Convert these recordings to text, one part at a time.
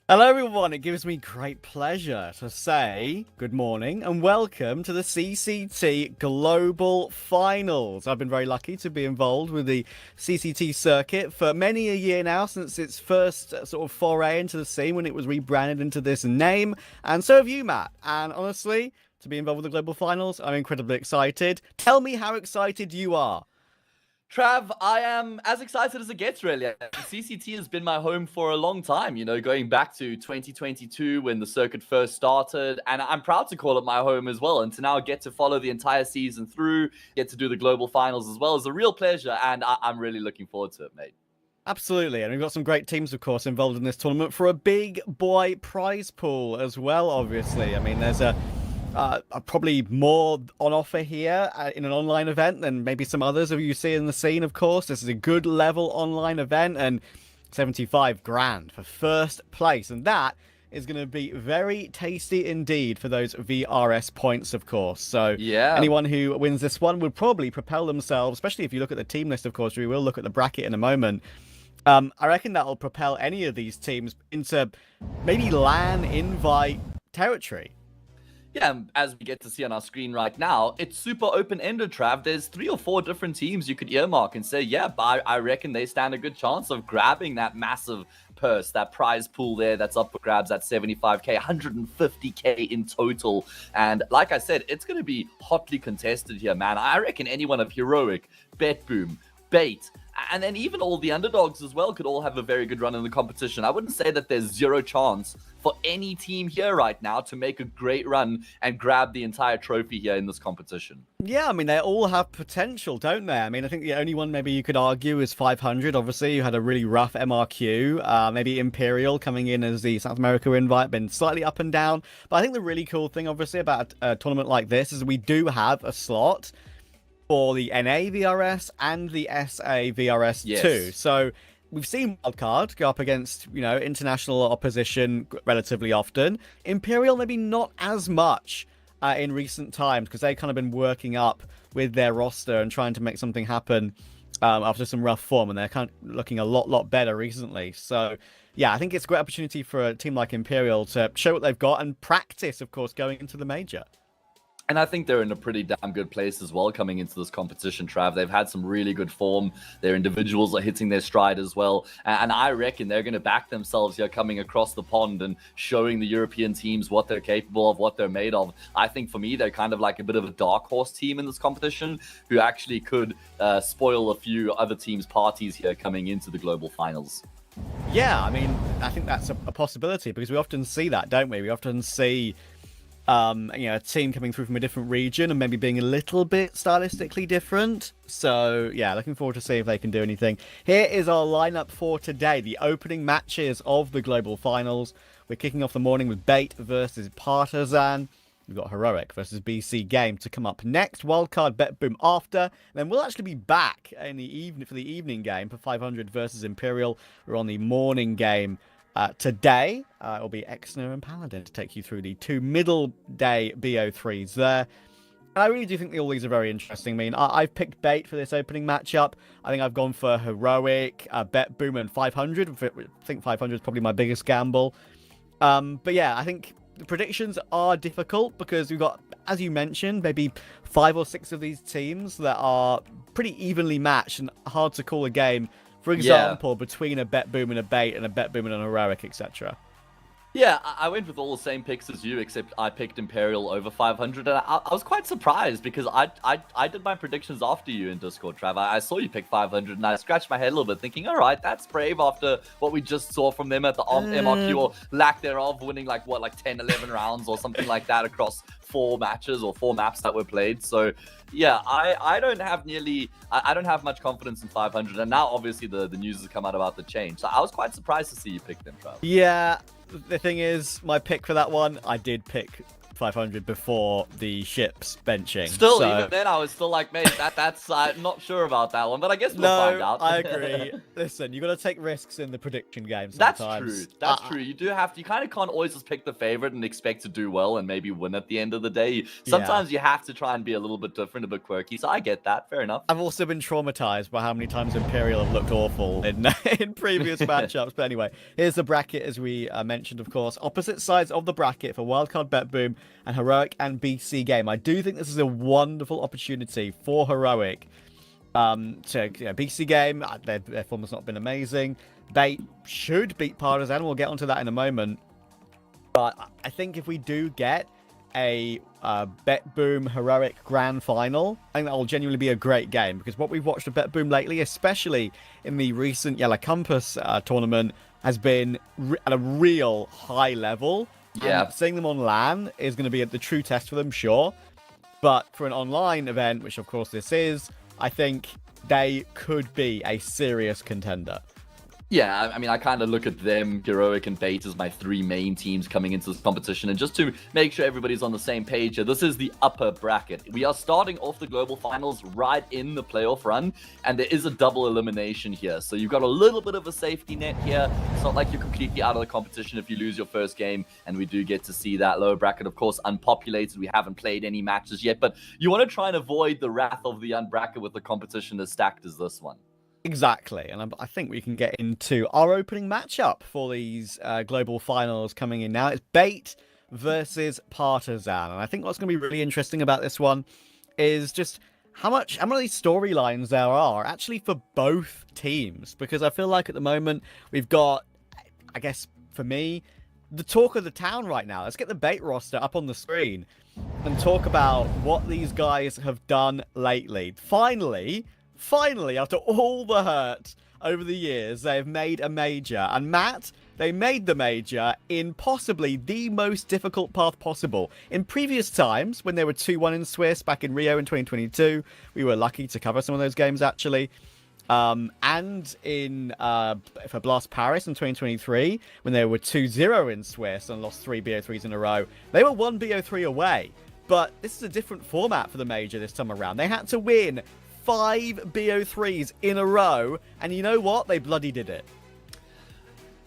Hello everyone, it gives me great pleasure to say good morning and welcome to the CCT Global Finals. I've been very lucky to be involved with the CCT circuit for many a year now since its first sort of foray into the scene when it was rebranded into this name, and so have you, Matt. And honestly, to be involved with the Global Finals, I'm incredibly excited. Tell me how excited you are. Trav, I am as excited as it gets, really. CCT has been my home for a long time, going back to 2022 when the circuit first started. And I'm proud to call it my home as well. And to now get to follow the entire season through, get to do the global finals as well is a real pleasure. And I'm really looking forward to it, mate. Absolutely, and we've got some great teams, of course, involved in this tournament for a big boy prize pool as well, obviously. I mean, there's probably more on offer here in an online event than maybe some others of you see in the scene, of course. This is a good level online event, and 75 grand for first place, and that is going to be very tasty indeed for those VRS points, of course. So Yeah. anyone who wins this one would probably propel themselves, especially if you look at the team list, of course. We will look at the bracket in a moment. I reckon that'll propel any of these teams into maybe LAN invite territory. Yeah, as we get to see on our screen right now, it's super open-ended, Trav. There's 3 or 4 different teams you could earmark and say, yeah, but I reckon they stand a good chance of grabbing that massive purse, that prize pool there that's up for grabs at 75k, 150k in total. And like I said, it's going to be hotly contested here, man. I reckon anyone of Heroic, BetBoom, Bait, and then even all the underdogs as well could all have a very good run in the competition. I wouldn't say that there's zero chance for any team here right now to make a great run and grab the entire trophy here in this competition. Yeah, I mean, they all have potential, don't they? I mean, I think the only one maybe you could argue is 500, obviously, who had a really rough MRQ. Maybe Imperial coming in as the South America invite, been slightly up and down. But I think the really cool thing, obviously, about a tournament like this is we do have a slot for the NA VRS and the SA VRS too. So we've seen Wildcard go up against, international opposition relatively often. Imperial maybe not as much in recent times because they've kind of been working up with their roster and trying to make something happen after some rough form, and they're kind of looking a lot better recently. So yeah, I think it's a great opportunity for a team like Imperial to show what they've got and practice, of course, going into the major. And I think they're in a pretty damn good place as well coming into this competition, Trav. They've had some really good form. Their individuals are hitting their stride as well. And I reckon they're going to back themselves here coming across the pond and showing the European teams what they're capable of, what they're made of. I think for me, they're kind of like a bit of a dark horse team in this competition who actually could spoil a few other teams' parties here coming into the global finals. Yeah, I mean, I think that's a possibility because we often see that, don't we? We often see a team coming through from a different region and maybe being a little bit stylistically different. So, yeah, looking forward to see if they can do anything. Here is our lineup for today, the opening matches of the Global Finals. We're kicking off the morning with Bait versus Partisan. We've got Heroic versus BC Game to come up next. Wildcard, BetBoom after. And then we'll actually be back in the evening for the evening game for 500 versus Imperial. We're on the morning game today. It will be Exner and Paladin to take you through the 2 middle day BO3s there. And I really do think all these are very interesting. I mean, I've picked Bait for this opening matchup. I think I've gone for Heroic, BetBoom, and 500. I think 500 is probably my biggest gamble. But yeah, I think the predictions are difficult because we've got, as you mentioned, maybe 5 or 6 of these teams that are pretty evenly matched and hard to call a game. For example, between a BetBoom and a Bait and a BetBoom and an Heroic, etc. Yeah, I went with all the same picks as you, except I picked Imperial over 500, and I was quite surprised because I did my predictions after you in Discord, Trav. I saw you pick 500, and I scratched my head a little bit, thinking, all right, that's brave after what we just saw from them at the MRQ, or lack thereof, winning like 10, 11 rounds or something like that across 4 matches or 4 maps that were played. So yeah, I don't have much confidence in 500, and now obviously the news has come out about the change. So I was quite surprised to see you pick them, Trav. Yeah. The thing is, my pick for that one, I did pick 500 before the ships benching. Still, so... even then, I was still like, mate, that's I'm not sure about that one, but I guess we'll find out. I agree. Listen, you got to take risks in the prediction game That's sometimes. true. That's true. You do have to. You kind of can't always just pick the favorite and expect to do well and maybe win at the end of the day. Sometimes you have to try and be a little bit different, a bit quirky. So I get that. Fair enough. I've also been traumatized by how many times Imperial have looked awful in previous matchups. But anyway, here's the bracket as we mentioned, of course. Opposite sides of the bracket for Wildcard Bet Boom and Heroic and BC Game. I do think this is a wonderful opportunity for Heroic. BC Game, their form has not been amazing. Bait should beat Partisan. We'll get onto that in a moment. But I think if we do get a Bet Boom Heroic Grand Final, I think that will genuinely be a great game, because what we've watched of Bet Boom lately, especially in the recent Yellow Compass tournament, has been at a real high level. Yeah. And seeing them on LAN is going to be the true test for them, sure. But for an online event, which of course this is, I think they could be a serious contender. Yeah, I mean, I kind of look at them, Heroic and Bait, as my three main teams coming into this competition. And just to make sure everybody's on the same page here, this is the upper bracket. We are starting off the global finals right in the playoff run, and there is a double elimination here. So you've got a little bit of a safety net here. It's not like you're completely out of the competition if you lose your first game, and we do get to see that lower bracket, of course, unpopulated. We haven't played any matches yet, but you want to try and avoid the wrath of the unbracket with the competition as stacked as this one. Exactly, and I think we can get into our opening matchup for these global finals coming in now. It's Bait versus Partisan, and I think what's going to be really interesting about this one is just how many storylines there are actually for both teams, because I feel like at the moment we've got, I guess for me, the talk of the town right now. Let's get the Bait roster up on the screen and talk about what these guys have done lately. Finally, after all the hurt over the years, they've made a major. And Matt, they made the major in possibly the most difficult path possible. In previous times, when they were 2-1 in Swiss back in Rio in 2022, we were lucky to cover some of those games, actually. And in for Blast Paris in 2023, when they were 2-0 in Swiss and lost 3 BO3s in a row, they were 1 BO3 away. But this is a different format for the major this time around. They had to win 5 BO3s in a row, and you know what? They bloody did it.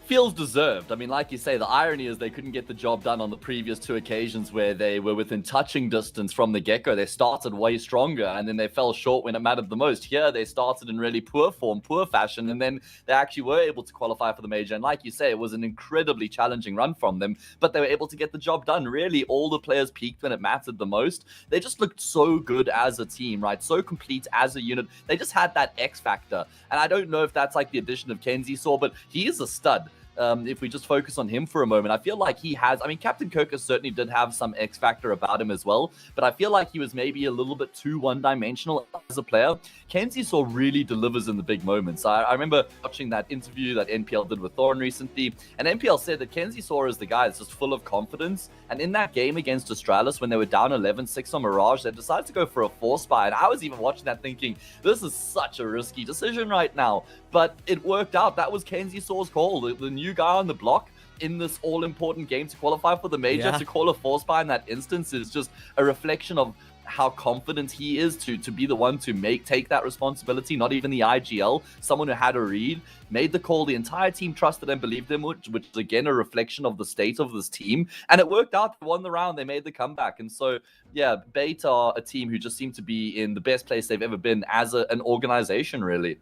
Feels deserved. I mean, like you say, the irony is they couldn't get the job done on the previous two occasions where they were within touching distance from the get-go. They started way stronger, and then they fell short when it mattered the most. Here, they started in really poor form, poor fashion, and then they actually were able to qualify for the major. And like you say, it was an incredibly challenging run from them, but they were able to get the job done. Really, all the players peaked when it mattered the most. They just looked so good as a team, right? So complete as a unit. They just had that X factor. And I don't know if that's like the addition of Kenzie Saw, but he is a stud. If we just focus on him for a moment, I feel like he has, I mean, Captain Kirkus certainly did have some X factor about him as well, but I feel like he was maybe a little bit too one-dimensional as a player. Kenzie Saw really delivers in the big moments. I remember watching that interview that NPL did with Thorn recently, and NPL said that Kenzie Saw is the guy that's just full of confidence, and in that game against Australis, when they were down 11-6 on Mirage, they decided to go for a 4-spy, and I was even watching that thinking, this is such a risky decision right now, but it worked out. That was Kenzie Saw's call, the new guy on the block in this all-important game to qualify for the major. To call a 4-spy in that instance is just a reflection of how confident he is to be the one to take that responsibility. Not even the IGL, someone who had a read, made the call. The entire team trusted and believed him, which is again a reflection of the state of this team. And it worked out. They won the round. They made the comeback. And so, yeah, Bait are a team who just seem to be in the best place they've ever been as an organization, really.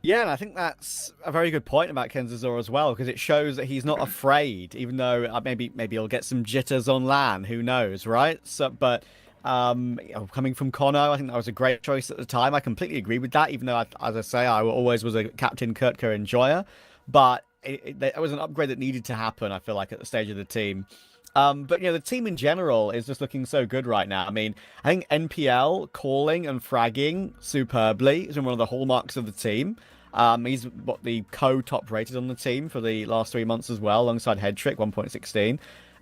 Yeah, and I think that's a very good point about Kenzazor as well, because it shows that he's not afraid, even though maybe he'll get some jitters on LAN, who knows, right? So, but coming from Kono, I think that was a great choice at the time. I completely agree with that, even though, as I say, I always was a Captain Kurtka enjoyer. But it was an upgrade that needed to happen, I feel like, at the stage of the team. But, you know, the team in general is just looking so good right now. I mean, I think NPL calling and fragging superbly is one of the hallmarks of the team. He's the co-top rated on the team for the last 3 months as well, alongside Headtrick, 1.16.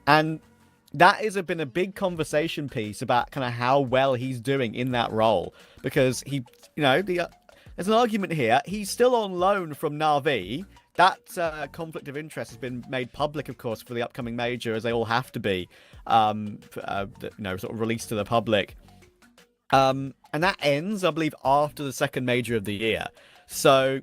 And that has been a big conversation piece about kind of how well he's doing in that role. Because he, you know, there's an argument here. He's still on loan from Na'Vi. that conflict of interest has been made public, of course, for the upcoming major, as they all have to be, sort of released to the public. And that ends, I believe, after the second major of the year. So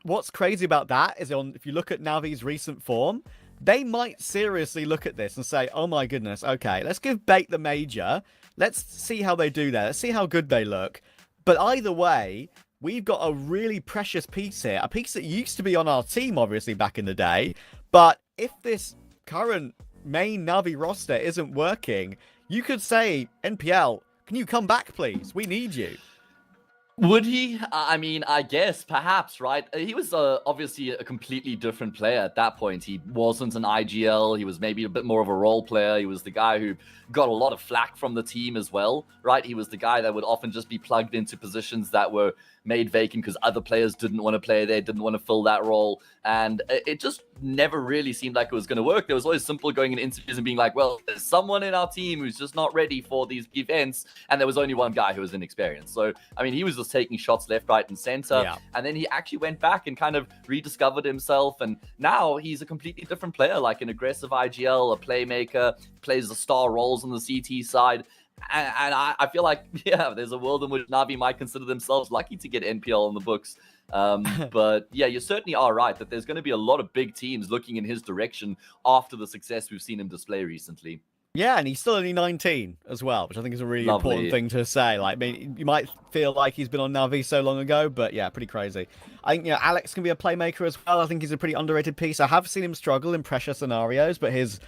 what's crazy about that is if you look at Navi's recent form, they might seriously look at this and say, oh my goodness, okay, let's give Bait the major. Let's see how they do there. Let's see how good they look. But either way, we've got a really precious piece here. A piece that used to be on our team, obviously, back in the day. But if this current main Navi roster isn't working, you could say, NPL, can you come back, please? We need you. Would he? I mean, I guess, perhaps, right? He was obviously a completely different player at that point. He wasn't an IGL. He was maybe a bit more of a role player. He was the guy who got a lot of flack from the team as well, right? He was the guy that would often just be plugged into positions that were made vacant because other players didn't want to play there, didn't want to fill that role. And it just never really seemed like it was going to work. There was always simple going in interviews and being like, well, there's someone in our team who's just not ready for these events. And there was only one guy who was inexperienced. So, I mean, he was just taking shots left, right, and center. Yeah. And then he actually went back and kind of rediscovered himself. And now he's a completely different player, like an aggressive IGL, a playmaker, plays the star roles on the CT side. And I feel like, yeah, there's a world in which Navi might consider themselves lucky to get NPL on the books. But yeah, you certainly are right that there's going to be a lot of big teams looking in his direction after the success we've seen him display recently. Yeah, and he's still only 19 as well, which I think is a really important thing to say. Like, I mean, you might feel like he's been on Navi so long ago, but yeah, pretty crazy. I think, Alex can be a playmaker as well. I think he's a pretty underrated piece. I have seen him struggle in pressure scenarios, but his,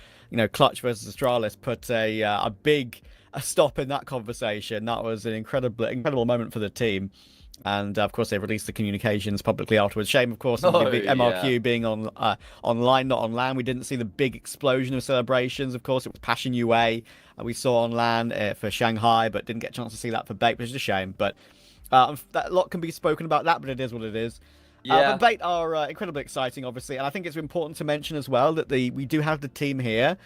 clutch versus Astralis put a big stop in that conversation. That was an incredible moment for the team. And of course, they released the communications publicly afterwards. Shame, of course, MRQ being online, not on LAN. We didn't see the big explosion of celebrations. Of course, it was Passion UA we saw on LAN for Shanghai, but didn't get a chance to see that for Bait, which is a shame. But a lot can be spoken about that, but it is what it is. But Bait are incredibly exciting, obviously, and I think it's important to mention as well that we do have the team here.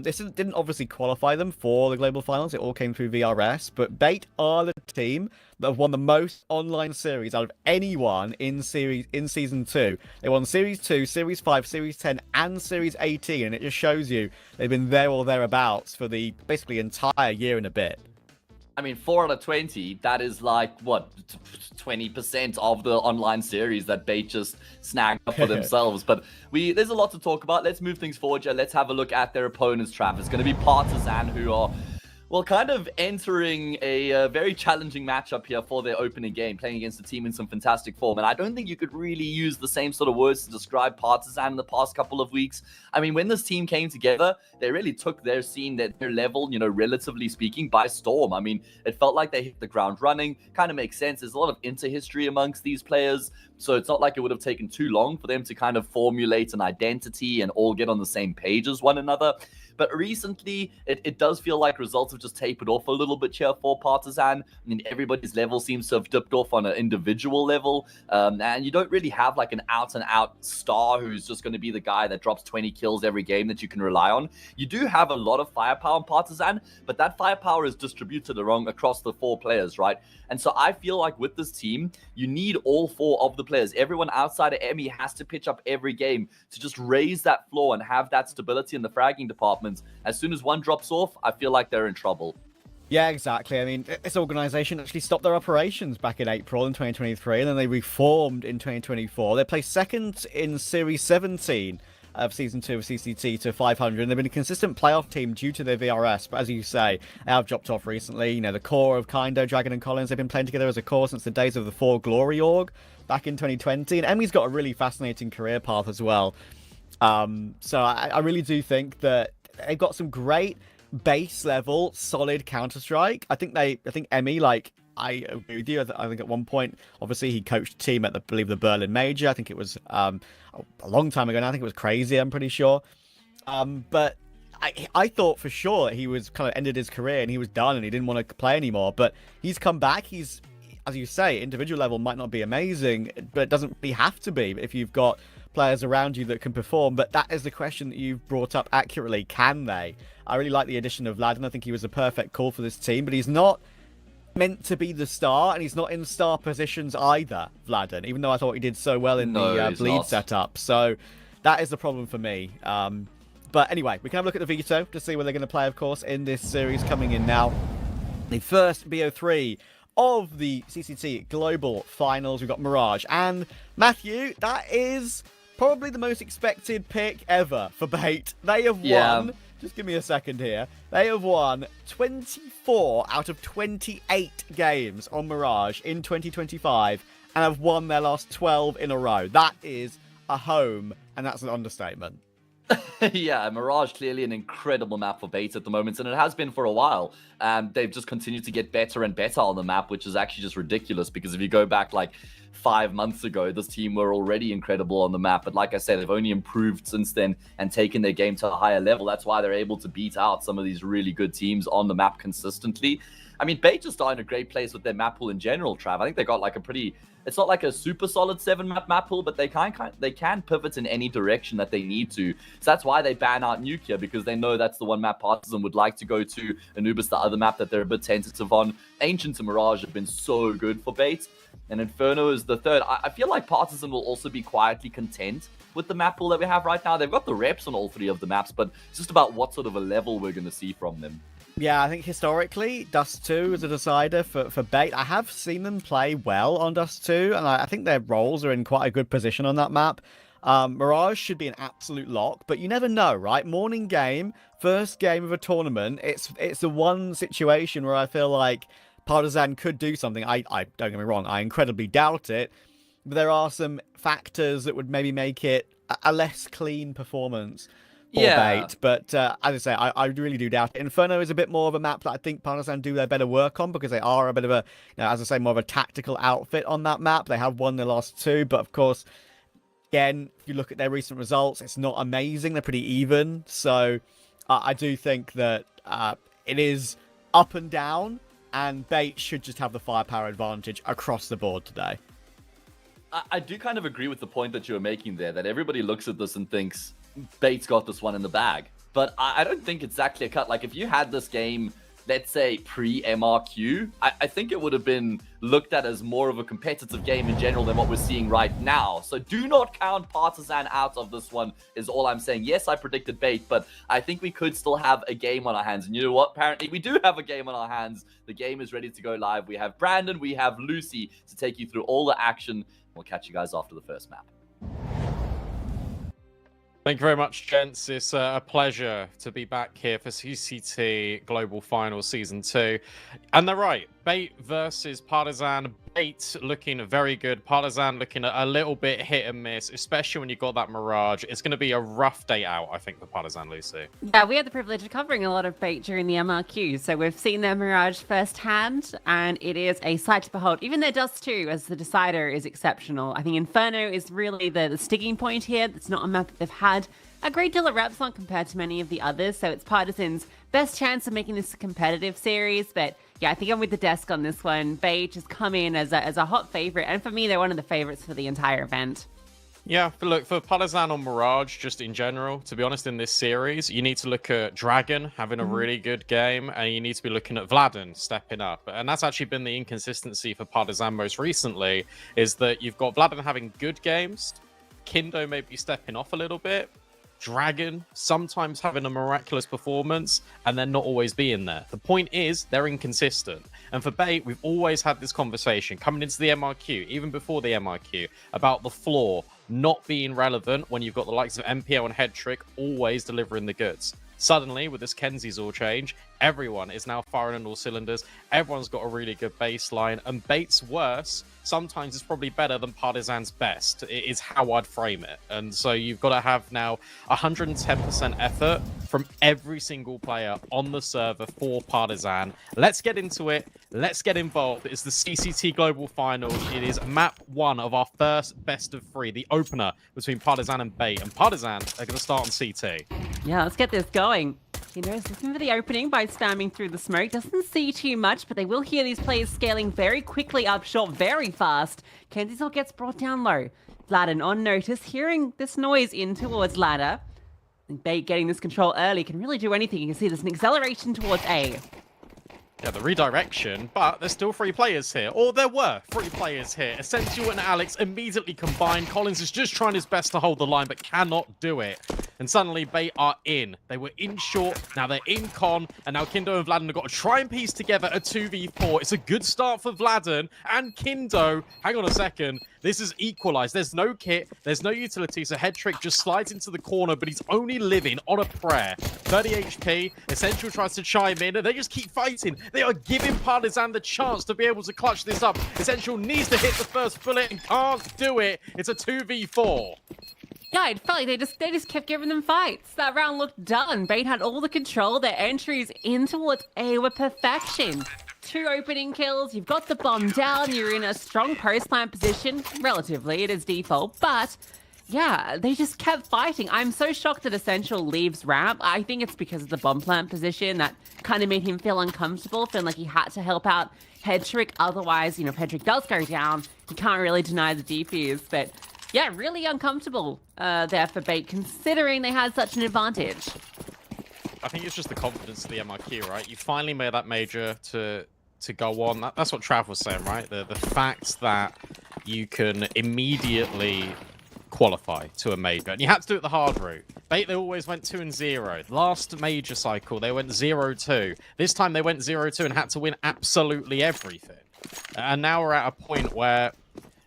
This didn't obviously qualify them for the global finals. It all came through VRS, but Bait are the team that have won the most online series out of anyone in season 2. They won Series 2, Series 5, Series 10, and Series 18, and it just shows you they've been there or thereabouts for the basically entire year and a bit. I mean, 4 out of 20, that is like, what, 20% of the online series that Bait just snagged up for themselves. But there's a lot to talk about. Let's move things forward here. Let's have a look at their opponents, Trav. It's going to be Partizan, who are, well, kind of entering a very challenging matchup here for their opening game, playing against a team in some fantastic form. And I don't think you could really use the same sort of words to describe Partizan in the past couple of weeks. I mean, when this team came together, they really took their scene, their level, relatively speaking, by storm. I mean, it felt like they hit the ground running. Kind of makes sense. There's a lot of inter-history amongst these players. So it's not like it would have taken too long for them to kind of formulate an identity and all get on the same page as one another. But recently, it does feel like results have just tapered off a little bit here for Partizan. I mean, everybody's level seems to have dipped off on an individual level. And you don't really have like an out-and-out star who's just going to be the guy that drops 20 kills every game that you can rely on. You do have a lot of firepower in Partizan, but that firepower is distributed across the 4 players, right? And so I feel like with this team, you need all 4 of the players. Everyone outside of Emmy has to pitch up every game to just raise that floor and have that stability in the fragging department. As soon as one drops off, I feel like they're in trouble. Yeah, exactly. I mean, this organization actually stopped their operations back in April in 2023, and then they reformed in 2024. They placed second in Series 17 of Season 2 of CCT to 500, and they've been a consistent playoff team due to their VRS, but as you say, they have dropped off recently. The core of Kindo, Dragon, and Collins, they've been playing together as a core since the days of the 4 Glory org back in 2020, and Emmy's got a really fascinating career path as well. So I really do think that they've got some great base level, solid Counter-Strike. I think Emmy, I agree with you. I think at one point, obviously, he coached a team at, I believe, the Berlin Major. I think it was a long time ago now. I think it was Crazy, I'm pretty sure. But I thought for sure he was kind of ended his career and he was done and he didn't want to play anymore. But he's come back. He's, as you say, individual level might not be amazing, but it doesn't really have to be if you've got players around you that can perform. But that is the question that you've brought up accurately. Can they? I really like the addition of Ladin. I think he was a perfect call for this team, but he's not meant to be the star, and he's not in star positions either, Vladen, even though I thought he did so well in No, the he's bleed not. setup. So that is the problem for me. But anyway, we can have a look at the veto to see where they're going to play, of course, in this series coming in now. The first BO3 of the CCT Global Finals. We've got Mirage. And Matthew, that is probably the most expected pick ever for Bait. They have won, just give me a second here, they have won 24 out of 28 games on Mirage in 2025 and have won their last 12 in a row. That is a home, and that's an understatement. Yeah, Mirage clearly an incredible map for Bait at the moment, and it has been for a while. They've just continued to get better and better on the map, which is actually just ridiculous, because if you go back like 5 months ago, this team were already incredible on the map. But like I said, they've only improved since then and taken their game to a higher level. That's why they're able to beat out some of these really good teams on the map consistently. I mean, Bait just are in a great place with their map pool in general, Trav. I think they got like a pretty... It's not like a super solid 7-map pool, but they can pivot in any direction that they need to. So that's why they ban out Nuclear, because they know that's the one map Partisan would like to go to. Anubis, the other map that they're a bit tentative on. Ancient and Mirage have been so good for Bait. And Inferno is the third. I feel like Partisan will also be quietly content with the map pool that we have right now. They've got the reps on all 3 of the maps, but it's just about what sort of a level we're going to see from them. Yeah, I think historically, Dust 2 is a decider for Bait. I have seen them play well on Dust 2, and I think their roles are in quite a good position on that map. Mirage should be an absolute lock, but you never know, right? Morning game, first game of a tournament. It's the one situation where I feel like Partisan could do something. I don't get me wrong, I incredibly doubt it, but there are some factors that would maybe make it a less clean performance. Bait, but as I say, I really do doubt it. Inferno is a bit more of a map that I think Partisan do their better work on, because they are a bit of a, as I say, more of a tactical outfit on that map. They have won the last 2, but of course, again, if you look at their recent results, it's not amazing. They're pretty even, so I do think that it is up and down, and Bait should just have the firepower advantage across the board today. I do kind of agree with the point that you were making there, that everybody looks at this and thinks Bait's got this one in the bag. But I don't think it's exactly a cut. Like, if you had this game, let's say, pre-MRQ, I think it would have been looked at as more of a competitive game in general than what we're seeing right now. So do not count Partisan out of this one, is all I'm saying. Yes, I predicted Bait, but I think we could still have a game on our hands. And you know what? Apparently, we do have a game on our hands. The game is ready to go live. We have Brandon, we have Lucy to take you through all the action. We'll catch you guys after the first map. Thank you very much, gents. It's a pleasure to be back here for CCT Global Finals Season 2. And they're right. Bait versus Partisan. Bait looking very good. Partisan looking a little bit hit and miss, especially when you got that Mirage. It's going to be a rough day out, I think, for Partisan, Lucy. Yeah, we had the privilege of covering a lot of Bait during the MRQ, so we've seen their Mirage firsthand, and it is a sight to behold. Even their Dust 2, as the decider, is exceptional. I think Inferno is really the sticking point here. It's not a map that they've had a great deal of reps on compared to many of the others, so it's Partisan's best chance of making this a competitive series. But yeah, I think I'm with the desk on this one. Bait has come in as a hot favorite, and for me, they're one of the favorites for the entire event. Yeah, but look, for Partisan or Mirage, just in general, to be honest, in this series, you need to look at Dragon having a really good game, and you need to be looking at Vladen stepping up. And that's actually been the inconsistency for Partisan most recently, is that you've got Vladen having good games, Kindo maybe stepping off a little bit, Dragon sometimes having a miraculous performance, and then not always being there. The point is, they're inconsistent. And for Bait, we've always had this conversation coming into the MRQ, even before the MRQ, about the floor not being relevant when you've got the likes of MPL and Headtrick always delivering the goods. Suddenly, with this Kenzie's all change, everyone is now firing on all cylinders. Everyone's got a really good baseline, and Bait's worse sometimes is probably better than Partisan's best. It is how I'd frame it. And so you've got to have now 110% effort from every single player on the server for Partisan. Let's get into it. Let's get involved. It's the CCT Global Finals. It is map 1 of our first best of 3, the opener between Partisan and Bait. And Partisan are going to start on CT. Yeah, let's get this going. Kindo's looking for the opening by spamming through the smoke. Doesn't see too much, but they will hear these players scaling very quickly up short, very fast. Kenzie's all gets brought down low. Vladen on notice, hearing this noise in towards ladder. And Bait getting this control early can really do anything. You can see there's an acceleration towards A. Yeah, the redirection, but there's still 3 players here. Or there were 3 players here. Essential and Alex immediately combined. Collins is just trying his best to hold the line, but cannot do it. And suddenly, Bait are in. They were in short, now they're in con, and now Kindo and Vladden have got to try and piece together a 2v4. It's a good start for Vladden and Kindo. Hang on a second. This is equalized. There's no kit, there's no utility, so Head Trick just slides into the corner, but he's only living on a prayer. 30 HP, Essential tries to chime in, and they just keep fighting. They are giving Partisan the chance to be able to clutch this up. Essential needs to hit the first bullet and can't do it. It's a 2v4. Yeah, it felt like they just kept giving them fights. That round looked done. Bait had all the control. Their entries in towards A were perfection. 2 opening kills. You've got the bomb down. You're in a strong post-plant position. Relatively, it is default. But yeah, they just kept fighting. I'm so shocked that Essential leaves ramp. I think it's because of the bomb plant position that kind of made him feel uncomfortable, feeling like he had to help out Head Trick. Otherwise, you know, if Head Trick does go down, he can't really deny the defuse. But yeah, really uncomfortable there for Bait, considering they had such an advantage. I think it's just the confidence of the MRQ, right? You finally made that major to go on. That's what Trav was saying, right? The fact that you can immediately qualify to a major. And you had to do it the hard route. Bait, they always went 2-0. Last major cycle, they went 0-2. This time they went 0-2 and had to win absolutely everything. And now we're at a point where...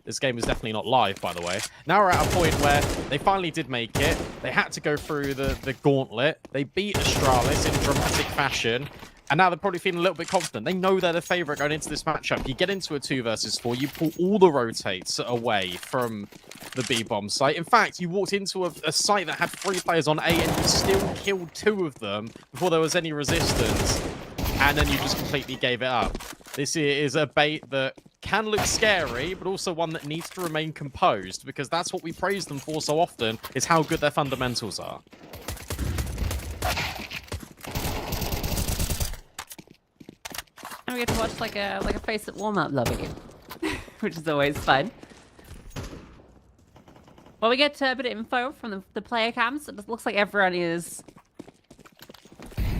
This game is definitely not live, by the way. Now we're at a point where they finally did make it. They had to go through the gauntlet. They beat Astralis in dramatic fashion. And now they're probably feeling a little bit confident. They know they're the favourite going into this matchup. You get into a 2 versus 4. You pull all the rotates away from the B-bomb site. In fact, you walked into a site that had 3 players on A and you still killed 2 of them before there was any resistance. And then you just completely gave it up. This is a Bait that can look scary, but also one that needs to remain composed, because that's what we praise them for so often, is how good their fundamentals are. And we get to watch like a face-up warm-up lobby, which is always fun. Well, we get a bit of info from the player cams. It looks like everyone is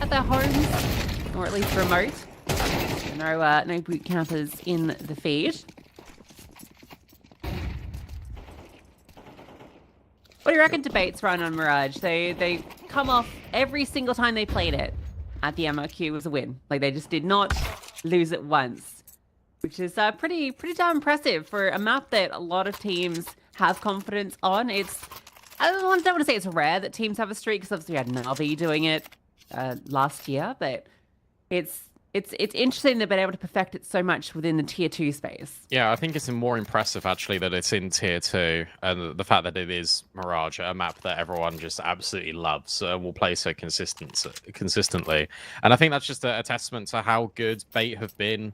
at their homes, or at least remote. No boot campers in the feed. What do you reckon Debate's run on Mirage? They come off every single time they played it at the MRQ was a win. Like, they just did not lose it once, which is pretty damn impressive for a map that a lot of teams have confidence on. I don't want to say it's rare that teams have a streak, because obviously we had Navi doing it last year, but it's interesting they've been able to perfect it so much within the tier 2 space. Yeah, I think it's more impressive actually that it's in tier 2, and the fact that it is Mirage, a map that everyone just absolutely loves and will play so consistently. And I think that's just a testament to how good Bait have been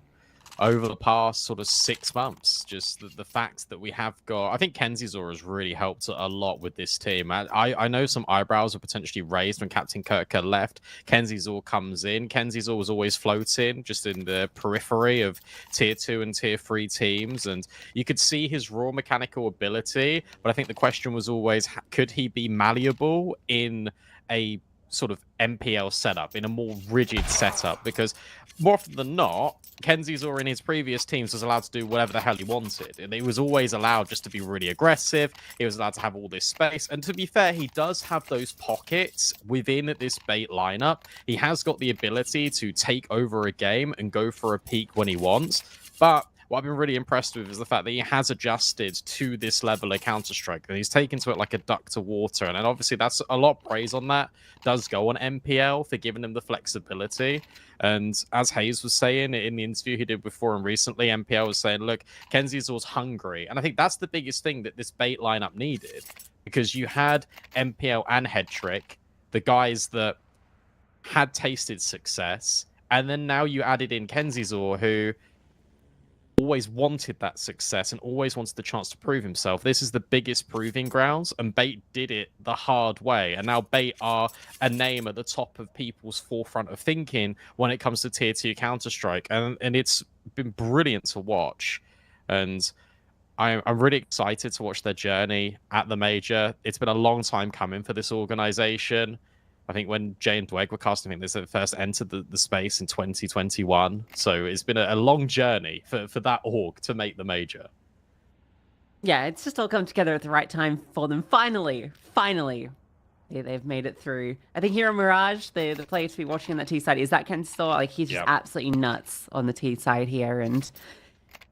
over the past sort of 6 months. Just the fact that we have got... I think Kenzizor has really helped a lot with this team. I know some eyebrows were potentially raised when Captain Kirker left. Kenzizor comes in. Kenzizor was always floating just in the periphery of tier 2 and tier 3 teams, and you could see his raw mechanical ability, but I think the question was always, could he be malleable in a sort of MPL setup, in a more rigid setup? Because more often than not, Kenzizor in his previous teams was allowed to do whatever the hell he wanted, and he was always allowed just to be really aggressive. He was allowed to have all this space, and to be fair, he does have those pockets within this Bait lineup. He has got the ability to take over a game and go for a peak when he wants, but what I've been really impressed with is the fact that he has adjusted to this level of Counter-Strike, and he's taken to it like a duck to water. And obviously that's a lot of praise on that does go on MPL for giving him the flexibility. And as Hayes was saying in the interview he did before and recently, MPL was saying, look, Kenzizor's hungry. And I think that's the biggest thing that this Bait lineup needed, because you had MPL and Head Trick, the guys that had tasted success, and then now you added in Kenzizor, who always wanted that success and always wanted the chance to prove himself. This is the biggest proving grounds, and Bait did it the hard way. And now Bait are a name at the top of people's forefront of thinking when it comes to tier 2 Counter-Strike, and it's been brilliant to watch. And I'm really excited to watch their journey at the major. It's been a long time coming for this organization. I think when Jay and Dweg were cast, I think they first entered the space in 2021. So it's been a long journey for that org to make the major. Yeah, it's just all come together at the right time for them. Finally, they've made it through. I think here on Mirage, the player to be watching on that T side is that Kensor. Like, he's just absolutely nuts on the T side here, and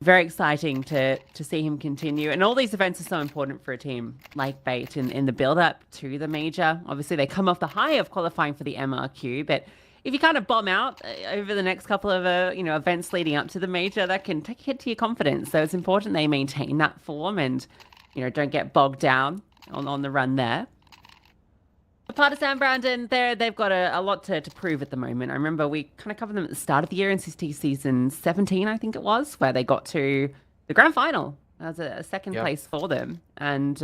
very exciting to see him continue. And all these events are so important for a team like Bait in the build-up to the major. Obviously, they come off the high of qualifying for the MRQ, but if you kind of bomb out over the next couple of events leading up to the major, that can take a hit to your confidence. So it's important they maintain that form and don't get bogged down on the run there. Partisan, Brandon, they've got a lot to prove at the moment. I remember we kind of covered them at the start of the year in CCT season 17, I think it was, where they got to the grand final as a second place for them. And,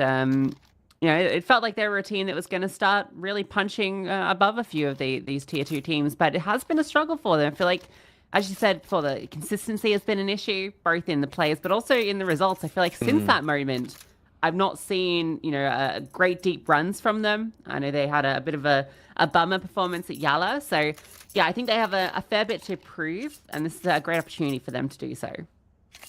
it felt like they were a team that was going to start really punching above a few of these tier 2 teams, but it has been a struggle for them. I feel like, as you said before, the consistency has been an issue, both in the players, but also in the results. I feel like since that moment, I've not seen, great deep runs from them. I know they had a bit of a bummer performance at Yala. So, yeah, I think they have a fair bit to prove, and this is a great opportunity for them to do so.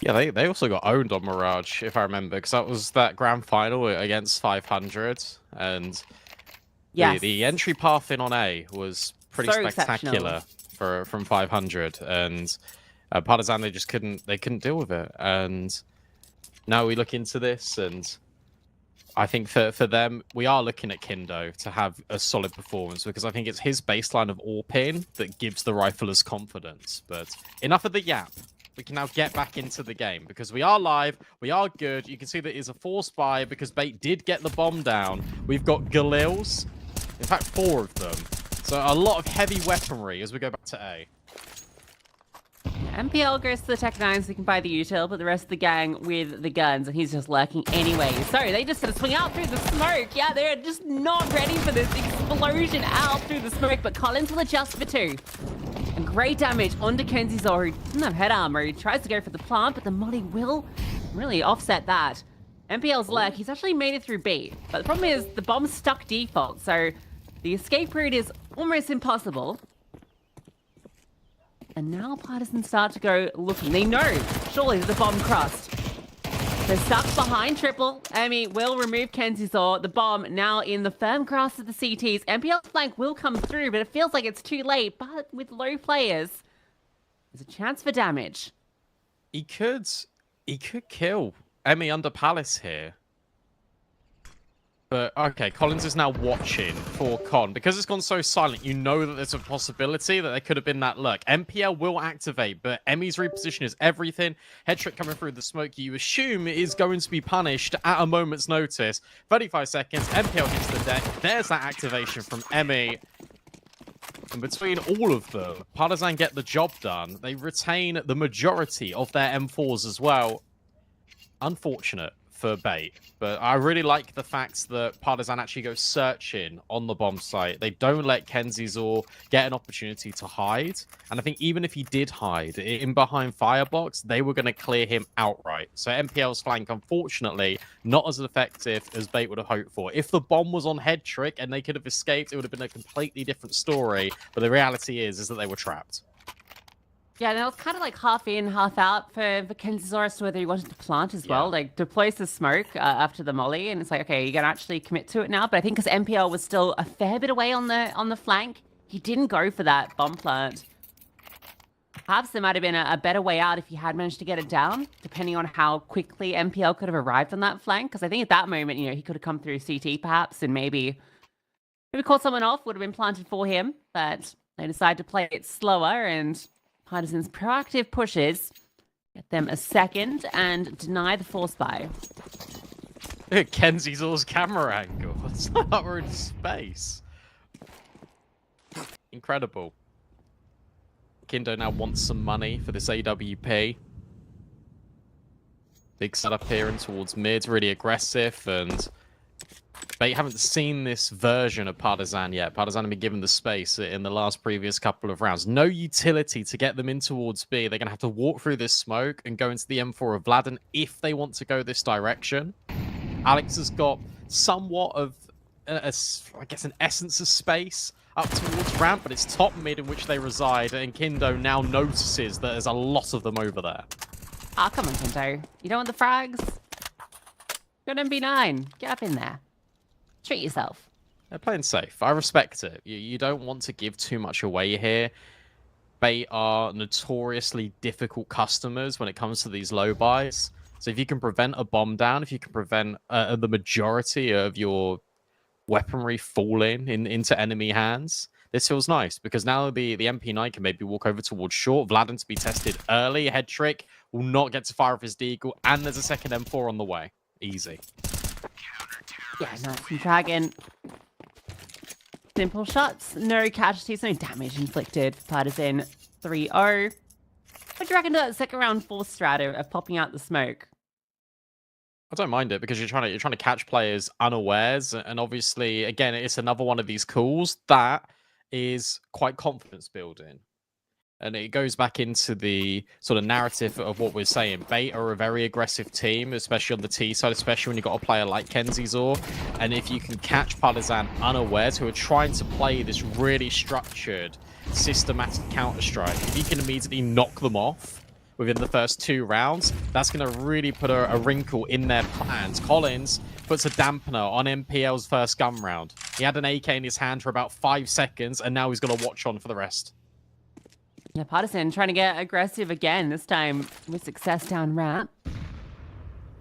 Yeah, they also got owned on Mirage, if I remember, because that was that grand final against 500. And the entry path in on A was pretty spectacular from 500. And Partisan, they just couldn't deal with it. And now we look into this, and I think for them, we are looking at Kindo to have a solid performance, because I think it's his baseline of AWPing that gives the riflers confidence. But enough of the yap. We can now get back into the game, because we are live, we are good. You can see that it's a forced buy because Bait did get the bomb down. We've got Galils, in fact 4 of them. So a lot of heavy weaponry as we go back to A. MPL goes to the Tech 9 so he can buy the util, but the rest of the gang with the guns, and he's just lurking anyway. So they just sort of swing out through the smoke. Yeah, they're just not ready for this explosion out through the smoke, but Collins will adjust for 2. And great damage onto Kenzie Zor, who doesn't have head armor. He tries to go for the plant, but the molly will really offset that. MPL's lurk, he's actually made it through B, but the problem is the bomb's stuck default, so the escape route is almost impossible. And now Partisan start to go looking. They know, surely, that the bomb crossed. They're stuck behind triple. Emi will remove Kenzizor. The bomb now in the firm grasp of the CTs. MPL's flank will come through, but it feels like it's too late. But with low players, there's a chance for damage. He could kill Emi under Palace here. But, okay, Collins is now watching for Con. Because it's gone so silent, you know that there's a possibility that there could have been that lurk. MPL will activate, but Emi's reposition is everything. Head trick coming through the smoke, you assume is going to be punished at a moment's notice. 35 seconds, MPL hits the deck. There's that activation from Emi. And between all of them, Partisan get the job done. They retain the majority of their M4s as well. Unfortunate for Bait, but I really like the fact that Partisan actually goes searching on the bomb site. They don't let Kenzizor get an opportunity to hide, and I think even if he did hide in behind Firebox, they were going to clear him outright. So MPL's flank, unfortunately, not as effective as Bait would have hoped for. If the bomb was on head trick and they could have escaped, it would have been a completely different story, but the reality is that they were trapped. Yeah, and it was kind of like half in, half out for Kenzizor as to whether he wanted to plant as well. Like, deploys the smoke after the molly, and it's like, okay, you're going to actually commit to it now. But I think because MPL was still a fair bit away on the flank, he didn't go for that bomb plant. Perhaps there might have been a better way out if he had managed to get it down, depending on how quickly MPL could have arrived on that flank. Because I think at that moment, he could have come through CT perhaps, and maybe caught someone off, would have been planted for him. But they decided to play it slower, and Partisan's proactive pushes get them a second and deny the force buy. Kenzizor's camera angle. It's like we're in space. Incredible. Kindo now wants some money for this AWP. Big setup here and towards mid, really aggressive, and Bait haven't seen this version of Partisan yet. Partisan have been given the space in the previous couple of rounds. No utility to get them in towards B. They're going to have to walk through this smoke and go into the M4 of Vladen if they want to go this direction. Alex has got somewhat of, I guess, an essence of space up towards ramp, but it's top mid in which they reside, and Kindo now notices that there's a lot of them over there. Ah, come on, Kindo. You don't want the frags? Got MB9. Get up in there. Treat yourself. They're playing safe. I respect it. You don't want to give too much away here. Bait are notoriously difficult customers when it comes to these low buys. So if you can prevent a bomb down, if you can prevent the majority of your weaponry falling into enemy hands, this feels nice, because now the MP9 can maybe walk over towards short. Vladden to be tested early. Head trick will not get to fire off his deagle, and there's a second M4 on the way. Easy. Yeah, nice. And Dragon. Simple shots. No casualties, no damage inflicted. Partisan 3-0. What do you reckon to that second round fourth strata of popping out the smoke? I don't mind it, because you're trying to catch players unawares, and obviously, again, it's another one of these calls that is quite confidence building. And it goes back into the sort of narrative of what we're saying. Bait are a very aggressive team, especially on the T side, especially when you've got a player like Kenzizor. And if you can catch Partisan unawares, who are trying to play this really structured, systematic Counter-Strike, if you can immediately knock them off within the first 2 rounds, that's going to really put a wrinkle in their plans. Collins puts a dampener on MPL's first gun round. He had an AK in his hand for about 5 seconds, and now he's got to watch on for the rest. Yeah, Partisan trying to get aggressive again, this time with success down ramp.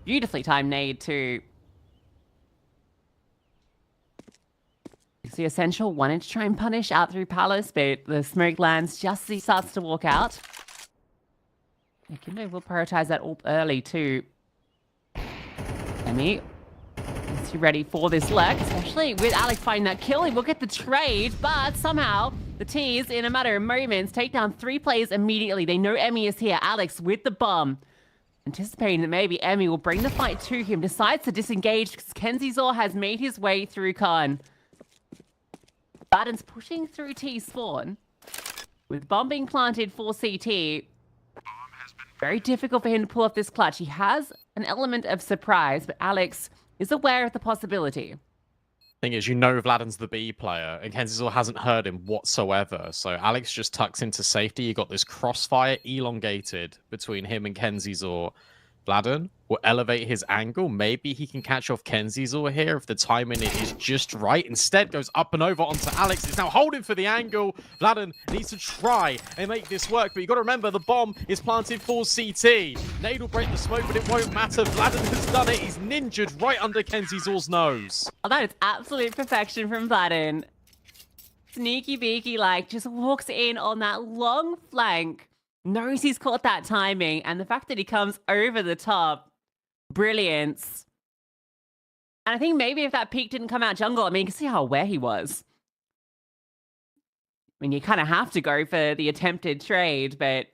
Beautifully timed nade too. The Essential wanted to try and punish out through Palace, but the smoke lands just as he starts to walk out. Kindo will prioritize that AWP early too. Emmy, is he ready for this leg? Especially with Alex finding that kill, he will get the trade, but somehow the T's, in a matter of moments, take down 3 players immediately. They know Emmy is here. Alex with the bomb, anticipating that maybe Emmy will bring the fight to him, decides to disengage because Kenzizor has made his way through Khan. Vladden's pushing through T spawn with bomb being planted for CT. Very difficult for him to pull off this clutch. He has an element of surprise, but Alex is aware of the possibility. Thing is, you know Vladden's the B player, and Kenzizor hasn't heard him whatsoever. So Alex just tucks into safety. You got this crossfire elongated between him and Kenzizor. Vladden will elevate his angle. Maybe he can catch off Kenzizor here if the timing is just right. Instead, goes up and over onto Alex. It's now holding for the angle. Vladden needs to try and make this work, but you got to remember the bomb is planted for CT. Nade will break the smoke, but it won't matter. Vladden has done it. He's ninjaed right under Kenzizor's nose. Oh, that is absolute perfection from Vladden. Sneaky beaky, like, just walks in on that long flank. Knows he's caught that timing, and the fact that he comes over the top, brilliance. And I think maybe if that peak didn't come out jungle, I mean, you can see how aware he was. I mean, you kind of have to go for the attempted trade, but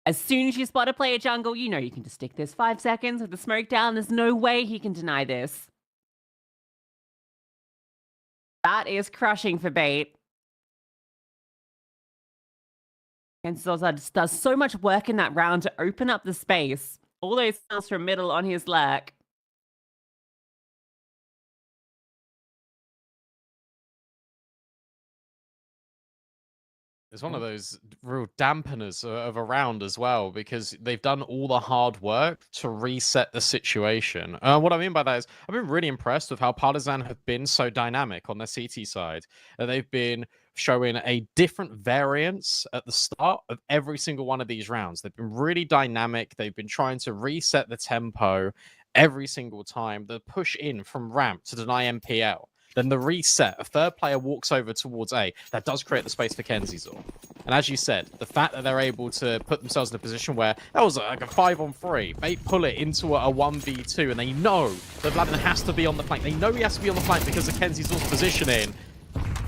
as soon as you spot a player jungle, you know you can just stick this 5 seconds with the smoke down. There's no way he can deny this. That is crushing for Bait. And Zozad does so much work in that round to open up the space. All those kills from middle on his lurk. It's one of those real dampeners of a round as well, because they've done all the hard work to reset the situation. What I mean by that is I've been really impressed with how Partisan have been so dynamic on their CT side. They've been showing a different variance at the start of every single one of these rounds. They've been really dynamic. They've been trying to reset the tempo every single time. The push in from ramp to deny MPL. Then the reset, a third player walks over towards A. That does create the space for Kenzizor. And as you said, the fact that they're able to put themselves in a position where that was like a 5-on-3. They pull it into a 1v2, and they know that Vladden has to be on the flank. They know he has to be on the flank because of Kenzizor's positioning.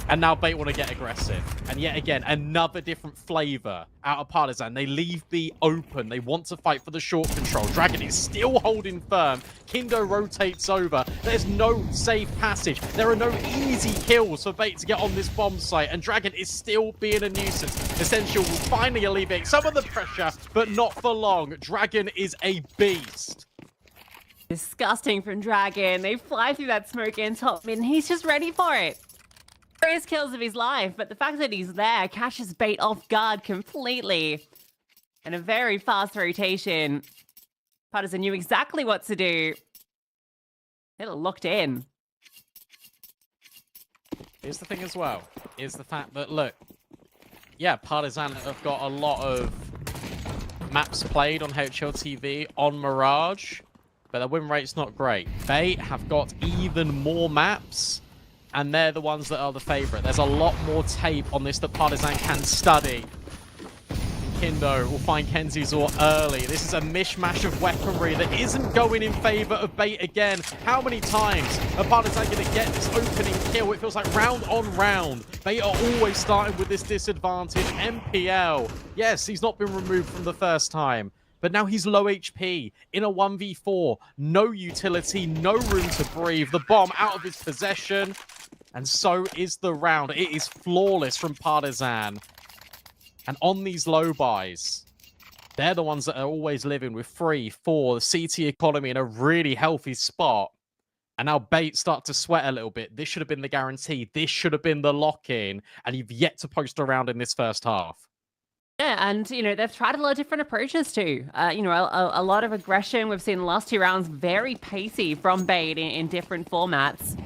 And now Bait want to get aggressive. And yet again, another different flavor out of Partisan. They leave B open. They want to fight for the short control. Dragon is still holding firm. Kindo rotates over. There's no safe passage. There are no easy kills for Bait to get on this bomb site. And Dragon is still being a nuisance. Essential will finally alleviate some of the pressure, but not for long. Dragon is a beast. Disgusting from Dragon. They fly through that smoke in top mid, and he's just ready for it. first kills of his life, but the fact that he's there catches bait off guard completely. And a very fast rotation. Partisan knew exactly what to do. They're locked in. Here's the thing as well, is the fact that, look, yeah, Partisan have got a lot of maps played on HL TV on Mirage, but their win rate's not great. They have got even more maps, and they're the ones that are the favorite. There's a lot more tape on this that Partisan can study. Kindo will find Kenzizor early. This is a mishmash of weaponry that isn't going in favor of Bait again. How many times are Partisan going to get this opening kill? It feels like round on round. Bait are always starting with this disadvantage. MPL, yes, he's not been removed from the first time, but now he's low HP in a 1v4. No utility, no room to breathe. The bomb out of his possession, and so is the round. It is flawless from Partisan. And on these low buys, they're the ones that are always living with 3, 4, the CT economy in a really healthy spot. And now Bait start to sweat a little bit. This should have been the guarantee. This should have been the lock-in. And you've yet to post around in this first half. Yeah, and, you know, they've tried a lot of different approaches too. You know, a lot of aggression. We've seen the last 2 rounds very pacey from Bait in different formats.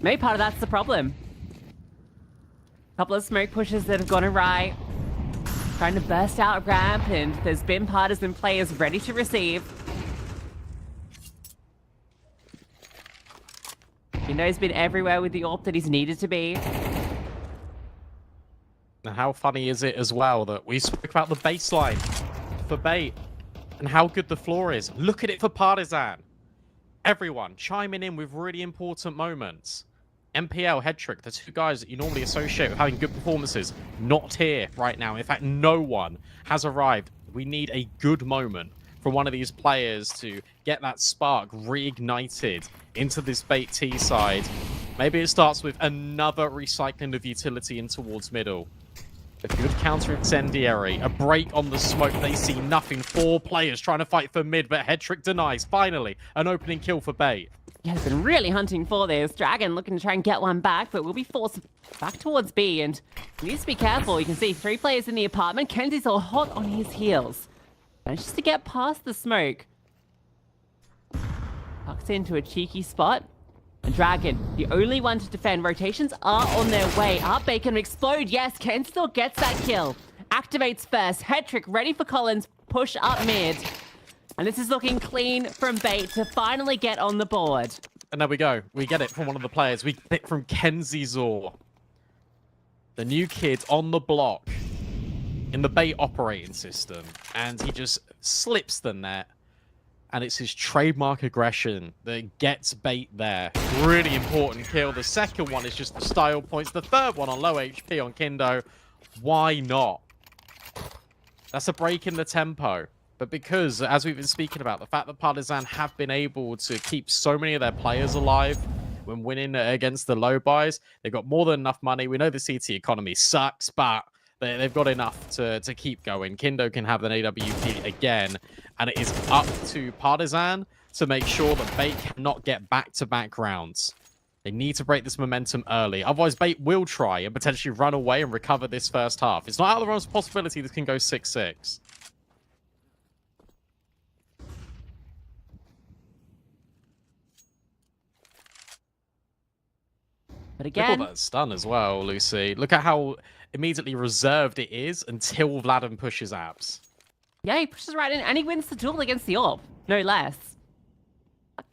Maybe part of that's the problem. A couple of smoke pushes that have gone awry. Trying to burst out a ramp, and there's been Partisan players ready to receive. Kindo's been everywhere with the AWP that he's needed to be. And how funny is it as well that we spoke about the baseline for Bait and how good the floor is. Look at it for Partisan. Everyone chiming in with really important moments. MPL, Headtrick, the 2 guys that you normally associate with having good performances, not here right now. In fact, no one has arrived. We need a good moment from one of these players to get that spark reignited into this Bait T side. Maybe it starts with another recycling of utility in towards middle. A good counter incendiary, a break on the smoke. They see nothing. 4 players trying to fight for mid, but Headtrick denies. Finally, an opening kill for Bait. Yeah, he's been really hunting for this. Dragon looking to try and get one back, but will be forced back towards B, and he needs to be careful. You can see 3 players in the apartment. Kenzie's all hot on his heels. Manages to get past the smoke. Tucks into a cheeky spot. And Dragon, the only one to defend. Rotations are on their way. Are Bacon to explode? Yes, Ken still gets that kill. Activates first. Headtrick ready for Collins. Push up mid. And this is looking clean from Bait to finally get on the board. And there we go. We get it from one of the players. We get it from Kenzizor. The new kid on the block in the Bait operating system. And he just slips the net. And it's his trademark aggression that gets Bait there. Really important kill. The second one is just the style points. The third one on low HP on Kindo. Why not? That's a break in the tempo. But because, as we've been speaking about, the fact that Partisan have been able to keep so many of their players alive when winning against the low buys, they've got more than enough money. We know the CT economy sucks, but they've got enough to keep going. Kindo can have an AWP again, and it is up to Partisan to make sure that Bait cannot get back-to-back rounds. They need to break this momentum early. Otherwise, Bait will try and potentially run away and recover this first half. It's not out of the realms of possibility this can go 6-6. But Look again, at all that stun as well, Lucy. Look at how immediately reserved it is until Vladim pushes abs. yeah, he pushes right in and he wins the duel against the AWP. No less.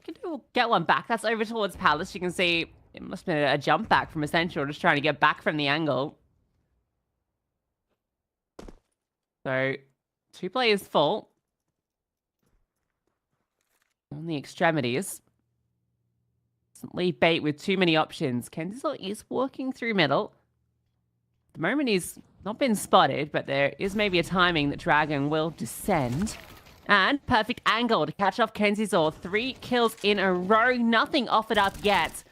Can get one back. That's over towards Palace. You can see it must have been a jump back from Essential, just trying to get back from the angle. So, 2 players full. On the extremities. Doesn't leave Bait with too many options. Kenzizor is walking through middle. At the moment he's not been spotted, but there is maybe a timing that Dragon will descend. And perfect angle to catch off Kenzizor. 3 kills in a row. Nothing offered up yet.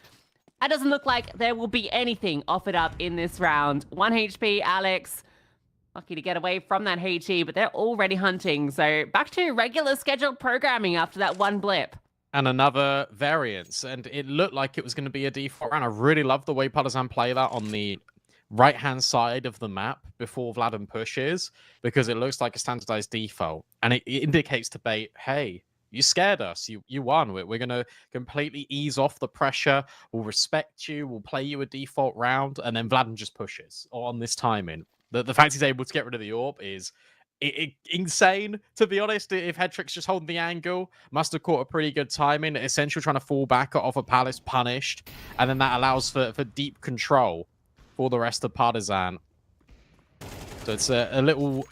That doesn't look like there will be anything offered up in this round. 1 HP, Alex. Lucky to get away from that HE, but they're already hunting. So back to regular scheduled programming after that one blip. and another variance, and it looked like it was going to be a default round. I really love the way Partizan play that on the right-hand side of the map before Vladden pushes, because it looks like a standardized default, and it indicates to Bait, hey, you scared us, you won, we're going to completely ease off the pressure, we'll respect you, we'll play you a default round, and then Vladden just pushes on this timing. The fact he's able to get rid of the AWP is insane, to be honest. If Headtrick's just holding the angle, must have caught a pretty good timing. Essential trying to fall back off a Palace punished, and then that allows for deep control for the rest of Partizan. So it's a little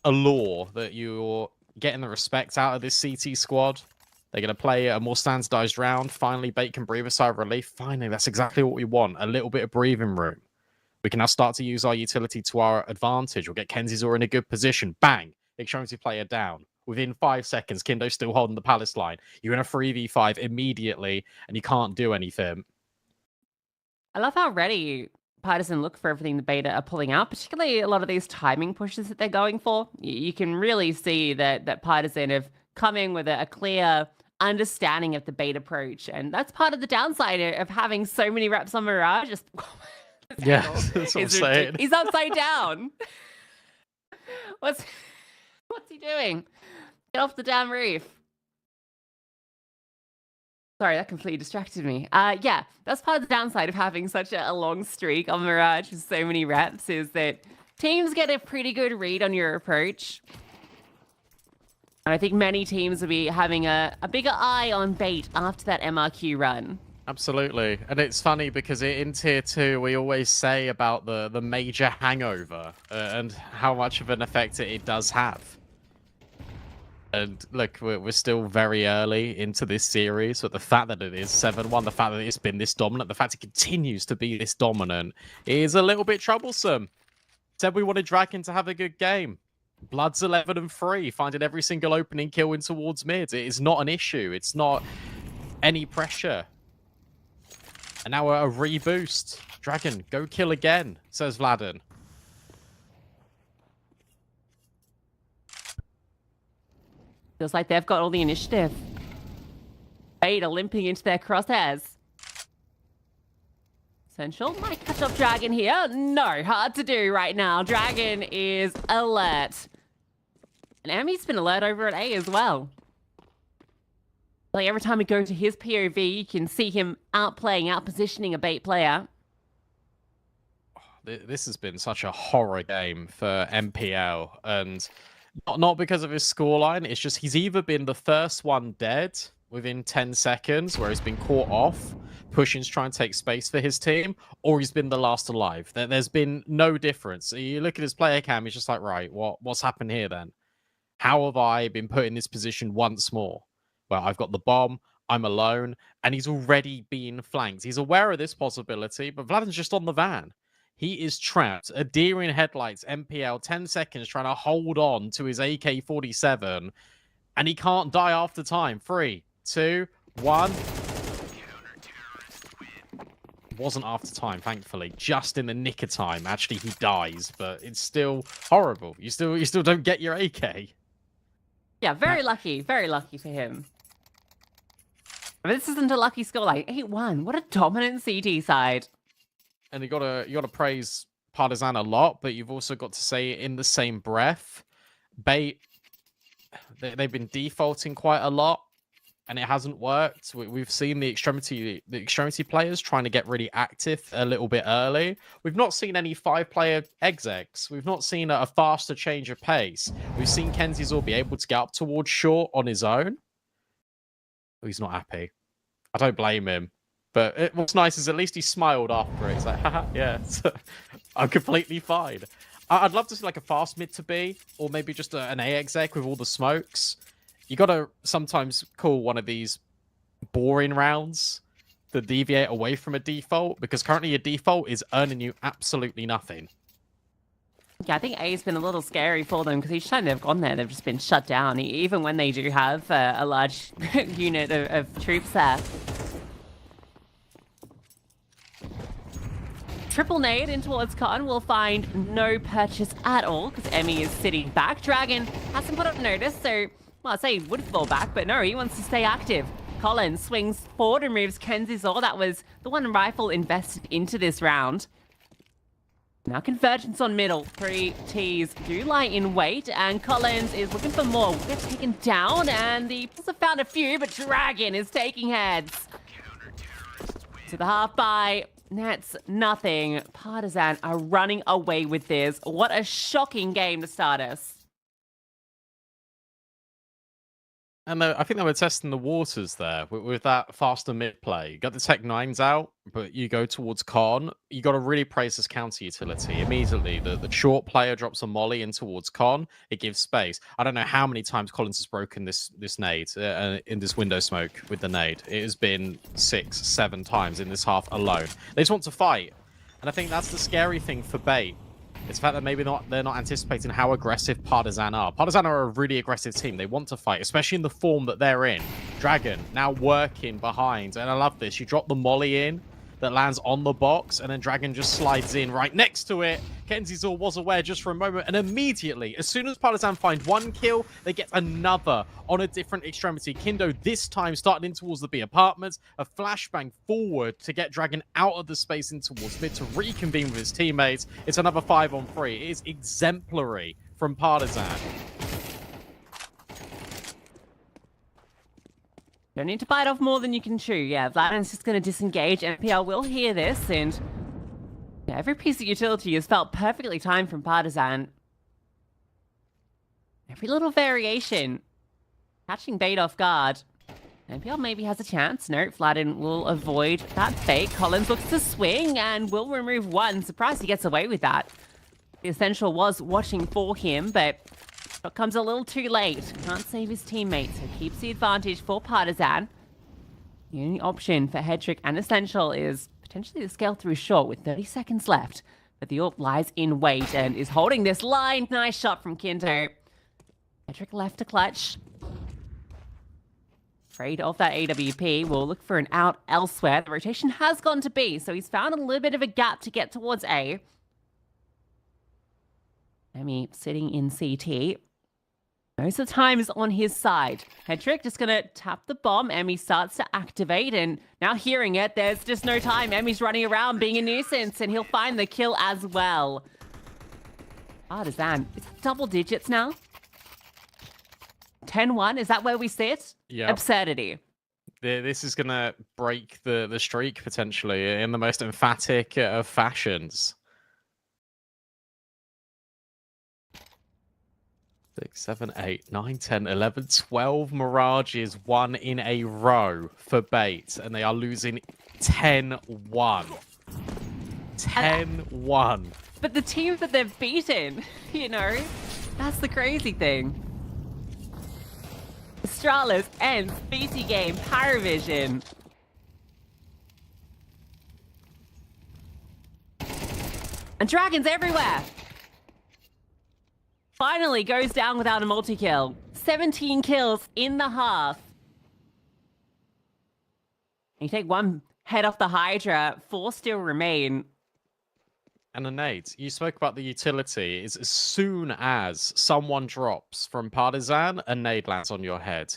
allure that you're getting the respect out of this CT squad. They're going to play a more standardized round. Finally, Bait can breathe a sigh of relief. Finally, that's exactly what we want. A little bit of breathing room. We can now start to use our utility to our advantage. We'll get Kenzizor in a good position. Bang! Extremity player down. Within 5 seconds, Kindo's still holding the Palace line. You're in a 3v5 immediately, and you can't do anything. I love how ready Partizan look for everything the Beta are pulling out, particularly a lot of these timing pushes that they're going for. You can really see that Partizan have come in with a clear understanding of the Beta approach, and that's part of the downside of having so many reps on Mirage. Just yeah, that's what I'm saying. He's upside down. What's he doing? Get off the damn roof. Sorry, that completely distracted me. Yeah, that's part of the downside of having such a long streak on Mirage with so many reps, is that teams get a pretty good read on your approach. And I think many teams will be having a bigger eye on Bait after that MRQ run. Absolutely. And it's funny because in Tier 2, we always say about the major hangover and how much of an effect it does have. And look, we're still very early into this series, but the fact that it is 7-1, the fact that it's been this dominant, the fact it continues to be this dominant is a little bit troublesome. Said we wanted Dragon to have a good game. Blood's 11-3, finding every single opening kill in towards mid. It is not an issue. It's not any pressure. And now a reboost. Dragon, go kill again, says Vladden. Feels like they've got all the initiative. Bait are limping into their crosshairs. Essential might catch up Dragon here. No, hard to do right now. Dragon is alert. And Emmy's been alert over at A as well. Like every time we go to his POV, you can see him outplaying, outpositioning a Bait player. This has been such a horror game for MPL, and not because of his scoreline. It's just he's either been the first one dead within 10 seconds, where he's been caught off, pushing to try and take space for his team, or he's been the last alive. There's been no difference. You look at his player cam, he's just like, right, what's happened here then? How have I been put in this position once more? Well, I've got the bomb, I'm alone, and he's already been flanked. He's aware of this possibility, but Vladden's just on the van. He is trapped. A deer in headlights, MPL, 10 seconds trying to hold on to his AK-47, and he can't die after time. 3, 2, 1. Wasn't after time, thankfully. Just in the nick of time. Actually, he dies, but it's still horrible. You still don't get your AK. Yeah, very lucky for him. I mean, this isn't a lucky scoreline. 8-1. What a dominant CT side. And you gotta praise Partizan a lot, but you've also got to say it in the same breath. Bait, they've been defaulting quite a lot, and it hasn't worked. We've seen the extremity players trying to get really active a little bit early. We've not seen any 5-player execs. We've not seen a faster change of pace. We've seen Kenzizor be able to get up towards short on his own. Oh, he's not happy. I don't blame him. But what's nice is at least he smiled after it. It's like, haha, yeah, I'm completely fine. I'd love to see like a fast mid to B, or maybe just an A exec with all the smokes. You gotta sometimes call one of these boring rounds to deviate away from a default, because currently a default is earning you absolutely nothing. Yeah, I think A's been a little scary for them, because each time they've gone there, they've just been shut down, even when they do have a large unit of troops there. Triple nade in towards Cotton will find no purchase at all, because Emmy is sitting back. Dragon hasn't put up notice, so, well, I'd say he would fall back, but no, he wants to stay active. Collins swings forward and removes Kenzie's Ore. That was the one rifle invested into this round. Now convergence on middle. 3 Ts do lie in wait, and Collins is looking for more. Will get taken down, and the Pulse have found a few, but Dragon is taking heads. To the half by Nets, nothing. Partisan are running away with this. What a shocking game to start us. And I think they were testing the waters there with that faster mid play. You got the Tech 9s out, but you go towards Con. You got to really praise this counter utility. Immediately, the short player drops a molly in towards Con. It gives space. I don't know how many times Collins has broken this nade in this window smoke with the nade. It has been 6, 7 times in this half alone. They just want to fight. And I think that's the scary thing for Bait. It's the fact that maybe they're not anticipating how aggressive Partisan are. Partisan are a really aggressive team. They want to fight, especially in the form that they're in. Dragon now working behind. And I love this. You drop the molly in that lands on the box, and then Dragon just slides in right next to it. Kenzizor was aware just for a moment, and immediately, as soon as Partisan find one kill, they get another on a different extremity. Kindo this time started in towards the B apartments, a flashbang forward to get Dragon out of the space in towards mid to reconvene with his teammates. It's another 5-on-3. It is exemplary from Partisan. Don't need to bite off more than you can chew. Yeah, Vladim's just going to disengage. Imperial will hear this, and yeah, every piece of utility is felt perfectly timed from Partisan. Every little variation. Catching Bait off guard. Imperial maybe has a chance. No, Vladin will avoid that bait. Collins looks to swing and will remove one. Surprised he gets away with that. The Essential was watching for him, but it comes a little too late. Can't save his teammates, so keeps the advantage for Partisan. The only option for Hedrick and Essential is potentially the scale through short with 30 seconds left. But the AWP lies in wait and is holding this line. Nice shot from Kinto. Hedrick left to clutch. Afraid of that AWP. Will look for an out elsewhere. The rotation has gone to B, so he's found a little bit of a gap to get towards A. Emmy sitting in CT. Most of the time is on his side. Hedrick just going to tap the bomb. Emmy starts to activate, and now hearing it, there's just no time. Emmy's running around being a nuisance, and he'll find the kill as well. Partisan, it's double digits now. 10-1, is that where we sit? Yeah. Absurdity. This is going to break the streak, potentially, in the most emphatic of fashions. 6, 7, 8, 9, 10, 11, 12 Mirages won in a row for Bait, and they are losing 10-1. 10-1. But the teams that they've beaten, you know, that's the crazy thing. Astralis ends BT game, Paravision. And Dragons everywhere. Finally goes down without a multi-kill. 17 kills in the half. You take one head off the Hydra, 4 still remain. And a nade. You spoke about the utility. Is as soon as someone drops from Partisan, a nade lands on your head.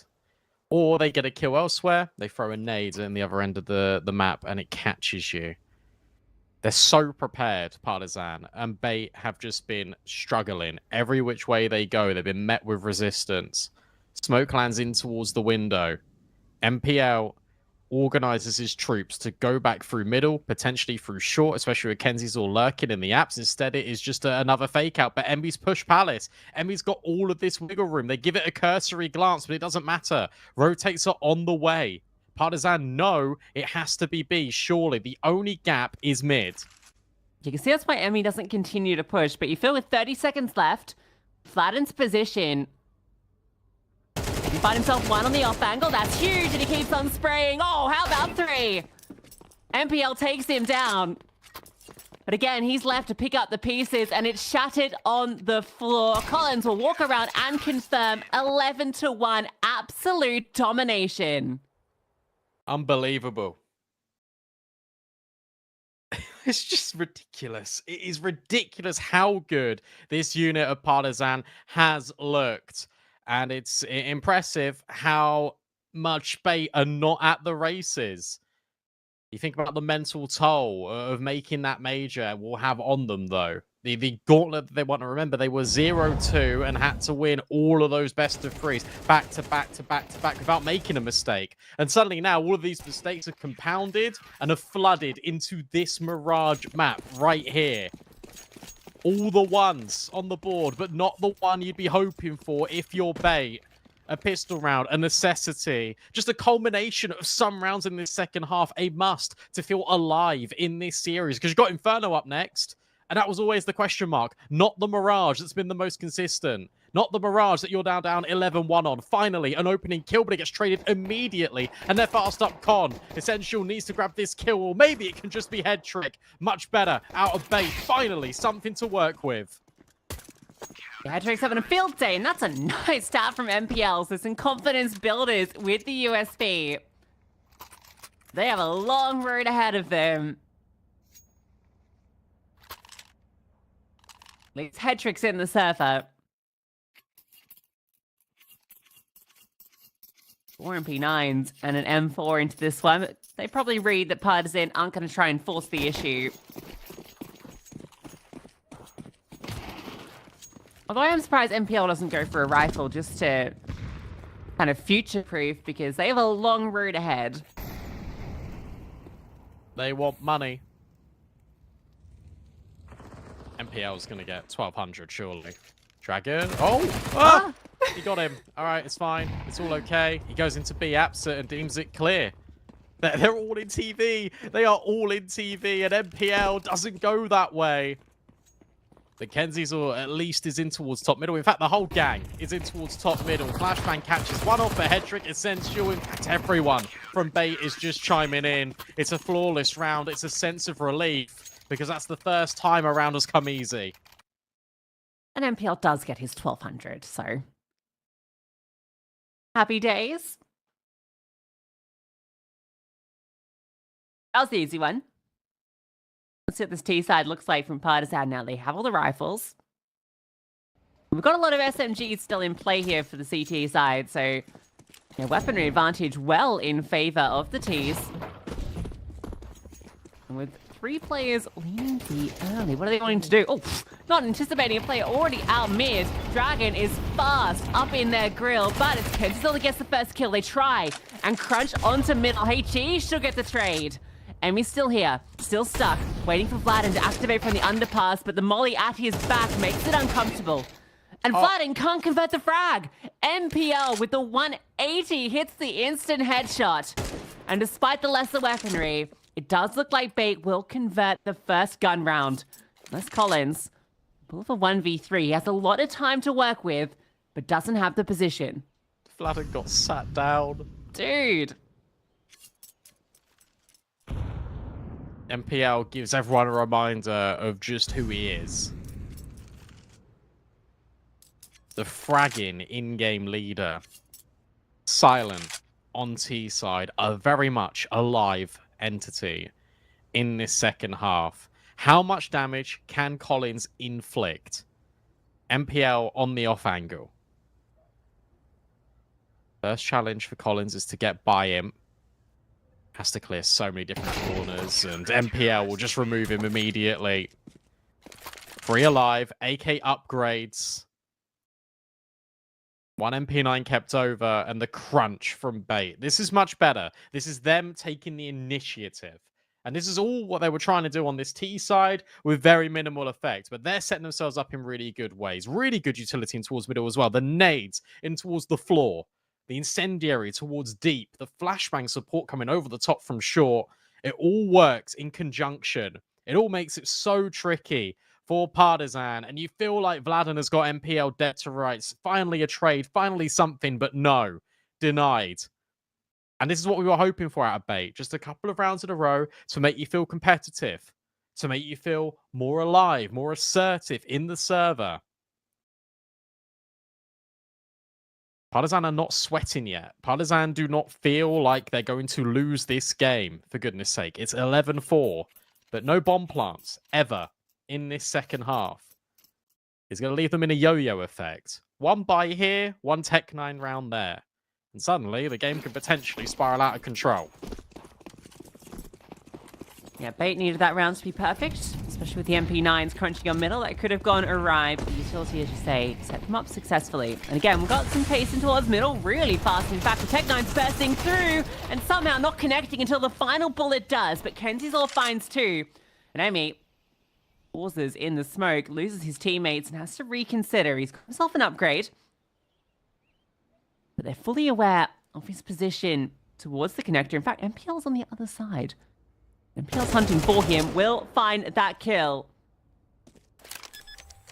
Or they get a kill elsewhere, they throw a nade in the other end of the map and it catches you. They're so prepared, Partisan, and Bait have just been struggling. Every which way they go, they've been met with resistance. Smoke lands in towards the window. MPL organizes his troops to go back through middle, potentially through short, especially with Kenzie's all lurking in the apps. Instead, it is just another fake out. But Emmy's push Palace. Emmy's got all of this wiggle room. They give it a cursory glance, but it doesn't matter. Rotates are on the way. Partisan know it has to be B, surely. The only gap is mid. You can see that's why Emmy doesn't continue to push, but you feel with 30 seconds left, Vladin's position. He find himself one on the off angle. That's huge, and he keeps on spraying. Oh, how about 3? MPL takes him down. But again, he's left to pick up the pieces, and it's shattered on the floor. Collins will walk around and confirm 11-1 absolute domination. Unbelievable. It's just ridiculous. It is ridiculous how good this unit of Partisan has looked. And it's impressive how much bait are not at the races. You think about the mental toll of making that major will have on them, though. The gauntlet that they want to remember, they were 0-2 and had to win all of those best of threes back to back to back to back without making a mistake. And suddenly now all of these mistakes are compounded and are flooded into this Mirage map right here. All the ones on the board, but not the one you'd be hoping for if you're bait. A pistol round, a necessity, just a culmination of some rounds in this second half, a must to feel alive in this series. Because you've got Inferno up next, and that was always the question mark. Not the Mirage that's been the most consistent. Not the Mirage that you're down 11-1 on. Finally, an opening kill, but it gets traded immediately. And they're fast up Con. Essential needs to grab this kill, or maybe it can just be head trick. Much better, out of bait. Finally, something to work with. Hedrick's having a field day, and that's a nice start from MPL. So some confidence builders with the USB. They have a long road ahead of them. At least Hedrick's in the server. 4 MP9s and an M4 into this one. They probably read that Partisan aren't going to try and force the issue. Although I am surprised MPL doesn't go for a rifle just to kind of future-proof, because they have a long road ahead. They want money. MPL's going to get 1,200, surely. Dragon. Oh! He got him. All right, it's fine. It's all okay. He goes into B absent and deems it clear. They're all in TV. They are all in TV, and MPL doesn't go that way. The Kenzies, or at least is in towards top middle. In fact, the whole gang is in towards top middle. Flashbang catches one off for Hedrick. Essential. In fact, everyone from bait is just chiming in. It's a flawless round. It's a sense of relief, because that's the first time a round has come easy. And MPL does get his 1,200, so happy days. That was the easy one. Let's see what this T side looks like from Partisan now. They have all the rifles. We've got a lot of SMGs still in play here for the CT side, so weaponry advantage well in favor of the Ts. And with 3 players leaning B early, what are they wanting to do? Oh, not anticipating a player already out mid. Dragon is fast up in their grill, but it's Kenzie that gets the first kill. They try and crunch onto middle. HE should get the trade. Emmy's still here, still stuck, waiting for Vladin to activate from the underpass, but the molly at his back makes it uncomfortable. And Vladin can't convert the frag. MPL with the 180 hits the instant headshot. And despite the lesser weaponry, it does look like bait will convert the first gun round. Les Collins, pull for 1v3. He has a lot of time to work with, but doesn't have the position. Vladin got sat down. Dude. MPL gives everyone a reminder of just who he is. The fragging in-game leader. Silent on T side, a very much alive entity in this second half. How much damage can Collins inflict? MPL on the off angle. First challenge for Collins is to get by him. Has to clear so many different corners, and MPL will just remove him immediately. 3 alive, AK upgrades. 1 MP9 kept over, and the crunch from bait. This is much better. This is them taking the initiative. And this is all what they were trying to do on this T side with very minimal effect. But they're setting themselves up in really good ways. Really good utility in towards middle as well. The nades in towards the floor. The incendiary towards deep, the flashbang support coming over the top from short. It all works in conjunction. It all makes it so tricky for Partisan. And you feel like Vladin has got MPL dead to rights. Finally a trade, finally something, but no. Denied. And this is what we were hoping for out of bait. Just a couple of rounds in a row to make you feel competitive. To make you feel more alive, more assertive in the server. Partisan are not sweating yet. Partisan do not feel like they're going to lose this game, for goodness sake. It's 11-4, but no bomb plants, ever, in this second half. It's going to leave them in a yo-yo effect. 1 buy here, 1 Tech 9 round there. And suddenly, the game could potentially spiral out of control. Yeah, Bait needed that round to be perfect, especially with the MP9s crunching on middle. That could have gone awry, but the utility, as you say, set them up successfully. And again, we've got some pacing towards middle really fast. In fact, the Tech-9's bursting through and somehow not connecting until the final bullet does. But Kenzie's all finds two. And Emi pauses in the smoke, loses his teammates, and has to reconsider. He's got himself an upgrade. But they're fully aware of his position towards the connector. In fact, MPL's on the other side. MPL's hunting for him, will find that kill.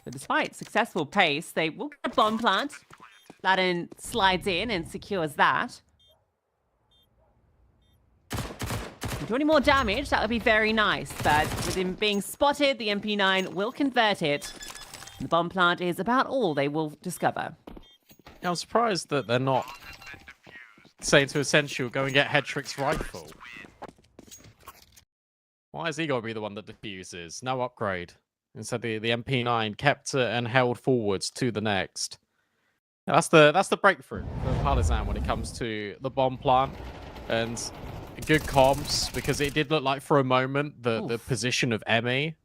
So despite successful pace, they will get a bomb plant. Laden slides in and secures that. If you do any more damage, that would be very nice. But with him being spotted, the MP9 will convert it. The bomb plant is about all they will discover. I'm surprised that they're not saying to Essential, go and get Hedrick's rifle. Why has he got to be the one that defuses? No upgrade. Instead, the MP9 kept it and held forwards to the next. That's the breakthrough for Partisan when it comes to the bomb plant. And good comms, because it did look like for a moment the position of Emmy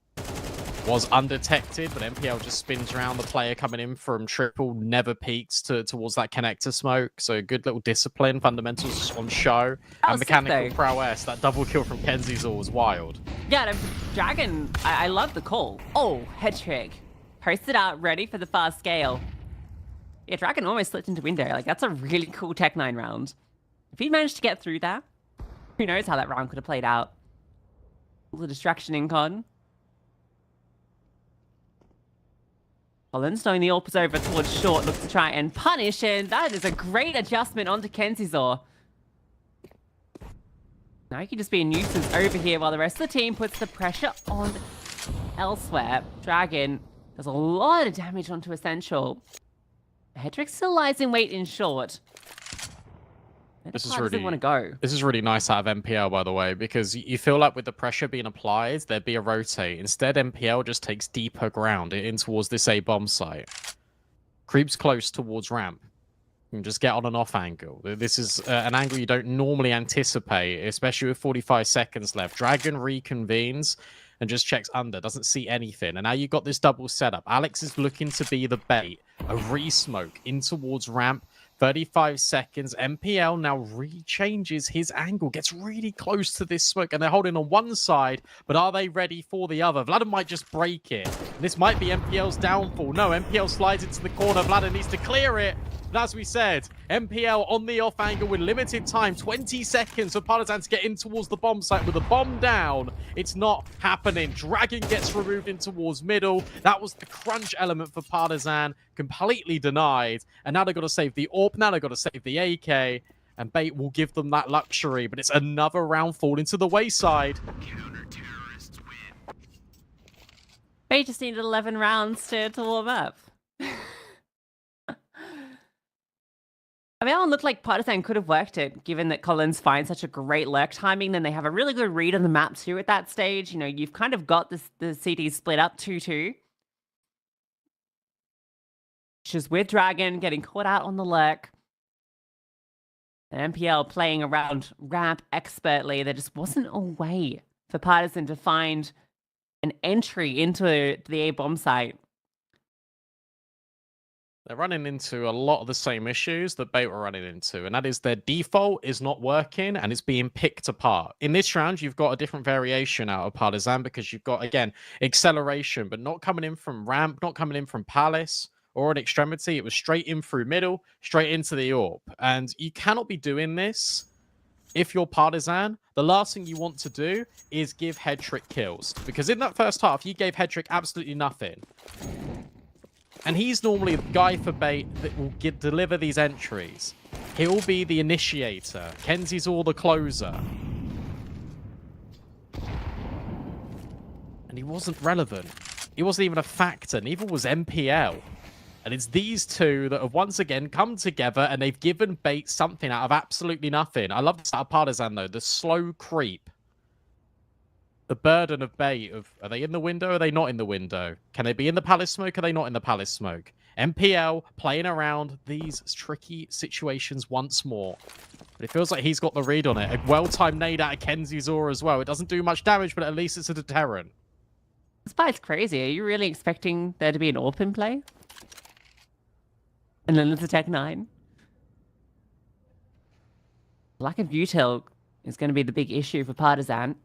was undetected, but MPL just spins around the player coming in from triple, never peeks towards that connector smoke. So good little discipline, fundamentals on show, and mechanical prowess. That double kill from Kenzie's all was wild. Yeah, Dragon, I love the call. Oh, Hedrick. Posted out, ready for the fast scale. Yeah, Dragon almost slipped into window. Like, that's a really cool Tech-9 round. If he managed to get through that, who knows how that round could have played out. A little distraction in con. Collins, knowing the AWP is over towards short, looks to try and punish, and that is a great adjustment onto Kenzizor. Now he can just be a nuisance over here while the rest of the team puts the pressure on elsewhere. Dragon does a lot of damage onto Essential. Hedrick still lies in wait in short. This is really nice out of MPL, by the way, because you feel like with the pressure being applied, there'd be a rotate. Instead, MPL just takes deeper ground in towards this A bomb site. Creeps close towards ramp. And just get on and off angle. This is an angle you don't normally anticipate, especially with 45 seconds left. Dragon reconvenes and just checks under, doesn't see anything. And now you've got this double setup. Alex is looking to be the bait. A re-smoke in towards ramp. 35 seconds. MPL now re-changes his angle, gets really close to this smoke, and they're holding on one side, but are they ready for the other? Vlad might just break it. This might be MPL's downfall. No, MPL slides into the corner. Vlad needs to clear it. But as we said, MPL on the off angle with limited time, 20 seconds for Partisan to get in towards the bomb site. With the bomb down, it's not happening. Dragon gets removed in towards middle. That was the crunch element for Partisan, completely denied. And now they've got to save the AWP, now they've got to save the AK, and Bait will give them that luxury, but it's another round falling to the wayside. Bait just needed 11 rounds to warm up. I mean, that one looked like Partisan could have worked it, given that Collins finds such a great lurk timing. Then they have a really good read on the map too at that stage. You know, you've kind of got the CT split up 2-2. Just with Dragon getting caught out on the lurk. And MPL playing around ramp expertly. There just wasn't a way for Partisan to find an entry into the A bomb site. They're running into a lot of the same issues that Bait were running into, and that is their default is not working and it's being picked apart. In this round, you've got a different variation out of Partisan because you've got, again, acceleration, but not coming in from ramp, not coming in from Palace or an extremity. It was straight in through middle, straight into the AWP. And you cannot be doing this if you're Partisan. The last thing you want to do is give Hedrick kills, because in that first half, you gave Hedrick absolutely nothing. And he's normally the guy for Bait that will deliver these entries. He'll be the initiator. Kenzie's all the closer. And he wasn't relevant. He wasn't even a factor. Neither was MPL. And it's these two that have once again come together and they've given Bait something out of absolutely nothing. I love this out of Partisan, though. The slow creep. The burden of Bait of, are they in the window? Or are they not in the window? Can they be in the Palace smoke? Are they not in the Palace smoke? MPL playing around these tricky situations once more. But it feels like he's got the read on it. A well-timed nade out of Kenzie's aura as well. It doesn't do much damage, but at least it's a deterrent. This fight's crazy. Are you really expecting there to be an AWP in play? And then there's a Tech 9? Lack of util is going to be the big issue for Partizan.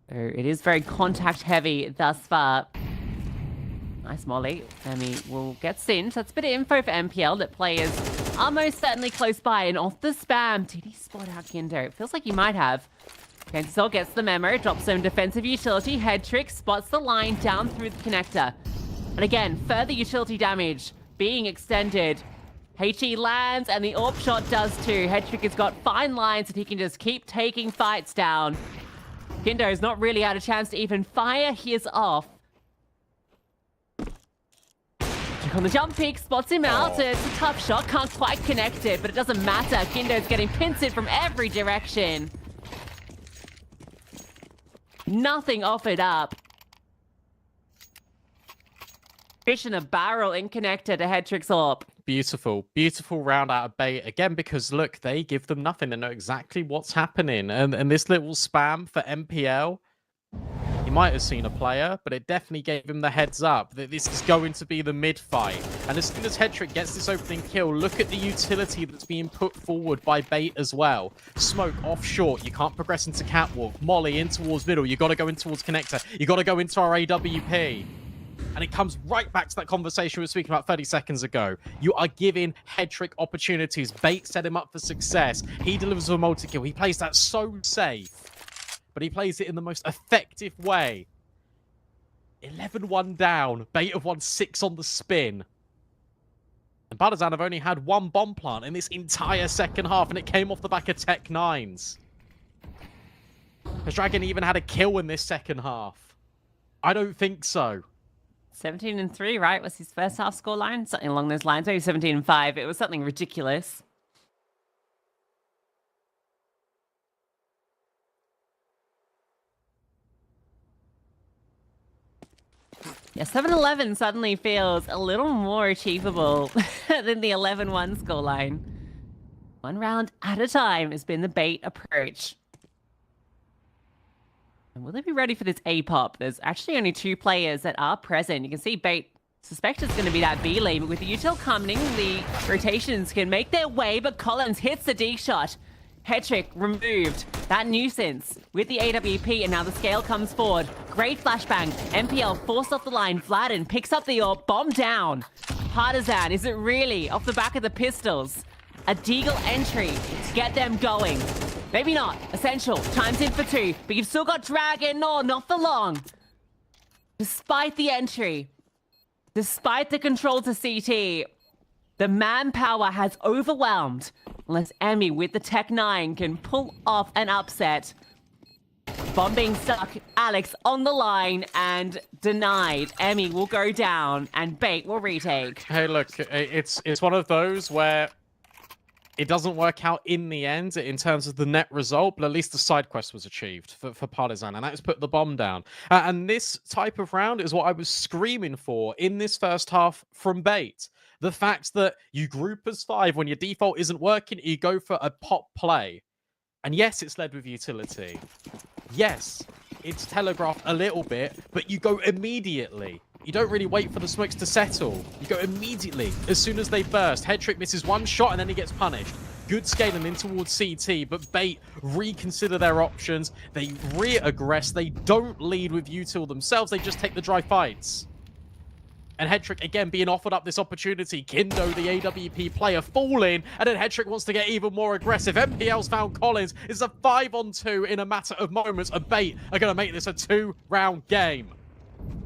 So it is very contact heavy thus far. Nice molly. Emmy will get sent. That's a bit of info for MPL that players are most certainly close by. And off the spam, did he spot out Kindo? It feels like he might have. Kensol gets the memo, drops some defensive utility. Head trick spots the line down through the connector. And again, further utility damage being extended. HE lands and the AWP shot does too. Headtrick has got fine lines that he can just keep taking fights down. Kindo's not really had a chance to even fire his off. Check on the jump peak, spots him out. It's a tough shot, can't quite connect it, but it doesn't matter. Kindo's getting pincered from every direction. Nothing offered up. Fish in a barrel in connector to Headtrick's AWP. Beautiful, beautiful round out of bait. Again, because look, they give them nothing. They know exactly what's happening. And this little spam for MPL, he might have seen a player, but it definitely gave him the heads up that this is going to be the mid fight. And as soon as Headtrick gets this opening kill, look at the utility that's being put forward by bait as well. Smoke off short, you can't progress into catwalk. Molly in towards middle, you got to go in towards connector. You got to go into our AWP. And it comes right back to that conversation we were speaking about 30 seconds ago. You are giving Headtrick opportunities. Bait set him up for success. He delivers a multi-kill. He plays that so safe, but he plays it in the most effective way. 11-1 down. Bait have won 6 on the spin. And Partizan have only had 1 bomb plant in this entire second half, and it came off the back of Tech 9s. Has Dragon even had a kill in this second half? I don't think so. 17-3, right? Was his first half scoreline? Something along those lines. Maybe 17-5. It was something ridiculous. Yeah, 7-11 suddenly feels a little more achievable than the 11-1 scoreline. 1 round at a time has been the bait approach. And will they be ready for this A-pop? There's actually only 2 players that are present. You can see bait suspect it's going to be that B lane, but with the util coming, the rotations can make their way, but Collins hits the D shot. Headtrick removed. That nuisance with the AWP, and now the scale comes forward. Great flashbang. MPL forced off the line. Vladden picks up the AWP. Bomb down. Partizan, is it really off the back of the pistols? A Deagle entry to get them going. Maybe not. Essential. Time's in for 2. But you've still got Dragon. No, not for long. Despite the entry, despite the control to CT, the manpower has overwhelmed. Unless Emmy with the Tech 9 can pull off an upset. Bomb being stuck. Alex on the line and denied. Emmy will go down and bait will retake. Hey, look, it's one of those where it doesn't work out in the end in terms of the net result, but at least the side quest was achieved for Partizan, and that has put the bomb down. And this type of round is what I was screaming for in this first half from bait. The fact that you group as 5 when your default isn't working, you go for a pop play. And yes, it's led with utility. Yes, it's telegraphed a little bit, but you go immediately. You don't really wait for the smokes to settle. You go immediately as soon as they burst. Headtrick misses 1 shot and then he gets punished. Good scaling in towards CT, but bait reconsider their options. They re-aggress. They don't lead with util themselves. They just take the dry fights. And Headtrick, again, being offered up this opportunity. Kindo, the AWP player, falling. And then Headtrick wants to get even more aggressive. MPL's found Collins. It's a 5-on-2 in a matter of moments. And bait are going to make this a 2-round game.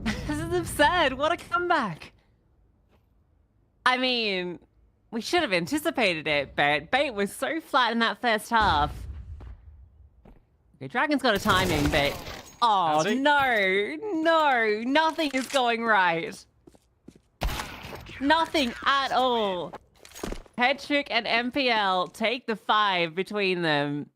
This is absurd. What a comeback. I mean, we should have anticipated it, but bait was so flat in that first half. Okay, Dragon's got a timing, but... Oh, no, nothing is going right. Nothing at all. Headtrick and MPL take the 5 between them.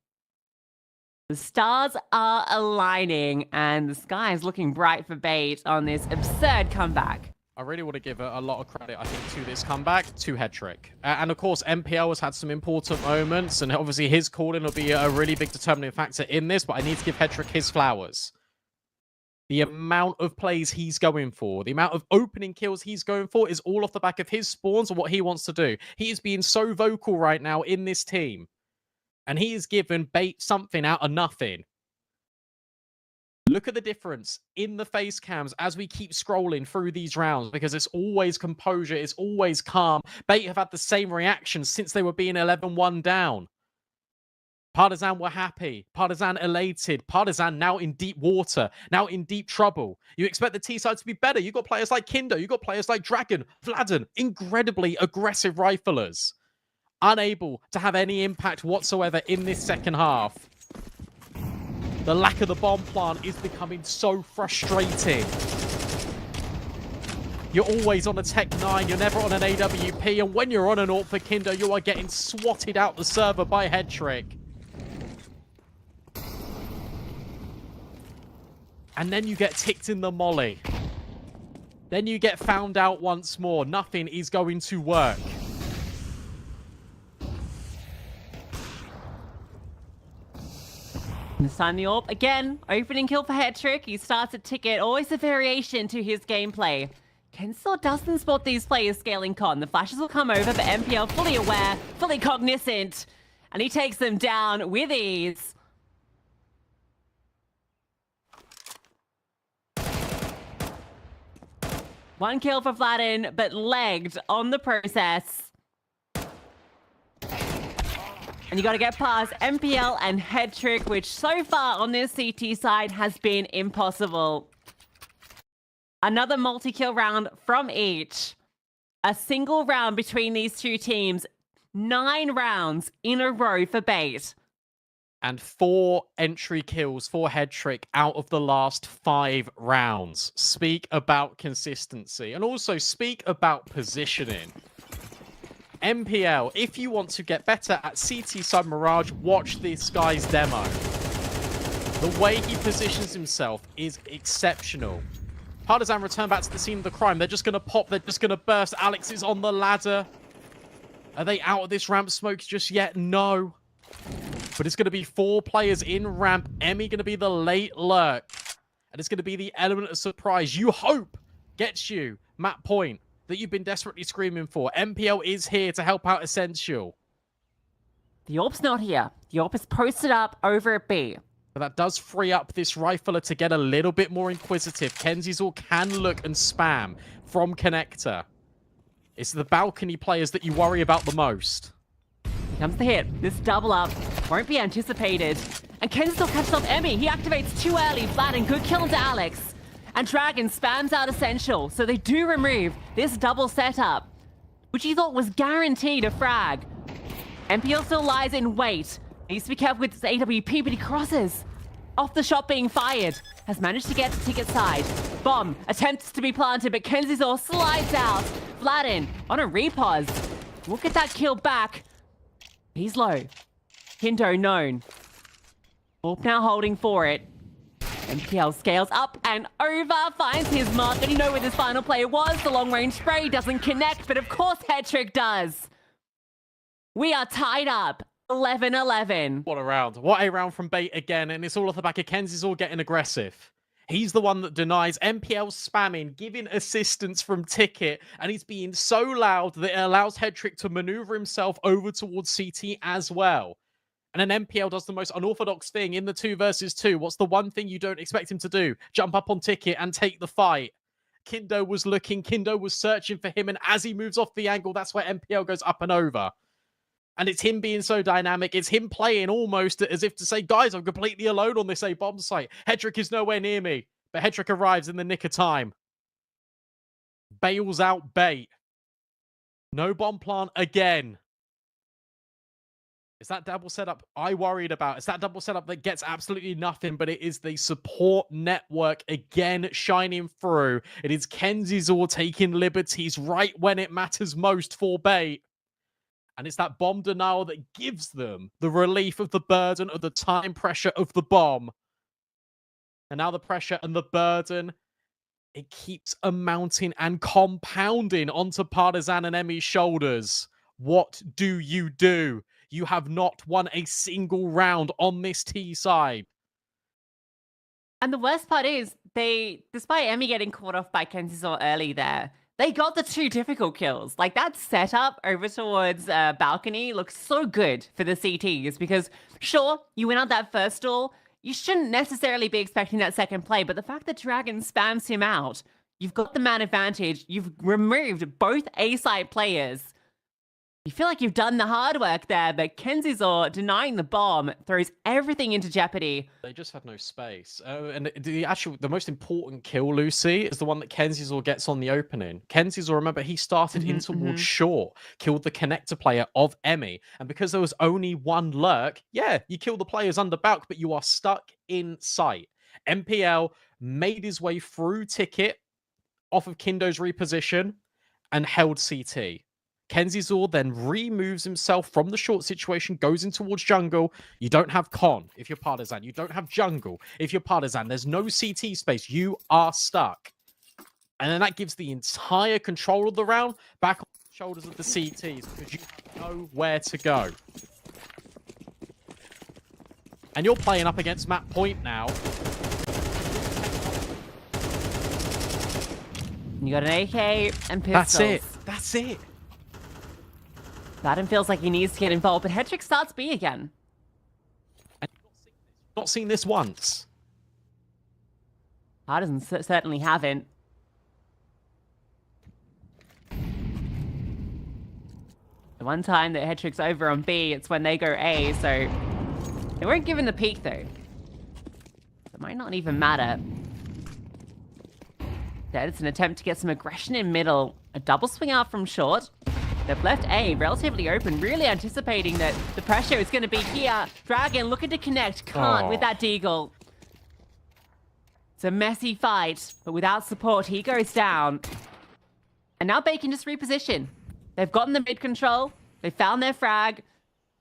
The stars are aligning, and the sky is looking bright for bait on this absurd comeback. I really want to give a lot of credit, I think, to this comeback, to Hedrick. And of course, MPL has had some important moments, and obviously his calling will be a really big determining factor in this, but I need to give Hedrick his flowers. The amount of plays he's going for, the amount of opening kills he's going for is all off the back of his spawns and what he wants to do. He is being so vocal right now in this team. And he is given bait something out of nothing. Look at the difference in the face cams as we keep scrolling through these rounds, because it's always composure, it's always calm. Bait have had the same reaction since they were being 11-1 down. Partisan were happy. Partisan elated. Partisan now in deep water, now in deep trouble. You expect the T side to be better. You've got players like Kindo. You've got players like Dragon, Vladen, incredibly aggressive riflers. Unable to have any impact whatsoever in this second half. The lack of the bomb plant is becoming so frustrating. You're always on a Tech 9, you're never on an AWP, and when you're on an AWP for Kindo, you are getting swatted out the server by Hedrick. And then you get ticked in the molly. Then you get found out once more. Nothing is going to work. This time the AWP, again, opening kill for Hedrick. He starts a ticket, always a variation to his gameplay. Kensaw doesn't spot these players scaling con. The flashes will come over, but MPL fully aware, fully cognizant, and he takes them down with ease. One kill for Vladen, but legged on the process. And you got to get past MPL and Hedrick, which so far on this CT side has been impossible. Another multi-kill round from each. A single round between these two teams. 9 rounds in a row for Bait. And 4 entry kills for Hedrick out of the last 5 rounds. Speak about consistency. And also speak about positioning. MPL, if you want to get better at CT side Mirage, watch this guy's demo. The way he positions himself is exceptional. Partisan return back to the scene of the crime. They're just going to pop. They're just going to burst. Alex is on the ladder. Are they out of this ramp smoke just yet? No. But it's going to be 4 players in ramp. Emmy going to be the late lurk. And it's going to be the element of surprise you hope gets you map point that you've been desperately screaming for. MPL is here to help out Essential. The AWP's not here. The AWP is posted up over at B. But that does free up this rifler to get a little bit more inquisitive. Kenzizor can look and spam from connector. It's the balcony players that you worry about the most. Here comes the hit. This double up won't be anticipated. And Ken still catches off Emmy. He activates too early. Vladen, good kill to Alex. And Dragon spams out Essential. So they do remove this double setup, which he thought was guaranteed a frag. MPL still lies in wait. Needs to be careful with his AWP, but he crosses. Off the shot being fired. Has managed to get to ticket side. Bomb attempts to be planted, but Kenzizor slides out. Vladen on a repause. We'll get that kill back. He's low. Kindo known. Orp now holding for it. MPL scales up and over, finds his mark, and you know where this final player was. The long-range spray doesn't connect, but of course Hedrick does. We are tied up, 11-11. What a round. What a round from Bait again, and it's all off the back of Kenzizor getting aggressive. He's the one that denies. MPL spamming, giving assistance from Ticket, and he's being so loud that it allows Hedrick to maneuver himself over towards CT as well. And then MPL does the most unorthodox thing in the 2 versus 2. What's the one thing you don't expect him to do? Jump up on Ticket and take the fight. Kindo was looking, Kindo was searching for him, and as he moves off the angle, that's where MPL goes up and over. And it's him being so dynamic. It's him playing almost as if to say, guys, I'm completely alone on this A bomb site. Hedrick is nowhere near me. But Hedrick arrives in the nick of time. Bails out Bait. No bomb plant again. Is that double setup I worried about? It's that double setup that gets absolutely nothing, but it is the support network again shining through. It is Kenzizor taking liberties right when it matters most for Bait. And it's that bomb denial that gives them the relief of the burden of the time pressure of the bomb. And now the pressure and the burden it keeps amounting and compounding onto Partizan and Emmy's shoulders. What do? You have not won a single round on this T side. And the worst part is, despite Emmy getting caught off by Kenzizor early there, they got the 2 difficult kills. Like, that setup over towards balcony looks so good for the CTs because, sure, you win out that first duel. You shouldn't necessarily be expecting that second play, but the fact that Dragon spams him out, you've got the man advantage. You've removed both A-side players. You feel like you've done the hard work there, but Kenzizor denying the bomb throws everything into jeopardy. They just had no space. And the most important kill, Lucy, is the one that Kenzizor gets on the opening. Kenzizor, remember, he started in towards short, killed the connector player of Emmy. And because there was only one lurk, yeah, you kill the players under Balk, but you are stuck in sight. MPL made his way through Ticket off of Kindo's reposition and held CT. Kenzizor then removes himself from the short situation, goes in towards jungle. You don't have Con if you're Partizan. You don't have jungle if you're Partizan. There's no CT space. You are stuck. And then that gives the entire control of the round back on the shoulders of the CTs because you know where to go. And you're playing up against Map Point now. You got an AK and pistols. That's it. That's it. Vladden feels like he needs to get involved, but Hedrick starts B again. And you've not seen this once. Partizan certainly haven't. The one time that Hedrick's over on B, it's when they go A, so they weren't given the peek though. It might not even matter. That it's an attempt to get some aggression in middle. A double swing out from short. They've left A relatively open, really anticipating that the pressure is going to be here. Dragon looking to connect, can't with that deagle. It's a messy fight, but without support, he goes down. And now Bay can just reposition. They've gotten the mid control, they found their frag,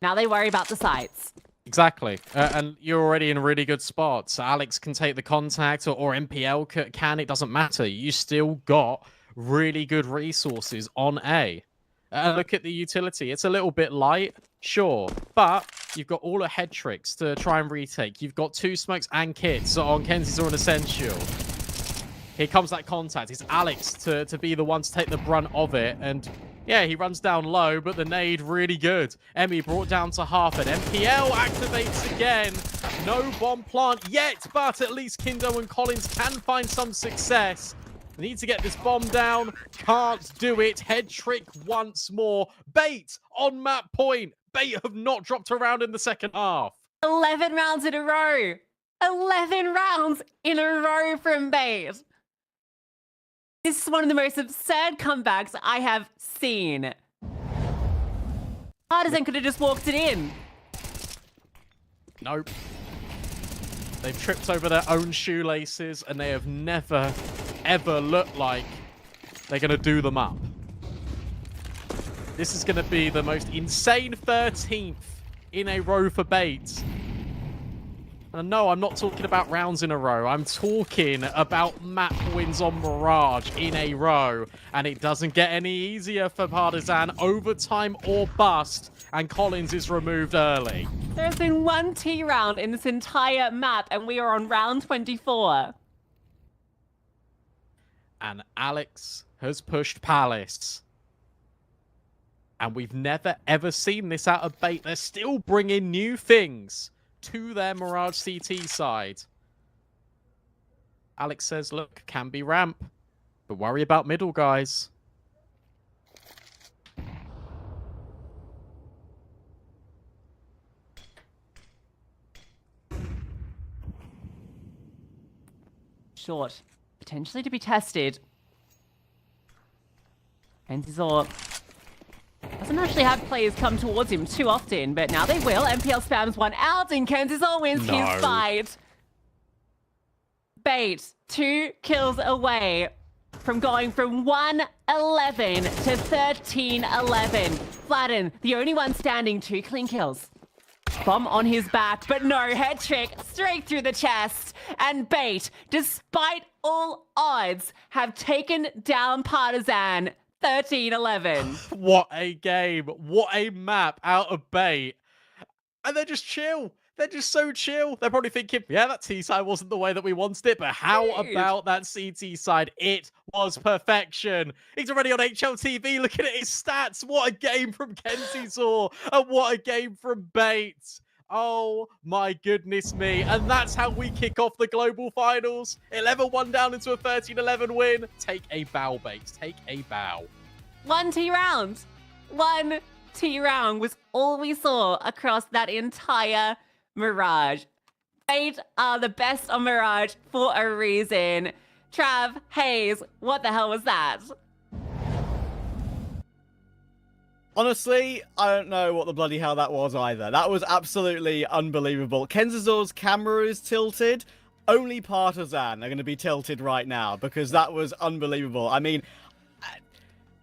now they worry about the sites. Exactly. And you're already in a really good spot. So Alex can take the contact or MPL can, it doesn't matter. You still got really good resources on A. Look at the utility. It's a little bit light, sure, but you've got all the head tricks to try and retake. You've got 2 smokes and kits on Kenzizor and Essential. Here comes that contact. It's Alex to be the one to take the brunt of it. And yeah, he runs down low, but the nade really good. Emmy brought down to half it. MPL activates again. No bomb plant yet, but at least Kindo and Collins can find some success. Need to get this bomb down. Can't do it. Head trick once more. Bait on Map Point. Bait have not dropped around in the second half. 11 rounds in a row. 11 rounds in a row from Bait. This is one of the most absurd comebacks I have seen. Partizan could have just walked it in. Nope. They've tripped over their own shoelaces and they have never, ever looked like they're going to do them up. This is going to be the most insane 13th in a row for Bates. And no, I'm not talking about rounds in a row. I'm talking about map wins on Mirage in a row. And it doesn't get any easier for Partizan. Overtime or bust. And Collins is removed early. There's been 1 T round in this entire map, and we are on round 24. And Alex has pushed Palace. And we've never, ever seen this out of Bait. They're still bringing new things to their Mirage CT side. Alex says, look, can be ramp, but worry about middle, guys. Short. Potentially to be tested. Kenzizor doesn't actually have players come towards him too often, but now they will. MPL spams one out and Kenzizor wins his fight. Bait, 2 kills away from going from 1-11 to 13-11. Vladden, the only one standing, 2 clean kills. Bomb on his back, but no, head trick straight through the chest. And Bait, despite all odds, have taken down Partizan 13-11. What a game. What a map out of bait. And they're just chill. They're just so chill. They're probably thinking, yeah, that T side wasn't the way that we wanted it, but how Dude. about that CT side? It was perfection. He's already on HLTV looking at his stats. What a game from Kenzie and what a game from Bates. Oh my goodness me. And that's how we kick off the global finals. 11-1 down into a 13-11 win. Take a bow, Bates. Take a bow. 1 T round. 1 T round was all we saw across that entire Mirage. Fate are the best on Mirage for a reason. Trav, Hayes, what the hell was that? Honestly, I don't know what the bloody hell that was either. That was absolutely unbelievable. Kenzazor's camera is tilted. Only Partizan are going to be tilted right now because that was unbelievable. I mean,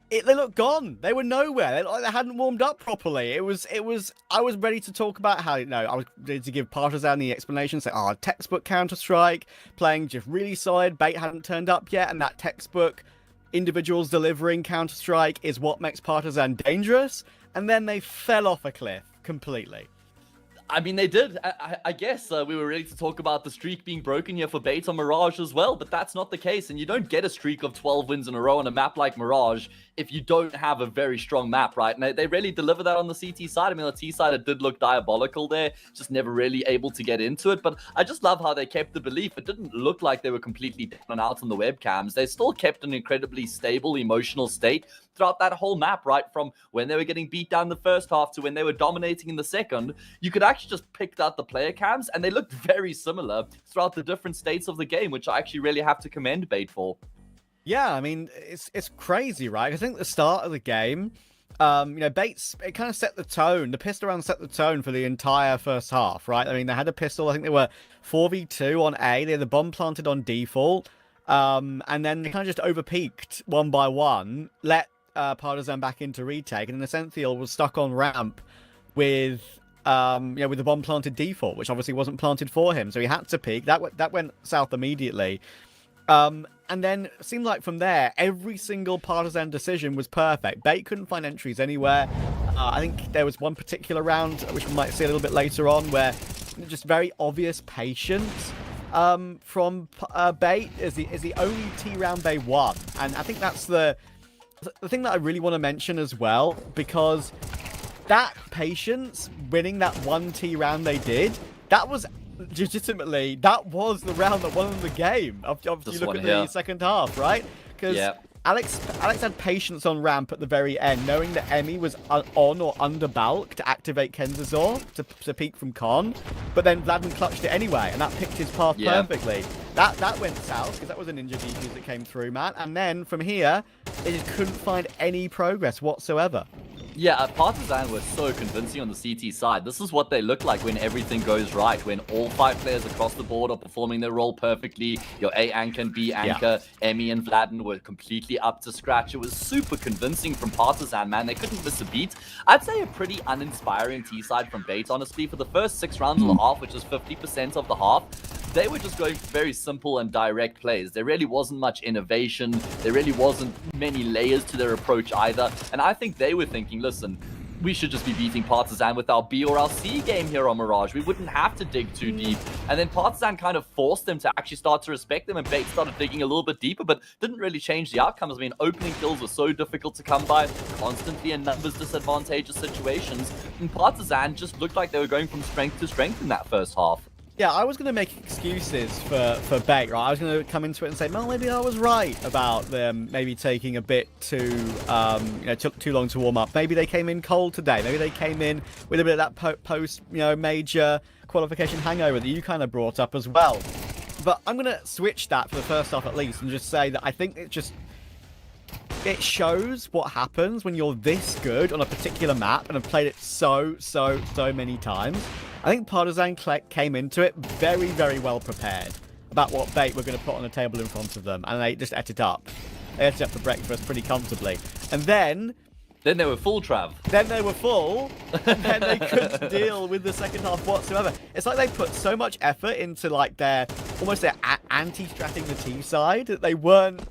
they looked gone. They were nowhere. They hadn't warmed up properly. It was. I was ready to talk about how, I was ready to give Partizan the explanation, say, textbook Counter-Strike, playing just really solid. Bait hadn't turned up yet, and that textbook individuals delivering Counter-Strike is what makes Partizan dangerous. And then they fell off a cliff completely. I mean, they did. I guess we were ready to talk about the streak being broken here for Bait on Mirage as well, but that's not the case. And you don't get a streak of 12 wins in a row on a map like Mirage if you don't have a very strong map, right? And they really deliver that on the CT side. I mean, the T side, it did look diabolical there, just never really able to get into it. But I just love how they kept the belief. It didn't look like they were completely down and out on the webcams. They still kept an incredibly stable emotional state throughout that whole map, right? From when they were getting beat down the first half to when they were dominating in the second, you could actually just pick out the player cams, and they looked very similar throughout the different states of the game, which I actually really have to commend Bait for. Yeah, I mean, it's crazy, right? I think the start of the game, Bates, it kind of set the tone. The pistol round set the tone for the entire first half, right? I mean, they had a pistol. I think they were 4v2 on A. They had the bomb planted on default. And then they kind of just overpeaked one by one, let Partizan back into retake, and then Essential was stuck on ramp with the bomb planted default, which obviously wasn't planted for him, so he had to peek. That went south immediately. And then it seemed like from there, every single Partizan decision was perfect. Bait couldn't find entries anywhere. I think there was one particular round, which we might see a little bit later on, where just very obvious patience from Bait is the only T round they won. And I think that's the thing that I really want to mention as well, because that patience, winning that 1 T round they did, that was legitimately, that was the round that won the game. If you look at the second half, right? Because Alex had patience on ramp at the very end, knowing that Emmy was on or under bulk to activate Kenzazor to peek from Con, but then Vladimir clutched it anyway, and that picked his path perfectly. That went south, because that was a ninja defuse that came through, man. And then from here, they just couldn't find any progress whatsoever. Yeah, Partizan was so convincing on the CT side. This is what they look like when everything goes right, when all 5 players across the board are performing their role perfectly. Your A anchor and B anchor, Emmy and Vladden were completely up to scratch. It was super convincing from Partizan, man. They couldn't miss a beat. I'd say a pretty uninspiring T side from Bait, honestly. For the first 6 rounds of the half, which is 50% of the half, they were just going very simple and direct plays. There really wasn't much innovation. There really wasn't many layers to their approach either. And I think they were thinking, listen, we should just be beating Partizan with our B or our C game here on Mirage. We wouldn't have to dig too deep. And then Partizan kind of forced them to actually start to respect them, and Bait started digging a little bit deeper, but didn't really change the outcomes. I mean, opening kills were so difficult to come by, constantly in numbers disadvantageous situations, and Partizan just looked like they were going from strength to strength in that first half. Yeah, I was going to make excuses for Bait, right? I was going to come into it and say, well, maybe I was right about them maybe taking a bit too, took too long to warm up. Maybe they came in cold today. Maybe they came in with a bit of that post, major qualification hangover that you kind of brought up as well. But I'm going to switch that for the first half at least and just say that I think it shows what happens when you're this good on a particular map and have played it so many times. I think Partizan came into it very, very well prepared about what Bait were going to put on the table in front of them, and they just ate it up. They ate it up for breakfast pretty comfortably. And then Then they were full, Trav. Then they were full, and then they couldn't deal with the second half whatsoever. It's like they put so much effort into like their anti-stratting the T side that they weren't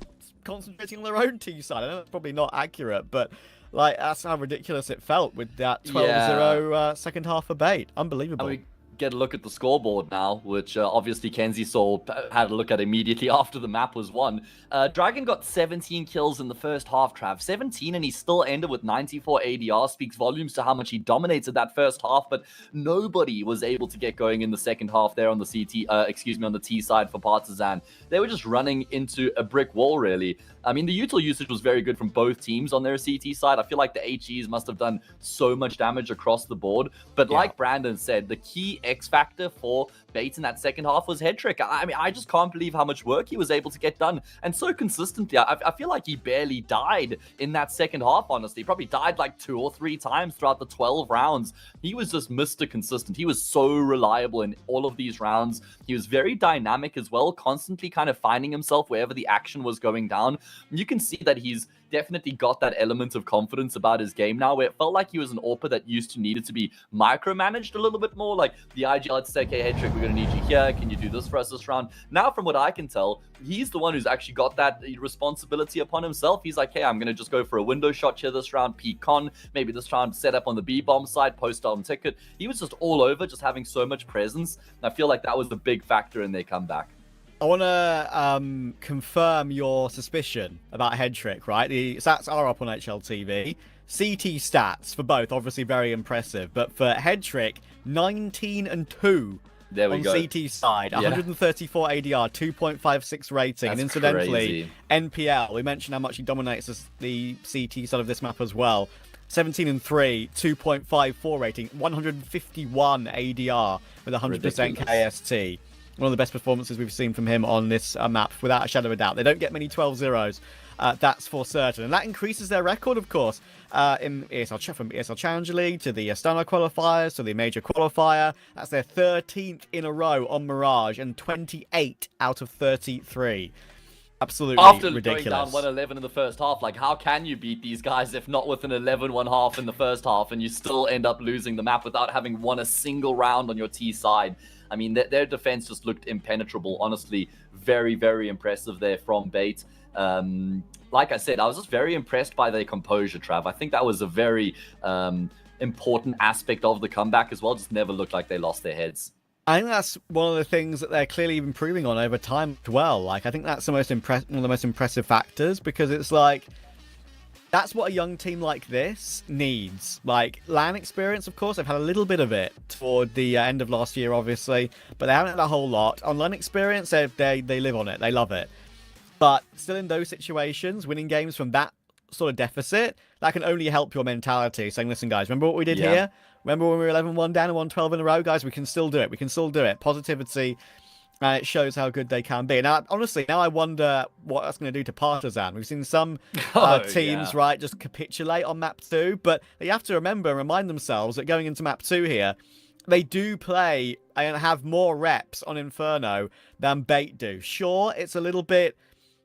concentrating on their own T side. I know that's probably not accurate, but like that's how ridiculous it felt with that 12-0 second half for Bait. Unbelievable. And we get a look at the scoreboard now, which obviously Kenzie had a look at immediately after the map was won. Dragon got 17 kills in the first half, Trav. 17, and he still ended with 94 ADR. Speaks volumes to how much he dominated that first half, but nobody was able to get going in the second half there on the on the T side for Partizan. They were just running into a brick wall, really. I mean, the util usage was very good from both teams on their CT side. I feel like the HEs must have done so much damage across the board. But like Brandon said, the key X factor for Bait in that second half was head trick. I mean, I just can't believe how much work he was able to get done. And so consistently, I feel like he barely died in that second half, honestly. He probably died like 2 or 3 times throughout the 12 rounds. He was just Mr. Consistent. He was so reliable in all of these rounds. He was very dynamic as well, constantly kind of finding himself wherever the action was going down. You can see that he's definitely got that element of confidence about his game now, where it felt like he was an AWPer that used to needed to be micromanaged a little bit more. Like the IGL, let's say, okay, head trick, we're going to need you here. Can you do this for us this round? Now, from what I can tell, he's the one who's actually got that responsibility upon himself. He's like, hey, I'm going to just go for a window shot here this round, peek con, maybe this round set up on the B-bomb side, post-arm ticket. He was just all over, just having so much presence. And I feel like that was the big factor in their comeback. I want to confirm your suspicion about head trick, right? The stats are up on HLTV. CT stats for both, obviously very impressive. But for head trick, 19-2 there we on go. CT side, 134 ADR, 2.56 rating. That's and incidentally, crazy. NPL, we mentioned how much he dominates the CT side of this map as well. 17-3, 2.54 rating, 151 ADR with 100% Ridiculous. KST. One of the best performances we've seen from him on this map, without a shadow of a doubt. They don't get many 12-0s, that's for certain. And that increases their record, of course, in from ESL Challenger League to the Stunner qualifiers to the Major qualifier. That's their 13th in a row on Mirage and 28 out of 33. Absolutely After ridiculous. going down 1-11 in the first half, like how can you beat these guys if not with an 11-1 half in the first half and you still end up losing the map without having won a single round on your T side? I mean, their defense just looked impenetrable. Honestly, very, very impressive there from Bait. Like I said, I was just very impressed by their composure, Trav. I think that was a very important aspect of the comeback as well. Just never looked like they lost their heads. I think that's one of the things that they're clearly improving on over time as well. Like, I think that's the one of the most impressive factors, because it's like, that's what a young team like this needs. Like, LAN experience, of course, they've had a little bit of it toward the end of last year, obviously, but they haven't had a whole lot. Online experience, they live on it. They love it. But still in those situations, winning games from that sort of deficit, that can only help your mentality. Saying, listen, guys, remember what we did here? Remember when we were 11-1 down and won 12 in a row? Guys, we can still do it. We can still do it. Positivity. And it shows how good they can be. Now, honestly, now I wonder what that's going to do to Partizan. We've seen some teams, right, just capitulate on map 2. But they have to remember and remind themselves that going into map 2 here, they do play and have more reps on Inferno than Bait do. Sure, it's a little bit,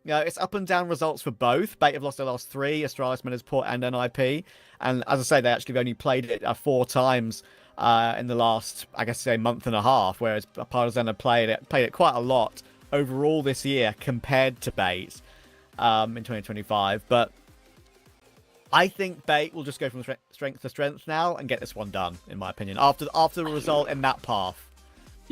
you know, it's up and down results for both. Bait have lost their last 3, Astralis, Menesport, and NIP. And as I say, they actually have only played it 4 times in the last, I guess, say month and a half, whereas Partizan have played it quite a lot overall this year compared to Bait in 2025. But I think Bait will just go from strength to strength now and get this one done, in my opinion, after the result in that path.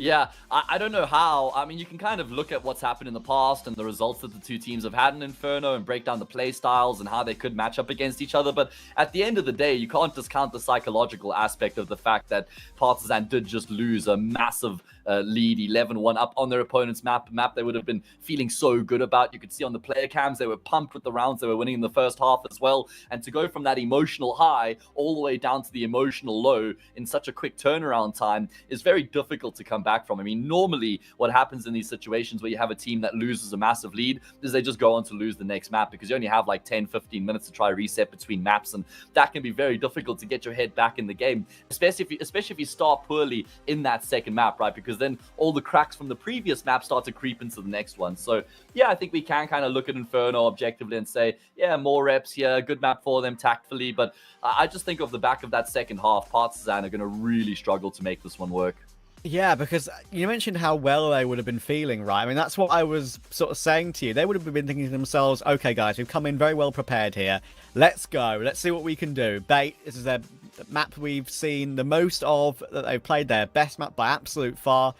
Yeah, I don't know how. I mean, you can kind of look at what's happened in the past and the results that the two teams have had in Inferno and break down the play styles and how they could match up against each other. But at the end of the day, you can't discount the psychological aspect of the fact that Partizan did just lose a massive lead, 11-1 up on their opponent's map they would have been feeling so good about. You could see on the player cams, they were pumped with the rounds they were winning in the first half as well. And to go from that emotional high all the way down to the emotional low in such a quick turnaround time is very difficult to come back back from. I mean, normally what happens in these situations where you have a team that loses a massive lead is they just go on to lose the next map, because you only have like 10-15 minutes to try reset between maps, and that can be very difficult to get your head back in the game, especially if you start poorly in that second map, right? Because then all the cracks from the previous map start to creep into the next one. So yeah, I think we can kind of look at Inferno objectively and say, yeah, more reps here, good map for them tactfully, but I just think off the back of that second half, Partizan are going to really struggle to make this one work. Yeah, because you mentioned how well they would have been feeling, right? I mean, that's what I was sort of saying to you. They would have been thinking to themselves, okay, guys, we've come in very well prepared here. Let's go. Let's see what we can do. Bait, this is their map we've seen the most of that they've played, their best map by absolute far.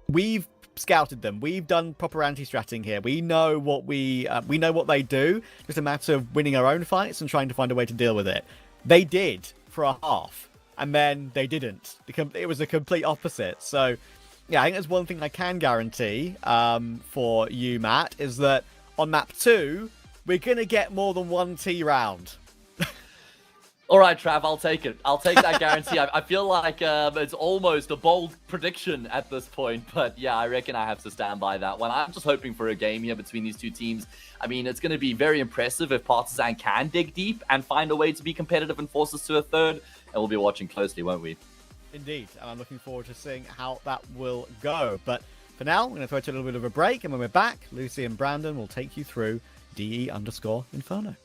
We've scouted them. We've done proper anti-stratting here. We know what we know what they do. Just a matter of winning our own fights and trying to find a way to deal with it. They did for a half, and then they didn't. It was a complete opposite. So, yeah, I think there's one thing I can guarantee for you, Matt, is that on map 2, we're going to get more than one T round. All right, Trav, I'll take it. I'll take that guarantee. I feel like it's almost a bold prediction at this point, but yeah, I reckon I have to stand by that one. I'm just hoping for a game here between these two teams. I mean, it's going to be very impressive if Partizan can dig deep and find a way to be competitive and force us to a third, and we'll be watching closely, won't we? Indeed, and I'm looking forward to seeing how that will go. But for now, I'm going to throw to a little bit of a break, and when we're back, Lucy and Brandon will take you through DE_Inferno.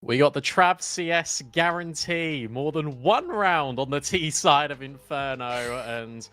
We got the Trav CS guarantee. More than one round on the T side of Inferno. And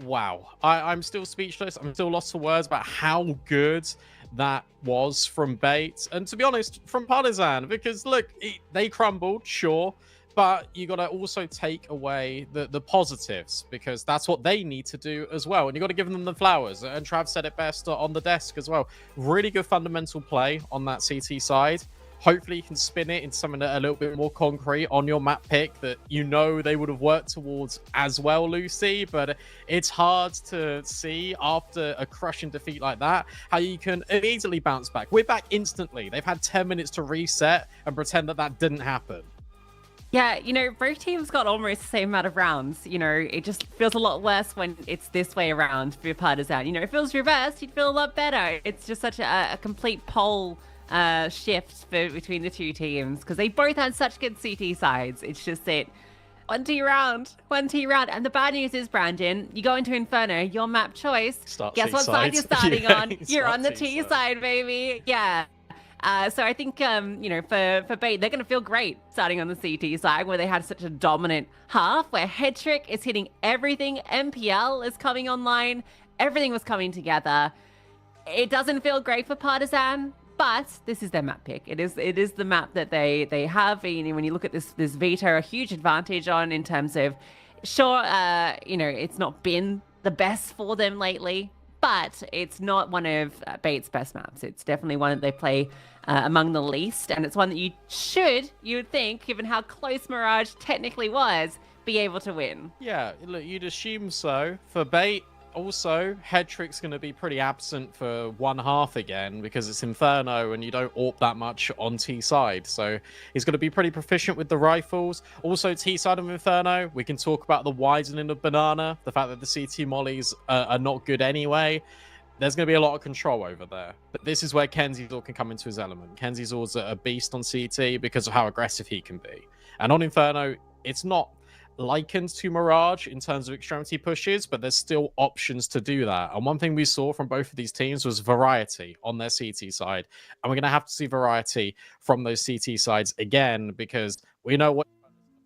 wow, I'm still speechless. I'm still lost for words about how good that was from Bait. And to be honest, from Partizan. Because look, they crumbled, sure. But you got to also take away the positives, because that's what they need to do as well. And you got to give them the flowers. And Trav said it best on the desk as well. Really good fundamental play on that CT side. Hopefully you can spin it into something a little bit more concrete on your map pick that you know they would have worked towards as well, Lucy. But it's hard to see after a crushing defeat like that how you can immediately bounce back. We're back instantly. They've had 10 minutes to reset and pretend that didn't happen. Yeah, you know, both teams got almost the same amount of rounds. You know, it just feels a lot worse when it's this way around for Partizan. You know, if it feels reversed, you'd feel a lot better. It's just such a complete pole shift between the two teams, because they both had such good CT sides. It's just that one T round. And the bad news is, Brandon, you go into Inferno, your map choice. Guess what side you're starting on? You're on the T side, baby. Yeah. So I think, you know, for Bait, they're going to feel great starting on the CT side, where they had such a dominant half, where Head Trick is hitting everything. MPL is coming online. Everything was coming together. It doesn't feel great for Partizan, but this is their map pick. It is the map that they have. And when you look at this Vita, a huge advantage on in terms of, sure, you know, it's not been the best for them lately, but it's not one of Bait's best maps. It's definitely one that they play among the least, and it's one that you would think, given how close Mirage technically was, be able to win. Yeah, look, you'd assume so. For Bait, also, Headtrick's going to be pretty absent for one half again because it's Inferno and you don't AWP that much on T side. So he's going to be pretty proficient with the rifles. Also, T side of Inferno, we can talk about the widening of Banana, the fact that the CT mollies are not good anyway. There's going to be a lot of control over there. But this is where Kenzizor can come into his element. Kenzizor's a beast on CT because of how aggressive he can be. And on Inferno, it's not likened to Mirage in terms of extremity pushes, but there's still options to do that. And one thing we saw from both of these teams was variety on their CT side. And we're going to have to see variety from those CT sides again, because we know what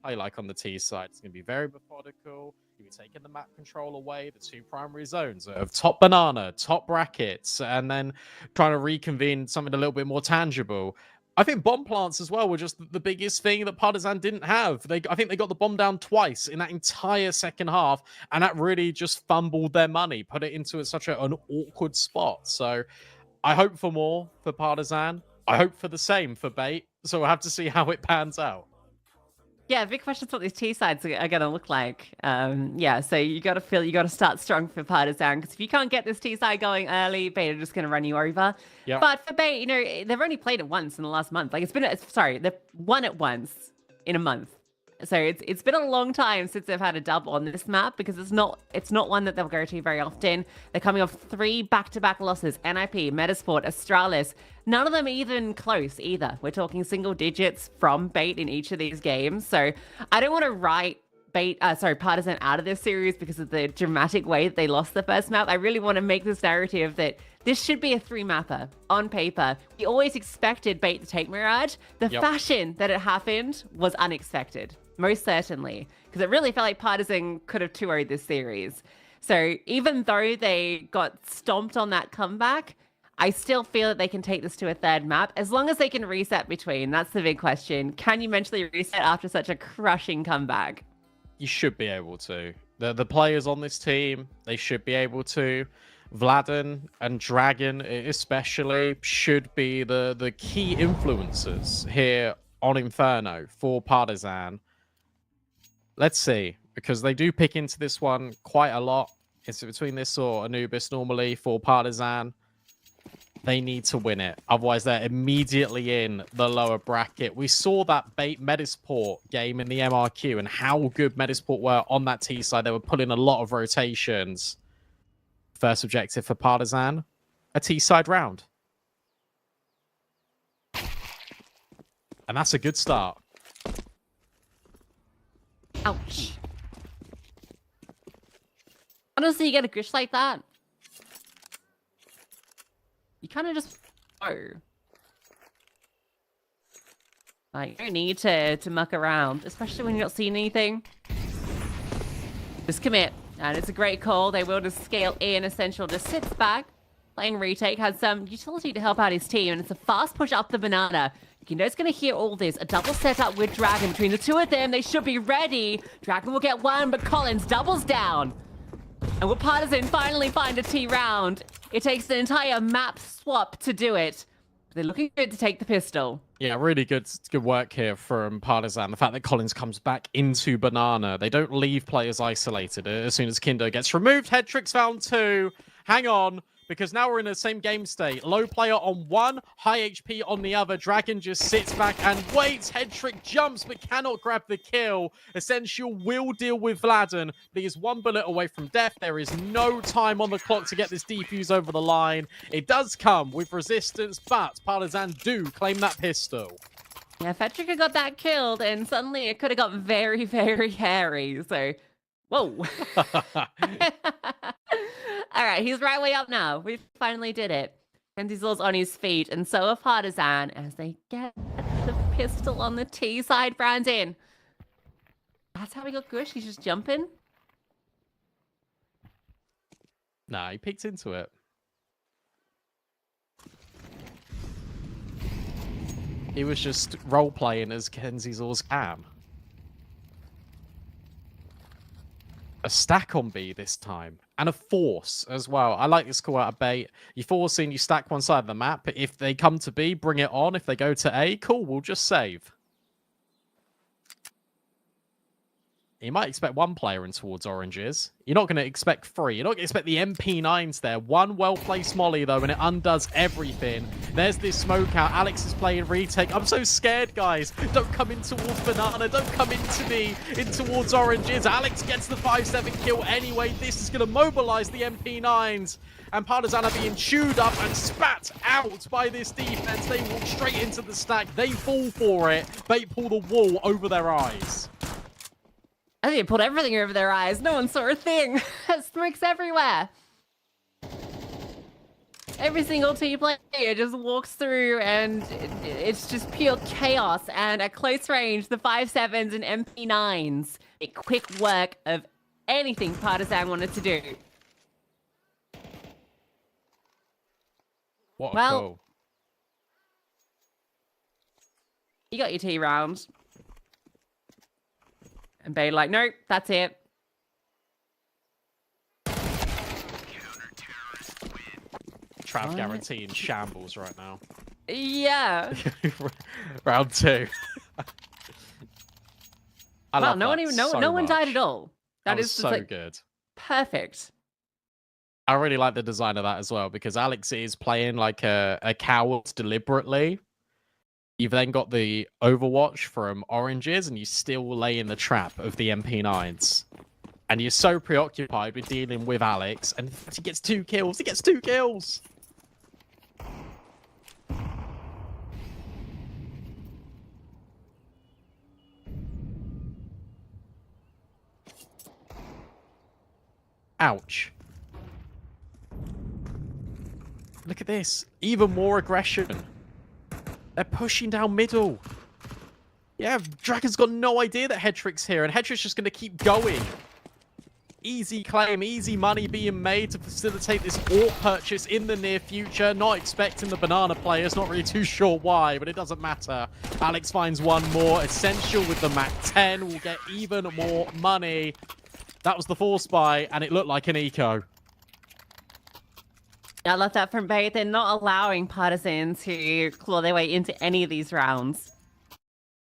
play like on the T side. It's going to be very methodical. You'll be taking the map control away, the two primary zones of top banana, top brackets, and then trying to reconvene something a little bit more tangible. I think bomb plants as well were just the biggest thing that Partizan didn't have. I think they got the bomb down twice in that entire second half, and that really just fumbled their money, put it into such an awkward spot. So I hope for more for Partizan. I hope for the same for Bait. So we'll have to see how it pans out. Yeah, big question is what these T sides are going to look like. Yeah, so you got to start strong for Partizan, because if you can't get this T side going early, Bait are just going to run you over. Yep. But for Bait, they've only played it once in the last month. Like they've won it once in a month. So it's been a long time since they've had a dub on this map, because it's not one that they'll go to very often. They're coming off 3 back-to-back losses: NIP, Metasport, Astralis. None of them even close either. We're talking single digits from Bait in each of these games. So I don't want to write Partizan out of this series because of the dramatic way that they lost the first map. I really want to make this narrative that this should be a 3-mapper on paper. We always expected Bait to take Mirage. The fashion that it happened was unexpected. Most certainly, because it really felt like Partizan could have 2-0'd this series. So even though they got stomped on that comeback, I still feel that they can take this to a 3rd map, as long as they can reset between. That's the big question. Can you mentally reset after such a crushing comeback? You should be able to. The players on this team, they should be able to. Vladen and Dragon especially should be the key influencers here on Inferno for Partizan. Let's see, because they do pick into this one quite a lot. It's between this or Anubis normally for Partizan. They need to win it. Otherwise, they're immediately in the lower bracket. We saw that Bait Metasport game in the MRQ and how good Metasport were on that T side. They were pulling a lot of rotations. First objective for Partizan, a T side round. And that's a good start. Ouch. Honestly, you get a grish like that, you kind of just go. Like, you don't need to muck around, especially when you're not seeing anything. Just commit. And it's a great call. They will just scale in. Essential just sits back. Playing retake, has some utility to help out his team, and it's a fast push up the banana. Kindo's going to hear all this. A double setup with Dragon. Between the two of them, they should be ready. Dragon will get one, but Collins doubles down. And will Partizan finally find a T round? It takes an entire map swap to do it. They're looking good to take the pistol. Yeah, really good work here from Partizan. The fact that Collins comes back into Banana. They don't leave players isolated as soon as Kindo gets removed. Headtrick's found 2. Hang on, because now we're in the same game state. Low player on one, high HP on the other. Dragon just sits back and waits. Headtrick jumps but cannot grab the kill. Essential will deal with Vladen, but he is 1 bullet away from death. There is no time on the clock to get this defuse over the line. It does come with resistance, but Partizan do claim that pistol. Yeah, Headtrick got that killed, and suddenly it could have got very, very hairy. So, whoa. All right, he's right way up now. We finally did it. Kenzizor's on his feet, and so are Partizan as they get the pistol on the T side. Brandon. That's how we got Gush. He's just jumping. Nah, he peeked into it. He was just role-playing as Kenzizor's cam. a stack on B this time, and a force as well. I like this call out of bait. You forcing, you stack one side of the map. If they come to B, bring it on. If they go to A, cool, we'll just save. You might expect one player in towards oranges. You're not going to expect three. You're not going to expect the MP9s there. One well-placed molly, though, and it undoes everything. There's this smoke out. Alex is playing retake. I'm so scared, guys. Don't come in towards banana. Don't come into me. In towards oranges. Alex gets the 5-7 kill anyway. This is going to mobilize the MP9s. And Partisan are being chewed up and spat out by this defense. They walk straight into the stack. They fall for it. They pull the wall over their eyes. I think it pulled everything over their eyes. No one saw a thing. Smokes everywhere. Every single team player just walks through and it's just pure chaos. And at close range, the 5-7s and MP9s. A quick work of anything Partisan wanted to do. What a Well, call. You got your T round. And Bay like, nope, that's it. Trav guarantee in shambles right now. Yeah. Round 2. I Well, love no that one even so no one died much. at all. That is was just, so like, good. perfect. I really like the design of that as well, because Alex is playing like a coward deliberately. You've then got the Overwatch from oranges, and you still lay in the trap of the MP9s. And you're so preoccupied with dealing with Alex, and he gets 2 kills. He gets 2 kills! Ouch. Look at this. Even more aggression. They're pushing down middle. Yeah, Dragon's got no idea that Headtrick's here, and Headtrick's just going to keep going. Easy claim, easy money being made to facilitate this AUR purchase in the near future. Not expecting the banana players, not really too sure why, but it doesn't matter. Alex finds one more. Essential with the Mac 10 will get even more money. That was the force buy, and it looked like an eco. I love that from Bay. They're not allowing Partisan to claw their way into any of these rounds.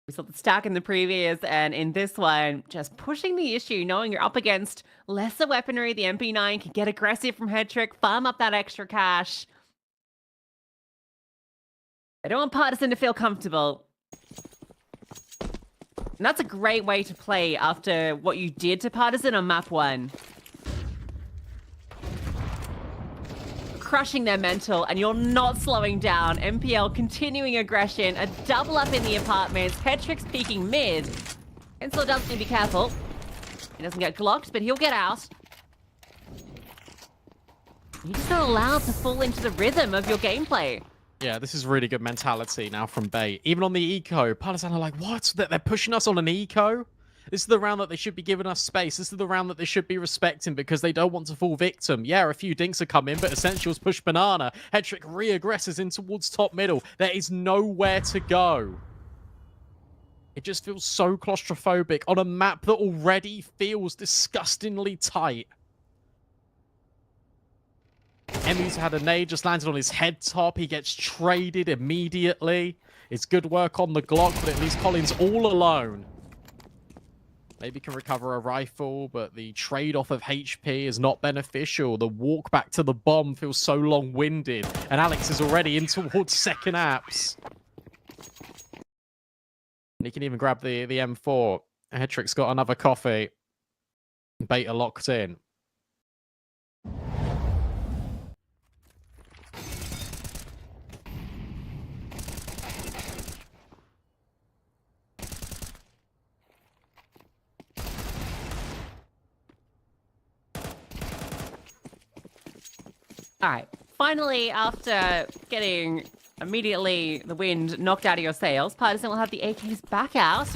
We saw the stack in the previous, and in this one, just pushing the issue, knowing you're up against lesser weaponry. The MP9 can get aggressive from Headtrick, farm up that extra cash. I don't want Partisan to feel comfortable. And that's a great way to play after what you did to Partisan on map 1. Crushing their mental, and you're not slowing down. MPL continuing aggression, a double up in the apartments. Headtrick's peeking mid. Ensler does need to be careful. He doesn't get glocked, but he'll get out. You're just not allowed to fall into the rhythm of your gameplay. Yeah, this is really good mentality now from Bay. Even on the eco, Partisan are like, what? They're pushing us on an eco? This is the round that they should be giving us space. This is the round that they should be respecting because they don't want to fall victim. Yeah, a few dinks are coming, but Essentials push banana. Headtrick re-aggresses in towards top middle. There is nowhere to go. It just feels so claustrophobic on a map that already feels disgustingly tight. Emmy's had a nade, just landed on his head top. He gets traded immediately. It's good work on the Glock, but at least Colin's all alone. Maybe can recover a rifle, but the trade-off of HP is not beneficial. The walk back to the bomb feels so long-winded, and Alex is already in towards second apps. And he can even grab the M4. Headtrick's got another coffee. Beta locked in. All right. Finally, after getting immediately the wind knocked out of your sails, Partisan will have the AKs back out.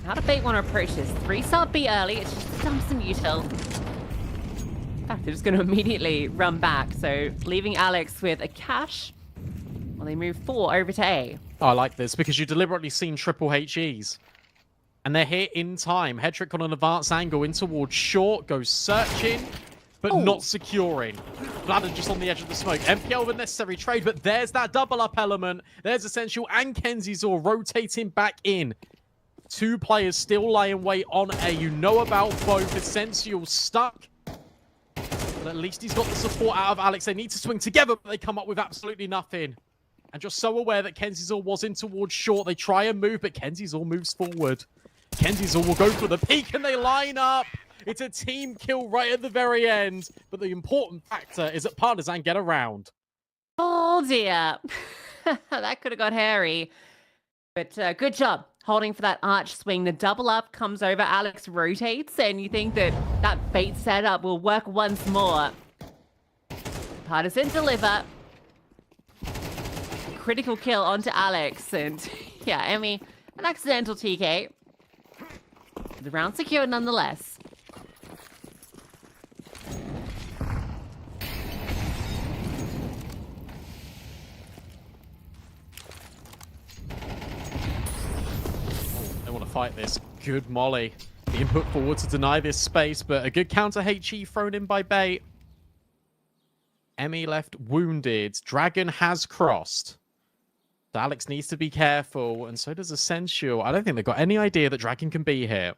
How do Bait want to approach this? 3-star B early. It's just dumps and util. In fact, they're just going to immediately run back. So leaving Alex with a cash while they move 4 over to A. Oh, I like this because you deliberately seen triple HEs. And they're here in time. Hedrick on an advanced angle in towards short, goes searching, but not securing. Vladden just on the edge of the smoke. MPL with necessary trade, but there's that double up element. There's Essential and Kenzizor rotating back in. 2 players still lying wait on A. You know about both. Essential stuck. But at least he's got the support out of Alex. They need to swing together, but they come up with absolutely nothing. And just so aware that Kenzizor was in towards short. They try and move, but Kenzizor moves forward. Kenzizor will go for the peak, and they line up. It's a team kill right at the very end. But the important factor is that Partisan get around. Oh, dear. That could have got hairy. But good job holding for that arch swing. The double up comes over. Alex rotates, and you think that that bait setup will work once more. Partisan deliver. Critical kill onto Alex. And yeah, I mean, an accidental TK. The round secure nonetheless. They want to fight this. Good molly being put forward to deny this space, but a good counter HE thrown in by Bait. Emmy left wounded. Dragon has crossed. So Alex needs to be careful, and so does Essential. I don't think they've got any idea that Dragon can be here.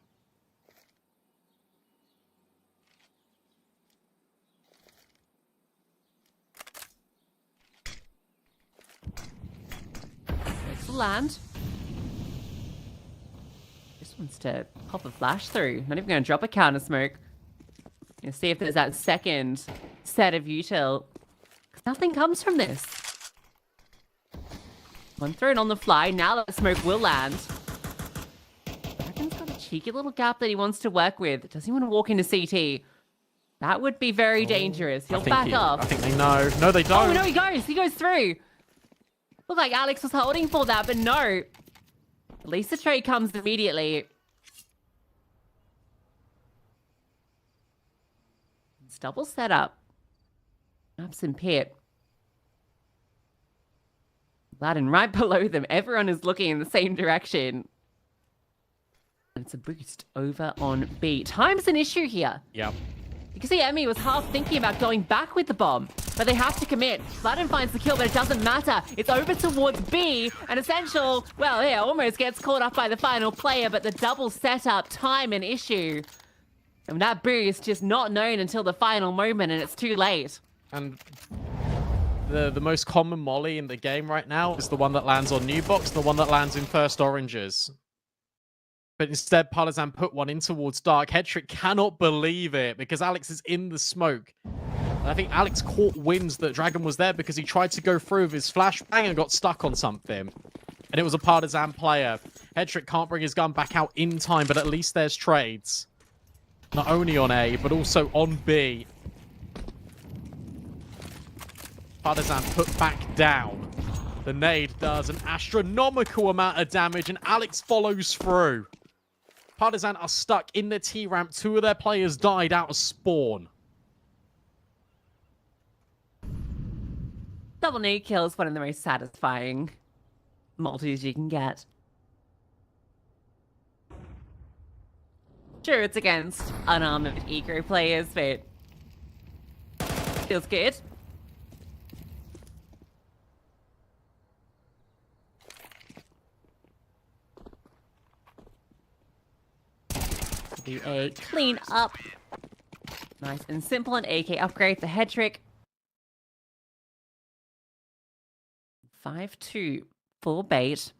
There's the land. This one's to pop a flash through. Not even going to drop a counter smoke. Gonna see if there's that second set of util. Nothing comes from this. One thrown on the fly. Now that the smoke will land. Dragon's got a cheeky little gap that he wants to work with. Does he want to walk into CT? That would be very dangerous. He'll back off. I think they know. No, they don't. Oh, no, he goes. He goes through. Looked like Alex was holding for that, but no. At least the trade comes immediately. It's double setup. Maps in pit. Vladden right below them. Everyone is looking in the same direction. And it's a boost over on B. Time's an issue here. Yep. You can see Emmy was half thinking about going back with the bomb, but they have to commit. Vladden finds the kill, but it doesn't matter. It's over towards B, and Essential, well, yeah, almost gets caught up by the final player, but the double setup, time an issue. And that boost just not known until the final moment, and it's too late. And the most common molly in the game right now is the one that lands on new box, the one that lands in first oranges. But instead, Partisan put one in towards dark. Hedrick cannot believe it because Alex is in the smoke. And I think Alex caught winds that Dragon was there because he tried to go through with his flashbang and got stuck on something. And it was a Partisan player. Hedrick can't bring his gun back out in time, but at least there's trades. Not only on A, but also on B. Partisan put back down. The nade does an astronomical amount of damage, and Alex follows through. Partisan are stuck in the T-ramp. 2 of their players died out of spawn. Double nade kill is one of the most satisfying multis you can get. Sure, it's against unarmored eco players, but feels good. Do a clean up. Nice and simple. An AK upgrade for Hedrick. 5-2 for Bait.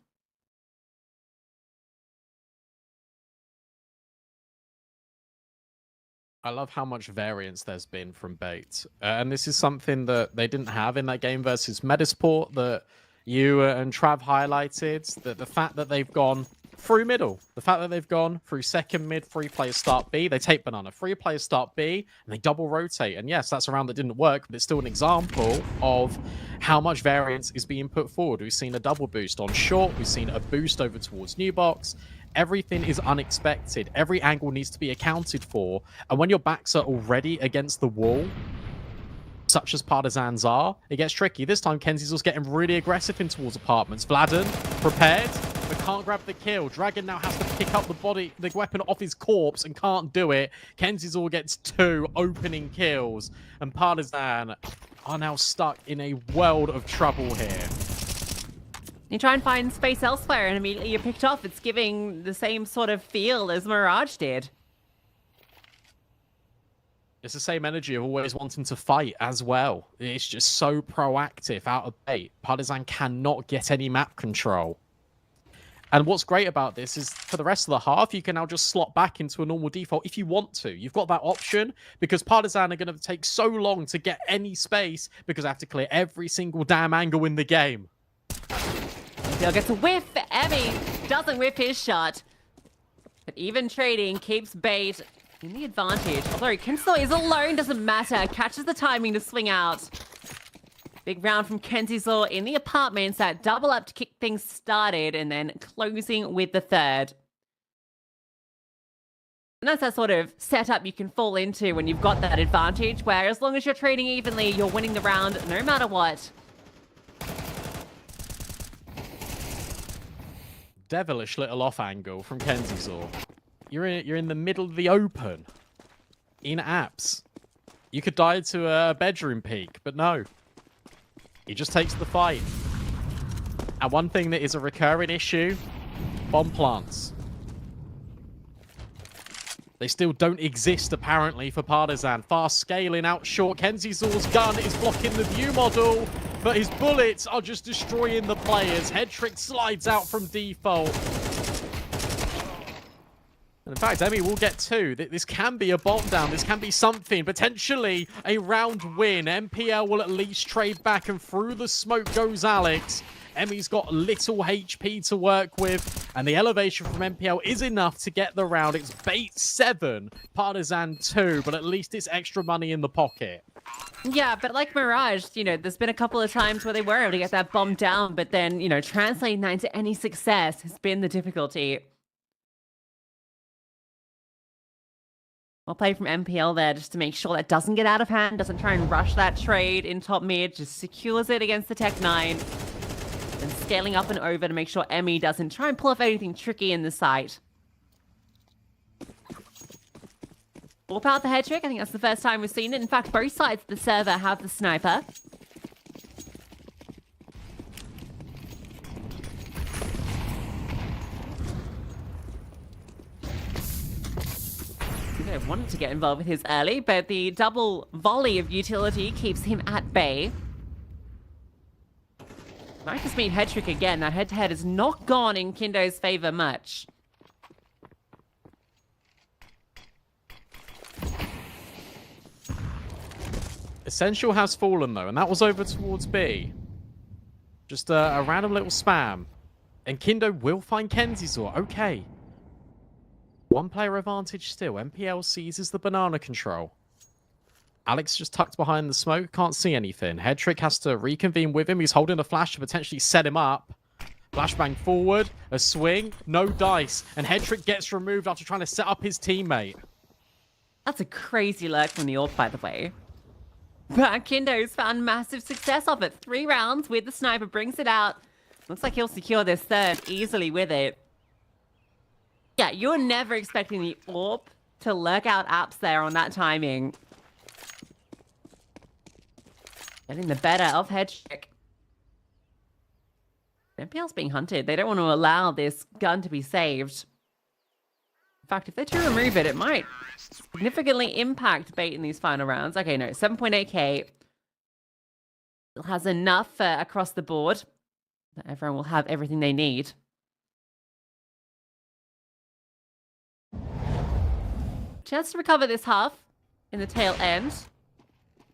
I love how much variance there's been from Bait. And this is something that they didn't have in that game versus Medisport that you and Trav highlighted. That the fact that they've gone through middle, the fact that they've gone through second mid, 3 players start B, they take banana, 3 players start B, and they double rotate. And yes, that's a round that didn't work, but it's still an example of how much variance is being put forward. We've seen a double boost on short, we've seen a boost over towards new box. Everything is unexpected. Every angle needs to be accounted for. And when your backs are already against the wall, such as Partisans are, it gets tricky. This time, Kenzizor's getting really aggressive in towards apartments. Vladden, prepared, but can't grab the kill. Dragon now has to pick up the weapon off his corpse and can't do it. Kenzizor gets 2 opening kills, and Partisan are now stuck in a world of trouble here. You try and find space elsewhere, and immediately you're picked off. It's giving the same sort of feel as Mirage did. It's the same energy of always wanting to fight as well. It's just so proactive out of bait. Partisan cannot get any map control. And what's great about this is for the rest of the half, you can now just slot back into a normal default if you want to. You've got that option because Partisan are going to take so long to get any space because I have to clear every single damn angle in the game. He'll get a whiff. Emmy doesn't whiff his shot. But even trading keeps bait in the advantage. Although Kenzizor is alone, doesn't matter. Catches the timing to swing out. Big round from Kenzizor in the apartments. That double up to kick things started and then closing with the third. And that's that sort of setup you can fall into when you've got that advantage, where as long as you're trading evenly, you're winning the round no matter what. Devilish little off angle from Kenzizor. You're in the middle of the open. In apps. You could die to a bedroom peek, but no. He just takes the fight. And one thing that is a recurring issue, bomb plants. They still don't exist, apparently, for Partisan. Fast scaling out short. Kenzizor's gun is blocking the view model, but his bullets are just destroying the players. Head trick slides out from default. And in fact, Emmy will get 2. This can be a bomb down. This can be something. Potentially a round win. MPL will at least trade back, and through the smoke goes Alex. Emmy's got little HP to work with, and the elevation from MPL is enough to get the round. It's bait 7, Partisan 2, but at least it's extra money in the pocket. Yeah, but like Mirage, there's been a couple of times where they were able to get that bomb down, but then, translating that into any success has been the difficulty. Well played from MPL there just to make sure that doesn't get out of hand, doesn't try and rush that trade in top mid, just secures it against the Tech 9. And scaling up and over to make sure Emmy doesn't try and pull off anything tricky in the site. Warp out the head trick. I think that's the first time we've seen it. In fact, both sides of the server have the sniper. I wanted to get involved with his early, but the double volley of utility keeps him at bay. Might just mean head trick again. That head-to-head has not gone in Kindo's favor much. Essential has fallen, though, and that was over towards B. Just a random little spam. And Kindo will find Kenzizor. Okay. 1 player advantage still. MPL seizes the banana control. Alex just tucked behind the smoke. Can't see anything. Head trick has to reconvene with him. He's holding a flash to potentially set him up. Flashbang forward. A swing. No dice. And head trick gets removed after trying to set up his teammate. That's a crazy lurk from the AWP, by the way. But Kindo's found massive success off it. 3 rounds with the sniper. Brings it out. Looks like he'll secure this third easily with it. Yeah, you're never expecting the AWP to lurk out apps there on that timing. Getting the better of head trick. MPL's being hunted. They don't want to allow this gun to be saved. In fact, if they do remove it, it might significantly impact bait in these final rounds. Okay, no, 7.8k. Still has enough across the board that everyone will have everything they need. Chance to recover this half in the tail end.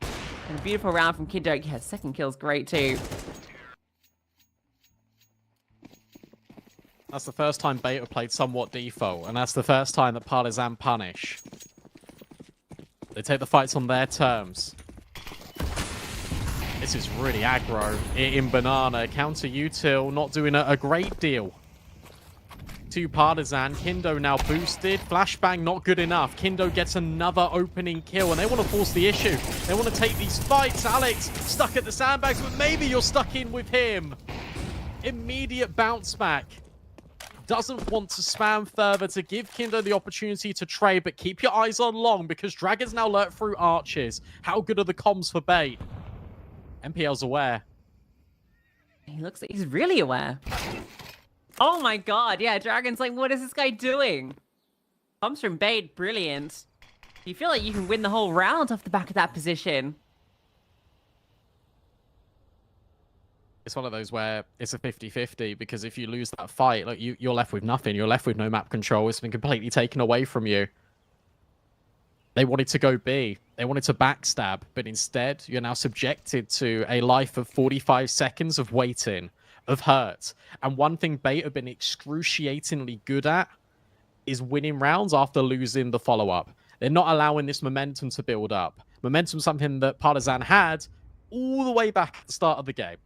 And a beautiful round from Kindo. Yeah, second kill's great too. That's the first time Beta played somewhat default, and that's the first time that Partisan punish. They take the fights on their terms. This is really aggro in Banana. Counter util not doing a great deal. To Partisan. Kindo now boosted. Flashbang not good enough. Kindo gets another opening kill, and they want to force the issue. They want to take these fights. Alex stuck at the sandbags, but maybe you're stuck in with him. Immediate bounce back. doesn't want to spam further to give Kindo the opportunity to trade, but keep your eyes on long because Dragon's now lurked through arches. How good are the comms for bait? MPL's aware. He looks like he's really aware. Oh my god, yeah, Dragon's like, what is this guy doing? Comes from bait, brilliant. You feel like you can win the whole round off the back of that position. It's one of those where it's a 50-50 because if you lose that fight, like you're left with nothing. You're left with no map control. It's been completely taken away from you. They wanted to go B. They wanted to backstab, but instead you're now subjected to a life of 45 seconds of waiting, of hurt. And one thing Bait have been excruciatingly good at is winning rounds after losing the follow-up. They're not allowing this momentum to build up. Momentum, something that Partisan had all the way back at the start of the game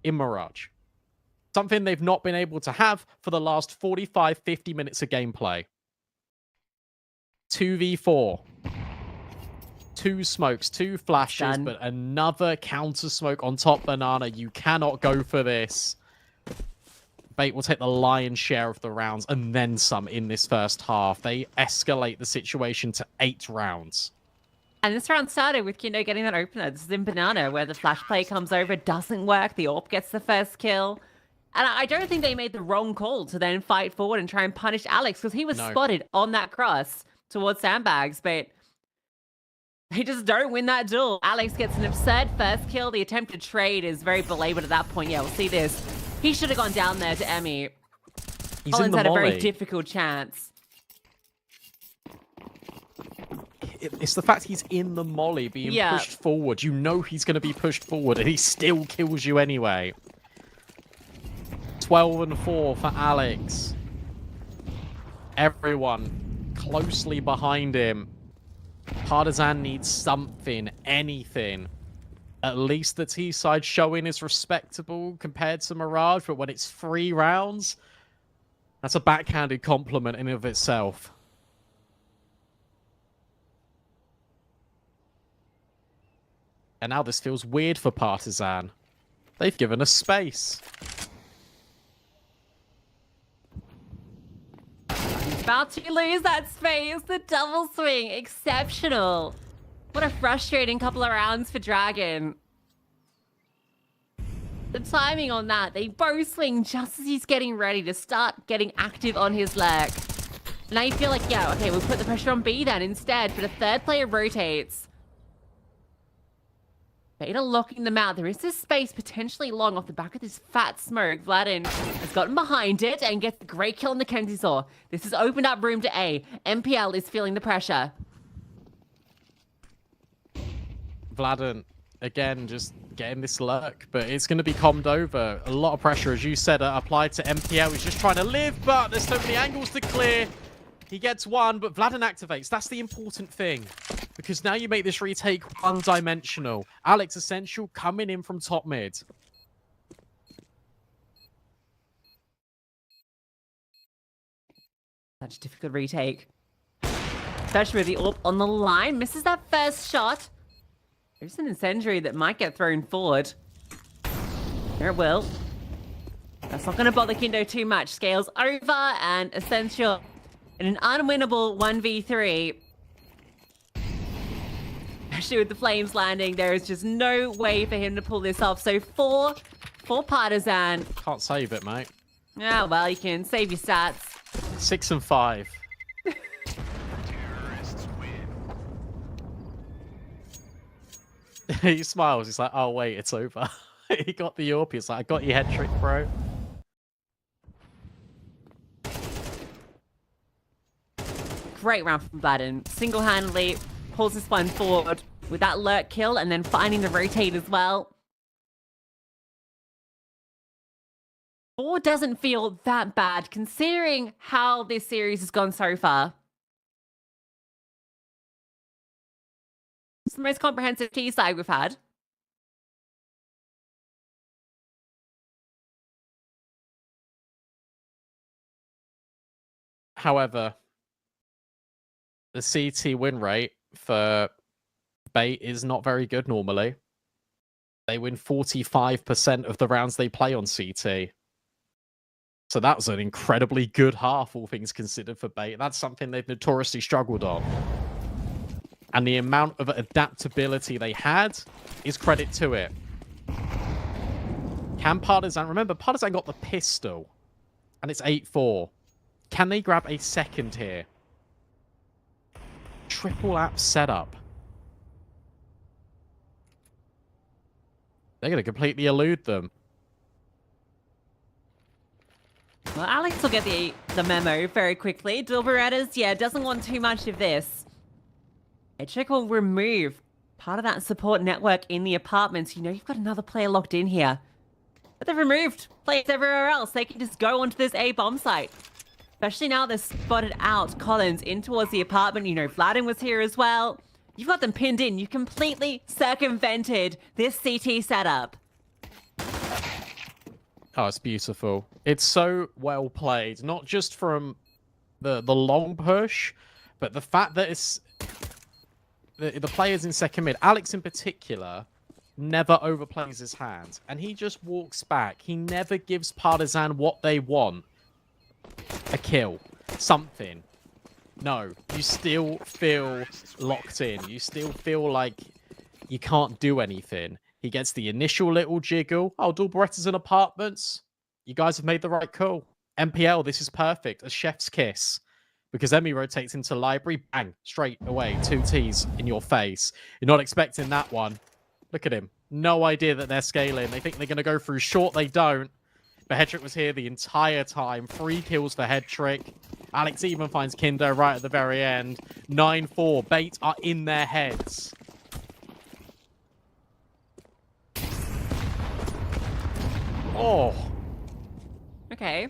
in Mirage. Something they've not been able to have for the last 45, 50 minutes of gameplay. 2v4. 2 smokes, 2 flashes, Done. but another counter smoke on top Banana. You cannot go for this. Bait will take the lion's share of the rounds and then some in this first half. They escalate the situation to 8 rounds. And this round started with Kindo getting that opener. This is in Banana, where the flash play comes over, doesn't work. The AWP gets the first kill. And I don't think they made the wrong call to then fight forward and try and punish Alex, because he was spotted on that cross towards sandbags, but they just don't win that duel. Alex gets an absurd first kill. The attempted trade is very belabored at that point. Yeah, we'll see this. He should have gone down there to Emmy. He's Collins in the had a very molly. difficult chance. It's the fact he's in the molly being pushed forward. You know he's going to be pushed forward, and he still kills you anyway. 12-4 for Alex. Everyone closely behind him. Partisan needs something, anything. At least the T side showing is respectable compared to Mirage, but when it's 3 rounds, that's a backhanded compliment in and of itself. And now this feels weird for Partisan. They've given us space. About to lose that space. The double swing. Exceptional. What a frustrating couple of rounds for Dragon. The timing on that. They both swing just as he's getting ready to start getting active on his leg. Now you feel like, yeah, okay, we'll put the pressure on B then instead, but a third player rotates. Beta locking them out. There is this space potentially long off the back of this fat smoke. Vladin has gotten behind it and gets the great kill on the Kenzie Saw. This has opened up room to A. MPL is feeling the pressure. Vladin, again, just getting this lurk, but it's going to be calmed over. A lot of pressure, as you said, applied to MPL. He's just trying to live, but there's so many angles to clear. He gets one, but Vladin activates. That's the important thing. Because now you make this retake one-dimensional. Alex Essential coming in from top mid. Such a difficult retake. Especially with the AWP on the line. Misses that first shot. There's an incendiary that might get thrown forward. There it will. That's not going to bother Kindo too much. Scales over and Essential in an unwinnable 1v3. Especially with the flames landing, there is just no way for him to pull this off. So 4 for Partisan. Can't save it, mate. Yeah, well, you can save your stats. 6 and 5. He smiles. He's like, oh, wait, it's over. He got the AWP. He's like, I got your head trick, bro. Great round from Vladin. Single-handedly pulls this one forward with that lurk kill and then finding the rotate as well. 4 doesn't feel that bad considering how this series has gone so far. It's the most comprehensive T side we've had. However, the CT win rate for Bait is not very good normally. They win 45% of the rounds they play on CT. So that was an incredibly good half, all things considered, for Bait. That's something they've notoriously struggled on. And the amount of adaptability they had is credit to it. Can Partisan... Remember, Partisan got the pistol. And it's 8-4. Can they grab a second here? Triple app setup. They're going to completely elude them. Well, Alex will get the memo very quickly. Dilberettas, yeah, doesn't want too much of this. A check will remove part of that support network in the apartments. You know, you've got another player locked in here. But they've removed players everywhere else. They can just go onto this A bomb site. Especially now they've spotted out Collins in towards the apartment. You know, Vladin was here as well. You've got them pinned in. You completely circumvented this CT setup. Oh, it's beautiful. It's so well played. Not just from the long push, but the fact that it's... The players in second mid, Alex in particular, never overplays his hand. And he just walks back. He never gives Partisan what they want. A kill. Something. No. You still feel locked in. You still feel like you can't do anything. He gets the initial little jiggle. Oh, Dilberettas in apartments. You guys have made the right call. MPL, this is perfect. A chef's kiss. Because Emmy rotates into library. Bang. Straight away. 2 Ts in your face. You're not expecting that one. Look at him. No idea that they're scaling. They think they're going to go through short. They don't. But Hedrick was here the entire time. 3 kills for Hedrick. Alex even finds Kindo right at the very end. 9-4. Bait are in their heads. Oh. Okay.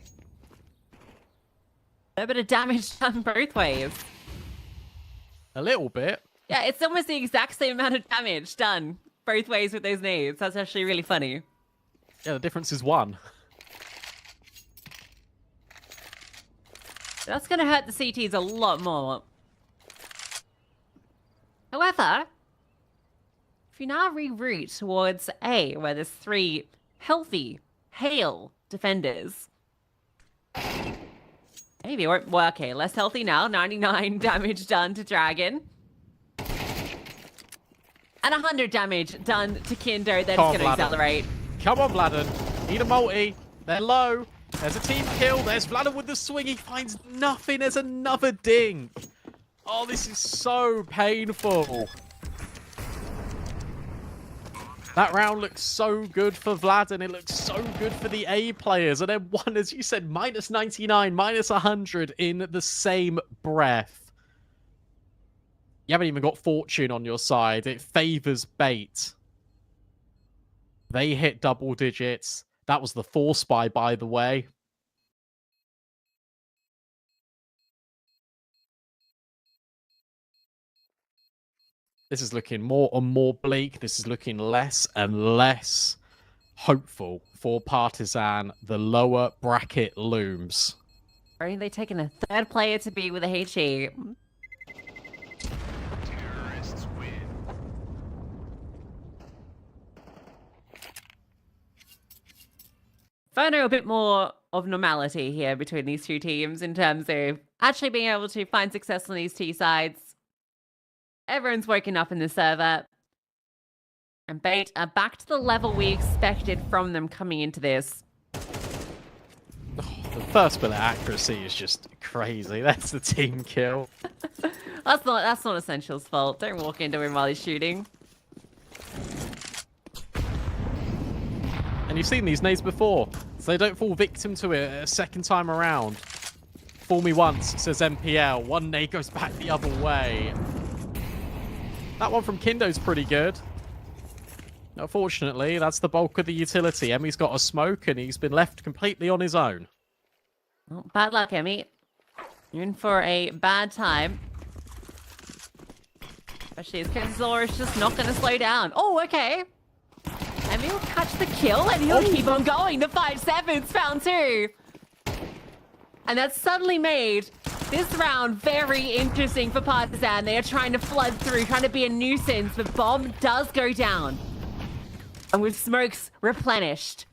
A bit of damage done both ways. A little bit. Yeah, it's almost the exact same amount of damage done both ways with those nades. That's actually really funny. Yeah, the difference is 1. That's going to hurt the CTs a lot more. However, if you now reroute towards A, where there's 3 healthy, hale defenders, maybe it won't work. Okay, less healthy now. 99 damage done to Dragon. And 100 damage done to Kindo. Then it's going to accelerate. Come on, Vladin. Need a multi. They're low. There's a team kill. There's Vladin with the swing. He finds nothing. There's another ding. Oh, this is so painful. That round looks so good for Vladin. It looks so good for the A players. And then one, as you said, minus 99, minus 100 in the same breath. You haven't even got fortune on your side. It favors Bait. They hit double digits. That was the 4 spy, by the way. This is looking more and more bleak. This is looking less and less hopeful for Partisan. The lower bracket looms. Are they taking a 3rd player to be with a HE? Terrorists win. Inferno a bit more of normality here between these 2 teams in terms of actually being able to find success on these T sides. Everyone's woken up in the server. And Bait are back to the level we expected from them coming into this. The first bit of accuracy is just crazy. That's the team kill. That's not Essential's fault. Don't walk into him while he's shooting. And you've seen these nades before, so they don't fall victim to it a second time around. Fool me once, says MPL. One nade goes back the other way. That one from Kindo's pretty good. Unfortunately, that's the bulk of the utility. Emmy's got a smoke, and he's been left completely on his own. Well, bad luck, Emmy. You're in for a bad time. Especially as Kenzor is just not going to slow down. Oh, okay. Emmy will catch the kill, and he'll keep on going. The 5-7's found 2. And that's suddenly made this round very interesting for Partisan. They are trying to flood through, trying to be a nuisance, but bomb does go down. And with smokes replenished,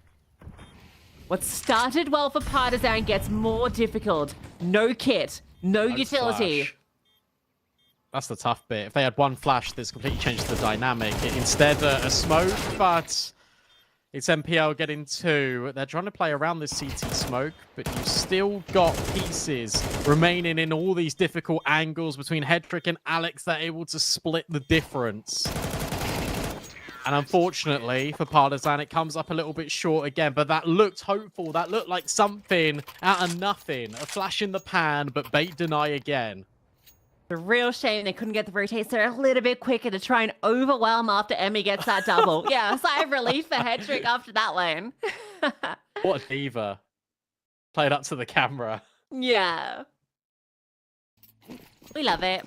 What started well for Partisan gets more difficult. No kit, no utility. Flash. That's the tough bit. If they had one flash, this completely changed the dynamic. Instead, a smoke, but it's MPL getting 2. They're trying to play around this CT smoke, but you've still got pieces remaining in all these difficult angles between Hedrick and Alex. They're able to split the difference. And unfortunately for Partisan, it comes up a little bit short again, but that looked hopeful. That looked like something out of nothing. A flash in the pan, but bait deny again. The real shame they couldn't get the rotator a little bit quicker to try and overwhelm after Emmy gets that double. Yeah, a sigh of relief for Hedrick after that lane. What a diva. Played up to the camera. Yeah. We love it.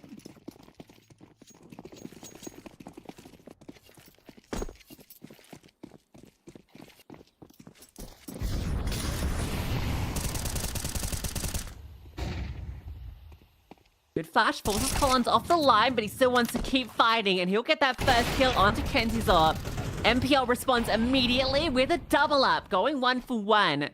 Good flash forces Collins off the line, but he still wants to keep fighting, and he'll get that first kill onto Kenzie's AWP. MPL responds immediately with a double up, going 1 for 1.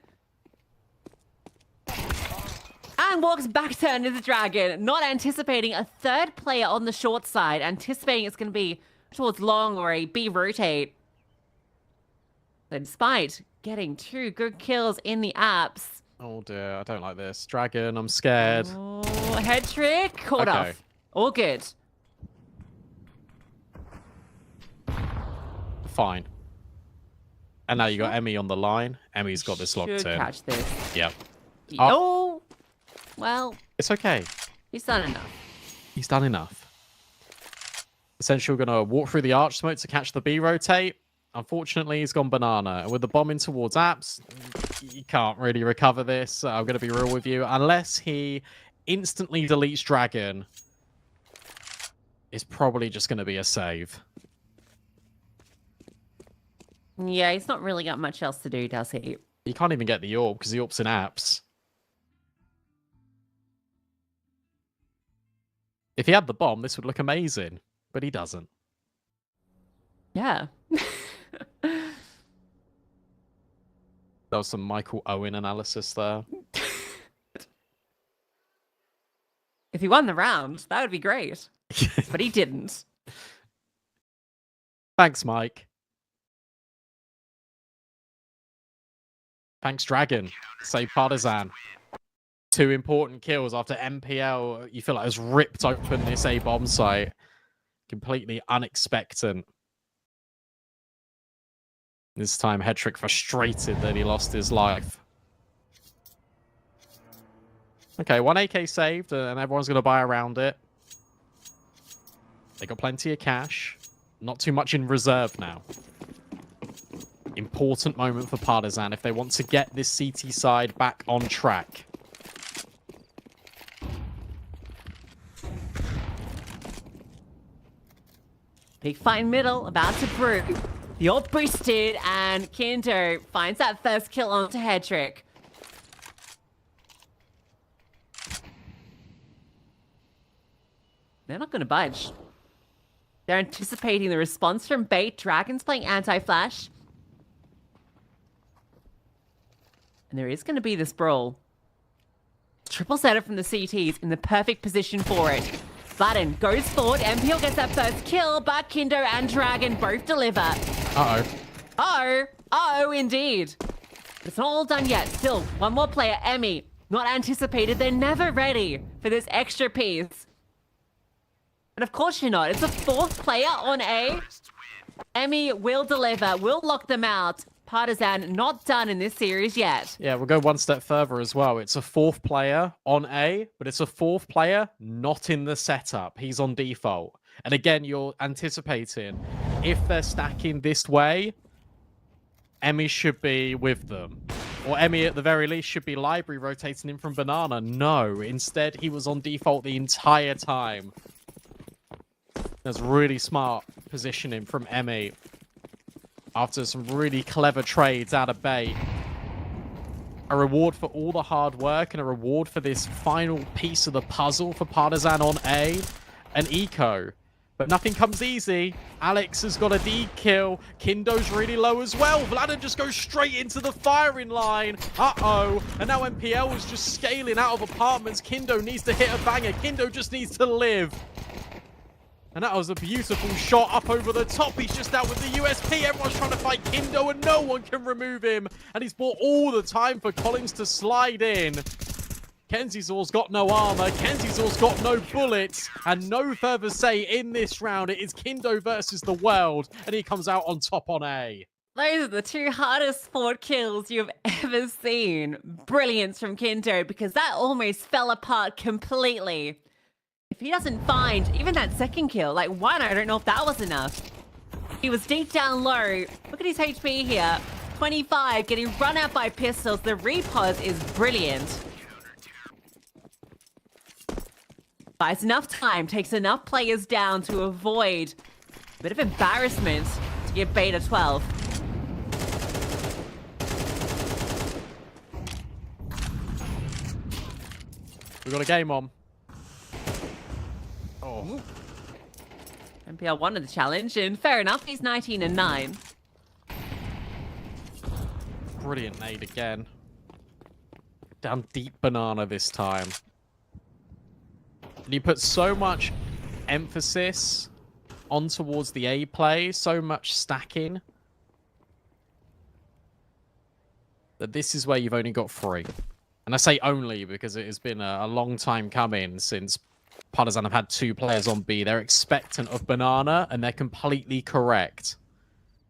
And walks back turn to the Dragon, not anticipating a third player on the short side, anticipating it's going to be towards long or a B rotate. So despite getting 2 good kills in the apps. Oh dear, I don't like this. Dragon, I'm scared. Oh, head trick. Caught off. All good. Fine. And now you got Emmy on the line. Emmy's got this locked in. Should catch this. Yep. Oh, well. It's okay. He's done enough. He's done enough. Essentially, we're going to walk through the arch smoke to catch the B rotate. Unfortunately, he's gone banana. And with the bombing towards apps, you can't really recover this. I'm going to be real with you. Unless he instantly deletes Dragon, it's probably just going to be a save. Yeah, he's not really got much else to do, does he? You can't even get the AWP because the AWP's in apps. If he had the bomb, this would look amazing. But he doesn't. Yeah. That was some Michael Owen analysis there. If he won the round, that would be great. But he didn't. Thanks, Mike. Thanks, Dragon. Save Partisan. 2 important kills after MPL, you feel like, has ripped open this A-bomb site. Completely unexpected. This time, Hedrick frustrated that he lost his life. Okay, 1 AK saved, and everyone's going to buy around it. They got plenty of cash. Not too much in reserve now. Important moment for Partisan if they want to get this CT side back on track. Big fight in middle, about to brew. The ult boosted, and Kindo finds that first kill onto Hedrick. They're not going to budge. They're anticipating the response from Bait. Dragon's playing anti-flash. And there is going to be this brawl. Triple setup from the CTs in the perfect position for it. Button goes forward. MPL gets that first kill, but Kindo and Dragon both deliver. Uh-oh. Uh-oh. Uh-oh, indeed. It's not all done yet. Still, one more player, Emmy. Not anticipated. They're never ready for this extra piece. But of course you're not. It's a 4th player on A. Emmy will deliver. Will lock them out. Partisan not done in this series yet. Yeah, we'll go one step further as well. It's a 4th player on A, but it's a 4th player not in the setup. He's on default. And again, you're anticipating if they're stacking this way, Emmy should be with them. Or Emmy, at the very least, should be library rotating in from banana. No, instead, he was on default the entire time. That's really smart positioning from Emmy. After some really clever trades out of Bay. A reward for all the hard work and a reward for this final piece of the puzzle for Partisan on A. An eco But nothing comes easy. Alex has got a D kill. Kindo's really low as well. Vladen just goes straight into the firing line. Uh-oh. And now MPL is just scaling out of apartments. Kindo needs to hit a banger. Kindo just needs to live. And that was a beautiful shot up over the top. He's just out with the USP. Everyone's trying to fight Kindo and no one can remove him. And he's bought all the time for Collins to slide in. Kenzizor's got no armor, Kenzizor's got no bullets, and no further say in this round. It is Kindo versus the world, and he comes out on top on A. Those are the two hardest fought kills you've ever seen. Brilliance from Kindo, because that almost fell apart completely. If he doesn't find even that second kill, like one, I don't know if that was enough. He was deep down low. Look at his HP here. 25, getting run out by pistols. The repos is brilliant. Buys enough time, takes enough players down to avoid a bit of embarrassment to give Beta 12. We've got a game on. Oh. MPL wanted the challenge, and fair enough, he's 19 and 9. Brilliant nade again. Down deep banana this time. And he put so much emphasis on towards the A play, so much stacking, that this is where you've only got 3. And I say only because it has been a long time coming since Partizan have had 2 players on B. They're expectant of banana, and they're completely correct.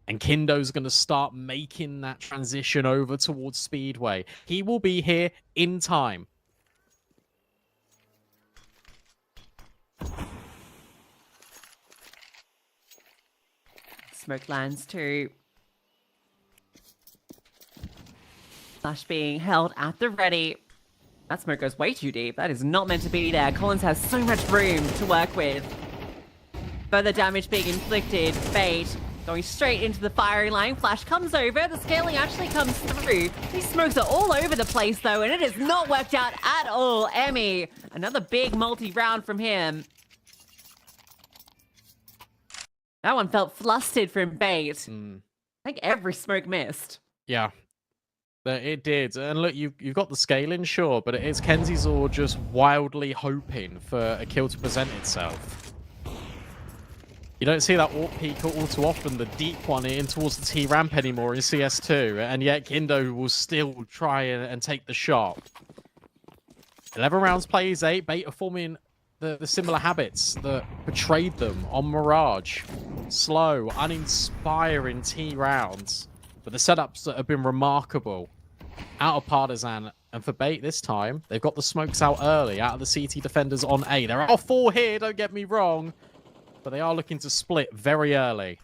And Kindo's going to start making that transition over towards Speedway. He will be here in time. Smoke lands too. Flash being held at the ready. That smoke goes way too deep. That is not meant to be there. Collins has so much room to work with. Further damage being inflicted. Bait going straight into the firing line. Flash comes over. The scaling actually comes through. These smokes are all over the place though, and it has not worked out at all. Emmy, another big multi-round from him. That one felt flustered from Bait. I think every smoke missed. Yeah, it did. And look, you've got the scaling, sure, but it's Kenzizor just wildly hoping for a kill to present itself. You don't see that AWP peek all too often, the deep one in towards the T ramp anymore in CS2, and yet Kindo will still try and take the shot. 11 rounds plays 8, Bait are forming the similar habits that betrayed them on Mirage. Slow, uninspiring T rounds. But the setups that have been remarkable out of Partizan. And for Bait this time, they've got the smokes out early out of the CT defenders on A. There are 4 here, don't get me wrong. But they are looking to split very early.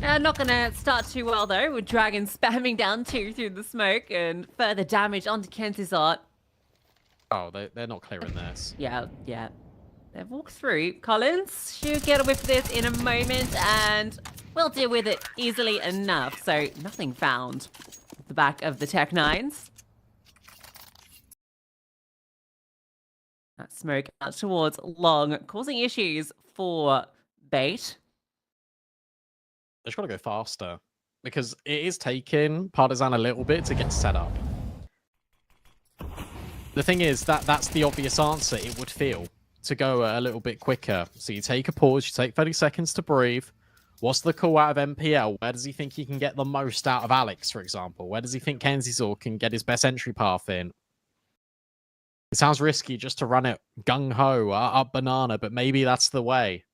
Not going to start too well, though, with Dragon spamming down 2 through the smoke and further damage onto Kenzizor. Oh, they're not clearing this. Yeah. They've walked through. Collins should get a whiff of this in a moment, and we'll deal with it easily enough. So, nothing found at the back of the Tech 9s. That smoke out towards Long, causing issues for Bait. They've just got to go faster, because it is taking Partizan a little bit to get set up. The thing is, that's the obvious answer, it would feel, to go a little bit quicker. So you take a pause, you take 30 seconds to breathe. What's the call out of MPL? Where does he think he can get the most out of Alex, for example? Where does he think Kenzizor can get his best entry path in? It sounds risky just to run it gung-ho, up banana, but maybe that's the way.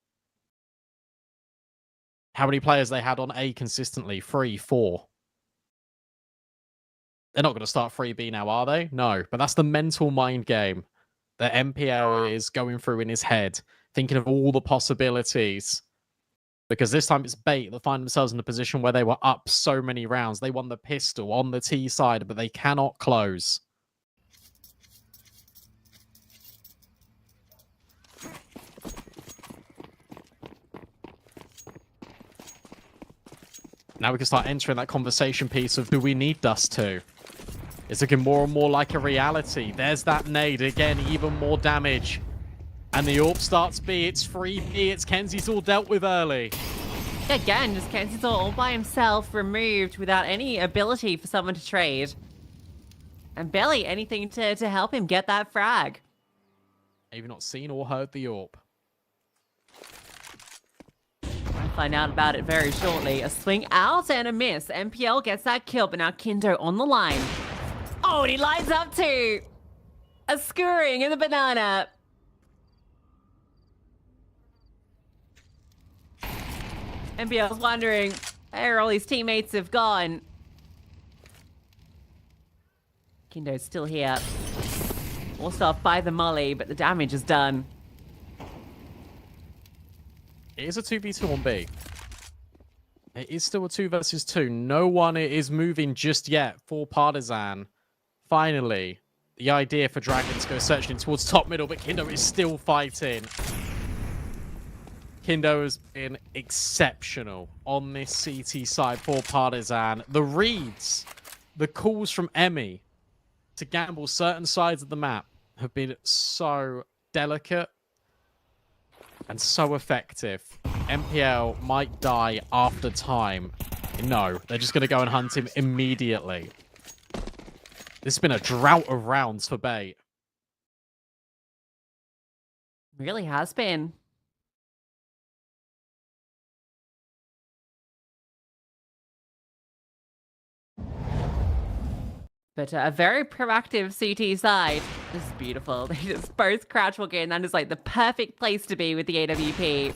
How many players they had on A consistently? 3, 4. They're not going to start 3B now, are they? No, but that's the mental mind game that MPL is going through in his head, thinking of all the possibilities. Because this time it's Bait that find themselves in a position where they were up so many rounds. They won the pistol on the T side, but they cannot close. Now we can start entering that conversation piece of, do we need Dust 2? It's looking more and more like a reality. There's that nade. Again, even more damage. And the AWP starts B. It's free B. It's Kenzie's all dealt with early. Again, just Kenzie's all by himself, removed without any ability for someone to trade. And barely anything to help him get that frag. Maybe not seen or heard the AWP. I'll find out about it very shortly. A swing out and a miss. MPL gets that kill, but now Kindo on the line. Oh, and he lines up to a skewering in the banana. MPL's wondering where all his teammates have gone. Kindo's still here. Forced off by the molly, but the damage is done. It is a 2v2 on B. It is still a 2 versus 2. No one is moving just yet for Partisan. Finally, the idea for Dragon to go searching towards top middle, but Kindo is still fighting. Kindo has been exceptional on this CT side for Partisan. The reads, the calls from Emmy to gamble certain sides of the map have been so delicate and so effective. MPL might die after time. No, they're just going to go and hunt him immediately. This has been a drought of rounds for Bait. Really has been. But a very proactive CT side. This is beautiful. They just both crouch walk in. That is like the perfect place to be with the AWP.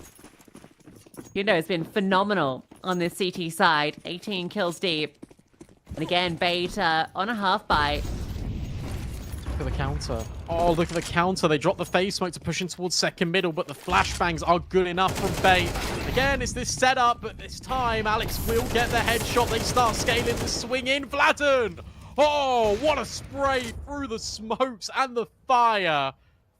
You know, it's been phenomenal on this CT side. 18 kills deep. And again, Bait on a half bite. Look at the counter. Oh, look at the counter. They drop the phase smoke to push in towards second middle, but the flashbangs are good enough from Bait. Again, it's this setup, but this time Alex will get the headshot. They start scaling the swing in. Vladen! Oh, what a spray through the smokes and the fire.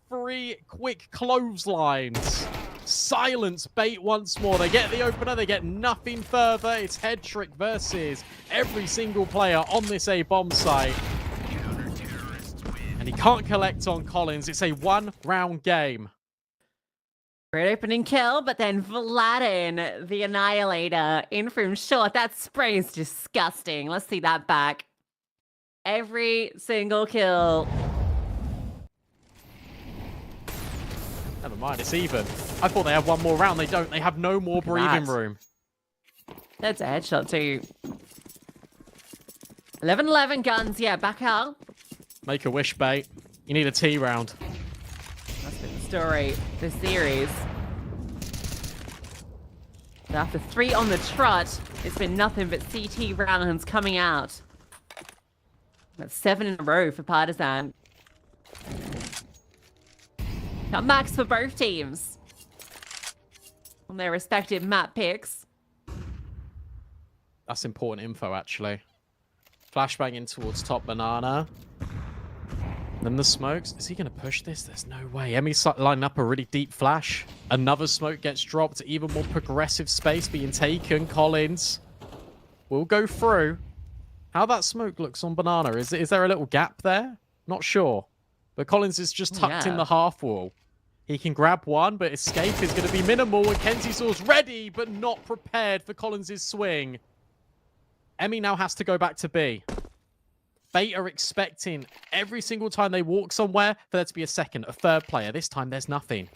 3 quick clotheslines. Silence Bait once more. They get the opener. They get nothing further. It's head trick versus every single player on this A bomb site. And he can't collect on Collins. It's a 1-round game. Great opening kill, but then Vladen, the Annihilator, in from short. That spray is disgusting. Let's see that back. Every single kill. Never mind, it's even. I thought they had one more round. They don't. They have no more breathing room. That's a headshot too. 11-11 guns. Yeah, back out. Make a wish, Bait. You need a T round. That's been the story this series. But after 3 on the trot, it's been nothing but CT rounds coming out. That's 7 in a row for Partisan. Comebacks for both teams on their respective map picks. That's important info, actually. Flashbang in towards top banana. Then the smokes. Is he going to push this? There's no way. Emmy's lining up a really deep flash. Another smoke gets dropped. Even more progressive space being taken. Collins will go through. How that smoke looks on banana. Is there a little gap there? Not sure. But Collins is just tucked in the half wall. He can grab one, but escape is going to be minimal. And Kenzie Saw's ready, but not prepared for Collins' swing. Emmy now has to go back to B. Bait are expecting every single time they walk somewhere for there to be a second, a third player. This time there's nothing.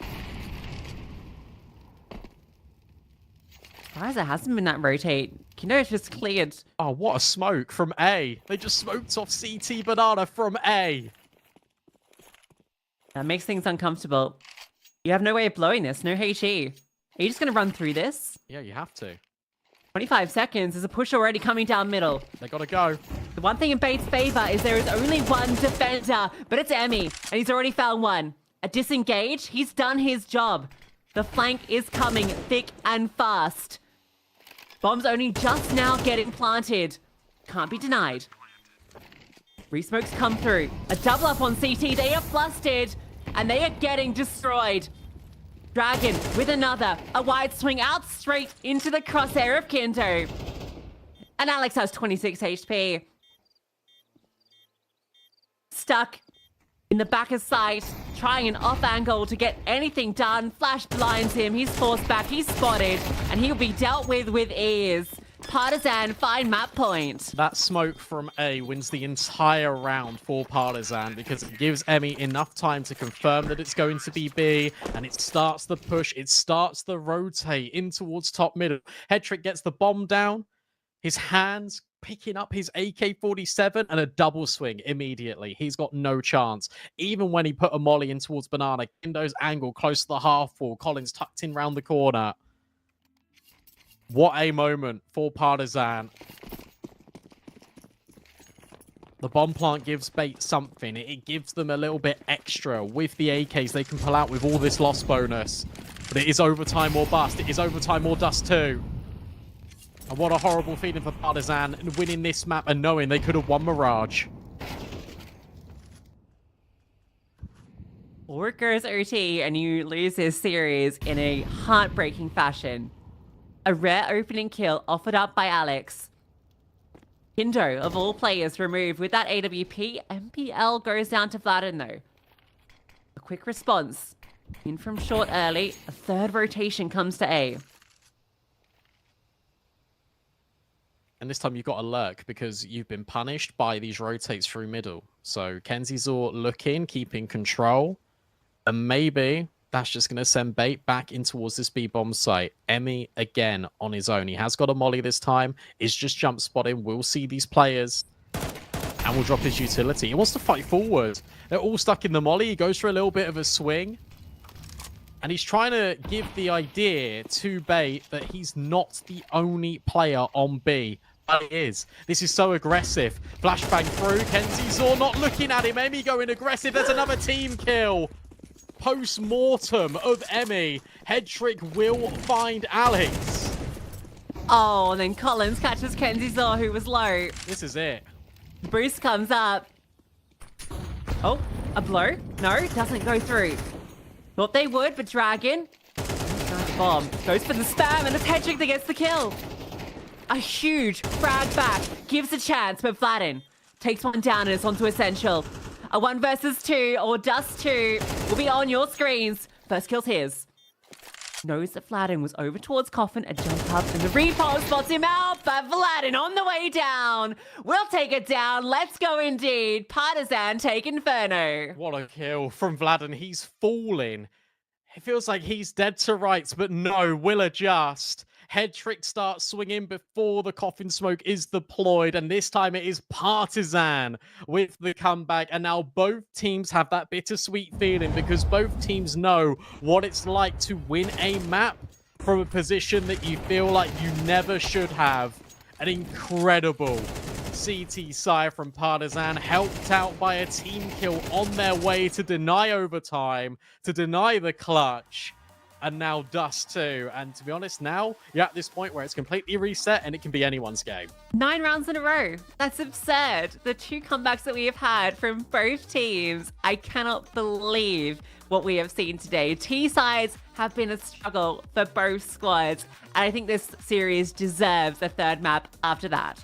Why there hasn't been that rotate? Kino's just cleared. Oh, what a smoke from A. They just smoked off CT banana from A. That makes things uncomfortable. You have no way of blowing this. No HE. Are you just going to run through this? Yeah, you have to. 25 seconds. There's a push already coming down middle. They gotta go. The one thing in Bait's favor is there is only one defender, but it's Emmy, and he's already found one. A disengage. He's done his job. The flank is coming thick and fast. Bombs only just now getting planted. Can't be denied. Resmokes come through. A double up on CT. They are flustered, and they are getting destroyed. Dragon with another. A wide swing out straight into the crosshair of Kindo. And Alex has 26 HP. stuck in the back of sight, trying an off angle to get anything done. Flash blinds him. He's forced back. He's spotted, and he'll be dealt with ease. Partisan find map point. That smoke from A wins the entire round for Partisan because it gives Emmy enough time to confirm that it's going to be B, and it starts the push, it starts the rotate in towards top middle. Headtrick gets the bomb down, his hands picking up his AK-47 and a double swing immediately. He's got no chance. Even when he put a molly in towards Banana, Kindo's angle close to the half wall, Collins tucked in round the corner. What a moment for Partisan. The bomb plant gives Bait something. It gives them a little bit extra with the AKs they can pull out with all this loss bonus. But it is overtime or bust. It is overtime or dust too. And what a horrible feeling for Partisan winning this map and knowing they could have won Mirage. Workers OT, and you lose this series in a heartbreaking fashion. A rare opening kill offered up by Alex. Kindo, of all players, removed with that AWP. MPL goes down to Vladin, though. A quick response. In from short early. A third rotation comes to A. And this time you've got a lurk because you've been punished by these rotates through middle. So Kenzizor looking, keeping control. And maybe that's just going to send Bait back in towards this B-bomb site. Emmy again on his own. He has got a molly this time. Is just jump spotting. We'll see these players. And will drop his utility. He wants to fight forward. They're all stuck in the molly. He goes for a little bit of a swing. And he's trying to give the idea to Bait that he's not the only player on B. But he is. This is so aggressive. Flashbang through. Kenzizor not looking at him. Emmy going aggressive. There's another team kill. Post-mortem of Emmy. Headtrick will find Alex. Oh, and then Collins catches Kenzizor, who was low. This is it. Bruce comes up. Oh, a blow? No, doesn't go through. Thought they would, but Dragon. Bomb goes for the spam, and it's Headtrick that gets the kill. A huge frag back gives a chance, but Vladin takes one down and it's onto Essential. A 1 versus 2 or Dust 2 will be on your screens. First kill's his. Knows that Vladin was over towards Coffin. A jump up and the repulse spots him out, but Vladin on the way down. We'll take it down. Let's go indeed. Partisan take Inferno. What a kill from Vladin. He's falling. It feels like he's dead to rights, but no, will adjust. Headtrick starts swinging before the coffin smoke is deployed, and this time it is Partisan with the comeback. And now both teams have that bittersweet feeling because both teams know what it's like to win a map from a position that you feel like you never should have. An incredible CT sire from Partisan, helped out by a team kill on their way to deny overtime, to deny the clutch. And now Dust too. And to be honest, now you're at this point where it's completely reset and it can be anyone's game. 9 rounds in a row. That's absurd. The 2 comebacks that we have had from both teams. I cannot believe what we have seen today. T-sides have been a struggle for both squads. And I think this series deserves a third map after that.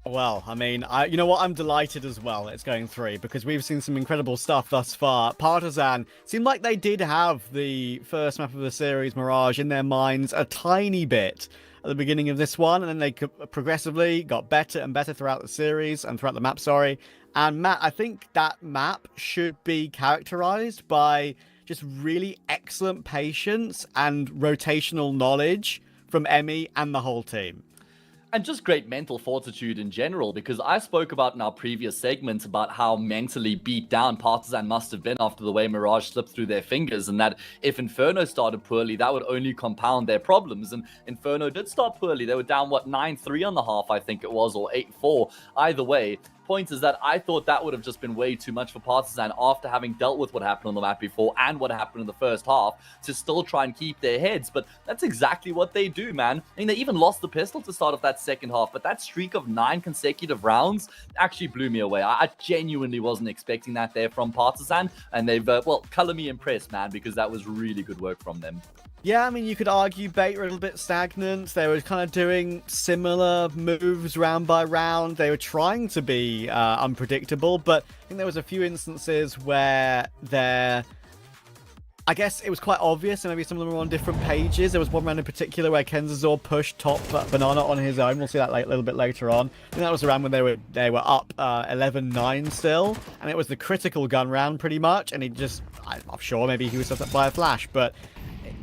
Well, I mean, you know what? I'm delighted as well it's going 3 because we've seen some incredible stuff thus far. Partisan seemed like they did have the first map of the series, Mirage, in their minds a tiny bit at the beginning of this one, and then they progressively got better and better throughout the series and throughout the map, sorry. And Matt, I think that map should be characterized by just really excellent patience and rotational knowledge from Emmy and the whole team. And just great mental fortitude in general, because I spoke about in our previous segments about how mentally beat down Partisan must have been after the way Mirage slipped through their fingers, and that if Inferno started poorly, that would only compound their problems. And Inferno did start poorly. They were down, what, 9-3 on the half, I think it was, or 8-4. Either way, point is that I thought that would have just been way too much for Partisan after having dealt with what happened on the map before and what happened in the first half to still try and keep their heads. But that's exactly what they do, man. I mean, they even lost the pistol to start off that second half, but that streak of 9 consecutive rounds actually blew me away. I genuinely wasn't expecting that there from Partisan, and they've, well, color me impressed, man, because that was really good work from them. Yeah, I mean, you could argue Bait were a little bit stagnant. They were kind of doing similar moves round by round. They were trying to be unpredictable, but I think there was a few instances where I guess it was quite obvious, and maybe some of them were on different pages. There was one round in particular where Kenzazor pushed top Banana on his own. We'll see that a little bit later on. I think that was the round when they were up 11-9 still, and it was the critical gun round pretty much. And I'm sure maybe he was set up by a flash, but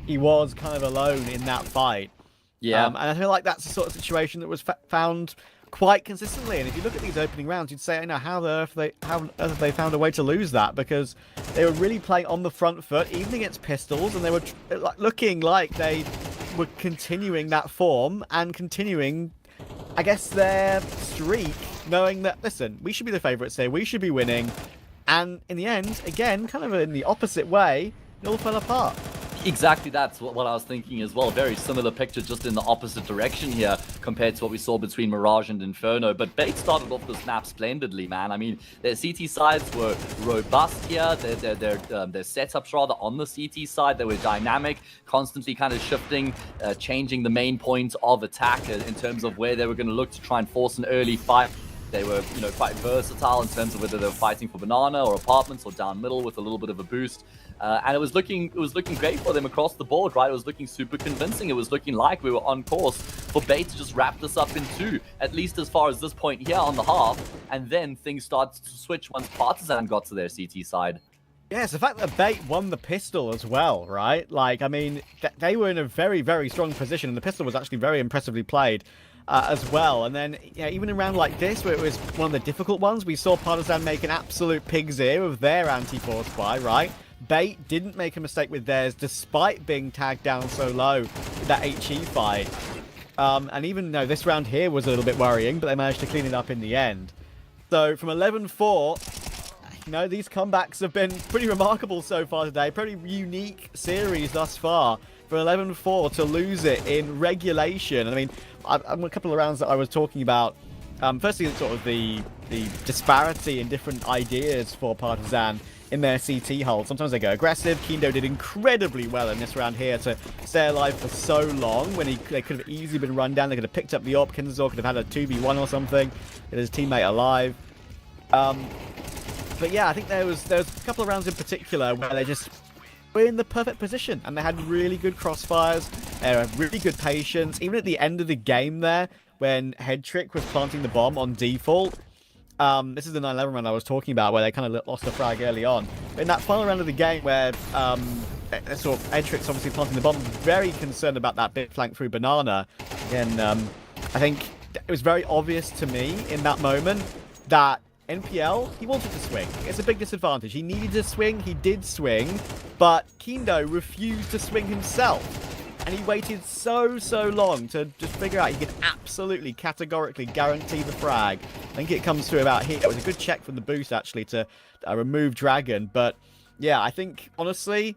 he was kind of alone in that fight. Yeah. And I feel like that's the sort of situation that was found quite consistently. And if you look at these opening rounds, you'd say, how on earth have they found a way to lose that? Because they were really playing on the front foot, even against pistols, and they were looking like they were continuing that form and continuing, I guess, their streak, knowing that, listen, we should be the favourites here, we should be winning. And in the end, again, kind of in the opposite way, it all fell apart. Exactly, that's what I was thinking as well. Very similar picture, just in the opposite direction here compared to what we saw between Mirage and Inferno. But Bait started off the snap splendidly, man. I mean, their CT sides were robust here. Their setups rather on the CT side, they were dynamic, constantly kind of shifting, changing the main point of attack in terms of where they were going to look to try and force an early fight. They were, quite versatile in terms of whether they were fighting for Banana or apartments or down middle with a little bit of a boost. And it was looking great for them across the board, right? It was looking super convincing. It was looking like we were on course for Bait to just wrap this up in 2, at least as far as this point here on the half. And then things started to switch once Partizan got to their CT side. Yes, the fact that Bait won the pistol as well, right? Like, I mean, they were in a very, very strong position, and the pistol was actually very impressively played. As well. And then, even in a round like this, where it was one of the difficult ones, we saw Partizan make an absolute pig's ear of their anti-force buy, right? Bait didn't make a mistake with theirs, despite being tagged down so low with that HE fight. And even though this round here was a little bit worrying, but they managed to clean it up in the end. So from 11-4, these comebacks have been pretty remarkable so far today. Pretty unique series thus far. For 11-4 to lose it in regulation. I mean, a couple of rounds that I was talking about. Firstly, sort of the disparity in different ideas for Partizan in their CT hold. Sometimes they go aggressive. Kindo did incredibly well in this round here to stay alive for so long when they could have easily been run down. They could have picked up the op. Kenzazor could have had a 2v1 or something. Get his teammate alive. But yeah, I think there was a couple of rounds in particular where they just were in the perfect position, and they had really good crossfires, they had really good patience. Even at the end of the game there, when Headtrick was planting the bomb on default, this is the 9-11 round I was talking about, where they kind of lost the frag early on. But in that final round of the game, where sort of Headtrick's obviously planting the bomb, very concerned about that bit flank through Banana. And I think it was very obvious to me in that moment that NPL, he wanted to swing. It's a big disadvantage. He needed to swing, he did swing, but Kindo refused to swing himself. And he waited so long to just figure out he could absolutely, categorically guarantee the frag. I think it comes through about here. It was a good check from the boost, actually, to remove Dragon. But, yeah, I think, honestly,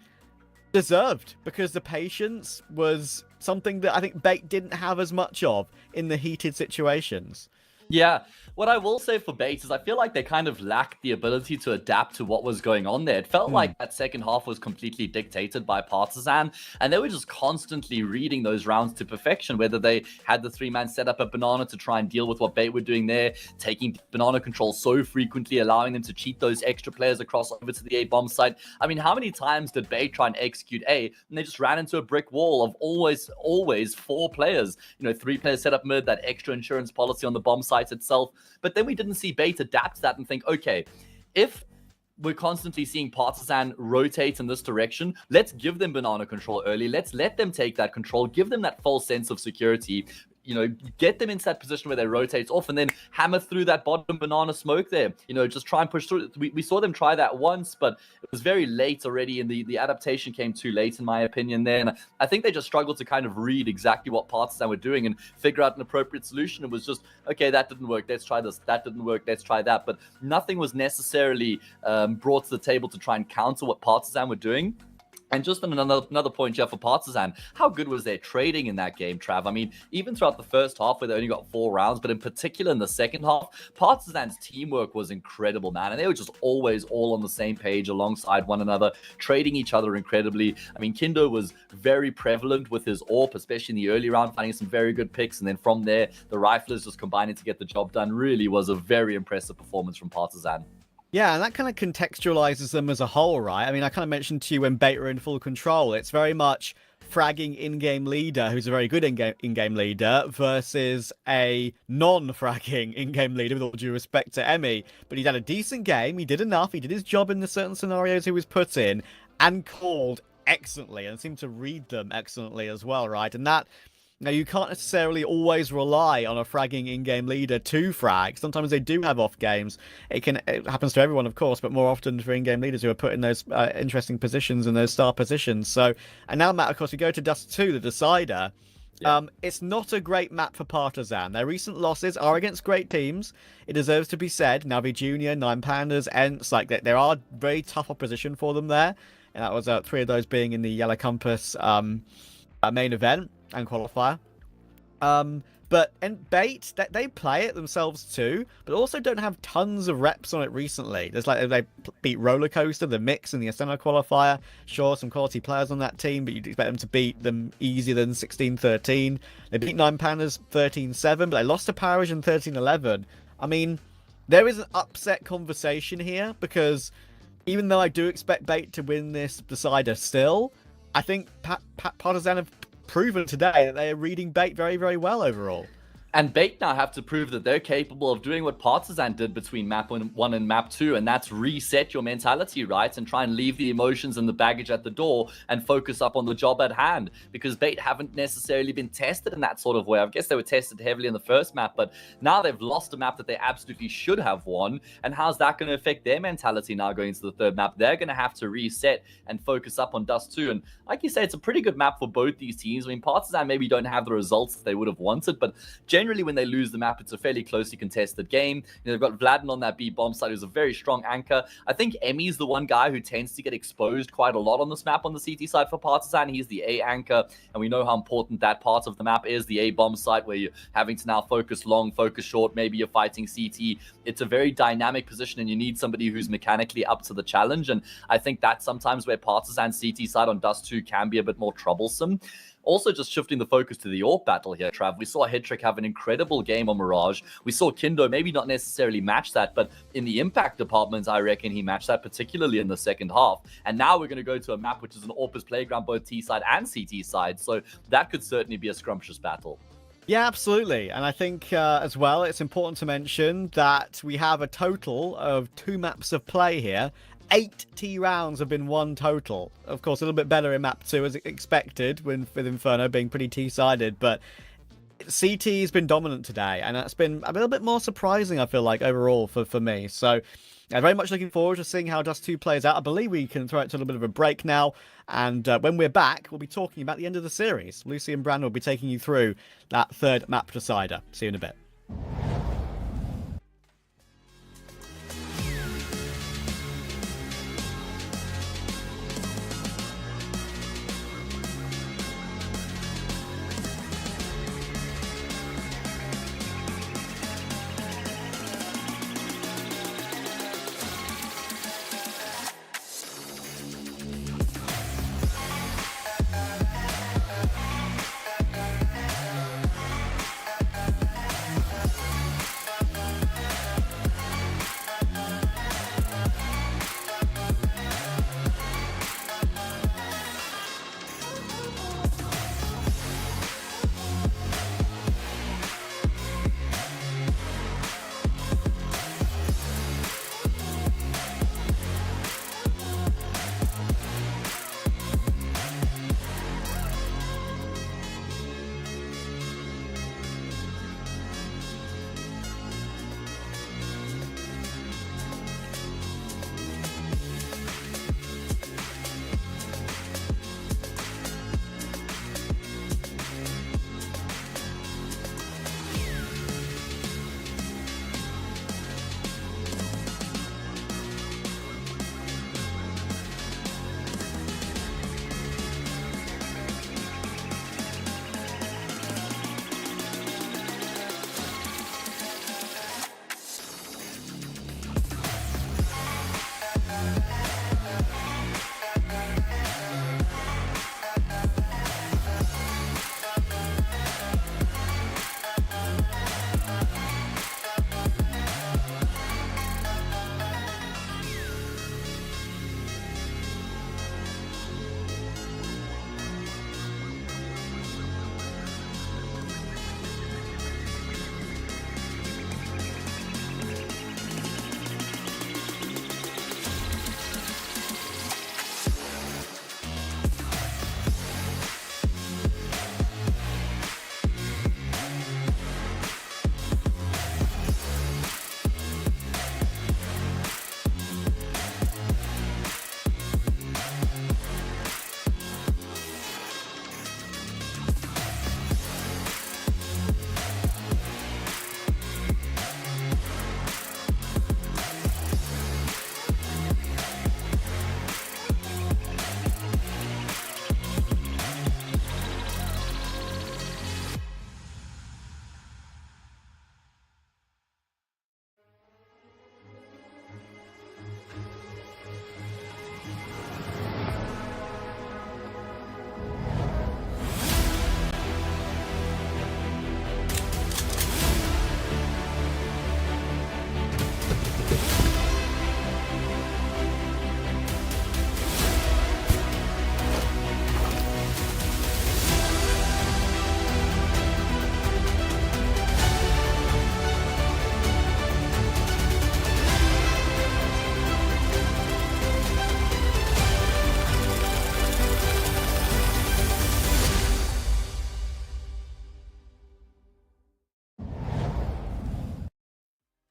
deserved, because the patience was something that I think Bait didn't have as much of in the heated situations. Yeah, what I will say for Bait is I feel like they kind of lacked the ability to adapt to what was going on there. It felt like that second half was completely dictated by Partizan, and they were just constantly reading those rounds to perfection, whether they had the 3-man setup at Banana to try and deal with what Bait were doing there, taking Banana control so frequently, allowing them to cheat those extra players across over to the A bomb site. I mean, how many times did Bait try and execute A, and they just ran into a brick wall of always 4 players? 3 players set up mid, that extra insurance policy on the bomb site itself. But then we didn't see Bait adapt to that and think, okay, if we're constantly seeing Partizan rotate in this direction, let's give them Banana control early. Let's let them take that control, give them that false sense of security, get them into that position where they rotate off and then hammer through that bottom Banana smoke there. Just try and push through. We saw them try that once, but it was very late already, and the adaptation came too late, in my opinion, there. And I think they just struggled to kind of read exactly what Partizan were doing and figure out an appropriate solution. It was just, okay, that didn't work, let's try this. That didn't work, let's try that. But nothing was necessarily brought to the table to try and counter what Partizan were doing. And just on another point here for Partizan, how good was their trading in that game, Trav? I mean, even throughout the first half where they only got 4 rounds, but in particular in the second half, Partizan's teamwork was incredible, man. And they were just always all on the same page alongside one another, trading each other incredibly. I mean, Kindo was very prevalent with his AWP, especially in the early round, finding some very good picks. And then from there, the riflers just combining to get the job done. Really was a very impressive performance from Partizan. Yeah, and that kind of contextualizes them as a whole, right? I mean, I kind of mentioned to you when Beta are in full control, it's very much fragging in-game leader, who's a very good in-game leader, versus a non-fragging in-game leader, with all due respect to Emmy. But he had a decent game, he did enough, he did his job in the certain scenarios he was put in, and called excellently, and seemed to read them excellently as well, right? And that... Now, you can't necessarily always rely on a fragging in-game leader to frag. Sometimes they do have off games. It happens to everyone, of course, but more often for in-game leaders who are put in those interesting positions and those star positions. So, and now, Matt, of course, we go to Dust 2, the decider. Yeah. It's not a great map for Partizan. Their recent losses are against great teams. It deserves to be said. Navi Junior, Nine Pandas, Ents, like there are very tough opposition for them there. And that was 3 of those being in the Yellow Compass main event and qualifier. And Bait, they play it themselves too, but also don't have tons of reps on it recently. There's like, they beat Roller Coaster, the Mix, and the Ascena qualifier. Sure, some quality players on that team, but you'd expect them to beat them easier than 16-13. They beat Nine Pandas 13-7, but they lost to Paravision 13-11. I mean, there is an upset conversation here, because even though I do expect Bait to win this decider still, I think Partizan have proven today that they are reading Bait very, very well overall. And Bait now have to prove that they're capable of doing what Partizan did between map 1 and map 2, and that's reset your mentality, right? And try and leave the emotions and the baggage at the door and focus up on the job at hand. Because Bait haven't necessarily been tested in that sort of way. I guess they were tested heavily in the first map, but now they've lost a map that they absolutely should have won. And how's that going to affect their mentality now going into the third map? They're going to have to reset and focus up on Dust 2. And like you say, it's a pretty good map for both these teams. I mean, Partizan maybe don't have the results that they would have wanted, but generally when they lose the map, it's a fairly closely contested game. You know, they've got Vladden on that B bomb side, who's a very strong anchor. I think Emmy's the one guy who tends to get exposed quite a lot on this map on the CT side for Partizan. He's the A anchor, and we know how important that part of the map is, the A bomb site, where you're having to now focus long, focus short, maybe you're fighting CT. It's a very dynamic position, and you need somebody who's mechanically up to the challenge, and I think that's sometimes where Partizan CT side on Dust 2 can be a bit more troublesome. Also, just shifting the focus to the AWP battle here, Trav. We saw Hetrick have an incredible game on Mirage. We saw Kindo maybe not necessarily match that, but in the impact department, I reckon he matched that, particularly in the second half. And now we're going to go to a map which is an AWP's playground, both T side and CT side. So that could certainly be a scrumptious battle. Yeah, absolutely. And I think as well, it's important to mention that we have a total of 2 maps of play here. 8 T rounds have been won total. Of course, a little bit better in map 2 as expected, with Inferno being pretty T-sided, but CT has been dominant today, and that's been a little bit more surprising, I feel like, overall for me. So I'm very much looking forward to seeing how Dust 2 plays out. I believe we can throw it to a little bit of a break now, and when we're back, we'll be talking about the end of the series. Lucy and Brandon will be taking you through that 3rd map decider. See you in a bit.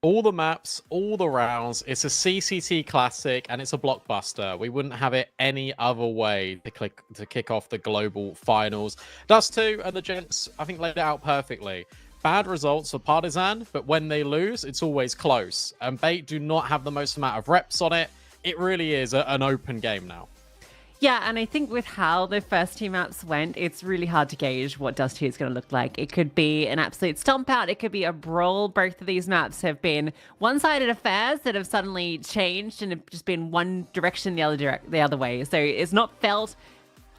All the maps, all the rounds. It's a CCT classic and it's a blockbuster. We wouldn't have it any other way to kick off the global finals. Dust 2 and the gents, I think, laid it out perfectly. Bad results for Partizan, but when they lose, it's always close. And Bait do not have the most amount of reps on it. It really is an open game now. Yeah, and I think with how the first two maps went, it's really hard to gauge what Dust 2 is going to look like. It could be an absolute stomp out. It could be a brawl. Both of these maps have been one-sided affairs that have suddenly changed and have just been one direction the other way. So it's not felt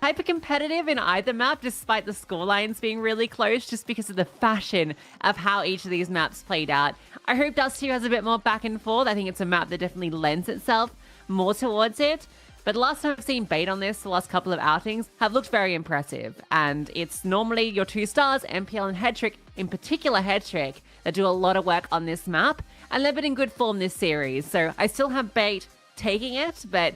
hyper competitive in either map, despite the scorelines being really close, just because of the fashion of how each of these maps played out. I hope Dust 2 has a bit more back and forth. I think it's a map that definitely lends itself more towards it. But the last time I've seen Bait on this, the last couple of outings, have looked very impressive. And it's normally your 2 stars, MPL and Headtrick, in particular Headtrick, that do a lot of work on this map. And they've been in good form this series. So I still have Bait taking it, but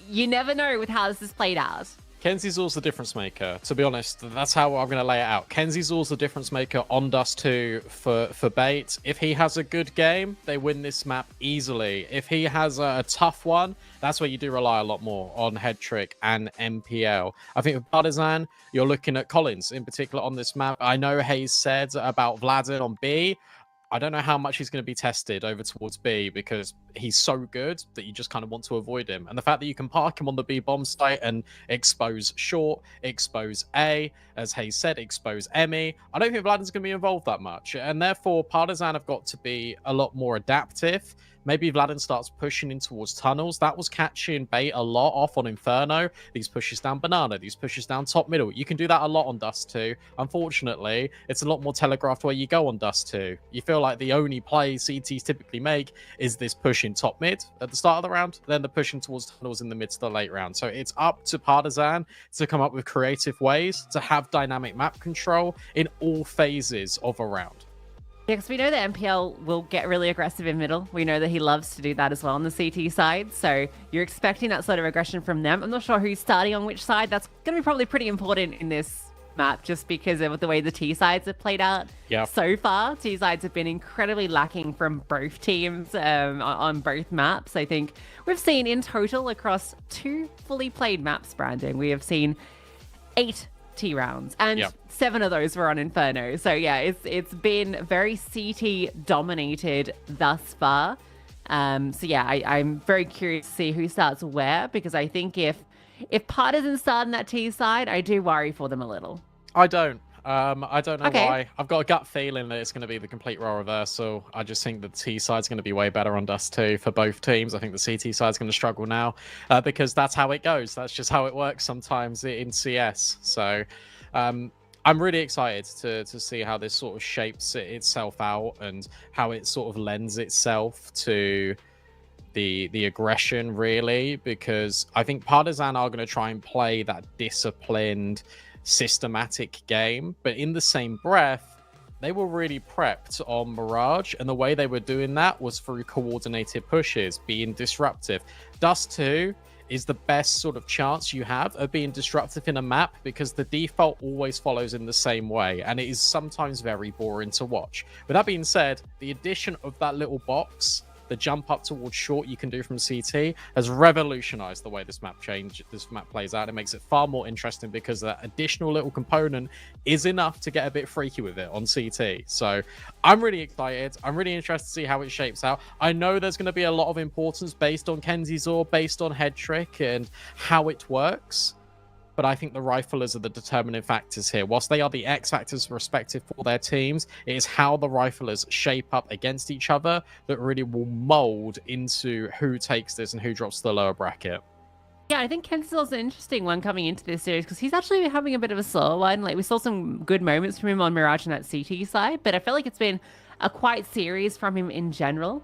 you never know with how this is played out. Kenzie Zor's the difference maker. To be honest, that's how I'm going to lay it out. Kenzie Zor's the difference maker on Dust 2 for Bait. If he has a good game, they win this map easily. If he has a tough one, that's where you do rely a lot more on Headtrick and MPL. I think with Partizan, you're looking at Collins in particular on this map. I know Hayes said about Vladin on B. I don't know how much he's going to be tested over towards B because he's so good that you just kind of want to avoid him. And the fact that you can park him on the B bomb site and expose short, expose A, as Hayes said, expose Emmy, I don't think Vladin's going to be involved that much. And therefore, Partizan have got to be a lot more adaptive. Maybe Vladin starts pushing in towards tunnels. That was catching Bait a lot off on Inferno. These pushes down Banana, these pushes down top middle. You can do that a lot on Dust 2. Unfortunately, it's a lot more telegraphed where you go on Dust 2. You feel like the only play CTs typically make is this push in top mid at the start of the round, then the pushing towards tunnels in the mid to the late round. So it's up to Partizan to come up with creative ways to have dynamic map control in all phases of a round. Yeah, because we know that MPL will get really aggressive in middle. We know that he loves to do that as well on the CT side. So you're expecting that sort of aggression from them. I'm not sure who's starting on which side. That's going to be probably pretty important in this map just because of the way the T sides have played out so far. T sides have been incredibly lacking from both teams on both maps. I think we've seen in total across 2 fully played maps, Brandon, we have seen 8 T rounds, and 7 of those were on Inferno. So yeah, it's been very CT dominated thus far. So yeah, I'm very curious to see who starts where, because I think if Partizan start on that T side, I do worry for them a little. I don't know why. I've got a gut feeling that it's going to be the complete role reversal. I just think the T side's going to be way better on Dust 2 for both teams. I think the CT side's going to struggle now because that's how it goes. That's just how it works sometimes in CS. So I'm really excited to see how this sort of shapes itself out and how it sort of lends itself to the aggression, really, because I think Partizan are going to try and play that disciplined, systematic game, but in the same breath, they were really prepped on Mirage, and the way they were doing that was through coordinated pushes, being disruptive. Dust 2 is the best sort of chance you have of being disruptive in a map because the default always follows in the same way, and it is sometimes very boring to watch. With that being said, the addition of that little box, the jump up towards short you can do from CT, has revolutionized the way this map plays out. It makes it far more interesting because that additional little component is enough to get a bit freaky with it on CT. So I'm really excited. I'm really interested to see how it shapes out. I know there's going to be a lot of importance based on Kenzie Zor, based on Headtrick and how it works. But I think the riflers are the determining factors here. Whilst they are the X factors respective for their teams, it is how the riflers shape up against each other that really will mold into who takes this and who drops to the lower bracket. Yeah, I think Kenzel's an interesting one coming into this series because he's actually been having a bit of a slower one. Like, we saw some good moments from him on Mirage and that CT side, but I feel like it's been a quiet series from him in general.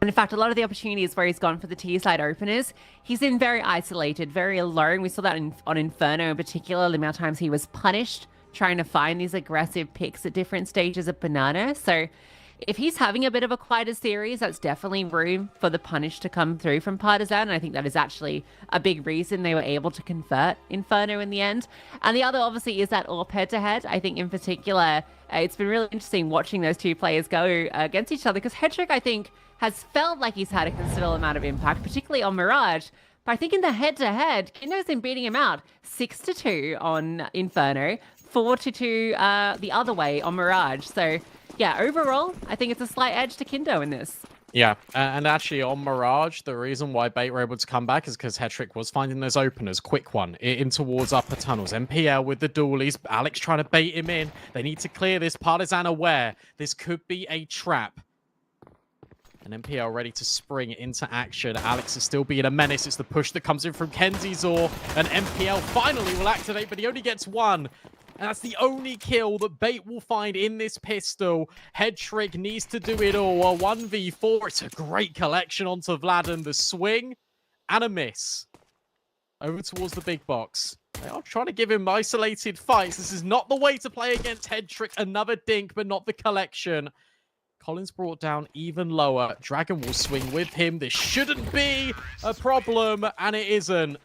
And in fact, a lot of the opportunities where he's gone for the T-side openers, he's been very isolated, very alone. We saw that on Inferno in particular, the amount of times he was punished trying to find these aggressive picks at different stages of Banana. So if he's having a bit of a quieter series, that's definitely room for the punish to come through from Partisan. And I think that is actually a big reason they were able to convert Inferno in the end. And the other, obviously, is that AWP head-to-head. I think in particular, it's been really interesting watching those two players go against each other, because Hedrick, I think, has felt like he's had a considerable amount of impact, particularly on Mirage. But I think in the head-to-head, Kindo's been beating him out 6-2 on Inferno, 4-2 the other way on Mirage. So, yeah, overall, I think it's a slight edge to Kindo in this. Yeah, and actually on Mirage, the reason why Bait were able to come back is because Hedrick was finding those openers, quick one, in towards upper tunnels. MPL with the dualies, Alex trying to bait him in. They need to clear this. Partisan aware. This could be a trap. And MPL ready to spring into action. Alex is still being a menace. It's the push that comes in from Kenzizor. And MPL finally will activate, but he only gets one. And that's the only kill that Bait will find in this pistol. Hedrick needs to do it all. A 1v4. It's a great collection onto Vladen. The swing and a miss. Over towards the big box. They are trying to give him isolated fights. This is not the way to play against Hedrick. Another dink, but not the collection. Collins brought down even lower. Dragon will swing with him. This shouldn't be a problem, and it isn't.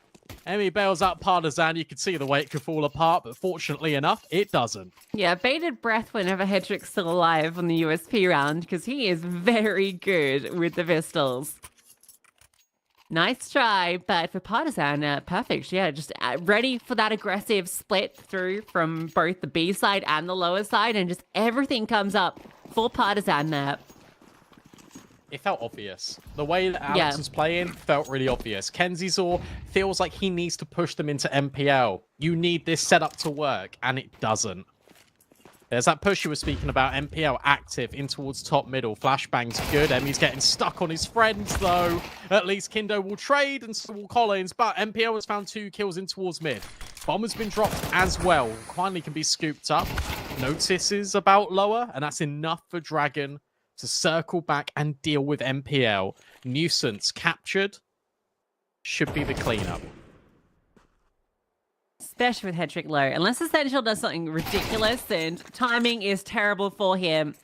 Emmy bails out Partisan. You can see the way it could fall apart, but fortunately enough, it doesn't. Yeah, bated breath whenever Hedrick's still alive on the USP round, because he is very good with the pistols. Nice try, but for Partisan, perfect. Yeah, just ready for that aggressive split through from both the B side and the lower side, and just everything comes up for Partisan there. It felt obvious. The way that Alex was playing felt really obvious. Kenzizor feels like he needs to push them into MPL. You need this setup to work, and it doesn't. There's that push you were speaking about. MPL active in towards top middle. Flashbang's good. Emmy's getting stuck on his friends, though. At least Kindo will trade and so will Collins, but MPL has found 2 kills in towards mid. Bomb has been dropped as well. Finally can be scooped up. Notices about lower, and that's enough for Dragon to circle back and deal with MPL. Nuisance captured. Should be the cleanup. Especially with Hedrick low. Unless Essential does something ridiculous, and timing is terrible for him.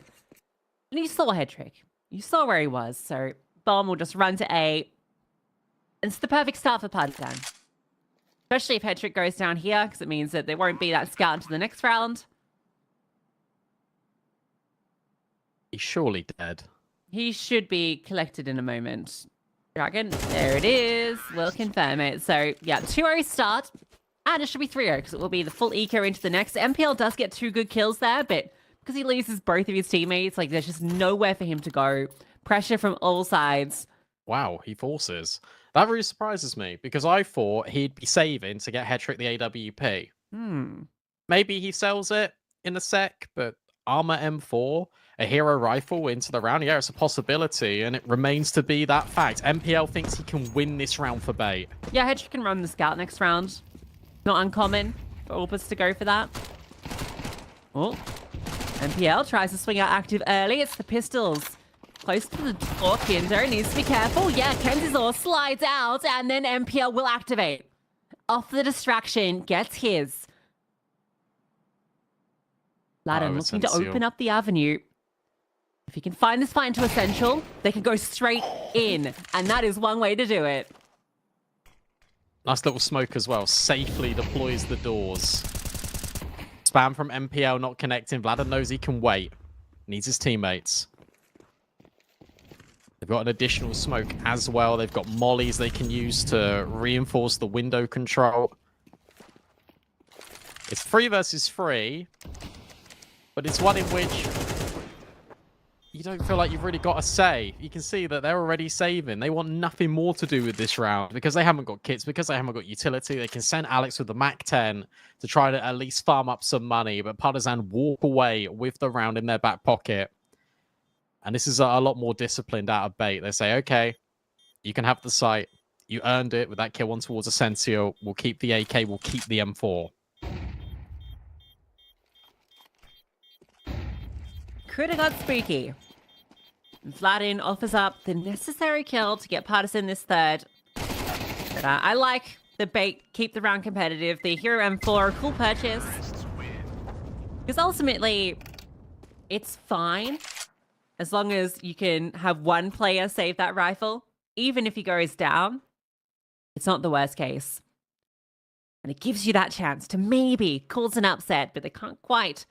And you saw Hedrick. You saw where he was, so Bomb will just run to A. It's the perfect start for Partisan. Especially if Hedrick goes down here, because it means that there won't be that scout into the next round. He's surely dead. He should be collected in a moment. Dragon, there it is. We'll confirm it. So, yeah, 2-0 start. And it should be 3-0, because it will be the full eco into the next. MPL does get 2 good kills there, but because he loses both of his teammates, like, there's just nowhere for him to go. Pressure from all sides. Wow, he forces. That really surprises me, because I thought he'd be saving to get Hedrick the AWP. Maybe he sells it in a sec, but Armor M4, a hero rifle into the round, yeah, it's a possibility, and it remains to be that fact. MPL thinks he can win this round for Bait. Yeah, Hedrick can run the scout next round. Not uncommon for Orpus to go for that. Oh, MPL tries to swing out active early. It's the pistols. Close to the door. Kindo needs to be careful. Yeah, Kenzizor slides out, and then MPL will activate. Off the distraction, gets his. Laden looking to open up the avenue. If he can find this fight into Essential, they can go straight in, and that is one way to do it. Nice little smoke as well. Safely deploys the doors. Spam from MPL not connecting. Vladen knows he can wait. Needs his teammates. They've got an additional smoke as well. They've got mollies they can use to reinforce the window control. It's 3 versus 3. But it's one in which you don't feel like you've really got a say. You can see that they're already saving. They want nothing more to do with this round because they haven't got kits, because they haven't got utility. They can send Alex with the MAC-10 to try to at least farm up some money, but Partisan walk away with the round in their back pocket. And this is a lot more disciplined out of Bait. They say, okay, you can have the site. You earned it with that kill on towards Asensio. We'll keep the AK. We'll keep the M4. Could have got spooky. Vladen offers up the necessary kill to get Partisan this third. But I like the Bait, keep the round competitive. The Hero M4, a cool purchase. Because ultimately, it's fine. as long as you can have one player save that rifle, even if he goes down, it's not the worst case. And it gives you that chance to maybe cause an upset, but they can't quite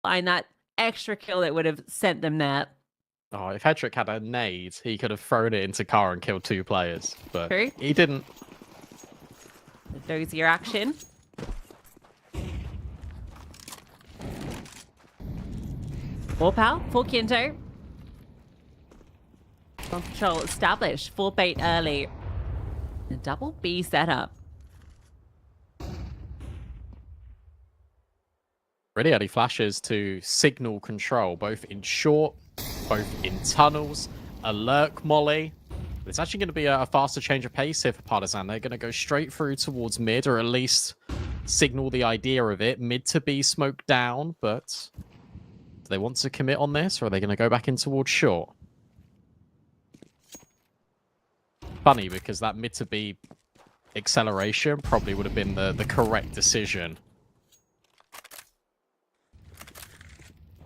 find that extra kill that would have sent them there. Oh, if Hedrick had a nade, he could have thrown it into Car and killed 2 players. But True. he didn't. There's your action. Full power, full Kinto. Bomb control established. Full bait early. A double B setup. Really early flashes to signal control, both in short, both in tunnels, a lurk molly. But it's actually going to be a faster change of pace here for Partisan. They're going to go straight through towards mid, or at least signal the idea of it. Mid to be smoked down, but do they want to commit on this, or are they going to go back in towards short? Funny, because that mid to be acceleration probably would have been the correct decision.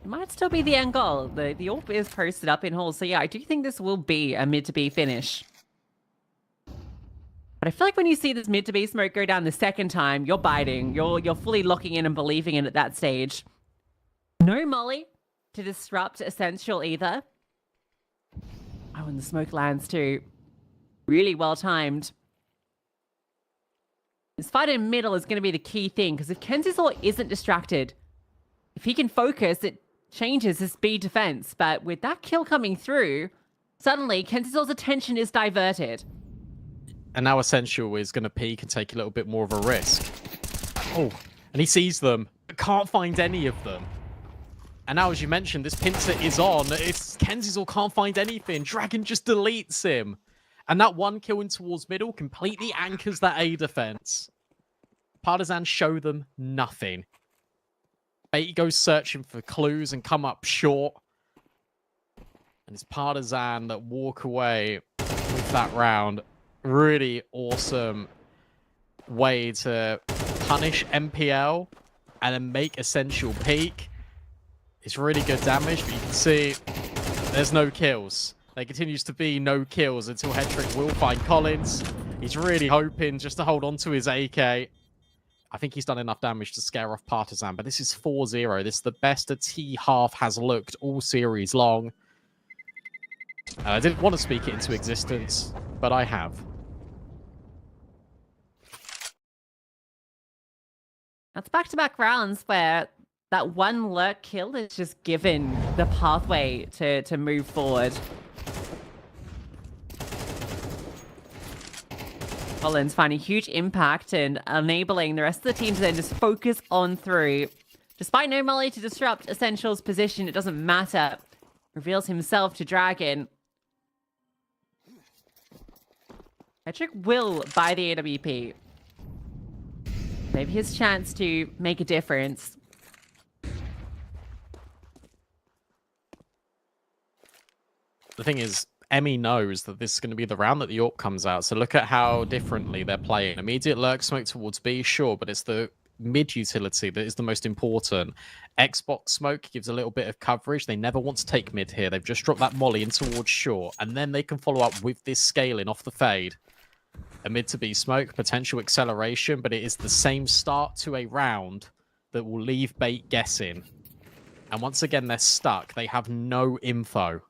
It might still be the end goal. The AWP is posted up in hall. So yeah, I do think this will be a mid to B finish. But I feel like when you see this mid to B smoke go down the second time, you're biting. You're fully locking in and believing in at that stage. No molly to disrupt Essential either. Oh, and the smoke lands too. Really well timed. This fight in middle is going to be the key thing, because if Kenzisor isn't distracted, if he can focus, it changes his speed defense. But with that kill coming through, suddenly Kenzisor's attention is diverted. And now Essential is going to peek and take a little bit more of a risk. Oh, and he sees them, but can't find any of them. And now, as you mentioned, this pincer is on. It's Kenzisor can't find anything. Dragon just deletes him. And that one kill in towards middle completely anchors that A defense. Partisan show them nothing. Bait goes searching for clues and come up short. And it's Partisan that walk away with that round. Really awesome way to punish MPL and then make Essential peak. It's really good damage, but you can see there's no kills. There continues to be no kills until Hedrick will find Collins. He's really hoping just to hold on to his AK. I think he's done enough damage to scare off Partisan, but this is 4-0. This is the best a T-half has looked all series long. And I didn't want to speak it into existence, but I have. That's back-to-back rounds where that one lurk kill is just given the pathway to move forward. Collins finding huge impact and enabling the rest of the team to then just focus on through. Despite no molly to disrupt Essential's position, it doesn't matter. Reveals himself to Dragon. Hedrick will buy the AWP. Maybe his chance to make a difference. The thing is, Emmy knows that this is going to be the round that the AWP comes out. So look at how differently they're playing. Immediate lurk smoke towards B, sure, but it's the mid utility that is the most important. Xbox smoke gives a little bit of coverage. They never want to take mid here. They've just dropped that molly in towards short, and then they can follow up with this scaling off the fade. A mid to B smoke, potential acceleration, but it is the same start to a round that will leave bait guessing. And once again, they're stuck. They have no info.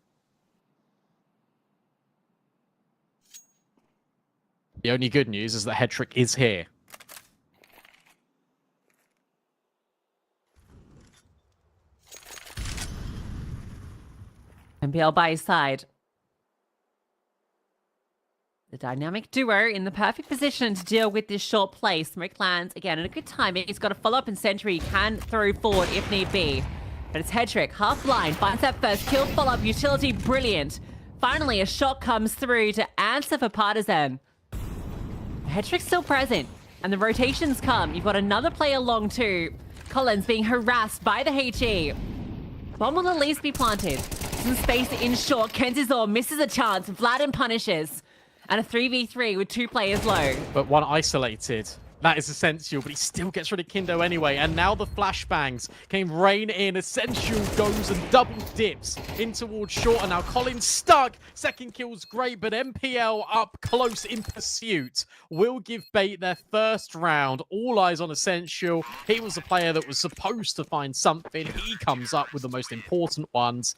The only good news is that Hedrick is here. MPL by his side. The dynamic duo in the perfect position to deal with this short play. Smoke lands again, and a good time. He's got a follow-up and sentry. He can throw forward if need be. But it's Hedrick, half blind, finds that first kill, follow-up, utility, brilliant. Finally, a shot comes through to answer for Partisan. Hedrick's still present, and the rotations come. You've got another player long too. Collins being harassed by the HE. Bomb will at least be planted. Some space in short. Kenzisor misses a chance. Vladin punishes. And a 3v3 with 2 players low. But one isolated That is Essential, but he still gets rid of Kindo anyway. And now the flashbangs came rain in. Essential goes and double dips in towards short. And now Colin's stuck. Second kill's great, but MPL up close in pursuit will give Bait their first round. All eyes on Essential. He was the player that was supposed to find something. He comes up with the most important ones.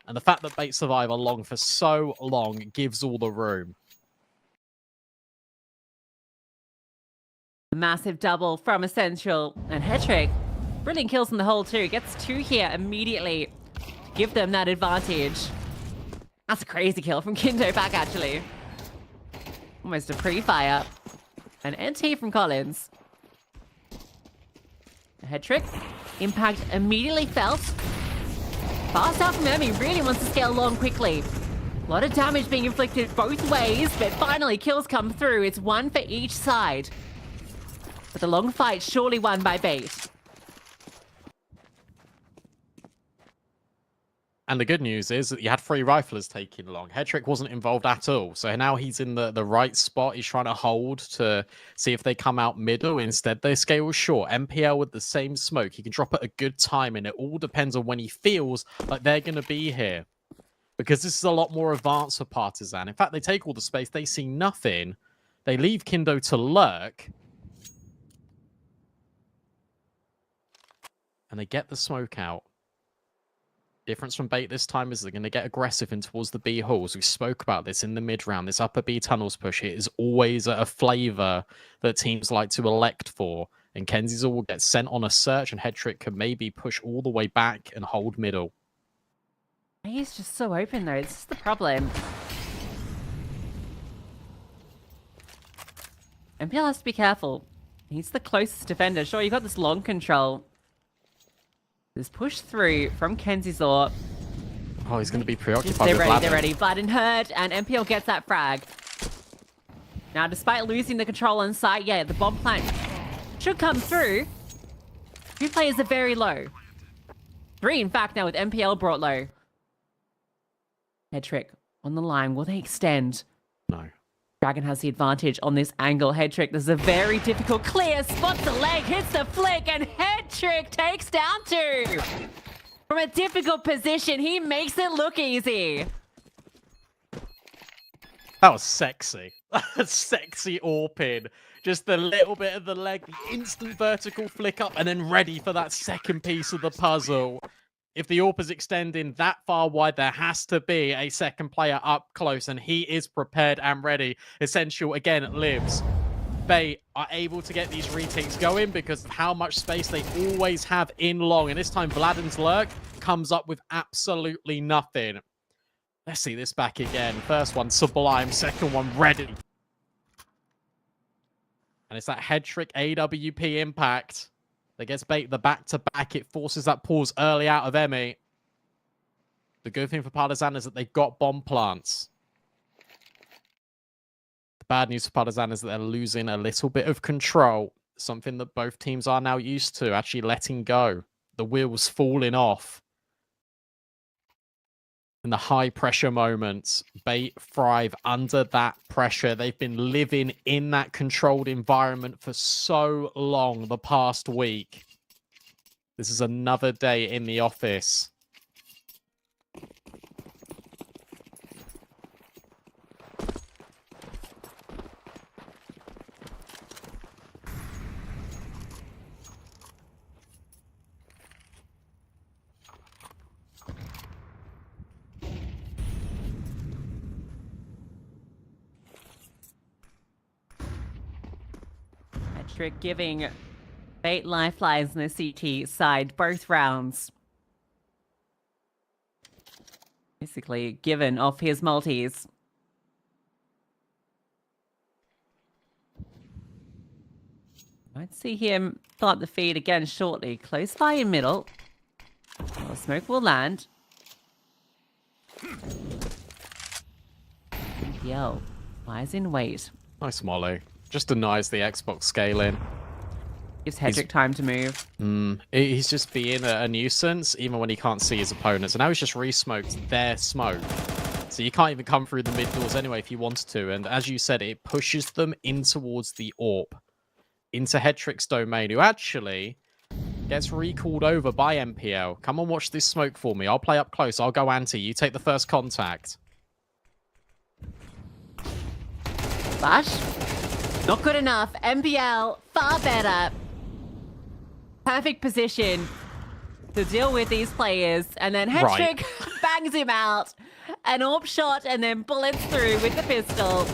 And the fact that Bait survive along for so long gives all the room. Massive double from Essential. And Hetrick, brilliant kills in the hole too. Gets 2 here immediately. Give them that advantage. That's a crazy kill from Kindo back, actually. Almost a pre-fire. An NT from Collins. Hetrick. Impact immediately felt. Fast out from Emmy. Really wants to scale along quickly. A lot of damage being inflicted both ways, but finally kills come through. It's 1 for each side. But the long fight surely won by Bait. And the good news is that you had 3 riflers taking long. Hetrick wasn't involved at all. So now he's in the right spot. He's trying to hold to see if they come out middle. Instead, they scale short. MPL with the same smoke. He can drop at a good time, and it all depends on when he feels like they're going to be here. Because this is a lot more advanced for Partizan. In fact, they take all the space. They see nothing. They leave Kindo to lurk. And they get the smoke out. Difference from Bait this time is they're going to get aggressive in towards the B halls. We spoke about this in the mid-round. This upper B tunnels push, it is always a flavour that teams like to elect for. And Kenzie's will get sent on a search, and Hetrick can maybe push all the way back and hold middle. He's just so open, though. This is the problem. MPL has to be careful. He's the closest defender. Sure, you got this long control. This push through from Kenzizor. Oh, he's going to be preoccupied They're with ready, they're Vladimir. ready. Blood and Hurt, and MPL gets that frag. Now, despite losing the control on site, yeah, the bomb plant should come through. 2 players are very low. 3, in fact, now with MPL brought low. Hetrick on the line. Will they extend? No. Dragon has the advantage on this angle. Hetrick, this is a very difficult clear. Spots the leg, hits the flick, and Hetrick takes down 2. From a difficult position, he makes it look easy. That was sexy. Sexy AWPing. Just the little bit of the leg, the instant vertical flick up, and then ready for that second piece of the puzzle. If the AWP is extending that far wide, there has to be a second player up close, and he is prepared and ready. Essential, again, lives. Bait are able to get these retakes going because of how much space they always have in long. And this time, Vladim's lurk comes up with absolutely nothing. Let's see this back again. First one, Sublime. Second one, ready. And it's that Hetrick AWP impact that gets Bait the back-to-back. It forces that pause early out of Emmy. The good thing for Partizan is that they've got bomb plants. The bad news for Partizan is that they're losing a little bit of control. Something that both teams are now used to, actually letting go. The wheels falling off. In the high-pressure moments, Bait thrive under that pressure. They've been living in that controlled environment for so long the past week. This is another day in the office. Hetrick giving Bait lifelines on the CT side both rounds. Basically given off his multis. Might see him fill up the feed again shortly. Close by in middle. Well, smoke will land. Imperial lies in wait. Nice Molly. Just denies the Xbox scaling. Gives Hetrick time to move. He's just being a nuisance, even when he can't see his opponents. And now he's just re-smoked their smoke. So you can't even come through the mid doors anyway if you wanted to. And as you said, it pushes them in towards the AWP. into Hetrick's domain, who actually gets recalled over by MPL. Come and watch this smoke for me. I'll play up close. I'll go anti. You take the first contact. Flash. Not good enough. MPL, far better. Perfect position to deal with these players. And then Hetrick bangs him out. An AWP shot and then bullets through with the pistol.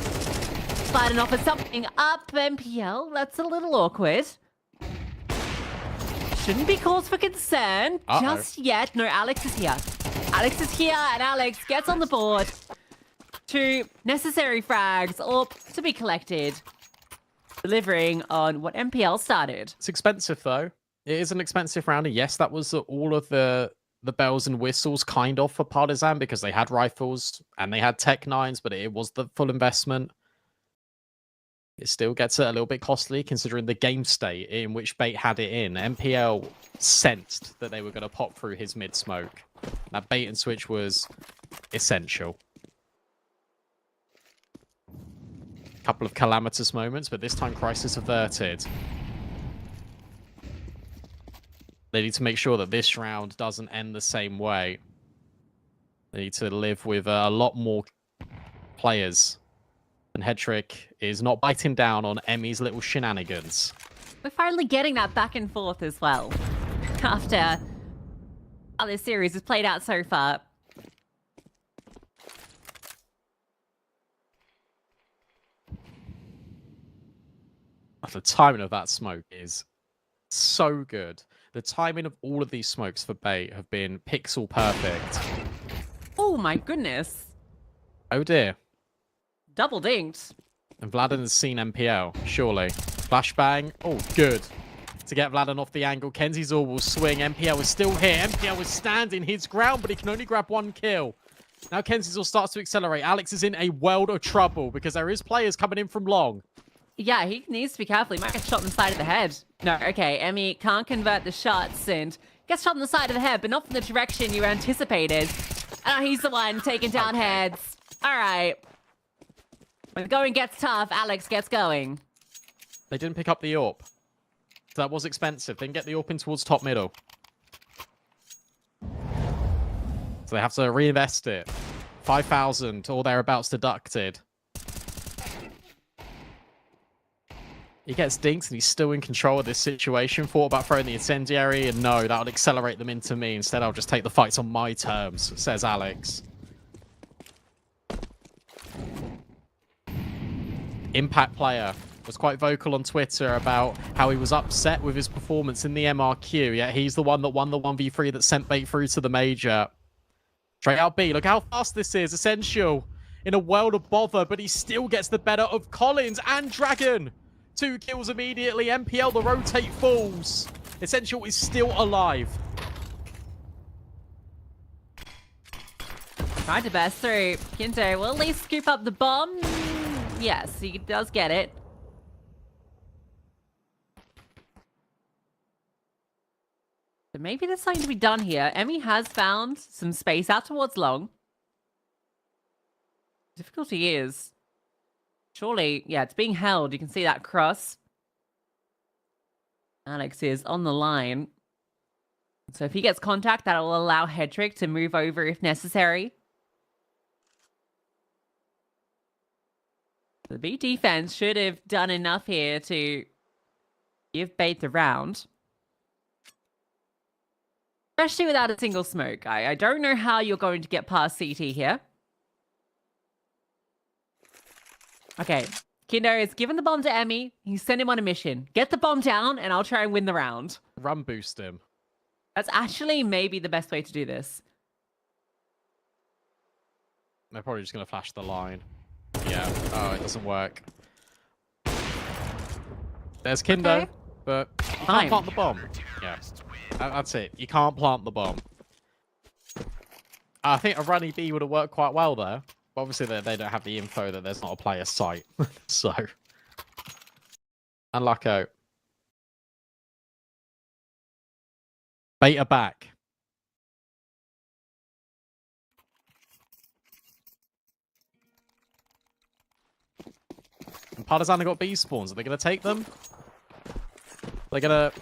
Sliding off with something up MPL. That's a little awkward. Shouldn't be cause for concern just yet. No, Alex is here. Alex is here and Alex gets on the board. 2 necessary frags, AWP to be collected. Delivering on what MPL started. It's expensive, though. It is an expensive round. And yes, that was all of the bells and whistles kind of for Partizan because they had rifles and they had Tech 9s, but it was the full investment. It still gets a little bit costly considering the game state in which Bait had it in. MPL sensed that they were going to pop through his mid-smoke. That bait and switch was essential. Couple of calamitous moments, but this time crisis averted. They need to make sure that this round doesn't end the same way. They need to live with a lot more players. And Hetrick is not biting down on Emmy's little shenanigans. We're finally getting that back and forth as well. After how this series has played out so far. The timing of that smoke is so good. The timing of all of these smokes for Bait have been pixel perfect. Oh my goodness. Oh dear. Double dinked. And Vladen has seen MPL, surely. Flashbang. Oh, good. To get Vladen off the angle. Kenzie's all will swing. MPL is still here. MPL is standing his ground, but he can only grab 1 kill. Now Kenzie's all starts to accelerate. Alex is in a world of trouble because there is players coming in from long. Yeah, he needs to be careful. He might get shot in the side of the head. No, okay, Emmy can't convert the shots and gets shot in the side of the head, but not from the direction you anticipated. He's the one taking down heads. All right. When the going gets tough, Alex gets going. They didn't pick up the AWP. So that was expensive. They can get the AWP in towards top middle. So they have to reinvest it. 5,000 or thereabouts deducted. He gets dinks and he's still in control of this situation. Thought about throwing the incendiary and no, that would accelerate them into me. Instead, I'll just take the fights on my terms, says Alex. Impact player was quite vocal on Twitter about how he was upset with his performance in the MRQ, yet he's the one that won the 1v3 that sent Bait through to the major. Straight out B, look how fast this is. Essential in a world of bother, but he still gets the better of Collins and Dragon. 2 kills immediately. MPL, the rotate falls. Essential is still alive. Tried to burst through. Kinto will at least scoop up the bomb. Yes, he does get it. So maybe there's something to be done here. Emmy has found some space out towards long. Difficulty is, surely, yeah, it's being held. You can see that cross. Alex is on the line. So if he gets contact, that will allow Hetrick to move over if necessary. The B defense should have done enough here to give Bait the round. Especially without a single smoke. I don't know how you're going to get past CT here. Okay. Kindo has given the bomb to Emmy. He's sent him on a mission. Get the bomb down and I'll try and win the round. Run boost him. That's actually maybe the best way to do this. They're probably just going to flash the line. Yeah. Oh, it doesn't work. There's Kindo, Okay. but you can't Fine. plant the bomb. Yeah. That's it. You can't plant the bomb. I think a runny B would have worked quite well there. But obviously, they don't have the info that there's not a player site. So. And Lucko. Beta back. And Partizan have got B spawns. Are they going to take them? They're going to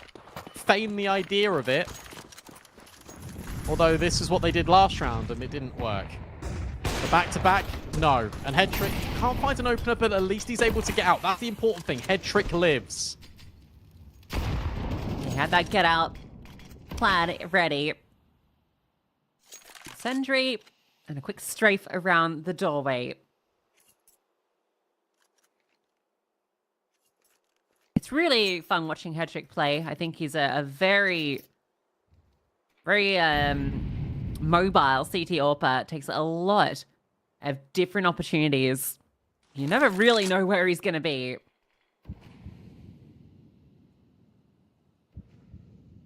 feign the idea of it. Although this is what they did last round and it didn't work. The back-to-back, no. And Head Trick can't find an opener, but at least he's able to get out. That's the important thing. Head Trick lives. He had that get out plan ready. Sentry and a quick strafe around the doorway. It's really fun watching Head Trick play. I think he's a very mobile CT AWPer. Takes a lot of different opportunities. You never really know where he's going to be.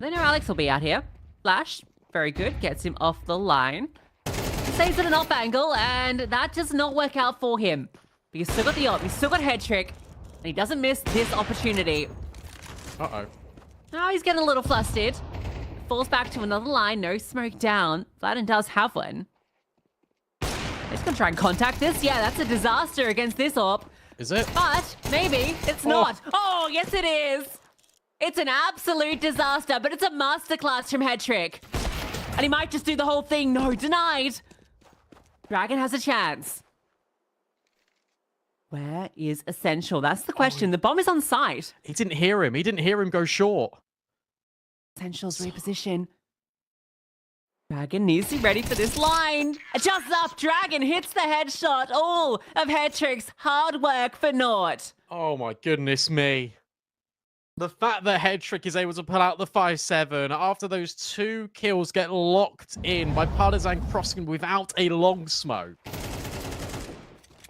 They know Alex will be out here. Flash, very good. Gets him off the line. Stays at an off angle, and that does not work out for him. But he's still got the op. He's still got Head Trick. And he doesn't miss this opportunity. Uh-oh. Now he's getting a little flustered. Falls back to another line. No smoke down. Vladden does have one. He's going to try and contact this. Yeah, that's a disaster against this AWP. Is it? But maybe it's not. Oh, yes it is. It's an absolute disaster, but it's a masterclass from Head Trick. And he might just do the whole thing. No, denied. Dragon has a chance. Where is Essential? That's the question. The bomb is on site. He didn't hear him. He didn't hear him go short. Essential's reposition. Dragon needs to be ready for this line. Adjusts up. Dragon hits the headshot. All of Head Trick's hard work for naught. Oh my goodness me. The fact that Head Trick is able to pull out the 5-7 after those 2 kills get locked in by Partisan crossing without a long smoke.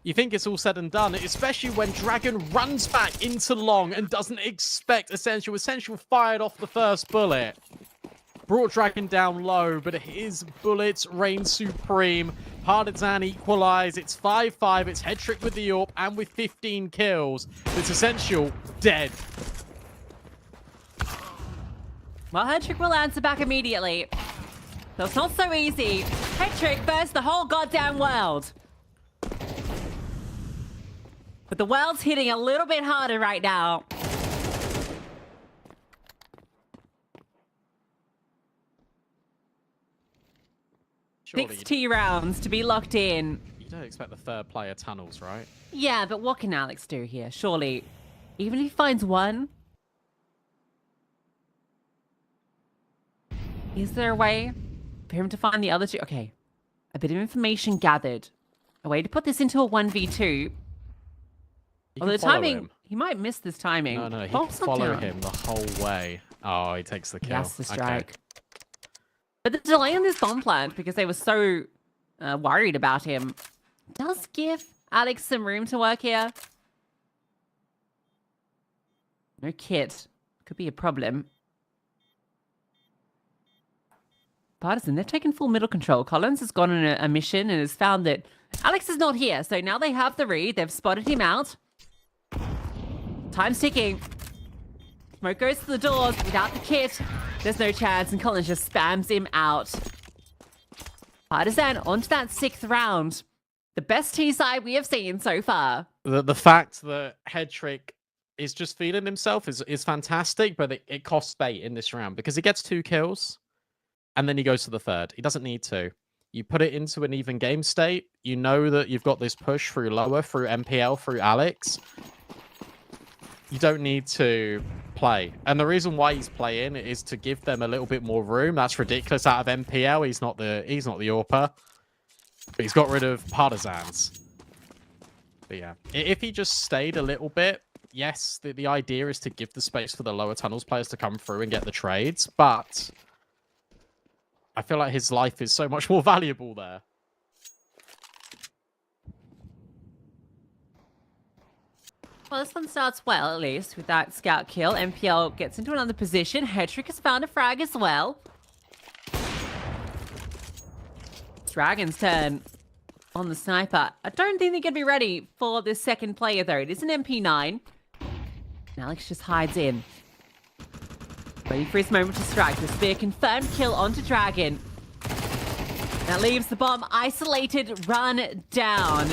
You think it's all said and done, especially when Dragon runs back into long and doesn't expect Essential. Essential fired off the first bullet. Brought Dragon down low, but his bullets reign supreme. Partisan equalize. It's 5-5. It's Head Trick with the AWP and with 15 kills. It's Essential dead. Well, Head Trick will answer back immediately. So it's not so easy. Head Trick versus the whole goddamn world. But the world's hitting a little bit harder right now. Surely 60 rounds to be locked in. you don't expect the third player tunnels, right? Yeah, but what can Alex do here? Surely, even if he finds one, is there a way for him to find the other two? Okay, a bit of information gathered. A way to put this into a 1v2. Although the timing, he might miss this timing. No, he Bolt's can not follow down. him the whole way. Oh, he takes the kill. Yes, the strike. Okay. But the delay on this bomb plant, because they were so worried about him, does give Alex some room to work here. No kit. Could be a problem. Partisan, they've taken full middle control. Collins has gone on a mission and has found that Alex is not here. So now they have the read. They've spotted him out. Time's ticking. Smoke goes to the doors without the kit. There's no chance, and Collins just spams him out. Partisan onto that 6th round. The best T side we have seen so far. The fact that Head Trick is just feeling himself is fantastic, but it costs bait in this round because he gets 2 kills and then he goes to the 3rd. He doesn't need to. You put it into an even game state. You know that you've got this push through lower, through MPL, through Alex. You don't need to play. And the reason why he's playing is to give them a little bit more room. That's ridiculous out of MPL. He's not the AWPer. But he's got rid of Partisans. But yeah, if he just stayed a little bit, yes, the idea is to give the space for the lower tunnels players to come through and get the trades. But I feel like his life is so much more valuable there. Well, this one starts well, at least, with that scout kill. MPL gets into another position. Head Trick has found a frag as well. Dragon's turn on the sniper. I don't think they're going to be ready for this second player, though. It is an MP9. And Alex just hides in. Waiting for his moment to strike. This be a confirmed kill onto Dragon. That leaves the bomb isolated, run down.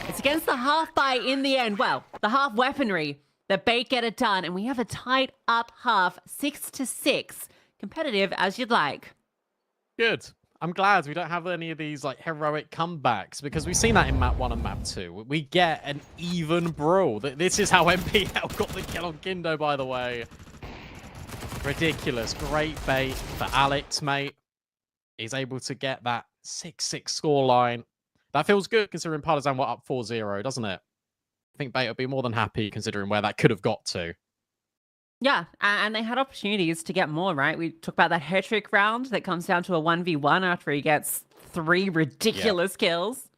It's against the half buy in the end. Well, the half weaponry The Bait get it done, and we have a tight up half, 6-6. Competitive as you'd like. Good. I'm glad we don't have any of these like heroic comebacks because we've seen that in map 1 and map 2. We get an even brawl. This is how MPL got the kill on Kindo, by the way. Ridiculous. Great bait for Alex, mate. He's able to get that 6-6 scoreline. That feels good considering Partizan were up 4-0, doesn't it? I think Bait would be more than happy considering where that could have got to. Yeah, and they had opportunities to get more, right? We talked about that hat-trick round that comes down to a 1v1 after he gets 3 ridiculous kills.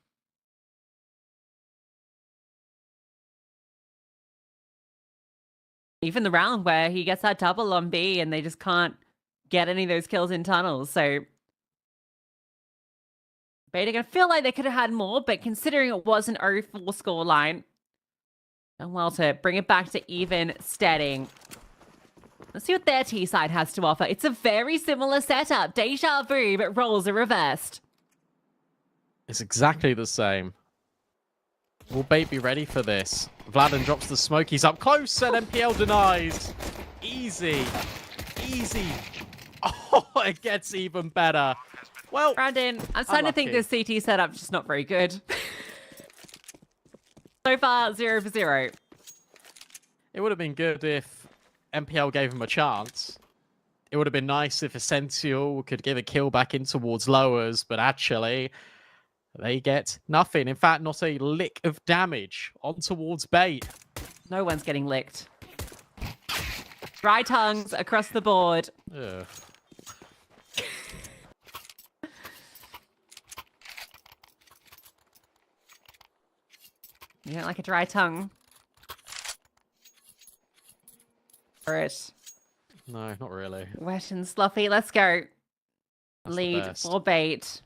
Even the round where he gets that double on B and they just can't get any of those kills in tunnels. So Beta gonna feel like they could have had more, but considering it was an 0-4 scoreline, done well to bring it back to even steading. Let's see what their T side has to offer. It's a very similar setup. Deja vu, but roles are reversed. It's exactly the same. Will Bait be ready for this? Vladen drops the smoke. He's up close and MPL denies. Easy. Easy. Oh, it gets even better. Well, Brandon, I'm starting to think unlucky. this CT setup's just not very good. So far, 0-0. It would have been good if MPL gave him a chance. It would have been nice if Essential could give a kill back in towards lowers, but actually, they get nothing. In fact, not a lick of damage on towards Bait. No one's getting licked. Dry tongues across the board. Ugh. You don't like a dry tongue? Alright. No, not really. Wet and sloppy. Let's go. That's the Lead best. for Bait.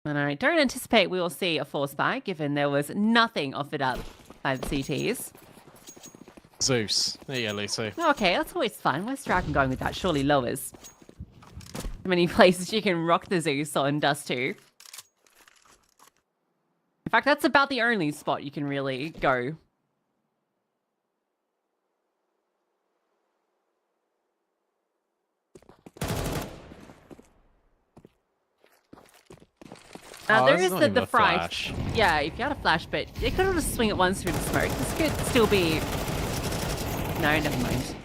And I don't anticipate we will see a force buy, given there was nothing offered up by the CTs. Zeus. There you go, Lucy. Okay, that's always fun. Where's Dragon going with that? Surely lowers. Many places you can rock the Zeus on Dust 2. In fact, that's about the only spot you can really go. There this is not the even a fright. flash. Yeah, if you had a flash, but they could have just swing it once through the smoke. This could still be... No, never mind.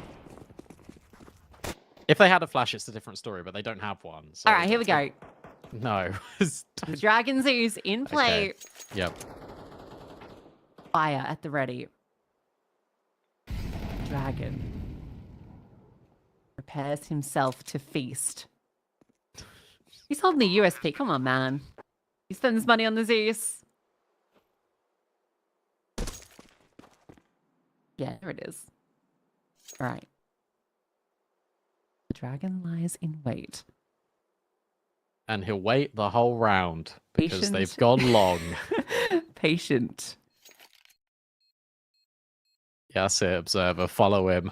If they had a flash, it's a different story, but they don't have one. So... All right, here we go. No. The Dragon Zeus in play. Okay. Yep. Fire at the ready. Dragon prepares himself to feast. He's holding the USP. Come on, man. He spends money on the Zeus. Yeah, there it is. All right. The dragon lies in wait. And he'll wait the whole round because Patient. they've gone long. Patient. Yeah, that's it, Observer. Follow him.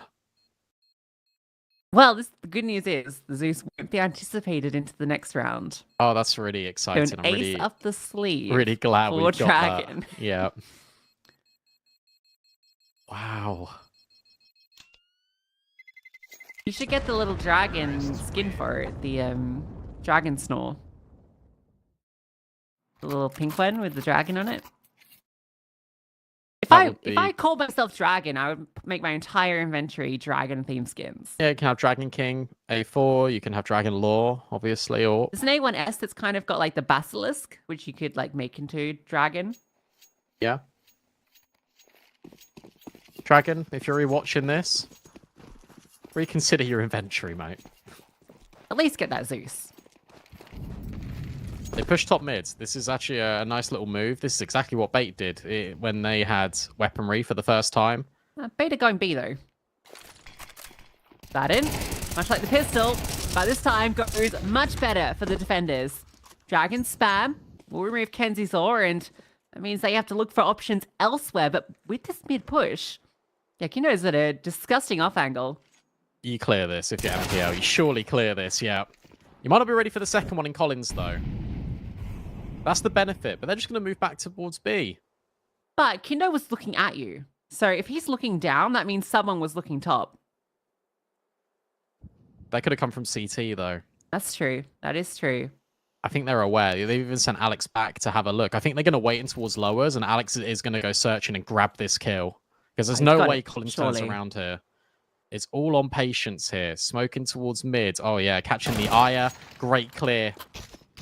Well, the good news is the Zeus won't be anticipated into the next round. Oh, that's really So exciting. an I'm ace really, up the sleeve. really glad for we got Dragon. that. Yeah. Wow. You should get the little dragon skin for it. The dragon snore. The little pink one with the dragon on it. If I called myself Dragon, I would make my entire inventory dragon themed skins. Yeah, you can have Dragon King A4. You can have Dragon Law, obviously, or There's an A1S that's kind of got like the basilisk, which you could like make into dragon. yeah. Dragon, if you're rewatching this, reconsider your inventory, mate. At least get that Zeus. They push top mids. This is actually a nice little move. This is exactly what Bait did when they had weaponry for the first time. Beta going B though. That in, much like the pistol, but this time goes much better for the defenders. Dragon spam will remove Kenzie's ore, and that means they have to look for options elsewhere. But with this mid push, yeah, Kindo's at a disgusting off angle. You clear this if you're MPL. You surely clear this, yeah. You might not be ready for the second one in Collins, though. That's the benefit, but they're just going to move back towards B. But Kindo was looking at you. So if he's looking down, that means someone was looking top. They could have come from CT, though. That's true. That is true. I think they're aware. They've even sent Alex back to have a look. I think they're going to wait in towards lowers, and Alex is going to go searching and grab this kill. Because there's He's no got way it, Collins surely. turns around here. It's all on patience here. Smoking towards mid. Oh, yeah. Catching the Aya. Great clear.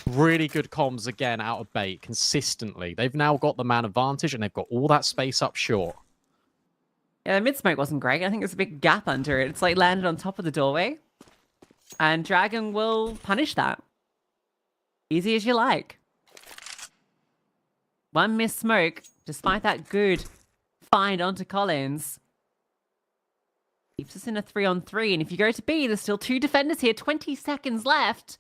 Really good comms again out of bait consistently. They've now got the man advantage, and they've got all that space up short. Yeah, the mid smoke wasn't great. I think there's a big gap under it. It's like landed on top of the doorway. And Dragon will punish that. Easy as you like. One missed smoke, despite that good find onto Collins. Keeps us in a 3-on-3. And if you go to B, there's still 2 defenders here. 20 seconds left.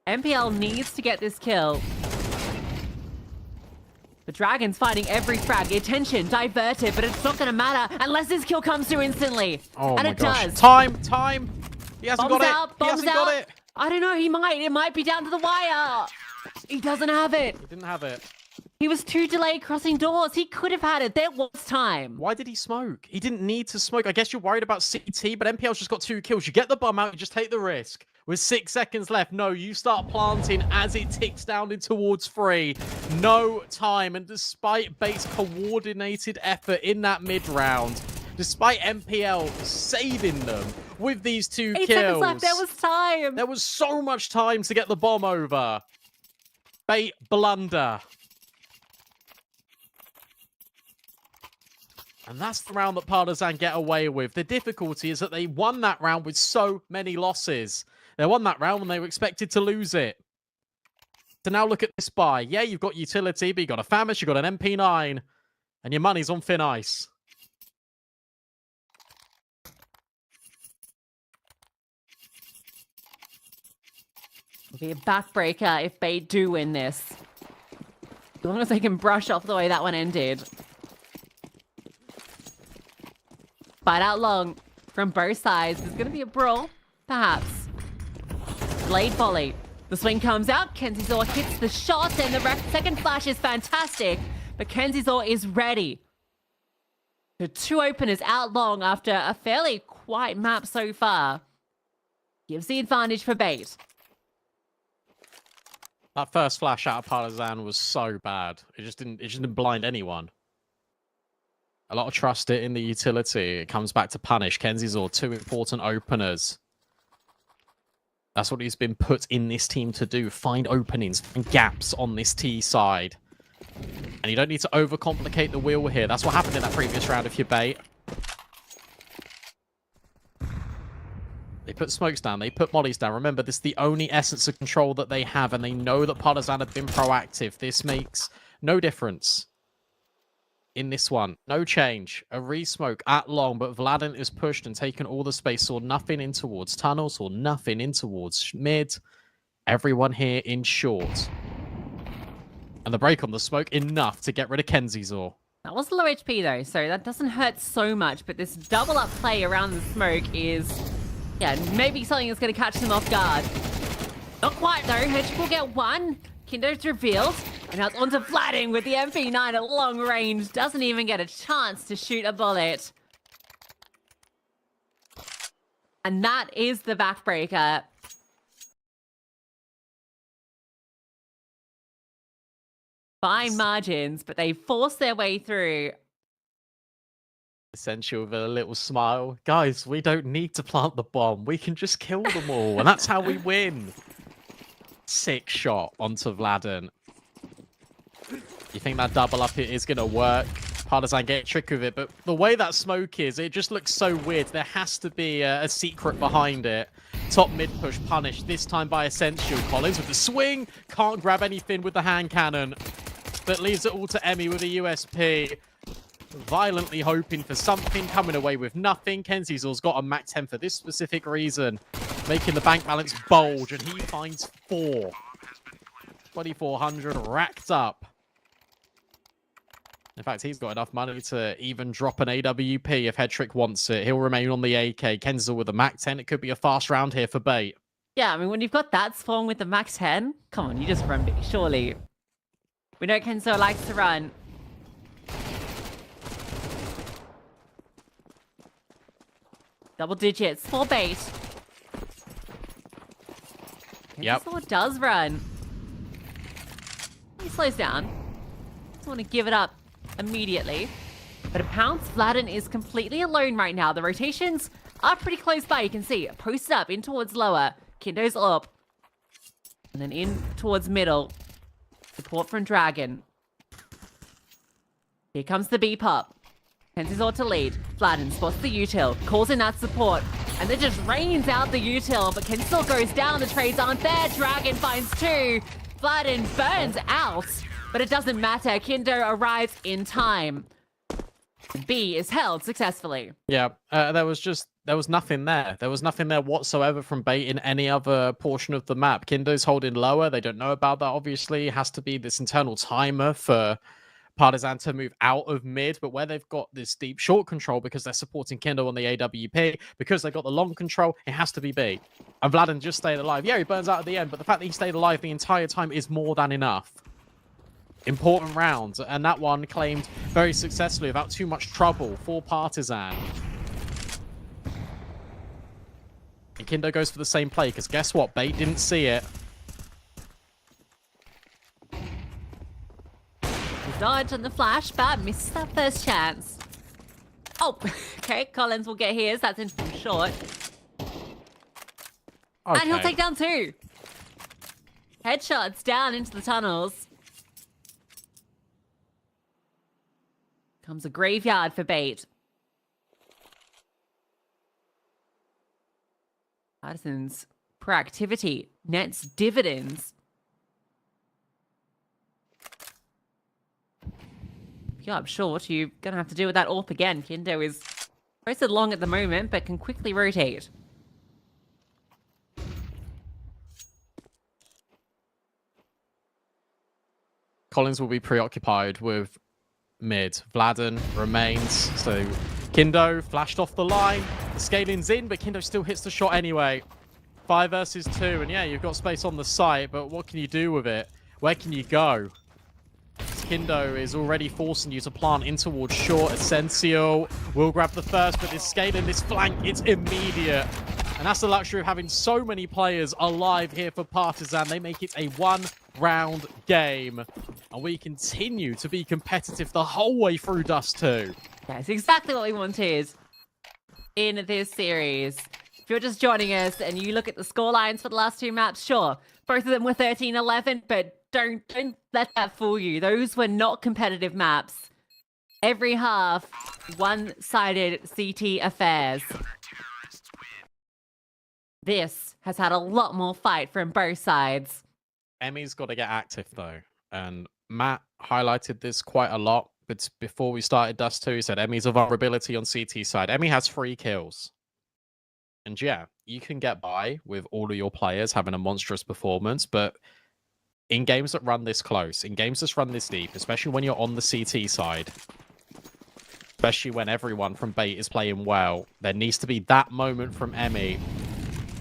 MPL needs to get this kill. The Dragon's fighting every frag. Attention, diverted, but it's not going to matter unless this kill comes through instantly. Oh and my it gosh. does. Time! He hasn't Bombs got out, it! He bombs hasn't out. got it! I don't know, he might. It might be down to the wire. He doesn't have it. He didn't have it. He was too delayed crossing doors. He could have had it. There was time. Why did he smoke? He didn't need to smoke. I guess you're worried about CT, but MPL's just got 2 kills. You get the bomb out, you just take the risk. With 6 seconds left, no, you start planting as it ticks down in towards 3. No time, and despite Bates' coordinated effort in that mid-round, despite MPL saving them with these 2 8 kills. seconds left. There was time. There was so much time to get the bomb over. Bait blunder. And that's the round that Partisan get away with. The difficulty is that they won that round with so many losses. They won that round when they were expected to lose it. So now look at this buy. Yeah, you've got utility, but you've got a Famish, you've got an MP9, and your money's on thin ice. It'll be a backbreaker if they do win this. As long as they can brush off the way that one ended. Fight out long from both sides. There's going to be a brawl, perhaps. Blade volley. The swing comes out. Kenzizor hits the shot, and the second flash is fantastic. But Kenzizor is ready. The 2 openers out long after a fairly quiet map so far. Gives the advantage for Bait. That first flash out of Partisan was so bad. It just didn't blind anyone. A lot of trust in the utility. It comes back to punish. Kenzizor, 2 important openers. That's what he's been put in this team to do. Find openings, find gaps on this T side. And you don't need to overcomplicate the wheel here. That's what happened in that previous round if you bait. They put smokes down. They put mollies down. Remember, this is the only essence of control that they have, and they know that Partisan have been proactive. This makes no difference in this one. No change. A re-smoke at long, but Vladin is pushed and taken all the space. Saw nothing in towards tunnels, saw nothing in towards mid. Everyone here in short. And the break on the smoke, enough to get rid of Kenzizor. That was low HP though, so that doesn't hurt so much, but this double up play around the smoke is, yeah, maybe something that's going to catch them off guard. Not quite though. Hedge will get 1. Kindo's revealed. And now it's onto Vladin with the MP9 at long range. Doesn't even get a chance to shoot a bullet. And that is the backbreaker. Fine margins, but they force their way through. Essential with a little smile. Guys, we don't need to plant the bomb. We can just kill them all. And that's how we win. Sick shot onto Vladin. You think that double up is going to work? Partisan get a trick with it, but the way that smoke is, it just looks so weird. There has to be a secret behind it. Top mid push punished, this time by Essential. Collins with the swing. Can't grab anything with the hand cannon, but leaves it all to Emmy with a USP. Violently hoping for something, coming away with nothing. Kenzizor's got a Mac 10 for this specific reason, making the bank balance bulge, and he finds 4. 2,400 racked up. In fact, he's got enough money to even drop an AWP if Headtrick wants it. He'll remain on the AK. Kenzizor with a Mac 10. It could be a fast round here for Bait. Yeah, I mean, when you've got that spawn with the Mac 10, come on, you just run big, surely. We know Kenzizor likes to run. Double digits for bait. Yep. Sword does run. He slows down. Doesn't want to give it up immediately. But a pounce, Vladden is completely alone right now. The rotations are pretty close by. You can see posted up in towards lower. Kindo's up. And then in towards middle. Support from Dragon. Here comes the B-pop. Sends his ult to lead. Vladden spots the util. Calls in that support. And then just rains out the util. But Ken still goes down. The trades aren't there. Dragon finds 2. Vladden burns out. But it doesn't matter. Kindo arrives in time. B is held successfully. Yeah, there was nothing there. There was nothing there whatsoever from bait in any other portion of the map. Kindo's holding lower. They don't know about that, obviously. It has to be this internal timer for Partisan to move out of mid, but where they've got this deep short control because they're supporting Kindo on the AWP, because they've got the long control, it has to be B. And Vladden just stayed alive. Yeah, he burns out at the end, but the fact that he stayed alive the entire time is more than enough. Important round, and that one claimed very successfully without too much trouble for Partisan. And Kindo goes for the same play, because guess what? Bait didn't see it. He dodged on the flash, but misses that first chance. Oh, okay, Collins will get his. That's in from short. Okay. And he'll take down 2. Headshots down into the tunnels. Comes a graveyard for bait. Partisan's proactivity nets dividends. If you're up short, you're going to have to deal with that AWP again. Kindo is posted long at the moment, but can quickly rotate. Collins will be preoccupied with mid. Vladden remains. So Kindo flashed off the line. The scaling's in, but Kindo still hits the shot anyway. 5 versus 2. And yeah, you've got space on the site, but what can you do with it? Where can you go? Kindo is already forcing you to plant in towards short. Essential will grab the first, but this scaling, this flank, it's immediate. And that's the luxury of having so many players alive here for Partisan. They make it a 1-round game. And we continue to be competitive the whole way through Dust 2. That's exactly what we wanted in this series. If you're just joining us and you look at the scorelines for the last 2 maps, sure, both of them were 13-11, but don't let that fool you. Those were not competitive maps. Every half, one-sided CT affairs. This has had a lot more fight from both sides. Emmy's got to get active, though. And Matt highlighted this quite a lot. But before we started Dust 2, he said Emmy's a vulnerability on CT side. Emmy has 3 kills. And yeah, you can get by with all of your players having a monstrous performance, but in games that run this close, in games that run this deep, especially when you're on the CT side, especially when everyone from bait is playing well, there needs to be that moment from Emmy,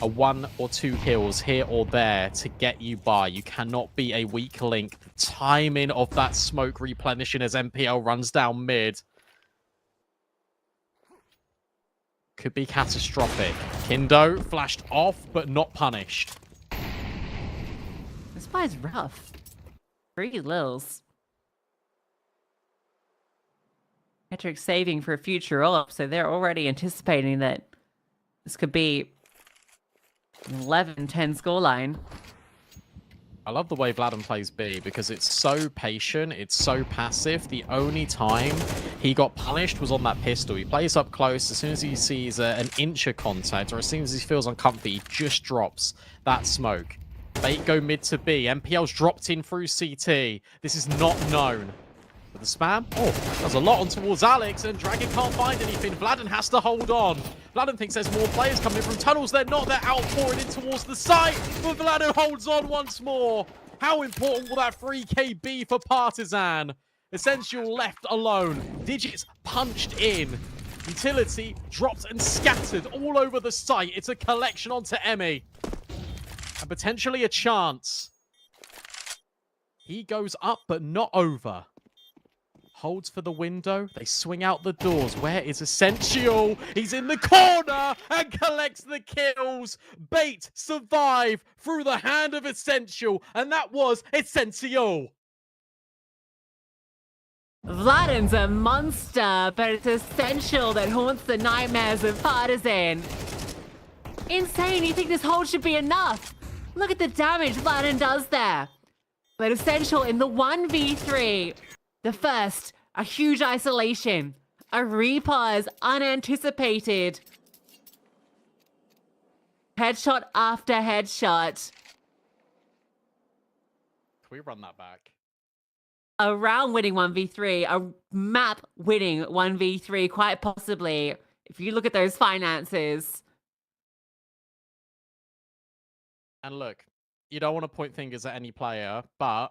a 1 or 2 kills here or there to get you by. You cannot be a weak link. The timing of that smoke replenishing as MPL runs down mid could be catastrophic. Kindo flashed off, but not punished. This guy's rough. 3 lils. Patrick saving for a future up, so they're already anticipating that this could be an 11-10 scoreline. I love the way Vladden plays B because it's so patient, it's so passive. The only time he got punished was on that pistol. He plays up close. As soon as he sees an inch of contact or as soon as he feels uncomfortable, he just drops that smoke. Bait go mid to B. MPL's dropped in through CT. This is not known. But the spam, there's a lot on towards Alex, and Dragon can't find anything. Vladden has to hold on. Vladden thinks there's more players coming from tunnels. They're not. They're outpouring in towards the site. But Vladden holds on once more. How important will that 3k be for Partisan? Essential left alone. Digits punched in. Utility dropped and scattered all over the site. It's a collection onto Emmy. And potentially a chance. He goes up, but not over. holds for the window. They swing out the doors. Where is Essential? He's in the corner and collects the kills. Bait survive through the hand of Essential, and that was Essential. Vladim's a monster, but it's Essential that haunts the nightmares of Partisan. Insane, you think this hold should be enough? Look at the damage Vladin does there. But Essential in the 1v3. The first, a huge isolation. A repause unanticipated. Headshot after headshot. Can we run that back? A round winning 1v3, a map winning 1v3, quite possibly. If you look at those finances. And look, you don't want to point fingers at any player, but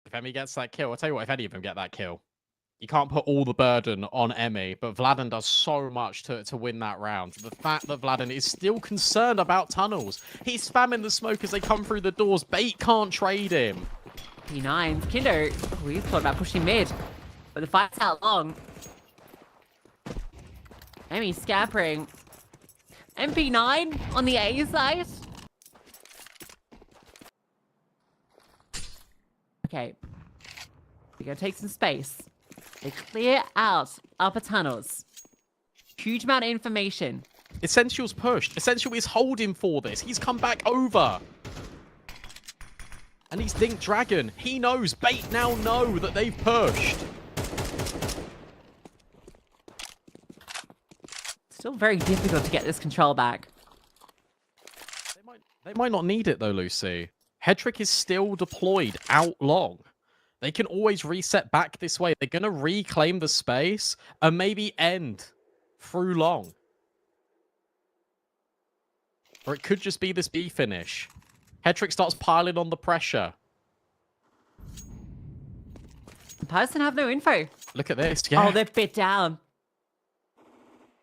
if Emmy gets that kill, I'll tell you what, if any of them get that kill, you can't put all the burden on Emmy, but Vladin does so much to win that round. The fact that Vladin is still concerned about tunnels. He's spamming the smoke as they come through the doors. Bait can't trade him. P9, Kindo, we thought about pushing mid, but the fight's out long. Emmy scampering. MP9 on the A side. Okay. We're gonna take some space. They clear out upper tunnels. Huge amount of information. Essential's pushed. Essential is holding for this. He's come back over. And he's dinked Dragon. He knows. Bait now know that they've pushed. Still very difficult to get this control back. They might not need it though, Lucy. Headtrick is still deployed out long. They can always reset back this way. They're going to reclaim the space and maybe end through long. Or it could just be this B finish. Headtrick starts piling on the pressure. The person have no info. Look at this. Yeah. Oh, they're bit down.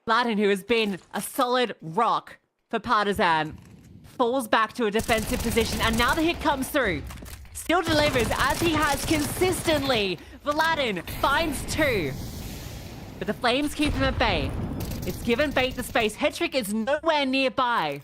Vladin, who has been a solid rock for Partisan, falls back to a defensive position, and now the hit comes through. Still delivers as he has consistently. Vladin finds two. But the flames keep him at bay. It's given Bait the space. Headtrick is nowhere nearby.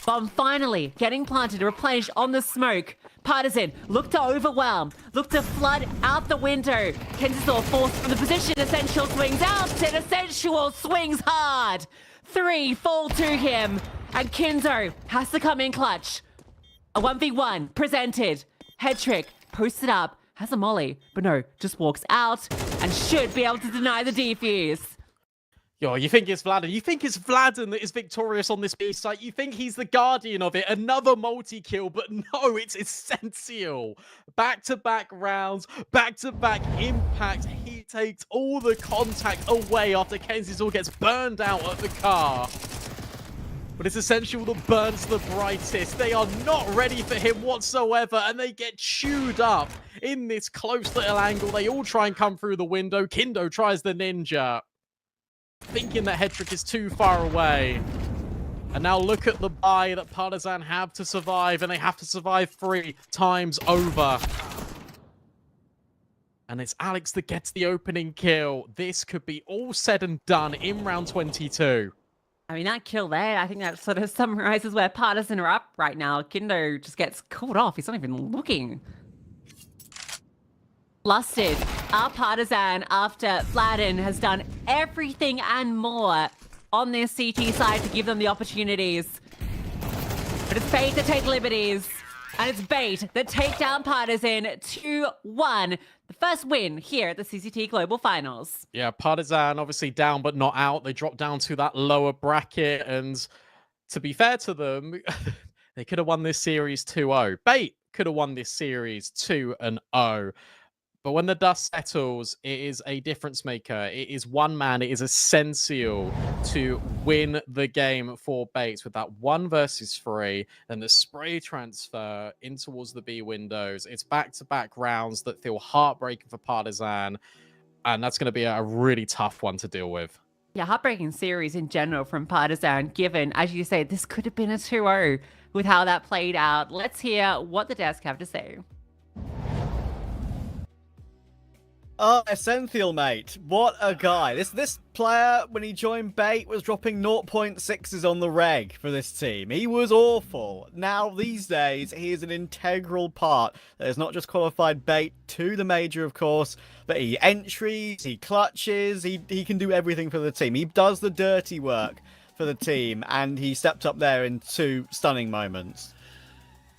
Bomb finally getting planted to replenish on the smoke. Partisan look to overwhelm. Look to flood out the window. Kensasaw forced from the position. Essential swings out and Essential swings hard. 3 fall to him. And Kinzo has to come in clutch. A 1v1 presented. Headtrick posted up. Has a molly, but no, just walks out and should be able to deny the defuse. Yo, you think it's Vladin? You think it's Vladin that is victorious on this B site? You think he's the guardian of it? Another multi-kill, but no, it's Essential. Back-to-back rounds, back-to-back impact. He takes all the contact away after Kensasaw gets burned out at the car. But it's Essential that burns the brightest. They are not ready for him whatsoever, and they get chewed up in this close little angle. They all try and come through the window. Kindo tries the ninja, thinking that Headtrick is too far away. And now look at the buy that Partisan have to survive, and they have to survive 3 times over. And it's Alex that gets the opening kill. This could be all said and done in round 22. I mean, that kill there, I think that sort of summarizes where Partisan are up right now. Kindo just gets called off. He's not even looking. Lusted, our Partisan, after Vladin has done everything and more on this CT side to give them the opportunities. But it's Bait that take liberties. And it's Bait that take down Partisan 2-1. The first win here at the CCT Global Finals. Yeah, Partisan obviously down but not out. They dropped down to that lower bracket. And to be fair to them, they could have won this series 2-0. Bait could have won this series 2-0. But when the dust settles, it is a difference maker. It is one man. It is essential to win the game for Bates with that 1 versus 3. Then the spray transfer in towards the B windows. It's back-to-back rounds that feel heartbreaking for Partisan. And that's going to be a really tough one to deal with. Yeah, heartbreaking series in general from Partisan, given, as you say, this could have been a 2-0 with how that played out. Let's hear what the desk have to say. Oh, Essential, mate. What a guy. This player, when he joined Bait, was dropping 0.6s on the reg for this team. He was awful. Now, these days, he is an integral part that has not just qualified Bait to the major, of course, but he entries, he clutches, he can do everything for the team. He does the dirty work for the team, and he stepped up there in 2 stunning moments.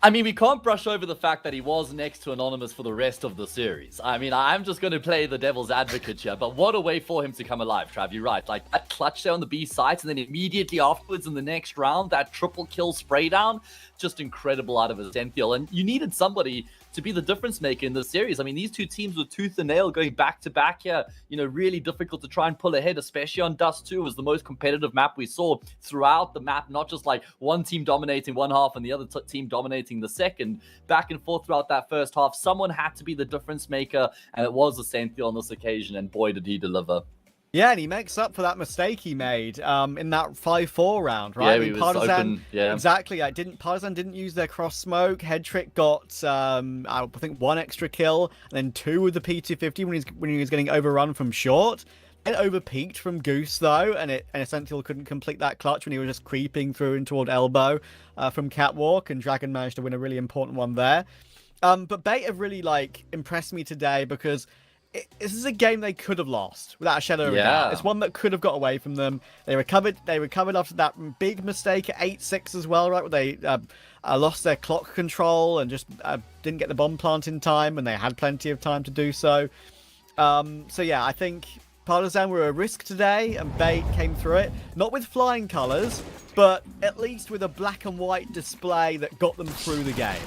I mean, we can't brush over the fact that he was next to Anonymous for the rest of the series. I mean, I'm just going to play the devil's advocate here, but what a way for him to come alive, Trav. You're right. Like, that clutch there on the B site, and then immediately afterwards in the next round, that triple kill spray down, just incredible out of his Zenfiel. And you needed somebody to be the difference maker in the series. I mean, these 2 teams were tooth and nail going back to back here. You know, really difficult to try and pull ahead, especially on Dust 2. It was the most competitive map we saw throughout the map, not just like one team dominating one half and the other team dominating the second. Back and forth throughout that first half, someone had to be the difference maker, and it was Essential on this occasion, and boy, did he deliver. Yeah, and he makes up for that mistake he made in that 5-4 round, right? Yeah, he was open. Yeah, exactly. Partisan didn't use their cross smoke. Headtrick got, I think, 1 extra kill, and then 2 with the P250 when he was getting overrun from short. It overpeaked from Goose though, and Essential couldn't complete that clutch when he was just creeping through and toward elbow from Catwalk, and Dragon managed to win a really important one there. But Bait have really impressed me today because this is a game they could have lost without a shadow of a doubt. It's one that could have got away from them. They recovered after that big mistake at 8-6 as well, right? Where they lost their clock control and just didn't get the bomb plant in time, and they had plenty of time to do so. So yeah, I think Partisan were a risk today, and Bait came through it. Not with flying colours, but at least with a black and white display that got them through the game.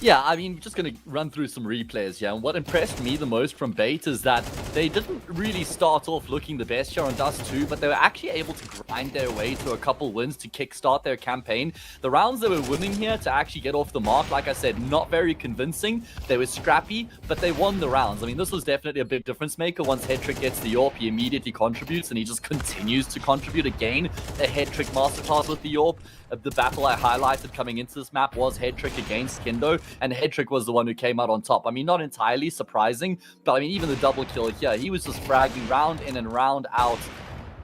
Yeah, I mean, just going to run through some replays here. And what impressed me the most from Bait is that they didn't really start off looking the best here on Dust 2, but they were actually able to grind their way to a couple wins to kickstart their campaign. The rounds they were winning here to actually get off the mark, like I said, not very convincing. They were scrappy, but they won the rounds. I mean, this was definitely a big difference maker. Once Headtrick gets the AWP, he immediately contributes, and he just continues to contribute again. A Headtrick masterclass with the AWP. The battle I highlighted coming into this map was Headtrick against Kendo, and Headtrick was the one who came out on top. I mean, not entirely surprising, but I mean, even the double kill here, he was just fragging round in and round out,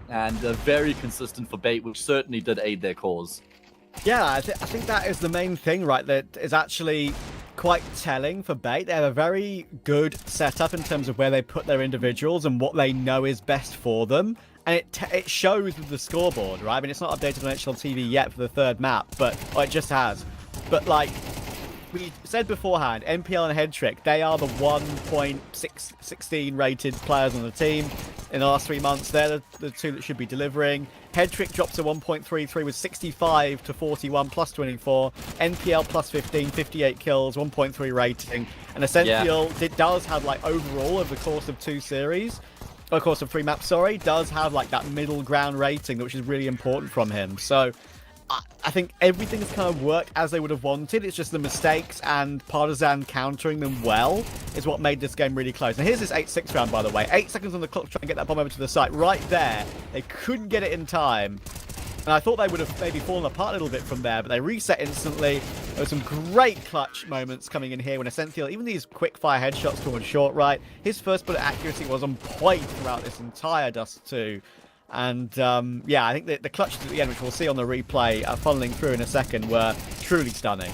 and very consistent for Bait, which certainly did aid their cause. Yeah, I think that is the main thing, right, that is actually quite telling for Bait. They have a very good setup in terms of where they put their individuals and what they know is best for them. And it shows with the scoreboard, right? I mean, it's not updated on HL TV yet for the 3rd map, but it just has. But like we said beforehand, MPL and Headtrick, they are the 1.16 rated players on the team in the last 3 months. They're the 2 that should be delivering. Headtrick drops to 1.33 with 65 to 41 plus 24. NPL plus 15, 58 kills, 1.3 rating. And Essential, it does have overall over the course of 2 series. Of course, of 3 maps, does have that middle ground rating, which is really important from him. So I think everything has kind of worked as they would have wanted. It's just the mistakes and Partisan countering them well is what made this game really close. Now here's this 8-6 round, by the way. 8 seconds on the clock to try and get that bomb over to the site. Right there, they couldn't get it in time. And I thought they would have maybe fallen apart a little bit from there, but they reset instantly. There were some great clutch moments coming in here when Essential, even these quick fire headshots towards short right, his first bullet accuracy was on point throughout this entire Dust 2. And yeah, I think the clutches at the end, which we'll see on the replay, funneling through in a second, were truly stunning.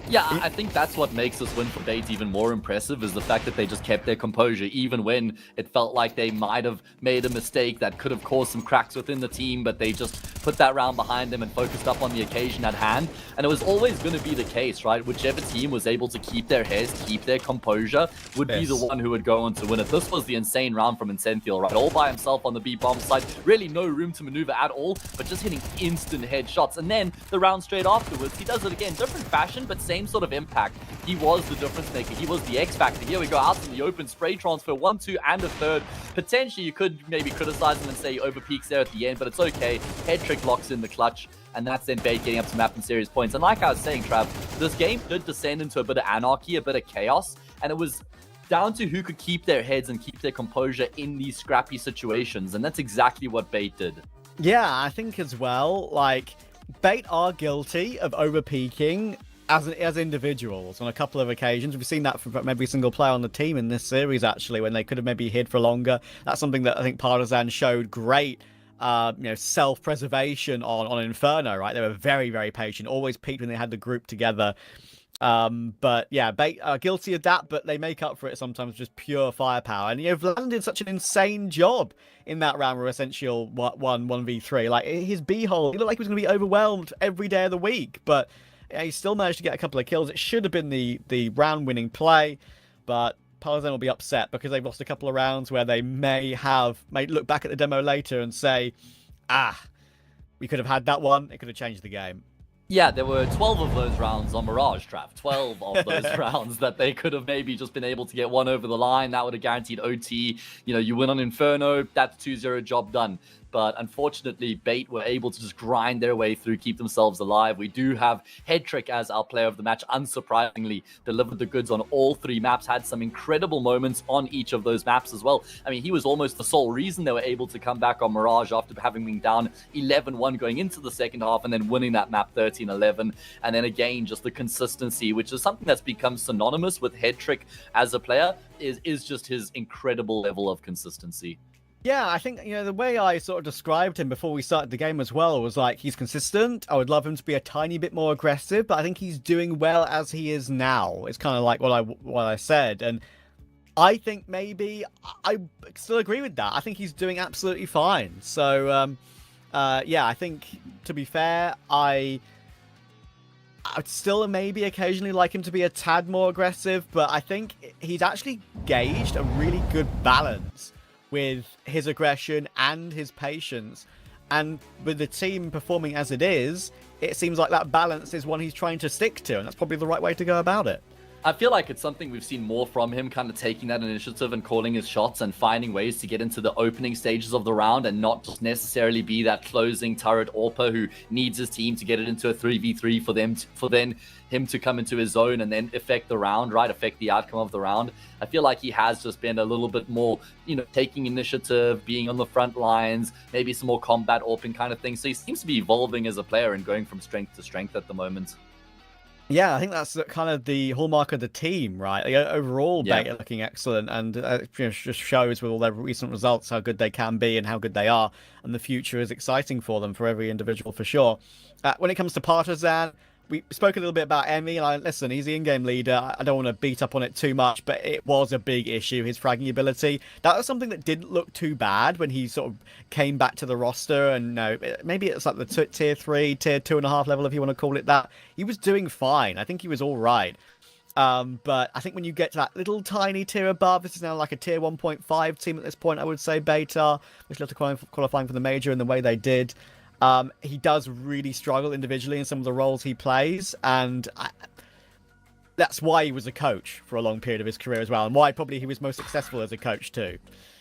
Yeah, I think that's what makes this win for Bait even more impressive, is the fact that they just kept their composure, even when it felt like they might have made a mistake that could have caused some cracks within the team, but they just put that round behind them and focused up on the occasion at hand. And it was always going to be the case, right? Whichever team was able to keep their heads, keep their composure, would be the one who would go on to win it. This was the insane round from Essential, right? All by himself on the B bomb side, really no room to maneuver at all, but just hitting instant headshots. And then the round straight afterwards, he does it again, different fashion, but same sort of impact. He was the difference maker. He was the X factor. Here we go, out in the open, spray transfer, 1, 2, and a third. Potentially, you could maybe criticize him and say he overpeaks there at the end, but it's okay. Headtrick locks in the clutch, and that's then Bait getting up to map and series points. And like I was saying, Trav, this game did descend into a bit of anarchy, a bit of chaos, and it was down to who could keep their heads and keep their composure in these scrappy situations, and that's exactly what Bait did. Yeah, I think as well, Bait are guilty of overpeaking as individuals on a couple of occasions. We've seen that from every single player on the team in this series, actually, when they could have maybe hid for longer. That's something that I think Partisan showed great self-preservation on Inferno, right? They were very, very patient, always peaked when they had the group together. But yeah, Bait are guilty of that, but they make up for it sometimes just pure firepower. And Vlad did such an insane job in that round where Essential 1v3. Like his B-hole, he looked like he was going to be overwhelmed every day of the week, but he still managed to get a couple of kills. It should have been the round-winning play, but Partisan will be upset because they've lost a couple of rounds where they may look back at the demo later and say, we could have had that one. It could have changed the game. Yeah, there were 12 of those rounds on Mirage, Trav. 12 of those rounds that they could have maybe just been able to get one over the line. That would have guaranteed OT. You win on Inferno, that's 2-0 job done. But unfortunately, Bait were able to just grind their way through, keep themselves alive. We do have Headtrick as our player of the match, unsurprisingly, delivered the goods on all 3 maps, had some incredible moments on each of those maps as well. I mean, he was almost the sole reason they were able to come back on Mirage after having been down 11-1 going into the second half and then winning that map 13-11. And then again, just the consistency, which is something that's become synonymous with Headtrick as a player, is just his incredible level of consistency. Yeah, I think, the way I sort of described him before we started the game as well was like, he's consistent. I would love him to be a tiny bit more aggressive, but I think he's doing well as he is now. It's kind of like what I said. And I think maybe I still agree with that. I think he's doing absolutely fine. So, yeah, I think, to be fair, I'd still maybe occasionally like him to be a tad more aggressive, but I think he's actually gauged a really good balance with his aggression and his patience. And with the team performing as it is, it seems like that balance is one he's trying to stick to, and that's probably the right way to go about it. I feel like it's something we've seen more from him, kind of taking that initiative and calling his shots and finding ways to get into the opening stages of the round and not just necessarily be that closing turret AWPer who needs his team to get it into a 3v3 for then him to come into his zone and then affect the round, right? Affect the outcome of the round. I feel like he has just been a little bit more, taking initiative, being on the front lines, maybe some more combat AWPing kind of thing. So he seems to be evolving as a player and going from strength to strength at the moment. Yeah, I think that's kind of the hallmark of the team, right? Overall, Bait are looking excellent, and just shows with all their recent results how good they can be and how good they are, and the future is exciting for them, for every individual, for sure. When it comes to Partisan, we spoke a little bit about Emmy, and listen, he's the in-game leader. I don't want to beat up on it too much, but it was a big issue, his fragging ability. That was something that didn't look too bad when he sort of came back to the roster, and maybe it's like the tier 3, tier 2.5 level, if you want to call it that. He was doing fine. I think he was all right. But I think when you get to that little tiny tier above, this is now like a tier 1.5 team at this point, I would say, Beta, which left to qualifying for the major in the way they did. He does really struggle individually in some of the roles he plays, and that's why he was a coach for a long period of his career as well, and why probably he was most successful as a coach too.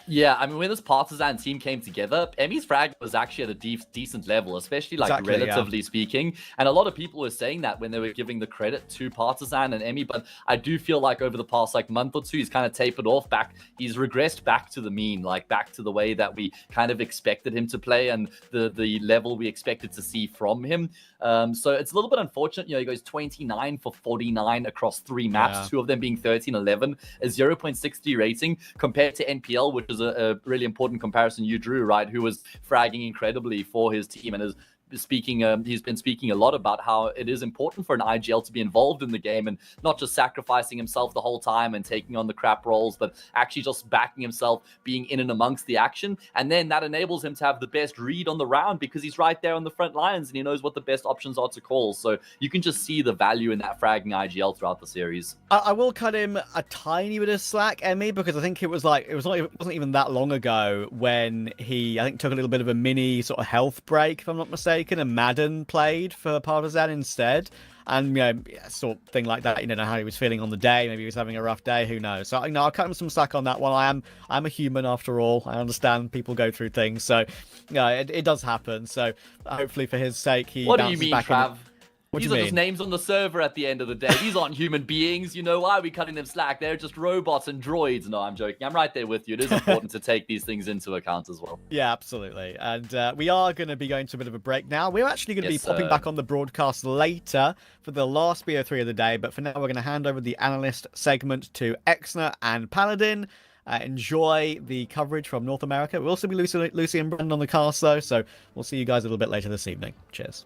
Yeah, I mean, when this Partisan team came together, Emmy's frag was actually at a decent level, especially relatively speaking. And a lot of people were saying that when they were giving the credit to Partisan and Emmy. But I do feel like over the past month or two, he's kind of tapered off back. He's regressed back to the mean, back to the way that we kind of expected him to play and the level we expected to see from him. So it's a little bit unfortunate. He goes 29 for 49 across 3 maps, 2 of them being 13-11, a 0.63 rating compared to NPL, which is a really important comparison you drew, right? Who was fragging incredibly for his team and is he's been speaking a lot about how it is important for an IGL to be involved in the game and not just sacrificing himself the whole time and taking on the crap roles, but actually just backing himself, being in and amongst the action. And then that enables him to have the best read on the round because he's right there on the front lines and he knows what the best options are to call. So you can just see the value in that fragging IGL throughout the series. I will cut him a tiny bit of slack, Emmy, because I think it wasn't even that long ago when he, I think, took a little bit of a mini sort of health break, if I'm not mistaken, and Madden played for Partisan instead. And, sort of thing like that. You don't know how he was feeling on the day. Maybe he was having a rough day. Who knows? So, I'll cut him some slack on that one. I'm a human after all. I understand people go through things. So, it does happen. So, hopefully for his sake, he What do you mean, back Trav? What do These you are just mean? names on the server at the end of the day. These aren't human beings. You know, why are we cutting them slack? They're just robots and droids. No, I'm joking. I'm right there with you. It is important to take these things into account as well. Yeah, absolutely. And we are going to be going to a bit of a break now. We're actually going to Yes, be popping sir. back on the broadcast later for the last BO3 of the day. But for now, we're going to hand over the analyst segment to Exner and Paladin. Enjoy the coverage from North America. We'll also be Lucy and Brandon on the cast, though. So we'll see you guys a little bit later this evening. Cheers.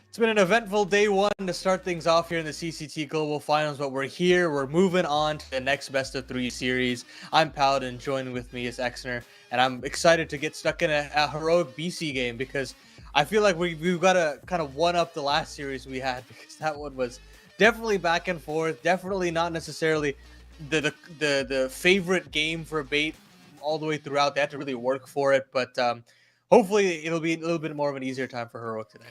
It's been an eventful day one to start things off here in the CCT Global Finals, but we're here. We're moving on to the next best of three series. I'm Paladin, joining with me is Exner, and I'm excited to get stuck in a heroic BC game because I feel like we've got to kind of one up the last series we had, because that one was definitely back and forth, definitely not necessarily the favorite game for Bait all the way throughout. They had to really work for it, but hopefully it'll be a little bit more of an easier time for Heroic today.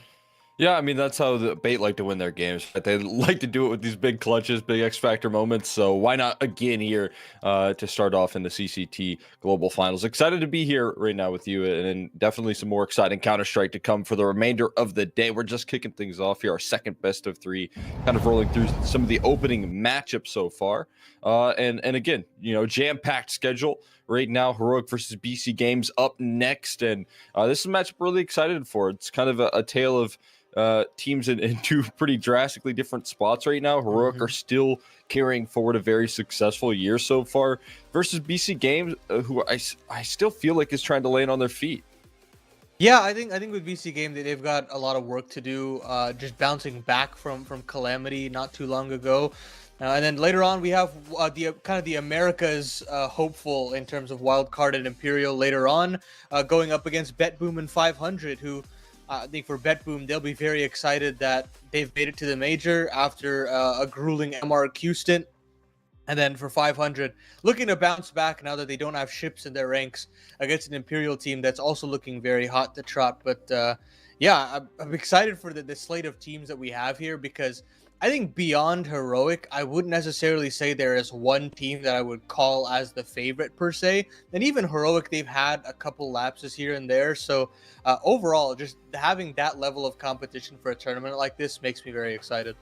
Yeah, I mean, that's how the Bait like to win their games. Right? They like to do it with these big clutches, big X Factor moments. So why not again here to start off in the CCT Global Finals? Excited to be here right now with you, and definitely some more exciting Counter-Strike to come for the remainder of the day. We're just kicking things off here, our second best of three, kind of rolling through some of the opening matchups so far. And again, jam-packed schedule right now. Heroic versus BC Games up next, and this is a matchup we're really excited for. It's kind of a tale of teams in two pretty drastically different spots right now. Heroic are still carrying forward a very successful year so far versus BC Games, who I still feel like is trying to land on their feet. Yeah, I think with BC Game they've got a lot of work to do, just bouncing back from Calamity not too long ago. And then later on, we have the Americas hopeful in terms of wildcard and Imperial later on, going up against BetBoom and 500, who I think for BetBoom, they'll be very excited that they've made it to the major after a grueling MRQ stint. And then for 500, looking to bounce back now that they don't have ships in their ranks against an Imperial team that's also looking very hot to trot. But yeah, I'm excited for the slate of teams that we have here, because I think beyond Heroic, I wouldn't necessarily say there is one team that I would call as the favorite per se. And even Heroic, they've had a couple lapses here and there. So overall, just having that level of competition for a tournament like this makes me very excited.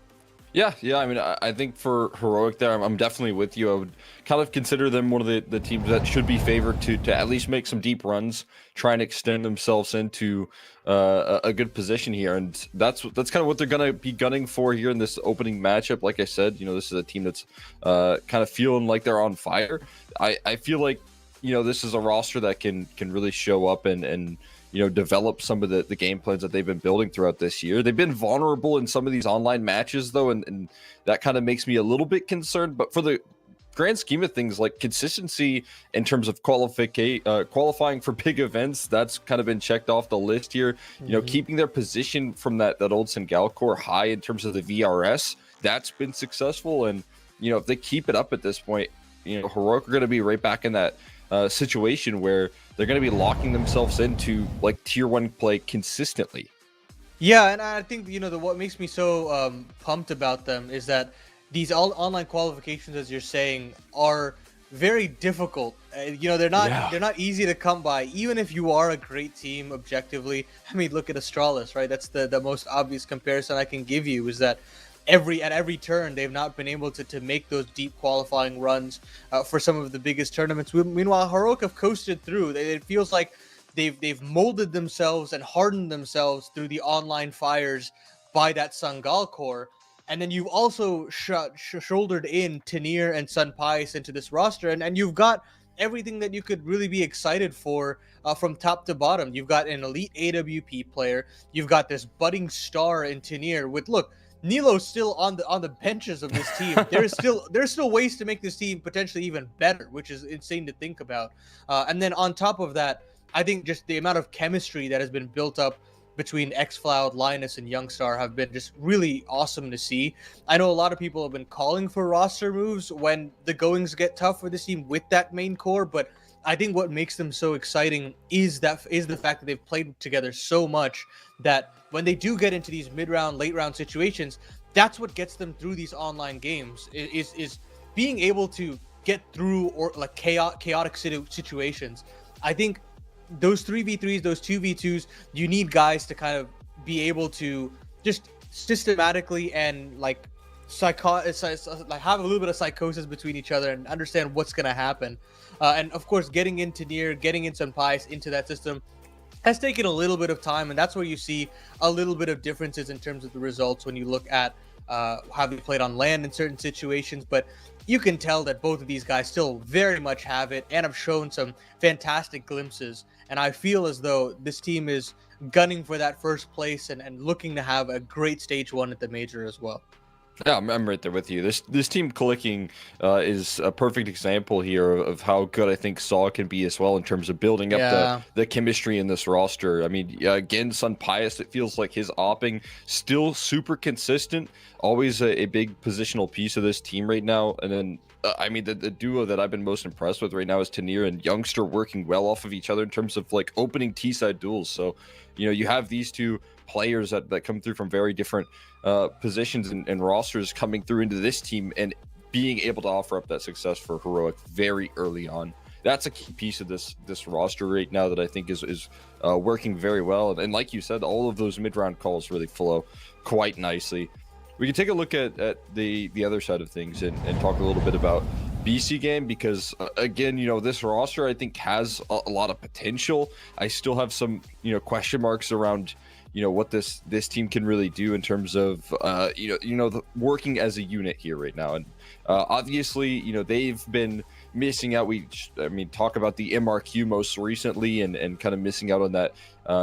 Yeah. I mean, I think for Heroic there, I'm definitely with you. I would kind of consider them one of the teams that should be favored to at least make some deep runs, try and extend themselves into a good position here. And that's kind of what they're going to be gunning for here in this opening matchup. Like I said, this is a team that's kind of feeling like they're on fire. I feel like, this is a roster that can really show up and develop some of the game plans that they've been building throughout this year. They've been vulnerable in some of these online matches, though, and that kind of makes me a little bit concerned. But for the grand scheme of things, like consistency in terms of qualifying for big events, that's kind of been checked off the list here. Keeping their position from that old Singal core high in terms of the VRS, that's been successful. And, if they keep it up at this point, Heroic are going to be right back in that situation where they're going to be locking themselves into like tier 1 play consistently. Yeah, and I think what makes me so pumped about them is that these online qualifications, as you're saying, are very difficult. They're not easy to come by, even if you are a great team objectively. I mean, look at Astralis, right? That's the most obvious comparison I can give you, is that at every turn they've not been able to make those deep qualifying runs for some of the biggest tournaments. Meanwhile, Heroic have coasted through. It feels like they've molded themselves and hardened themselves through the online fires by that Sangal core. And then you've also shouldered in Tanir and Sun Pice into this roster, and you've got everything that you could really be excited for from top to bottom. You've got an elite AWP player. You've got this budding star in Tanir with, look, Nilo's still on the benches of this team. There's still ways to make this team potentially even better, which is insane to think about. And then on top of that, I think just the amount of chemistry that has been built up between xFloud, Linus, and Youngstar have been just really awesome to see. I know a lot of people have been calling for roster moves when the goings get tough for this team with that main core, but I think what makes them so exciting is the fact that they've played together so much that when they do get into these mid-round, late-round situations, that's what gets them through these online games, is being able to get through or like chaotic situations. I think those 3v3s, those 2v2s, you need guys to kind of be able to just systematically and like have a little bit of psychosis between each other and understand what's going to happen. And of course, getting into Nier, getting in some pies into that system has taken a little bit of time, and that's where you see a little bit of differences in terms of the results when you look at how they played on land in certain situations. But you can tell that both of these guys still very much have it and have shown some fantastic glimpses. And I feel as though this team is gunning for that first place and looking to have a great stage one at the major as well. Yeah, I'm right there with you. This team clicking is a perfect example here of how good I think Saw can be as well in terms of building up Yeah. the chemistry in this roster. I mean, yeah, again, Sun Pius, it feels like his opping still super consistent, always a big positional piece of this team right now. And then I mean, the duo that I've been most impressed with right now is Tanir and Youngster working well off of each other in terms of like opening T-side duels. So, you have these two players that come through from very different positions and rosters coming through into this team and being able to offer up that success for Heroic very early on. That's a key piece of this roster right now that I think is working very well. And like you said, all of those mid-round calls really flow quite nicely. We can take a look at the other side of things and talk a little bit about BC game because again, this roster I think has a lot of potential. I still have some question marks around what this team can really do in terms of working as a unit here right now. And obviously they've been missing out. Talk about the MRQ most recently and kind of missing out on that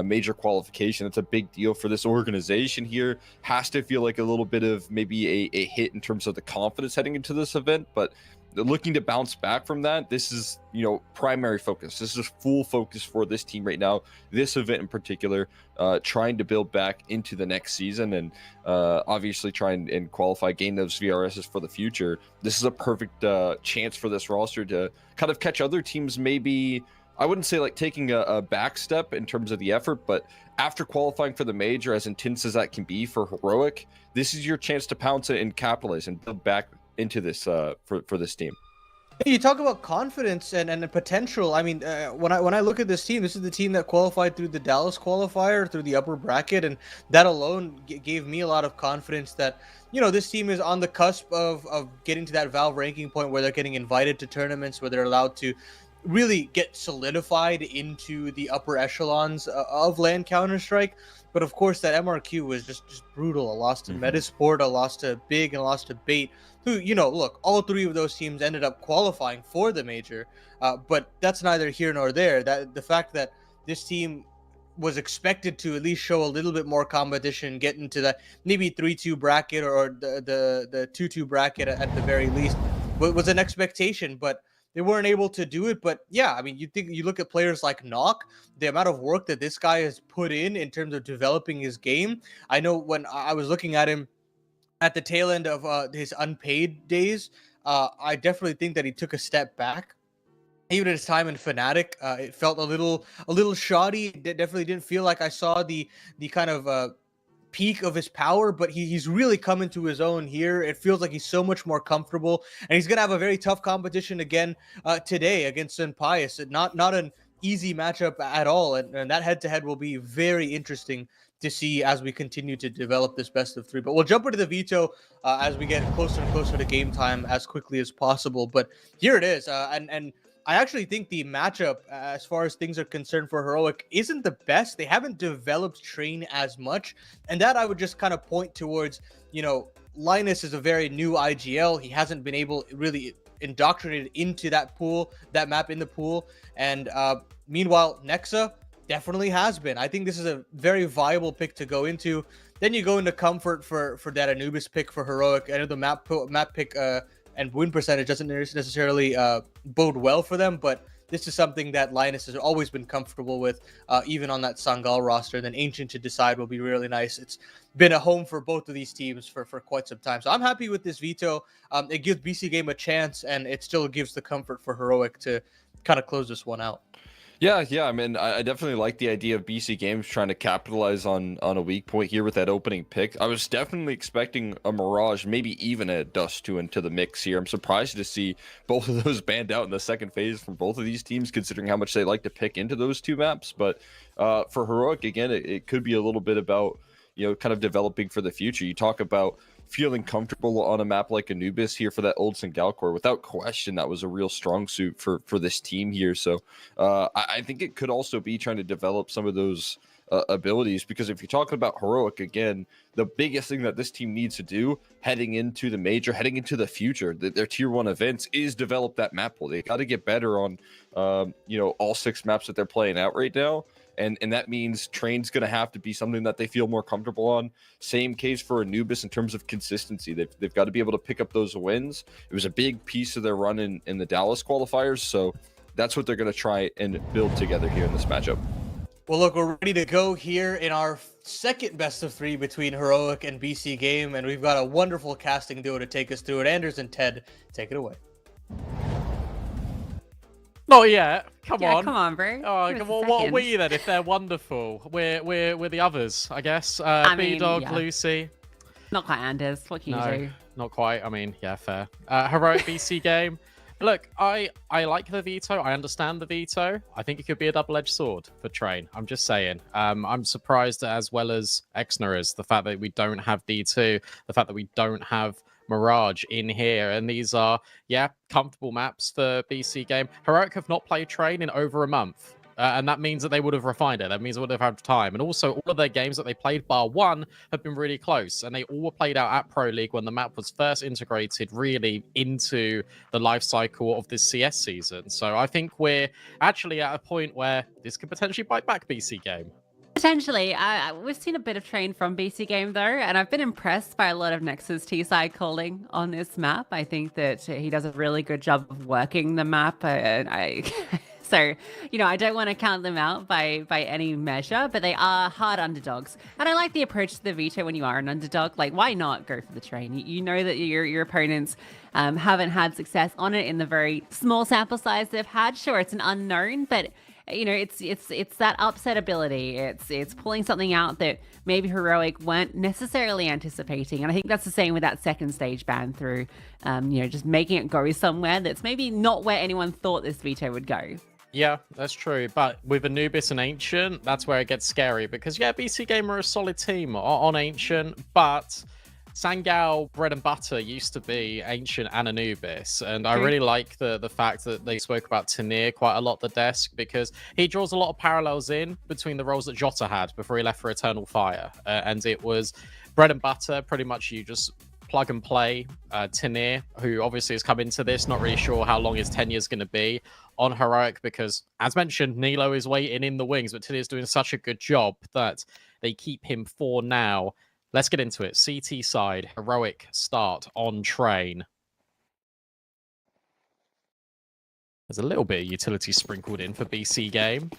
major qualification. That's a big deal for this organization here. Has to feel like a little bit of maybe a hit in terms of the confidence heading into this event, but looking to bounce back from that. This is primary focus. This is full focus for this team right now, this event in particular, trying to build back into the next season and obviously try and qualify, gain those VRSs for the future. This is a perfect chance for this roster to kind of catch other teams, maybe I wouldn't say like taking a back step in terms of the effort, but after qualifying for the major, as intense as that can be for Heroic, this is your chance to pounce it and capitalize and build back into this for this team. You talk about confidence and potential. I mean, when I look at this team, this is the team that qualified through the Dallas qualifier, through the upper bracket, and that alone gave me a lot of confidence that this team is on the cusp of getting to that Valve ranking point where they're getting invited to tournaments, where they're allowed to really get solidified into the upper echelons of LAN Counter-Strike. But of course, that MRQ was just brutal. A loss to Metasport, a loss to Big, and a loss to Bait, who, look, all three of those teams ended up qualifying for the major. But that's neither here nor there. That the fact that this team was expected to at least show a little bit more competition, get into that maybe 3-2 bracket or the 2-2 bracket at the very least, was an expectation. But they weren't able to do it. But yeah, I mean, you look at players like Nock, the amount of work that this guy has put in terms of developing his game. I know when I was looking at him at the tail end of his unpaid days, I definitely think that he took a step back. Even at his time in Fnatic, it felt a little shoddy. It definitely didn't feel like I saw the kind of peak of his power, but he's really coming to his own here. It feels like he's so much more comfortable, and he's gonna have a very tough competition again today against Sun Pius. Not an easy matchup at all, and that head-to-head will be very interesting to see as we continue to develop this best of three. But we'll jump into the veto as we get closer and closer to game time as quickly as possible. But here it is, and I actually think the matchup, as far as things are concerned for Heroic, isn't the best. They haven't developed Train as much, and that I would just kind of point towards, Linus is a very new IGL. He hasn't been able really indoctrinated into that pool, that map in the pool, and meanwhile, Nexa definitely has been. I think this is a very viable pick to go into. Then you go into comfort for that Anubis pick for Heroic. I know the map pick and win percentage doesn't necessarily bode well for them, but this is something that Linus has always been comfortable with, even on that Sangal roster. And then Ancient to decide will be really nice. It's been a home for both of these teams for quite some time. So I'm happy with this veto. It gives BC Game a chance, and it still gives the comfort for Heroic to kind of close this one out. Yeah. I mean, I definitely like the idea of BC Games trying to capitalize on a weak point here with that opening pick. I was definitely expecting a Mirage, maybe even a Dust 2 into the mix here. I'm surprised to see both of those banned out in the second phase from both of these teams, considering how much they like to pick into those two maps. But for Heroic, again, it could be a little bit about, kind of developing for the future. You talk about feeling comfortable on a map like Anubis here for that old Singalcore. Without question, that was a real strong suit for this team here. So I think it could also be trying to develop some of those abilities, because if you're talking about Heroic, again, the biggest thing that this team needs to do heading into the major, heading into the future, their tier 1 events, is develop that map pool. They got to get better on all 6 maps that they're playing out right now. and that means Train's going to have to be something that they feel more comfortable on. Same case for Anubis in terms of consistency. They've got to be able to pick up those wins. It was a big piece of their run in the Dallas qualifiers, so that's what they're going to try and build together here in this matchup. Well, look, we're ready to go here in our second best of 3 between Heroic and BC Game, and we've got a wonderful casting duo to take us through it. Anders and Ted, take it away. Not yet. Come Yeah, on. come on, bro. Oh, Give us a well, what are second. we then? If they're wonderful, we're the others, I guess. mean, B-Dog, yeah. Lucy. Not quite Anders. What can you No, do? not quite. I mean, yeah, fair. Heroic BC Game. Look, I like the veto. I understand the veto. I think it could be a double-edged sword for Train. I'm just saying. I'm surprised as well as Exner is, the fact that we don't have D2, the fact that we don't have Mirage in here. And these are, yeah, comfortable maps for BC Game. Heroic have not played Train in over a month. And that means that they would have refined it. That means they would have had time. And also, all of their games that they played, bar one, have been really close. And they all were played out at Pro League when the map was first integrated really into the life cycle of this CS season. So I think we're actually at a point where this could potentially bite back BC Game. Potentially. We've seen a bit of Train from BC Game, though, and I've been impressed by a lot of Nexus T-side calling on this map. I think that he does a really good job of working the map. So, you know, I don't want to count them out by any measure, but they are hard underdogs. And I like the approach to the veto when you are an underdog. Like, why not go for the Train? You know that your opponents haven't had success on it in the very small sample size they've had. Sure, it's an unknown, but you know, it's that upset ability. It's pulling something out that maybe Heroic weren't necessarily anticipating. And I think that's the same with that second stage ban through, you know, just making it go somewhere that's maybe not where anyone thought this veto would go. Yeah, that's true. But with Anubis and Ancient, that's where it gets scary. Because, yeah, BC Game are a solid team on Ancient, but Sangao bread and butter used to be Ancient and Anubis. And I really like the fact that they spoke about Tanir quite a lot at the desk, because he draws a lot of parallels in between the roles that Jota had before he left for Eternal Fire. And it was bread and butter, pretty much you just plug and play. Tanir, who obviously has come into this, not really sure how long his tenure is going to be on Heroic, because as mentioned, Nilo is waiting in the wings, but Tanir's doing such a good job that they keep him for now. Let's get into it. CT side, Heroic start on Train. There's a little bit of utility sprinkled in for BC Game.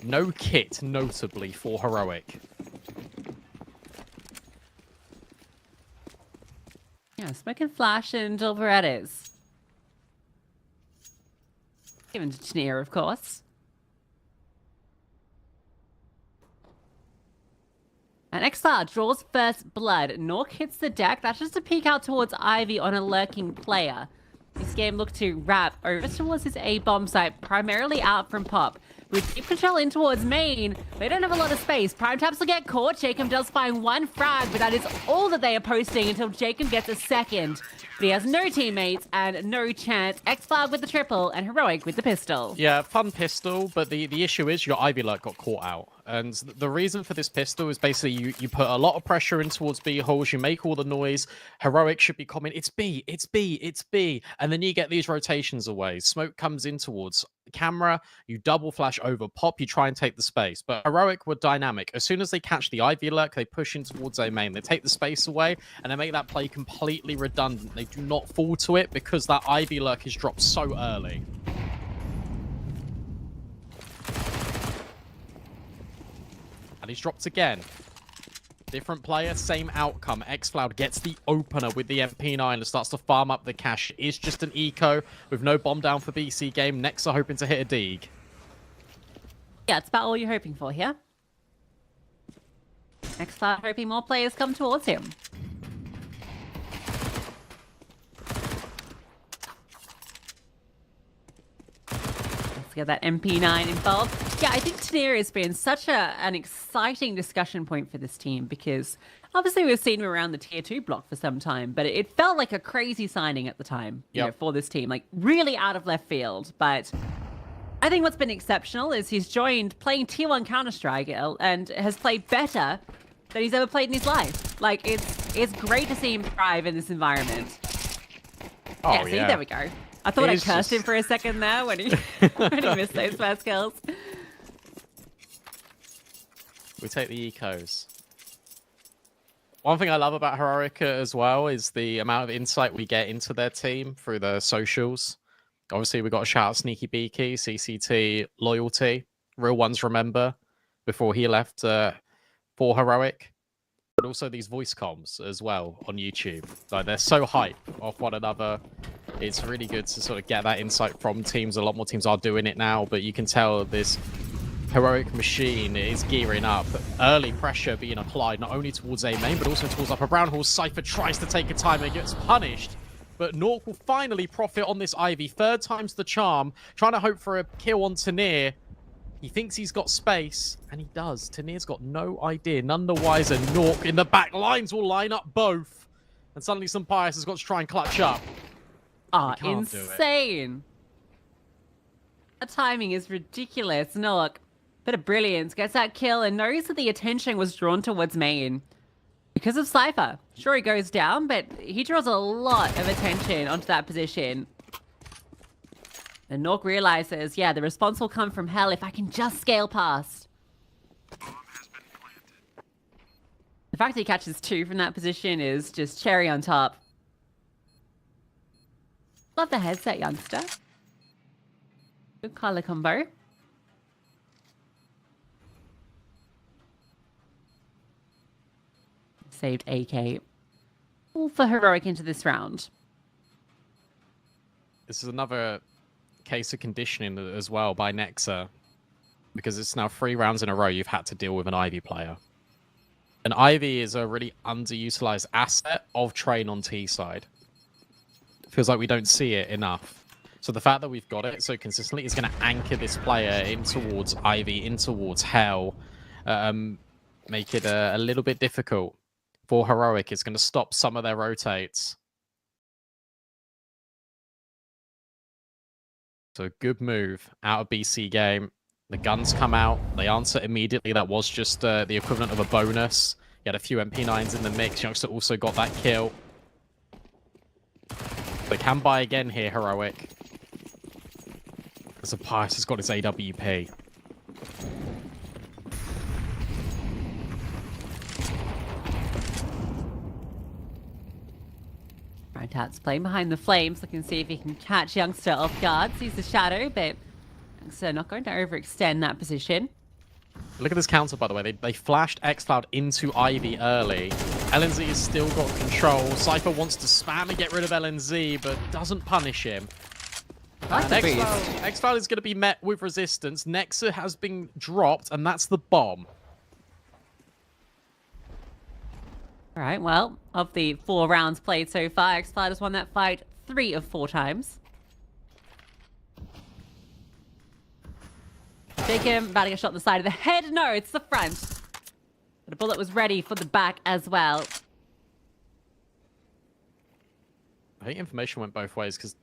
No kit, notably, for Heroic. Yeah, Smoke and Flash and Dilberettas. Given to Tanir, of course. And Exile draws first blood. Nork hits the deck. That's just a peek out towards Ivy on a lurking player. This game looked to wrap over towards his A-bomb site, primarily out from Pop. With deep control in towards main, they don't have a lot of space. Prime Taps will get caught. Jacob does find one frag, but that is all that they are posting until Jacob gets a second. But he has no teammates and no chance. X-Flag with the triple and Heroic with the pistol. Yeah, fun pistol, but the issue is your Ivy Lurk got caught out. And the reason for this pistol is basically you put a lot of pressure in towards B holes, you make all the noise. Heroic should be coming, it's B, it's B, it's B. And then you get these rotations away. Smoke comes in towards camera, you double flash over Pop, you try and take the space. But Heroic were dynamic. As soon as they catch the Ivy Lurk, they push in towards A main. They take the space away and they make that play completely redundant. They do not fall to it because that Ivy Lurk is dropped so early. And he's dropped again. Different player, same outcome. Xcloud gets the opener with the MP9 and starts to farm up the cash. It is just an eco with no bomb down for BC Game. Next are hoping to hit a dig. Yeah, it's about all you're hoping for here. Xcloud hoping more players come towards him. Let's get that MP9 involved. Yeah, I think Tanir has been such an exciting discussion point for this team because obviously we've seen him around the tier 2 block for some time, but it felt like a crazy signing at the time you know, for this team, like really out of left field. But I think what's been exceptional is he's joined playing tier 1 Counter-Strike and has played better than he's ever played in his life. Like, it's great to see him thrive in this environment. Oh, yeah, see, there we go. I thought I cursed him for a second there when he, when he missed those first kills. We take the ecos. One thing I love about Heroica as well is the amount of insight we get into their team through the socials. Obviously, we got a shout out Sneaky Beaky, CCT, Loyalty, Real Ones Remember, before he left for Heroic. But also these voice comms as well on YouTube. Like, they're so hype off one another. It's really good to sort of get that insight from teams. A lot more teams are doing it now, but you can tell this Heroic machine is gearing up. Early pressure being applied not only towards A main, but also towards Upper Brown Hall. Cypher tries to take a time and gets punished. But Nork will finally profit on this Ivy. Third time's the charm. Trying to hope for a kill on Tanir. He thinks he's got space, and he does. Tanir's got no idea. None the wiser. Nork in the back lines will line up both. And suddenly some Pius has got to try and clutch up. Ah, He can't do it. insane. The timing is ridiculous. Nork, bit of brilliance, gets that kill and knows that the attention was drawn towards main. Because of Cypher. Sure, he goes down, but he draws a lot of attention onto that position. And Nork realizes, yeah, the response will come from hell if I can just scale past. The fact that he catches 2 from that position is just cherry on top. Love the headset, youngster. Good color combo. Saved AK. All for Heroic into this round. This is another case of conditioning as well by Nexa, because it's now 3 rounds in a row you've had to deal with an Ivy player. And Ivy is a really underutilized asset of Train on T side. It feels like we don't see it enough. So the fact that we've got it so consistently is going to anchor this player in towards Ivy, in towards Hell, make it a little bit difficult for Heroic. It's going to stop some of their rotates. So good move out of BC game. The guns come out. They answer immediately. That was just the equivalent of a bonus. You had a few MP9s in the mix. Youngster also got that kill. They can buy again here, Heroic. As a Pius has got his AWP. Right, Tat's playing behind the flames, looking to see if he can catch Youngster off guard. Sees the shadow, but Youngster not going to overextend that position. Look at this counter, by the way. They flashed xCloud into Ivy early. LNZ has still got control. Cypher wants to spam and get rid of LNZ, but doesn't punish him. xCloud is going to be met with resistance. Nexa has been dropped, and that's the bomb. All right, well, of the 4 rounds played so far, xCloud has won that fight 3 of 4 times. Jacob about to get shot in the side of the head. No, it's the front. But a bullet was ready for the back as well. I think information went both ways, because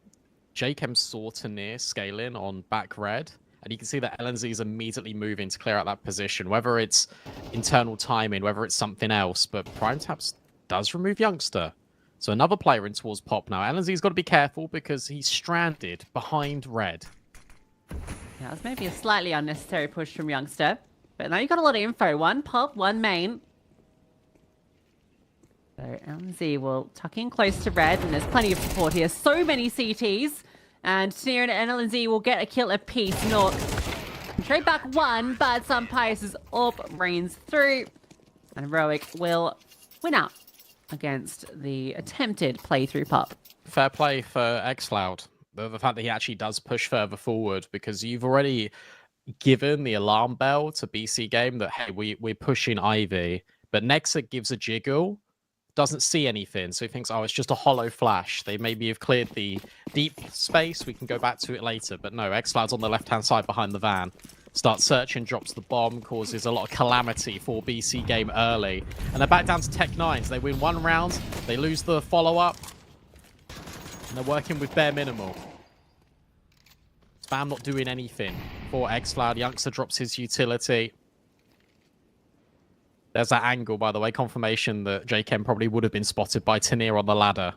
Jacob saw Tanir scaling on back red, and you can see that LNZ is immediately moving to clear out that position, whether it's internal timing, whether it's something else, but Prime Taps does remove Youngster. So another player in towards Pop now. LNZ's got to be careful because he's stranded behind red. Yeah, it was maybe a slightly unnecessary push from Youngster. But now you've got a lot of info. 1 Pop, 1 main. So LNZ will tuck in close to red, and there's plenty of support here. So many CTs. And Tanir and LNZ will get a kill apiece. Nork trade back 1, but some Pius' AWP rains through. And Heroic will win out against the attempted playthrough Pop. Fair play for xCloud. The fact that he actually does push further forward, because you've already given the alarm bell to BC game that, hey, we're pushing Ivy. But Nexa gives a jiggle, doesn't see anything, so he thinks, oh, it's just a hollow flash. They maybe have cleared the deep space. We can go back to it later. But no, xCloud's on the left-hand side behind the van. Starts searching, drops the bomb, causes a lot of calamity for BC game early. And they're back down to Tech 9s. They win 1 round, they lose the follow-up, and they're working with bare minimal. Spam not doing anything for xCloud. Youngster drops his utility. There's that angle, by the way. Confirmation that JKM probably would have been spotted by Tanir on the ladder.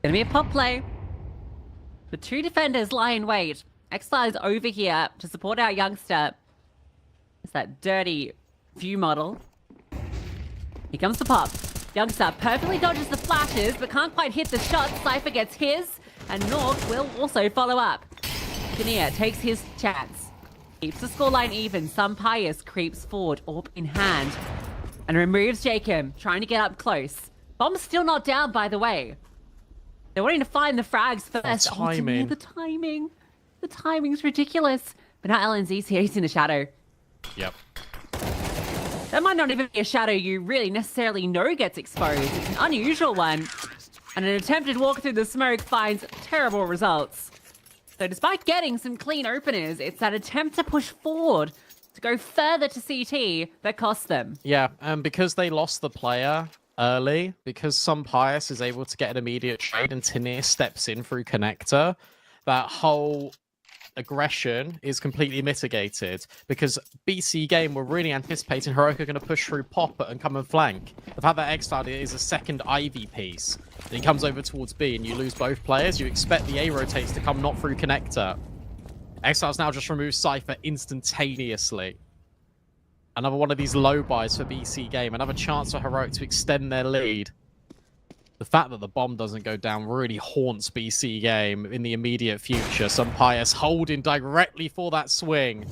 Gonna be a Pop play. The 2 defenders lie in wait. X-Star is over here to support our youngster. It's that dirty view model. Here comes the pop. Youngster perfectly dodges the flashes, but can't quite hit the shot. Cypher gets his, and North will also follow up. Kinnear takes his chance. Keeps the scoreline even. Some Pius creeps forward, orb in hand, and removes Jacob, trying to get up close. Bomb's still not down, by the way. They're wanting to find the frags first. timing. The timing. The timing's ridiculous. But now LNZ's here. He's in the shadow. Yep. That might not even be a shadow you really necessarily know gets exposed. It's an unusual one. And an attempted walk through the smoke finds terrible results. So despite getting some clean openers, it's that attempt to push forward to go further to CT that cost them. Yeah, and because they lost the player early, because some Pius is able to get an immediate trade and Tanir steps in through connector, that whole aggression is completely mitigated, because BC game were really anticipating Heroic are going to push through Pop and come and flank. The fact that X-Star is a second Ivy piece, and he comes over towards B and you lose both players, you expect the A rotates to come not through connector. X-Star's now just removed Cypher instantaneously. Another one of these low buys for BC game, another chance for Heroic to extend their lead. The fact that the bomb doesn't go down really haunts BC game in the immediate future. Some Pius holding directly for that swing.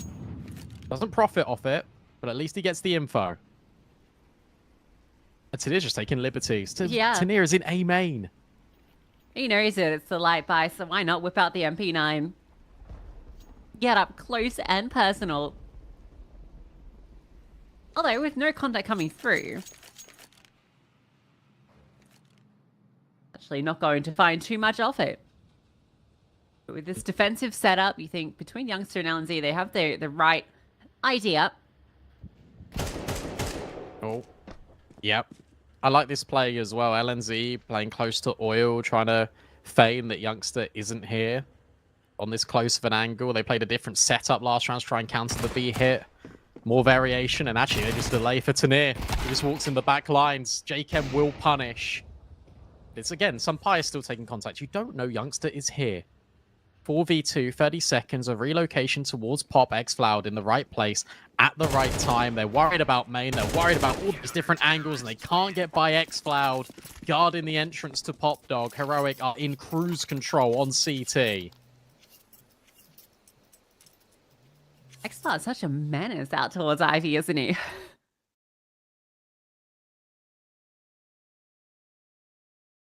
Doesn't profit off it, but at least he gets the info. And Tanir's just taking liberties. Tanir is in A main. He knows it. It's the light buy, so why not whip out the MP9? Get up close and personal. Although, with no contact coming through, actually not going to find too much of it. But with this defensive setup, you think between Youngster and LNZ, they have the right idea. Oh, yep. I like this play as well. LNZ playing close to oil, trying to feign that Youngster isn't here on this close of an angle. They played a different setup last round to try and counter the B hit. More variation, and actually they just delay for Tanir. He just walks in the back lines. JChem will punish. It's again, some Pius still taking contact. You don't know Youngster is here. 4v2, 30 seconds of relocation towards Pop. X-Floud in the right place at the right time. They're worried about main. They're worried about all these different angles, and they can't get by X-Floud. Guarding the entrance to Pop Dog. Heroic are in cruise control on CT. X-Star is such a menace out towards Ivy, isn't he?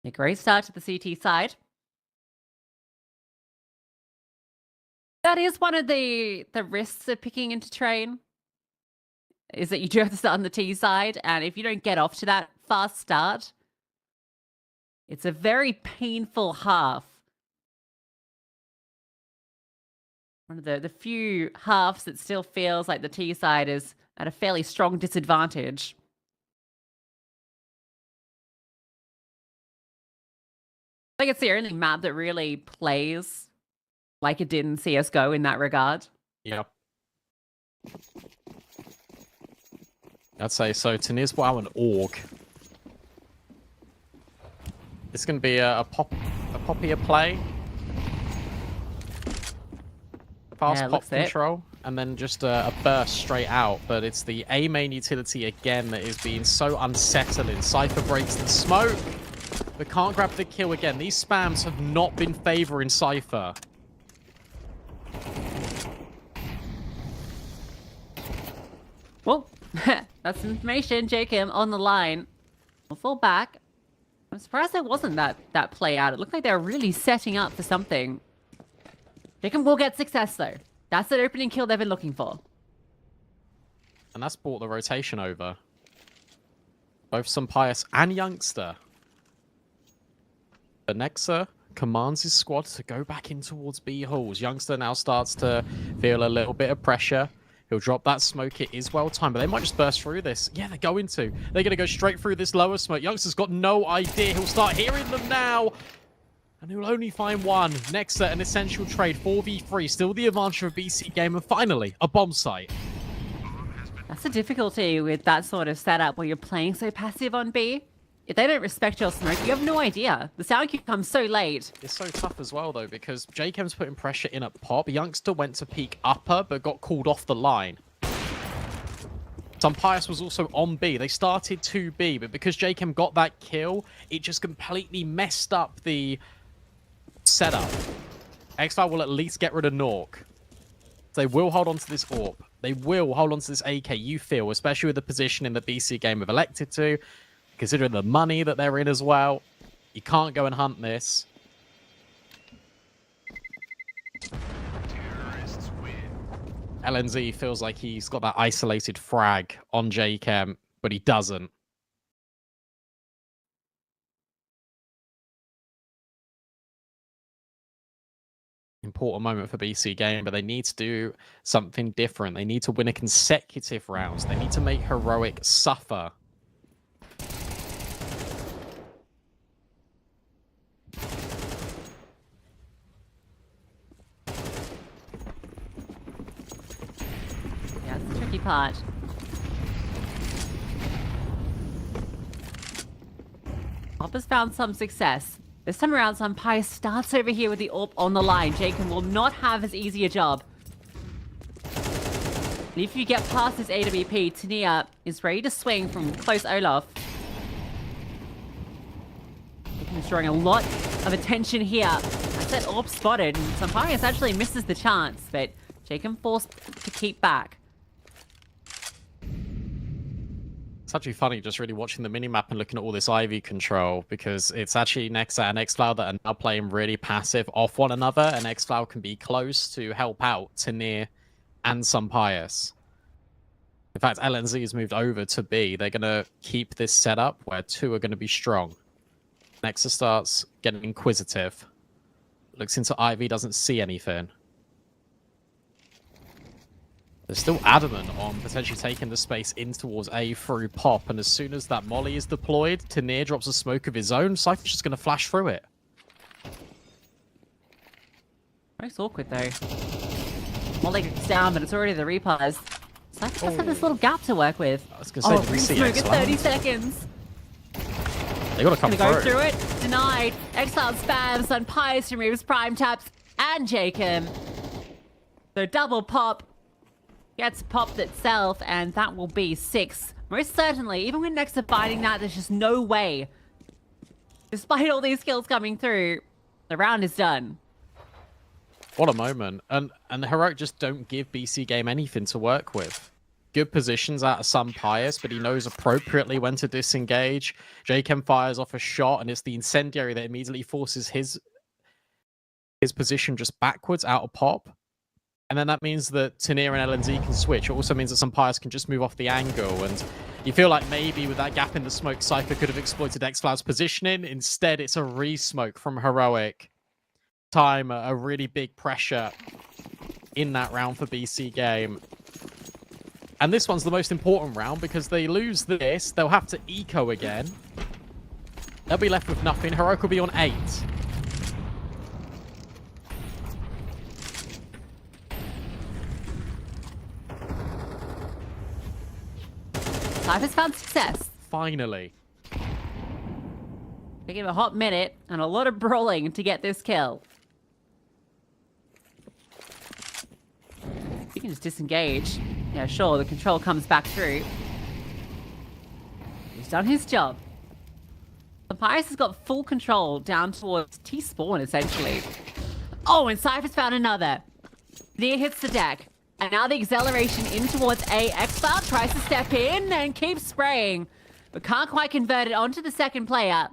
A great start to the CT side. That is one of the risks of picking into train, is that you do have to start on the T side, and if you don't get off to that fast start, it's a very painful half. One of the few halves that still feels like the T side is at a fairly strong disadvantage. I think it's the only map that really plays like it did in CSGO in that regard. Yep. I'd say so. Tanir's wow and Org. It's going to be a poppier play. Fast pop control, and then just a burst straight out. But it's the A main utility again that is being so unsettling. Cypher breaks the smoke, but can't grab the kill again. These spams have not been favoring Cypher. Well, that's information. Jacob on the line. We'll fall back. I'm surprised there wasn't that play out. It looked like they were really setting up for something. Jacob will get success, though. That's the opening kill they've been looking for. And that's brought the rotation over. Both some Pius and Youngster. But Nexa commands his squad to go back in towards B halls. Youngster now starts to feel a little bit of pressure. He'll drop that smoke. It is well timed, but they might just burst through this. Yeah, they're going to. They're going to go straight through this lower smoke. Youngster's got no idea. He'll start hearing them now. And he'll only find one. Nexa, an essential trade. 4v3. Still the advantage of a BC game. And finally, a bomb site. That's the difficulty with that sort of setup where you're playing so passive on B. if they don't respect your smoke, you have no idea. The sound cue comes so late. It's so tough as well, though, because JKM's putting pressure in at pop. Youngster went to peek upper, but got called off the line. Pius was also on B. They started 2B, but because JKM got that kill, it just completely messed up the setup. Xflower will at least get rid of Nork. They will hold on to this AWP. They will hold on to this AK, you feel, especially with the position in the BC game have elected to. Considering the money that they're in as well, you can't go and hunt this. LNZ feels like he's got that isolated frag on JKM, but he doesn't. Important moment for BC game, but they need to do something different. They need to win a consecutive rounds. They need to make Heroic suffer. Yeah, it's the tricky part. Pop has found some success. This time around, Pius starts over here with the AWP on the line. Jacob will not have as easy a job. And if you get past this AWP, Tania is ready to swing from close Olaf. He's drawing a lot of attention here. I said AWP spotted, and Pius actually misses the chance, but Jacob forced to keep back. It's actually funny just really watching the minimap and looking at all this Ivy control, because it's actually Nexa and Xflower that are now playing really passive off one another, and Xflower can be close to help out Tanir and Pius. In fact, LNZ has moved over to B. They're going to keep this setup where two are going to be strong. Nexa starts getting inquisitive. Looks into Ivy, doesn't see anything. They're still adamant on potentially taking the space in towards A through pop, and as soon as that molly is deployed, Tanir drops a smoke of his own. Cypher's just going to flash through it. Very awkward though. Molly gets down, but it's already the replies. Cypher does have this little gap to work with. I was going to say, did we see smoke at Xflower? 30 seconds. They got to come Gonna go through. through it. Denied. Exiled spams on Pius removes prime taps and Jacob. So double pop. Gets popped itself, and that will be 6. Most certainly, even when Nexa fighting that, there's just no way. Despite all these kills coming through, the round is done. What a moment. And the Heroic just don't give BC game anything to work with. Good positions out of Pius, but he knows appropriately when to disengage. JKM fires off a shot, and it's the incendiary that immediately forces his position just backwards out of pop. And then that means that Tanir and LNZ can switch. It also means that Pius can just move off the angle. And you feel like maybe with that gap in the smoke, Cypher could have exploited Xflower's positioning. Instead, it's a re-smoke from Heroic. Time, a really big pressure in that round for BC game. And this one's the most important round because they lose this. They'll have to eco again. They'll be left with nothing. Heroic will be on 8. Cypher's found success. Finally. Taking a hot minute and a lot of brawling to get this kill. You can just disengage. Yeah, sure, the control comes back through. He's done his job. Pius has got full control down towards T-spawn, essentially. Oh, and Cypher's found another. Near hits the deck. And now the acceleration in towards A. Xbout tries to step in and keeps spraying, but can't quite convert it onto the second player.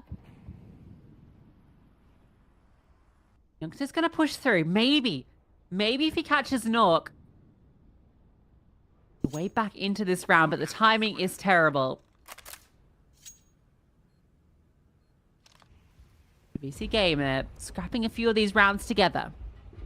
Youngster's gonna push through. Maybe if he catches Nork. Way back into this round, but the timing is terrible. BC Gamer scrapping a few of these rounds together.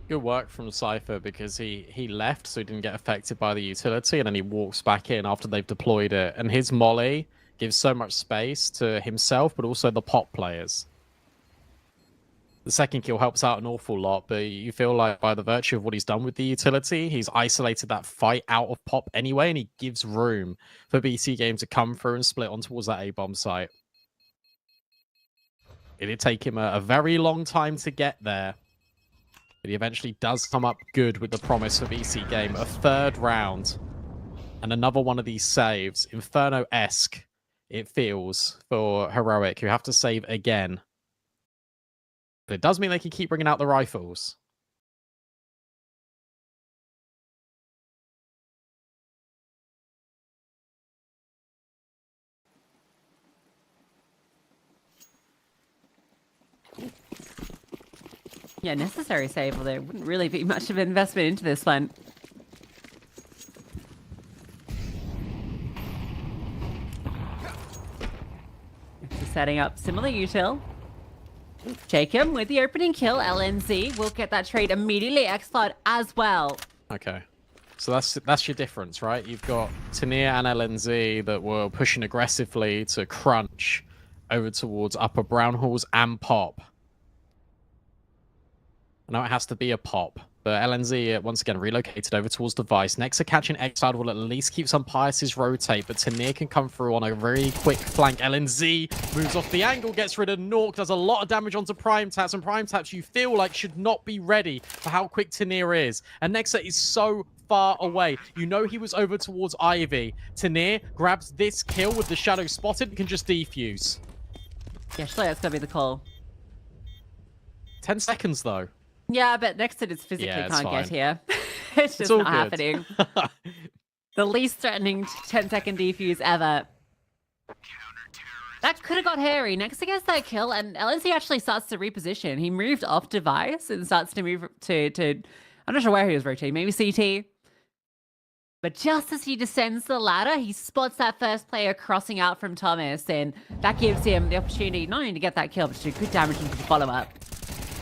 Good work from Cypher because he left so he didn't get affected by the utility, and then he walks back in after they've deployed it. And his molly gives so much space to himself, but also the pop players. The second kill helps out an awful lot, but you feel like by the virtue of what he's done with the utility, he's isolated that fight out of pop anyway, and he gives room for BC Game to come through and split on towards that A-bomb site. It did take him a very long time to get there. But he eventually does come up good with the promise of EC game. A third round. And another one of these saves. Inferno-esque, it feels, for Heroic, who have to save again. But it does mean they can keep bringing out the rifles. Yeah, necessary save, although there wouldn't really be much of an investment into this one. Setting up similar util. Jacob with the opening kill. LNZ will get that trade immediately. X-Cloud as well. Okay. So that's your difference, right? You've got Tania and LNZ that were pushing aggressively to crunch over towards upper brown halls and pop. Now it has to be a pop. But LNZ, once again, relocated over towards device. Nexa catching Exiled will at least keep some Pius's rotate, but Tania can come through on a very quick flank. LNZ moves off the angle, gets rid of Nork, does a lot of damage onto Prime Taps, and Prime Taps you feel like should not be ready for how quick Tania is. And Nexa is so far away. You know he was over towards Ivy. Tania grabs this kill with the shadow spotted and can just defuse. Yeah, surely that's going to be the call. 10 seconds, though. Yeah, but next to it physically Yeah, can't fine. get here. It's just all not good. happening. The least threatening 10-second defuse ever. That could have got hairy. Next against that kill, and LNC actually starts to reposition. He moved off device and starts to move to I'm not sure where he was rotating, maybe CT. But just as he descends the ladder, he spots that first player crossing out from Thomas, and that gives him the opportunity not only to get that kill, but to do good damage into the follow-up.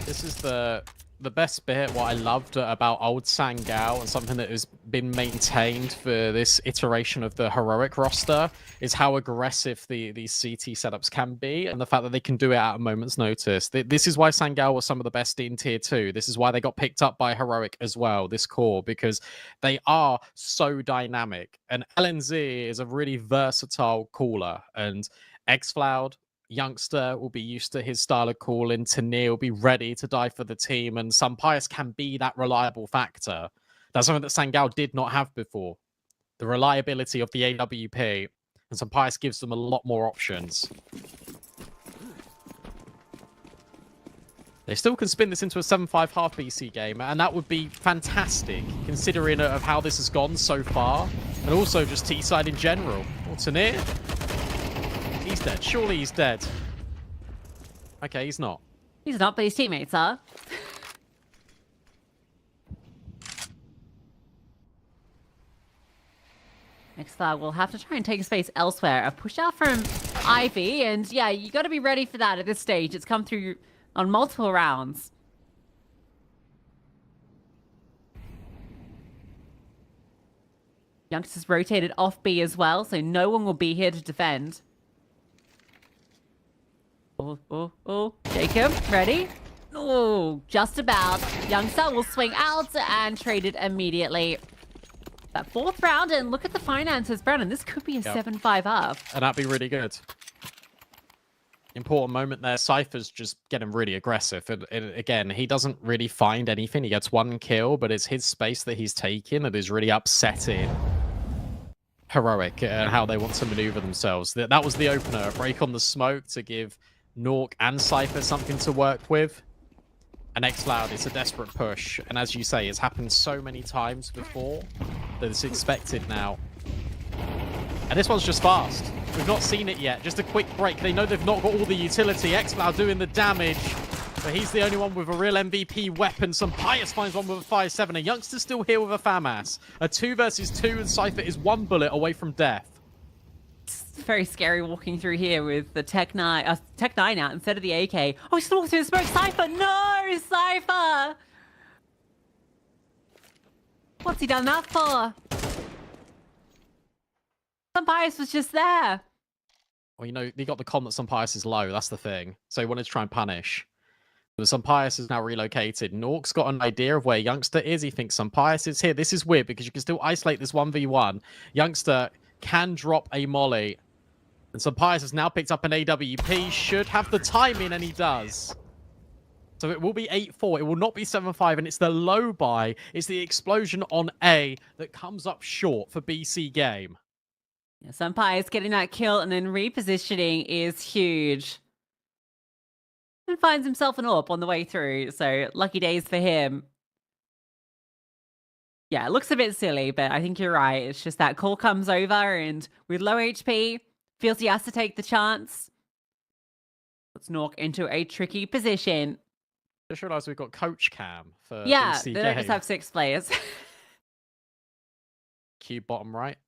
This is the best bit, what I loved about old Sangao, and something that has been maintained for this iteration of the Heroic roster, is how aggressive these CT setups can be, and the fact that they can do it at a moment's notice. This is why Sangao was some of the best in Tier 2. This is why they got picked up by Heroic as well, this core, because they are so dynamic. And LNZ is a really versatile caller, and XCloud, Youngster will be used to his style of calling. Tania will be ready to die for the team, and Pius can be that reliable factor. That's something that Sangao did not have before. The reliability of the AWP, and Pius gives them a lot more options. They still can spin this into a 7-5 half BC game, and that would be fantastic, considering of how this has gone so far, and also just T-side in general. Oh, Tania. He's dead. Surely he's dead. Okay, he's not. He's not, but his teammates are. X-Cloud will have to try and take space elsewhere. A push out from Ivy, and yeah, you got to be ready for that at this stage. It's come through on multiple rounds. Youngsters rotated off B as well, so no one will be here to defend. Oh, Jacob, ready? Oh, just about. Youngster will swing out and trade it immediately. That fourth round, and look at the finances, Brandon. This could be a 7-5 up. And that'd be really good. Important moment there. Cypher's just getting really aggressive. And again, he doesn't really find anything. He gets one kill, but it's his space that he's taking that is really upsetting Heroic and how they want to maneuver themselves. That was the opener. A break on the smoke to give Nork and Cypher something to work with. And XCloud, it's a desperate push. And as you say, it's happened so many times before that it's expected now. And this one's just fast. We've not seen it yet. Just a quick break. They know they've not got all the utility. XCloud doing the damage. But he's the only one with a real MVP weapon. Pius finds one with a 5-7. A Youngster's still here with a FAMAS. A 2 versus 2, and Cypher is 1 bullet away from death. It's very scary walking through here with the Tech 9 out instead of the AK. Oh, he's still walking through the smoke. Cypher! No! Cypher! What's he done that for? Pius was just there. Well, you know, he got the con that Pius is low. That's the thing. So he wanted to try and punish. But Pius is now relocated. Nork's got an idea of where Youngster is. He thinks Pius is here. This is weird because you can still isolate this 1v1. Youngster can drop a molly. And so Pius has now picked up an AWP, should have the timing, and he does. So it will be 8-4. It will not be 7-5, and it's the low buy. It's the explosion on A that comes up short for BC Game. Yeah, Senpai is getting that kill, and then repositioning is huge. And finds himself an AWP on the way through, so lucky days for him. Yeah, it looks a bit silly, but I think you're right. It's just that call comes over, and with low HP, feels he has to take the chance. Let's knock into a tricky position. Just realised we've got Coach Cam for Yeah, BC they Game. don't just have 6 players. Q bottom right.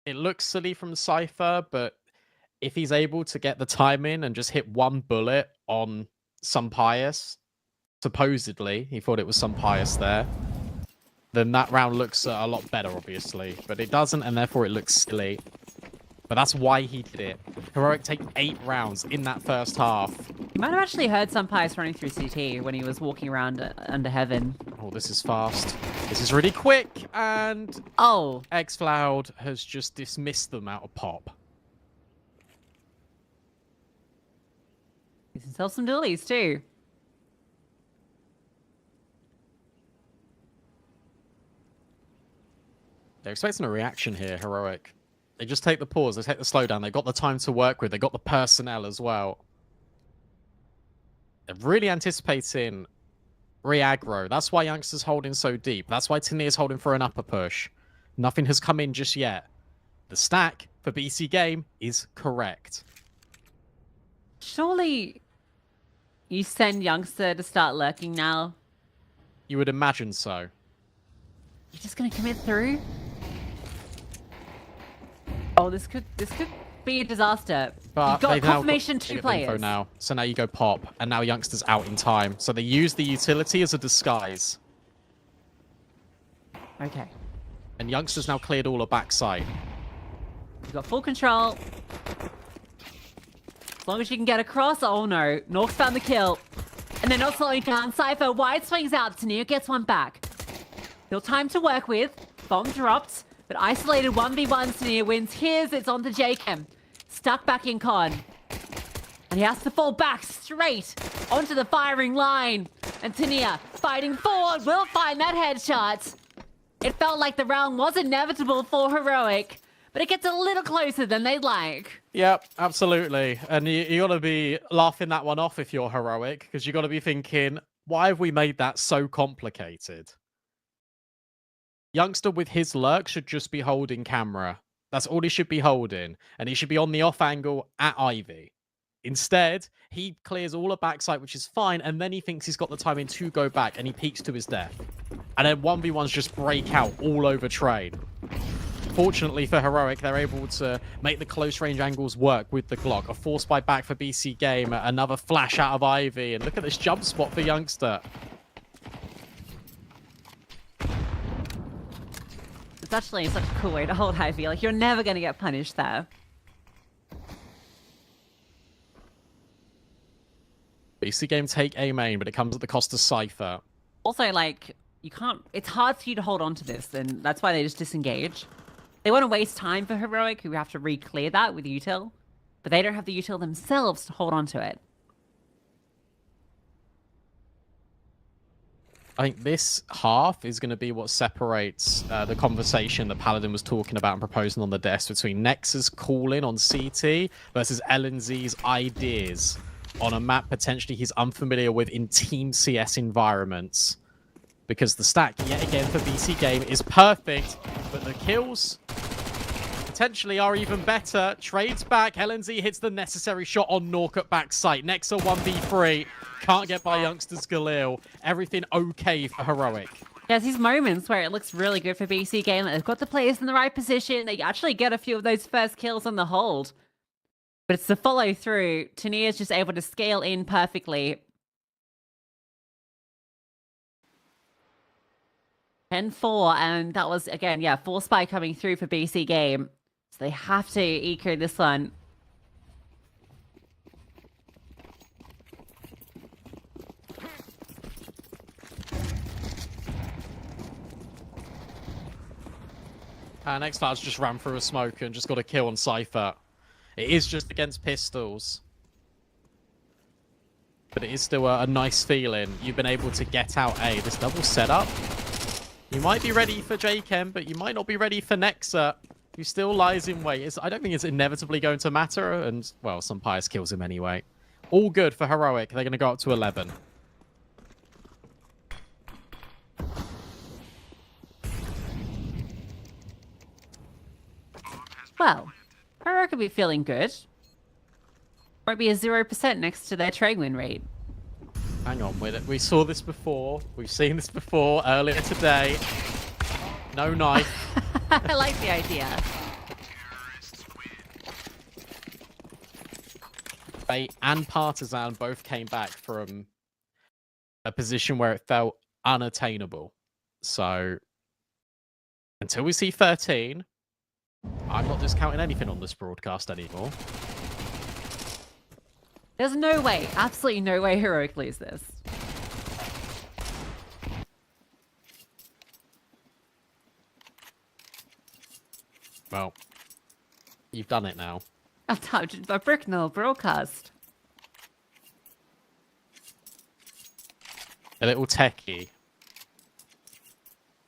It looks silly from Cypher, but if he's able to get the time in and just hit one bullet on some Pius, supposedly, he thought it was some Pius there, then that round looks a lot better, obviously. But it doesn't, and therefore it looks silly. But that's why he did it. Heroic take 8 rounds in that first half. You might have actually heard some Pius running through CT when he was walking around under heaven. Oh, this is fast. This is really quick, and Oh, xCloud has just dismissed them out of pop. he can sell some dualies too. They're expecting a reaction here, Heroic. They just take the pause, they take the slowdown, they've got the time to work with, they've got the personnel as well. They're really anticipating re-aggro. That's why Youngster's holding so deep. That's why Tanir's holding for an upper push. Nothing has come in just yet. The stack for BC Game is correct. Surely you send Youngster to start lurking now. You would imagine so. You're just gonna commit through? Oh, this could be a disaster. But You've got they've now confirmation they 2 get the info players. now. So now you go pop, and now Youngster's out in time. So they use the utility as a disguise. Okay. And Youngster's now cleared all of backside. You've got full control. As long as you can get across. Oh no. North found the kill. And they're not slowing down. Cypher wide swings out. Tanir gets one back. Still time to work with. Bomb dropped. But isolated 1v1, Tanir wins his. It's on to Jakem. Stuck back in con. And he has to fall back straight onto the firing line. And Tanir fighting forward will find that headshot. It felt like the round was inevitable for Heroic, but it gets a little closer than they'd like. Yep, absolutely. And you got to be laughing that one off if you're Heroic, because you got to be thinking, why have we made that so complicated? Youngster with his lurk should just be holding camera. That's all he should be holding. And he should be on the off angle at Ivy. Instead, he clears all of backside, which is fine, and then he thinks he's got the timing to go back, and he peeks to his death. And then 1v1s just break out all over Train. Fortunately for Heroic, they're able to make the close range angles work with the Glock. A force buy back for BC Game, another flash out of Ivy, and look at this jump spot for Youngster. It's actually such a cool way to hold Ivy. Like, you're never going to get punished there. BC Game take A main, but it comes at the cost of Cypher. Also, like, you can't... It's hard for you to hold on to this, and that's why they just disengage. They want to waste time for Heroic, who have to re-clear that with util. But they don't have the util themselves to hold on to it. I think this half is going to be what separates the conversation that Paladin was talking about and proposing on the desk between Nexus calling on CT versus LNZ's ideas on a map potentially he's unfamiliar with in Team CS environments. Because the stack, yet again, for BC Game is perfect, but the kills potentially are even better. Trades back, LNZ hits the necessary shot on Nork at backside. Nexa 1v3, can't get by Youngsters Galil. Everything okay for Heroic. There's these moments where it looks really good for BC Game. They've got the players in the right position. They actually get a few of those first kills on the hold. But it's the follow through. Tanir is just able to scale in perfectly. 10-4, and that was, again, yeah, force buy coming through for BC Game. So they have to eco this one. Next Cloud's just ran through a smoke and just got a kill on Cypher. It is just against pistols. But it is still a nice feeling. You've been able to get out A. This double setup. You might be ready for JChem, but you might not be ready for Nexa, who still lies in wait. I don't think it's inevitably going to matter. And, well, some Pious kills him anyway. All good for Heroic. They're going to go up to 11. Well, Heroic could be feeling good. Might be a 0% next to their trade win rate. Hang on with it. We saw this before. We've seen this before earlier today. No knife. I like the idea. Fate and Partisan both came back from a position where it felt unattainable. So, until we see 13, I'm not discounting anything on this broadcast anymore. There's no way, absolutely no way Heroic lose this. Well, you've done it now. I've touched my Bricknell broadcast. A little techie.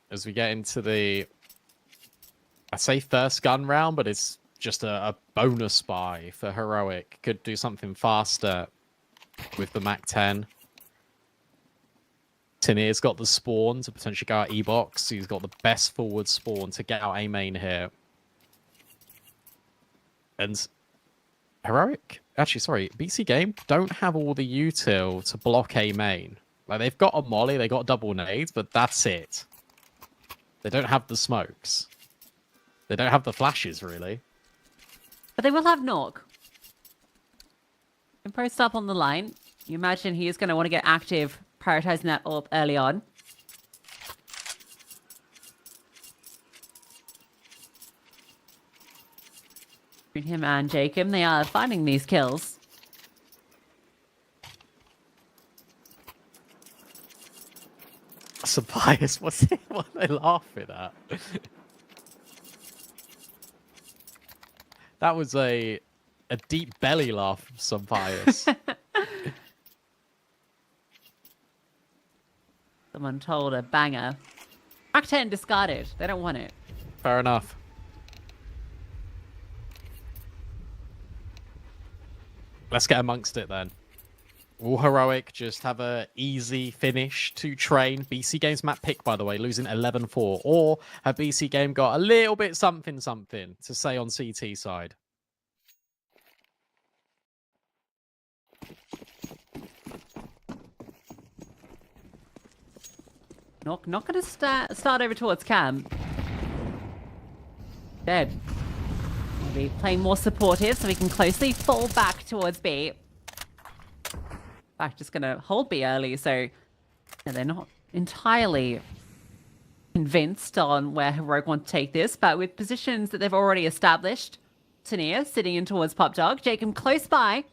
As we get into the, I say first gun round, but it's just a bonus buy for Heroic. Could do something faster with the Mac 10. Tanir's got the spawn to potentially go out E-box. He's got the best forward spawn to get out A main here. And Heroic, actually, sorry, BC Game don't have all the util to block A main. Like, they've got a molly, they got double nades, but that's it. They don't have the smokes. They don't have the flashes, really. But they will have Nog. And post up on the line. You imagine he is going to want to get active, prioritizing that up early on. Between him and Jacob, they are finding these kills. Some bias. What's it? What are they laughing at? That was a deep belly laugh from some bias. Someone told a banger. Mac 10 discarded. They don't want it. Fair enough. Let's get amongst it then. Will Heroic just have a easy finish to train? BC Game's map pick, by the way, losing 11-4. Or have BC Game got a little bit something to say on CT side? Not going to start over towards Cam. Dead. Maybe playing more supportive so we can closely fall back towards B. In fact, just going to hold B early, so they're not entirely convinced on where Heroic want to take this, but with positions that they've already established, Tanir sitting in towards Pop Dog, Jacob close by.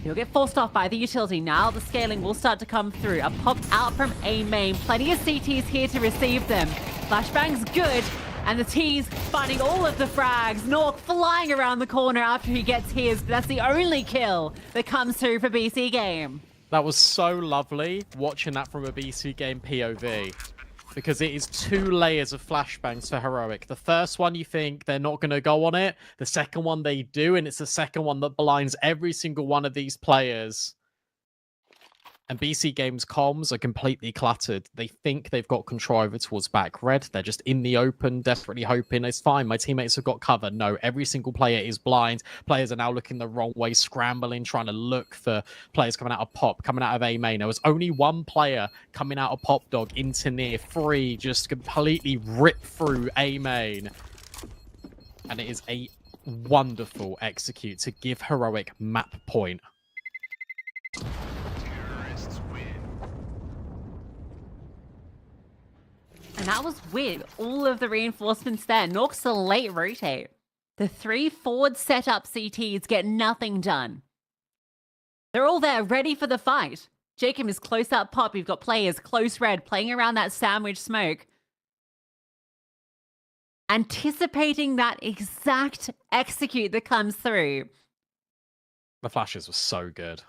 He'll get forced off by the utility. Now the scaling will start to come through. A pop out from A main. Plenty of CTs here to receive them. Flashbang's good. And the T's finding all of the frags. Nork flying around the corner after he gets his. But that's the only kill that comes through for BC Game. That was so lovely watching that from a BC Game POV. Because it is 2 layers of flashbangs for Heroic. The first one you think they're not going to go on it. The second one they do, and it's the second one that blinds every single one of these players. And BC Game's comms are completely cluttered. They think they've got control over towards back red. They're just in the open, desperately hoping it's fine. My teammates have got cover. No, every single player is blind. Players are now looking the wrong way, scrambling, trying to look for players coming out of Pop, coming out of A main. There was only one player coming out of Pop Dog into near free, just completely ripped through A main. And it is a wonderful execute to give Heroic map point. And that was with all of the reinforcements there. Nork's a late rotate. The 3 forward setup CTs get nothing done. They're all there, ready for the fight. Jacob is close up Pop. You've got players close red, playing around that sandwich smoke. anticipating that exact execute that comes through. The flashes were so good.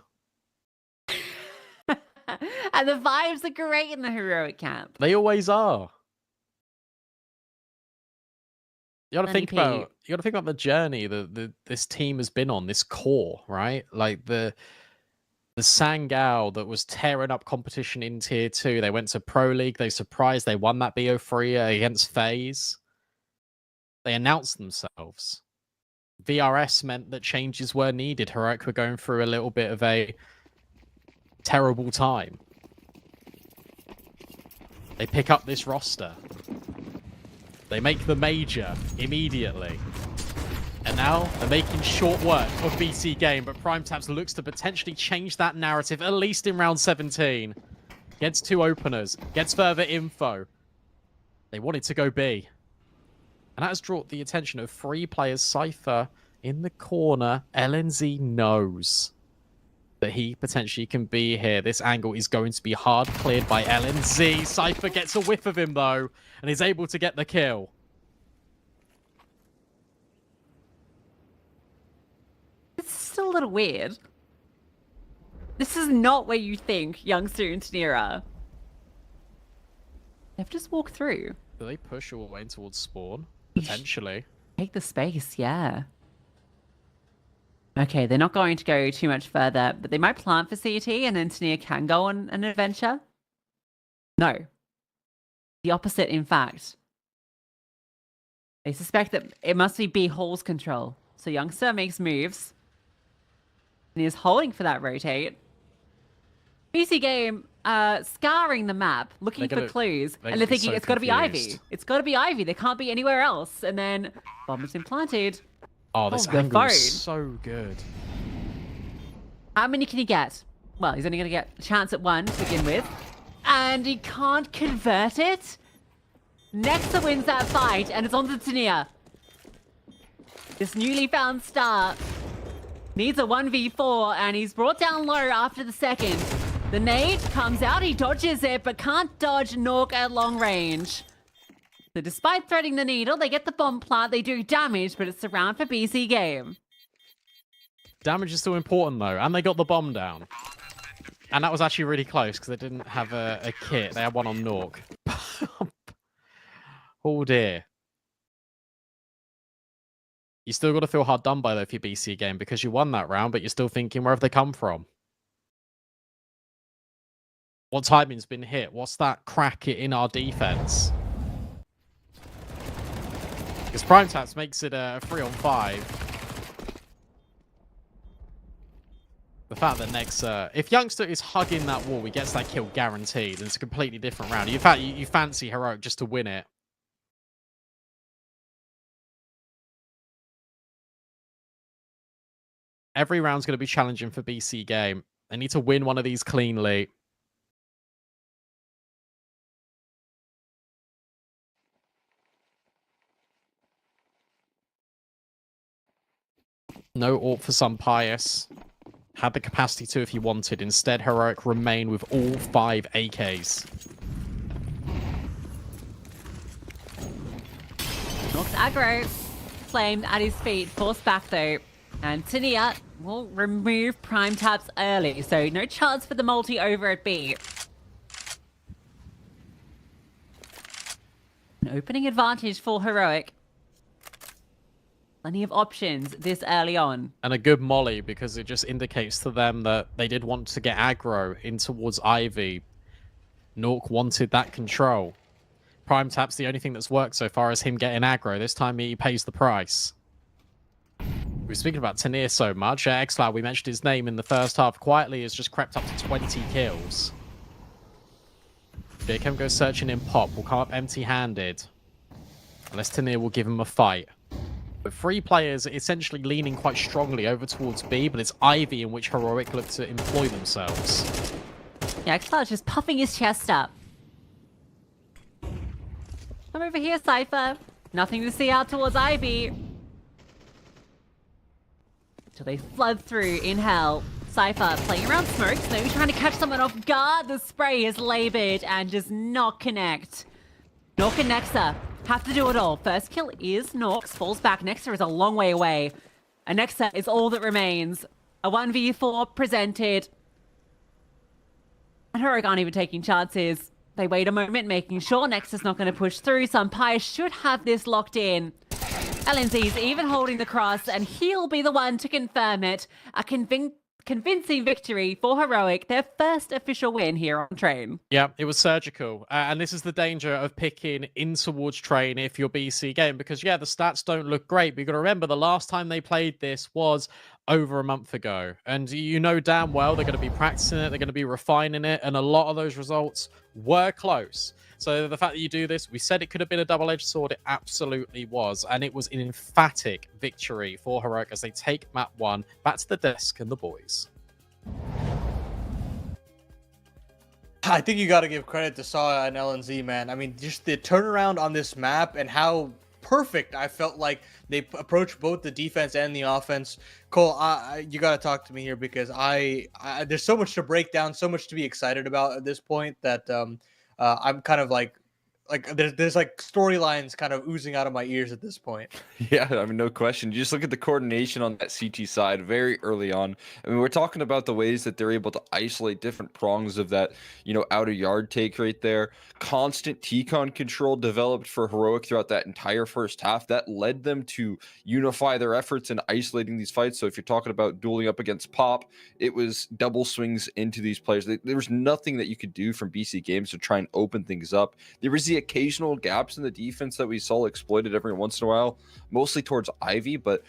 And the vibes are great in the heroic camp. They always are. You got to Lenny think about the journey that this team has been on, this core, right? Like the Sangao that was tearing up competition in tier 2. They went to Pro League, they surprised, they won that BO3 against FaZe. They announced themselves. VRS meant that changes were needed. Heroic were going through a little bit of a terrible time. They pick up this roster. They make the major immediately. And now they're making short work of BC Game, but PrimeTaps looks to potentially change that narrative, at least in round 17. Gets 2 openers, gets further info. They wanted to go B. And that has drawn the attention of 3 players. Cypher in the corner. LNZ knows that he potentially can be here. This angle is going to be hard cleared by LNZ. Cypher gets a whiff of him, though, and is able to get the kill. It's still a little weird. This is not where you think Youngster and Tanira. They've just walked through. Do they push all the way towards spawn? Potentially. Take the space, yeah. Okay, they're not going to go too much further, but they might plant for CT and then Tanir can go on an adventure. No. The opposite, in fact. They suspect that it must be B Hall's control. So Youngster makes moves. And is holding for that rotate. BC Game scouring the map, looking for clues, and they're thinking, so it's got to be Ivy. confused. It's got to be Ivy. There can't be anywhere else. And then bomb has been planted. Oh, this the angle phone. is so good. How many can he get? Well, he's only going to get a chance at 1 to begin with. And he can't convert it. Nexa wins that fight, and it's on to Tania. This newly found star needs a 1v4, and he's brought down low after the second. The nade comes out, he dodges it, but can't dodge Nork at long range. So despite threading the needle, they get the bomb plant, they do damage, but it's a round for BC Game. Damage is still important, though, and they got the bomb down. And that was actually really close, because they didn't have a kit. They had one on Nork. Oh, dear. You still got to feel hard done by, though, for your BC Game, because you won that round, but you're still thinking, where have they come from? What timing's been hit? What's that crack in our defense? Because PrimeTaps makes it a 3-on-5. The fact that Nexa, if Youngster is hugging that wall, he gets that kill guaranteed, and it's a completely different round. In fact, you fancy Heroic just to win it. Every round's going to be challenging for BC Game. They need to win one of these cleanly. No AWP for some Pious. Had the capacity to if he wanted. Instead, Heroic remain with all 5 AKs. Nork's aggro flamed at his feet, forced back though. And Tania will remove PrimeTaps early, so no chance for the multi over at B. An opening advantage for Heroic. Plenty of options this early on. And a good molly, because it just indicates to them that they did want to get aggro in towards Ivy. Nork wanted that control. PrimeTaps, the only thing that's worked so far is him getting aggro. This time he pays the price. We were speaking about Tanir so much. Xloud, we mentioned his name in the first half. Quietly has just crept up to 20 kills. Jacob goes searching in pop. Will come up empty-handed. Unless Tanir will give him a fight. But 3 players essentially leaning quite strongly over towards B, but it's Ivy in which Heroic look to employ themselves. Yeah, Xloud just puffing his chest up. Come over here, Cypher. Nothing to see out towards Ivy. Till they flood through in hell. Cypher playing around smokes, maybe trying to catch someone off guard. The spray is labored and does not connect. Nork and Nexa have to do it all. First kill is Nork's, falls back. Nexa is a long way away. And Nexa is all that remains. A 1v4 presented. And Heroic aren't even taking chances. They wait a moment, making sure Nexa's not going to push through. Sumpire should have this locked in. LNZ's even holding the cross, and he'll be the one to confirm it. A convincing victory for Heroic, their first official win here on Train. Yeah, it was surgical. And this is the danger of picking in towards Train if you're BC game, because, yeah, the stats don't look great. But you've got to remember the last time they played this was over a month ago. And you know damn well they're going to be practicing it, they're going to be refining it, and a lot of those results were close. So the fact that you do this, we said it could have been a double-edged sword. It absolutely was. And it was an emphatic victory for Heroic as they take map 1 back to the desk and the boys. I think you got to give credit to Saw and LNZ, man. I mean, just the turnaround on this map and how perfect I felt like they approached both the defense and the offense. Cole, you got to talk to me here because there's so much to break down, so much to be excited about at this point that I'm kind of like there's like storylines kind of oozing out of my ears at this point. Yeah, I mean, no question. You just look at the coordination on that CT side very early on. I mean, we're talking about the ways that they're able to isolate different prongs of that, outer yard take right there. Constant T-con control developed for Heroic throughout that entire first half. That led them to unify their efforts in isolating these fights. So if you're talking about dueling up against Pop, it was double swings into these players. There was nothing that you could do from BC Games to try and open things up. There was the occasional gaps in the defense that we saw exploited every once in a while, mostly towards Ivy, but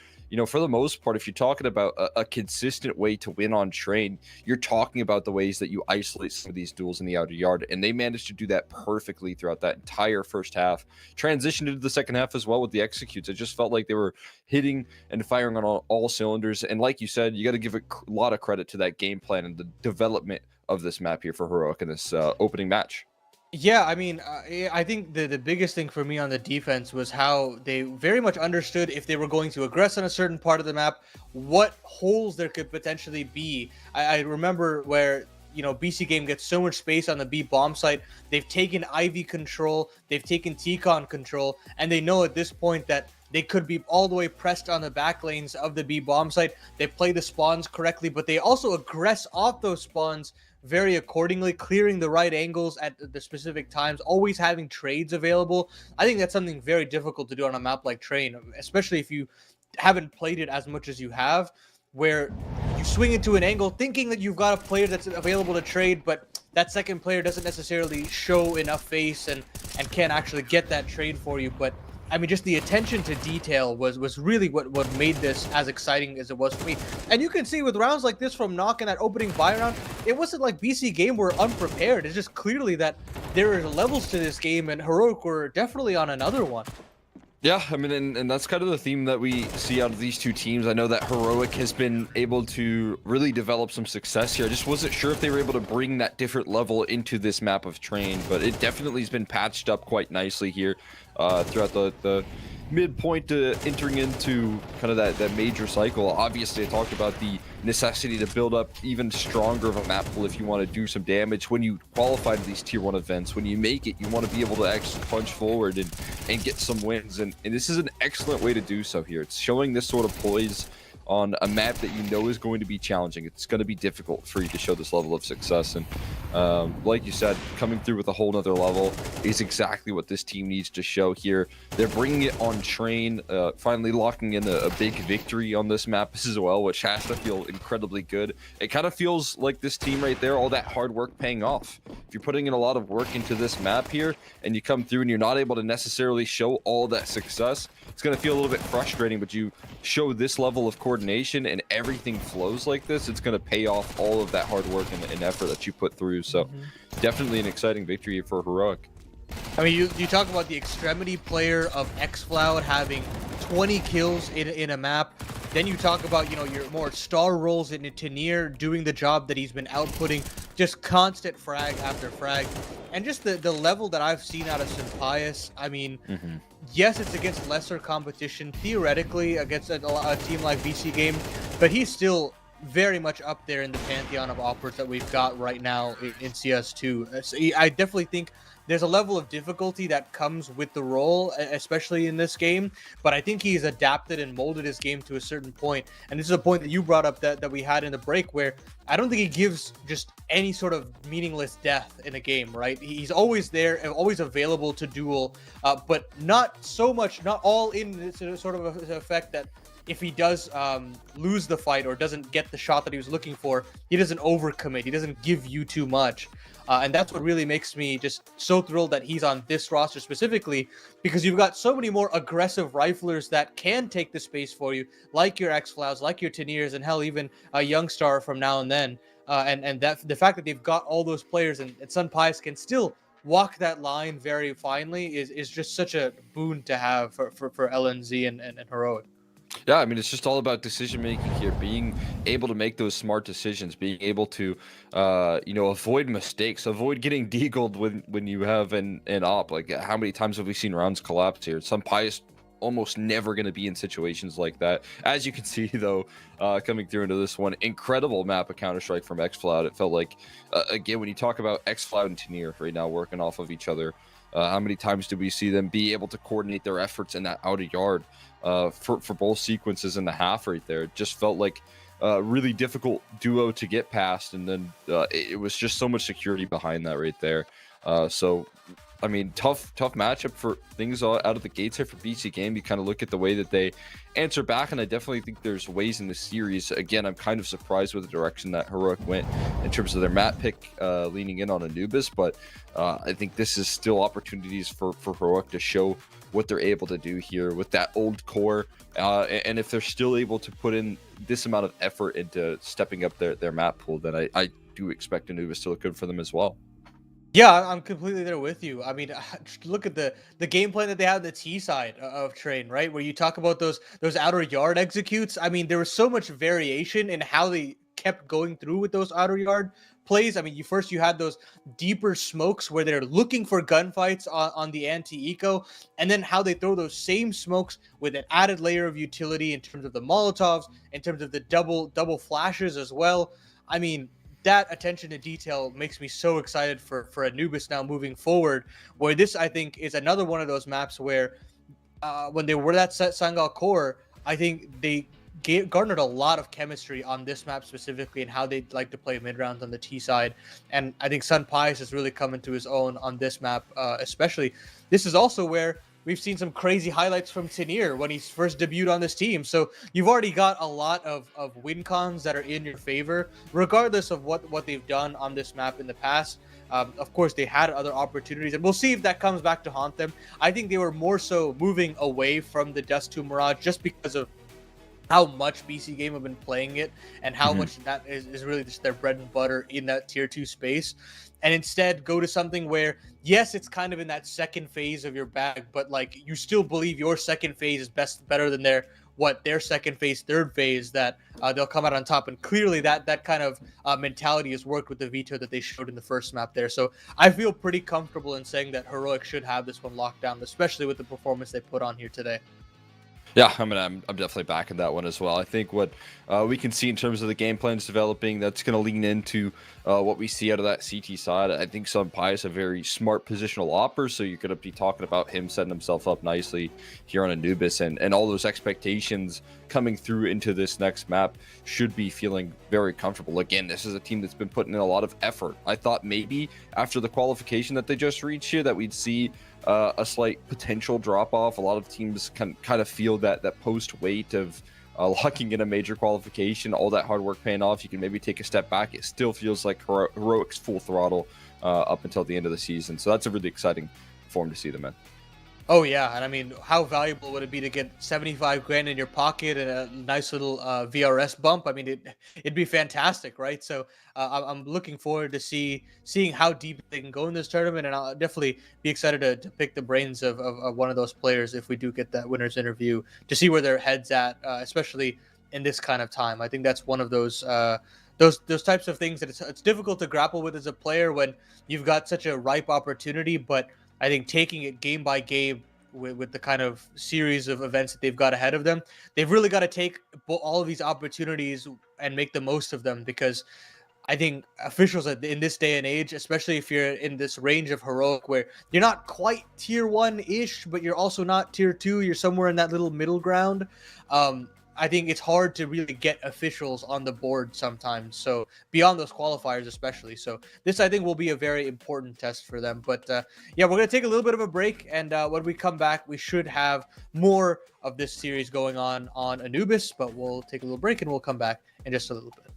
for the most part, if you're talking about a consistent way to win on Train, you're talking about the ways that you isolate some of these duels in the outer yard, and they managed to do that perfectly throughout that entire first half. Transitioned into the second half as well with the executes. It just felt like they were hitting and firing on all cylinders, and like you said, you got to give a lot of credit to that game plan and the development of this map here for Heroic in this opening match. Yeah, I mean, I think the biggest thing for me on the defense was how they very much understood if they were going to aggress on a certain part of the map, what holes there could potentially be. I remember where, BC Game gets so much space on the B bomb site. They've taken Ivy control, they've taken T-con control, and they know at this point that they could be all the way pressed on the back lanes of the B bomb site. They play the spawns correctly, but they also aggress off those spawns very accordingly, clearing the right angles at the specific times, always having trades available. I think that's something very difficult to do on a map like Train, especially if you haven't played it as much as you have, where you swing into an angle thinking that you've got a player that's available to trade, but that second player doesn't necessarily show enough face and can't actually get that trade for you. But I mean, just the attention to detail was really what made this as exciting as it was for me. And you can see with rounds like this from Knock in that opening buy round, it wasn't like BC Game were unprepared. It's just clearly that there are levels to this game, and Heroic were definitely on another one. Yeah, I mean, and that's kind of the theme that we see out of these two teams. I know that Heroic has been able to really develop some success here. I just wasn't sure if they were able to bring that different level into this map of Train, but it definitely has been patched up quite nicely here throughout the midpoint to entering into kind of that major cycle. Obviously, I talked about the necessity to build up even stronger of a map pool if you want to do some damage when you qualify to these tier 1 events. When you make it, you want to be able to actually punch forward and get some wins, and this is an excellent way to do so here. It's showing this sort of poise on a map that you know is going to be challenging. It's going to be difficult for you to show this level of success, and like you said, coming through with a whole nother level is exactly what this team needs to show here. They're bringing it on Train, finally locking in a big victory on this map as well, which has to feel incredibly good. It kind of feels like this team right there, all that hard work paying off. If you're putting in a lot of work into this map here and you come through and you're not able to necessarily show all that success, it's going to feel a little bit frustrating, but you show this level of coordination and everything flows like this, it's going to pay off all of that hard work and effort that you put through. So definitely an exciting victory for Heroic. I mean, you talk about the extremity player of xCloud having 20 kills in a map. Then you talk about, your more star roles in Tanier doing the job that he's been outputting, just constant frag after frag. And just the level that I've seen out of Sympius, I mean, yes, it's against lesser competition, theoretically, against a team like BC Game, but he's still very much up there in the pantheon of operas that we've got right now in CS2. So I definitely think there's a level of difficulty that comes with the role, especially in this game. But I think he's adapted and molded his game to a certain point. And this is a point that you brought up that we had in the break, where I don't think he gives just any sort of meaningless death in a game, right? He's always there and always available to duel, but not so much, not all in this sort of effect that if he does lose the fight or doesn't get the shot that he was looking for, he doesn't overcommit. He doesn't give you too much. And that's what really makes me just so thrilled that he's on this roster specifically, because you've got so many more aggressive riflers that can take the space for you, like your X-Flows, like your Teniers, and hell, even a Youngstar from now and then. And that the fact that they've got all those players and Sunpies can still walk that line very finely is just such a boon to have for LNZ and Heroic. Yeah, I mean, it's just all about decision making here, being able to make those smart decisions, being able to, avoid mistakes, avoid getting deagled when you have an op. Like, how many times have we seen rounds collapse here? Some pious almost never going to be in situations like that. As you can see, though, coming through into this one, incredible map of Counter-Strike from xCloud. It felt like, again, when you talk about xCloud and Tenier right now working off of each other, how many times do we see them be able to coordinate their efforts in that outer yard for both sequences in the half right there? It just felt like a really difficult duo to get past, and then it was just so much security behind that right there. So, I mean, tough matchup for things out of the gates here for BC Game. You kind of look at the way that they answer back, and I definitely think there's ways in the series. Again, I'm kind of surprised with the direction that Heroic went in terms of their map pick, leaning in on Anubis, but I think this is still opportunities for Heroic to show what they're able to do here with that old core, and if they're still able to put in this amount of effort into stepping up their map pool, then I do expect Anubis to look good for them as well. Yeah, I'm completely there with you. I mean, look at the game plan that they have on the T side of Train, right? Where you talk about those outer yard executes. I mean, there was so much variation in how they kept going through with those outer yard plays. I mean, you had those deeper smokes where they're looking for gunfights on the anti-eco, and then how they throw those same smokes with an added layer of utility in terms of the Molotovs, in terms of the double flashes as well. I mean, that attention to detail makes me so excited for Anubis now moving forward, where this, I think, is another one of those maps where when they were that set Sangal core, I think they garnered a lot of chemistry on this map specifically, and how they like to play mid rounds on the T side. And I think Sun Pius has really come into his own on this map, especially. This is also where we've seen some crazy highlights from Tenier when he first debuted on this team. So you've already got a lot of win cons that are in your favor, regardless of what they've done on this map in the past. Of course, they had other opportunities, and we'll see if that comes back to haunt them. I think they were more so moving away from the Dust 2 Mirage just because of how much BC Game have been playing it, and how much that is really just their bread and butter in that tier 2 space. And instead go to something where, yes, it's kind of in that second phase of your bag, but like you still believe your second phase is better than their second phase, third phase, that they'll come out on top. And clearly that kind of mentality has worked with the veto that they showed in the first map there. So I feel pretty comfortable in saying that Heroic should have this one locked down, especially with the performance they put on here today. Yeah, I mean, I'm definitely backing that one as well. I think what we can see in terms of the game plans developing, that's going to lean into what we see out of that CT side. I think Sun Pius a very smart positional opper, so you're going to be talking about him setting himself up nicely here on Anubis, and all those expectations coming through into this next map should be feeling very comfortable. Again, this is a team that's been putting in a lot of effort. I thought maybe after the qualification that they just reached here that we'd see a slight potential drop off. A lot of teams kind of feel that post weight of locking in a major qualification, all that hard work paying off, you can maybe take a step back. It still feels like Heroic's full throttle up until the end of the season. So that's a really exciting form to see them in. Oh yeah, and I mean, how valuable would it be to get 75 grand in your pocket and a nice little VRS bump? I mean, it'd be fantastic, right? So I'm looking forward to seeing how deep they can go in this tournament, and I'll definitely be excited to pick the brains of one of those players if we do get that winner's interview, to see where their head's at, especially in this kind of time. I think that's one of those types of things that it's difficult to grapple with as a player when you've got such a ripe opportunity, but I think taking it game by game with the kind of series of events that they've got ahead of them. They've really got to take all of these opportunities and make the most of them, because I think officials in this day and age, especially if you're in this range of heroic where you're not quite tier 1-ish, but you're also not tier 2, you're somewhere in that little middle ground. I think it's hard to really get officials on the board sometimes. So beyond those qualifiers, especially. So this, I think, will be a very important test for them. But yeah, we're going to take a little bit of a break. And when we come back, we should have more of this series going on Anubis. But we'll take a little break and we'll come back in just a little bit.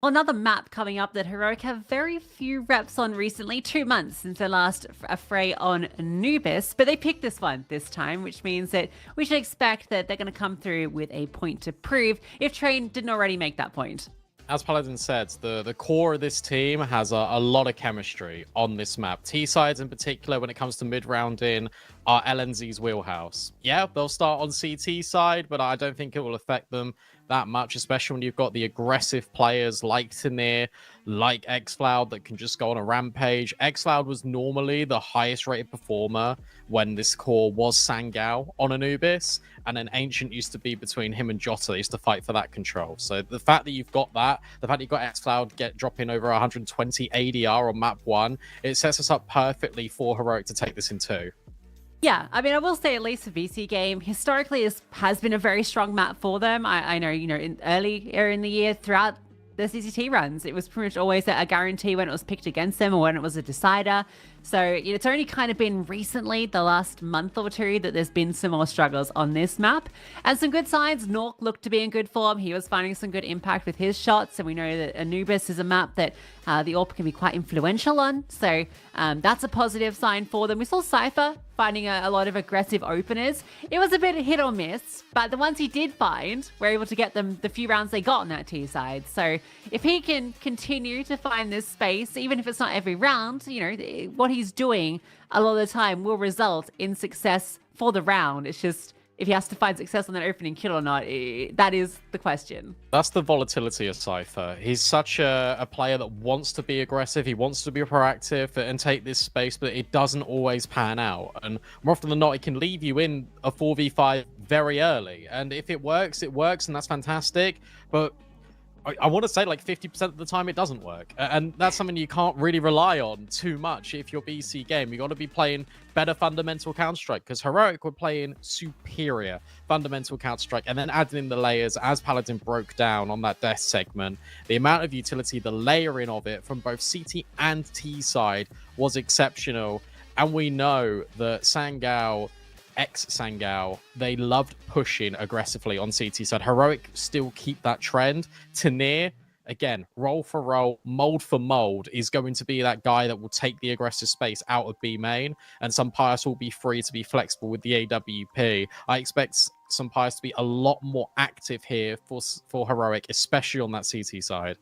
Another map coming up that Heroic have very few reps on recently, 2 months since their last affray on Anubis, but they picked this one this time, which means that we should expect that they're going to come through with a point to prove if Train didn't already make that point. As Paladin said, the core of this team has a lot of chemistry on this map. T-sides in particular, when it comes to mid-rounding, are LNZ's wheelhouse. Yeah, they'll start on CT side, but I don't think it will affect them that much, especially when you've got the aggressive players like Tanir, like xCloud that can just go on a rampage. xCloud was normally the highest rated performer when this core was Sangao on Anubis, and then Ancient used to be between him and Jota. They used to fight for that control. So the fact that you've got that, the fact that you've got xCloud dropping over 120 ADR on map 1, it sets us up perfectly for Heroic to take this in 2. Yeah, I mean, I will say at least the BC game historically has been a very strong map for them. I know, earlier in the year throughout the CCT runs, it was pretty much always a guarantee when it was picked against them or when it was a decider. So it's only kind of been recently, the last month or two, that there's been some more struggles on this map. And some good signs. Nork looked to be in good form. He was finding some good impact with his shots. And we know that Anubis is a map that the AWP can be quite influential on. So that's a positive sign for them. We saw Cypher finding a lot of aggressive openers. It was a bit of hit or miss, but the ones he did find were able to get them the few rounds they got on that T side. So if he can continue to find this space, even if it's not every round, what he's doing a lot of the time will result in success for the round. It's just if he has to find success on that opening kill or not, that is the question. That's the volatility of Cypher. He's such a player that wants to be aggressive, he wants to be proactive and take this space, but it doesn't always pan out. And more often than not, it can leave you in a 4v5 very early. And if it works, and that's fantastic. But I want to say like 50% of the time it doesn't work. And that's something you can't really rely on too much if you're BC game. You got to be playing better fundamental Counter-Strike, because Heroic were playing superior fundamental Counter-Strike, and then adding in the layers as Paladin broke down on that death segment. The amount of utility, the layering of it from both CT and T side was exceptional. And we know that Sangao, ex-Sangao, they loved pushing aggressively on CT side. Heroic still keep that trend. Tanir, again, role for role, mold for mold, is going to be that guy that will take the aggressive space out of B main, and Sampayas will be free to be flexible with the AWP. I expect Sampayas to be a lot more active here for Heroic, especially on that CT side.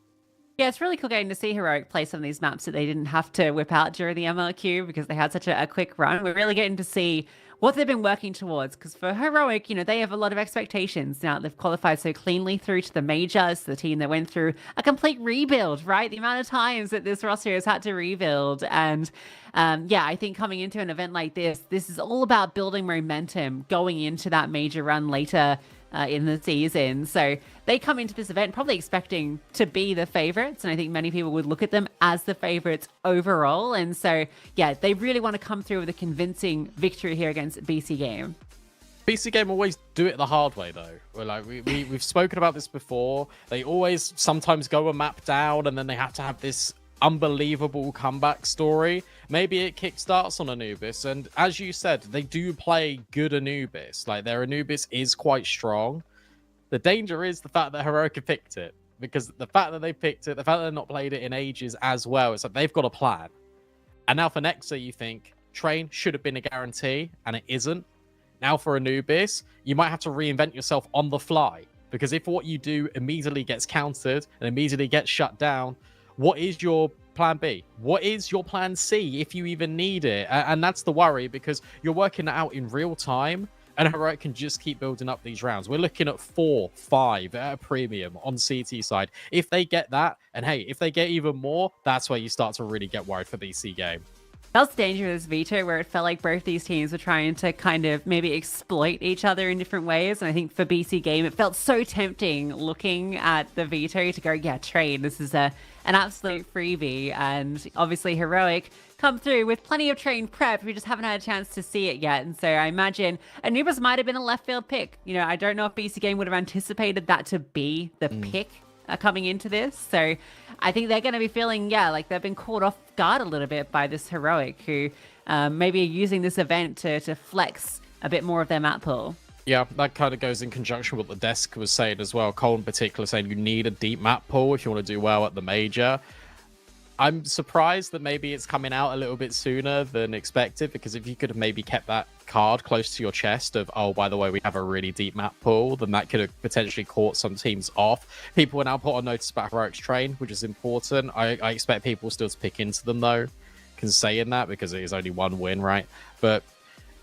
Yeah, it's really cool getting to see Heroic play some of these maps that they didn't have to whip out during the MLQ because they had such a quick run. We're really getting to see what they've been working towards, because for Heroic, they have a lot of expectations now. They've qualified so cleanly through to the majors, the team that went through a complete rebuild, right? The amount of times that this roster has had to rebuild. And I think coming into an event like this is all about building momentum going into that major run later in the season. So they come into this event probably expecting to be the favorites, and I think many people would look at them as the favorites overall. And so they really want to come through with a convincing victory here against BC Game. BC Game always do it the hard way, though. We've spoken about this before. They always sometimes go a map down, and then they have to have this unbelievable comeback story. Maybe it kickstarts on Anubis, and as you said, they do play good Anubis. Like, their Anubis is quite strong. The danger is the fact that Heroic have picked it, because the fact that they picked it, the fact that they've not played it in ages as well, it's like they've got a plan. And now for Nexa, you think Train should have been a guarantee, and it isn't. Now for Anubis, you might have to reinvent yourself on the fly, because if what you do immediately gets countered and immediately gets shut down, what is your plan B? What is your plan C if you even need it? And that's the worry, because you're working it out in real time, and Heroic can just keep building up these rounds. We're looking at 4, 5 at a premium on CT side. If they get that, and hey, if they get even more, that's where you start to really get worried for BC Game. That was dangerous Vita, where it felt like both these teams were trying to kind of maybe exploit each other in different ways. And I think for BC Game, it felt so tempting looking at the Vito to go, Train, this is an absolute freebie. And obviously Heroic come through with plenty of Train prep. We just haven't had a chance to see it yet. And so I imagine Anubis might have been a left field pick. I don't know if BC Game would have anticipated that to be the pick coming into this. So I think they're going to be feeling, like they've been caught off guard a little bit by this Heroic, who maybe are using this event to flex a bit more of their map pool. Yeah, that kind of goes in conjunction with what the desk was saying as well. Cole in particular saying you need a deep map pool if you want to do well at the major. I'm surprised that maybe it's coming out a little bit sooner than expected, because if you could have maybe kept that card close to your chest of, oh, by the way, we have a really deep map pool, then that could have potentially caught some teams off. People will now put on notice about Heroic's Train, which is important. I expect people still to pick into them, though, saying that, because it is only one win, right? But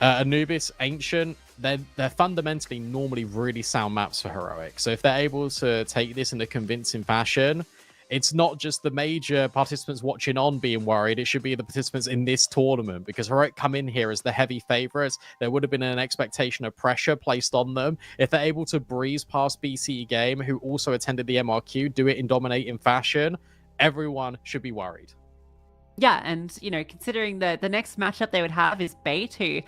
Anubis, Ancient, they're fundamentally normally really sound maps for Heroic. So if they're able to take this in a convincing fashion, it's not just the major participants watching on being worried. It should be the participants in this tournament, because Heroic come in here as the heavy favorites. There would have been an expectation of pressure placed on them. If they're able to breeze past BC Game, who also attended the MRQ, do it in dominating fashion, everyone should be worried. Yeah, and considering the next matchup they would have is Bait, who,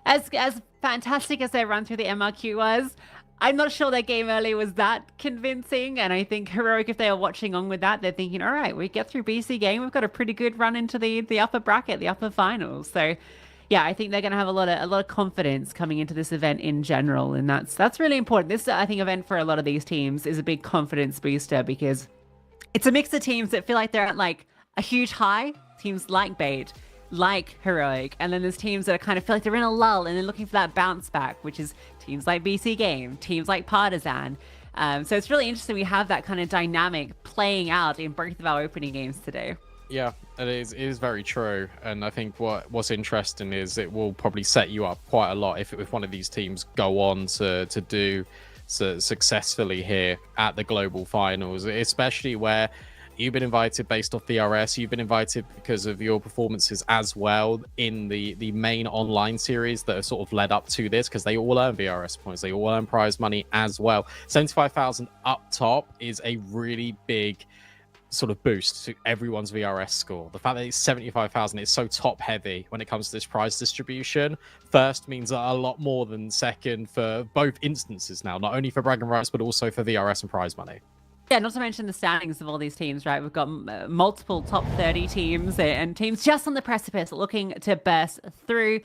as fantastic as their run through the MRQ was, I'm not sure their game early was that convincing. And I think Heroic, if they are watching on with that, they're thinking, all right, we get through BC Game, we've got a pretty good run into the upper bracket, the upper finals. So yeah, I think they're going to have a lot of confidence coming into this event in general, and that's really important. This, I think, event for a lot of these teams is a big confidence booster, because it's a mix of teams that feel like they're at like a huge high, teams like Bait, like Heroic, and then there's teams that kind of feel like they're in a lull and they're looking for that bounce back, which is teams like BC Game, teams like Partisan. So it's really interesting we have that kind of dynamic playing out in both of our opening games today. Yeah, it is very true. And I think what's interesting is it will probably set you up quite a lot if one of these teams go on to do so successfully here at the global finals, especially where you've been invited based off VRS. You've been invited because of your performances as well in the main online series that have sort of led up to this, because they all earn VRS points. They all earn prize money as well. 75,000 up top is a really big sort of boost to everyone's VRS score. The fact that it's 75,000 is so top heavy when it comes to this prize distribution. First means a lot more than second for both instances now, not only for bragging rights, but also for VRS and prize money. Yeah, not to mention the standings of all these teams, right? We've got multiple top 30 teams and teams just on the precipice looking to burst through.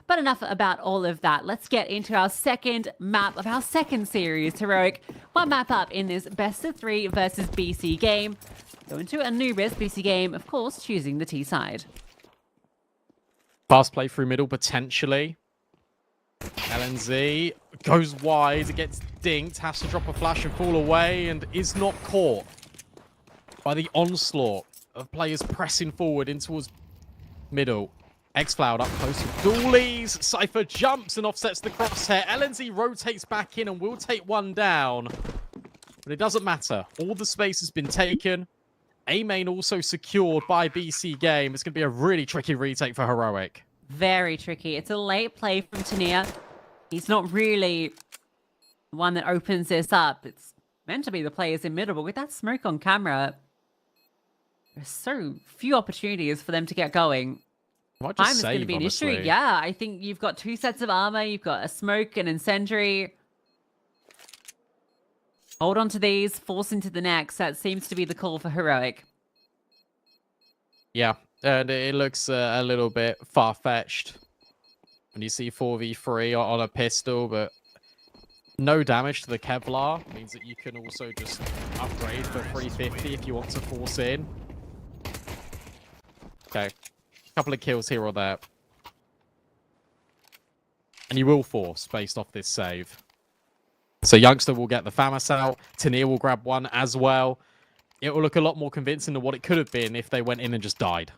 But enough about all of that. Let's get into our second map of our second series, Heroic. One map up in this best of 3 versus BC Game. Going to Anubis, BC Game, of course, choosing the T side. Fast play through middle, potentially. LNZ goes wide, gets dinked, has to drop a flash and fall away, and is not caught by the onslaught of players pressing forward in towards middle. Xcloud up close to Doolies. Cypher jumps and offsets the crosshair. LNZ rotates back in and will take one down. But it doesn't matter. All the space has been taken. A main also secured by BC Game. It's going to be a really tricky retake for Heroic. Very tricky. It's a late play from Tania. He's not really one that opens this up. It's meant to be the players in middle, but with that smoke on camera, there's so few opportunities for them to get going. Time is going to be an issue. Yeah, I think you've got 2 sets of armor. You've got a smoke, an incendiary. Hold on to these, force into the next. That seems to be the call for Heroic. Yeah, and it looks a little bit far-fetched when you see 4v3 on a pistol, but no damage to the Kevlar means that you can also just upgrade for 350 if you want to force in. Okay, a couple of kills here or there. And you will force based off this save. So Youngster will get the FAMAS out. Tania will grab one as well. It will look a lot more convincing than what it could have been if they went in and just died.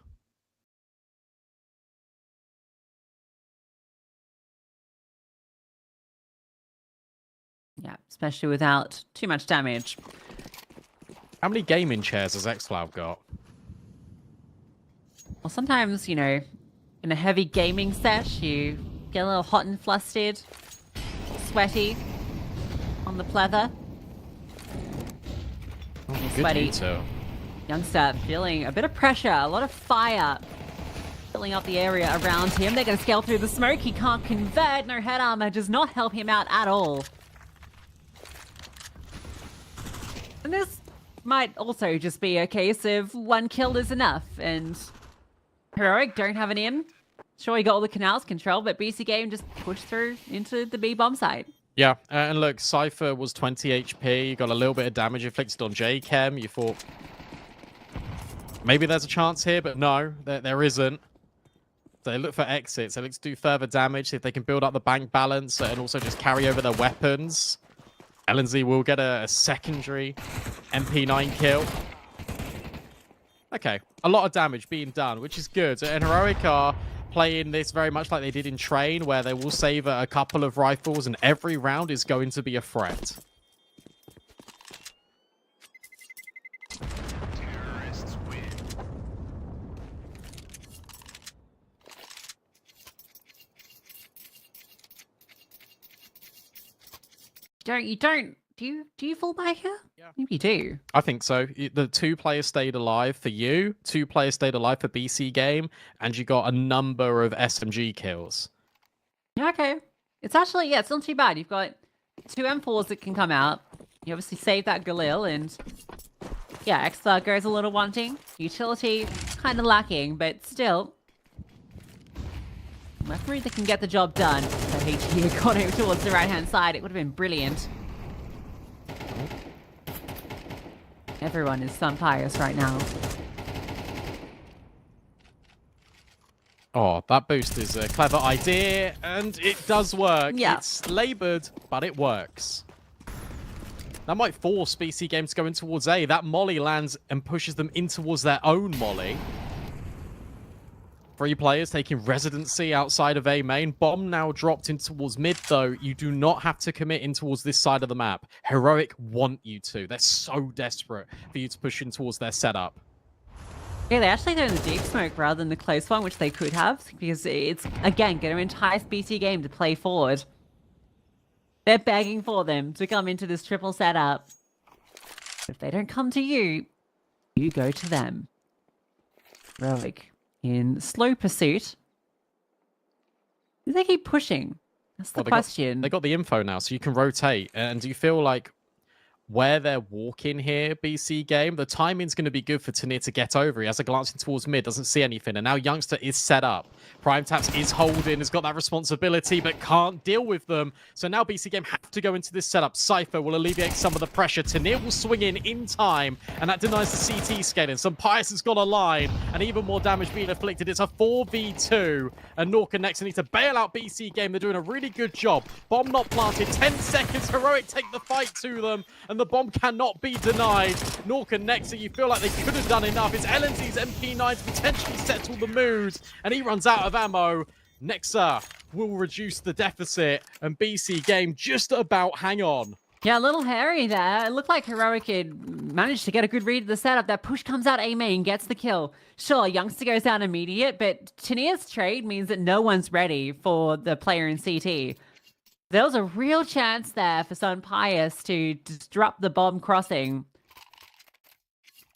Yeah, especially without too much damage. How many gaming chairs has xCloud got? Well, sometimes, in a heavy gaming set, you get a little hot and flustered, sweaty on the pleather. Oh, Sweaty. good too. Youngster feeling a bit of pressure, a lot of fire filling up the area around him. They're going to scale through the smoke. He can't convert. No head armor does not help him out at all. And this might also just be a case of 1 kill is enough. And Heroic don't have an in. Sure, he got all the canals controlled, but BC Game just pushed through into the B bomb site. Yeah, and look, Cypher was 20 HP, got a little bit of damage inflicted on J-Chem. You thought maybe there's a chance here, but no, there isn't. They look for exits. They look to do further damage, see if they can build up the bank balance and also just carry over their weapons. LNZ will get a secondary MP9 kill. Okay, a lot of damage being done, which is good. And Heroic are playing this very much like they did in Train, where they will save a couple of rifles and every round is going to be a threat. Do you fall back here? Yeah. Maybe you do. I think so. The 2 players stayed alive for you, 2 players stayed alive for BC Game, and you got a number of SMG kills. Yeah, okay. It's actually, yeah, it's not too bad. You've got 2 M4s that can come out. You obviously save that Galil, and yeah, Xflower goes a little wanting. Utility kind of lacking, but still. Referee that can get the job done. So HG had gone over towards the right-hand side. It would have been brilliant. Everyone is sun pious right now. Oh, that boost is a clever idea, and it does work. Yeah. It's laboured, but it works. That might force BC Game to go in towards A. That molly lands and pushes them in towards their own molly. 3 players taking residency outside of A main. Bomb now dropped in towards mid, though. You do not have to commit in towards this side of the map. Heroic want you to. They're so desperate for you to push in towards their setup. Yeah, they actually go in the deep smoke rather than the close one, which they could have, because it's, again, going to entice BC Game to play forward. They're begging for them to come into this triple setup. If they don't come to you, you go to them. Heroic in slow pursuit. Do they keep pushing? That's the question. They got the info now, so you can rotate. And do you feel like where they're walking here, BC Game, the timing's going to be good for Tanir to get over. He has a glance in towards mid, doesn't see anything, and now Youngster is set up. Prime Taps is holding, has got that responsibility, but can't deal with them. So now BC Game have to go into this setup. Cypher will alleviate some of the pressure. Tanir will swing in time, and that denies the CT scaling. Some Pius has got a line, and even more damage being inflicted. It's a 4v2, and Norca next need to bail out BC Game. They're doing a really good job. Bomb not planted, 10 seconds. Heroic take the fight to them, and the bomb cannot be denied. Norca Nexa, you feel like they could have done enough. It's LNZ's MP9 to potentially settle the mood, and he runs out of ammo. Nexa will reduce the deficit, and BC Game just about hang on. Yeah, a little hairy there. It looked like Heroic had managed to get a good read of the setup. That push comes out A main, gets the kill. Sure, Youngster goes down immediate, but Tanir's trade means that no one's ready for the player in CT. There was a real chance there for Sun Pius to disrupt the bomb crossing.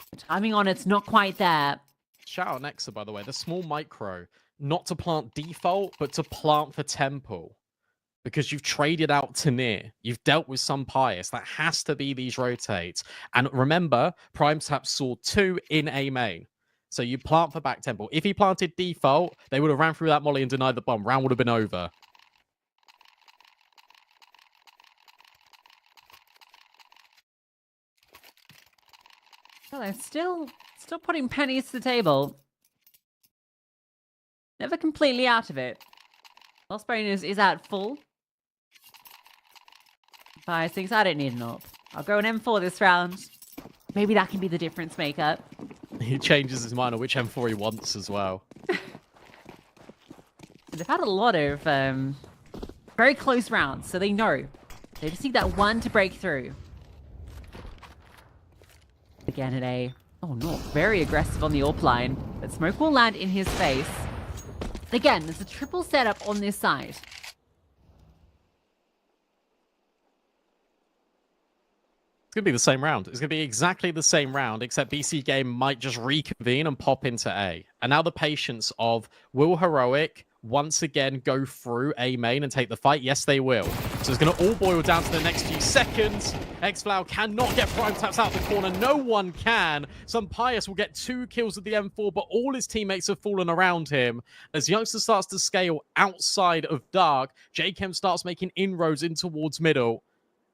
The timing on it's not quite there. Shout out Nexa, by the way. The small micro, not to plant default, but to plant for Temple. Because you've traded out Tanir. You've dealt with Sun Pius. That has to be these rotates. And remember, Prime Tap saw 2 in A main. So you plant for back Temple. If he planted default, they would have ran through that molly and denied the bomb. Round would have been over. Well, they're still putting pennies to the table. Never completely out of it. Lost bonus is at full. Pius thinks I don't need an AWP. I'll go an M4 this round. Maybe that can be the difference maker. He changes his mind on which M4 he wants as well. They've had a lot of very close rounds, so they know. They just need that one to break through. Again at A. Oh no, very aggressive on the AWP line. But smoke will land in his face. Again, there's a triple setup on this side. It's going to be the same round. It's going to be exactly the same round, except BC Game might just reconvene and pop into A. And now the patience of, will Heroic once again go through A main and take the fight? Yes, they will. So it's going to all boil down to the next few seconds. Xflower cannot get Prime Taps out of the corner. No one can. Some Pius will get 2 kills with the M4, but all his teammates have fallen around him. As Youngster starts to scale outside of Dark, JChem starts making inroads in towards middle.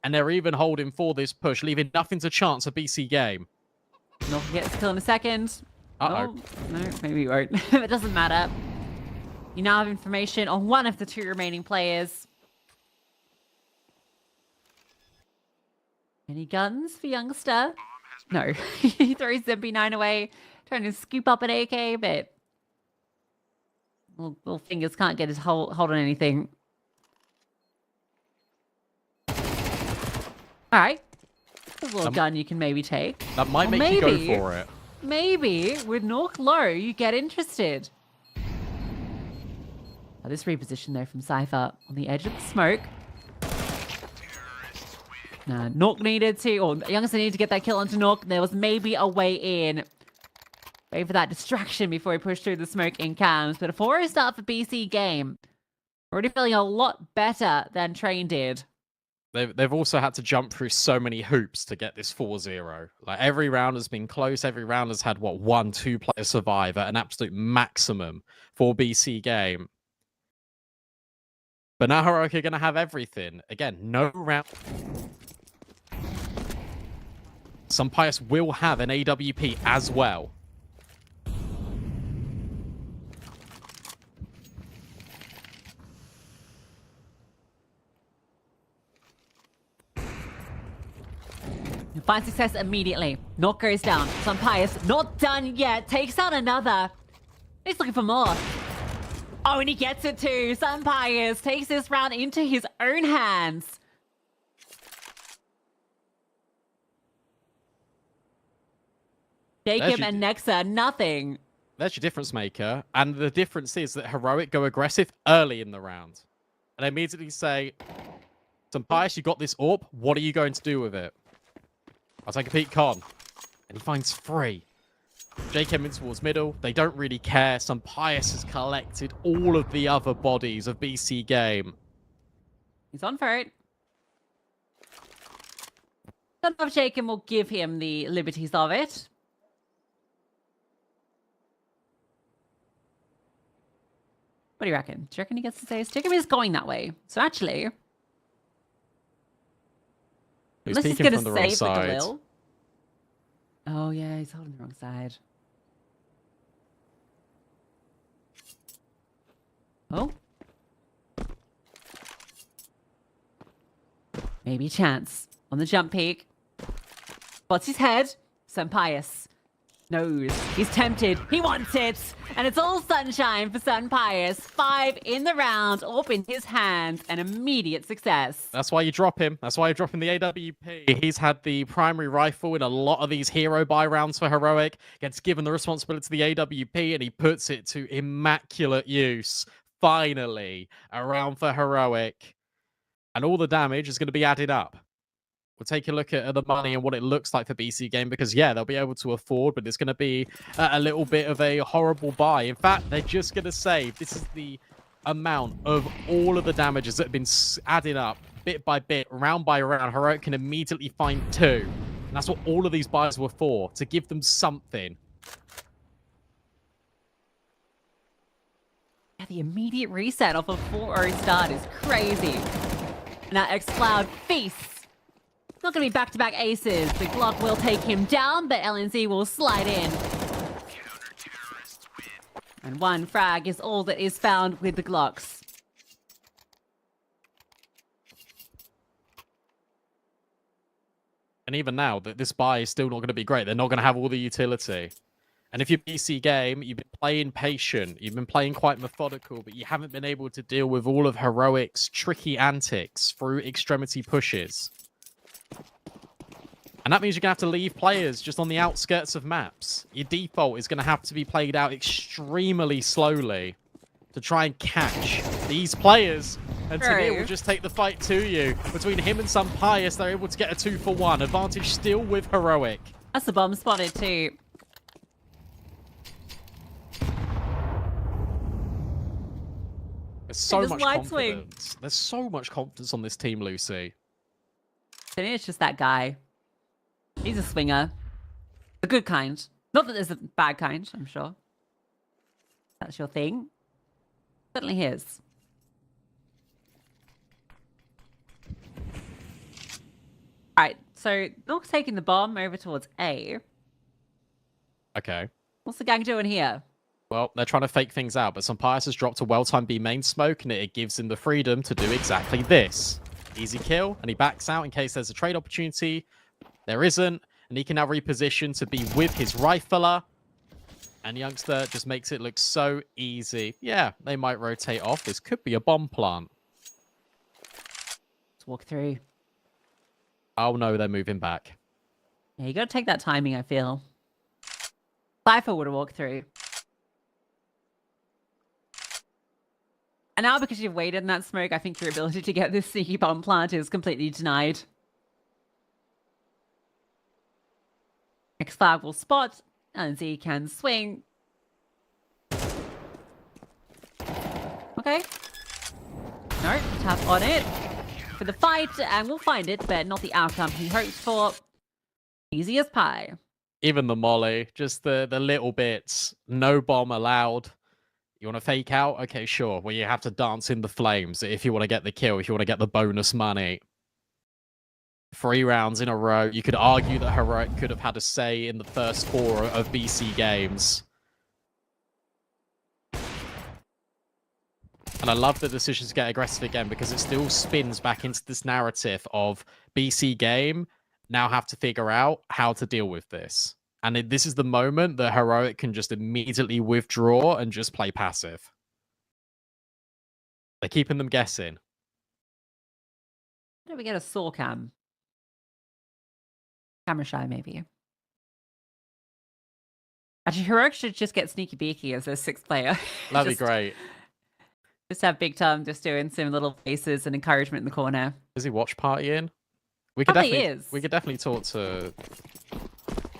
And they're even holding for this push, leaving nothing to chance of BC Game. Norca gets kill in a second. Uh-oh. Oh, no, maybe he won't. It doesn't matter. You now have information on one of the 2 remaining players. Any guns for Youngster? No. He throws the MP9 away, trying to scoop up an AK, but Little fingers can't get his hold on anything. All right. A little gun you can maybe take. That might Or make you go for it. Maybe with Nork low, you get interested. Oh, this reposition there from Cypher on the edge of the smoke. Nah, Nork needed to, or Youngster needed to get that kill onto Nork. There was maybe a way in. Wait for that distraction before he pushed through the smoke in cams. But a 4-0 start for BC game. Already feeling a lot better than Train did. They've also had to jump through so many hoops to get this 4-0. Like, every round has been close. Every round has had, what, 1-2 players survive at an absolute maximum for BC game. But now Heroic are going to have everything. Again, no round. Pius will have an AWP as well. Find success immediately. Nork goes down. Pius not done yet. Takes out another. He's looking for more. Oh, and he gets it too. Pius takes this round into his own hands. Jacob and Nexa, nothing. There's your difference maker. And the difference is that Heroic go aggressive early in the round. And they immediately say, Pius, you got this AWP. What are you going to do with it? I'll take a peek, Con. And he finds 3. Jake came in towards middle. They don't really care. Pius has collected all of the other bodies of BC game. He's on for it. Don't know if Jacob will give him the liberties of it. What do you reckon? Do you reckon he gets to say Jacob is going that way? So actually... He's unless he's peeking going from to the wrong save side. the Galil. Oh, yeah, he's holding the wrong side. Oh. Maybe a chance. On the jump peak. Spots his head. Pius knows. He's tempted. He wants it. And it's all sunshine for Pius. 5 in the round. AWP in his hands. An immediate success. That's why you drop him. That's why you drop him the AWP. He's had the primary rifle in a lot of these hero buy rounds for Heroic. Gets given the responsibility to the AWP and he puts it to immaculate use. Finally, a round for Heroic. And all the damage is going to be added up. We'll take a look at the money and what it looks like for BC game because, yeah, they'll be able to afford, but it's going to be a little bit of a horrible buy. In fact, they're just going to save. This is the amount of all of the damages that have been added up bit by bit, round by round. Heroic can immediately find 2. And that's what all of these buys were for, to give them something. Yeah, the immediate reset off a 4-0 start is crazy. And that X-Cloud feasts. Not going to be back-to-back aces. The Glock will take him down, but LNZ will slide in. And 1 frag is all that is found with the Glocks. And even now, this buy is still not going to be great. They're not going to have all the utility. And if you're PC game, you've been playing patient, you've been playing quite methodical, but you haven't been able to deal with all of Heroic's tricky antics through extremity pushes. And that means you're going to have to leave players just on the outskirts of maps. Your default is going to have to be played out extremely slowly to try and catch these players. And Tanir will just take the fight to you. Between him and Pius, they're able to get a 2-for-1. Advantage still with Heroic. That's the bomb spotted too. There's so much wide confidence. swing. There's so much confidence on this team, Lucy. Tanir's just that guy. He's a swinger. The good kind. Not that there's a bad kind, I'm sure. That's your thing. Certainly his. Alright, so Nork's taking the bomb over towards A. Okay. What's the gang doing here? Well, they're trying to fake things out, but Pius has dropped a well-timed B main smoke, and it gives him the freedom to do exactly this. Easy kill, and he backs out in case there's a trade opportunity. There isn't, and he can now reposition to be with his rifler. And Youngster just makes it look so easy. Yeah, they might rotate off. This could be a bomb plant. Let's walk through. Oh no, they're moving back. Yeah, you got to take that timing, I feel. Cypher would have walked through. And now because you've waited in that smoke, I think your ability to get this sneaky bomb plant is completely denied. X-Flag will spot, and Z can swing. Okay. No, tap on it for the fight, and we'll find it, but not the outcome he hoped for. Easy as pie. Even the molly, just the little bits. No bomb allowed. You want to fake out? Okay, sure. Well, you have to dance in the flames if you want to get the kill, if you want to get the bonus money. 3 rounds in a row. You could argue that Heroic could have had a say in the first 4 of BC games. And I love the decision to get aggressive again because it still spins back into this narrative of BC game now have to figure out how to deal with this. And this is the moment that Heroic can just immediately withdraw and just play passive. They're keeping them guessing. How do we get a saw cam? Camera shy, maybe. Actually, Heroic should just get Sneaky Beaky as their 6th player. That'd be great. Just have Big Tom just doing some little faces and encouragement in the corner. Is he watch partying? We could Probably definitely is. we could definitely talk to,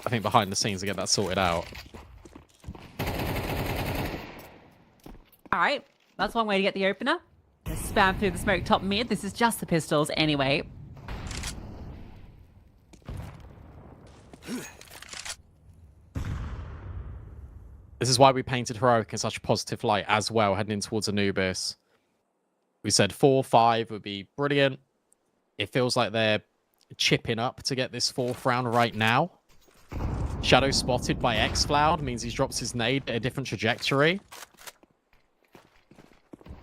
I think, behind the scenes to get that sorted out. All right, that's one way to get the opener. Just spam through the smoke top mid. This is just the pistols anyway. This is why we painted Heroic in such a positive light as well, heading in towards Anubis. We said 4-5 would be brilliant. It feels like they're chipping up to get this 4th round right now. Shadow spotted by X-Cloud means he's dropped his nade at a different trajectory.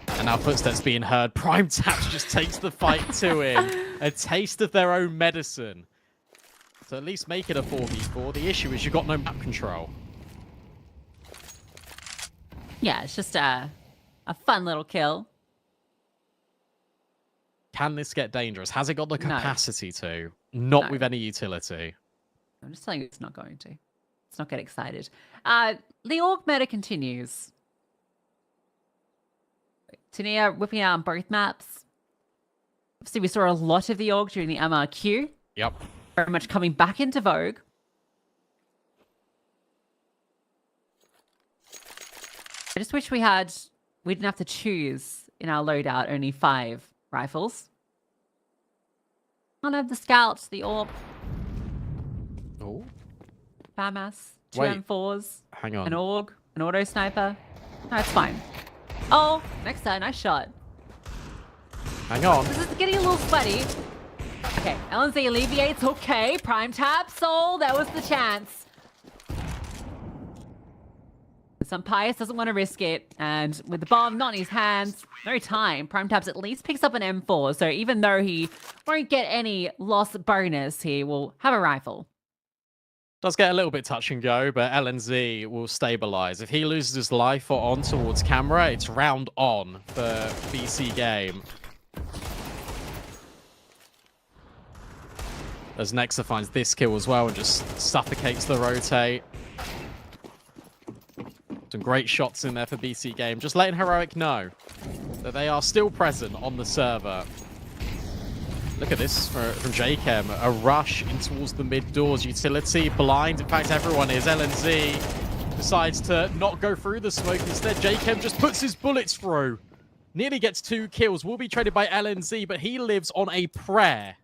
And now footsteps being heard. Prime Taps just takes the fight to him. A taste of their own medicine. So at least make it a 4v4. The issue is you've got no map control. Yeah, it's just a fun little kill. Can this get dangerous? Has it got the No. capacity to? Not No. with any utility. I'm just telling you it's not going to. Let's not get excited. The org meta continues. Tania whipping out on both maps. Obviously, we saw a lot of the org during the MRQ. Yep. Very much coming back into vogue. I just wish we didn't have to choose in our loadout only 5 rifles. Can't have the scouts, the AWP, Oh, FAMAS, 2 Wait. M4s, hang on. an AUG, an auto sniper. No, it's fine. Oh, next time, nice shot. Hang on. This is getting a little sweaty. Okay, LNZ alleviates. Okay, prime tap. Soul, that was the chance. Some Pius doesn't want to risk it, and with the bomb not in his hands, no time. Prime Taps at least picks up an M4, so even though he won't get any loss bonus, he will have a rifle. Does get a little bit touch and go, but LNZ will stabilize. If he loses his life or on towards camera, it's round on for BC game. As Nexa finds this kill as well and just suffocates the rotate. Some great shots in there for BC game. Just letting Heroic know that they are still present on the server. Look at this from JChem. A rush in towards the mid doors. Utility blind. In fact, everyone is. LNZ decides to not go through the smoke. Instead, JChem just puts his bullets through. Nearly gets 2 kills. Will be traded by LNZ, but he lives on a prayer.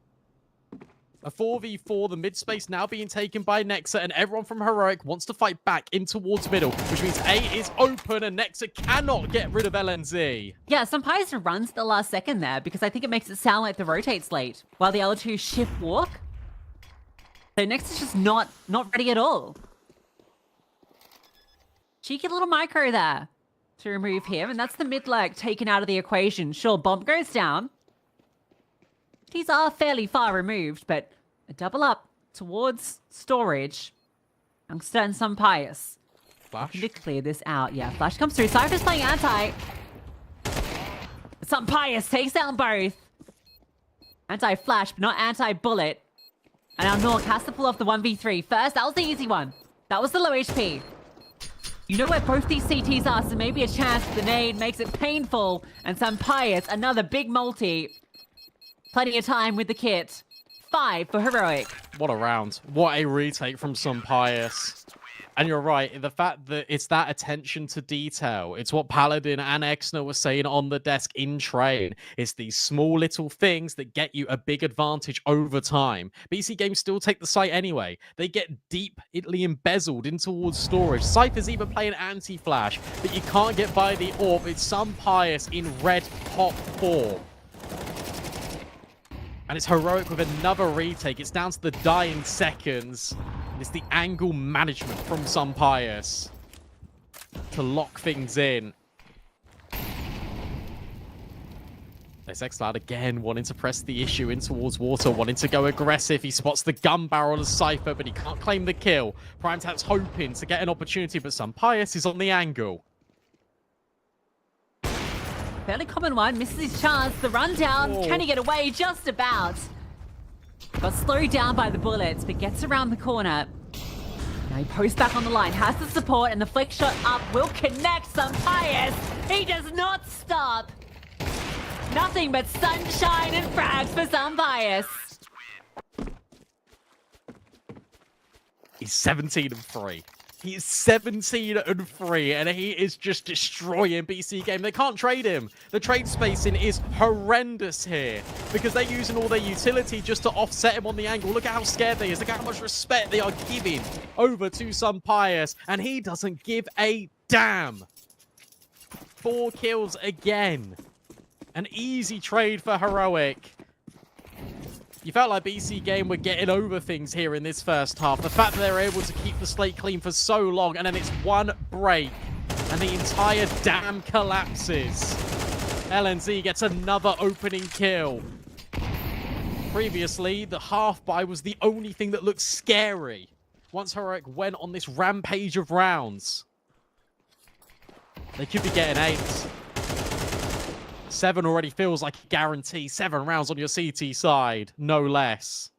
A 4v4, the mid space now being taken by Nexa, and everyone from Heroic wants to fight back in towards middle, which means A is open, and Nexa cannot get rid of LNZ. Yeah, some Pius runs at the last second there because I think it makes it sound like the rotate's late while the other 2 shift walk. So Nexa's just not ready at all. Cheeky little micro there to remove him, and that's the mid leg taken out of the equation. Sure, bomb goes down. These are fairly far removed, but a double up towards storage. Youngster and some Pius. Flash. To clear this out. Yeah, Flash comes through. Cypher's playing anti. Some Pious takes down both. Anti-flash, but not anti-bullet. And now Nork has to pull off the 1v3. First, that was the easy one. That was the low HP. You know where both these CTs are, so maybe a chance the nade makes it painful. And some Pious, another big multi. Plenty of time with the kit. 5 for Heroic. What a round. What a retake from some Pious. And you're right, the fact that it's that attention to detail. It's what Paladin and Exner were saying on the desk in train. It's these small little things that get you a big advantage over time. BC Games still take the site anyway. They get deeply embezzled in towards storage. Cypher's even playing anti-flash, but you can't get by the AWP. It's some Pious in red top 4. And it's Heroic with another retake. It's down to the dying seconds. And it's the angle management from some Pious to lock things in. There's Xcloud again, wanting to press the issue in towards water, wanting to go aggressive. He spots the gun barrel of Cypher, but he can't claim the kill. Primetap's hoping to get an opportunity, but some Pious is on the angle. Fairly common one, misses his chance. The rundown, can he get away? Just about. Got slowed down by the bullets, but gets around the corner. Now he posts back on the line, has the support, and the flick shot up will connect some Pious. He does not stop. Nothing but sunshine and frags for some Pious. He's 17-3. He is 17-3, and he is just destroying BC Game. They can't trade him. The trade spacing is horrendous here because they're using all their utility just to offset him on the angle. Look at how scared they is. Look at how much respect they are giving over to some Pious, and he doesn't give a damn. 4 kills again. An easy trade for Heroic. You felt like BC Game were getting over things here in this first half. The fact that they were able to keep the slate clean for so long, and then it's one break, and the entire dam collapses. LNZ gets another opening kill. Previously, the half-buy was the only thing that looked scary once Heroic went on this rampage of rounds. They could be getting 8. 7 already feels like a guarantee. 7 rounds on your CT side, no less.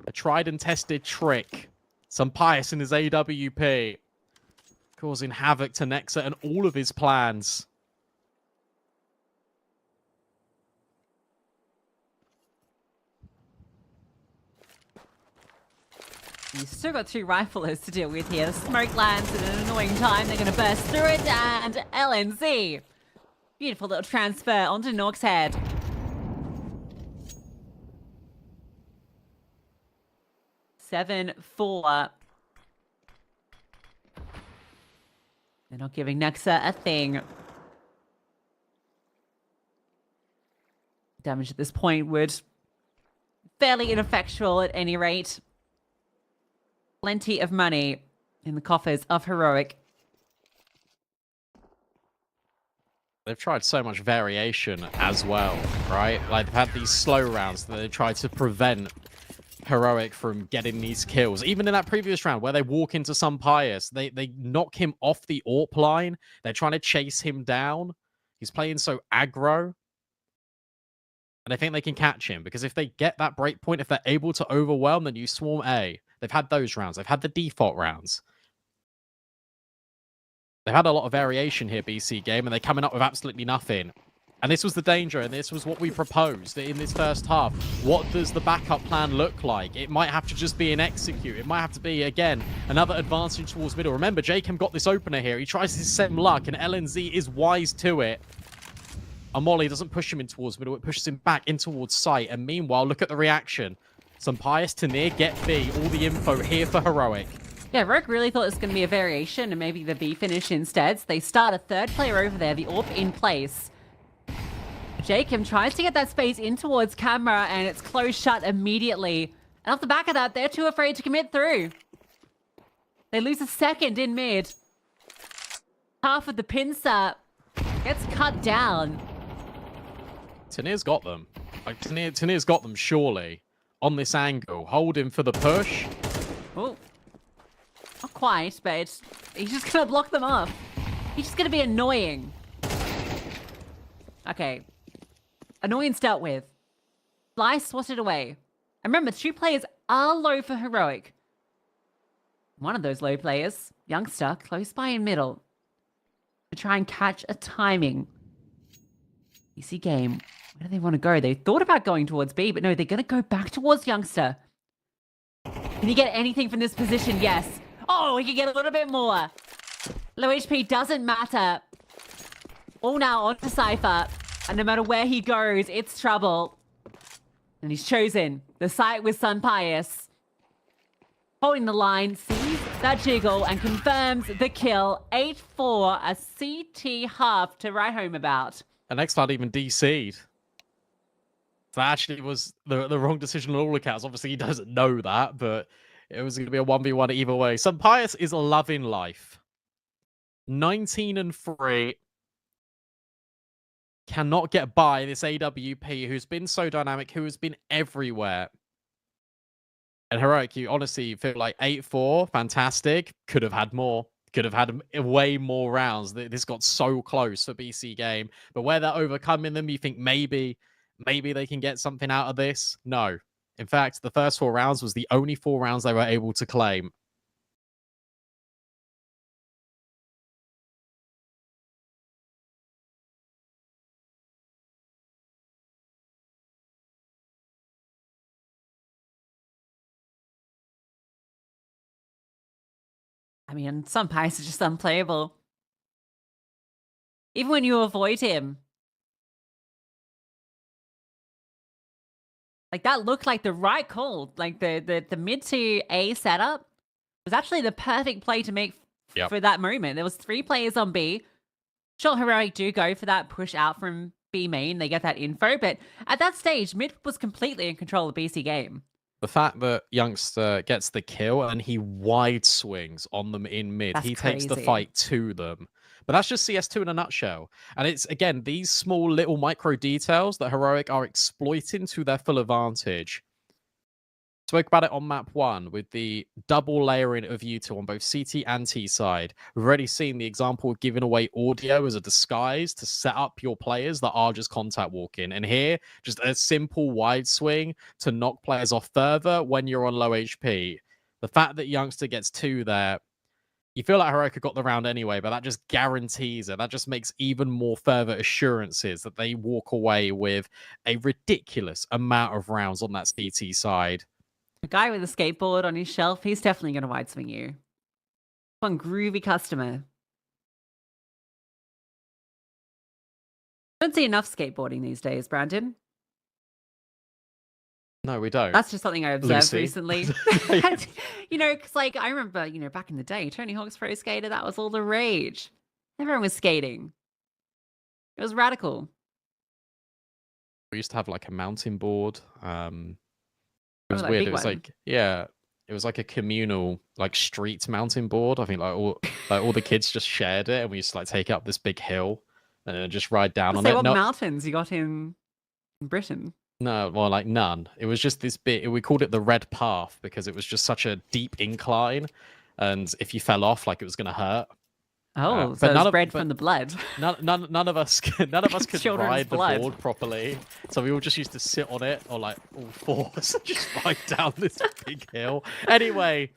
A tried and tested trick. Some Pious in his AWP. Causing havoc to Nexa and all of his plans. You've still got 2 riflers to deal with here. The smoke lands at an annoying time. They're going to burst through it, and LNZ. Beautiful little transfer onto Nork's head. Seven, 4. They're not giving Nexa a thing. Damage at this point would fairly ineffectual at any rate. Plenty of money in the coffers of Heroic. They've tried so much variation as well, right? Like, they've had these slow rounds that they tried to prevent Heroic from getting these kills. Even in that previous round where they walk into some Pious, they knock him off the AWP line. They're trying to chase him down. He's playing so aggro. And I think they can catch him, because if they get that break point, if they're able to overwhelm, then you swarm A. They've had those rounds. They've had the default rounds. They've had a lot of variation here, BC Game, and they're coming up with absolutely nothing. And this was the danger, and this was what we proposed in this first half. What does the backup plan look like? It might have to just be an execute. It might have to be, again, another advantage towards middle. Remember, Jacob got this opener here. He tries his same luck, and LNZ is wise to it. Amoli doesn't push him in towards middle. It pushes him back in towards site. And meanwhile, look at the reaction. Some Pious to near, get B. All the info here for Heroic. Yeah, Rogue really thought it was going to be a variation and maybe the B finish instead. So they start a 3rd player over there, the AWP in place. Jacob tries to get that space in towards camera, and it's closed shut immediately. And off the back of that, they're too afraid to commit through. They lose a second in mid. Half of the pincer gets cut down. Tanir's got them. Like, Tanir's got them, surely. on this angle, holding for the push. Oh. Not quite, but he's just gonna block them off. He's just gonna be annoying. Okay. Annoyance dealt with. Fly swatted away. And remember, 2 players are low for Heroic. One of those low players, Youngster, close by in middle, to try and catch a timing. BC game. Where do they want to go? They thought about going towards B, but no, they're going to go back towards Youngster. Can he get anything from this position? Yes. Oh, he can get a little bit more. Low HP doesn't matter. All now onto Cypher. And no matter where he goes, it's trouble. And he's chosen the site with Sun Pius. Holding the line, sees that jiggle and confirms the kill. 8-4, a CT half to write home about. And next time even DC'd. That actually was the wrong decision on all accounts. Obviously, he doesn't know that, but it was going to be a 1v1 either way. Sun Pius is loving life. 19-3. Cannot get by this AWP who's been so dynamic, who has been everywhere. And Heroic, you honestly feel like 8-4, fantastic. Could have had more. Could have had way more rounds. This got so close for BC game. But where they're overcoming them, you think maybe they can get something out of this? No. In fact, the first 4 rounds was the only 4 rounds they were able to claim. I mean, some Pius is just unplayable. Even when you avoid him. Like, that looked like the right call. Like, the mid to A setup was actually the perfect play to make for that moment. There was 3 players on B. Sure, Heroic do go for that push out from B main. They get that info. But at that stage, mid was completely in control of the BC game. The fact that Youngster gets the kill and he wide swings on them in mid. That's he takes the crazy. fight to them. But that's just CS2 in a nutshell. And it's, again, these small little micro details that Heroic are exploiting to their full advantage. Spoke about it on map 1 with the double layering of U2 on both CT and T side. We've already seen the example of giving away audio as a disguise to set up your players that are just contact walking. And here, just a simple wide swing to knock players off further when you're on low HP. The fact that Youngster gets 2 there, you feel like Heroic got the round anyway, but that just guarantees it. That just makes even more further assurances that they walk away with a ridiculous amount of rounds on that CT side. A guy with a skateboard on his shelf, he's definitely going to wide swing you. One groovy customer. Don't see enough skateboarding these days, Brandon. No, we don't. That's just something I observed Lucy. recently. You know, because like I remember, you know, back in the day, Tony Hawk's Pro Skater, that was all the rage. Everyone was skating. It was radical. We used to have like a mountain board. It was that weird. big It was one. like, yeah, it was like a communal, like street mountain board. I think like all the kids just shared it, and we used to like take it up this big hill and then just ride down on Say it. what No, mountains you got in Britain? no, well, like none. It was just this bit. We called it the red path because it was just such a deep incline, and if you fell off, like it was gonna hurt. Oh, but so none it's of- bred but- from the blood. None of us could Children's ride blood. the board properly, so we all just used to sit on it or like all fours and just ride down this big hill. Anyway,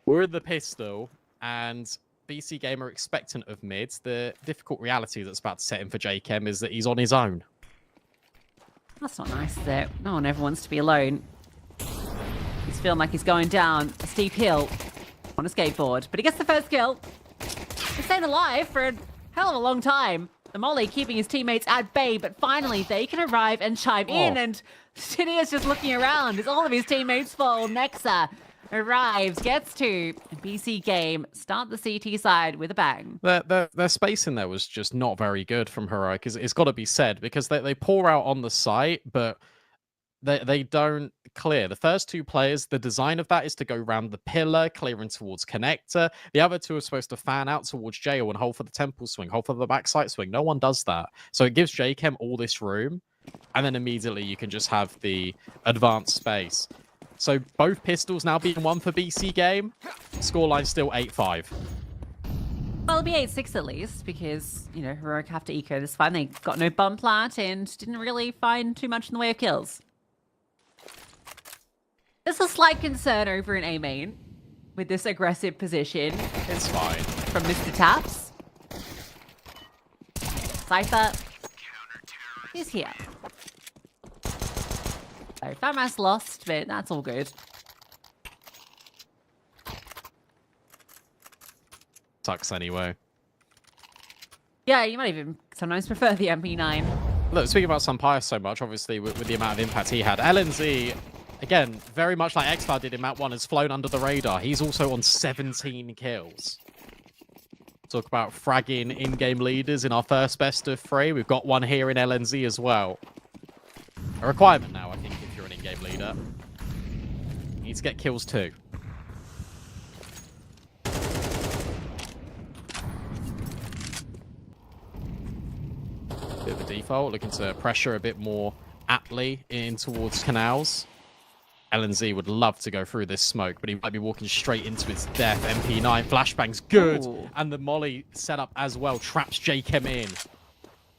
we're in the pistol, and BC Game are expectant of mid. The difficult reality that's about to set in for JChem is that he's on his own. That's not nice, is it? No one ever wants to be alone. He's feeling like he's going down a steep hill on a skateboard, but he gets the first kill. He's stayed alive for a hell of a long time. The Molly keeping his teammates at bay, but finally they can arrive and chime in, and Shinia's just looking around as all of his teammates fall. Nexa arrives, gets 2, and BC Game start the CT side with a bang. Their space in there was just not very good from Heroic. It's got to be said, because they pour out on the site, but they don't clear. The first 2 players, the design of that is to go around the pillar, clearing towards connector. The other 2 are supposed to fan out towards jail and hold for the temple swing, hold for the backside swing. No one does that. So it gives JChem all this room. and then immediately you can just have the advanced space. So both pistols now being won for BC game. Scoreline still 8-5. Well, it'll be 8-6 at least, because, you know, Heroic have to eco this fight. They got no bomb plant and didn't really find too much in the way of kills. There's a slight concern over in A main with this aggressive position. It's fine. From Mr. Taps. Cypher is here. So FAMAS lost, but that's all good. Sucks anyway. Yeah, you might even sometimes prefer the MP9. Look, speaking about Sampire so much, obviously, with the amount of impact he had, LNZ, again, very much like Xflower did in Map 1, has flown under the radar. He's also on 17 kills. Talk about fragging in-game leaders in our first best of 3. We've got one here in LNZ as well. A requirement now, I think, if you're an in-game leader. You need to get kills too. Bit of a default, looking to pressure a bit more aptly in towards canals. LNZ would love to go through this smoke, but he might be walking straight into his death. MP9, flashbang's good, Ooh. and the molly setup as well traps J-Chem in.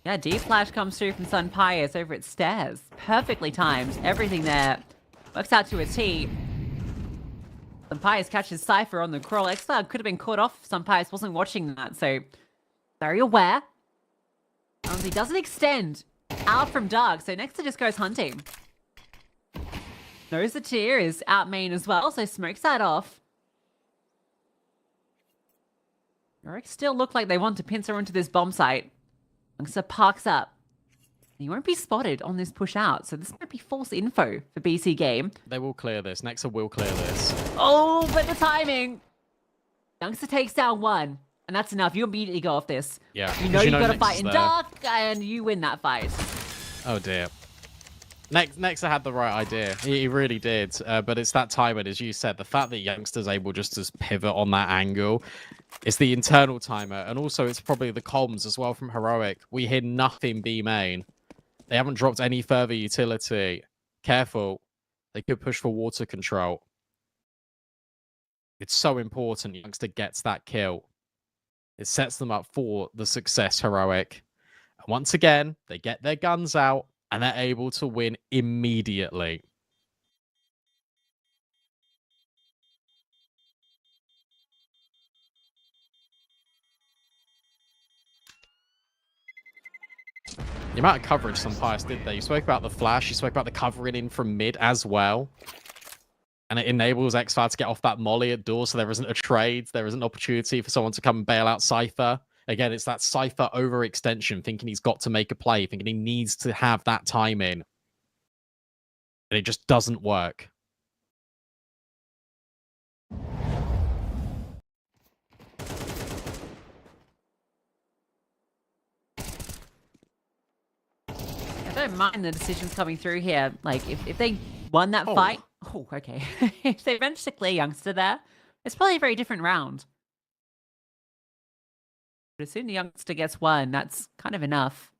Yeah, D-Flash comes through from Sun Pius over at stairs. Perfectly timed. Everything there works out to a T. Sun Pius catches Cypher on the crawl. Xcloud could have been caught off if Sun Pius wasn't watching that, so very aware. He doesn't extend out from Dark, so Nexa just goes hunting. Knows the tier is out main as well, so smokes that off. Heroic still look like they want to pincer onto this bomb site. Nexa parks up. He won't be spotted on this push out, so this might be false info for BC game. They will clear this. Nexa will clear this. Oh, but the timing. Youngster takes down one, and that's enough. You immediately go off this. Yeah. You know you've got to Nexa's fight in there. dark, and you win that fight. Oh dear. Nexa had the right idea. He really did. But it's that timing, as you said. The fact that Youngster's able just to pivot on that angle. It's the internal timer. And also it's probably the comms as well from Heroic. We hear nothing B main. They haven't dropped any further utility. Careful. They could push for water control. It's so important Youngster gets that kill. It sets them up for the success, Heroic. And once again, they get their guns out. And they're able to win immediately. The amount of coverage some Pius did there. You spoke about the flash. You spoke about the covering in from mid as well. And it enables Xflower to get off that molly at door so there isn't a trade. There isn't an opportunity for someone to come and bail out Cypher. Again, it's that Cypher overextension, thinking he's got to make a play, thinking he needs to have that time in. And it just doesn't work. I don't mind the decisions coming through here. Like, if they won that fight... Oh, okay. If they managed to clear Youngster there, it's probably a very different round. But as soon as the Youngster gets one, that's kind of enough.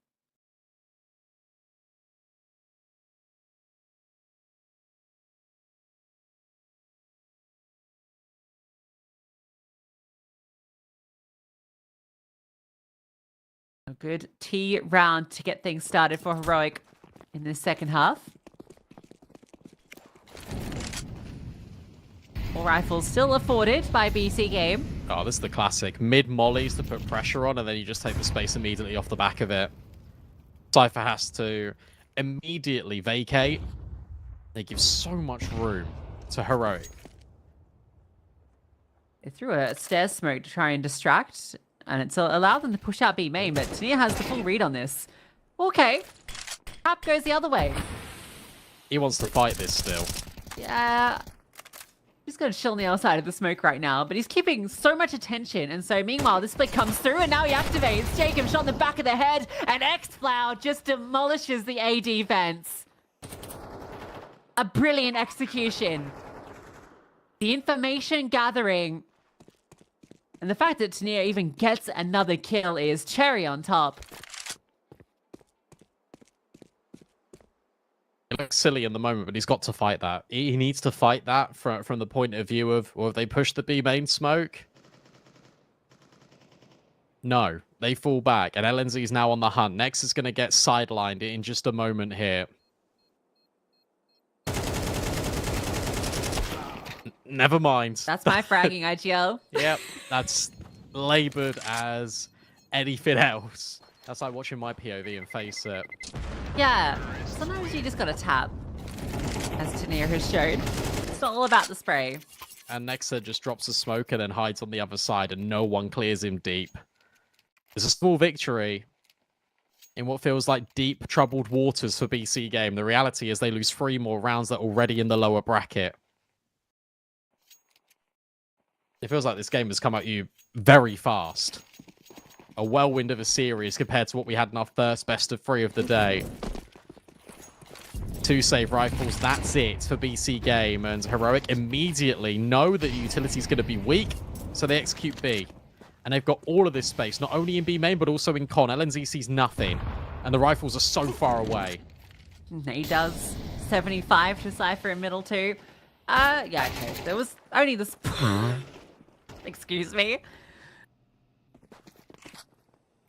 A good T round to get things started for Heroic in the second half. All rifles still afforded by BC game. Oh, this is the classic. Mid-mollies to put pressure on, and then you just take the space immediately off the back of it. Cypher has to immediately vacate. They give so much room to Heroic. They threw a stairs smoke to try and distract, and it's allowed them to push out B main, but Tania has the full read on this. Okay. Trap goes the other way. He wants to fight this still. Yeah. He's going to chill on the other side of the smoke right now, but he's keeping so much attention. And so meanwhile, this split comes through and now he activates. Jacob shot in the back of the head and Xflower just demolishes the A defense. A brilliant execution. The information gathering and the fact that Tania even gets another kill is cherry on top. looks silly in the moment, but he's got to fight that. He needs to fight that from the point of view of, well, if they push the B main smoke. No, they fall back, and LNZ is now on the hunt. Nex is going to get sidelined in just a moment here. Never mind. That's my fragging, IGL. Yep, that's laboured as anything else. That's like watching my POV and face it. Yeah, sometimes you just gotta tap, as Tania has shown. It's not all about the spray. And Nexa just drops a smoke and then hides on the other side, and no one clears him deep. It's a small victory in what feels like deep, troubled waters for BC Game. The reality is they lose 3 more rounds that are already in the lower bracket. It feels like this game has come at you very fast. A whirlwind of a series compared to what we had in our first best of 3 of the day. 2 save rifles, that's it for BC Game. And Heroic immediately know that the utility is going to be weak, so they execute B. And they've got all of this space, not only in B main, but also in con. LNZ sees nothing, and the rifles are so far away. He does 75 to Cypher in middle 2. Yeah, okay. There was only this... Excuse me.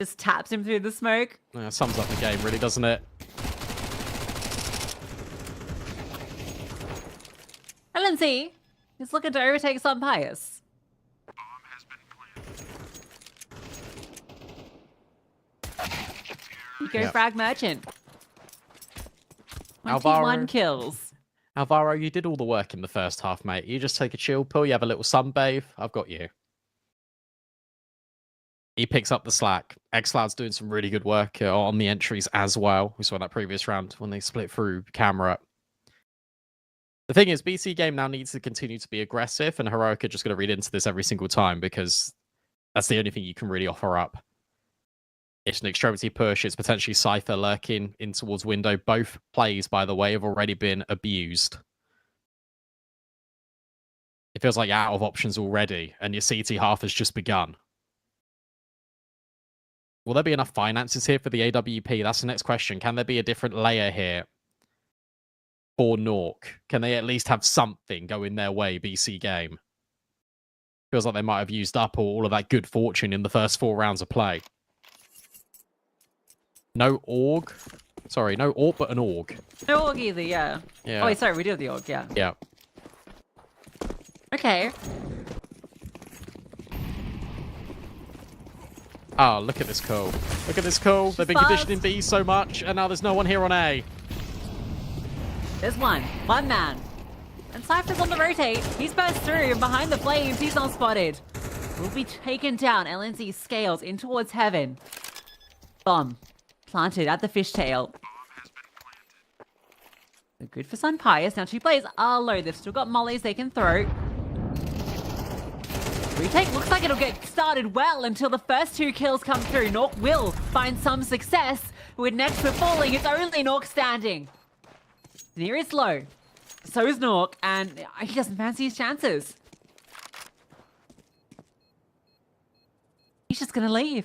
Just taps him through the smoke. Sums up the game, really, doesn't it? LNZ is looking to overtake Sun Pius. You go frag merchant. 21 kills. Alvaro, you did all the work in the first half, mate. You just take a chill pill, you have a little sunbathe. I've got you. He picks up the slack. xCloud's doing some really good work on the entries as well. We saw in that previous round when they split through camera. The thing is, BC Game now needs to continue to be aggressive, and Heroic are just going to read into this every single time because that's the only thing you can really offer up. It's an extremity push. It's potentially Cypher lurking in towards window. Both plays, by the way, have already been abused. It feels like you're out of options already, and your CT half has just begun. Will there be enough finances here for the AWP? That's the next question. Can there be a different layer here for Nork? Can they at least have something going their way, BC Game? Feels like they might have used up all of that good fortune in the first 4 rounds of play. No org. Sorry, no AWP, but an org. No org either, yeah. Yeah. Oh, wait, sorry, we do have the org, yeah. Yeah. Okay. Oh, look at this call. Look at this call. They've been conditioning B so much, and now there's no one here on A. There's one man. And Cypher's on the rotate. He's burst through, and behind the flames, he's not spotted. Will be taken down. LNZ scales in towards heaven. Bomb. Planted at the fishtail. So good for Sun Pius. Now 2 players are low. They've still got mollies they can throw. Retake looks like it'll get started well until the first 2 kills come through. Nork will find some success. With Nex falling, it's only Nork standing. Near is low. So is Nork, and he doesn't fancy his chances. He's just gonna leave.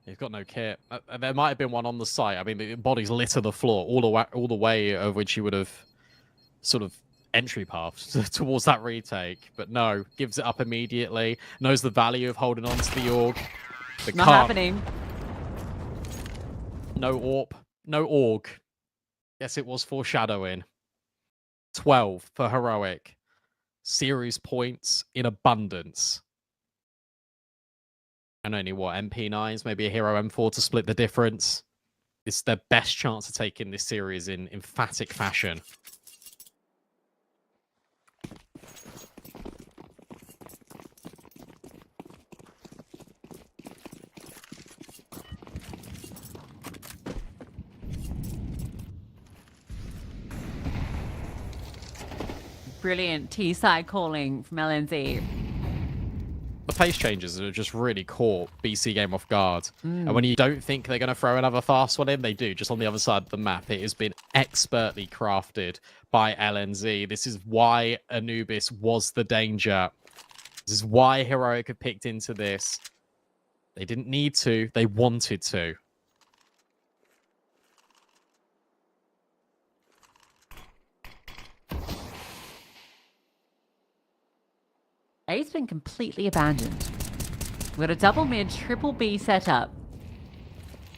He's got no kit. There might have been one on the site. I mean, the bodies litter the floor all the way of which he would have sort of entry pathed towards that retake. But no, gives it up immediately. Knows the value of holding on to the org. But Not happening. No AWP. No org. Yes, it was foreshadowing. 12 for Heroic. Series points in abundance. And only, what, MP9s, maybe a Hero M4 to split the difference. It's their best chance of taking this series in emphatic fashion. Brilliant T-side calling from LNZ. The pace changes that have just really caught BC Game off guard. And when you don't think they're going to throw another fast one in, they do, just on the other side of the map. It has been expertly crafted by LNZ. This is why Anubis was the danger. This is why Heroic have picked into this. They didn't need to, they wanted to. A's been completely abandoned. We've got a double mid, triple B set up.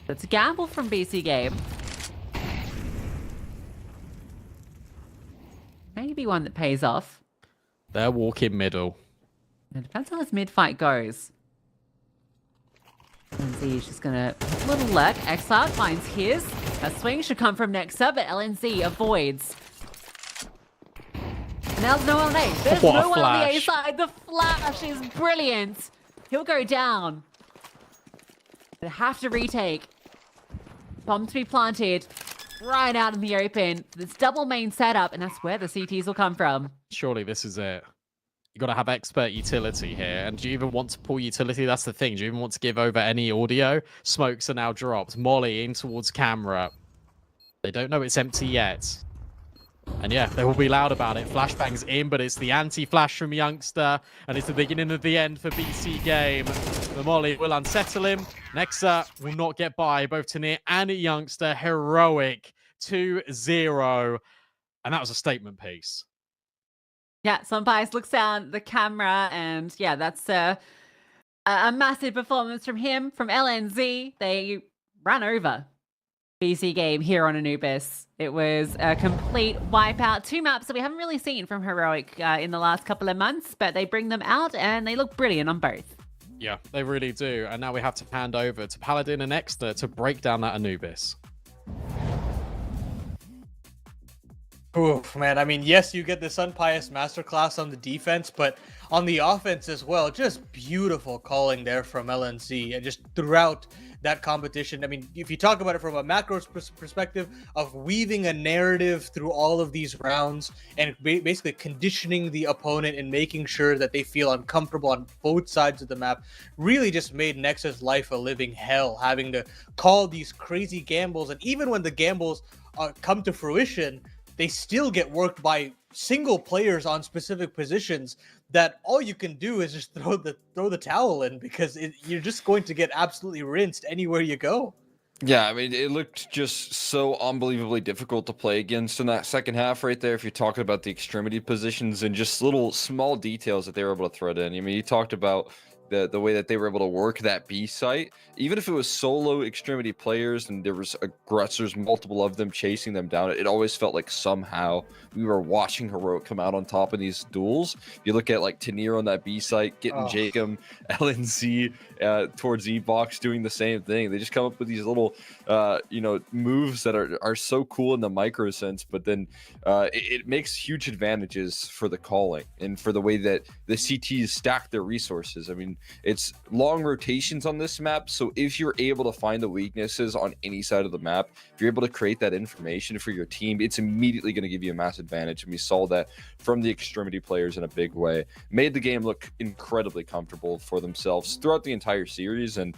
It's a gamble from BC Game. Maybe one that pays off. They're walking middle. It depends how this mid fight goes. LNZ is just gonna little lurk. Exarch finds his. A swing should come from Nexa, but LNZ avoids. Now there's no one on A. There's What a no one on the A flash. side. The flash is brilliant. He'll go down. They have to retake. Bomb to be planted right out in the open. This double main setup, and that's where the CTs will come from. Surely this is it. You got to have expert utility here. And do you even want to pull utility? That's the thing. Do you even want to give over any audio? Smokes are now dropped. Molly in towards camera. They don't know it's empty yet. And yeah, they will be loud about it. Flashbang's in, but it's the anti-flash from Youngster. And it's the beginning of the end for BC Game. The Molly will unsettle him. Nexa will not get by. Both Tanir and Youngster. Heroic 2-0. And that was a statement piece. Yeah, Sunbias looks down the camera, and yeah, that's a massive performance from him, from LNZ. They ran over BC Game here on Anubis. It was a complete wipeout. 2 maps that we haven't really seen from Heroic in the last couple of months, but they bring them out, and they look brilliant on both. Yeah, they really do. And now we have to hand over to Paladin and Exeter to break down that Anubis. Oof, man. I mean, yes, you get the Sunpius masterclass on the defense, but on the offense as well, just beautiful calling there from LNC and just throughout that competition. I mean, if you talk about it from a macro perspective of weaving a narrative through all of these rounds and basically conditioning the opponent and making sure that they feel uncomfortable on both sides of the map, really just made Nexa's life a living hell, having to call these crazy gambles. And even when the gambles come to fruition, they still get worked by single players on specific positions that all you can do is just throw the towel in, because you're just going to get absolutely rinsed anywhere you go. Yeah, I mean, it looked just so unbelievably difficult to play against in that second half right there. If you're talking about the extremity positions and just little small details that they were able to thread in. I mean, you talked about the way that they were able to work that B site, even if it was solo extremity players and there was aggressors, multiple of them chasing them down, it always felt like somehow we were watching Heroic come out on top of these duels. You look at like Tanir on that B site, getting Jacob, LNZ towards E-Box doing the same thing. They just come up with these little moves that are so cool in the micro sense, but then it makes huge advantages for the calling and for the way that the CTs stack their resources. I mean, it's long rotations on this map, so if you're able to find the weaknesses on any side of the map, if you're able to create that information for your team, it's immediately going to give you a massive advantage. And we saw that from the extremity players in a big way. Made the game look incredibly comfortable for themselves throughout the entire series. And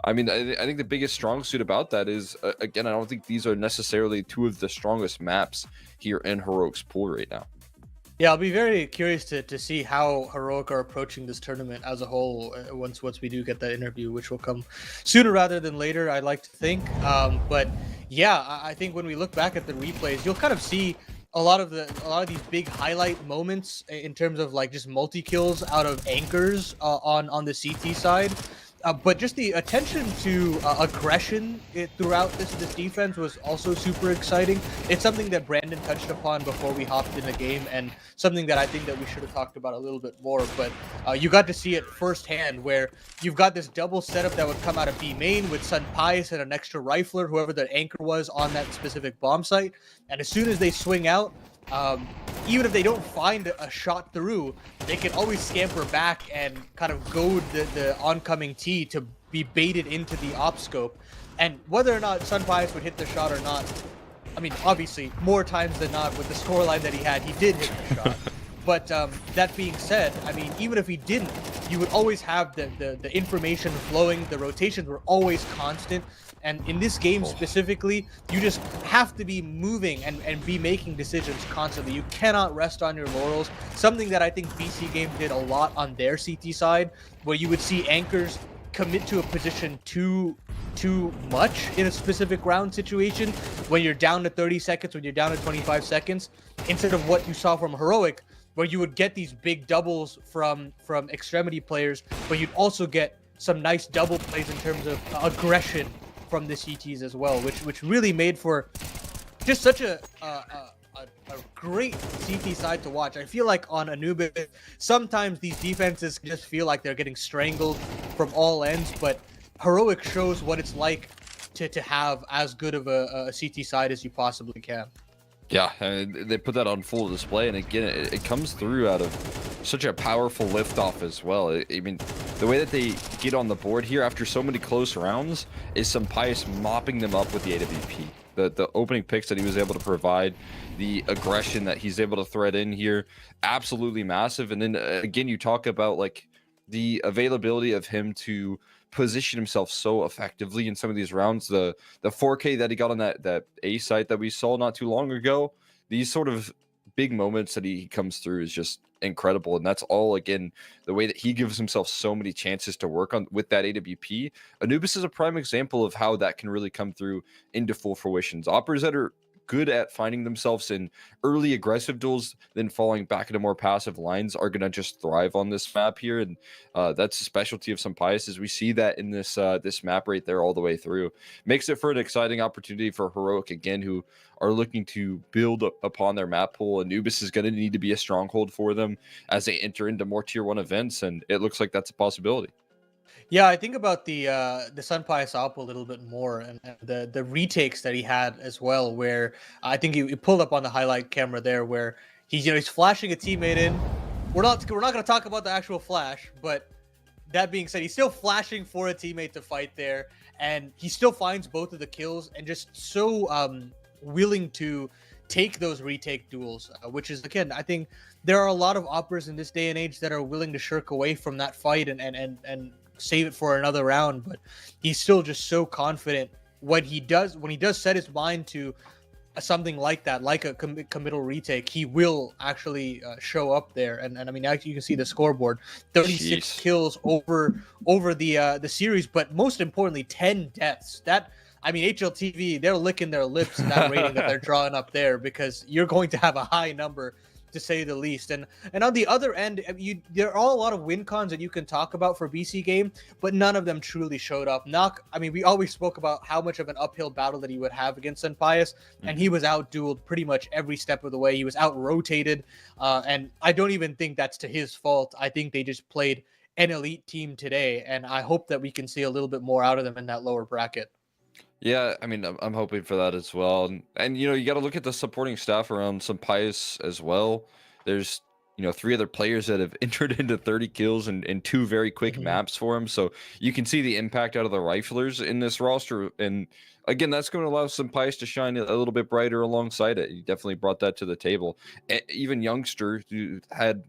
I mean, I think the biggest strong suit about that is, again, I don't think these are necessarily two of the strongest maps here in Heroic's pool right now. Yeah, I'll be very curious to see how Heroic are approaching this tournament as a whole once we do get that interview, which will come sooner rather than later, I'd like to think. But yeah, I think when we look back at the replays, you'll kind of see a lot of these big highlight moments in terms of like just multi-kills out of anchors on the CT side. But just the attention to aggression throughout this defense was also super exciting. It's something that Brandon touched upon before we hopped in the game, and something that I think that we should have talked about a little bit more. But you got to see it firsthand, where you've got this double setup that would come out of B main with Sun Pius and an extra rifler, whoever the anchor was on that specific bomb site. And as soon as they swing out, even if they don't find a shot through, they can always scamper back and kind of goad the oncoming T to be baited into the op scope. And whether or not Sunbias would hit the shot or not, I mean, obviously, more times than not, with the scoreline that he had, he did hit the shot. But that being said, I mean, even if he didn't, you would always have the information flowing. The rotations were always constant. And in this game specifically, you just have to be moving and be making decisions constantly. You cannot rest on your laurels. Something that I think BC Game did a lot on their CT side, where you would see anchors commit to a position too much in a specific round situation, when you're down to 30 seconds, when you're down to 25 seconds, instead of what you saw from Heroic, where you would get these big doubles from extremity players, but you'd also get some nice double plays in terms of aggression from the CTs as well, which really made for just such a great CT side to watch. I feel like on Anubis, sometimes these defenses just feel like they're getting strangled from all ends, but Heroic shows what it's like to have as good of a CT side as you possibly can. Yeah, they put that on full display, and again, it comes through out of such a powerful liftoff as well. I mean, the way that they get on the board here after so many close rounds is Sampaius mopping them up with the AWP. The opening picks that he was able to provide, the aggression that he's able to thread in here, absolutely massive. And then again, you talk about like the availability of him to position himself so effectively in some of these rounds. The 4K that he got on that A site that we saw not too long ago, these sort of big moments that he comes through is just incredible. And that's all, again, the way that he gives himself so many chances to work on with that AWP. Anubis is a prime example of how that can really come through into full fruition. Operas that are good at finding themselves in early aggressive duels, then falling back into more passive lines, are going to just thrive on this map here. And that's the specialty of Sampaius, is we see that in this this map right there all the way through. Makes it for an exciting opportunity for Heroic, again, who are looking to build upon their map pool. Anubis is going to need to be a stronghold for them as they enter into more tier 1 events, and it looks like that's a possibility. Yeah, I think about the Sampaius op a little bit more, and the retakes that he had as well, where I think he pulled up on the highlight camera there, where he's flashing a teammate in. We're not going to talk about the actual flash, but that being said, he's still flashing for a teammate to fight there, and he still finds both of the kills, and just so willing to take those retake duels, which is, again, I think there are a lot of operas in this day and age that are willing to shirk away from that fight and save it for another round, but he's still just so confident when he does set his mind to something like that, like a committal retake. He will actually show up there, and I mean, actually, you can see the scoreboard: 36 kills over the series, but most importantly, 10 deaths. That, I mean, HLTV, they're licking their lips in that rating that they're drawing up there, because you're going to have a high number, to say the least. And on the other end, there are a lot of win cons that you can talk about for BC Game, but none of them truly showed up. I mean, we always spoke about how much of an uphill battle that he would have against Sampaius, and he was out-dueled pretty much every step of the way. He was out-rotated, and I don't even think that's to his fault. I think they just played an elite team today, and I hope that we can see a little bit more out of them in that lower bracket. Yeah, I mean, I'm hoping for that as well. And you know, you got to look at the supporting staff around Sampaius as well. There's, 3 other players that have entered into 30 kills in 2 very quick maps for him. So you can see the impact out of the riflers in this roster. And again, that's going to allow Sampaius to shine a little bit brighter alongside it. He definitely brought that to the table. Even Youngster, who had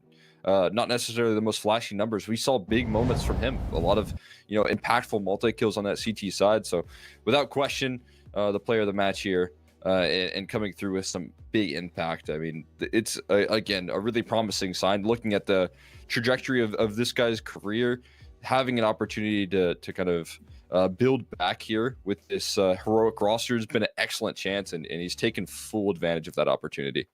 not necessarily the most flashy numbers, we saw big moments from him. A lot of, impactful multi-kills on that CT side. So without question, the player of the match here, and coming through with some big impact. I mean, it's, again, a really promising sign. Looking at the trajectory of this guy's career, having an opportunity to kind of build back here with this Heroic roster has been an excellent chance, and he's taken full advantage of that opportunity.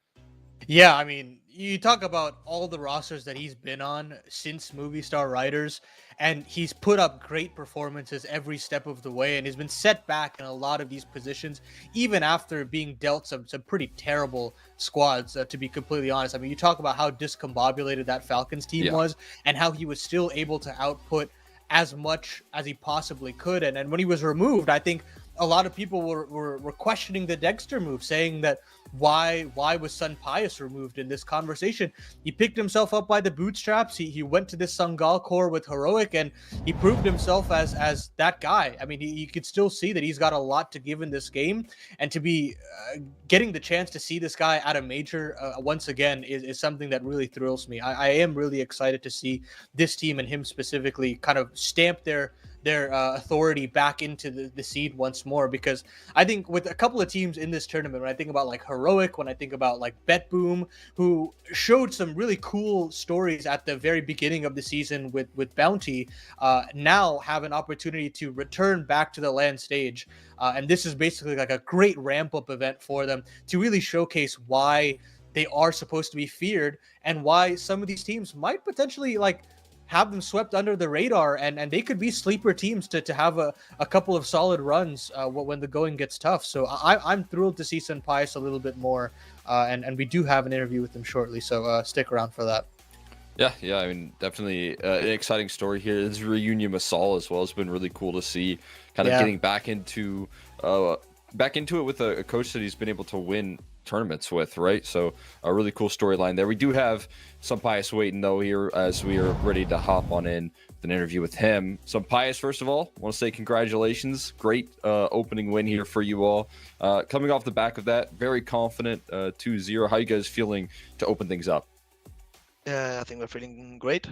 Yeah, I mean, you talk about all the rosters that he's been on since Movie Star Riders, and he's put up great performances every step of the way, and he's been set back in a lot of these positions, even after being dealt some pretty terrible squads, to be completely honest. I mean, you talk about how discombobulated that Falcons team was, and how he was still able to output as much as he possibly could. And when he was removed, I think a lot of people were questioning the Dexter move, saying that why was Sampaius removed in this conversation? He picked himself up by the bootstraps. He went to this Sangal core with Heroic, and he proved himself as that guy. I mean, you could still see that he's got a lot to give in this game, and to be getting the chance to see this guy at a major once again is something that really thrills me. I am really excited to see this team, and him specifically, kind of stamp their authority back into the seed once more, because I think with a couple of teams in this tournament, when I think about like Heroic, when I think about like BetBoom, who showed some really cool stories at the very beginning of the season with Bounty, now have an opportunity to return back to the LAN stage, and this is basically like a great ramp up event for them to really showcase why they are supposed to be feared, and why some of these teams might potentially like have them swept under the radar, and they could be sleeper teams to have a couple of solid runs when the going gets tough. So I'm thrilled to see Senpais a little bit more, and we do have an interview with him shortly, so stick around for that. Yeah, I mean, definitely an exciting story here. This reunion with Saul as well has been really cool to see, kind of getting back into it with a coach that he's been able to win tournaments with, right? So a really cool storyline there. We do have Senpais waiting though here as we are ready to hop on in with an interview with him. Senpais, first of all, want to say congratulations. Great opening win here for you all. Coming off the back of that, very confident 2-0. How you guys feeling to open things up? I think we're feeling great.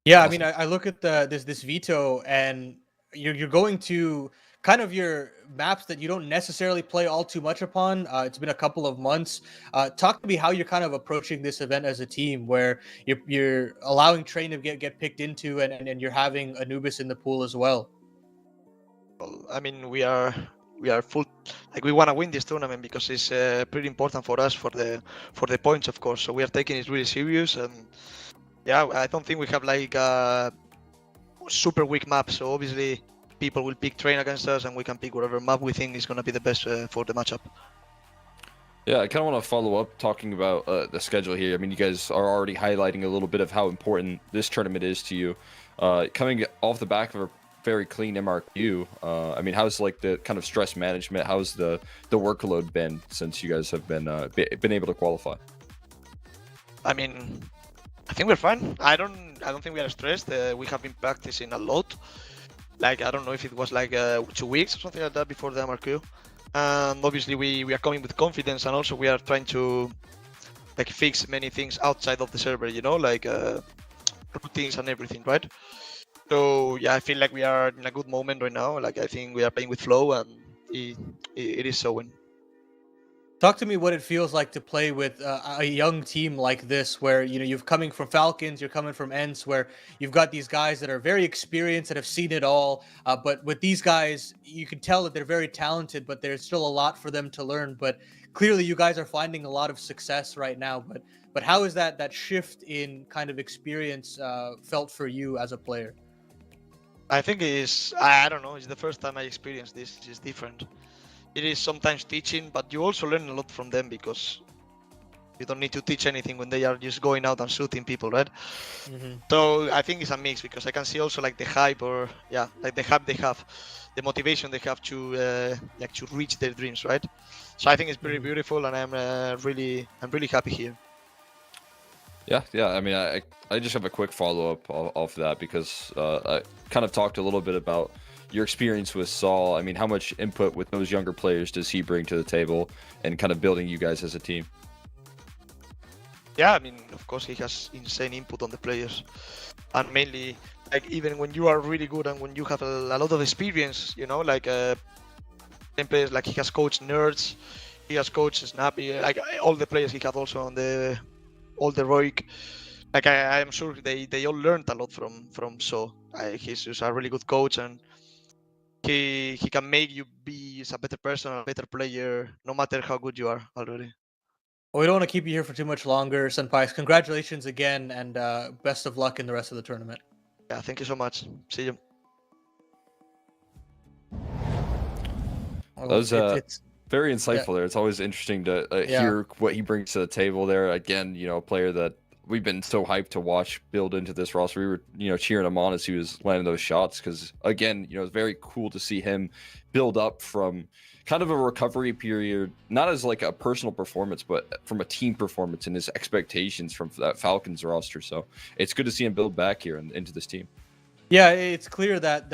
Yeah, Awesome. I mean, I look at this veto, and you're going to kind of your maps that you don't necessarily play all too much upon. It's been a couple of months. Talk to me how you're kind of approaching this event as a team, where you're allowing Train to get picked into, and you're having Anubis in the pool as well. Well, I mean, we are full, like we want to win this tournament because it's pretty important for us for the points, of course. So we are taking it really serious, and yeah, I don't think we have like a super weak map. So obviously people will pick Train against us, and we can pick whatever map we think is going to be the best for the matchup. Yeah, I kind of want to follow up talking about the schedule here. I mean, you guys are already highlighting a little bit of how important this tournament is to you. Coming off the back of a very clean MRQ, I mean, how's like the kind of stress management? How's the workload been since you guys have been able to qualify? I mean, I think we're fine. I don't think we are stressed. We have been practicing a lot. Like, I don't know if it was like 2 weeks or something like that before the MRQ. And obviously we are coming with confidence, and also we are trying to like fix many things outside of the server, you know, like routines and everything, right? So yeah, I feel like we are in a good moment right now. Like, I think we are playing with flow, and it is showing. Talk to me what it feels like to play with a young team like this, where you're coming from Falcons, you're coming from Ents, where you've got these guys that are very experienced that have seen it all. But with these guys, you can tell that they're very talented, but there's still a lot for them to learn. But clearly, you guys are finding a lot of success right now. But how is that shift in kind of experience felt for you as a player? I think it is. I don't know. It's the first time I experienced this. It's different. It is sometimes teaching, but you also learn a lot from them because you don't need to teach anything when they are just going out and shooting people, right? Mm-hmm. So I think it's a mix, because I can see also like the hype, or yeah, like the hype they have, the motivation they have to like to reach their dreams, right? So I think it's pretty beautiful, and I'm really happy here. Yeah. I mean, I just have a quick follow up off that, because I kind of talked a little bit about your experience with Saul. I mean, how much input with those younger players does he bring to the table, and kind of building you guys as a team? Yeah, I mean, of course he has insane input on the players, and mainly like even when you are really good and when you have a lot of experience, you know, like players, like he has coached Nerds, he has coached Snappy, like all the players he had also on all the Roic. Like I am sure they all learned a lot from So. He's just a really good coach, and he can make you be a better person, a better player, no matter how good you are already. Well, we don't want to keep you here for too much longer, Senpais. Congratulations again, and best of luck in the rest of the tournament. Yeah, thank you so much. See you. Well, That was it's very insightful there. It's always interesting to hear what he brings to the table there. Again, a player that we've been so hyped to watch build into this roster. We were, cheering him on as he was landing those shots, because again, it's very cool to see him build up from kind of a recovery period, not as like a personal performance, but from a team performance and his expectations from that Falcons roster. So it's good to see him build back here and into this team. Yeah, it's clear that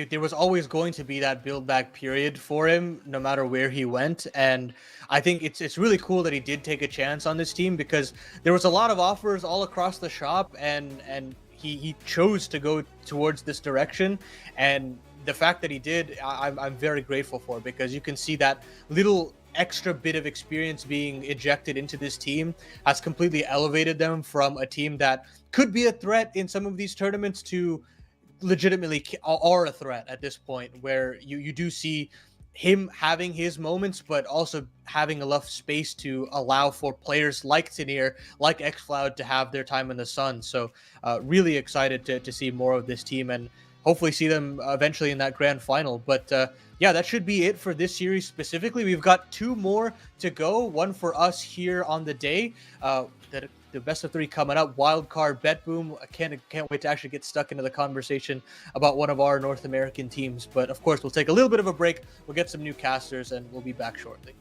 there was always going to be that build back period for him, no matter where he went. And I think it's really cool that he did take a chance on this team, because there was a lot of offers all across the shop, and he chose to go towards this direction. And the fact that he did, I'm very grateful for, because you can see that little extra bit of experience being ejected into this team has completely elevated them from a team that could be a threat in some of these tournaments to legitimately are a threat at this point, where you do see him having his moments, but also having enough space to allow for players like Tenier, like xCloud to have their time in the sun. So really excited to see more of this team and hopefully see them eventually in that grand final. But yeah, that should be it for this series specifically. We've got 2 more to go, one for us here on the day. The best of 3 coming up, wildcard bet boom. I can't wait to actually get stuck into the conversation about one of our North American teams. But of course, we'll take a little bit of a break. We'll get some new casters, and we'll be back shortly.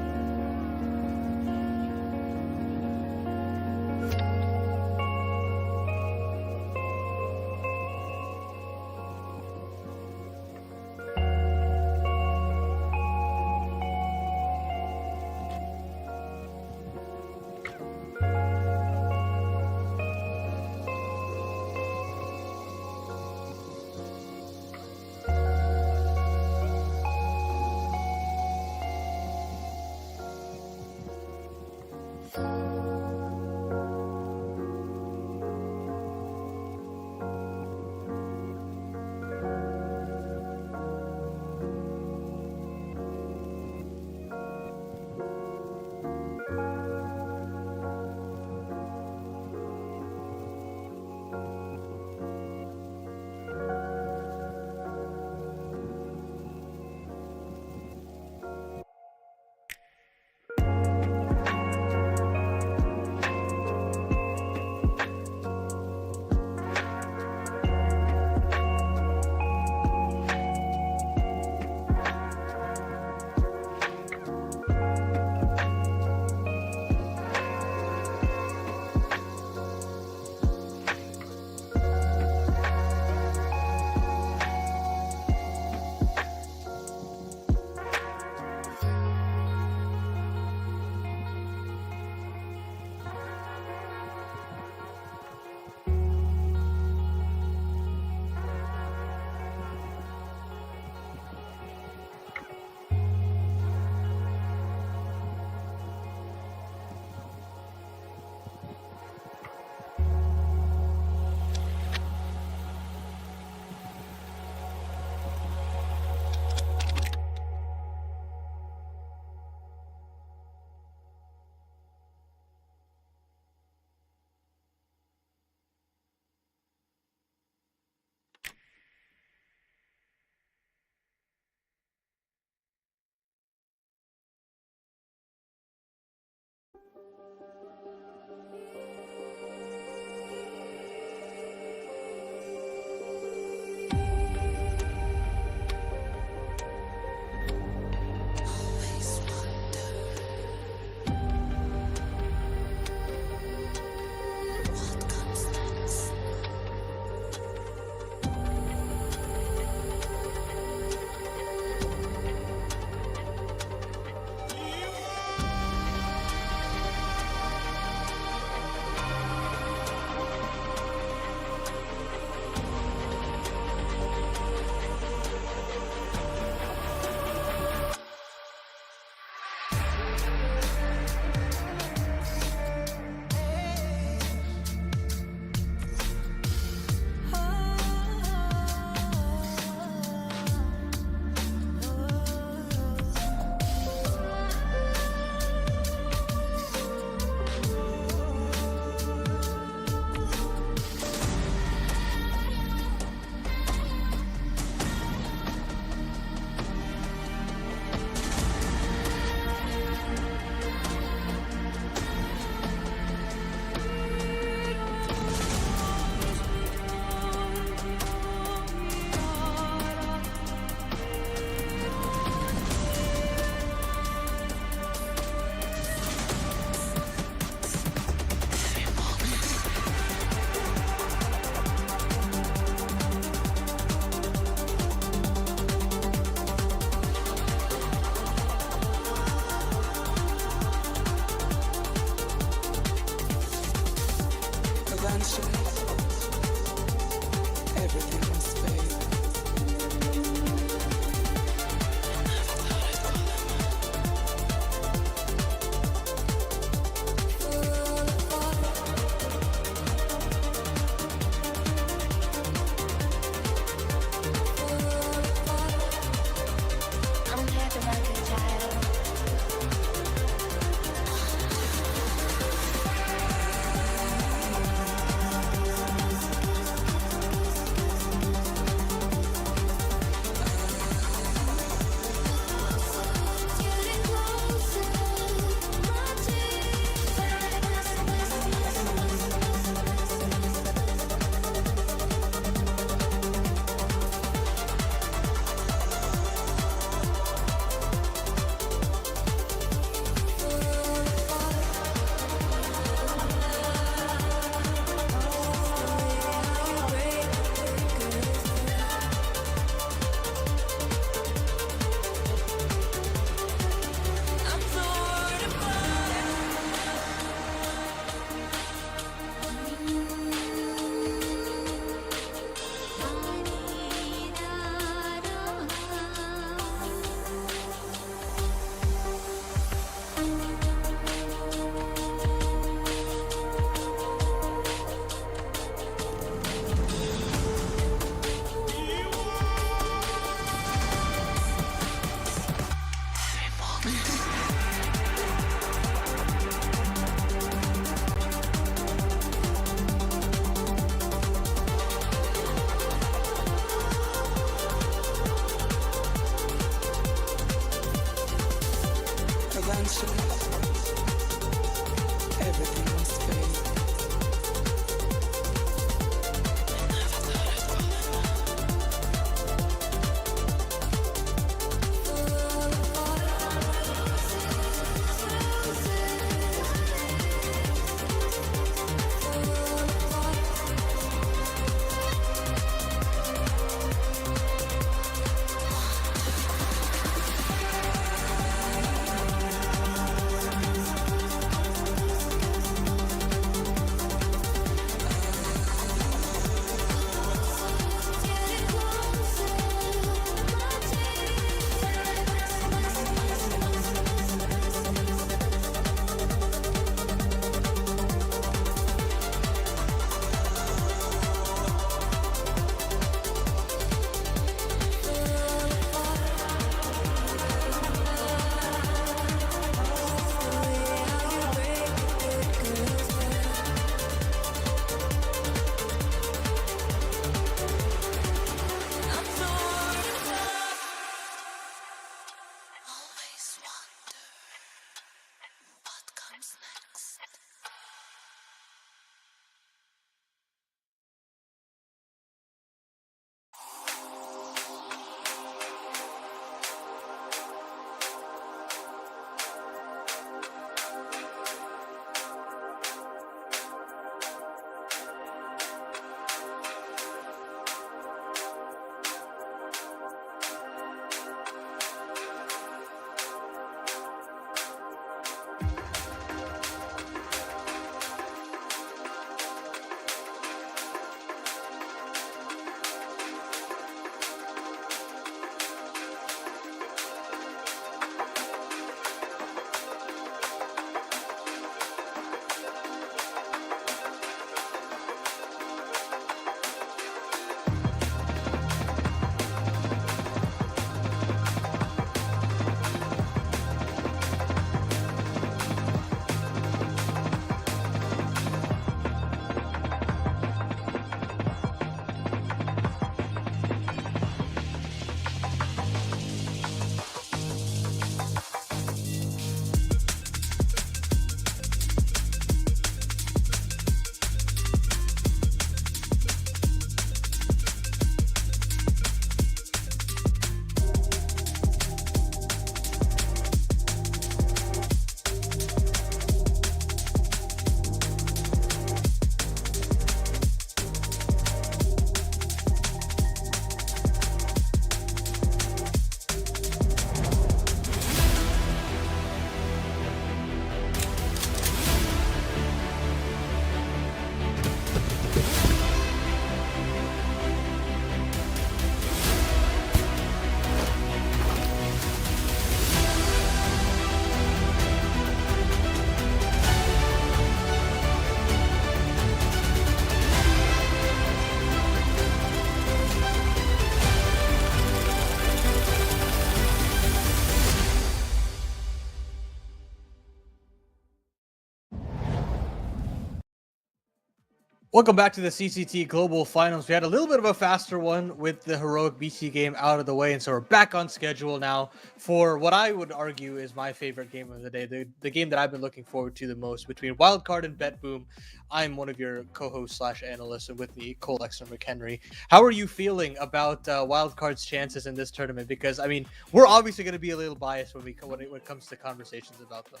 Welcome back to the CCT Global Finals. We had a little bit of a faster one with the heroic BC game out of the way, and so we're back on schedule now for what I would argue is my favorite game of the day, the game that I've been looking forward to the most between Wildcard and BetBoom. I'm one of your co-hosts / analysts, and with me, Cole Exner McHenry. How are you feeling about Wildcard's chances in this tournament? Because, I mean, we're obviously going to be a little biased when it comes to conversations about them.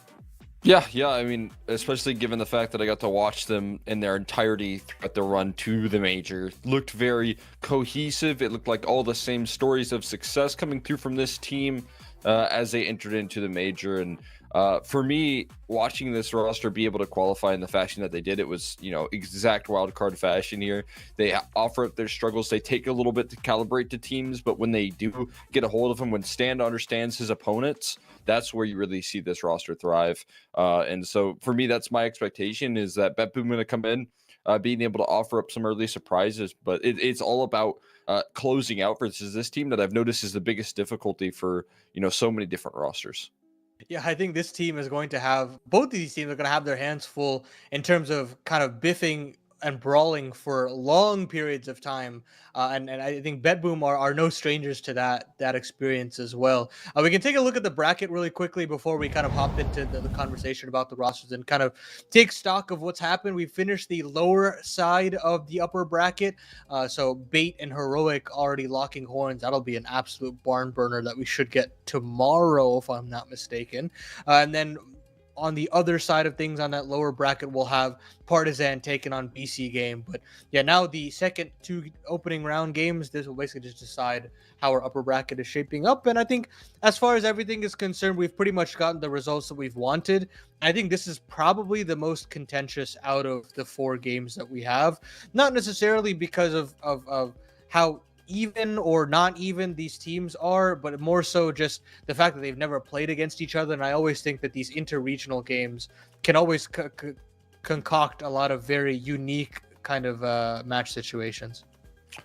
Yeah. I mean, especially given the fact that I got to watch them in their entirety throughout the run to the major. Looked very cohesive. It looked like all the same stories of success coming through from this team as they entered into the major. And for me, watching this roster be able to qualify in the fashion that they did, it was, exact wildcard fashion here. They offer up their struggles. They take a little bit to calibrate to teams, but when they do get a hold of them, when Stan understands his opponents, that's where you really see this roster thrive. And so for me, that's my expectation, is that BetBoom going to come in, being able to offer up some early surprises, but it's all about closing out versus this team that I've noticed is the biggest difficulty for, so many different rosters. Yeah, I think this team is going to have, both of these teams are going to have their hands full in terms of kind of biffing and brawling for long periods of time. And I think BetBoom are no strangers to that experience as well. We can take a look at the bracket really quickly before we kind of hop into the conversation about the rosters and kind of take stock of what's happened. We finished the lower side of the upper bracket. So Bait and Heroic already locking horns. That'll be an absolute barn burner that we should get tomorrow, if I'm not mistaken. And then on the other side of things, on that lower bracket, we'll have Partizan taking on BC game. But yeah, now the second two opening round games, this will basically just decide how our upper bracket is shaping up. And I think as far as everything is concerned, we've pretty much gotten the results that we've wanted. I think this is probably the most contentious out of the four games that we have. Not necessarily because of how even or not even these teams are, but more so just the fact that they've never played against each other. And I always think that these interregional games can always concoct a lot of very unique kind of match situations.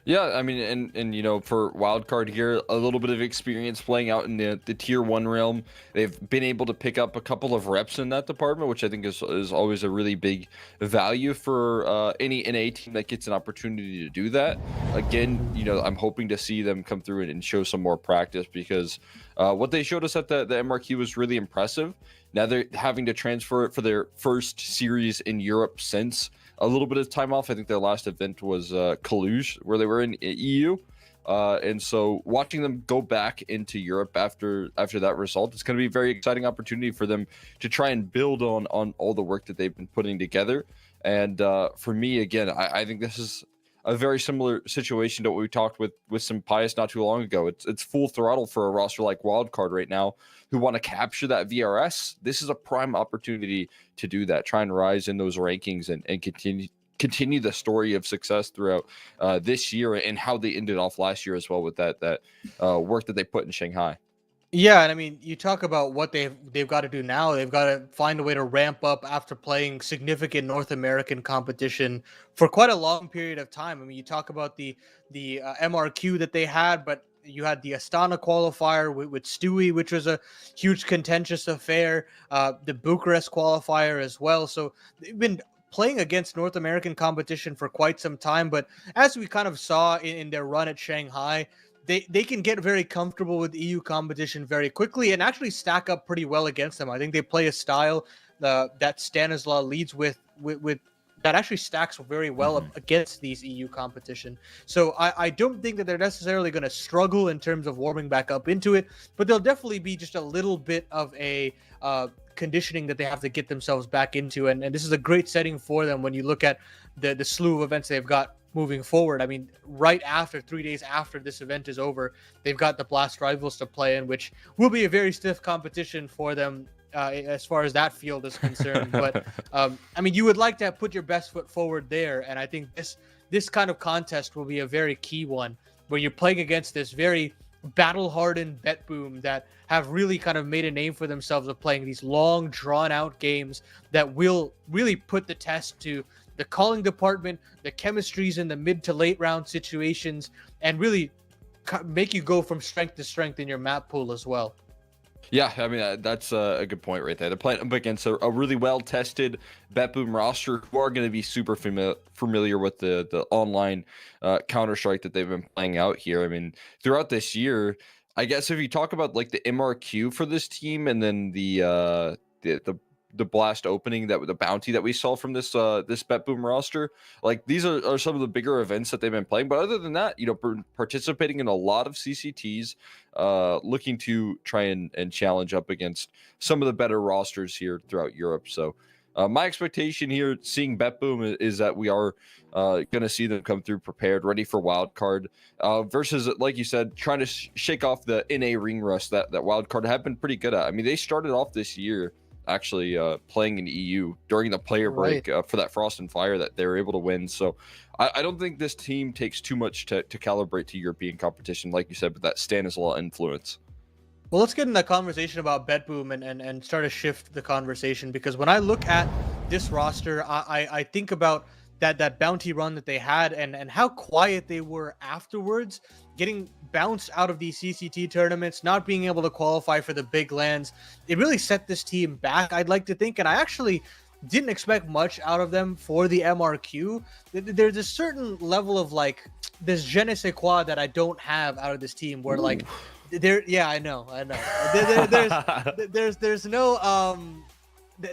Yeah, I mean, and for wildcard here, a little bit of experience playing out in the tier 1 realm. They've been able to pick up a couple of reps in that department, which I think is always a really big value for any NA team that gets an opportunity to do that. Again, I'm hoping to see them come through and show some more practice, because what they showed us at the MRQ was really impressive. Now they're having to transfer it for their first series in Europe since a little bit of time off. I think their last event was Cluj, where they were in EU. And so watching them go back into Europe after that result, it's going to be a very exciting opportunity for them to try and build on all the work that they've been putting together. And for me, again, I think this is a very similar situation to what we talked with some Pius not too long ago. It's full throttle for a roster like Wildcard right now, who want to capture that VRS. This is a prime opportunity to do that, try and rise in those rankings and continue the story of success throughout this year, and how they ended off last year as well with that work that they put in Shanghai. Yeah, and I mean, you talk about what they've got to do now. They've got to find a way to ramp up after playing significant North American competition for quite a long period of time. I mean, you talk about the MRQ that they had, but you had the Astana qualifier with Stewie, which was a huge contentious affair. The Bucharest qualifier as well. So they've been playing against North American competition for quite some time. But as we kind of saw in their run at Shanghai, they can get very comfortable with EU competition very quickly and actually stack up pretty well against them. I think they play a style that Stanislaw leads with that actually stacks very well up against these EU competition. So I don't think that they're necessarily going to struggle in terms of warming back up into it, but there'll definitely be just a little bit of a conditioning that they have to get themselves back into. And this is a great setting for them when you look at the slew of events they've got moving forward. I mean, right after 3 days after this event is over, they've got the Blast Rivals to play in, which will be a very stiff competition for them as far as that field is concerned. But I mean, you would like to put your best foot forward there, and I think this kind of contest will be a very key one, where you're playing against this very battle-hardened BetBoom that have really kind of made a name for themselves of playing these long, drawn-out games that will really put the test to the calling department, the chemistries in the mid to late round situations, and really make you go from strength to strength in your map pool as well. Yeah, I mean that's a good point right there. They're playing up against a really well-tested BetBoom roster who are going to be super familiar with the online Counter-Strike that they've been playing out here. I mean, throughout this year, I guess if you talk about like the MRQ for this team and then the blast opening, that the bounty that we saw from this BetBoom roster, like these are some of the bigger events that they've been playing. But other than that, participating in a lot of CCTs, looking to try and challenge up against some of the better rosters here throughout Europe. So my expectation here, seeing BetBoom, is that we are going to see them come through prepared, ready for wild card, versus, like you said, trying to shake off the NA ring rust that wild card have been pretty good at. I mean, they started off this year actually playing in EU during the player break for that Frost and Fire that they were able to win. So I don't think this team takes too much to calibrate to European competition, like you said, but that Stanislaw influence. Well, let's get in the conversation about BetBoom and start to shift the conversation, because when I look at this roster, I think about that bounty run that they had and how quiet they were afterwards, getting bounced out of these CCT tournaments, not being able to qualify for the big lands. It really set this team back, I'd like to think, and I actually didn't expect much out of them for the MRQ. There's a certain level of like this je ne sais quoi that I don't have out of this team, where like I know.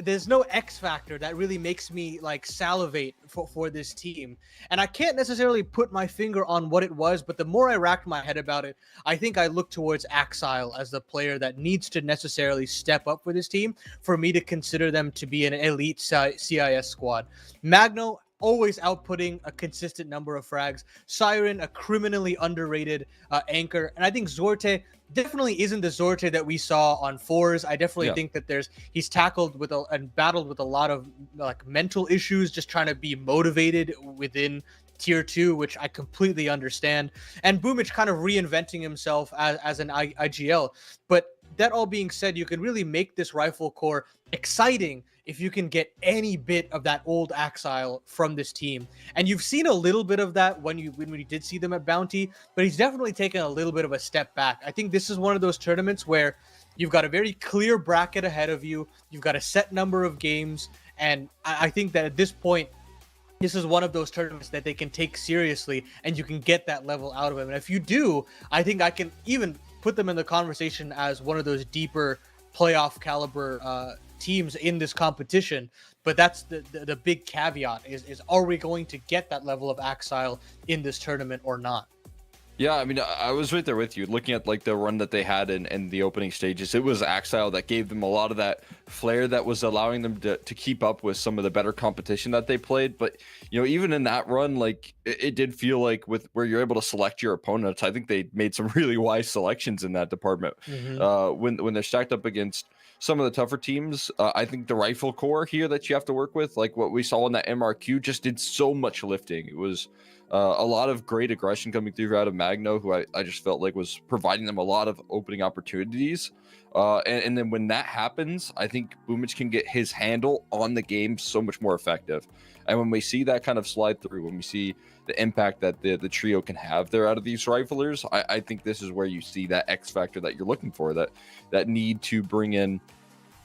There's no X factor that really makes me like salivate for this team, and I can't necessarily put my finger on what it was. But the more I racked my head about it, I think I look towards Axile as the player that needs to necessarily step up for this team for me to consider them to be an elite CIS squad. Magno always outputting a consistent number of frags. Siren, a criminally underrated anchor. And I think Zorte definitely isn't the Zorte that we saw on fours. I definitely think that he's tackled with and battled with a lot of like mental issues, just trying to be motivated within tier 2, which I completely understand. And Boomich kind of reinventing himself as an IGL. But that all being said, you can really make this rifle core exciting if you can get any bit of that old Axile from this team. And you've seen a little bit of that when we did see them at Bounty, but he's definitely taken a little bit of a step back. I think this is one of those tournaments where you've got a very clear bracket ahead of you. You've got a set number of games. And I think that at this point, this is one of those tournaments that they can take seriously and you can get that level out of him. And if you do, I think I can even put them in the conversation as one of those deeper playoff caliber teams in this competition. But that's the big caveat is are we going to get that level of Axile in this tournament or not? Yeah, I mean, I was right there with you. Looking at like the run that they had in the opening stages, it was Axile that gave them a lot of that flair that was allowing them to keep up with some of the better competition that they played. But, even in that run, like it did feel like with where you're able to select your opponents, I think they made some really wise selections in that department. When they're stacked up against some of the tougher teams, I think the rifle core here that you have to work with, like what we saw in that MRQ, just did so much lifting. It was a lot of great aggression coming through out of Magno, who I just felt like was providing them a lot of opening opportunities. And then when that happens, I think Boomich can get his handle on the game so much more effective. And when we see that kind of slide through, when we see the impact that the trio can have there out of these riflers, I think this is where you see that X factor that you're looking for, that need to bring in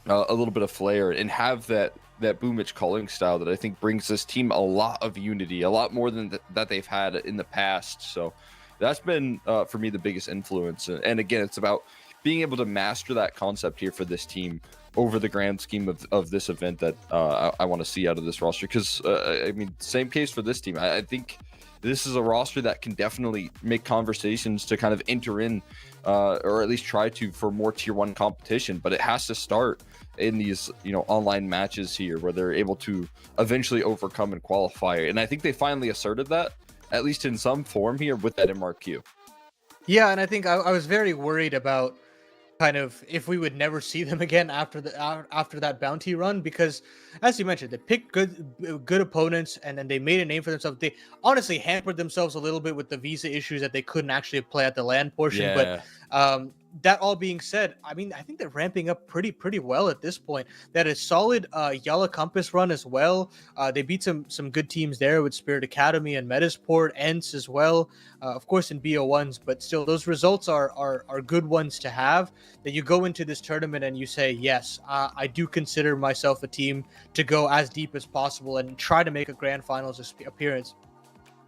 a little bit of flair and have that Boomich calling style that I think brings this team a lot of unity, a lot more than that they've had in the past. So that's been, for me, the biggest influence. And again, it's about being able to master that concept here for this team over the grand scheme of this event that I want to see out of this roster. Because, I mean, same case for this team. I think this is a roster that can definitely make conversations to kind of enter in, or at least try to, for more tier 1 competition. But it has to start in these online matches here where they're able to eventually overcome and qualify. And I think they finally asserted that, at least in some form here, with that MRQ. Yeah, and I think I was very worried about kind of if we would never see them again after that bounty run, because as you mentioned, they picked good opponents and then they made a name for themselves. They honestly hampered themselves a little bit with the visa issues that they couldn't actually play at the LAN portion. But that all being said, I mean, I think they're ramping up pretty well at this point. That is solid Yala Compass run as well. They beat some good teams there with Spirit Academy and Metasport, Ents as well. Of course in BO1s, but still those results are good ones to have. That you go into this tournament and you say, yes, I do consider myself a team to go as deep as possible and try to make a grand finals appearance.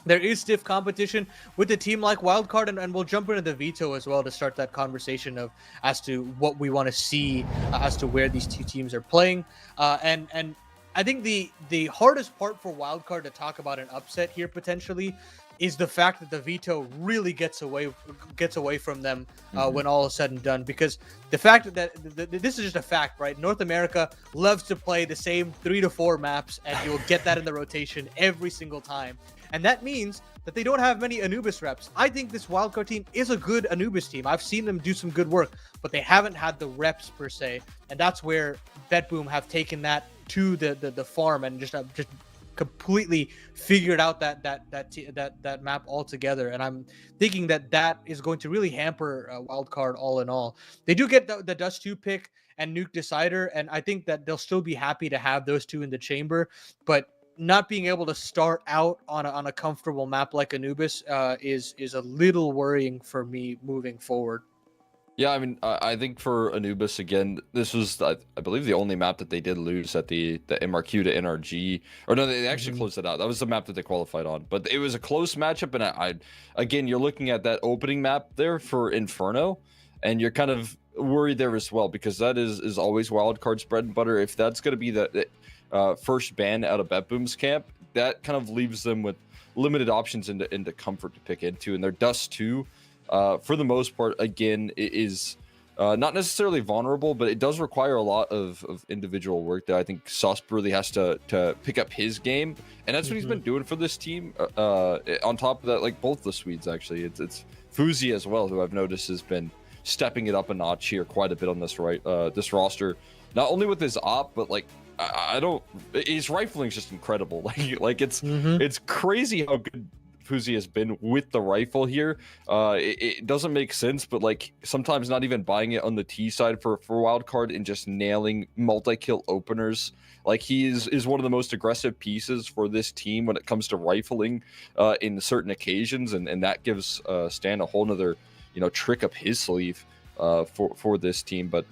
There is stiff competition with a team like Wildcard, and we'll jump into the veto as well to start that conversation of as to what we want to see as to where these two teams are playing. And I think the hardest part for Wildcard to talk about an upset here potentially is the fact that the veto really gets away from them when all is said and done. Because the fact that this is just a fact, right? North America loves to play the same 3 to 4 maps, and you'll get that in the rotation every single time. And that means that they don't have many Anubis reps. I think this Wildcard team is a good Anubis team. I've seen them do some good work, but they haven't had the reps per se. And that's where BetBoom have taken that to the farm and just completely figured out that map altogether. And I'm thinking that is going to really hamper Wildcard all in all. They do get the Dust 2 pick and Nuke Decider, and I think that they'll still be happy to have those two in the chamber, but not being able to start out on a comfortable map like Anubis is a little worrying for me moving forward. Yeah, I mean, I think for Anubis, again, this was, I believe, the only map that they did lose at the MRQ to NRG. Or no, they actually closed it out. That was the map that they qualified on. But it was a close matchup, and I again, you're looking at that opening map there for Inferno, and you're kind of worried there as well, because that is always Wildcard's bread and butter. If that's going to be the first ban out of BetBoom's camp, that kind of leaves them with limited options into comfort to pick into. And their Dust 2, for the most part, again, is not necessarily vulnerable, but it does require a lot of individual work that I think Sauce really has to pick up his game. And that's what he's been doing for this team. On top of that, like both the Swedes, actually, it's Fuzi as well, who I've noticed has been stepping it up a notch here quite a bit on this this roster. Not only with his op, but like, his rifling is just incredible. Like it's crazy how good Fuzi has been with the rifle here. It doesn't make sense, but like sometimes not even buying it on the T side for Wildcard and just nailing multi-kill openers. Like he is one of the most aggressive pieces for this team when it comes to rifling in certain occasions, and that gives Stan a whole nother trick up his sleeve for this team. But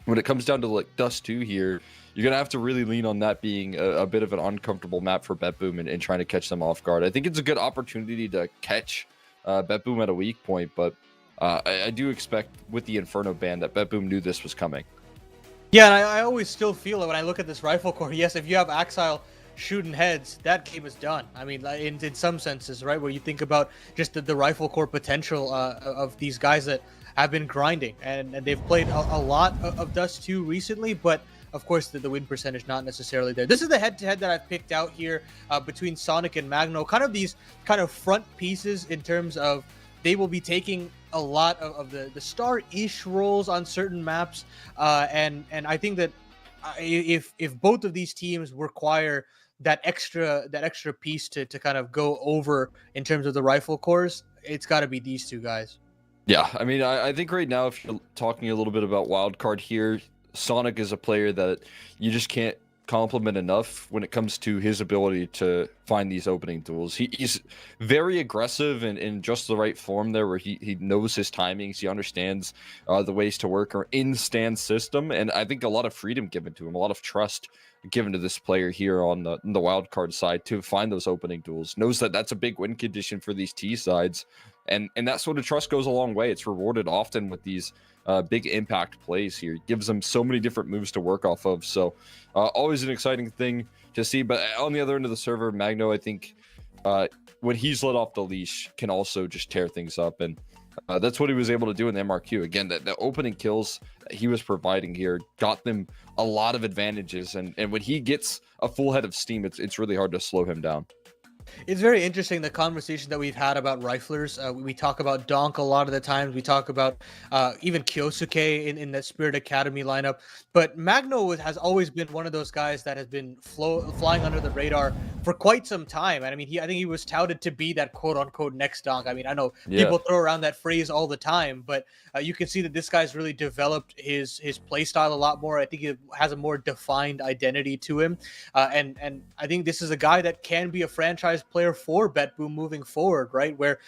when it comes down to like Dust 2 here, you're going to have to really lean on that being a bit of an uncomfortable map for BetBoom and trying to catch them off guard. I think it's a good opportunity to catch BetBoom at a weak point, but I do expect with the Inferno ban that BetBoom knew this was coming. Yeah, and I always still feel it when I look at this rifle core. Yes, if you have Axile shooting heads, that game is done. I mean, in some senses, right? Where you think about just the rifle core potential of these guys that have been grinding, and they've played a lot of Dust 2 recently, but of course, the win percentage not necessarily there. This is the head-to-head that I've picked out here between Sonic and Magno. Kind of these front pieces in terms of they will be taking a lot of the star-ish roles on certain maps, and I think that if both of these teams require that extra piece to kind of go over in terms of the rifle cores, it's got to be these two guys. Yeah, I mean, I think right now, if you're talking a little bit about Wildcard here, Sonic is a player that you just can't compliment enough when it comes to his ability to find these opening duels. He's very aggressive and in just the right form there, where he knows his timings, he understands the ways to work or in stand system, and I think a lot of freedom given to him, a lot of trust given to this player here on the Wildcard side to find those opening duels. Knows that that's a big win condition for these T sides, and that sort of trust goes a long way. It's rewarded often with these big impact plays here. It gives them so many different moves to work off of. So always an exciting thing to see. But on the other end of the server, Magno, I think when he's let off the leash, can also just tear things up. And that's what he was able to do in the MRQ. Again, the opening kills that he was providing here got them a lot of advantages. And when he gets a full head of steam, it's really hard to slow him down. It's very interesting the conversation that we've had about riflers. We talk about Donk a lot of the times. We talk about even Kyosuke in that Spirit Academy lineup. But Magno has always been one of those guys that has been flying under the radar for quite some time. And I mean, I think he was touted to be that quote unquote next Donk. I mean, I know people throw around that phrase all the time, but you can see that this guy's really developed his play style a lot more. I think he has a more defined identity to him. And I think this is a guy that can be a franchise player for BetBoom moving forward, right? Where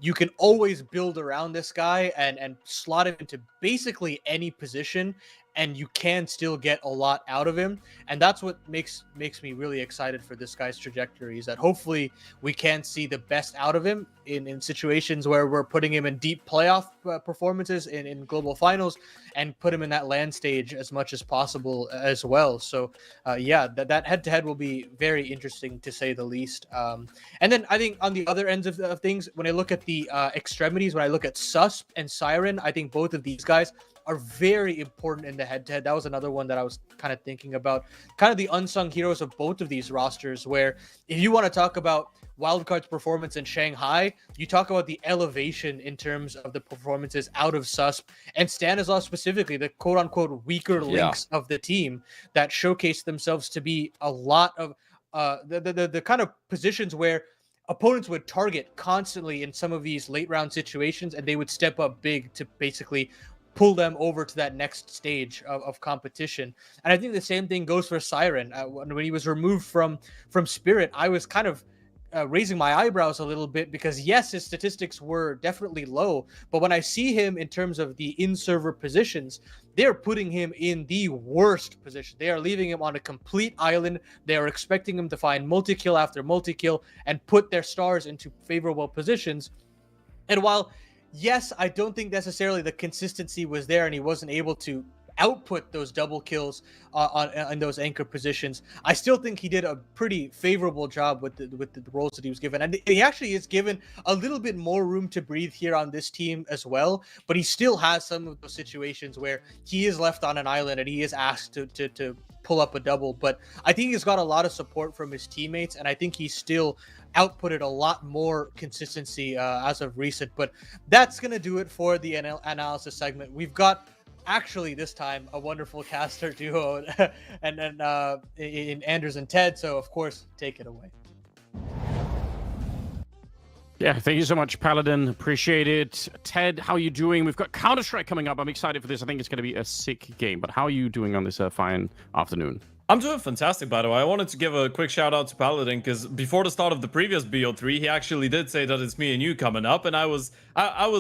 you can always build around this guy and slot him into basically any position, and you can still get a lot out of him. And that's what makes me really excited for this guy's trajectory, is that hopefully we can see the best out of him in situations where we're putting him in deep playoff performances in global finals, and put him in that land stage as much as possible as well. So yeah, that head-to-head will be very interesting, to say the least. And then I think on the other ends of things, when I look at the extremities, when I look at Susp and Siren, I think both of these guys are very important in the head-to-head. That was another one that I was kind of thinking about, kind of the unsung heroes of both of these rosters, where if you want to talk about Wildcard's performance in Shanghai, you talk about the elevation in terms of the performances out of Susp and Stanislav specifically, the quote-unquote weaker links of the team that showcased themselves to be a lot of the kind of positions where opponents would target constantly in some of these late round situations, and they would step up big to basically pull them over to that next stage of competition. And I think the same thing goes for Siren. When he was removed from Spirit, I was kind of raising my eyebrows a little bit, because yes, his statistics were definitely low, but when I see him in terms of the in-server positions, they're putting him in the worst position. They are leaving him on a complete island. They are expecting him to find multi-kill after multi-kill and put their stars into favorable positions. And while yes, I don't think necessarily the consistency was there, and he wasn't able to output those double kills on those anchor positions, I still think he did a pretty favorable job with the roles that he was given. And he actually is given a little bit more room to breathe here on this team as well, but he still has some of those situations where he is left on an island and he is asked to pull up a double. But I think he's got a lot of support from his teammates, and I think he's still outputted a lot more consistency as of recent. But that's going to do it for the analysis segment. We've got, actually this time, a wonderful caster duo and in Anders and Ted. So of course, take it away. Yeah, thank you so much, Paladin. Appreciate it. Ted, how are you doing? We've got Counter-Strike coming up. I'm excited for this. I think it's going to be a sick game. But how are you doing on this fine afternoon? I'm doing fantastic, by the way. I wanted to give a quick shout out to Paladin, because before the start of the previous BO3, he actually did say that it's me and you coming up, and I was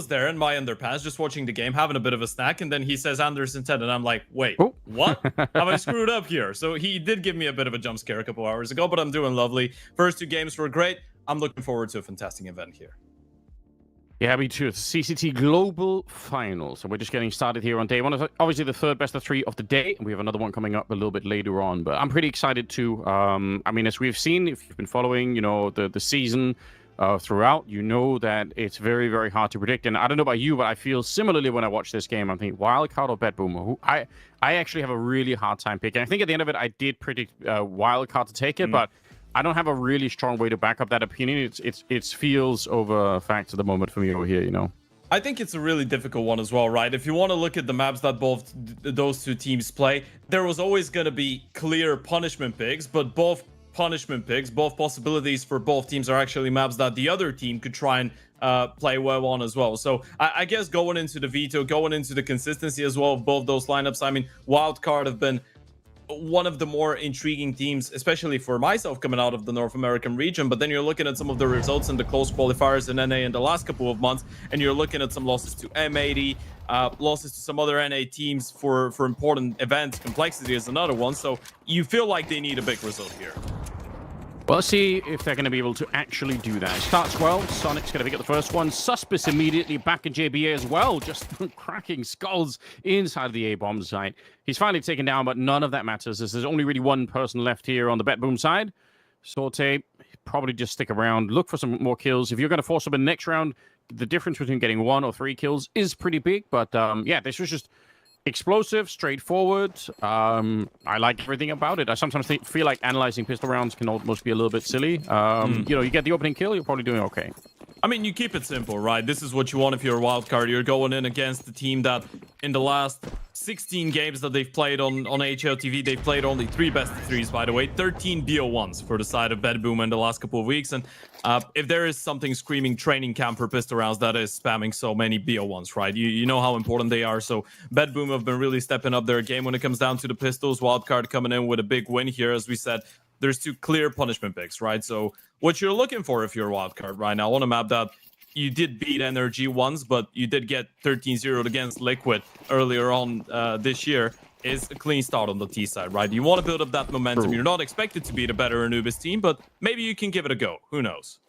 there in my underpants just watching the game, having a bit of a snack, and then he says Anders and Ted, and I'm like, wait, what? Have I screwed up here? So he did give me a bit of a jump scare a couple hours ago, but I'm doing lovely. First two games were great. I'm looking forward to a fantastic event here. Yeah, me too. It's CCT Global Finals. So we're just getting started here on day one. Obviously, the third best of three of the day. And we have another one coming up a little bit later on. But I'm pretty excited too. I mean, as we've seen, if you've been following, the season throughout, you know that it's very, very hard to predict. And I don't know about you, but I feel similarly when I watch this game. I'm thinking, Wildcard or BetBoom? I actually have a really hard time picking. I think at the end of it, I did predict Wildcard to take it, but I don't have a really strong way to back up that opinion. It feels over fact at the moment for me over here, I think it's a really difficult one as well, right? If you want to look at the maps that both those two teams play, there was always going to be clear punishment picks, but both punishment picks, both possibilities for both teams are actually maps that the other team could try and play well on as well. So I guess going into the veto, going into the consistency as well of both those lineups, I mean, Wildcard have been one of the more intriguing teams, especially for myself coming out of the North American region. But then you're looking at some of the results in the close qualifiers in NA in the last couple of months, and you're looking at some losses to M80, losses to some other NA teams for important events. Complexity is another one, so you feel like they need a big result here. Well, let's see if they're going to be able to actually do that. It starts well. Sonic's going to pick up the first one. Suspicious immediately back in JBA as well, just cracking skulls inside of the A-bomb site. He's finally taken down, but none of that matters, as there's only really one person left here on the BetBoom side. Sorte, probably just stick around, look for some more kills. If you're going to force them in the next round, the difference between getting 1 or 3 kills is pretty big. But yeah, this was just explosive, straightforward. I like everything about it. I sometimes feel like analyzing pistol rounds can almost be a little bit silly. You know, you get the opening kill, you're probably doing okay. I mean, you keep it simple, right? This is what you want if you're a wild card. You're going in against the team that in the last 16 games that they've played on HLTV, they've played only 3 best of 3s, by the way. 13 BO1s for the side of Bedboom in the last couple of weeks. And if there is something screaming training camp for pistol rounds, that is spamming so many BO1s, right? You know how important they are. So Bedboom have been really stepping up their game when it comes down to the pistols. Wildcard coming in with a big win here, as we said. There's 2 clear punishment picks, right? So what you're looking for if you're a wildcard right now on a map that you did beat NRG once, but you did get 13-0 against Liquid earlier on this year, is a clean start on the T side, right? You want to build up that momentum. You're not expected to beat a better Anubis team, but maybe you can give it a go. Who knows?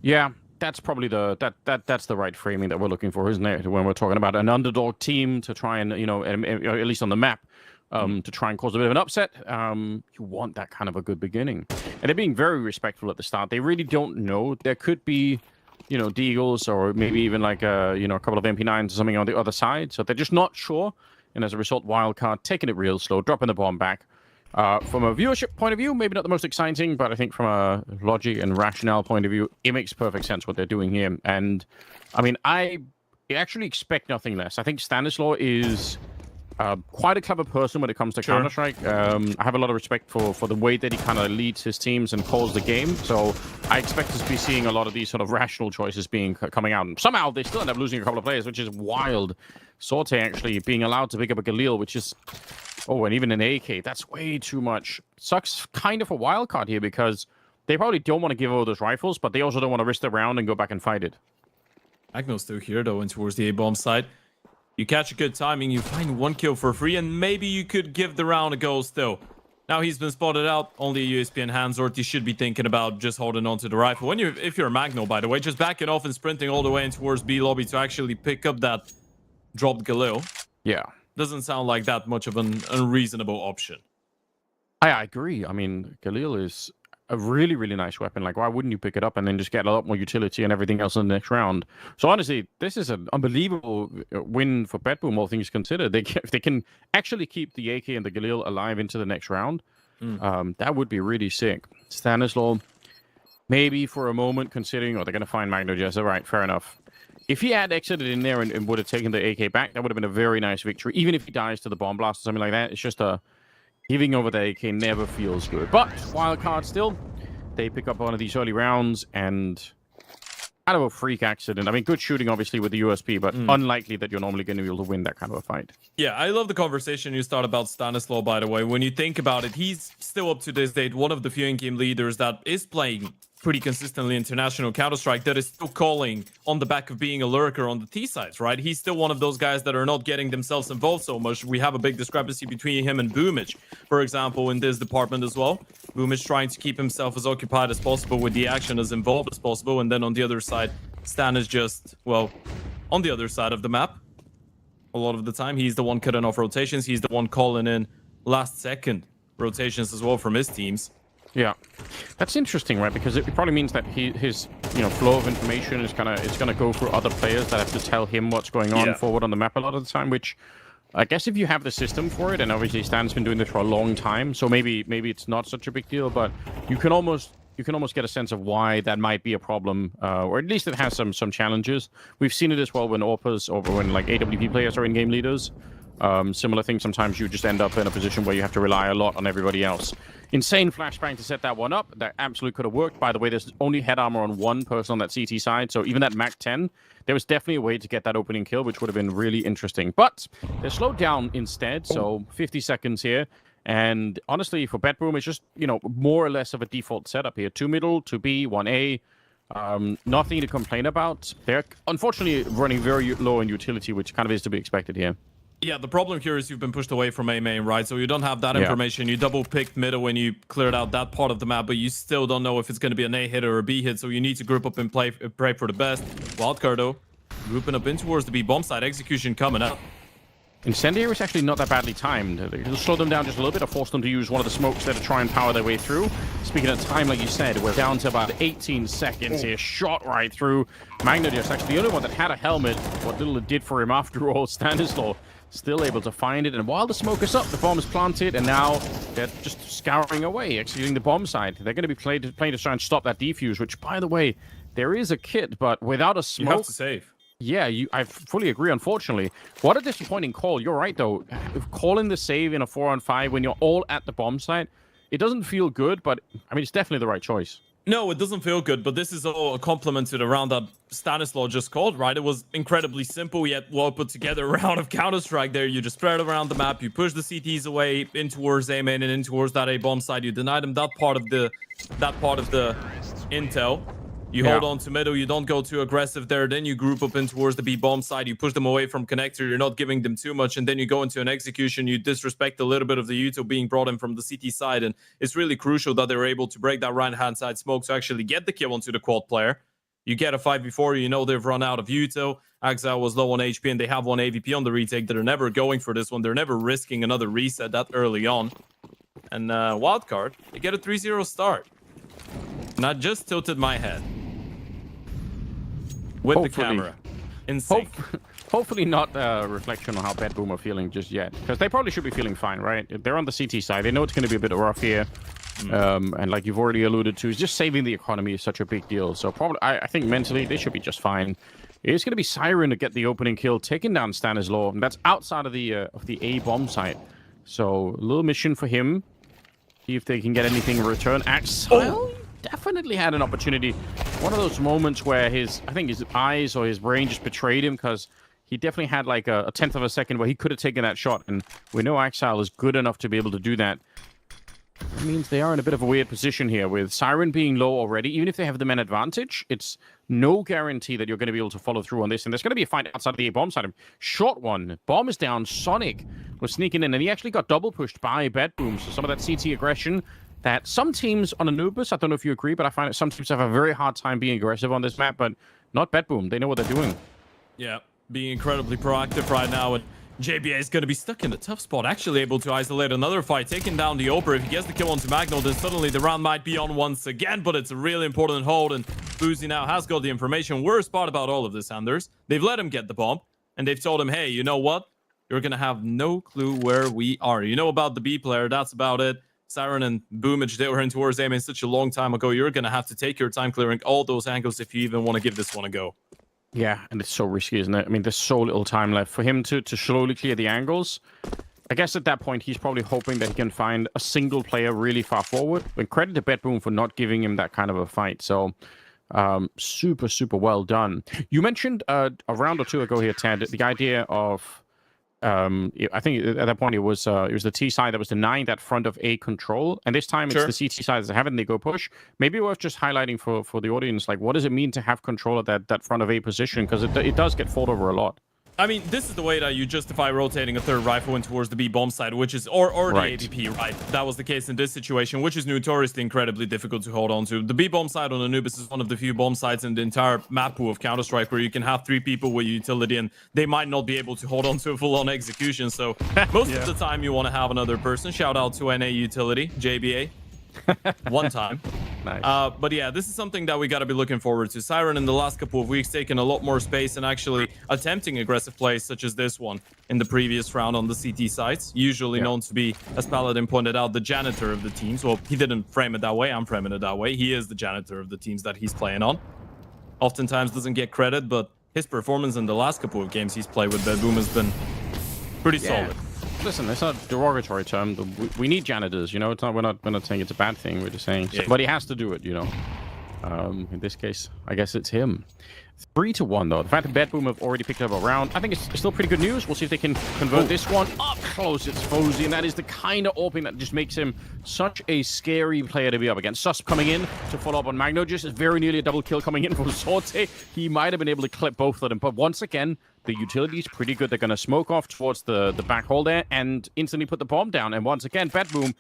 Yeah, that's probably that's the right framing that we're looking for, isn't it? When we're talking about an underdog team to try and, you know, at least on the map, to try and cause a bit of an upset, you want that kind of a good beginning. And they're being very respectful at the start. They really don't know. There could be, you know, Deagles or maybe even like you know, a couple of MP9s or something on the other side. So they're just not sure. And as a result, Wildcard taking it real slow, dropping the bomb back. From a viewership point of view, maybe not the most exciting, but I think from a logic and rationale point of view, it makes perfect sense what they're doing here. And I mean, I actually expect nothing less. I think Stanislaw is quite a clever person when it comes to Counter-Strike. I have a lot of respect for the way that he kind of leads his teams and calls the game. So I expect to be seeing a lot of these sort of rational choices coming out. And somehow they still end up losing a couple of players, which is wild. Sorte actually being allowed to pick up a Galil, which is... Oh, and even an AK. That's way too much. Sucks kind of a wild card here because they probably don't want to give over those rifles, but they also don't want to risk the round and go back and fight it. Agno's still here, though, and towards the A-bomb side. You catch a good timing, you find 1 kill for free, and maybe you could give the round a go still. Now he's been spotted out, only a USP in hands, or he should be thinking about just holding on to the rifle. If you're a Magno, by the way, just backing off and sprinting all the way in towards B lobby to actually pick up that dropped Galil. Yeah. Doesn't sound like that much of an unreasonable option. I agree. I mean, Galil is a really, really nice weapon. Like, why wouldn't you pick it up and then just get a lot more utility and everything else in the next round? So honestly, this is an unbelievable win for Bedboom, all things considered. If they can actually keep the AK and the Galil alive into the next round, that would be really sick. Stanislaw, maybe for a moment considering, they're going to find Magno Jessa. Right, fair enough. If he had exited in there and would have taken the AK back, that would have been a very nice victory. Even if he dies to the bomb blast or something like that, it's just giving over the AK never feels good. But wildcard still, they pick up one of these early rounds and kind of a freak accident. I mean, good shooting obviously with the USP, but unlikely that you're normally going to be able to win that kind of a fight. Yeah, I love the conversation you start about Stanislaw, by the way. When you think about it, he's still up to this date one of the few in-game leaders that is playing pretty consistently international Counter-Strike, that is still calling on the back of being a lurker on the T sides, right? He's still one of those guys that are not getting themselves involved so much. We have a big discrepancy between him and Boomich, for example, in this department as well. Boomich trying to keep himself as occupied as possible with the action, as involved as possible, and then on the other side, Stan is just, well, on the other side of the map. A lot of the time, he's the one cutting off rotations. He's the one calling in last-second rotations as well from his teams. Yeah, that's interesting, right? Because it probably means that his flow of information is gonna go through other players that have to tell him what's going on forward on the map a lot of the time. Which I guess if you have the system for it, and obviously Stan's been doing this for a long time, so maybe it's not such a big deal. But you can almost get a sense of why that might be a problem, or at least it has some challenges. We've seen it as well when AWPers or when like AWP players are in-game leaders. Similar thing, sometimes you just end up in a position where you have to rely a lot on everybody else. Insane flashbang to set that one up. That absolutely could have worked. By the way, there's only head armor on one person on that CT side, so even that Mac 10, there was definitely a way to get that opening kill, which would have been really interesting. But they're slowed down instead, so 50 seconds here. And honestly, for Bedboom, it's just, more or less of a default setup here. 2 middle, 2 B, 1 A. Nothing to complain about. They're unfortunately running very low in utility, which kind of is to be expected here. Yeah, the problem here is you've been pushed away from A main, right? So you don't have that information. You double-picked middle when you cleared out that part of the map, but you still don't know if it's going to be an A hit or a B hit, so you need to group up and pray for the best. Wildcard, though, grouping up in towards the B bomb side. Execution coming up. Incendiary is actually not that badly timed. It'll slow them down just a little bit, or force them to use one of the smokes there to try and power their way through. Speaking of time, like you said, we're down to about 18 seconds here. Shot right through. Magno just actually the only one that had a helmet. What little it did for him after all. Stanislaw still able to find it. And while the smoke is up, the bomb is planted, and now they're just scouring away, executing the bomb side. They're going to be playing to try and stop that defuse, which, by the way, there is a kit, but without a smoke... You have to save. Yeah, I fully agree, unfortunately. What a disappointing call. You're right, though. Calling the save in a 4-on-5 when you're all at the bomb site, it doesn't feel good, but, I mean, it's definitely the right choice. No, it doesn't feel good, but this is all a compliment to the round that Stanislaw just called, right? It was incredibly simple, yet well put together round of Counter-Strike there. You just spread around the map, you push the CTs away in towards A main and in towards that A bomb side. You deny them that part of the intel. You hold on to middle, you don't go too aggressive there, then you group up in towards the B bomb side, you push them away from connector, you're not giving them too much, and then you go into an execution, you disrespect a little bit of the util being brought in from the CT side, and it's really crucial that they're able to break that right-hand side smoke to actually get the kill onto the quad player. You get a 5v4, you know they've run out of util, Axel was low on HP, and they have one AVP on the retake. They're never going for this one, they're never risking another reset that early on. And wildcard, they get a 3-0 start. And I just tilted my head. With Hopefully. the camera in sync. Hopefully not a reflection on how Bad Boom are feeling just yet. Because they probably should be feeling fine, right? They're on the CT side. They know it's going to be a bit rough here. And like you've already alluded to, just saving the economy is such a big deal. So probably, I think mentally they should be just fine. It's going to be Siren to get the opening kill, taking down Stanislaw. And that's outside of the A bomb site. So a little mission for him. See if they can get anything in return. Axel definitely had an opportunity. One of those moments where I think his eyes or his brain just betrayed him, because he definitely had like a tenth of a second where he could have taken that shot. And we know Axel is good enough to be able to do that. It means they are in a bit of a weird position here with Siren being low already. Even if they have the man advantage, it's no guarantee that you're going to be able to follow through on this. And there's going to be a fight outside of the A bomb side. Short one. Bomb is down. Sonic was sneaking in, and he actually got double pushed by Bad Boom. So some of that CT aggression that some teams on Anubis, I don't know if you agree, but I find that some teams have a very hard time being aggressive on this map, but not Bad Boom. They know what they're doing. Yeah, being incredibly proactive right now, and JBA is going to be stuck in a tough spot, actually able to isolate another fight, taking down the Oper. If he gets the kill onto Magno, then suddenly the round might be on once again, but it's a really important hold, and Boozy now has got the information. Worst part about all of this, Anders, they've let him get the bomb, and they've told him, hey, you know what? You're going to have no clue where we are. You know about the B player, that's about it. Siren and Boomage, they were in towards aim such a long time ago. You're going to have to take your time clearing all those angles if you even want to give this one a go. Yeah, and it's so risky, isn't it? I mean, there's so little time left for him to slowly clear the angles. I guess at that point, he's probably hoping that he can find a single player really far forward. But credit to Bad Boom for not giving him that kind of a fight. So, super, super well done. You mentioned a round or two ago here, Ted, the idea of... I think at that point it was the T side that was denying that front of A control, and this time it's the CT side that haven't. They go push. Maybe worth just highlighting for the audience, like, what does it mean to have control of that front of A position, because it does get fought over a lot. I mean, this is the way that you justify rotating a third rifle in towards the B bomb side, which is, or the AVP, right? That was the case in this situation, which is notoriously incredibly difficult to hold on to. The B bomb side on Anubis is one of the few bomb sides in the entire map pool of Counter-Strike where you can have 3 people with utility, and they might not be able to hold on to a full-on execution. So most of the time you want to have another person. Shout out to NA Utility, JBA. One time. Nice. But yeah, this is something that we got to be looking forward to. Siren in the last couple of weeks taking a lot more space and actually attempting aggressive plays such as this one in the previous round on the CT sites. Usually known to be, as Paladin pointed out, the janitor of the teams. Well, he didn't frame it that way. I'm framing it that way. He is the janitor of the teams that he's playing on. Oftentimes doesn't get credit, but his performance in the last couple of games he's played with Bad Boom has been pretty solid. Listen, it's not a derogatory term. We need janitors, you know. It's not. We're not saying it's a bad thing. We're just saying somebody has to do it, you know. In this case, I guess it's him. 3-1 though. The fact that Bad Boom have already picked up a round, I think it's still pretty good news. We'll see if they can convert this one up close. It's Fozy, and that is the kind of opening that just makes him such a scary player to be up against. Sus coming in to follow up on Magno, just very nearly a double kill coming in from Sorte. He might have been able to clip both of them, but once again, the utility is pretty good. They're going to smoke off towards the back hole there and instantly put the bomb down. And once again, Bad Boom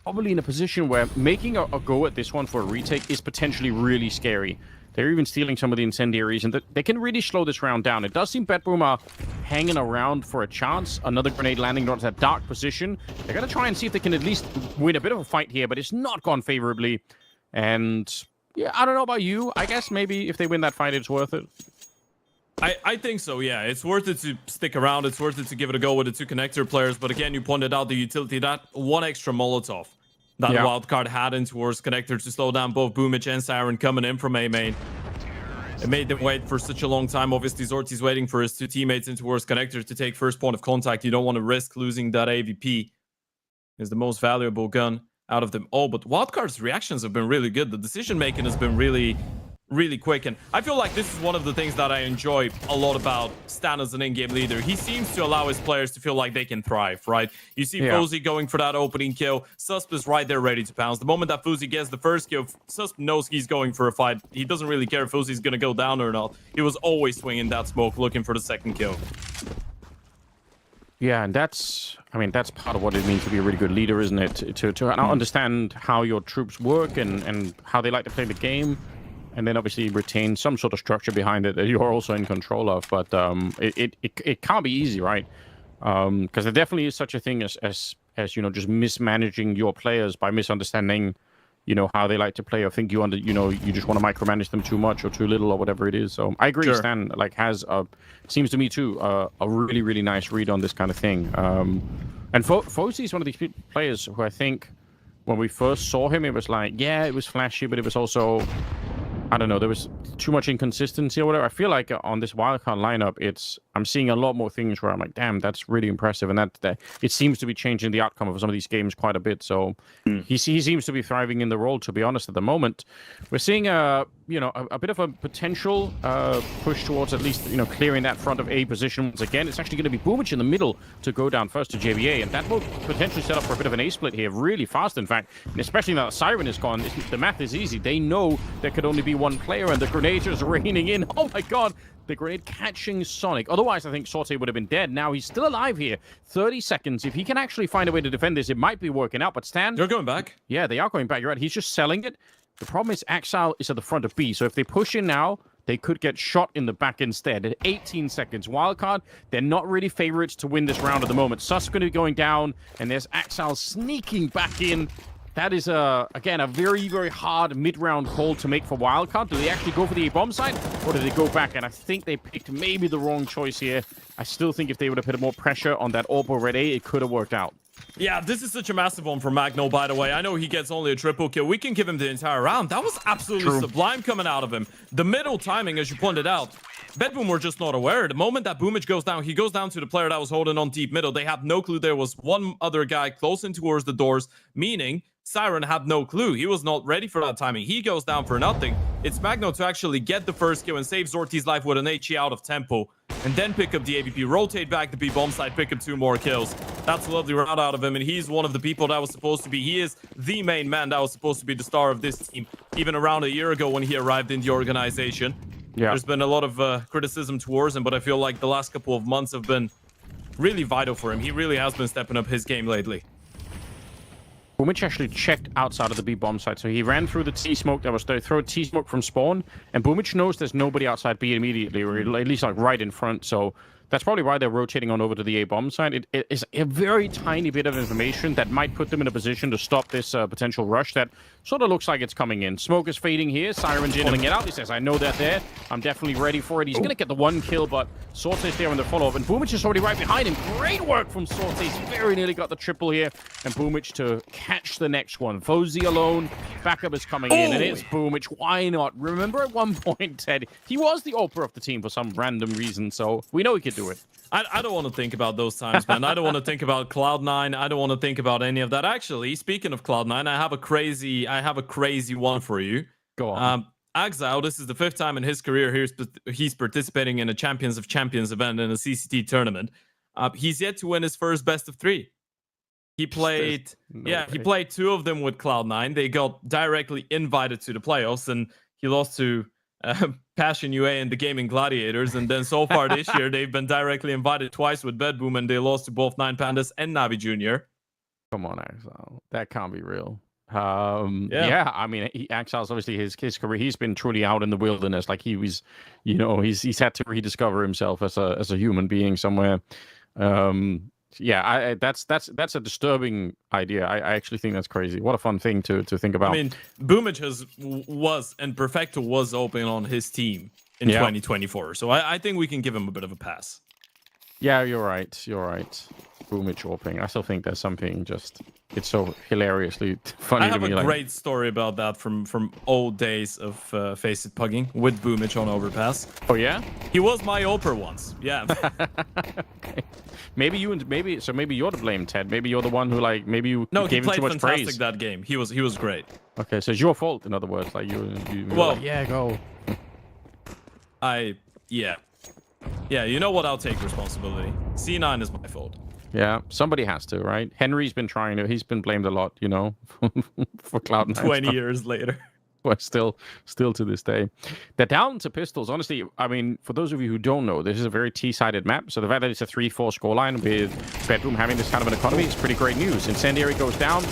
probably in a position where making a go at this one for a retake is potentially really scary. They're even stealing some of the incendiaries, and they can really slow this round down. It does seem Bad Boom are hanging around for a chance. Another grenade landing on that dark position. They're going to try and see if they can at least win a bit of a fight here, but it's not gone favorably. And yeah, I don't know about you. I guess maybe if they win that fight, it's worth it. I think so, yeah. It's worth it to stick around. It's worth it to give it a go with the 2 connector players. But again, you pointed out the utility, that one extra Molotov that Wildcard had in towards connector to slow down both Boomich and Siren coming in from A main. It made them wait for such a long time. Obviously, Zorti's waiting for his 2 teammates in towards connector to take first point of contact. You don't want to risk losing that AVP. It's the most valuable gun out of them all. But Wildcard's reactions have been really good. The decision making has been really quick, and I feel like this is one of the things that I enjoy a lot about Stan as an in-game leader. He seems to allow his players to feel like they can thrive, right? You see Fuzzy going for that opening kill. Susp is right there ready to pounce. The moment that Fuzzy gets the first kill, Susp knows he's going for a fight. He doesn't really care if Fuzzy's gonna go down or not. He was always swinging that smoke, looking for the second kill. Yeah, and that's part of what it means to be a really good leader, isn't it? To understand how your troops work and how they like to play the game. And then obviously retain some sort of structure behind it that you're also in control of. But it can't be easy, right? Because there definitely is such a thing as just mismanaging your players by misunderstanding, how they like to play. I think you just want to micromanage them too much or too little or whatever it is. So I agree. Sure. Stan has seems to me too a really, really nice read on this kind of thing. And Fozy is one of these players who I think when we first saw him, it was like, yeah, it was flashy, but it was also, I don't know, there was too much inconsistency or whatever. I feel like on this wildcard lineup, I'm seeing a lot more things where I'm like, damn, that's really impressive, and that it seems to be changing the outcome of some of these games quite a bit. So he seems to be thriving in the role. To be honest, at the moment, we're seeing a bit of a potential push towards at least clearing that front of A position once again. It's actually going to be Boomich in the middle to go down first to JVA, and that will potentially set up for a bit of an A split here, really fast, in fact. And especially now that Siren is gone, the math is easy. They know there could only be one player, and the grenades are raining in. Oh my god, the grenade catching Sonic. Otherwise, I think Sorte would have been dead. Now he's still alive here. 30 seconds. If he can actually find a way to defend this, it might be working out. But Stan, they're going back. Yeah, they are going back. You're right. He's just selling it. The problem is Axile is at the front of B, so if they push in now, they could get shot in the back instead. At 18 seconds. Wildcard, they're not really favorites to win this round at the moment. Sus going to be going down, and there's Axile sneaking back in. That is, again, a very, very hard mid-round call to make for Wildcard. Do they actually go for the A-bomb side, or do they go back? And I think they picked maybe the wrong choice here. I still think if they would have put more pressure on that Orbo Red A, it could have worked out. Yeah, this is such a massive one for Magno, by the way. I know he gets only a triple kill. We can give him the entire round. That was absolutely sublime coming out of him. The middle timing, as you pointed out, Bedboom were just not aware. The moment that Boomich goes down, he goes down to the player that was holding on deep middle. They had no clue there was one other guy close in towards the doors, meaning Siren had no clue. He was not ready for that timing. He goes down for nothing. It's Magno to actually get the first kill and save Zorti's life with an HE out of tempo, and then pick up the AVP, rotate back the B-bomb side, pick up 2 more kills. That's a lovely round out of him, and he's one of the people that was supposed to be, he is the main man that was supposed to be the star of this team, even around a year ago when he arrived in the organization. Yeah. There's been a lot of criticism towards him, but I feel like the last couple of months have been really vital for him. He really has been stepping up his game lately. Boomich actually checked outside of the B-bomb site, so he ran through the T-smoke that was there, throw T-smoke from spawn, and Boomich knows there's nobody outside B immediately, or at least like right in front, so that's probably why they're rotating on over to the A-bomb side. It is a very tiny bit of information that might put them in a position to stop this potential rush that sort of looks like it's coming in. Smoke is fading here. Siren's pulling it out. He says, I know they're there. I'm definitely ready for it. He's going to get the 1 kill, but Sorte's there in the follow-up, and Boomich is already right behind him. Great work from Sorte. He's very nearly got the triple here, and Boomich to catch the next one. Fozy alone. Backup is coming in, and it's Boomich. Why not? Remember at one point, Ted, he was the Oprah of the team for some random reason, so we know he could do it. I don't want to think about those times, man. I don't want to think about Cloud9. I don't want to think about any of that. Actually, speaking of Cloud9, I have a crazy one for you. Go on. Axile, this is the 5th time in his career he's participating in a Champions of Champions event in a CCT tournament. He's yet to win his first best of 3. He played, he played 2 of them with Cloud9. They got directly invited to the playoffs, and he lost to Passion UA and the Gaming Gladiators, and then so far this year they've been directly invited twice with Bedboom, and they lost to both 9Pandas and Navi Jr. Come on, Axile. That can't be real. Yeah, I mean, Axile's obviously his career. He's been truly out in the wilderness. Like he was, he's had to rediscover himself as a human being somewhere. Yeah, that's a disturbing idea. I actually think that's crazy. What a fun thing to think about. I mean, Boomich was and Perfecto was open on his team in Yeah. 2024. So I think we can give him a bit of a pass. Yeah, you're right. You're right. Boomage warping. I still think there's something just... It's so hilariously funny I to have me. a Like, great story about that from old days of Face It pugging with Boomage on Overpass. oh, yeah? He was my Oper once. Yeah. Okay. Maybe you're the blame, Ted. Maybe you're the one who maybe you No, he gave him played too much fantastic praise. that game. He was great. Okay, so it's your fault, in other words. Like you were Well- like, yeah, go. Yeah, you know what? I'll take responsibility. C9 is my fault. Yeah, somebody has to, right? Henry's been trying to. He's been blamed a lot, for Cloud9. 20 years later. Well, still to this day. They're down to pistols. Honestly, I mean, for those of you who don't know, this is a very T-sided map. So the fact that it's a 3-4 scoreline with Bedroom having this kind of an economy is pretty great news. Incendiary goes down.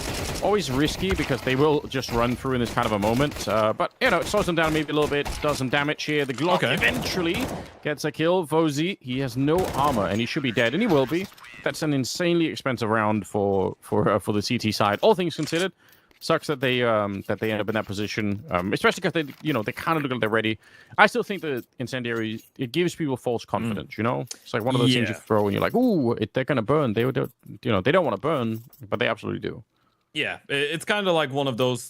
Always risky because they will just run through in this kind of a moment. But, it slows them down maybe a little bit. Does some damage here. The Glock eventually gets a kill. Vozy, he has no armor and he should be dead. And he will be. That's an insanely expensive round for the CT side. All things considered. Sucks that they end up in that position, especially because they kind of look like they're ready. I still think that Incendiary, it gives people false confidence. It's like one of those things you throw and you're like, ooh, they're gonna burn. They don't want to burn, but they absolutely do. Yeah, it's kind of like one of those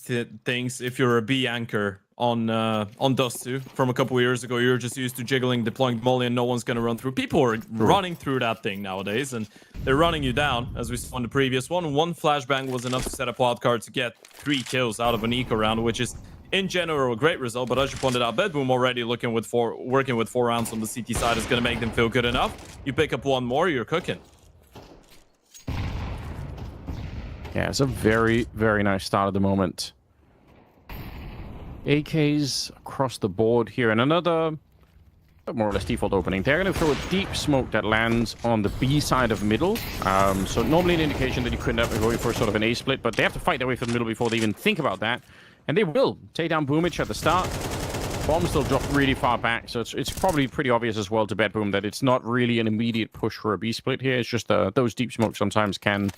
things. If you're a B anchor on Dust 2 from a couple of years ago, you're just used to jiggling, deploying molly, and no one's gonna run through. People are running through that thing nowadays, and they're running you down, as we saw in the previous one. One flashbang was enough to set up wildcard to get 3 kills out of an eco round, which is in general a great result. But as you pointed out, Bedboom already working with 4 rounds on the CT side is gonna make them feel good enough. You pick up one more, you're cooking. Yeah, it's a very, very nice start at the moment. AKs across the board here, and another more or less default opening. They're going to throw a deep smoke that lands on the B side of middle. So normally an indication that you couldn't have go for sort of an A split, but they have to fight their way for the middle before they even think about that. And they will take down Boomage at the start. Bomb still dropped really far back, so it's probably pretty obvious as well to Bedboom that it's not really an immediate push for a B split here. It's just those deep smokes sometimes can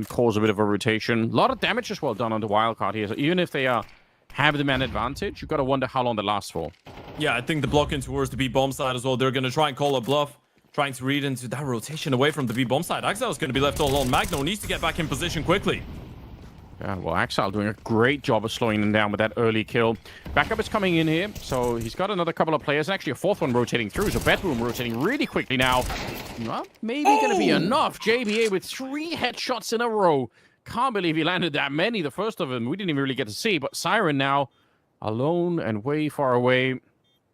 cause a bit of a rotation. A lot of damage as well done on the wildcard here. So even if they have the man advantage, you've got to wonder how long they last for. Yeah, I think the blocking towards the B bomb side as well. They're going to try and call a bluff, trying to read into that rotation away from the B bomb side. Axel is going to be left all alone. Magno needs to get back in position quickly. Yeah, well, Axel doing a great job of slowing them down with that early kill. Backup is coming in here, so he's got another couple of players, and actually a fourth one rotating through. So Bedroom rotating really quickly now. Well, maybe going to be enough. JBA with 3 headshots in a row. Can't believe he landed that many. The first of them we didn't even really get to see, but Siren now alone and way far away.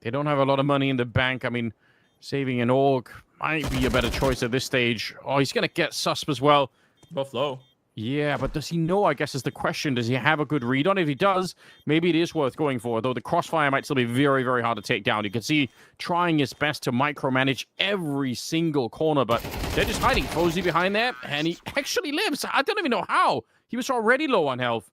They don't have a lot of money in the bank. I mean, saving an orc might be a better choice at this stage. Oh, he's going to get Susp as well. Buff low. Yeah, but does he know, I guess, is the question. Does he have a good read on it? If he does, maybe it is worth going for, though the crossfire might still be very, very hard to take down. You can see trying his best to micromanage every single corner, but they're just hiding. Cozy behind there, and he actually lives. I don't even know how. He was already low on health.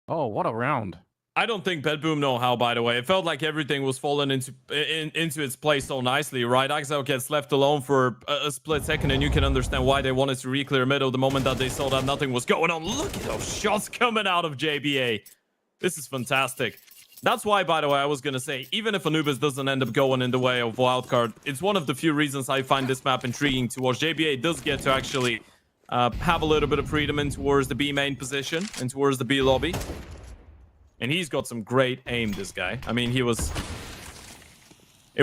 Oh, what a round. I don't think Bedboom know how, by the way. It felt like everything was falling into its place so nicely, right? Axel gets left alone for a split second, and you can understand why they wanted to re-clear middle the moment that they saw that nothing was going on. Look at those shots coming out of JBA. This is fantastic. That's why, by the way, I was going to say, even if Anubis doesn't end up going in the way of wildcard, it's one of the few reasons I find this map intriguing to watch. JBA does get to actually have a little bit of freedom in towards the B main position and towards the B lobby. And he's got some great aim, this guy. I mean, it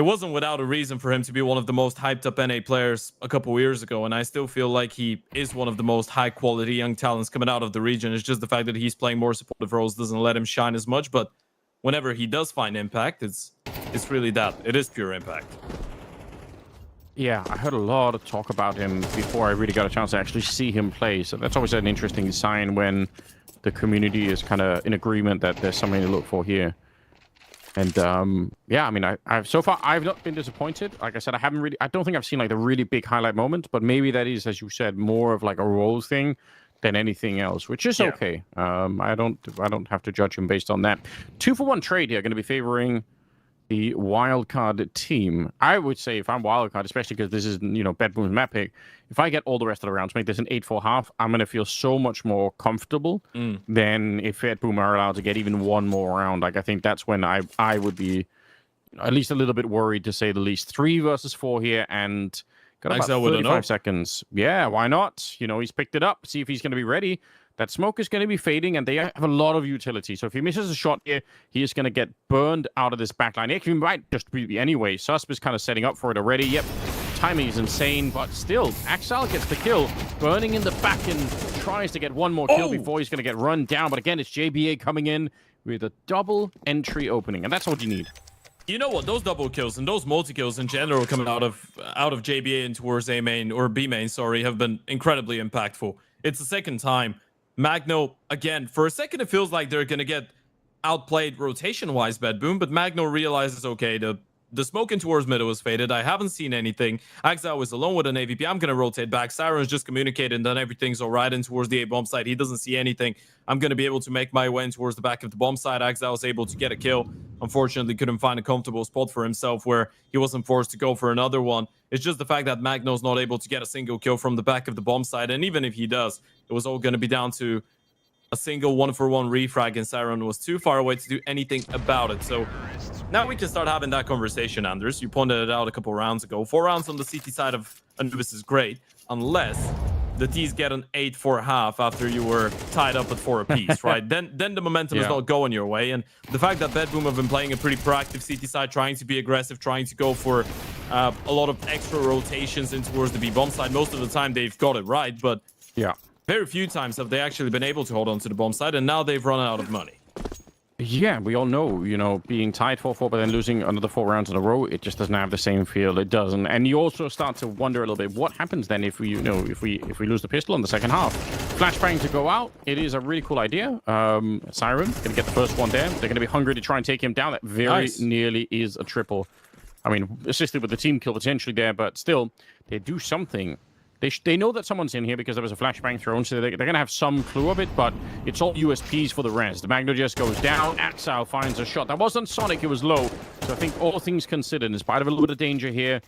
wasn't without a reason for him to be one of the most hyped up NA players a couple years ago. And I still feel like he is one of the most high quality young talents coming out of the region. It's just the fact that he's playing more supportive roles doesn't let him shine as much. But whenever he does find impact, it's really that. It is pure impact. Yeah, I heard a lot of talk about him before I really got a chance to actually see him play. So that's always an interesting sign when the community is kind of in agreement that there's something to look for here. And yeah, I mean, I've so far I've not been disappointed. Like I said, I don't think I've seen like the really big highlight moment, but maybe that is, as you said, more of like a roles thing than anything else, which is okay. I don't have to judge him based on that. 2-for-1 trade here, going to be favoring the wildcard team. I would say if I'm wildcard, especially because this is, Bedboom's map pick, if I get all the rest of the rounds, make this an 8-4 half, I'm going to feel so much more comfortable than if Bedboom are allowed to get even one more round. Like, I think that's when I would be at least a little bit worried, to say the least. 3 versus 4 here, and got about Axel with an 35 ult. seconds. Yeah, why not? You know, he's picked it up. See if he's going to be ready. That smoke is going to be fading, and they have a lot of utility. So if he misses a shot here, he is going to get burned out of this backline. Actually, he might just be anyway. Susp is kind of setting up for it already. Yep, timing is insane, but still, Axel gets the kill. Burning in the back and tries to get one more kill before he's going to get run down. But again, it's JBA coming in with a double entry opening, and that's what you need. You know what? Those double kills and those multi kills in general coming out of JBA and towards A main or B main, sorry, have been incredibly impactful. It's the second time. Magno, again, for a second it feels like they're gonna get outplayed rotation-wise, Bedboom, but Magno realizes, okay, the smoke in towards middle was faded. I haven't seen anything. Axel was alone with an AVP. I'm gonna rotate back. Siren's just communicating that everything's all right, and towards the A bomb side, he doesn't see anything. I'm gonna be able to make my way in towards the back of the bomb side. Axel was able to get a kill. Unfortunately, couldn't find a comfortable spot for himself where he wasn't forced to go for another one. It's just the fact that Magno's not able to get a single kill from the back of the bomb side, and even if he does, it was all gonna be down to a single 1-for-1 refrag, and Siren was too far away to do anything about it. So now we can start having that conversation, Anders. You pointed it out a couple rounds ago. 4 rounds on the CT side of Anubis is great, unless the T's get an 8-4 half after you were tied up at 4 apiece, right? Then the momentum is not going your way. And the fact that Bedboom have been playing a pretty proactive CT side, trying to be aggressive, trying to go for a lot of extra rotations in towards the B bomb side. Most of the time they've got it right, but Yeah. very few times have they actually been able to hold on to the bomb side, and now they've run out of money. Yeah, we all know, you know, being tied 4-4, but then losing another 4 rounds in a row, it just doesn't have the same feel. It doesn't. And you also start to wonder a little bit, what happens then if we, you know, if we lose the pistol in the second half? Flashbang to go out. It is a really cool idea. Siren gonna get the first one there. They're gonna be hungry to try and take him down. That very nearly is a triple. I mean, assisted with the team kill potentially there, but still, they do something. They know that someone's in here because there was a flashbang thrown, so they're going to have some clue of it, but it's all USPs for the rest. The Magno just goes down. Axel finds a shot. That wasn't Sonic, it was low. So I think all things considered, in spite of a little bit of danger here,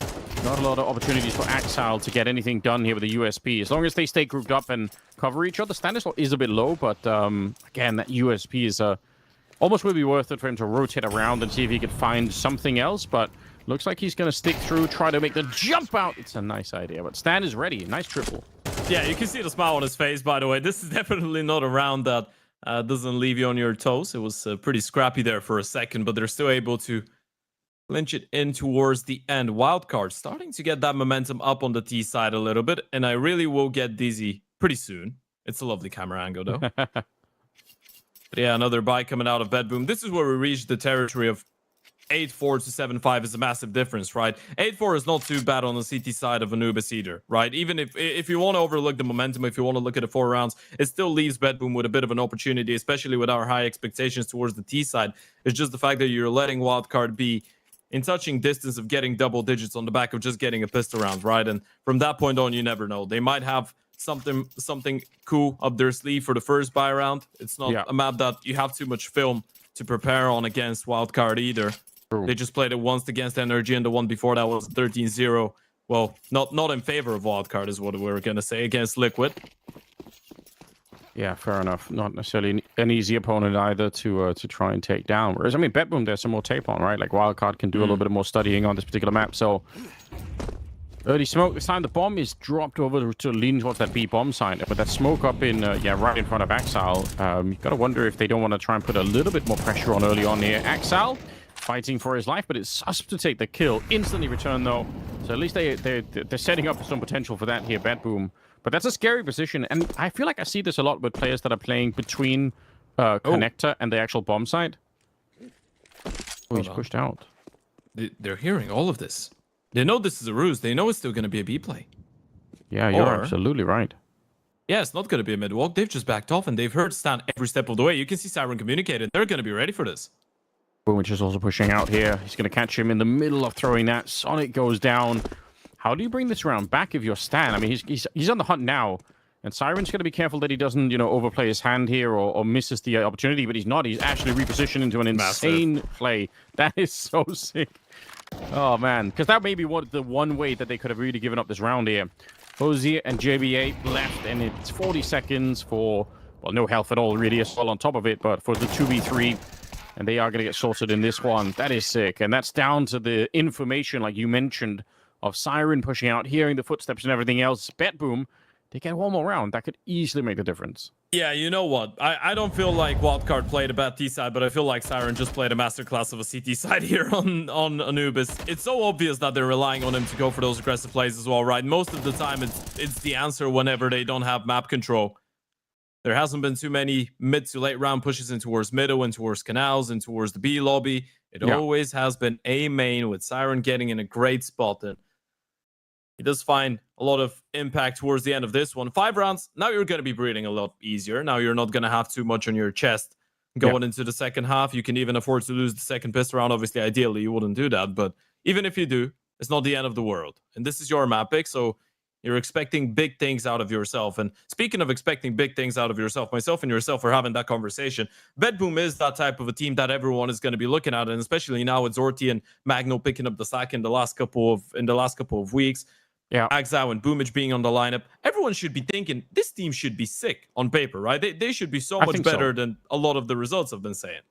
not a lot of opportunities for Axel to get anything done here with the USP. As long as they stay grouped up and cover each other, Standard is a bit low, but again, that USP is almost would be worth it for him to rotate around and see if he could find something else, but looks like he's going to stick through, try to make the jump out. It's a nice idea, but Stan is ready. Nice triple. Yeah, you can see the smile on his face, by the way. This is definitely not a round that doesn't leave you on your toes. It was pretty scrappy there for a second, but they're still able to clinch it in towards the end. Wildcard starting to get that momentum up on the T side a little bit, and I really will get dizzy pretty soon. It's a lovely camera angle, though. But yeah, another buy coming out of Bedboom. This is where we reach the territory of 8-4 to 7-5 is a massive difference, right? 8-4 is not too bad on the CT side of Anubis either, right? Even if you want to overlook the momentum, if you want to look at the 4 rounds, it still leaves Bedboom with a bit of an opportunity, especially with our high expectations towards the T side. It's just the fact that you're letting Wildcard be in touching distance of getting double digits on the back of just getting a pistol round, right? And from that point on, you never know. They might have something cool up their sleeve for the first buy round. It's not a map that you have too much film to prepare on against Wildcard either. True. They just played it once against Energy, and the one before that was 13-0. Well, not in favor of Wildcard is what we were going to say, against Liquid. Yeah, fair enough. Not necessarily an easy opponent either to try and take down. Whereas, I mean, Bedboom, there's some more tape on, right? Like, Wildcard can do a little bit more studying on this particular map, so... Early smoke. This time the bomb is dropped over to lean towards that B bomb side. But that smoke up in, right in front of Axel. You got to wonder if they don't want to try and put a little bit more pressure on early on here. Axel fighting for his life, but it's Susp to take the kill. Instantly return, though. So at least they're setting up some potential for that here, Bedboom. But that's a scary position. And I feel like I see this a lot with players that are playing between connector and the actual bomb side. Oh, he's pushed out. They're hearing all of this. They know this is a ruse. They know it's still going to be a B play. Yeah, you're absolutely right. Yeah, it's not going to be a mid walk. They've just backed off, and they've heard Stan every step of the way. You can see Siren communicating. They're going to be ready for this. Boom, which is also pushing out here. He's going to catch him in the middle of throwing that. Sonic goes down. How do you bring this round back if you're Stan? I mean, he's on the hunt now. And Siren's going to be careful that he doesn't, overplay his hand here or misses the opportunity, but he's not. He's actually repositioned into an insane play. That is so sick. Oh, man. Because that may be the one way that they could have really given up this round here. Hosier and JBA left, and it's 40 seconds for, well, no health at all, really, as well on top of it, but for the 2v3, and they are going to get sorted in this one. That is sick, and that's down to the information, like you mentioned, of Siren pushing out, hearing the footsteps and everything else. Bet Boom, they get one more round. That could easily make the difference. Yeah, you know what? I don't feel like Wildcard played a bad T side, but I feel like Siren just played a masterclass of a CT side here on Anubis. It's so obvious that they're relying on him to go for those aggressive plays as well, right? Most of the time, it's the answer whenever they don't have map control. There hasn't been too many mid to late round pushes in towards middle and towards canals and towards the B lobby. It always has been A main with Siren getting in a great spot. And he does find a lot of impact towards the end of this one. 5 rounds, now you're going to be breathing a lot easier. Now you're not going to have too much on your chest going into the second half. You can even afford to lose the second pistol round. Obviously, ideally, you wouldn't do that. But even if you do, it's not the end of the world. And this is your map pick, so you're expecting big things out of yourself. And speaking of expecting big things out of yourself, myself and yourself are having that conversation. Bedboom is that type of a team that everyone is going to be looking at, and especially now with Zorti and Magno picking up the sack in the last couple of weeks. Yeah, Axao and Boomage being on the lineup. Everyone should be thinking this team should be sick on paper, right? They should be so much better than a lot of the results have been saying.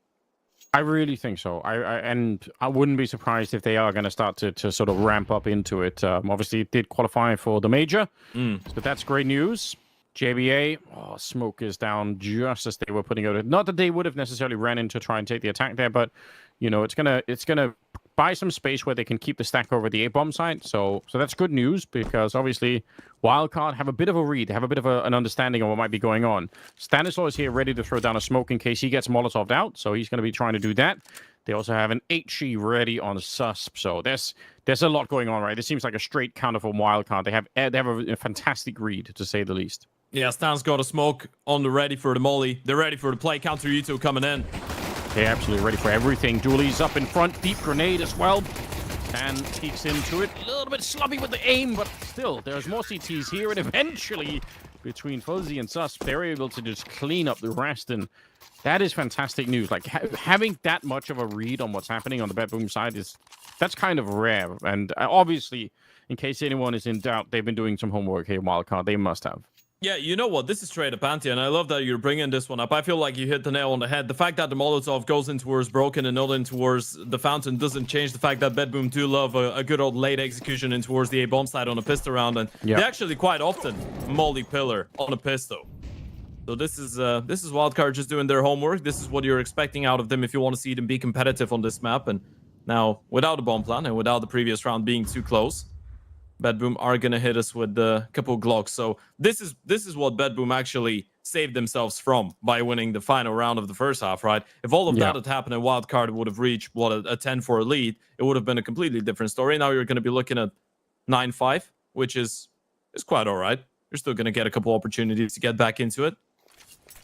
I really think so. I wouldn't be surprised if they are going to start to sort of ramp up into it. Obviously, it did qualify for the major, but that's great news. JBA, smoke is down just as they were putting out. Not that they would have necessarily ran in to try and take the attack there, but it's gonna buy some space where they can keep the stack over the A-bomb site. So that's good news, because obviously Wildcard have a bit of a read, have a bit of an understanding of what might be going on. Stanislaw is here ready to throw down a smoke in case he gets Molotov'd out, so he's going to be trying to do that. They also have an HE ready on Susp, so there's a lot going on, right? This seems like a straight counter from Wildcard. They have a fantastic read, to say the least. Yeah, Stan's got a smoke on the ready for the molly. They're ready for the play. Counter Yuto coming in. They're absolutely ready for everything. Dooley's up in front. Deep grenade as well. And peeks into it. A little bit sloppy with the aim, but still, there's more CTs here. And eventually, between Fuzzy and Sus, they're able to just clean up the rest. And that is fantastic news. Like, having that much of a read on what's happening on the Bedboom side that's kind of rare. And obviously, in case anyone is in doubt, they've been doing some homework here, Wildcard. They must have. Yeah, you know what? This is straight up anti, and I love that you're bringing this one up. I feel like you hit the nail on the head. The fact that the Molotov goes in towards Broken and not in towards the Fountain doesn't change the fact that Bedboom do love a good old late execution in towards the A-bomb side on a pistol round, and they actually quite often molly pillar on a pistol. So this is Wildcard just doing their homework. This is what you're expecting out of them if you want to see them be competitive on this map. And now, without a bomb plan and without the previous round being too close, Bedboom are going to hit us with a couple of Glocks. So this is what Bedboom actually saved themselves from by winning the final round of the first half, right? If all of that had happened and Wildcard would have reached, a 10-4 lead, it would have been a completely different story. Now you're going to be looking at 9-5, which is quite all right. You're still going to get a couple opportunities to get back into it.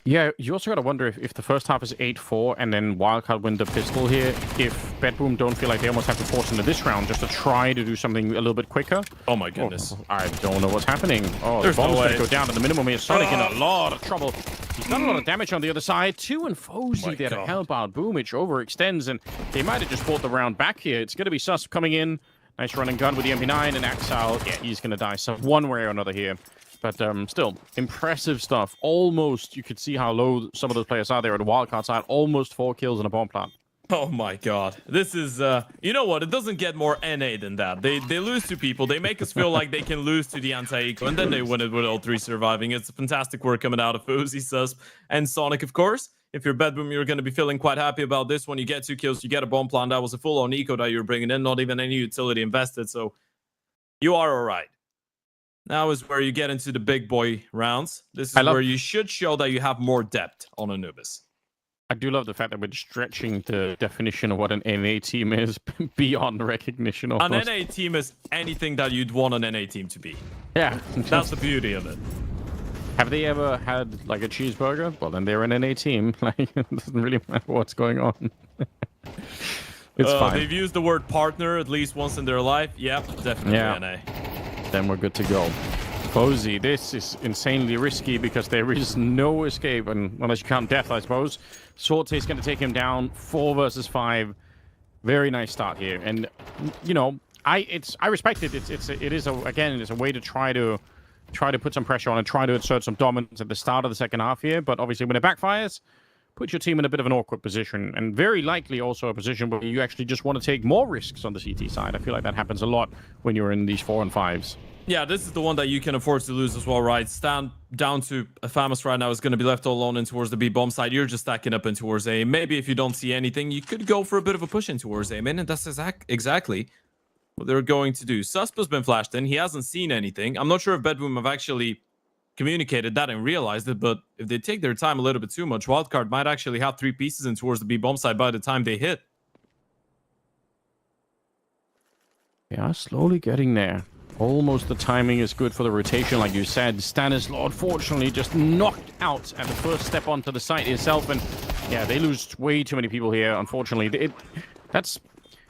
Yeah, you also got to wonder if the first half is 8-4 and then Wildcard win the pistol here, if Bedboom don't feel like they almost have to force into this round just to try to do something a little bit quicker. Oh my goodness. I don't know what's happening. There's the bomb's no going way. to go down at the minimum here. Sonic in a lot of trouble. He's done a lot of damage on the other side. 2 and Fozy there to help out. Boomage overextends, and they might have just bought the round back here. It's going to be Sus coming in. Nice run and gun with the MP9, and Axal, he's going to die one way or another here. But still, impressive stuff. Almost, you could see how low some of those players are there at the Wildcard side. Almost 4 kills in a bomb plant. Oh my god. This is, you know what? It doesn't get more NA than that. They lose to people. They make us feel like they can lose to the anti-eco, and then they win it with all 3 surviving. It's fantastic work coming out of Uzi, Sus, and Sonic, of course. If you're Bedboom, you're going to be feeling quite happy about this one. You get 2 kills, you get a bomb plant. That was a full-on eco that you're bringing in, not even any utility invested, so you are all right. Now is where you get into the big boy rounds. This is where you should show that you have more depth on Anubis. I do love the fact that we're stretching the definition of what an NA team is beyond recognition. Almost. An NA team is anything that you'd want an NA team to be. Yeah. That's the beauty of it. Have they ever had like a cheeseburger? Well, then they're an NA team. Like, it doesn't really matter what's going on. It's fine. They've used the word partner at least once in their life. Yep, definitely NA. Then we're good to go. Fozy, this is insanely risky because there is no escape, and unless you count death, I suppose. Sorte is going to take him down. 4 versus 5. Very nice start here, and I respect it. It is a way to try to put some pressure on and try to insert some dominance at the start of the second half here. But obviously, when it backfires, puts your team in a bit of an awkward position, and very likely also a position where you actually just want to take more risks on the CT side. I feel like that happens a lot when you're in these 4-on-5s. Yeah, this is the one that you can afford to lose as well, right? Stand down to a Famous right now is going to be left all alone in towards the B bomb side. You're just stacking up in towards A. Maybe if you don't see anything, you could go for a bit of a push in towards A, man, and that's exactly what they're going to do. Suspa's been flashed in. He hasn't seen anything. I'm not sure if Bedboom have actually communicated that and realized it, but if they take their time a little bit too much, Wildcard might actually have 3 pieces in towards the B bomb side by the time they hit. They are slowly getting there. Almost the timing is good for the rotation, like you said. Stanislaw, fortunately, just knocked out at the first step onto the site itself. And yeah, they lose way too many people here, unfortunately. That's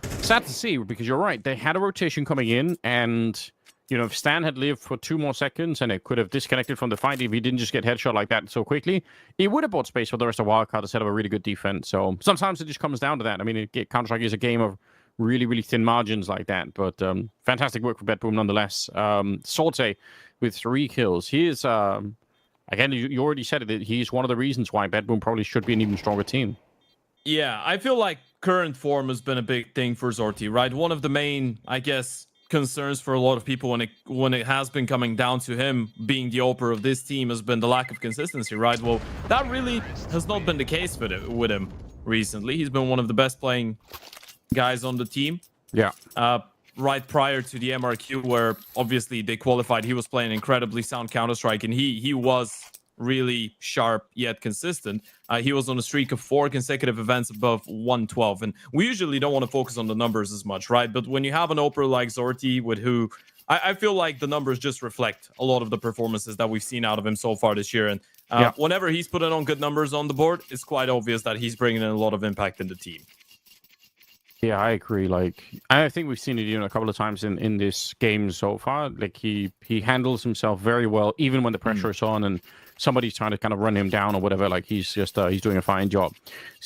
sad to see, because you're right. They had a rotation coming in, and, you know, if Stan had lived for 2 more seconds and it could have disconnected from the fight if he didn't just get headshot like that so quickly, he would have bought space for the rest of Wildcard to set up a really good defense. So sometimes it just comes down to that. I mean, Counter-Strike is a game of really, really thin margins like that. But fantastic work for Bedboom nonetheless. Sorte with 3 kills. He is, again, you already said it, he's one of the reasons why Bedboom probably should be an even stronger team. Yeah, I feel like current form has been a big thing for Zorti, right? One of the main, I guess, concerns for a lot of people when it has been coming down to him being the opener of this team has been the lack of consistency, right? Well, that really has not been the case with him recently. He's been one of the best playing guys on the team. Yeah. Right prior to the MRQ, where obviously they qualified, he was playing incredibly sound Counter-Strike, and he was really sharp yet consistent. He was on a streak of 4 consecutive events above 112, and we usually don't want to focus on the numbers as much, right? But when you have an opener like Zorti, with who I feel like the numbers just reflect a lot of the performances that we've seen out of him so far this year, and whenever he's putting on good numbers on the board, it's quite obvious that he's bringing in a lot of impact in the team. Yeah, I agree. Like, I think we've seen it, you know, a couple of times in this game so far. Like, he handles himself very well, even when the pressure is on and somebody's trying to kind of run him down or whatever. Like, he's just he's doing a fine job.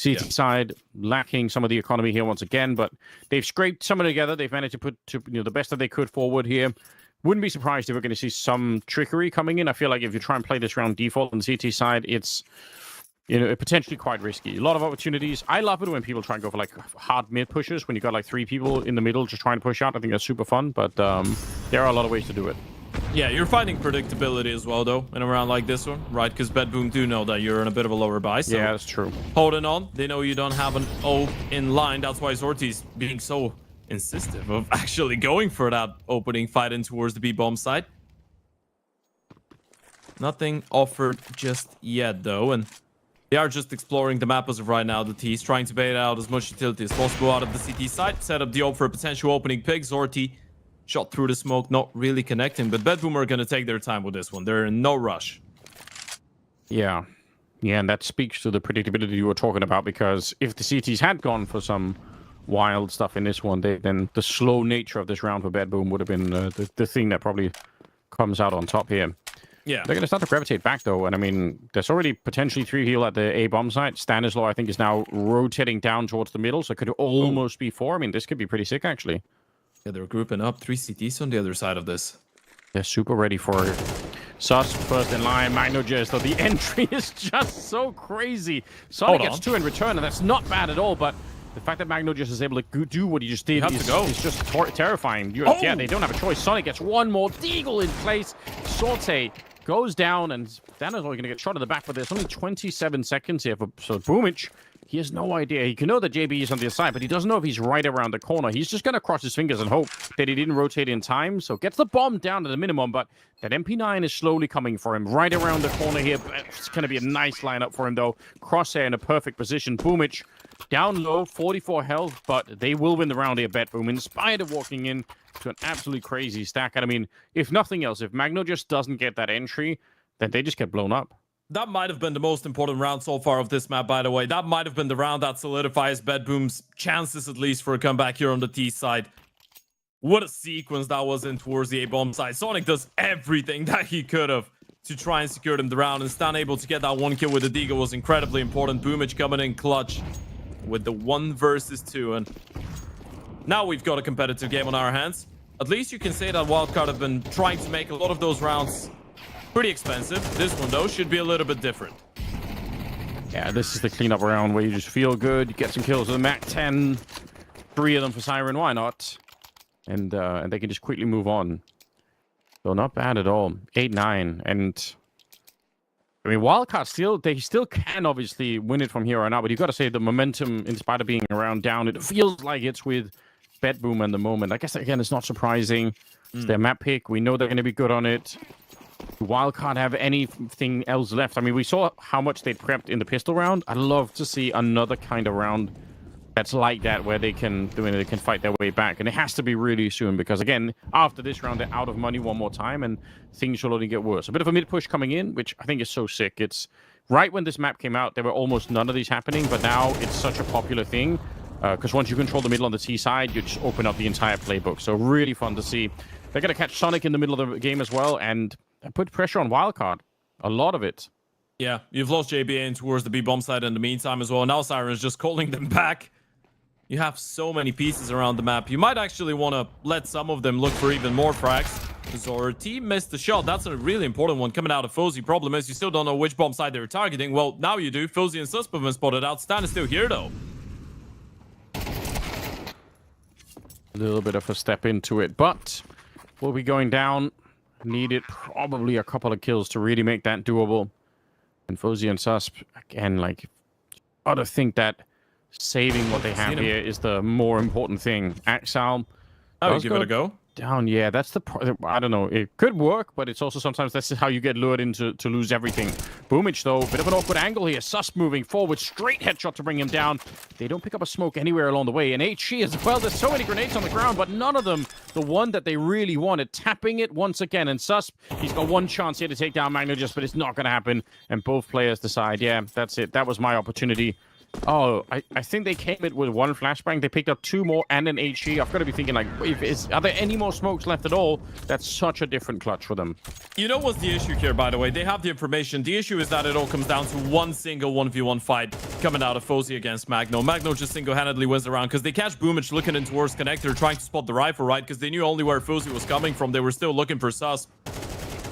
CT side lacking some of the economy here once again, but they've scraped some of it together. They've managed to put the best that they could forward here. Wouldn't be surprised if we're going to see some trickery coming in. I feel like if you try and play this round default on the CT side, it's, you know, potentially quite risky. A lot of opportunities. I love it when people try and go for like hard mid pushes, when you got like 3 people in the middle just trying to push out. I think that's super fun, but there are a lot of ways to do it. Yeah, you're finding predictability as well, though, in a round like this one, right? Because Bedboom do know that you're in a bit of a lower buy. So yeah, that's true. Holding on. They know you don't have an O in line. That's why Zorti's being so insistent of actually going for that opening fight in towards the B-bomb side. Nothing offered just yet, though, and they are just exploring the map as of right now. The T's trying to bait out as much utility as possible out of the CT side. Set up the ult for a potential opening pick. Zorti shot through the smoke, not really connecting. But Bedboom are going to take their time with this one. They're in no rush. Yeah. Yeah, and that speaks to the predictability you were talking about, because if the CTs had gone for some wild stuff in this one, then the slow nature of this round for Bedboom would have been the thing that probably comes out on top here. Yeah. They're going to start to gravitate back, though. And I mean, there's already potentially 3 heal at the A-bomb site. Stanislaw, I think, is now rotating down towards the middle, so it could almost be 4. I mean, this could be pretty sick, actually. Yeah, they're grouping up. 3 CTs on the other side of this. They're super ready for it. Sus first in line. Magnogist, though, the entry is just so crazy. Sonic gets 2 in return, and that's not bad at all, but the fact that Magnogist is able to do what he just did is just terrifying. Yeah, they don't have a choice. Sonic gets 1 more. Deagle in place. Sorte goes down, and Stanislaw going to get shot in the back, but there's only 27 seconds here. So Boomich, he has no idea. He can know that JB is on the other side, but he doesn't know if he's right around the corner. He's just going to cross his fingers and hope that he didn't rotate in time. So gets the bomb down to the minimum, but that MP9 is slowly coming for him right around the corner here. It's going to be a nice lineup for him, though. Crosshair in a perfect position. Boomich down low, 44 health, but they will win the round here, Bedboom, in spite of walking in to an absolutely crazy stack. And I mean, if nothing else, if Magno just doesn't get that entry, then they just get blown up. That might have been the most important round so far of this map, by the way. That might have been the round that solidifies Bedboom's chances, at least, for a comeback here on the T side. What a sequence that was in towards the A-bomb side. Sonic does everything that he could have to try and secure them the round, and Stan able to get that 1 kill with the Deagle was incredibly important. Boomich coming in clutch with the 1 versus 2, and now we've got a competitive game on our hands. At least you can say that Wildcard have been trying to make a lot of those rounds pretty expensive. This one, though, should be a little bit different. Yeah, this is the cleanup round where you just feel good, you get some kills with the Mac 10, 3 of them for Siren, why not? And they can just quickly move on. So not bad at all. 8-9, and I mean, Wildcard they still can obviously win it from here on out, but you've got to say the momentum, in spite of being around down, it feels like it's with Bedboom at the moment. I guess, again, it's not surprising. It's their map pick. We know they're going to be good on it. Wildcard have anything else left? I mean, we saw how much they prepped in the pistol round. I'd love to see another kind of round that's like that, where they can fight their way back, and it has to be really soon, because again, after this round, they're out of money one more time, and things will only get worse. A bit of a mid push coming in, which I think is so sick. It's right when this map came out, there were almost none of these happening, but now it's such a popular thing, because once you control the middle on the T side, you just open up the entire playbook. So really fun to see. They're going to catch Sonic in the middle of the game as well, and put pressure on Wildcard. A lot of it. Yeah, you've lost JBA in towards the B bomb side in the meantime as well. Now Siren is just calling them back. You have so many pieces around the map. You might actually want to let some of them look for even more frags. Our team missed the shot. That's a really important one coming out of Fozy. Problem is, you still don't know which bomb side they were targeting. Well, now you do. Fozy and Susp have been spotted out. Stan is still here, though. A little bit of a step into it, but we'll be going down. Needed probably a couple of kills to really make that doable. And Fozy and Susp, again, like, gotta think that saving what they have here is the more important thing. Axal, Give it a go. Down, yeah, that's I don't know. It could work, but it's also sometimes that's how you get lured into to lose everything. Boomage, though, bit of an awkward angle here. Sus moving forward, straight headshot to bring him down. They don't pick up a smoke anywhere along the way. And HG as well, there's so many grenades on the ground, but none of them the one that they really wanted. Tapping it once again, and Sus, he's got one chance here to take down Magnogist, but it's not going to happen. And both players decide, yeah, that's it. That was my opportunity. Oh, I think they came in with one flashbang. They picked up 2 more and an HE. I've got to be thinking, like, are there any more smokes left at all? That's such a different clutch for them. You know what's the issue here, by the way? They have the information. The issue is that it all comes down to one single 1v1 fight coming out of Fozy against Magno. Magno just single-handedly wins the round because they catch Boomage looking in towards Connector, trying to spot the rifle, right? Because they knew only where Fozy was coming from. They were still looking for Sus.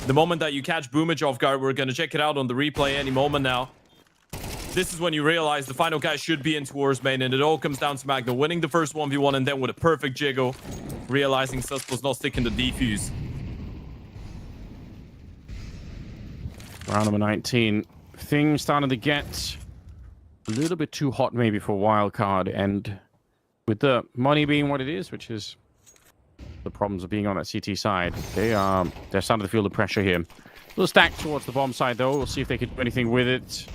The moment that you catch Boomage off guard, we're going to check it out on the replay any moment now. This is when you realize the final guy should be in towards main, and it all comes down to Magno winning the first 1v1 and then with a perfect jiggle, realizing Sus was not sticking the defuse. Round number 19. Things starting to get a little bit too hot maybe for Wildcard, and with the money being what it is, which is the problems of being on that CT side, they're starting to feel the pressure here. A little stack towards the bomb side, though. We'll see if they can do anything with it.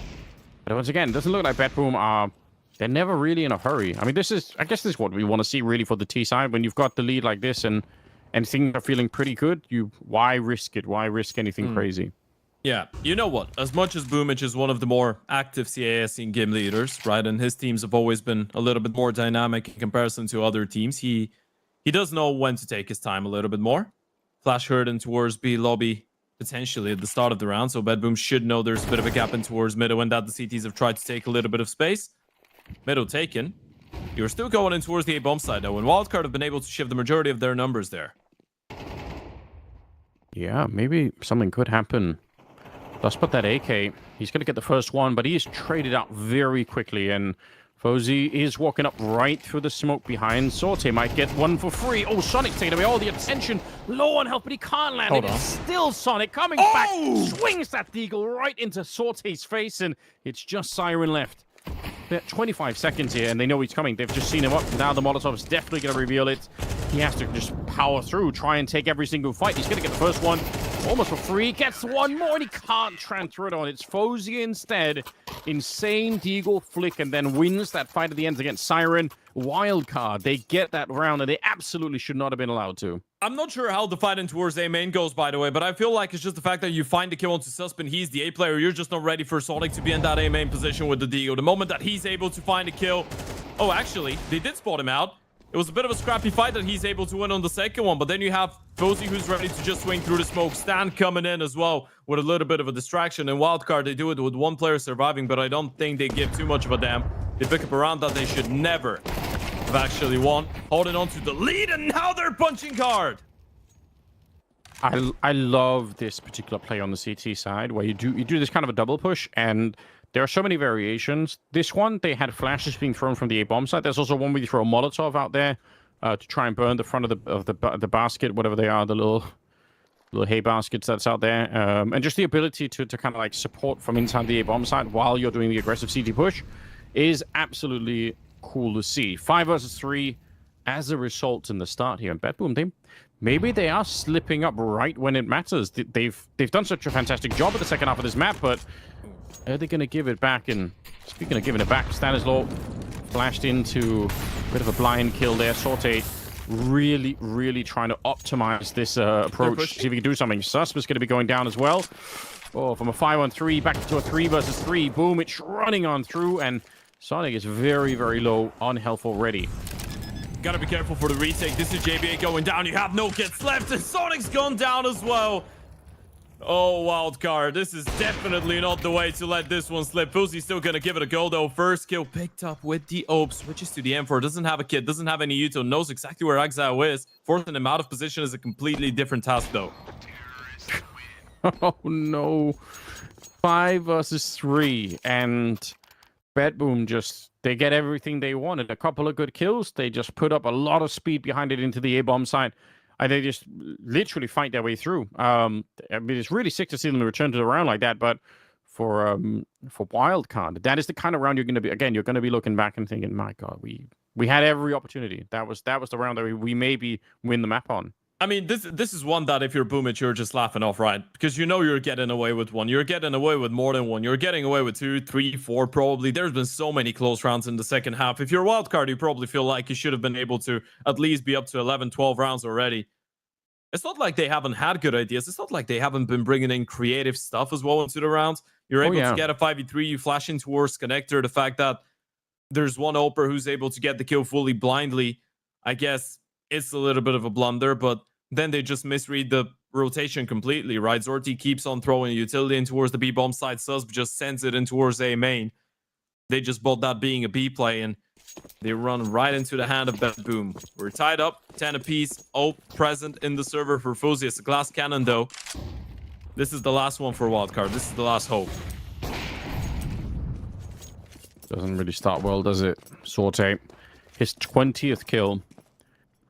But once again, it doesn't look like Bedboom are... They're never really in a hurry. I mean, I guess this is what we want to see, really, for the T side. When you've got the lead like this and things are feeling pretty good, why risk it? Why risk anything crazy? Yeah, you know what? As much as Boomage is one of the more active CAS in game leaders, right? And his teams have always been a little bit more dynamic in comparison to other teams. He does know when to take his time a little bit more. Flash heard in towards B lobby potentially at the start of the round, so Bedboom should know there's a bit of a gap in towards middle and that the CTs have tried to take a little bit of space. Middle taken. You're still going in towards the A bomb side, though, and Wildcard have been able to shift the majority of their numbers there. Yeah, maybe something could happen. Let's put that AK. He's going to get the first one, but he is traded out very quickly, and Fozy is walking up right through the smoke behind. Sorte might get one for free. Oh, Sonic taking away all the attention. Low on health, but he can't land it. It's still Sonic coming back. Swings that deagle right into Sorte's face, and it's just Siren left. They're 25 seconds here, and they know he's coming. They've just seen him up. Now the Molotov's definitely going to reveal it. He has to just power through, try and take every single fight. He's going to get the first one. Almost for free. Gets one more, and he can't transfer it on. It's Fozy instead. Insane deagle flick, and then wins that fight at the end against Siren. Wildcard. They get that round, and they absolutely should not have been allowed to. I'm not sure how the fight in towards A main goes, by the way, but I feel like it's just the fact that you find the kill onto Susp and he's the A player. You're just not ready for Sonic to be in that A main position with the deagle. The moment that he's able to find a kill... Oh, actually, they did spot him out. It was a bit of a scrappy fight that he's able to win on the second one, but then you have Fozy who's ready to just swing through the smoke. Stan coming in as well with a little bit of a distraction. And Wildcard, they do it with one player surviving, but I don't think they give too much of a damn. They pick up a round that they should never have actually won. Holding on to the lead, and now they're punching card. I love this particular play on the CT side where you do this kind of a double push, and there are so many variations. This one, they had flashes being thrown from the A bomb side. There's also one where you throw a Molotov out there to try and burn the front of the basket, whatever they are, the little hay baskets that's out there. And just the ability to kind of like support from inside the A bomb side while you're doing the aggressive CT push is absolutely cool to see. 5 versus 3 as a result in the start here. And BetBoom, maybe they are slipping up right when it matters. They've done such a fantastic job at the second half of this map, but are they going to give it back? And speaking of giving it back, Stanislaw flashed into a bit of a blind kill there. Sorte really, really trying to optimize this approach. See if he can do something. Susp is going to be going down as well. Oh, from a 5-on-3 back to a 3 versus 3. Boom, it's running on through, and Sonic is very, very low on health already. Gotta be careful for the retake. This is JBA going down. You have no kits left, and Sonic's gone down as well. Oh, wildcard. This is definitely not the way to let this one slip. Fuzi's still gonna give it a go, though. First kill picked up with the OP. Switches to the M4. Doesn't have a kit. Doesn't have any Yuto. Knows exactly where Exile is. Forcing him out of position is a completely different task, though. Oh, no. 5 versus 3. And BetBoom just... They get everything they wanted. A couple of good kills. They just put up a lot of speed behind it into the A-bomb side. And they just literally fight their way through. I mean, it's really sick to see them return to the round like that. But for wildcard, that is the kind of round you're going to be... Again, you're going to be looking back and thinking, my God, we had every opportunity. That was the round that we maybe win the map on. I mean, this is one that if you're Boomich, you're just laughing off, right? Because you know you're getting away with one. You're getting away with more than one. You're getting away with 2, 3, 4, probably. There's been so many close rounds in the second half. If you're a wildcard, you probably feel like you should have been able to at least be up to 11, 12 rounds already. It's not like they haven't had good ideas. It's not like they haven't been bringing in creative stuff as well into the rounds. You're able to get a 5v3. You flash in towards connector. The fact that there's one Oper who's able to get the kill fully blindly, I guess it's a little bit of a blunder, but then they just misread the rotation completely, right? Zorti keeps on throwing a utility in towards the B bomb side. Susp just sends it in towards A main. They just bought that being a B play, and they run right into the hand of BetBoom. We're tied up, 10 apiece. Oh, present in the server for Fuzi. It's a glass cannon, though. This is the last one for Wildcard. This is the last hope. Doesn't really start well, does it? Sorte, his 20th kill.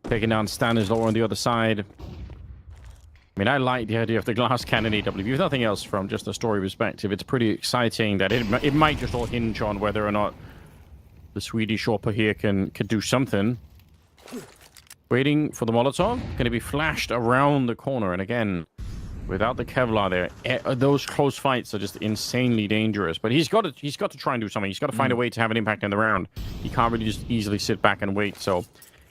Taking down Stanislaw on the other side. I mean, I like the idea of the glass cannon AW. If nothing else, from just a story perspective, it's pretty exciting that it might just all hinge on whether or not the Swedish Oper here can do something. Waiting for the Molotov. Going to be flashed around the corner. And again, without the Kevlar there, those close fights are just insanely dangerous. But he's got to try and do something. He's got to find a way to have an impact in the round. He can't really just easily sit back and wait. So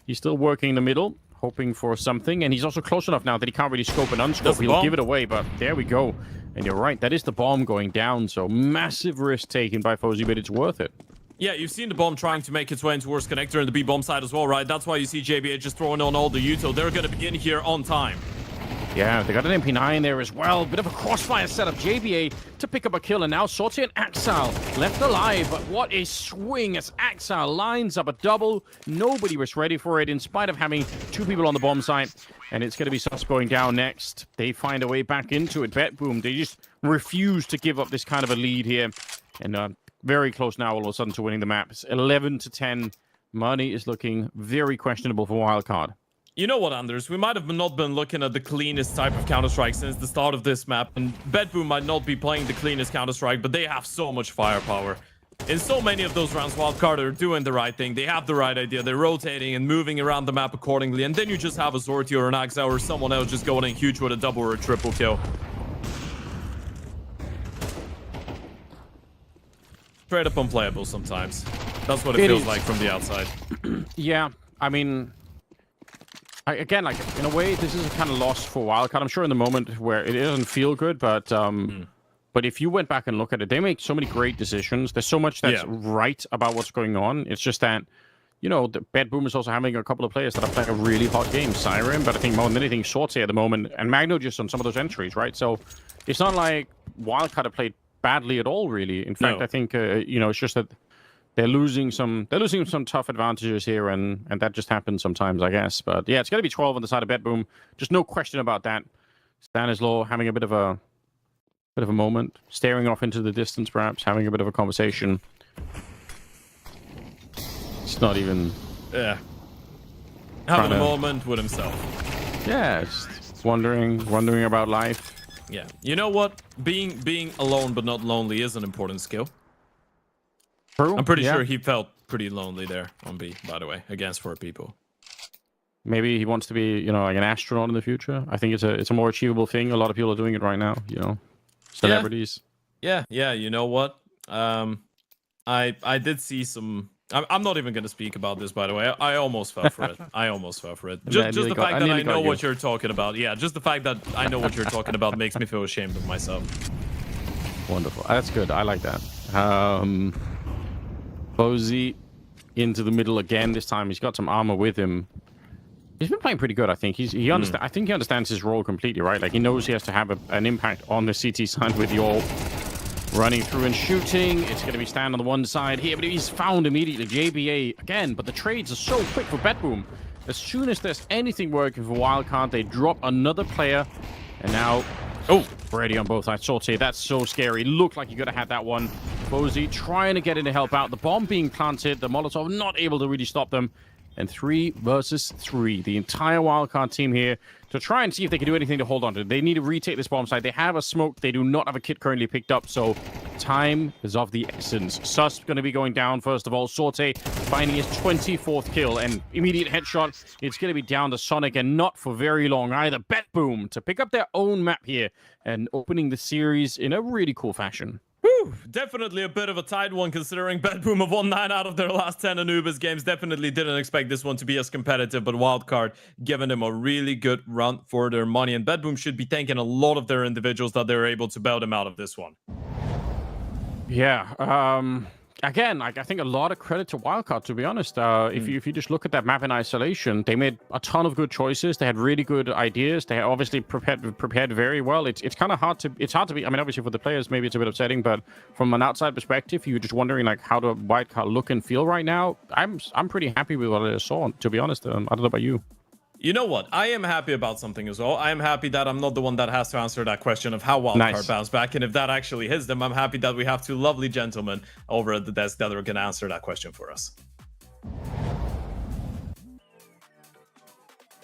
he's still working in the middle, hoping for something. And he's also close enough now that he can't really scope and unscope. He'll give it away, but there we go. And you're right, that is the bomb going down. So massive risk taken by Fozy, but it's worth it. Yeah, you've seen the bomb trying to make its way in towards connector and the B bomb side as well, right? That's why you see JBA just throwing on all the Yuto. They're going to be in here on time. Yeah, they got an MP9 there as well. Bit of a crossfire setup. JBA to pick up a kill, and now Sorte and Axel left alive. But what a swing as Axel lines up a double. Nobody was ready for it in spite of having 2 people on the bomb site. And it's going to be Sus going down next. They find a way back into it. BetBoom, they just refuse to give up this kind of a lead here. And very close now all of a sudden to winning the map. It's 11-10. Money is looking very questionable for Wildcard. You know what, Anders? We might have not been looking at the cleanest type of Counter-Strike since the start of this map, and BetBoom might not be playing the cleanest Counter-Strike, but they have so much firepower. In so many of those rounds, Wildcard are doing the right thing. They have the right idea. They're rotating and moving around the map accordingly, and then you just have a Zorti or an Axel or someone else just going in huge with a double or a triple kill. Straight up unplayable sometimes. That's what it feels like from the outside. Yeah, I mean, again, like, in a way, this is a kind of loss for Wildcard. I'm sure in the moment where it doesn't feel good, but but if you went back and look at it, they make so many great decisions. There's so much that's right about what's going on. It's just that, you know, the BetBoom is also having a couple of players that are playing a really hot game. Siren, but I think more than anything, Sorte at the moment, and Magno just on some of those entries, right? So it's not like Wildcard have played badly at all, really. In fact, I think, you know, it's just that they're losing some tough advantages here, and that just happens sometimes, I guess. But yeah, it's going to be 12 on the side of BetBoom. Just no question about that. Stanislaw having a bit of a Bit of a moment, staring off into the distance, perhaps having a bit of a conversation. It's not even. Yeah. Having a Kinda- moment with himself. Yeah, just wondering about life. Yeah. You know what? Being alone but not lonely is an important skill. True. I'm pretty yeah. sure he felt pretty lonely there on B, by the way, against 4 people. Maybe he wants to be, like an astronaut in the future. I think it's a more achievable thing. A lot of people are doing it right now. Celebrities. Yeah, you know what? I did see some. I'm not even going to speak about this, by the way. I almost fell for it. Just the fact that I know what you're talking about. Yeah, just the fact that I know what you're talking about makes me feel ashamed of myself. Wonderful. That's good. I like that. Bozy into the middle again. This time he's got some armor with him. He's been playing pretty good, I think. I think he understands his role completely, right? Like, he knows he has to have an impact on the CT side with the all running through and shooting. It's going to be stand on the one side here, but he's found immediately. JBA again, but the trades are so quick for Bedboom. As soon as there's anything working for Wildcard, they drop another player. And now, ready on both sides. Sortie, that's so scary. Looked like you could have had that one. Bozy trying to get in to help out. The bomb being planted. The Molotov not able to really stop them. And 3 versus 3. The entire Wildcard team here to try and see if they can do anything to hold on to it. They need to retake this bomb site. They have a smoke. They do not have a kit currently picked up, so time is of the essence. Sus going to be going down first of all. Sortie finding his 24th kill and immediate headshot. It's going to be down to Sonic, and not for very long either. Betboom to pick up their own map here and opening the series in a really cool fashion. Whew, definitely a bit of a tight one, considering Bedboom have won 9 out of their last 10 Anubis games. Definitely didn't expect this one to be as competitive, but Wildcard giving them a really good run for their money. And Bedboom should be thanking a lot of their individuals that they were able to bail them out of this one. Yeah, again, I think a lot of credit to Wildcard, to be honest. If you just look at that map in isolation, they made a ton of good choices. They had really good ideas. They obviously prepared very well. It's kind of hard to be. I mean, obviously for the players, maybe it's a bit upsetting, but from an outside perspective, you're just wondering like how do Wildcard look and feel right now. I'm pretty happy with what I saw, to be honest. I don't know about you. You know what? I am happy about something as well. I am happy that I'm not the one that has to answer that question of how Wildcard bounced back. And if that actually hits them, I'm happy that we have 2 lovely gentlemen over at the desk that are going to answer that question for us.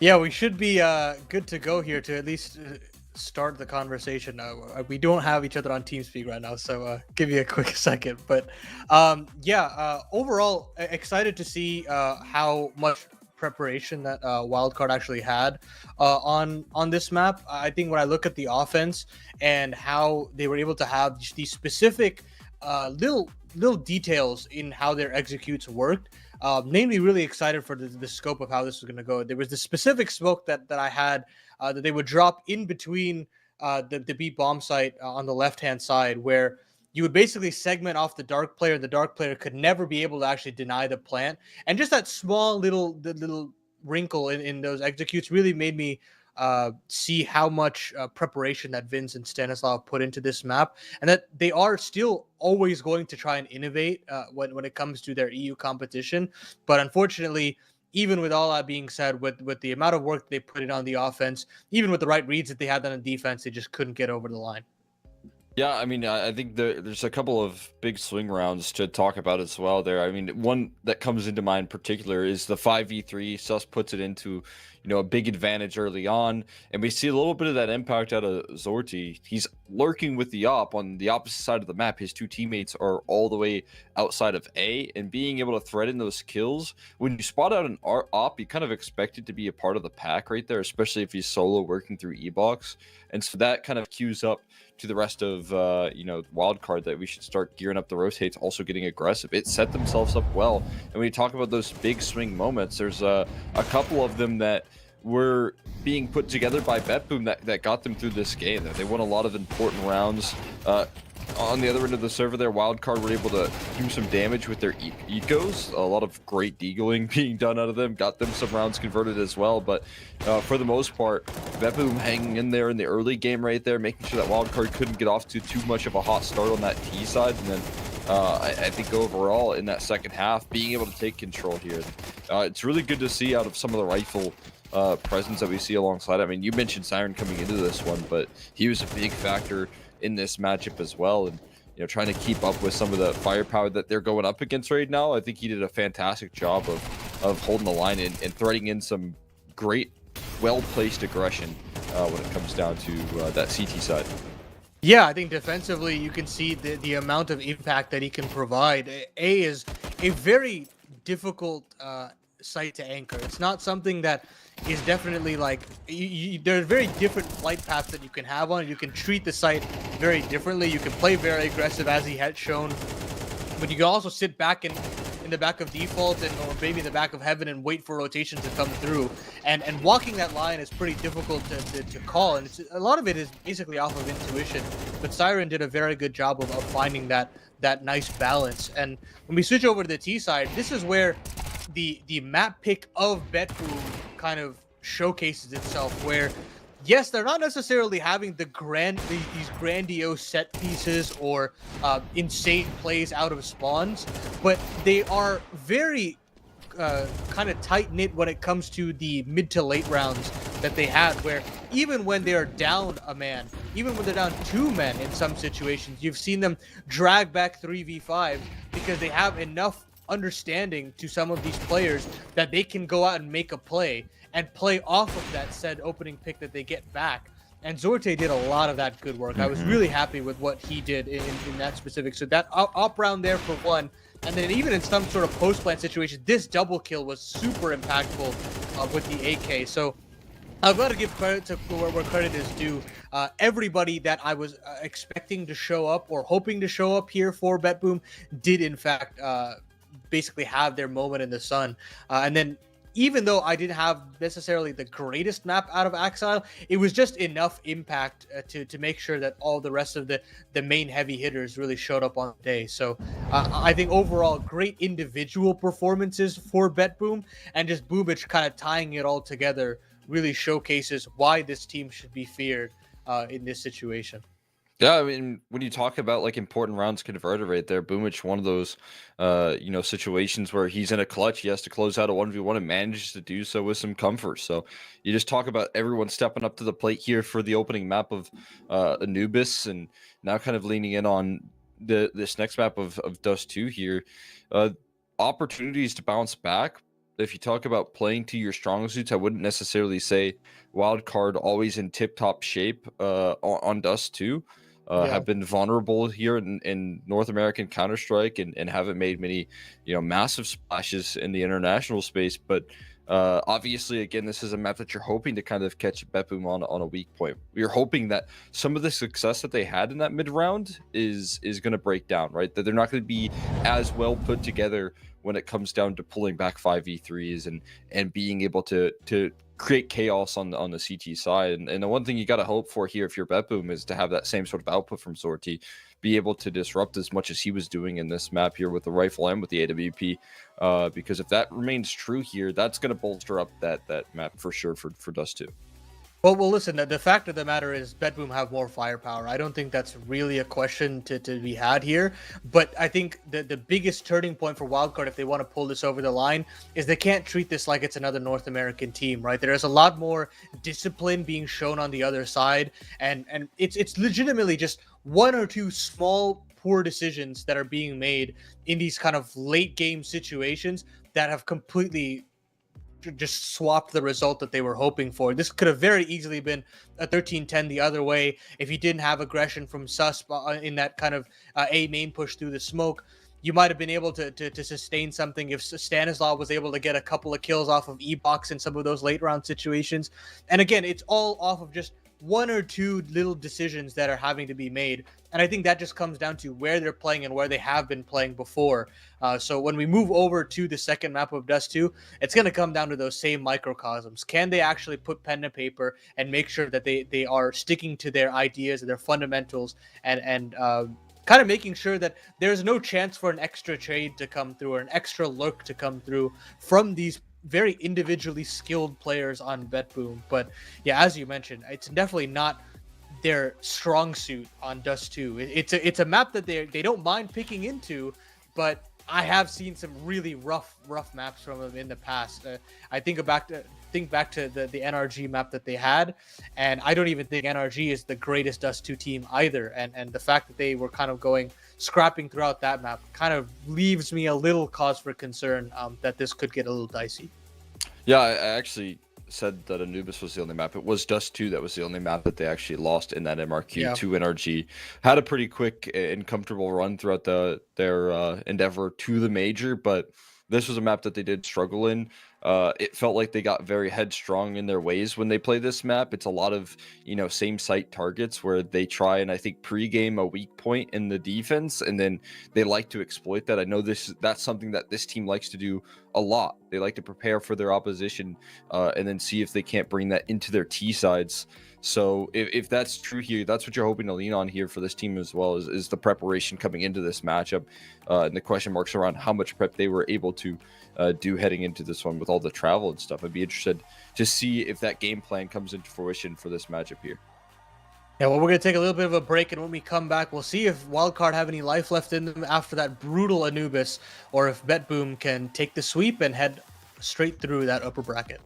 Yeah, we should be good to go here to at least start the conversation. We don't have each other on TeamSpeak right now, so give you a quick second. But overall, excited to see how much preparation that Wildcard actually had on this map. I think when I look at the offense and how they were able to have these specific little details in how their executes worked, made me really excited for the scope of how this was going to go. There was this specific smoke that I had that they would drop in between the B bomb site on the left-hand side, where you would basically segment off the dark player, and the dark player could never be able to actually deny the plant. And just that small little wrinkle in those executes really made me see how much preparation that Vince and Stanislav put into this map, and that they are still always going to try and innovate when it comes to their EU competition. But unfortunately, even with all that being said, with the amount of work they put in on the offense, even with the right reads that they had on the defense, they just couldn't get over the line. Yeah, I mean, I think there's a couple of big swing rounds to talk about as well there. I mean, one that comes into mind in particular is the 5v3. Sus puts it into, a big advantage early on, and we see a little bit of that impact out of Sortie. He's lurking with the op on the opposite side of the map. His 2 teammates are all the way outside of A, and being able to thread in those kills, when you spot out an op, you kind of expect it to be a part of the pack right there, especially if he's solo working through E-box. And so that kind of cues up to the rest of Wildcard that we should start gearing up the rotates, also getting aggressive. It set themselves up well. And when you talk about those big swing moments, there's a couple of them that were being put together by Betboom that got them through this game. They won a lot of important rounds. On the other end of the server there, Wildcard were able to do some damage with their ecos. A lot of great deagling being done out of them. Got them some rounds converted as well. But for the most part, Betboom hanging in there in the early game right there, making sure that Wildcard couldn't get off to too much of a hot start on that T side. And then I think overall in that second half, being able to take control here. It's really good to see out of some of the rifle presence that we see alongside. I mean, you mentioned Siren coming into this one, but he was a big factor in this matchup as well. And trying to keep up with some of the firepower that they're going up against right now. I think he did a fantastic job of holding the line and threading in some great, well-placed aggression when it comes down to that CT side. Yeah, I think defensively you can see the amount of impact that he can provide. A is a very difficult site to anchor. It's not something that is definitely like there's very different flight paths that you can have on it. You can treat the site very differently. You can play very aggressive as he had shown, but you can also sit back in the back of default or maybe in the back of heaven and wait for rotation to come through. And walking that line is pretty difficult to call, and a lot of it is basically off of intuition. But Siren did a very good job of finding that nice balance. And when we switch over to the T side, this is where the map pick of BetBoom kind of showcases itself, where yes, they're not necessarily having these grandiose set pieces or insane plays out of spawns, but they are very kind of tight-knit when it comes to the mid to late rounds that they had, where even when they're down a man, even when they're down 2 men in some situations, you've seen them drag back 3v5 because they have enough understanding to some of these players that they can go out and make a play and play off of that said opening pick that they get back. And Zorte did a lot of that good work. I was really happy with what he did in that specific. So that up round there for one, and then even in some sort of post-plant situation, this double kill was super impactful with the AK. So I've got to give credit to where credit is due. Everybody that I was expecting to show up or hoping to show up here for BetBoom did in fact basically have their moment in the sun. And then even though I didn't have necessarily the greatest map out of Exile, it was just enough impact to make sure that all the rest of the main heavy hitters really showed up on the day. So I think overall, great individual performances for BetBoom, and just Boomich kind of tying it all together really showcases why this team should be feared in this situation. Yeah, I mean, when you talk about like important rounds converted right there, Boomich, one of those, situations where he's in a clutch, he has to close out a 1v1 and manages to do so with some comfort. So you just talk about everyone stepping up to the plate here for the opening map of Anubis, and now kind of leaning in on this next map of Dust 2 here. Opportunities to bounce back. If you talk about playing to your strong suits, I wouldn't necessarily say Wildcard always in tip-top shape on Dust 2. Have been vulnerable here in North American Counter-Strike and haven't made many, massive splashes in the international space. But obviously, again, this is a map that you're hoping to kind of catch BetBoom on a weak point. You're hoping that some of the success that they had in that mid-round is going to break down, right? That they're not going to be as well put together when it comes down to pulling back 5v3s and being able to create chaos on the CT side. And the one thing you got to hope for here if you're BetBoom is to have that same sort of output from Sorti, be able to disrupt as much as he was doing in this map here with the rifle and with the AWP, because if that remains true here, that's going to bolster up that map for sure for Dust 2. Well, listen, the fact of the matter is BetBoom have more firepower. I don't think that's really a question to be had here. But I think the biggest turning point for Wildcard, if they want to pull this over the line, is they can't treat this like it's another North American team, right? There's a lot more discipline being shown on the other side. And it's legitimately just one or two small, poor decisions that are being made in these kind of late game situations that have completely just swapped the result that they were hoping for. This could have very easily been a 13-10 the other way if you didn't have aggression from Sus in that kind of A main push through the smoke. You might have been able to sustain something if Stanislaw was able to get a couple of kills off of E-Box in some of those late round situations. And again, it's all off of just one or two little decisions that are having to be made. And I think that just comes down to where they're playing and where they have been playing before. So when we move over to the second map of Dust 2, it's going to come down to those same microcosms. Can they actually put pen to paper and make sure that they are sticking to their ideas and their fundamentals and kind of making sure that there's no chance for an extra trade to come through or an extra lurk to come through from these very individually skilled players on BetBoom. But yeah, as you mentioned, it's definitely not their strong suit on Dust 2. It's a map that they don't mind picking into, but I have seen some really rough maps from him in the past. I think back to the NRG map that they had, and I don't even think NRG is the greatest Dust 2 team either. And the fact that they were kind of scrapping throughout that map kind of leaves me a little cause for concern that this could get a little dicey. Yeah, I actually said that Anubis was the only map. It was Dust 2 that was the only map that they actually lost in that MRQ to NRG. Had a pretty quick and comfortable run throughout their endeavor to the major, but this was a map that they did struggle in. It felt like they got very headstrong in their ways when they play this map. It's a lot of, same site targets where they try and I think pregame a weak point in the defense, and then they like to exploit that. I know that's something that this team likes to do a lot. They like to prepare for their opposition and then see if they can't bring that into their T sides. So if that's true here, that's what you're hoping to lean on here for this team as well, is the preparation coming into this matchup and the question marks around how much prep they were able to do heading into this one with all the travel and stuff. I'd be interested to see if that game plan comes into fruition for this matchup here. Yeah, well, we're going to take a little bit of a break, and when we come back, we'll see if Wildcard have any life left in them after that brutal Anubis, or if BetBoom can take the sweep and head straight through that upper bracket.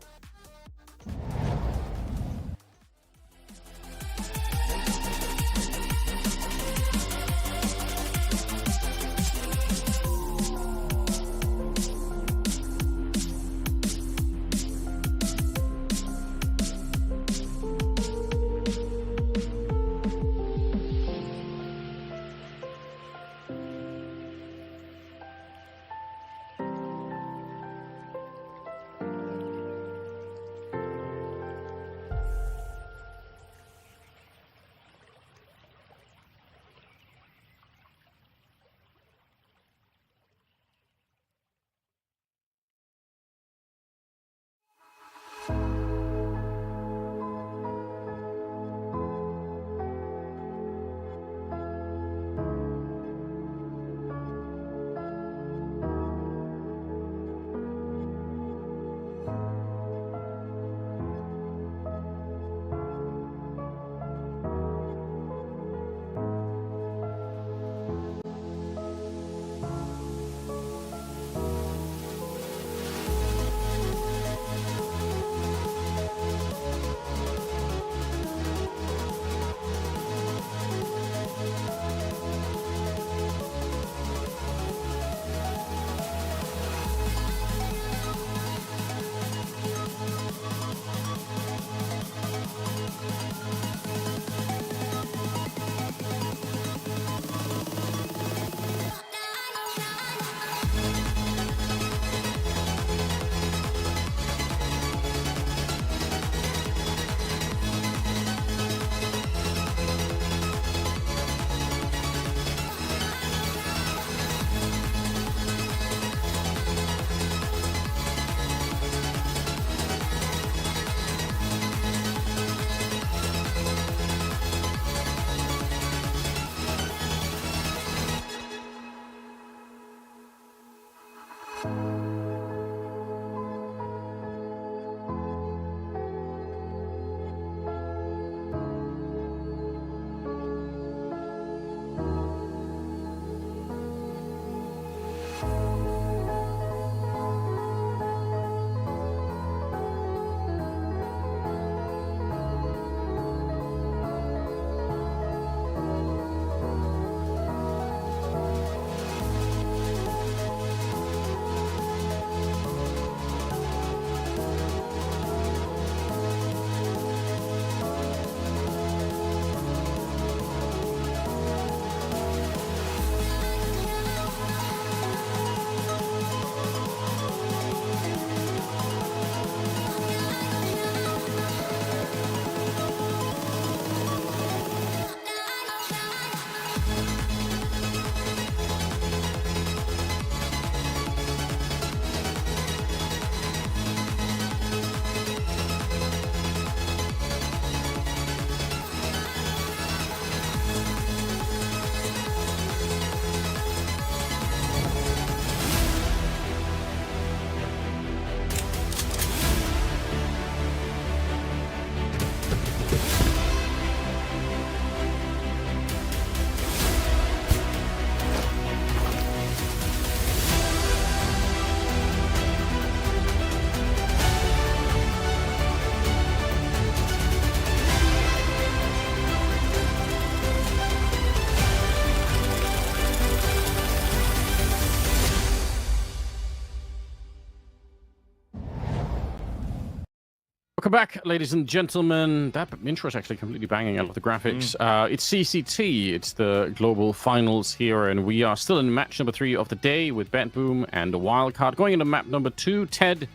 Welcome back, ladies and gentlemen. That intro is actually completely banging. I love the graphics. It's CCT. It's the global finals here, and we are still in match number 3 of the day with BetBoom and the wildcard. Going into map number 2, Ted,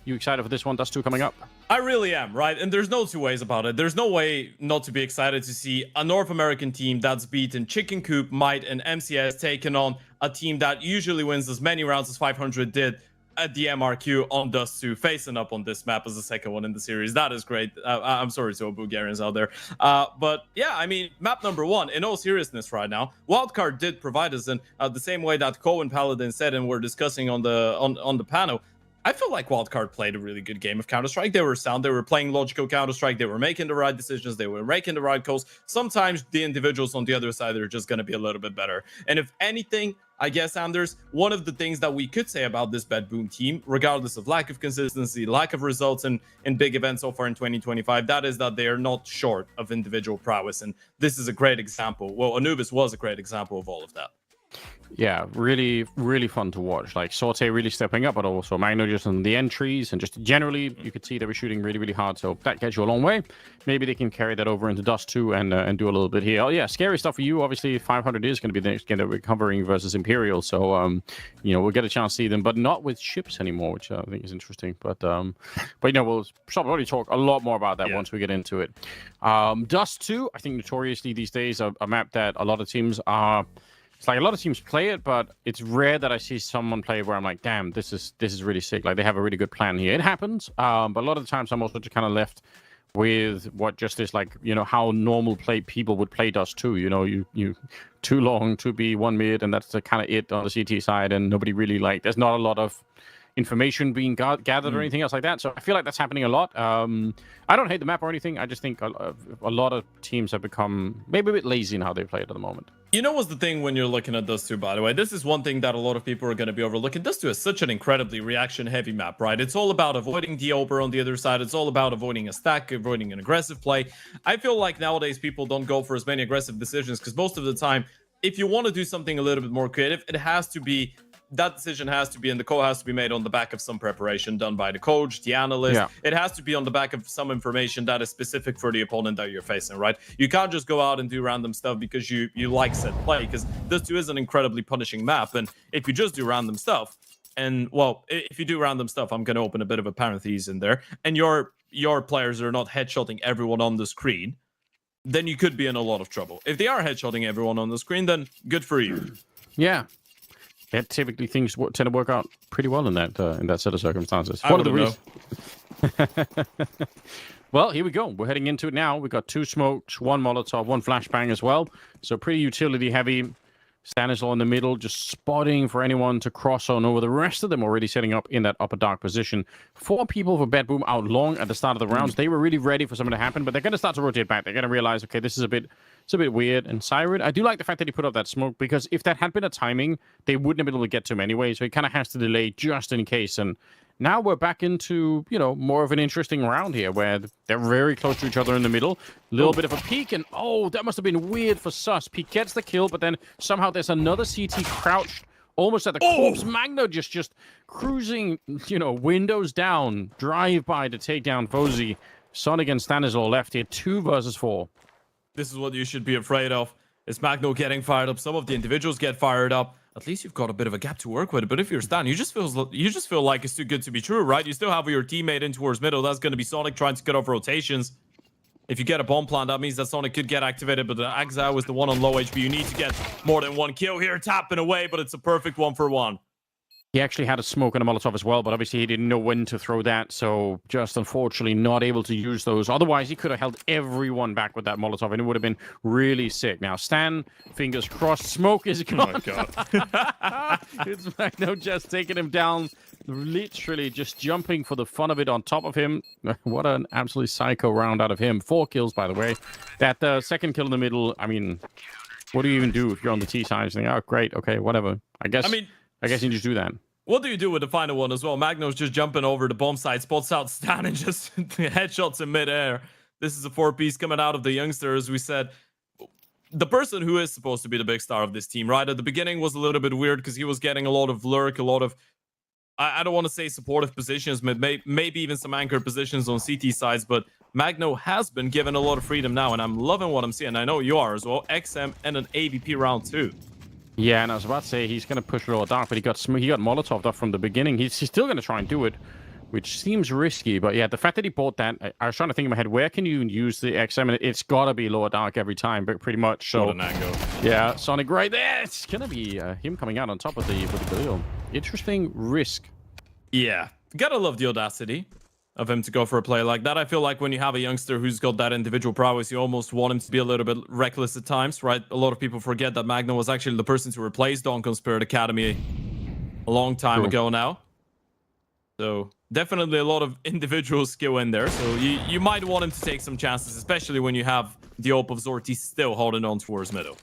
you excited for this one? Dust 2 coming up? I really am, right? And there's no two ways about it. There's no way not to be excited to see a North American team that's beaten Chicken Coop, Might, and MCS taking on a team that usually wins as many rounds as 500 did at the MRQ on Dust 2, facing up on this map as the second one in the series. That is great. I'm sorry to all Bulgarians out there. But yeah, I mean, map number 1, in all seriousness right now, Wildcard did provide us in the same way that Cohen Paladin said and we're discussing on the panel. I feel like Wildcard played a really good game of Counter-Strike. They were sound. They were playing logical Counter-Strike. They were making the right decisions. They were making the right calls. Sometimes the individuals on the other side are just going to be a little bit better. And if anything, I guess, Anders, one of the things that we could say about this BetBoom team, regardless of lack of consistency, lack of results in big events so far in 2025, that is that they are not short of individual prowess. And this is a great example. Well, Anubis was a great example of all of that. Yeah, really, really fun to watch. Like Sorte really stepping up, but also Magno just on the entries, and just generally you could see they were shooting really, really hard. So that gets you a long way. Maybe they can carry that over into Dust 2 and do a little bit here. Oh yeah, scary stuff for you. Obviously, 500 is going to be the next game they're recovering versus Imperial. So you know, we'll get a chance to see them, but not with ships anymore, which I think is interesting. But you know, we'll probably talk a lot more about that once we get into it. Dust 2, I think notoriously these days a map that a lot of teams are. It's like a lot of teams play it, but it's rare that I see someone play where I'm like, damn, this is really sick. Like, they have a really good plan here. It happens, but a lot of the times I'm also just kind of left with what just is like, you know, how normal people would play Dust 2. You know, you 2 long, 2B, 1 mid, and that's the kind of it on the CT side, and nobody really like, there's not a lot of information being gathered or anything else like that. So I feel like that's happening a lot. I don't hate the map or anything. I just think a lot of teams have become maybe a bit lazy in how they play it at the moment. You know what's the thing when you're looking at Dust 2, by the way? This is one thing that a lot of people are going to be overlooking. Dust 2 is such an incredibly reaction-heavy map, right? It's all about avoiding the Ober on the other side. It's all about avoiding a stack, avoiding an aggressive play. I feel like nowadays people don't go for as many aggressive decisions because most of the time, if you want to do something a little bit more creative, it has to be that decision has to be, and the call has to be made on the back of some preparation done by the coach, the analyst. Yeah. It has to be on the back of some information that is specific for the opponent that you're facing, right? You can't just go out and do random stuff because you like set play, because this too is an incredibly punishing map. And if you just do random stuff, and well, if you do random stuff, I'm going to open a bit of a parenthesis in there, and your players are not headshotting everyone on the screen, then you could be in a lot of trouble. If they are headshotting everyone on the screen, then good for you. Yeah. Yeah, typically things tend to work out pretty well in that set of circumstances. One of the reasons. Well, here we go. We're heading into it now. We've got 2 smokes, 1 Molotov, 1 flashbang as well. So pretty utility heavy. Stanislaw in the middle, just spotting for anyone to cross on over. The rest of them already setting up in that upper dark position. 4 people for BetBoom out long at the start of the rounds. They were really ready for something to happen, but they're going to start to rotate back. They're going to realize, okay, this is a bit weird. And Siren, I do like the fact that he put up that smoke, because if that had been a timing, they wouldn't have been able to get to him anyway. So he kind of has to delay just in case. And now we're back into, you know, more of an interesting round here where they're very close to each other in the middle. A little bit of a peek, and oh, that must have been weird for Sus. Peek gets the kill, but then somehow there's another CT crouched almost at the corpse. Magno just cruising, you know, windows down, drive by to take down Fozy. Sonic and Stanislaw left here, 2 versus 4. This is what you should be afraid of. Is Magno getting fired up? Some of the individuals get fired up. At least you've got a bit of a gap to work with. But if you're Stan, you just feel like it's too good to be true, right? You still have your teammate in towards middle. That's going to be Sonic trying to cut off rotations. If you get a bomb plant, that means that Sonic could get activated. But the Exile is the one on low HP. You need to get more than 1 kill here, tapping away. But it's a perfect 1-for-1. He actually had a smoke and a Molotov as well, but obviously he didn't know when to throw that, so just unfortunately not able to use those. Otherwise, he could have held everyone back with that Molotov, and it would have been really sick. Now, Stan, fingers crossed, smoke is gone. Oh, my God. It's Magno just taking him down, literally just jumping for the fun of it on top of him. What an absolutely psycho round out of him. 4 kills, by the way. That second kill in the middle, I mean, what do you even do if you're on the T side? You think, oh, great, okay, whatever. I guess you just do that. What do you do with the final one as well? Magno's just jumping over the bomb site, spots out Stan, and just headshots in midair. This is a 4-piece coming out of the youngster, as we said. The person who is supposed to be the big star of this team, right? At the beginning was a little bit weird because he was getting a lot of lurk, a lot of I don't want to say supportive positions, maybe even some anchor positions on CT sides, but Magno has been given a lot of freedom now, and I'm loving what I'm seeing. I know you are as well. XM and an AVP round 2. Yeah, and I was about to say he's going to push Lower Dark, but he got Molotov'd up from the beginning. He's still going to try and do it, which seems risky. But yeah, the fact that he bought that, I was trying to think in my head, where can you use the XM? And it's got to be Lower Dark every time, but pretty much. So, yeah, Sonic right there. It's going to be him coming out on top of the Galil. Interesting risk. Yeah, gotta love the audacity of him to go for a play like that. I feel like when you have a youngster who's got that individual prowess, you almost want him to be a little bit reckless at times, right? A lot of people forget that Magno was actually the person to replace Donkey Spirit Academy a long time ago now. So definitely a lot of individual skill in there. So you might want him to take some chances, especially when you have the Ope of Zorti still holding on towards middle.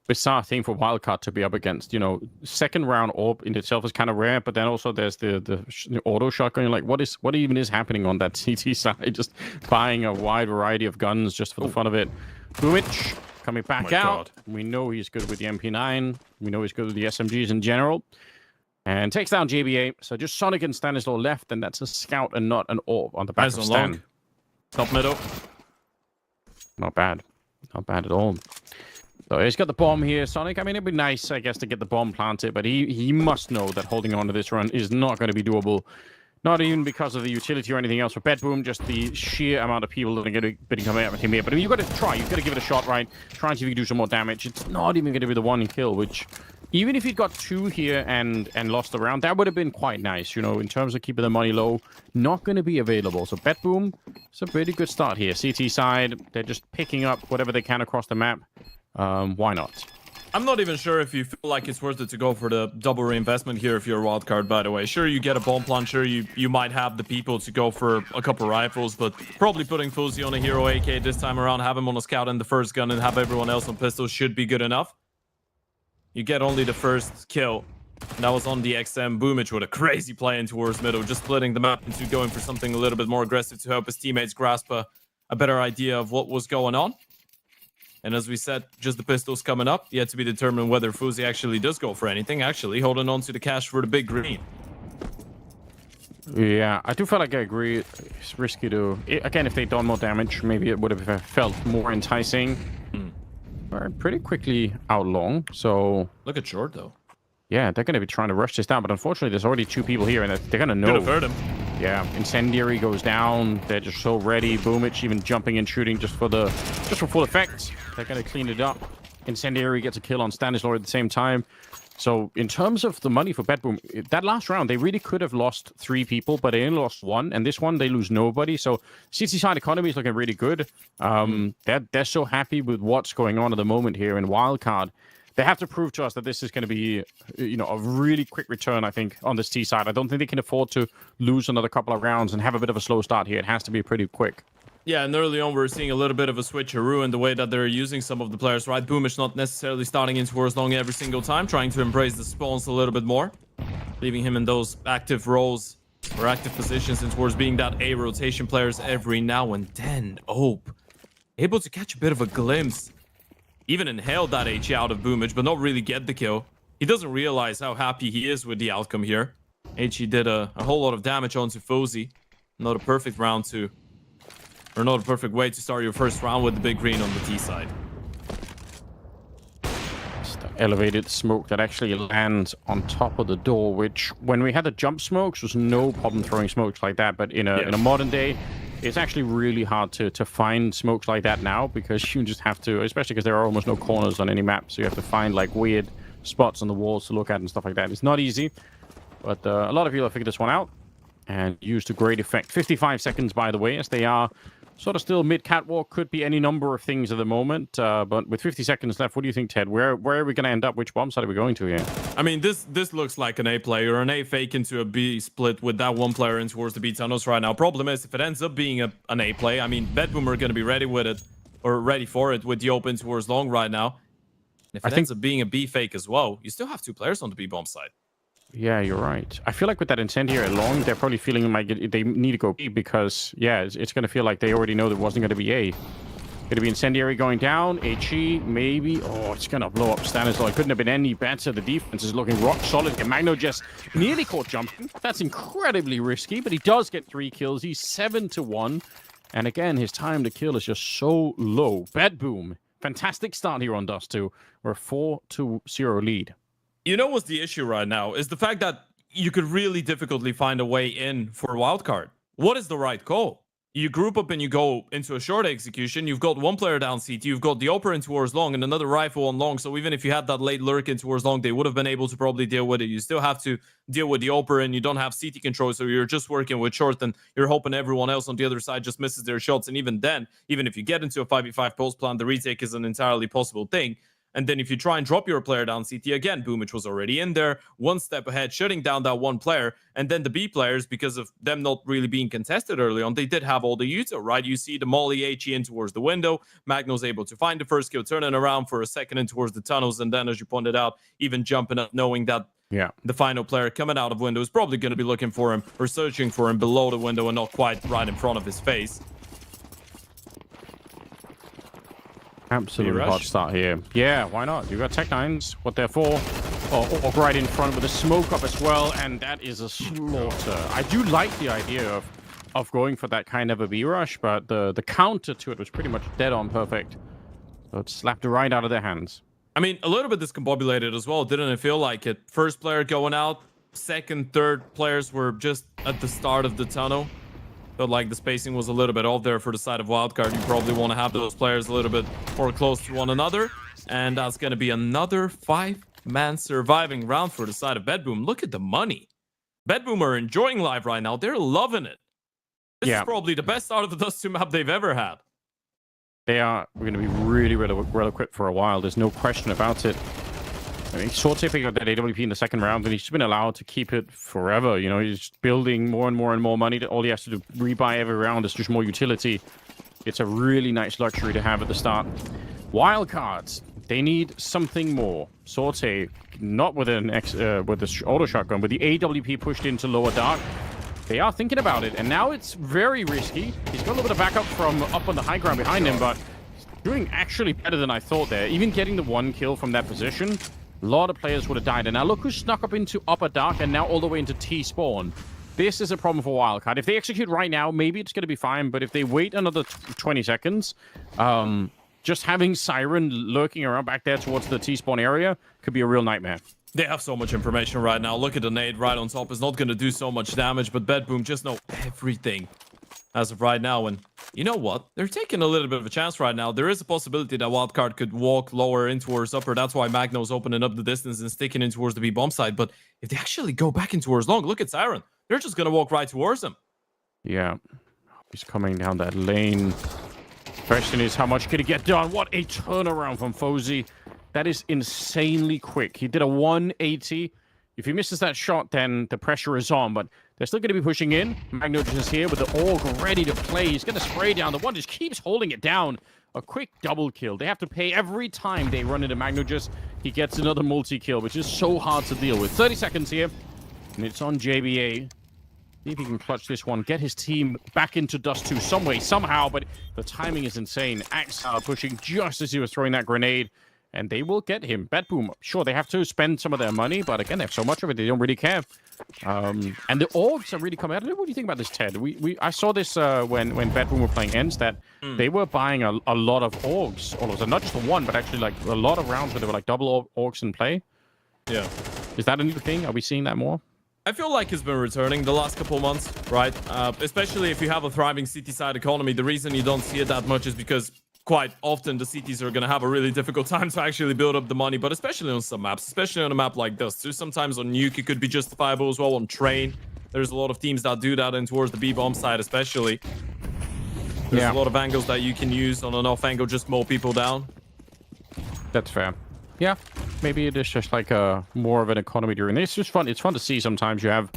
Bizarre thing for Wildcard to be up against. You know, second round orb in itself is kind of rare, but then also there's the auto shotgun. You're like, what even is happening on that CT side? Just buying a wide variety of guns just for the fun of it. Boomich coming back out. God. We know he's good with the MP9. We know he's good with the SMGs in general. And takes down JBA. So just Sonic and Stanislaw left, and that's a scout and not an orb on the back of Stan. Top middle. Not bad. Not bad at all. So he's got the bomb here, Sonic. I mean, it'd be nice, I guess, to get the bomb planted, but he must know that holding on to this run is not going to be doable. Not even because of the utility or anything else for Bedboom, just the sheer amount of people that are going to be coming at him here. But I mean, you've got to try. You've got to give it a shot, right? Try and see if you can do some more damage. It's not even going to be the one kill, which even if he'd got 2 here and lost the round, that would have been quite nice, you know, in terms of keeping the money low. Not going to be available. So Bedboom, it's a pretty good start here. CT side, they're just picking up whatever they can across the map. Why not? I'm not even sure if you feel like it's worth it to go for the double reinvestment here if you're a wild card, by the way. Sure, you get a bomb plant. Sure, you might have the people to go for a couple rifles, but probably putting Fuzzy on a hero AK this time around, have him on a scout and the first gun, and have everyone else on pistols should be good enough. You get only the first kill. And that was on the XM. Boomich with a crazy play in towards middle, just splitting the map into going for something a little bit more aggressive to help his teammates grasp a better idea of what was going on. And as we said, just the pistols coming up. Yet to be determined whether Fuzzy actually does go for anything. Actually, holding on to the cash for the big green. Yeah, I do feel like I agree. It's risky to... Again, if they'd done more damage, maybe it would have felt more enticing. We're pretty quickly out long, so... Look at Short, though. Yeah, they're going to be trying to rush this down, but unfortunately, there's already 2 people here, and they're going to know. Could have hurt him. Yeah, Incendiary goes down. They're just so ready. Boomich even jumping and shooting just for full effect. They're going to clean it up. Incendiary gets a kill on Stanislaw at the same time. So in terms of the money for Bedboom, that last round, they really could have lost 3 people, but they only lost 1. And this one, they lose nobody. So CT side economy is looking really good. They're so happy with what's going on at the moment here in Wildcard. They have to prove to us that this is going to be, you know, a really quick return, I think, on this T side. I don't think they can afford to lose another couple of rounds and have a bit of a slow start here. It has to be pretty quick. Yeah, and early on, we're seeing a little bit of a switcheroo in the way that they're using some of the players, right? Boomich not necessarily starting in towards long every single time, trying to embrace the spawns a little bit more, leaving him in those active roles or active positions and towards being that A rotation players every now and then. Ope, able to catch a bit of a glimpse. Even inhaled that HE out of Boomich, but not really get the kill. He doesn't realize how happy he is with the outcome here. HE did a whole lot of damage onto Fuzzy. Not a perfect round to... Or not a perfect way to start your first round with the big green on the T side. Just the elevated smoke that actually lands on top of the door, which when we had the jump smokes, was no problem throwing smokes like that. But in a modern day, it's actually really hard to find smokes like that now, because you just have to, especially because there are almost no corners on any map, so you have to find like weird spots on the walls to look at and stuff like that. It's not easy, but a lot of people have figured this one out and used to great effect. 55 seconds, by the way, as they are sort of still mid-catwalk. Could be any number of things at the moment, but with 50 seconds left, what do you think, Ted? Where are we going to end up? Which bomb side are we going to here? I mean, this looks like an A play or an A fake into a B split with that one player in towards the B tunnels right now. Problem is, if it ends up being an A play, I mean, Bedboom are going to be ready with it, or ready for it with the open towards long right now. And if it ends up being a B fake as well, you still have 2 players on the B bomb side. Yeah, you're right. I feel like with that incendiary long, they're probably feeling like they need to go B because, yeah, it's going to feel like they already know there wasn't going to be A. Gonna be Incendiary going down. HE, maybe. Oh, it's gonna blow up Stanislaw. It couldn't have been any better. The defense is looking rock solid. And Magno just nearly caught jumping. That's incredibly risky, but he does get 3 kills. He's 7-1. And again, his time to kill is just so low. Bedboom. Fantastic start here on Dust 2. We're a 4-0 lead. You know what's the issue right now is the fact that you could really difficultly find a way in for a wildcard. What is the right call? You group up and you go into a short execution. You've got one player down CT. You've got the Opera in towards long and another rifle on long. So even if you had that late lurk in towards long, they would have been able to probably deal with it. You still have to deal with the Opera and you don't have CT control. So you're just working with short and you're hoping everyone else on the other side just misses their shots. And even then, even if you get into a 5v5 post plan, the retake is an entirely possible thing. And then if you try and drop your player down CT again, Boomich was already in there, one step ahead, shutting down that one player. And then the B players, because of them not really being contested early on, they did have all the util, right? You see the Molly HE in towards the window. Magno's able to find the first kill, turning around for a second in towards the tunnels. And then, as you pointed out, even jumping up, knowing that the final player coming out of window is probably going to be looking for him or searching for him below the window and not quite right in front of his face. Absolutely hot start here. Yeah, why not? You got Tech 9s, what they're for. Or right in front with a smoke up as well, and that is a slaughter. I do like the idea of going for that kind of a B-rush, but the counter to it was pretty much dead on perfect. So it slapped it right out of their hands. I mean, a little bit discombobulated as well, didn't it feel like it? First player going out, second, third players were just at the start of the tunnel. Felt like the spacing was a little bit off there for the side of Wildcard. You probably want to have those players a little bit more close to one another. And that's going to be another 5-man surviving round for the side of Bedboom. Look at the money. Bedboom are enjoying life right now. They're loving it. This is probably the best start of the Dust 2 map they've ever had. They are going to be really, really well equipped for a while. There's no question about it. I mean, Sorte picked up that AWP in the second round, and he's been allowed to keep it forever. You know, he's building more and more and more money. All he has to do, rebuy every round. It's just more utility. It's a really nice luxury to have at the start. Wildcards, they need something more. Sorte, not with with the auto shotgun, with the AWP pushed into lower dark. They are thinking about it, and now it's very risky. He's got a little bit of backup from up on the high ground behind him, but doing actually better than I thought there. Even getting the 1 kill from that position, a lot of players would have died. And now look who snuck up into upper dark and now all the way into T-spawn. This is a problem for Wildcard. If they execute right now, maybe it's going to be fine. But if they wait another 20 seconds, just having Siren lurking around back there towards the T-spawn area could be a real nightmare. They have so much information right now. Look at the nade right on top. It's not going to do so much damage, but Bedboom just know everything as of right now. And you know what? They're taking a little bit of a chance right now. There is a possibility that Wildcard could walk lower in towards upper. That's why Magno's opening up the distance and sticking in towards the B-bomb side. But if they actually go back in towards long, look at Siren. They're just going to walk right towards him. Yeah. He's coming down that lane. Question is, how much can he get done? What a turnaround from Fozy. That is insanely quick. He did a 180. If he misses that shot, then the pressure is on, but they're still going to be pushing in. Magno is here with the AUG ready to play. He's going to spray down. The one just keeps holding it down. A quick double kill. They have to pay every time they run into Magnogis. He gets another multi-kill, which is so hard to deal with. 30 seconds here, and it's on JBA. See if he can clutch this one. Get his team back into Dust 2 some way, somehow, but the timing is insane. Axar pushing just as he was throwing that grenade. And they will get him. Bedboom, sure, they have to spend some of their money, but again, they have so much of it, they don't really care. And the AUGs are really coming out. I don't know, what do you think about this, Ted? I saw this when Bedboom were playing Ends, that they were buying a lot of AUGs. All of a sudden, not just the one, but actually like a lot of rounds where they were like double AUGs in play. Yeah. Is that a new thing? Are we seeing that more? I feel like it's been returning the last couple of months, right? Especially if you have a thriving city side economy. The reason you don't see it that much is because quite often the cities are going to have a really difficult time to actually build up the money, but especially on some maps, especially on a map like this. So sometimes on Nuke, it could be justifiable as well. On Train, there's a lot of teams that do that, and towards the B-bomb side especially. There's a lot of angles that you can use on an off angle, just mow people down. That's fair. Yeah, maybe it is just like a more of an economy during this. It's just fun. It's fun to see sometimes you have,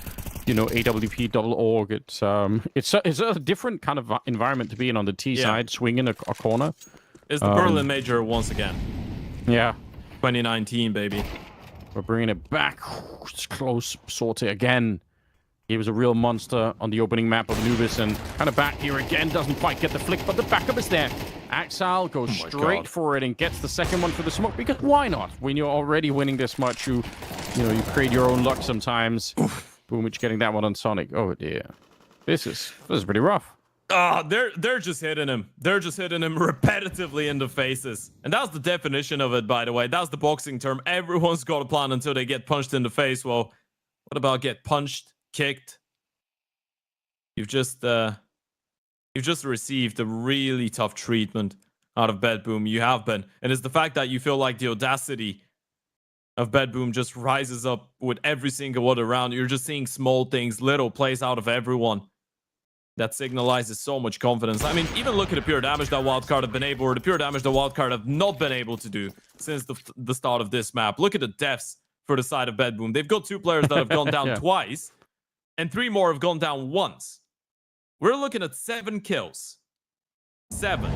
you know, AWP double AUG. It's a different kind of environment to be in on the T side, swinging a corner. It's the Berlin Major once again. Yeah. 2019, baby. We're bringing it back. It's close. Sorte again. He was a real monster on the opening map of Anubis, and kind of back here again. Doesn't quite get the flick, but the backup is there. Axal goes my straight God. for it and gets the second one for the smoke, because why not? When you're already winning this much, you create your own luck sometimes. Boomich getting that one on Sonic. Oh dear. This is pretty rough. They're just hitting him. They're just hitting him repetitively in the faces. And that's the definition of it, by the way. That's the boxing term. Everyone's got a plan until they get punched in the face. Well, what about get punched, kicked? You've just received a really tough treatment out of Bedboom. You have been. And it's the fact that you feel like the audacity of Bedboom just rises up with every single other round. You're just seeing small things, little plays out of everyone. That signalizes so much confidence. I mean, even look at the pure damage that Wildcard have been able, or the pure damage that Wildcard have not been able to do since the start of this map. Look at the deaths for the side of Bedboom. They've got 2 players that have gone down twice, and 3 more have gone down once. We're looking at 7 kills. 7.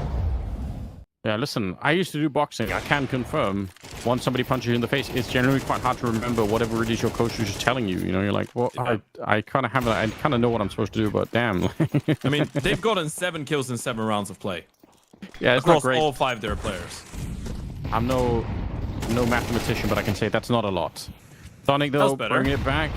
Yeah, listen, I used to do boxing. I can confirm, once somebody punches you in the face, it's generally quite hard to remember whatever it is your coach was just telling you. You know, you're like, well, yeah. I kind of have I kind of know what I'm supposed to do, but damn. I mean, they've gotten 7 kills in 7 rounds of play. Yeah, it's across not great. all 5 their players. I'm no mathematician, but I can say that's not a lot. Sonic, though, bringing it back.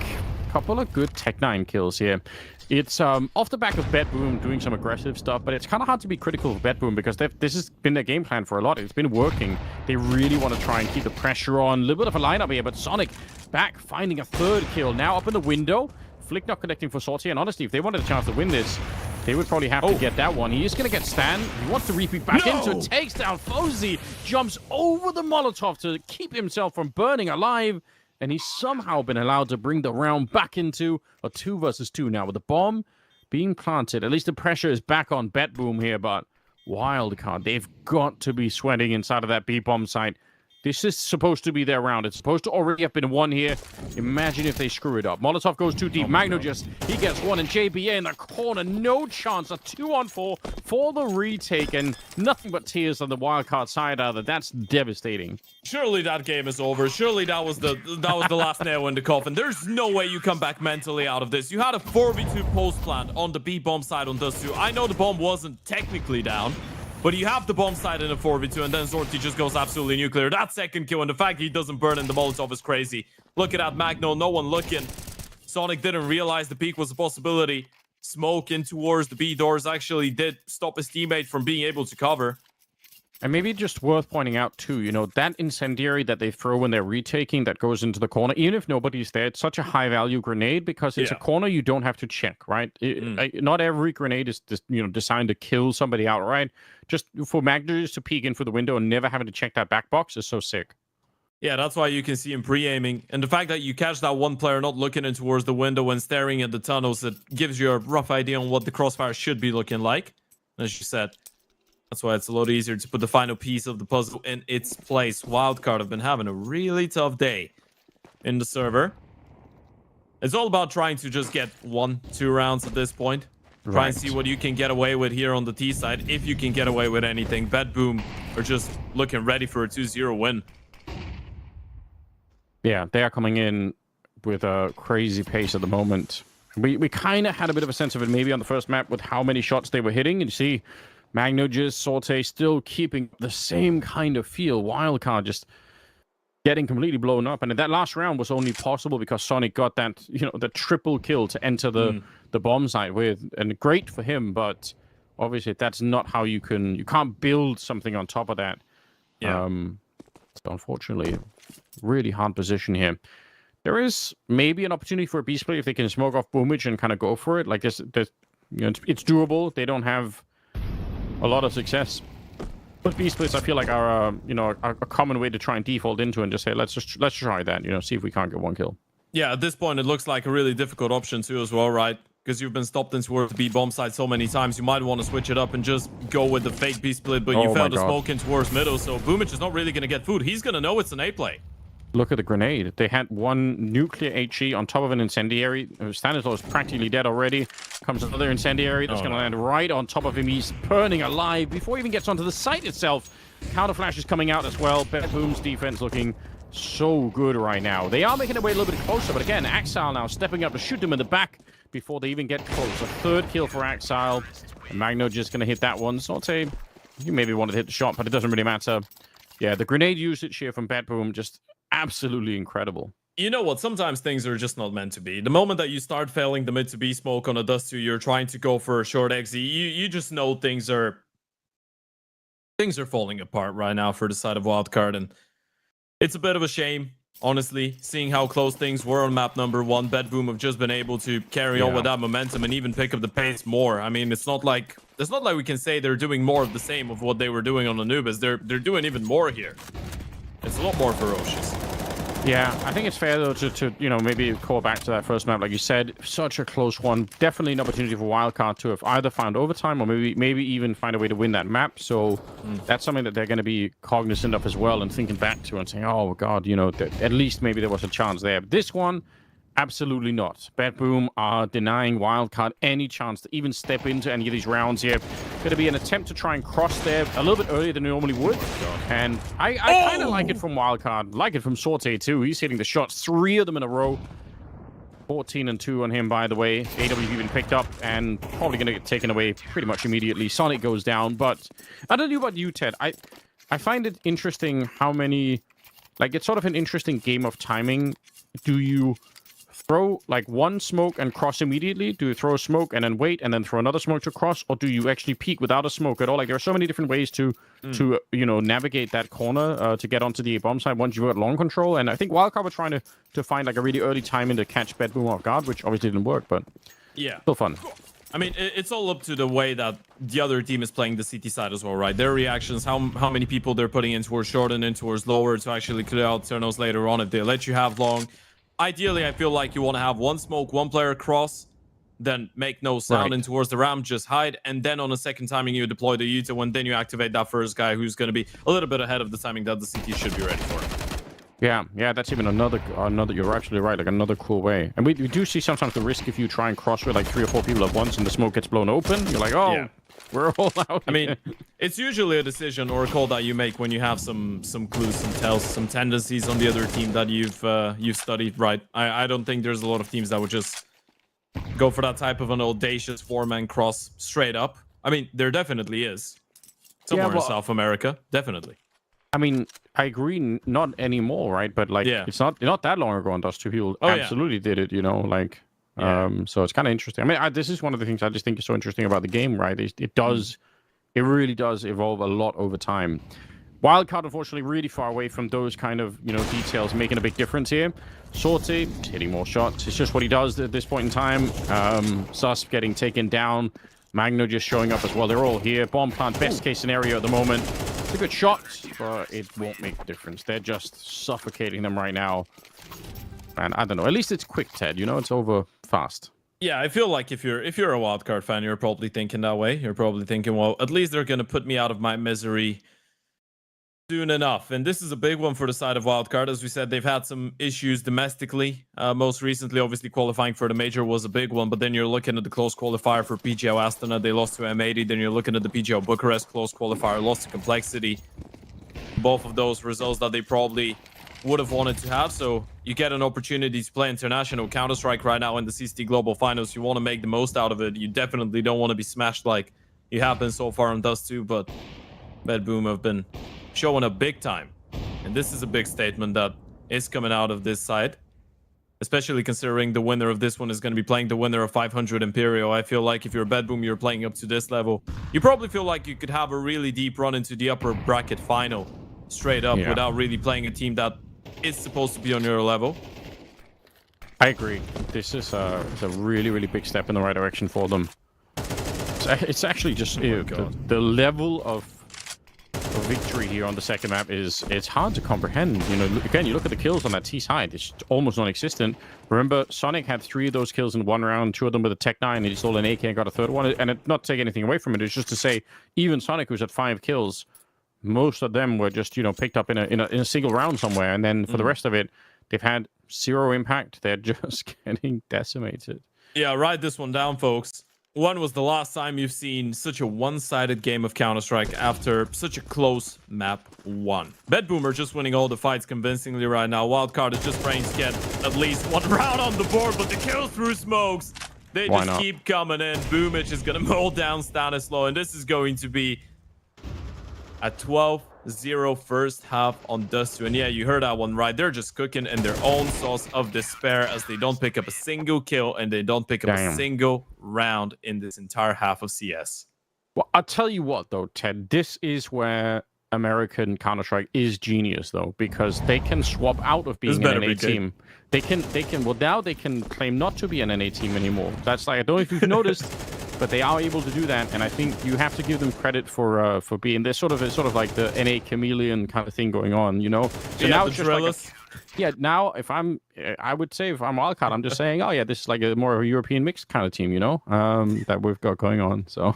Couple of good Tech 9 kills here. It's off the back of Bedboom doing some aggressive stuff, but it's kind of hard to be critical of Bedboom because this has been their game plan for a lot. It's been working. They really want to try and keep the pressure on. A little bit of a lineup here, but Sonic back finding a 3rd kill. Now up in the window. Flick not connecting for Salty, and honestly, if they wanted a chance to win this, they would probably have to get that one. He is going to get Stan. He wants to repeat back into it. Takes down Fozy. Jumps over the Molotov to keep himself from burning alive. And he's somehow been allowed to bring the round back into a 2 versus 2 now. With the bomb being planted, at least the pressure is back on Bedboom here, but Wildcard, they've got to be sweating inside of that B-bomb site. This is supposed to be their round. It's supposed to already have been won here. Imagine if they screw it up. Molotov goes too deep. Magno he gets one, and JBA in the corner. No chance. A 2-on-4 for the retake, and nothing but tears on the Wildcard side either. That's devastating. Surely that game is over. Surely that was the last nail in the coffin. There's no way you come back mentally out of this. You had a 4v2 post plant on the B-bomb side on Dust 2. I know the bomb wasn't technically down, but you have the bomb side in a 4v2, and then Zorti just goes absolutely nuclear. That 2nd kill, and the fact he doesn't burn in the Molotov is crazy. Look at that Magno, no one looking. Sonic didn't realize the peak was a possibility. Smoke in towards the B doors actually did stop his teammate from being able to cover. And maybe just worth pointing out, too, you know, that incendiary that they throw when they're retaking that goes into the corner, even if nobody's there, it's such a high-value grenade because it's a corner you don't have to check, right? Not every grenade is designed to kill somebody outright. Just for Magnus to peek in through the window and never having to check that back box is so sick. Yeah, that's why you can see him pre-aiming. And the fact that you catch that one player not looking in towards the window and staring at the tunnels, it gives you a rough idea on what the crossfire should be looking like. As you said, that's why it's a lot easier to put the final piece of the puzzle in its place. Wildcard have been having a really tough day in the server. It's all about trying to just get 1-2 rounds at this point. Try and see what you can get away with here on the T side, if you can get away with anything. Bedboom are just looking ready for a 2-0 win. Yeah, they are coming in with a crazy pace at the moment. We kind of had a bit of a sense of it maybe on the first map with how many shots they were hitting. And you see Magno just Sorte still keeping the same kind of feel. Wildcard just getting completely blown up. And that last round was only possible because Sonic got that, the triple kill to enter the bomb site with. And great for him, but obviously that's not how you can't build something on top of that. Yeah. So unfortunately, really hard position here. There is maybe an opportunity for a Beast Play if they can smoke off Boomage and kind of go for it. Like this, it's doable. They don't have a lot of success. But Beast Plays, I feel like are a common way to try and default into and just say let's try that. See if we can't get one kill. Yeah, at this point it looks like a really difficult option too as well, right? Because you've been stopped in towards the B bomb side so many times, you might want to switch it up and just go with the fake B split, but you found a smoke in towards middle, so Boomage is not really going to get food. He's going to know it's an A play. Look at the grenade. They had one nuclear HE on top of an incendiary. Stanislaw is practically dead already. Comes another incendiary that's going to land right on top of him. He's burning alive before he even gets onto the site itself. Counter flash is coming out as well. Bedboom's defense looking so good right now. They are making their way a little bit closer, but again, Axile now stepping up to shoot them in the back before they even get close. A third kill for Axile. And Magno just going to hit that one. Sorte He maybe wanted to hit the shot, but it doesn't really matter. Yeah, the grenade usage here from Bad Boom, just absolutely incredible. You know what? Sometimes things are just not meant to be. The moment that you start failing the mid to B smoke on a Dust 2, you're trying to go for a short exit. You just know things are falling apart right now for the side of Wildcard, and it's a bit of a shame, honestly, seeing how close things were on map number 1. Bad Boom have just been able to carry on with that momentum and even pick up the pace more. I mean, it's not like we can say they're doing more of the same of what they were doing on Anubis. They're doing even more here. It's a lot more ferocious. Yeah, I think it's fair though to maybe call back to that first map, like you said, such a close one. Definitely an opportunity for Wildcard to have either found overtime or maybe even find a way to win that map. So that's something that they're going to be cognizant of as well and thinking back to and saying, oh god, at least maybe there was a chance there. But this one, absolutely not. Bad Boom are denying Wildcard any chance to even step into any of these rounds here. Going to be an attempt to try and cross there a little bit earlier than they normally would. And I kind of like it from Wildcard. Like it from Sorte too. He's hitting the shots, 3 of them in a row. 14-2 on him, by the way. AWP been picked up and probably going to get taken away pretty much immediately. Sonic goes down, but I don't know about you, Ted. I find it interesting how many... Like, it's sort of an interesting game of timing. Do you throw like one smoke and cross immediately? Do you throw a smoke and then wait and then throw another smoke to cross? Or do you actually peek without a smoke at all? Like, there are so many different ways to navigate that corner to get onto the bomb side once you've got long control. And I think Wildcard were trying to find like a really early timing to catch Bad Boom off guard, which obviously didn't work, but yeah, still fun. I mean, it's all up to the way that the other team is playing the CT side as well, right? Their reactions, how many people they're putting in towards short and in towards lower to actually clear out turnos later on if they let you have long. Ideally, I feel like you want to have one smoke, one player cross, then make no sound in towards the ramp, just hide, and then on the second timing you deploy the Yuta, and then you activate that first guy who's going to be a little bit ahead of the timing that the CT should be ready for. Yeah, that's even another. You're actually right. Like another cool way, and we do see sometimes the risk if you try and cross with like 3 or 4 people at once, and the smoke gets blown open. You're like, oh, yeah, we're all out. I mean, it's usually a decision or a call that you make when you have some clues, some tells, some tendencies on the other team that you've studied. Right? I don't think there's a lot of teams that would just go for that type of an audacious 4-man cross straight up. I mean, there definitely is somewhere in South America, definitely. I mean, I agree, not anymore, right? But like, it's not that long ago, and those 2 people absolutely did it. So it's kind of interesting. I mean, this is one of the things I just think is so interesting about the game, right? It really does evolve a lot over time. Wildcard, unfortunately, really far away from those kind of details, making a big difference here. Sorte hitting more shots. It's just what he does at this point in time. Sus getting taken down. Magno just showing up as well. They're all here. Bomb plant, best case scenario at the moment. It's a good shot, but it won't make a difference. They're just suffocating them right now. And I don't know. At least it's quick, Ted. It's over fast. Yeah, I feel like if you're a Wildcard fan, you're probably thinking that way. You're probably thinking, well, at least they're gonna put me out of my misery soon enough. And this is a big one for the side of Wildcard. As we said, they've had some issues domestically. Most recently, obviously, qualifying for the major was a big one. But then you're looking at the close qualifier for PGO Astana. They lost to M80. Then you're looking at the PGO Bucharest close qualifier, lost to Complexity. Both of those results that they probably would have wanted to have. So you get an opportunity to play international Counter-Strike right now in the CCT Global Finals. You want to make the most out of it. You definitely don't want to be smashed like you have been so far on Dust 2. But Bad Boom have been showing up big time, and this is a big statement that is coming out of this side, especially considering the winner of this one is going to be playing the winner of 500 Imperial. I feel like if you're Bad Boom, you're playing up to this level, you probably feel like you could have a really deep run into the upper bracket final straight up without really playing a team that is supposed to be on your level. I agree. This is a really, really big step in the right direction for them. It's actually just the level of victory here on the second map it's hard to comprehend. Again, you look at the kills on that T side, it's almost non-existent. Remember, Sonic had 3 of those kills in 1 round, 2 of them with a Tech 9, and he stole an AK and got a 3rd one. And it, not take anything away from it, it's just to say, even Sonic, who's at 5 kills, most of them were just picked up in a single round somewhere, and then for the rest of it, they've had 0 impact. They're just getting decimated. Yeah, write this one down, folks. When was the last time you've seen such a one-sided game of Counter-Strike after such a close map 1? Bad Boom are just winning all the fights convincingly right now. Wildcard is just praying to get at least 1 round on the board, but the kills through smokes, they just keep coming in. Boomich is going to mold down Stanislaw, and this is going to be a 12-0 first half on Dust2. And yeah, you heard that one right. They're just cooking in their own sauce of despair as they don't pick up a single kill and they don't pick up a single round in this entire half of CS. Well, I'll tell you what, though, Ted, this is where American Counter-Strike is genius, though, because they can swap out of being an NA team. They can, well, now they can claim not to be an NA team anymore. That's like, I don't know if you've noticed, but they are able to do that, and I think you have to give them credit for being, there's sort of like the NA chameleon kind of thing going on, you know? So yeah, now it's just like yeah, now I would say if I'm Wildcard, I'm just saying, oh yeah, this is like a more of a European mixed kind of team, you know, that we've got going on. So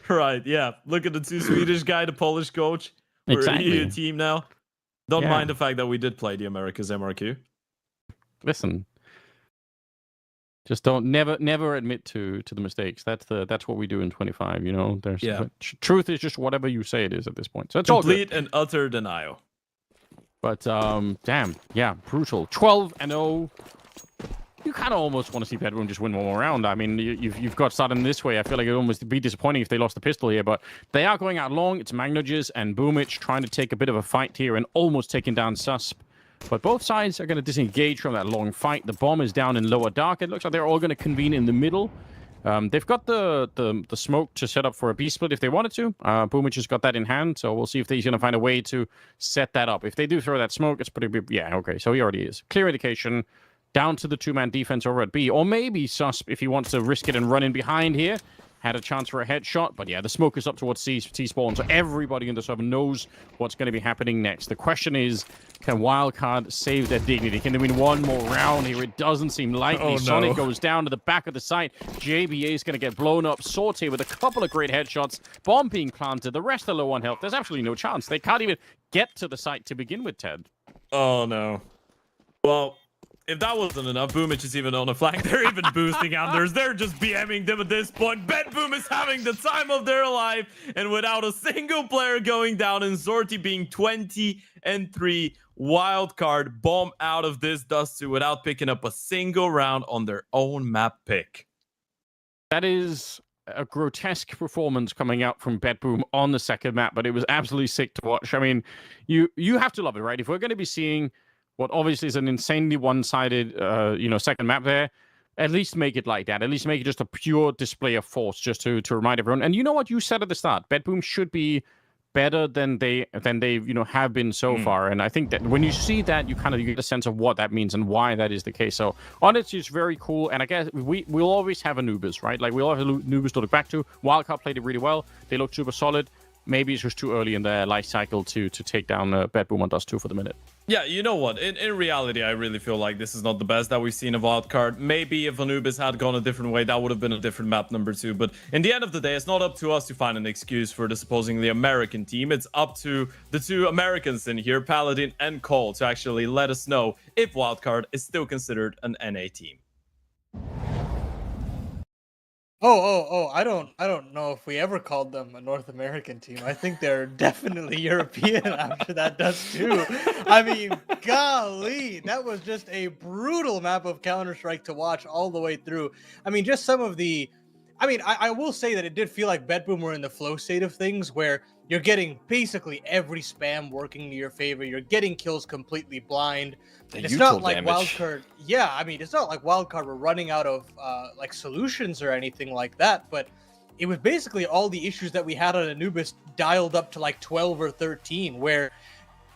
right, yeah. Look at the two Swedish guy, the Polish coach. We're a team now. Don't mind the fact that we did play the Americas MRQ. Listen, just never admit to the mistakes. That's what we do in 25. You know, truth is just whatever you say it is at this point. So it's complete and utter denial. But damn, yeah, brutal. 12-0. You kind of almost want to see Bedroom just win one more round. I mean, you've got started in this way. I feel like it would almost be disappointing if they lost the pistol here, but they are going out long. It's Magnogis and Boomich trying to take a bit of a fight here and almost taking down Susp. But both sides are going to disengage from that long fight. The bomb is down in lower dark. It looks like they're all going to convene in the middle. They've got the smoke to set up for a B split if they wanted to. Boomich has got that in hand, so we'll see if he's going to find a way to set that up. If they do throw that smoke, it's pretty big. Yeah, okay, so he already is. Clear indication. Down to the two-man defense over at B. Or maybe Susp, if he wants to risk it and run in behind here, had a chance for a headshot. But yeah, the smoke is up towards T-spawn, so everybody in the server knows what's going to be happening next. The question is, can Wildcard save their dignity? Can they win one more round here? It doesn't seem likely. Oh, no. Sonic goes down to the back of the site. JBA is going to get blown up. Sorte with a couple of great headshots. Bomb being planted. The rest are low on health. There's absolutely no chance. They can't even get to the site to begin with, Ted. Oh, no. Well, if that wasn't enough, Boomich is even on a flank. They're even boosting Anders. They're just BMing them at this point. Bedboom is having the time of their life. And without a single player going down and Zorti being 20-3, Wildcard bomb out of this Dust2 without picking up a single round on their own map pick. That is a grotesque performance coming out from Bedboom on the second map, but it was absolutely sick to watch. I mean, you have to love it, right? If we're going to be seeing what obviously is an insanely one-sided, second map there, at least make it like that. At least make it just a pure display of force, just to remind everyone. And you know what you said at the start? Bedboom should be better than they have been so far. And I think that when you see that, you get a sense of what that means and why that is the case. So honestly, it's very cool. And I guess we'll always have Anubis, right? Like we'll have Anubis to look back to. Wildcard played it really well. They look super solid. Maybe it's just too early in their life cycle to take down Bedboom on Dust2 for the minute. Yeah, you know what? In reality, I really feel like this is not the best that we've seen of Wildcard. Maybe if Anubis had gone a different way, that would have been a different map number 2. But in the end of the day, it's not up to us to find an excuse for the supposedly American team. It's up to the two Americans in here, Paladin and Cole, to actually let us know if Wildcard is still considered an NA team. I don't know if we ever called them a North American team. I think they're definitely European after that Dust2. I mean, golly, that was just a brutal map of Counter-Strike to watch all the way through. I mean, just some of the... I will say that it did feel like Bedboom were in the flow state of things where you're getting basically every spam working to your favor. You're getting kills completely blind. It's not like Wildcard. Yeah, I mean, it's not like Wildcard were running out of solutions or anything like that. But it was basically all the issues that we had on Anubis dialed up to like 12 or 13, where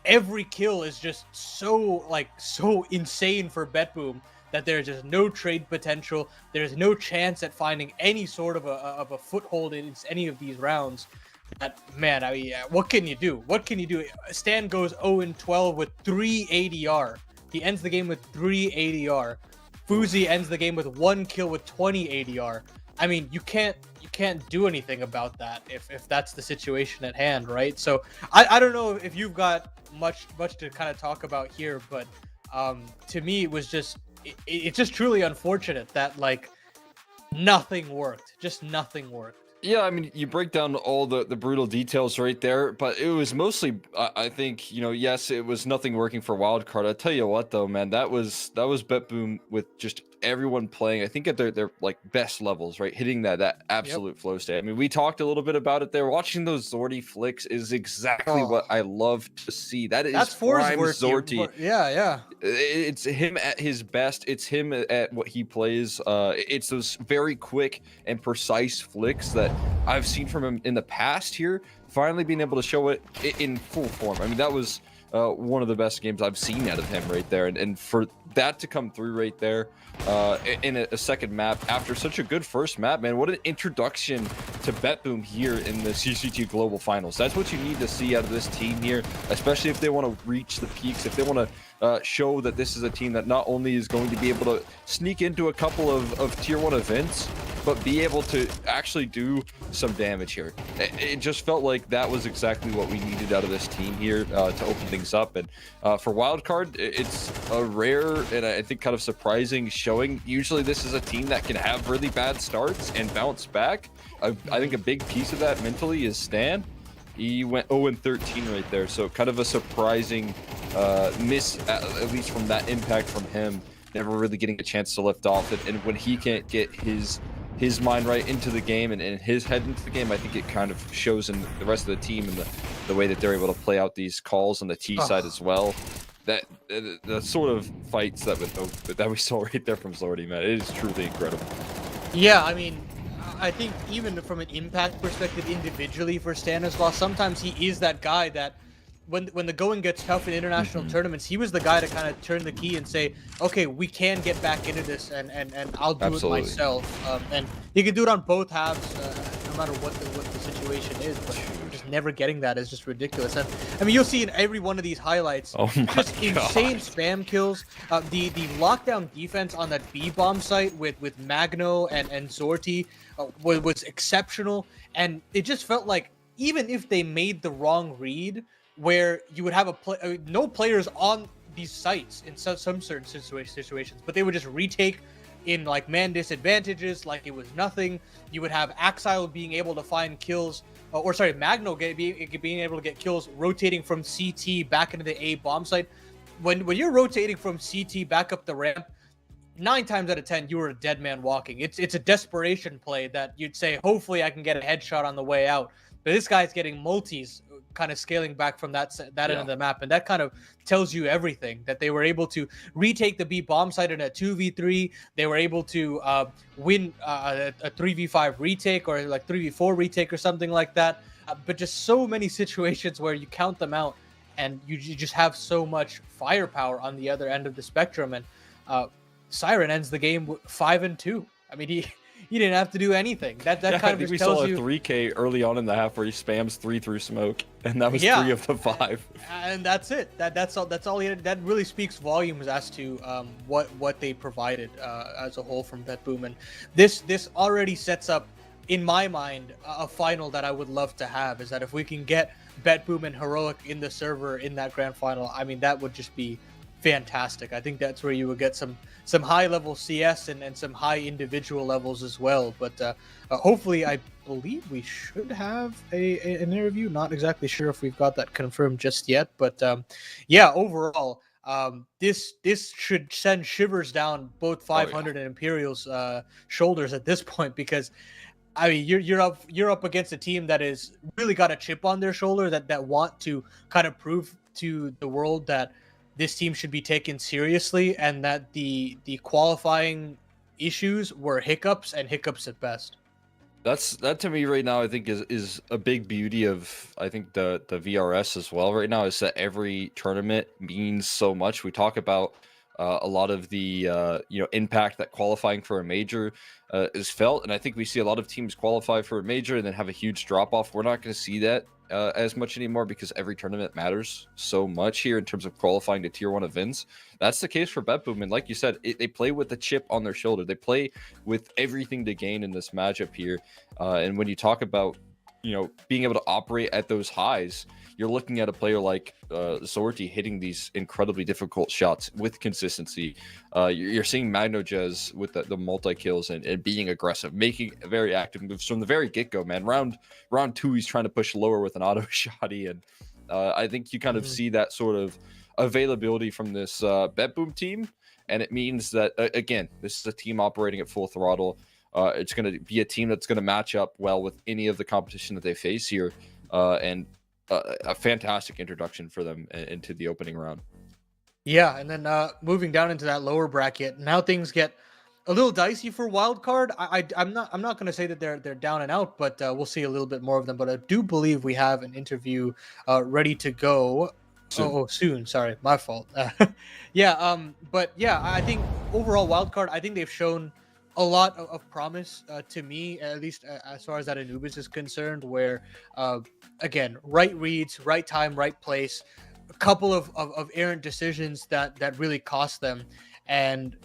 every kill is just so insane for Bedboom that there's just no trade potential. There's no chance at finding any sort of a foothold in any of these rounds. Man, I mean, what can you do? What can you do? Stan goes 0-12 with 3 ADR. He ends the game with 3 ADR. Fuzi ends the game with 1 kill with 20 ADR. I mean, you can't do anything about that if that's the situation at hand, right? So I don't know if you've got much to kind of talk about here, but to me it was just it's just truly unfortunate that like nothing worked. Just nothing worked. Yeah, I mean, you break down all the brutal details right there, but it was mostly, I think, yes, it was nothing working for Wildcard. I tell you what, though, man, that was Bedboom with just everyone playing, I think at their like best levels, right? Hitting that absolute flow state. I mean, we talked a little bit about it there. Watching those Zordy flicks is exactly what I love to see. That's prime Zordy. Yeah. It's him at his best. It's him at what he plays. It's those very quick and precise flicks that I've seen from him in the past here. Finally being able to show it in full form. I mean, that was one of the best games I've seen out of him right there. And for that to come through right there in a second map after such a good first map, man, what an introduction to BetBoom here in the CCT Global Finals. That's what you need to see out of this team here, especially if they want to reach the peaks, if they want to show that this is a team that not only is going to be able to sneak into a couple of tier 1 events, but be able to actually do some damage here. It just felt like that was exactly what we needed out of this team here to open things up. And for Wildcard, it's a rare and I think kind of surprising showing. Usually this is a team that can have really bad starts and bounce back. I think a big piece of that mentally is Stan. He went 0-13 right there, so kind of a surprising miss, at least from that impact from him. Never really getting a chance to lift off it, and when he can't get his mind right into the game and his head into the game, I think it kind of shows in the rest of the team and the way that they're able to play out these calls on the T side as well. That the sort of fights that we saw right there from Zordy, man, it is truly incredible. Yeah, I mean, I think even from an impact perspective individually for Stanislaus, sometimes he is that guy that when the going gets tough in international tournaments, he was the guy to kind of turn the key and say, okay, we can get back into this and I'll do it myself. And he can do it on both halves, no matter what the situation is, but just never getting that is just ridiculous. And I mean, you'll see in every one of these highlights, just insane spam kills. The lockdown defense on that B-bomb site with Magno and Zorty was exceptional. And it just felt like even if they made the wrong read, where you would have no players on these sites in some certain situations, but they would just retake in like man disadvantages like it was nothing. You would have Axile being able to find kills, Magno being able to get kills rotating from CT back into the A bomb site. When you're rotating from CT back up the ramp, 9 times out of 10 you were a dead man walking. It's a desperation play that you'd say, hopefully I can get a headshot on the way out. But this guy's getting multis, kind of scaling back from that end of the map, and that kind of tells you everything. That they were able to retake the B bomb site in a 2v3. They were able to win a 3v5 retake or like 3v4 retake or something like that. But just so many situations where you count them out, and you just have so much firepower on the other end of the spectrum. And Siren ends the game 5-2. I mean, he didn't have to do anything. That kind of just tells you. We saw a 3K early on in the half where he spams 3 through smoke, and that was 3 of the 5. And that's it. That's all he had. That really speaks volumes as to what they provided as a whole from BetBoom. And this already sets up, in my mind, a final that I would love to have. Is that if we can get BetBoom and Heroic in the server in that grand final, I mean, that would just be fantastic. I think that's where you would get some high level CS and some high individual levels as well. But hopefully, I believe we should have an interview. Not exactly sure if we've got that confirmed just yet, but yeah, overall, this should send shivers down both 500 and Imperial's shoulders at this point, because I mean, you're up against a team that is really got a chip on their shoulder, that want to kind of prove to the world that this team should be taken seriously, and that the qualifying issues were hiccups at best. That to me right now, I think is a big beauty of, I think, the VRS as well right now, is that every tournament means so much. We talk about a lot of the impact that qualifying for a major is felt, and I think we see a lot of teams qualify for a major and then have a huge drop off. We're not going to see that as much anymore, because every tournament matters so much here in terms of qualifying to tier 1 events. That's the case for BetBoom, and like you said, they play with the chip on their shoulder. They play with everything to gain in this matchup here, and when you talk about being able to operate at those highs, you're looking at a player like Zorty hitting these incredibly difficult shots with consistency. You're seeing Magnojez with the multi-kills and being aggressive, making very active moves from the very get-go, man. Round 2, he's trying to push lower with an auto shotty, and I think you kind of see that sort of availability from this BetBoom team. And it means that, again, this is a team operating at full throttle. It's going to be a team that's going to match up well with any of the competition that they face here. And a fantastic introduction for them into the opening round. Yeah, and then moving down into that lower bracket, now things get a little dicey for wild card. I'm not going to say that they're down and out, but we'll see a little bit more of them. But I do believe we have an interview ready to go. Soon. Soon. Sorry, my fault. But yeah, I think overall wild card, I think they've shown a lot of promise to me, at least as far as that Anubis is concerned. Where again, right reads, right time, right place. A couple of errant decisions that really cost them, and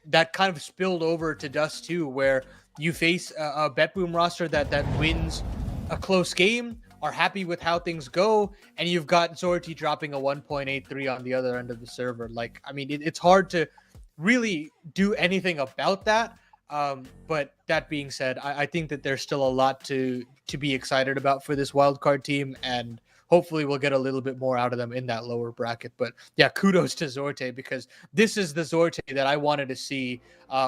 that kind of spilled over to Dust too, where you face a BetBoom roster that wins a close game, are happy with how things go, and you've got Zorti dropping a 1.83 on the other end of the server. Like, I mean, it's hard to really do anything about that. But that being said, I think that there's still a lot to be excited about for this wildcard team, and hopefully we'll get a little bit more out of them in that lower bracket. But yeah, kudos to Zorte, because this is the Zorte that I wanted to see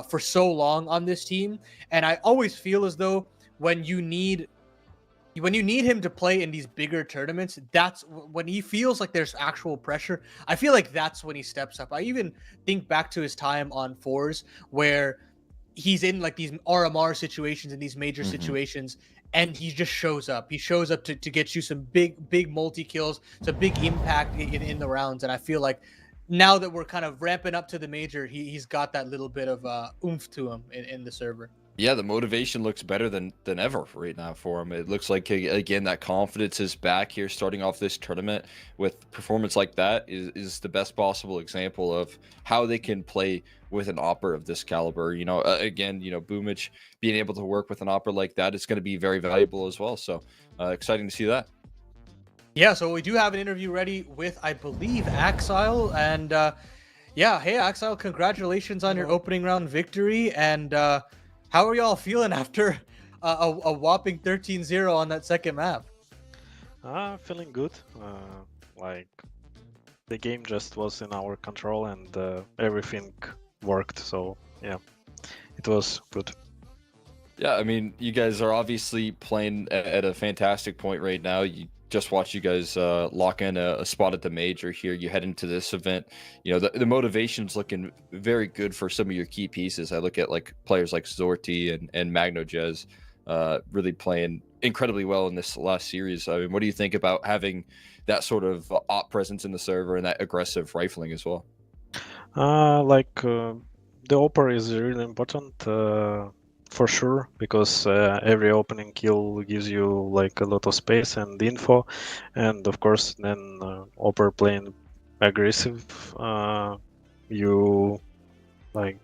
for so long on this team. And I always feel as though when you need him to play in these bigger tournaments, that's when he feels like there's actual pressure. I feel like that's when he steps up. I even think back to his time on fours where he's in like these RMR situations and these major situations, and he just shows up. He shows up to get you some big multi kills, some big impact in the rounds. And I feel like now that we're kind of ramping up to the major, he's got that little bit of oomph to him in the server. Yeah, the motivation looks better than ever right now for him. It looks like, again, that confidence is back here starting off this tournament with performance like that is the best possible example of how they can play with an opera of this caliber. You know, again, you know, Boomich being able to work with an opera like that is going to be very valuable as well. So exciting to see that. Yeah, so we do have an interview ready with, I believe, Axile. And yeah, hey, Axile, congratulations on your opening round victory. And how are y'all feeling after a whopping 13-0 on that second map? Feeling good. Like the game just was in our control and everything worked. So yeah, it was good. Yeah, I mean, you guys are obviously playing at a fantastic point right now. You just watch you guys lock in a spot at the major here. You head into this event. You know, the motivation's looking very good for some of your key pieces. I look at like players like Zorti and Magno Jez really playing incredibly well in this last series. I mean, what do you think about having that sort of op presence in the server and that aggressive rifling as well? The opera is really important. For sure, because every opening kill gives you like a lot of space and info, and of course then Opera playing aggressive, you like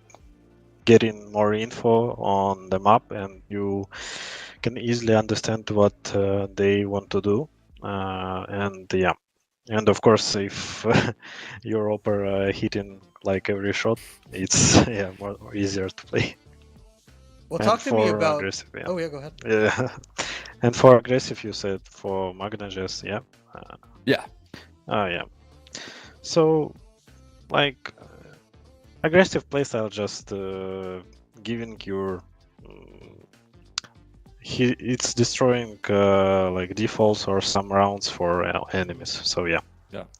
getting more info on the map, and you can easily understand what they want to do, and yeah, and of course if your Opera hitting like every shot, it's more easier to play. Well, talk to me about. Yeah. Oh yeah, go ahead. Yeah, and for aggressive, you said for Magnages, yeah. Yeah. So, like aggressive playstyle, just giving your. It's destroying like defaults or some rounds for enemies. So yeah,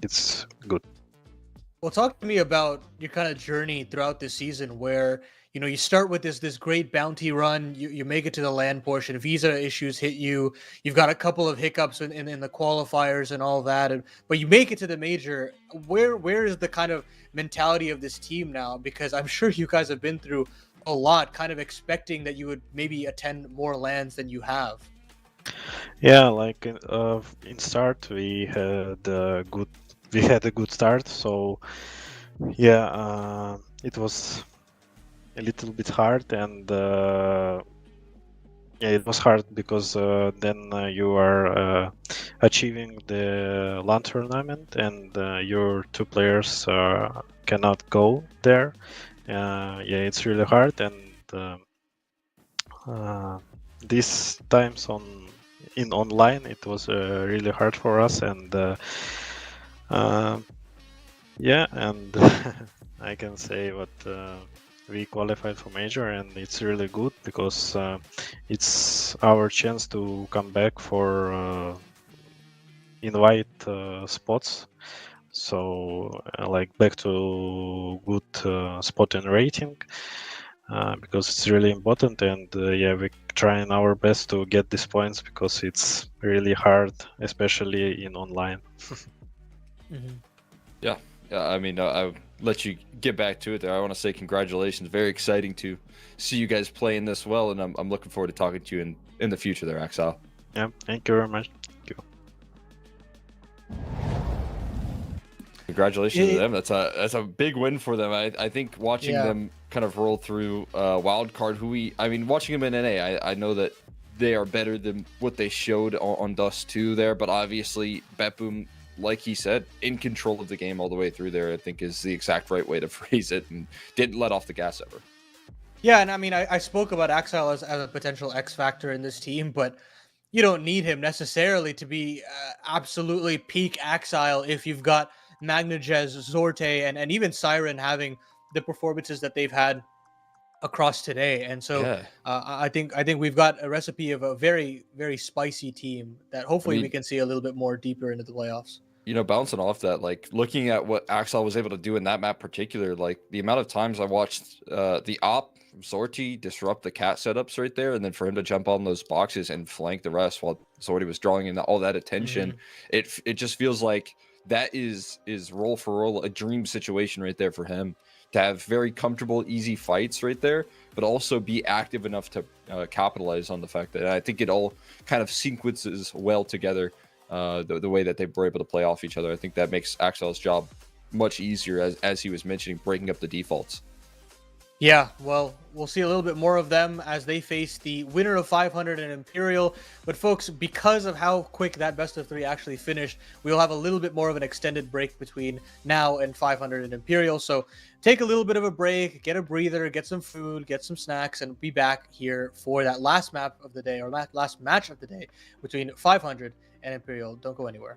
it's good. Well, talk to me about your kind of journey throughout this season, where you know you start with this great bounty run, you make it to the land portion, visa issues hit you, you've got a couple of hiccups in the qualifiers and all that, but you make it to the major. Where is the kind of mentality of this team now? Because I'm sure you guys have been through a lot, kind of expecting that you would maybe attend more lands than you have. Yeah, like in start we had a good start, so yeah, it was a little bit hard, and it was hard because then you are achieving the LAN tournament, and your two players cannot go there. It's really hard, and these times in online it was really hard for us, and Yeah, and I can say what we qualified for major, and it's really good because it's our chance to come back for invite spots. So like back to good spot and rating because it's really important. And yeah, we're trying our best to get these points because it's really hard, especially in online. Yeah, I mean, I'll let you get back to it there. I want to say congratulations. Very exciting to see you guys playing this well, and I'm looking forward to talking to you in the future there, Axel. Yeah, thank you very much. Thank you. Congratulations to them. That's a big win for them. I think watching them kind of roll through wild card, watching them in NA, I know that they are better than what they showed on Dust 2 there, but obviously Betboom, like he said, in control of the game all the way through there, I think is the exact right way to phrase it, and didn't let off the gas ever. Yeah, and I mean, I spoke about Axel as a potential X factor in this team, but you don't need him necessarily to be absolutely peak Axile if you've got Magnajez, Zorte, and even Siren having the performances that they've had across today. And so Yeah. I think we've got a recipe of a very, very spicy team that hopefully we can see a little bit more deeper into the playoffs. Bouncing off that, like looking at what Axel was able to do in that map particular, like the amount of times I watched the op Zorti disrupt the cat setups right there, and then for him to jump on those boxes and flank the rest while Zorti was drawing in all that attention, it just feels like that is roll for roll a dream situation right there for him to have very comfortable, easy fights right there, but also be active enough to capitalize on the fact that I think it all kind of sequences well together. The way that they were able to play off each other, I think that makes Axel's job much easier, as he was mentioning, breaking up the defaults. Yeah, well, we'll see a little bit more of them as they face the winner of 500 and Imperial. But folks, because of how quick that best of 3 actually finished, we'll have a little bit more of an extended break between now and 500 and Imperial. So take a little bit of a break, get a breather, get some food, get some snacks, and be back here for that last map of the day, or last match of the day between 500 and Imperial. Don't go anywhere.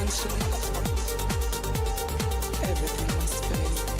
financially. Everything must pay.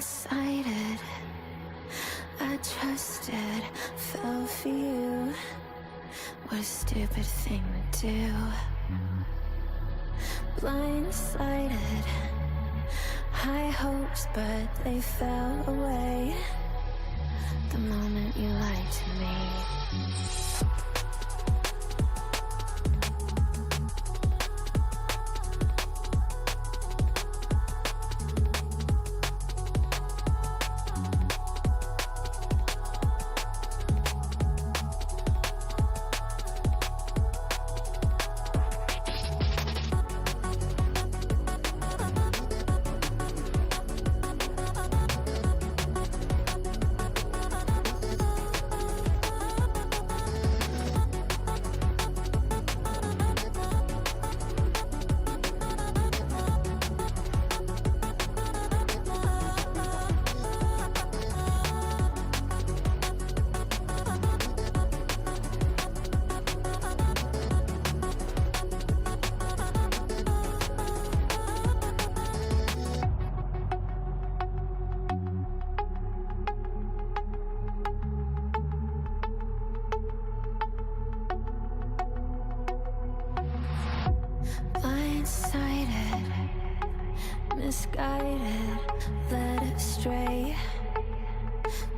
Blindsided, I trusted, fell for you. What a stupid thing to do. Blindsided, high hopes, but they fell away the moment you lied to me. Blindsided, misguided, led astray,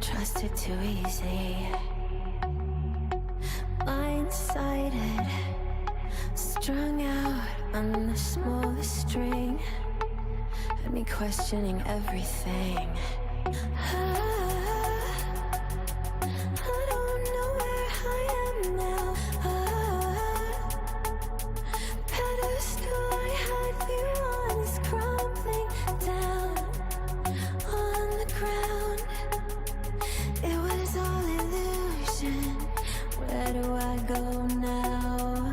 trusted too easy. Blindsided, strung out on the smallest string, had me questioning everything. I don't know where I am now. Pedestal I had you on is crumbling down on the ground. It was all illusion. Where do I go now?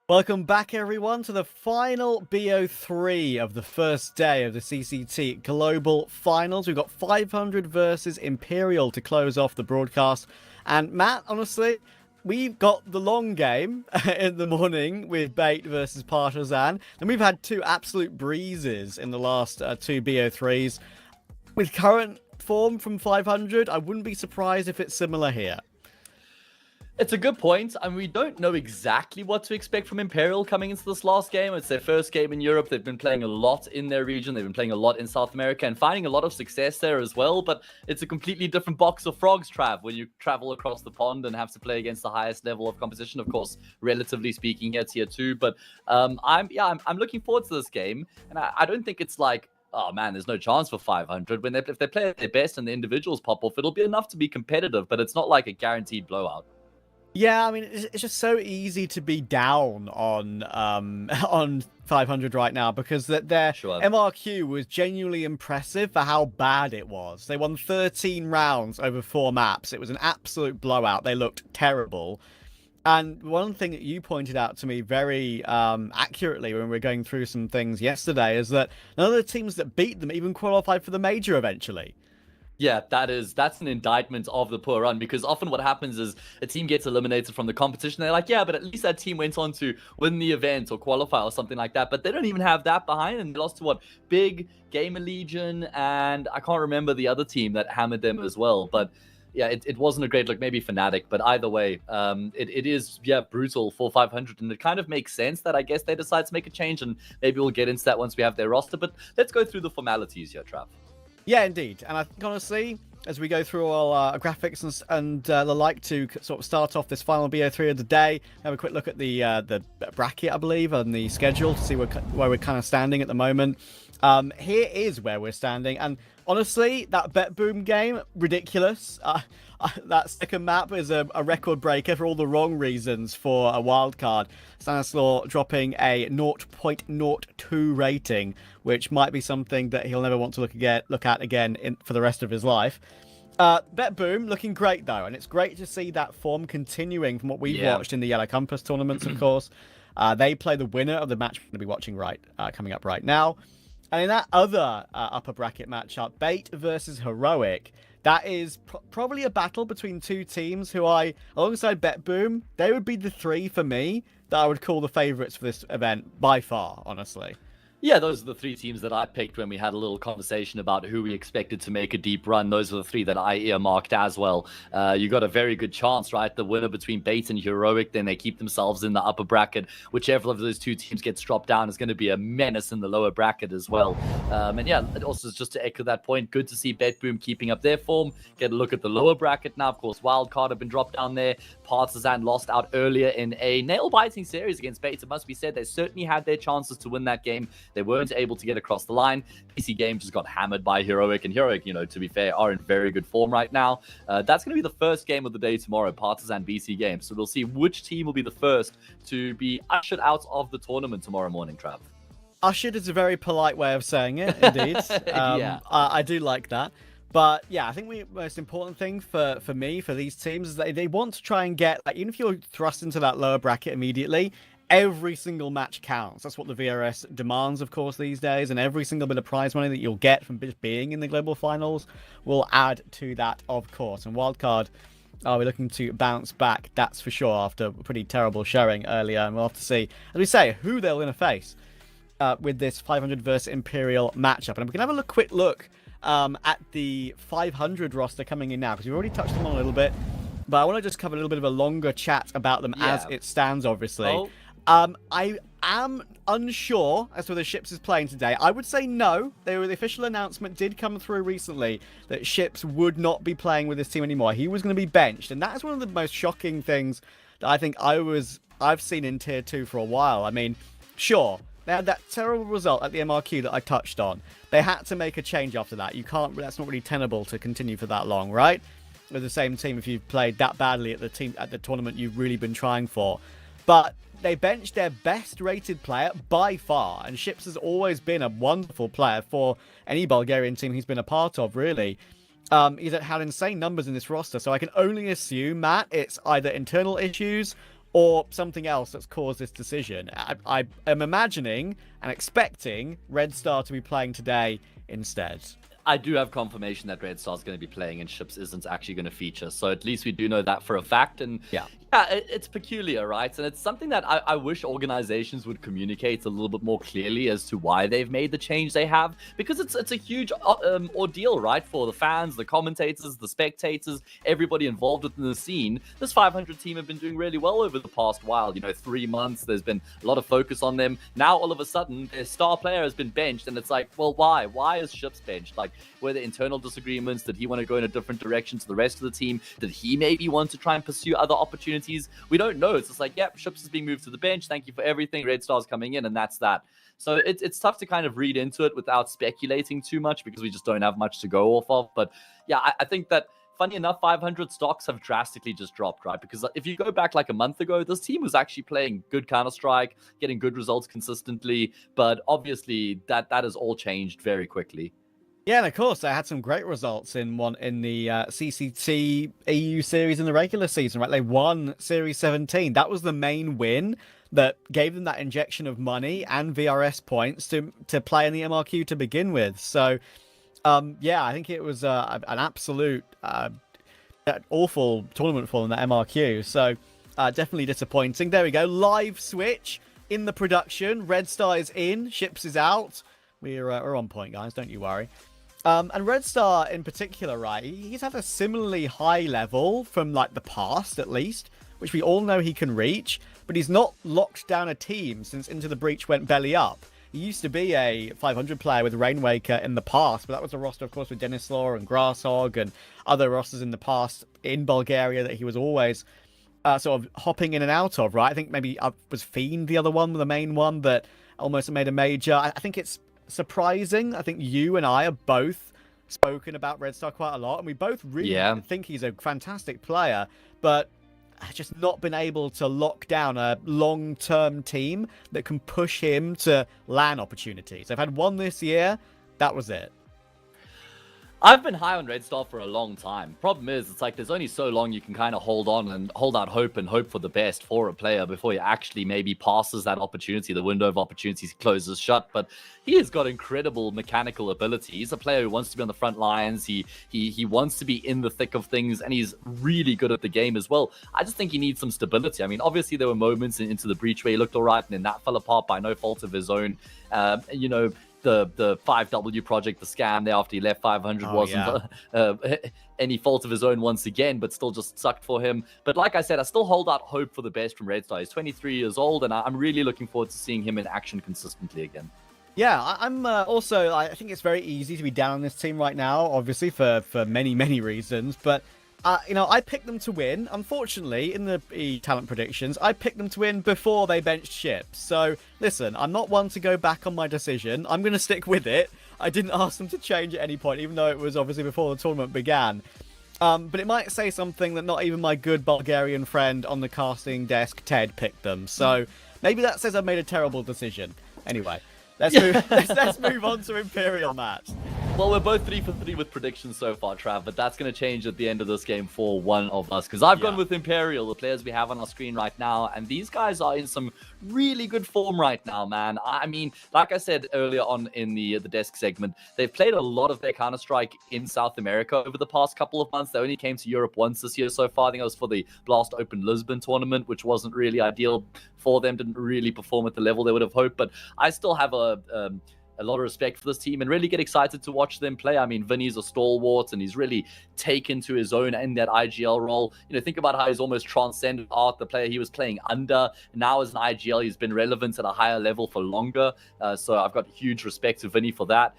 Welcome back, everyone, to the final BO3 of the first day of the CCT Global Finals. We've got 500 versus Imperial to close off the broadcast. And Matt, honestly, we've got the long game in the morning with Bait versus Partisan. And we've had two absolute breezes in the last two BO3s. With current form from 500, I wouldn't be surprised if it's similar here. It's a good point. I mean, we don't know exactly what to expect from Imperial coming into this last game. It's their first game in Europe. They've been playing a lot in their region. They've been playing a lot in South America and finding a lot of success there as well. But it's a completely different box of frogs, Trav, when you travel across the pond and have to play against the highest level of competition, of course, relatively speaking, here, tier 2. But I'm looking forward to this game. And I don't think it's like, oh man, there's no chance for 500. If they play at their best and the individuals pop off, it'll be enough to be competitive. But it's not like a guaranteed blowout. Yeah, I mean, it's just so easy to be down on on 500 right now because their MRQ was genuinely impressive for how bad it was. They won 13 rounds over 4 maps. It was an absolute blowout. They looked terrible. And one thing that you pointed out to me very accurately when we were going through some things yesterday is that none of the teams that beat them even qualified for the major eventually. Yeah, that's an indictment of the poor run, because often what happens is a team gets eliminated from the competition. They're like, yeah, but at least that team went on to win the event or qualify or something like that. But they don't even have that behind, and they lost to Big, Gamer Legion, and I can't remember the other team that hammered them as well. But yeah, it wasn't a great look, maybe Fnatic, but either way, it is brutal for 500, and it kind of makes sense that I guess they decide to make a change, and maybe we'll get into that once we have their roster. But let's go through the formalities here, Trav. Yeah, indeed. And I think, honestly, as we go through all our graphics and the like to sort of start off this final BO3 of the day, have a quick look at the bracket, I believe, and the schedule to see where we're kind of standing at the moment. Here is where we're standing. And honestly, that Bet Boom game, ridiculous. That second map is a record breaker for all the wrong reasons for a wildcard. Stanislaw dropping a 0.02 rating, which might be something that he'll never want to look at again for the rest of his life. Bet Boom looking great though, and it's great to see that form continuing from what we've watched in the Yellow Compass tournaments, of course. They play the winner of the match we're going to be watching coming up right now. And in that other upper bracket matchup, Bait versus Heroic, that is probably a battle between two teams who alongside Bet Boom, they would be the three for me that I would call the favourites for this event by far, honestly. Yeah, those are the 3 teams that I picked when we had a little conversation about who we expected to make a deep run. Those are the 3 that I earmarked as well. You got a very good chance, right? The winner between Bait and Heroic, then they keep themselves in the upper bracket. Whichever of those 2 teams gets dropped down is going to be a menace in the lower bracket as well. And yeah, it also is just to echo that point. Good to see Bet Boom keeping up their form. Get a look at the lower bracket now. Of course, Wildcard have been dropped down there. Partisan lost out earlier in a nail-biting series against Bait. It must be said, they certainly had their chances to win that game. They weren't able to get across the line. PC Games just got hammered by Heroic, and Heroic, to be fair, are in very good form right now. That's going to be the first game of the day tomorrow, Partisan BC Games. So we'll see which team will be the first to be ushered out of the tournament tomorrow morning, Trav. Ushered is a very polite way of saying it, indeed. Yeah. I do like that. But yeah, I think the most important thing for me, for these teams, is that they want to try and get, even if you're thrust into that lower bracket immediately, every single match counts. That's what the VRS demands, of course, these days. And every single bit of prize money that you'll get from just being in the global finals will add to that, of course. And Wildcard, are we looking to bounce back? That's for sure, after a pretty terrible showing earlier. And we'll have to see, as we say, who they're going to face with this 500 versus Imperial matchup. And we can have a quick look at the 500 roster coming in now, because we've already touched them on a little bit. But I want to just cover a little bit of a longer chat about them as it stands, obviously. I am unsure as to whether Ships is playing today. I would say no. The official announcement did come through recently that Ships would not be playing with this team anymore. He was going to be benched, and that is one of the most shocking things that I think I've seen in Tier 2 for a while. I mean, sure, they had that terrible result at the MRQ that I touched on. They had to make a change after that. That's not really tenable to continue for that long, right? With the same team, if you've played that badly at the tournament you've really been trying for. But they benched their best rated player by far, and Ships has always been a wonderful player for any Bulgarian team he's been a part of, really. He's had insane numbers in this roster, so I can only assume, Matt, it's either internal issues or something else that's caused this decision. I am imagining and expecting Red Star to be playing today instead. I do have confirmation that Red Star's going to be playing and Ships isn't actually going to feature. So at least we do know that for a fact. And yeah, it's peculiar, right? And it's something that I wish organizations would communicate a little bit more clearly as to why they've made the change they have. Because it's a huge ordeal, right? For the fans, the commentators, the spectators, everybody involved within the scene. This 500 team have been doing really well over the past while. 3 months, there's been a lot of focus on them. Now, all of a sudden, their star player has been benched. And it's like, well, why? Why is Ships benched? Like, were there internal disagreements? Did he want to go in a different direction to the rest of the team? Did he maybe want to try and pursue other opportunities? We don't know. It's just like, yep, Ships is being moved to the bench. Thank you for everything. Red Star's coming in, and that's that. So it's tough to kind of read into it without speculating too much because we just don't have much to go off of. But yeah, I think that, funny enough, 500 stocks have drastically just dropped, right? Because if you go back like a month ago, this team was actually playing good Counter-Strike, getting good results consistently. But obviously, that has all changed very quickly. Yeah, and of course, they had some great results in the CCT EU series in the regular season, right? They won Series 17. That was the main win that gave them that injection of money and VRS points to play in the MRQ to begin with. So, yeah, I think it was an absolute awful tournament for them, that MRQ. So, definitely disappointing. There we go. Live switch in the production. Red Star is in. Ships is out. We're on point, guys. Don't you worry. And Red Star in particular, right, he's had a similarly high level from, like, the past, at least, which we all know he can reach, but he's not locked down a team since Into the Breach went belly up. He used to be a 500 player with Rainwaker in the past, but that was a roster, of course, with Denislaw and Grasshog and other rosters in the past in Bulgaria that he was always sort of hopping in and out of, right? I think maybe was Fiend the other one, the main one that almost made a major. I think it's surprising. I think you and I are both spoken about Red Star quite a lot, and we both really think he's a fantastic player, but just not been able to lock down a long-term team that can push him to LAN opportunities. They've had one this year. That was it. I've been high on Red Star for a long time. Problem is, it's like there's only so long you can kind of hold on and hold out hope and hope for the best for a player before he actually maybe passes that opportunity. The window of opportunities closes shut. But he has got incredible mechanical ability. He's a player who wants to be on the front lines. He wants to be in the thick of things, and he's really good at the game as well. I just think he needs some stability. I mean, obviously there were moments Into the Breach where he looked all right, and then that fell apart by no fault of his own. The 5W project, the scam there after he left 500 wasn't any fault of his own once again, but still just sucked for him. But like I said, I still hold out hope for the best from Red Star. He's 23 years old, and I'm really looking forward to seeing him in action consistently again. Yeah, I'm also, I think it's very easy to be down on this team right now, obviously for many, many reasons, but I picked them to win. Unfortunately, in the talent predictions, I picked them to win before they benched Ships. So, listen, I'm not one to go back on my decision. I'm going to stick with it. I didn't ask them to change at any point, even though it was obviously before the tournament began. But it might say something that not even my good Bulgarian friend on the casting desk, Ted, picked them. So, maybe that says I've made a terrible decision. Anyway, let's move on to Imperial, Matt. Well, we're both 3 for 3 with predictions so far, Trav, but that's going to change at the end of this game for one of us, because I've gone with Imperial, the players we have on our screen right now, and these guys are in some really good form right now, man. I mean, like I said earlier on in the desk segment, they've played a lot of their Counter-Strike in South America over the past couple of months. They only came to Europe once this year so far. I think it was for the Blast Open Lisbon tournament, which wasn't really ideal for them, didn't really perform at the level they would have hoped, but I still have a lot of respect for this team and really get excited to watch them play. I mean, Vinny's a stalwart and he's really taken to his own in that IGL role. Think about how he's almost transcended Art, the player he was playing under. Now as an IGL, he's been relevant at a higher level for longer. So I've got huge respect to Vinny for that.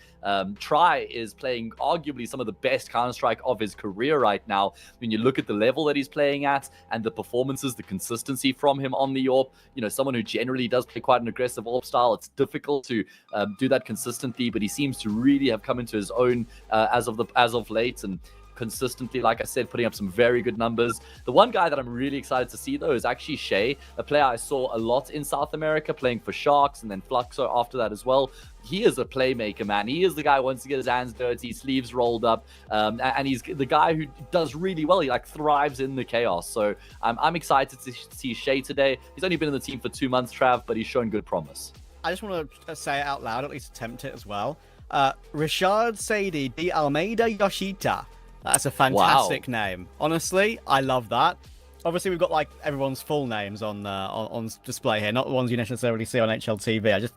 Try is playing arguably some of the best Counter-Strike of his career right now. When you look at the level that he's playing at and the performances, the consistency from him on the AWP, someone who generally does play quite an aggressive AWP style, it's difficult to do that consistently, but he seems to really have come into his own as of late. And consistently, like I said, putting up some very good numbers. The one guy that I'm really excited to see, though, is actually Shay, a player I saw a lot in South America, playing for Sharks and then Fluxo after that as well. He is a playmaker, man. He is the guy who wants to get his hands dirty, sleeves rolled up, and he's the guy who does really well. He like thrives in the chaos. So I'm excited to see Shay today. He's only been in the team for 2 months, Trav, but he's shown good promise. I just want to say it out loud, at least attempt it as well. Rashad Sadie de Almeida Yoshita. That's a fantastic name. Honestly, I love that. Obviously, we've got like everyone's full names on display here, not the ones you necessarily see on HLTV.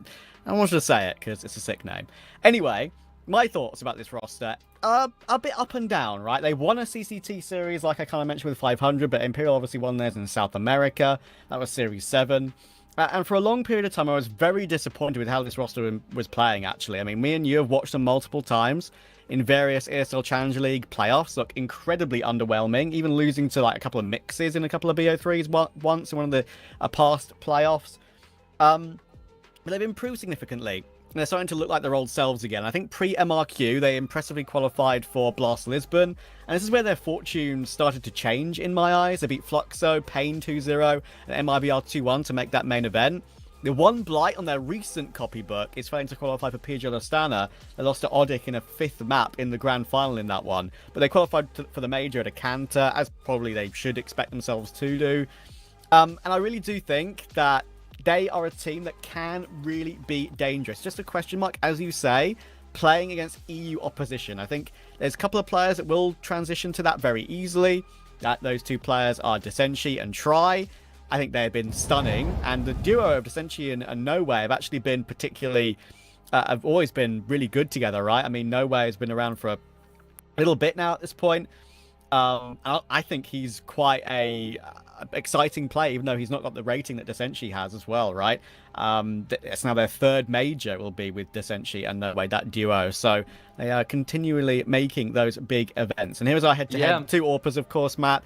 I wanted to say it because it's a sick name. Anyway, my thoughts about this roster are a bit up and down, right? They won a CCT series, like I kind of mentioned with 500, but Imperial obviously won theirs in South America. That was Series 7. And for a long period of time, I was very disappointed with how this roster was playing, actually. I mean, me and you have watched them multiple times in various ESL Challenger League playoffs. Look incredibly underwhelming, even losing to like a couple of mixes in a couple of BO3s once in one of the past playoffs. But they've improved significantly. They're starting to look like their old selves again. I think pre-MRQ, they impressively qualified for Blast Lisbon. And this is where their fortune started to change in my eyes. They beat Fluxo, Pain 2-0, and MIBR 2-1 to make that main event. The one blight on their recent copybook is failing to qualify for PGL Astana. They lost to Odic in a 5th map in the grand final in that one. But they qualified for the major at a canter, as probably they should expect themselves to do. And I really do think that they are a team that can really be dangerous. Just a question mark, as you say, playing against EU opposition. I think there's a couple of players that will transition to that very easily. Those two players are Desenshi and Try. I think they've been stunning. And the duo of Desenshi and No Way have actually been particularly... have always been really good together, right? I mean, No Way has been around for a little bit now at this point. I think he's quite a exciting play, even though he's not got the rating that Desenshi has as well, right? It's now their 3rd major will be with Desenshi and No Way, that duo. So they are continually making those big events. And here's our head-to-head. 2 AWPers, of course, Matt.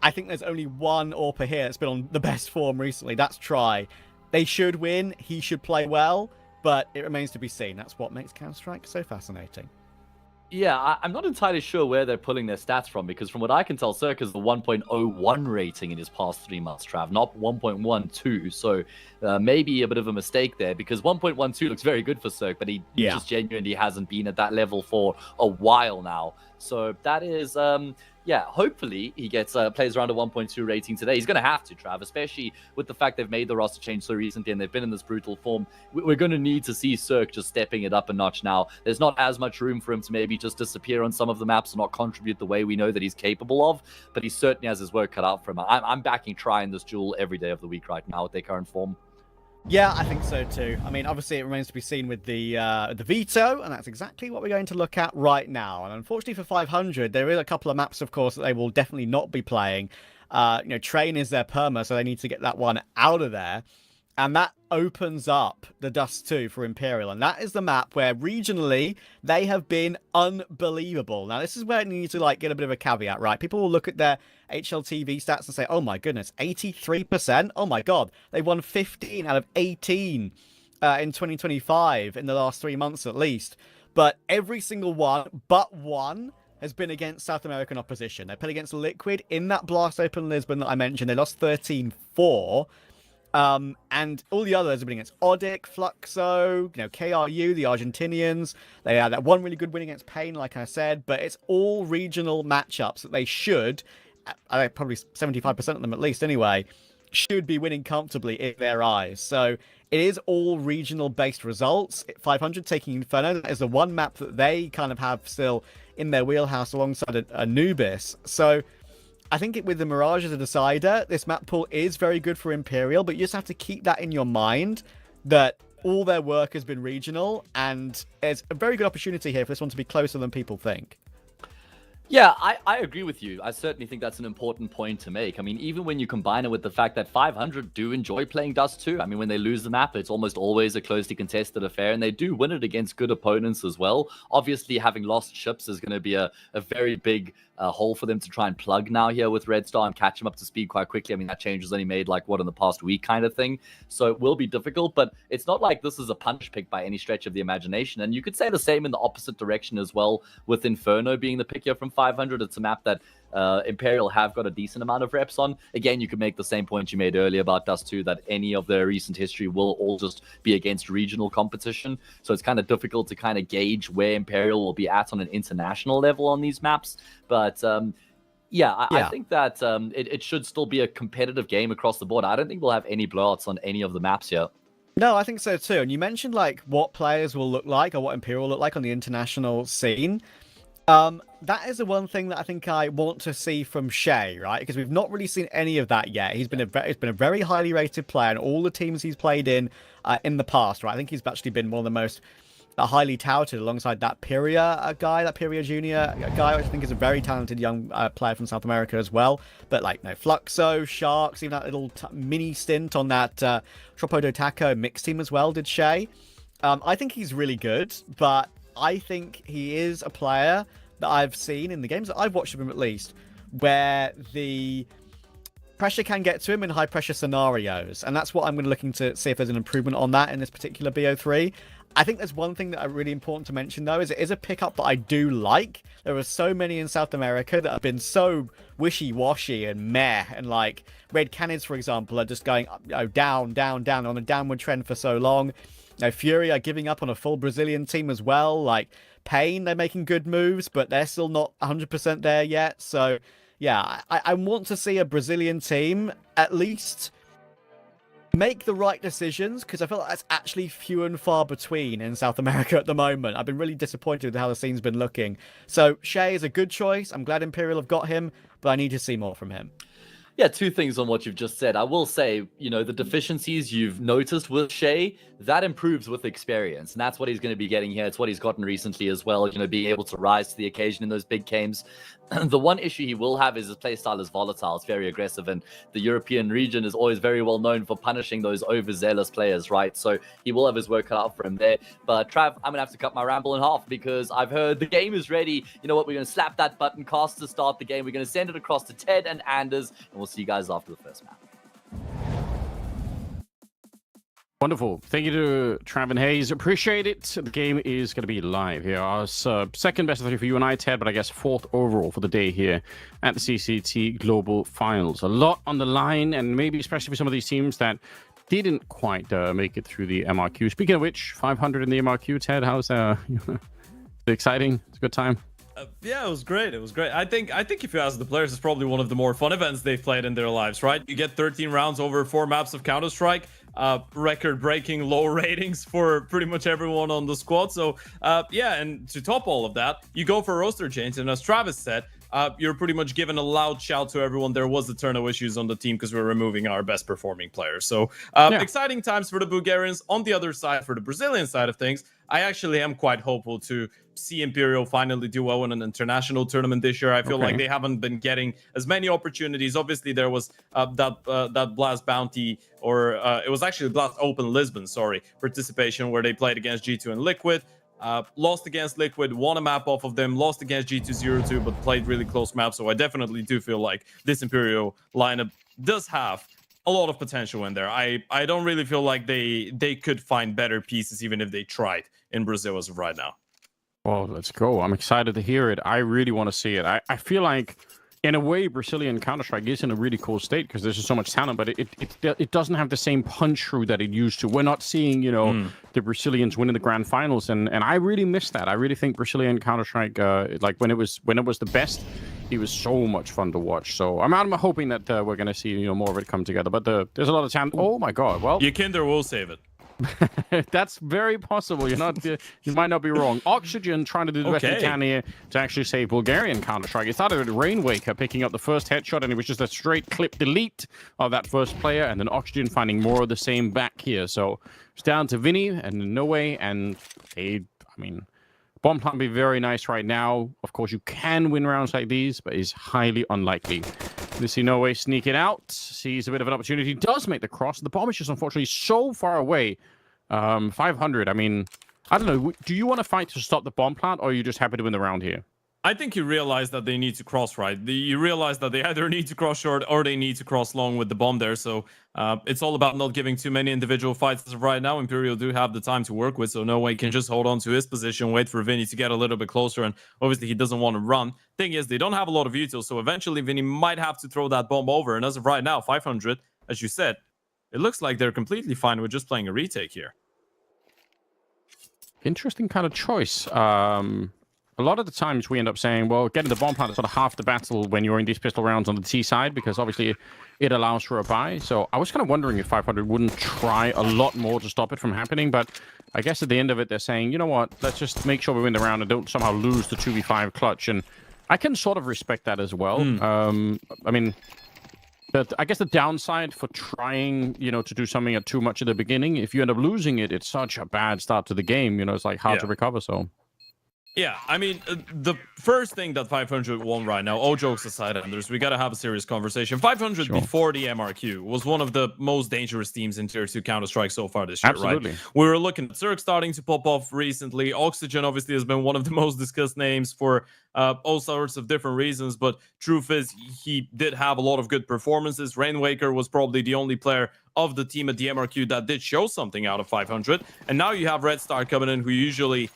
I think there's only one AWPer here that's been on the best form recently. That's Try. They should win. He should play well, but it remains to be seen. That's what makes Counter-Strike so fascinating. Yeah, I'm not entirely sure where they're pulling their stats from, because from what I can tell, Cirque has the 1.01 rating in his past 3 months, Trav, not 1.12. So maybe a bit of a mistake there, because 1.12 looks very good for Cirque, but he just genuinely hasn't been at that level for a while now. So that is, yeah, hopefully he gets plays around a 1.2 rating today. He's going to have to, Trav, especially with the fact they've made the roster change so recently and they've been in this brutal form. We're going to need to see Cirque just stepping it up a notch now. There's not as much room for him to maybe just disappear on some of the maps and not contribute the way we know that he's capable of, but he certainly has his work cut out for him. I'm backing Try in this duel every day of the week right now with their current form. Yeah, I think so too. I mean, obviously it remains to be seen with the veto, and that's exactly what we're going to look at right now. And unfortunately for 500, there is a couple of maps, of course, that they will definitely not be playing. Train is their perma, so they need to get that one out of there. And that opens up the Dust 2 for Imperial. And that is the map where regionally they have been unbelievable. Now, this is where you need to get a bit of a caveat, right? People will look at their HLTV stats and say, oh my goodness, 83%? Oh my god, they won 15 out of 18 in 2025 in the last 3 months at least. But every single one but one has been against South American opposition. They played against Liquid in that Blast Open Lisbon that I mentioned. They lost 13-4. And all the others have been against Odic, Fluxo, KRU, the Argentinians. They had that one really good win against Pain, like I said, but it's all regional matchups that they should, probably 75% of them at least anyway, should be winning comfortably in their eyes. So it is all regional-based results. 500 taking Inferno, that is the one map that they kind of have still in their wheelhouse alongside Anubis. So I think with the Mirage as a decider, this map pool is very good for Imperial, but you just have to keep that in your mind that all their work has been regional, and it's a very good opportunity here for this one to be closer than people think. Yeah, I agree with you. I certainly think that's an important point to make. I mean, even when you combine it with the fact that 500 do enjoy playing Dust 2, I mean, when they lose the map, it's almost always a closely contested affair, and they do win it against good opponents as well. Obviously, having lost ships is going to be a very big hole for them to try and plug now here with Red Star and catch them up to speed quite quickly. I mean, that change was only made in the past week kind of thing. So it will be difficult, but it's not like this is a punch pick by any stretch of the imagination. And you could say the same in the opposite direction as well, with Inferno being the pick here from 500. It's a map that Imperial have got a decent amount of reps on. Again, you could make the same point you made earlier about Dust 2, that any of their recent history will all just be against regional competition. So it's kind of difficult to kind of gauge where Imperial will be at on an international level on these maps. But I think that it should still be a competitive game across the board. I don't think we'll have any blowouts on any of the maps here. No, I think so too. And you mentioned like what players will look like or what Imperial will look like on the international scene. That is the one thing that I think I want to see from Shay, right? Because we've not really seen any of that yet. He's been a very highly rated player in all the teams he's played in the past, right? I think he's actually been one of the most highly touted alongside that Piria guy, that Piria Junior guy, which I think is a very talented young player from South America as well. But like Fluxo, Sharks, even that little mini stint on that Tropodo Taco mixed team as well did Shay. I think he's really good, but I think he is a player that I've seen in the games that I've watched of him at least, where the pressure can get to him in high pressure scenarios. And that's what I'm going to looking to see if there's an improvement on that in this particular BO3. I think there's one thing that are really important to mention though, is it is a pickup that I do like. There are so many in South America that have been so wishy-washy and meh, and like Red Canids, for example, are just going down on a downward trend for so long. Fury are giving up on a full Brazilian team as well. Like Pain, they're making good moves, but they're still not 100% there yet. So yeah, I want to see a Brazilian team at least make the right decisions, because I feel like that's actually few and far between in South America at the moment. I've been really disappointed with how the scene's been looking. So Shay is a good choice. I'm glad Imperial have got him, but I need to see more from him. Yeah, two things on what you've just said. I will say, the deficiencies you've noticed with Shay, that improves with experience. And that's what he's going to be getting here. It's what he's gotten recently as well, being able to rise to the occasion in those big games. The one issue he will have is his playstyle is volatile. It's very aggressive. And the European region is always very well known for punishing those overzealous players, right? So he will have his work cut out for him there. But Trav, I'm going to have to cut my ramble in half because I've heard the game is ready. You know what? We're going to slap that button, cast to start the game. We're going to send it across to Ted and Anders. And we'll see you guys after the first map. Wonderful. Thank you to Trav and Hayes. Appreciate it. The game is going to be live here. Our second best of 3 for you and I, Ted, but I guess 4th overall for the day here at the CCT Global Finals. A lot on the line, and maybe especially for some of these teams that didn't quite make it through the MRQ. Speaking of which, 500 in the MRQ, Ted. How's exciting? It's a good time. Yeah, it was great. I think if you ask the players, it's probably one of the more fun events they've played in their lives, right? You get 13 rounds over 4 maps of Counter-Strike, record-breaking low ratings for pretty much everyone on the squad. So, and to top all of that, you go for roster change. And as Travis said, you're pretty much giving a loud shout to everyone. There was a ton of issues on the team because we're removing our best performing players. So, exciting times for the Bulgarians. On the other side, for the Brazilian side of things, I actually am quite hopeful to see Imperial finally do well in an international tournament this year. I feel like they haven't been getting as many opportunities. Obviously, there was that Blast Bounty, or it was actually Blast Open Lisbon, participation where they played against G2 and Liquid. Lost against Liquid, won a map off of them, lost against G2 but played really close maps. So I definitely do feel like this Imperial lineup does have a lot of potential in there. I don't really feel like they could find better pieces even if they tried in Brazil as of right now. Well, let's go. I'm excited to hear it. I really want to see it. I feel like, in a way, Brazilian Counter-Strike is in a really cool state because there's just so much talent, but it doesn't have the same punch through that it used to. We're not seeing, the Brazilians winning the grand finals, and I really miss that. I really think Brazilian Counter-Strike, when it was the best, it was so much fun to watch. So I'm hoping that we're going to see more of it come together. But there's a lot of talent. Oh my God! Well, Kinder will save it. That's very possible. You might not be wrong. Oxygen trying to do the best he can here to actually save Bulgarian Counter-Strike. It started with Rainwaker picking up the first headshot, and it was just a straight clip delete of that first player, and then Oxygen finding more of the same back here. So it's down to Vinny and No Way, and bomb plant be very nice right now. Of course, you can win rounds like these, but it's highly unlikely. You see No Way sneaking out, sees a bit of an opportunity, does make the cross. The bomb is just unfortunately so far away. 500, I don't know. Do you want to fight to stop the bomb plant, or are you just happy to win the round here? I think you realize that they need to cross, right? You realize that they either need to cross short or they need to cross long with the bomb there. So it's all about not giving too many individual fights as of right now. Imperial do have the time to work with, so No Way can just hold on to his position, wait for Vinny to get a little bit closer, and obviously he doesn't want to run. Thing is, they don't have a lot of util, so eventually Vinny might have to throw that bomb over. And as of right now, 500, as you said, it looks like they're completely fine with just playing a retake here. Interesting kind of choice. A lot of the times we end up saying, well, getting the bomb plant is sort of half the battle when you're in these pistol rounds on the T side, because obviously it allows for a buy. So I was kind of wondering if 500 wouldn't try a lot more to stop it from happening. But I guess at the end of it, they're saying, you know what, let's just make sure we win the round and don't somehow lose the 2v5 clutch. And I can sort of respect that as well. I mean, but I guess the downside for trying, to do something at too much at the beginning, if you end up losing it, it's such a bad start to the game. It's like hard to recover. So. Yeah, I mean, the first thing that 500 won right now, all jokes aside, Anders, we got to have a serious conversation. 500 before the MRQ was one of the most dangerous teams in Tier 2 Counter-Strike so far this year, Absolutely. right? We were looking at Zerg starting to pop off recently. Oxygen obviously has been one of the most discussed names for all sorts of different reasons, but truth is, he did have a lot of good performances. Rainwaker was probably the only player of the team at the MRQ that did show something out of 500. And now you have Red Star coming in, who usually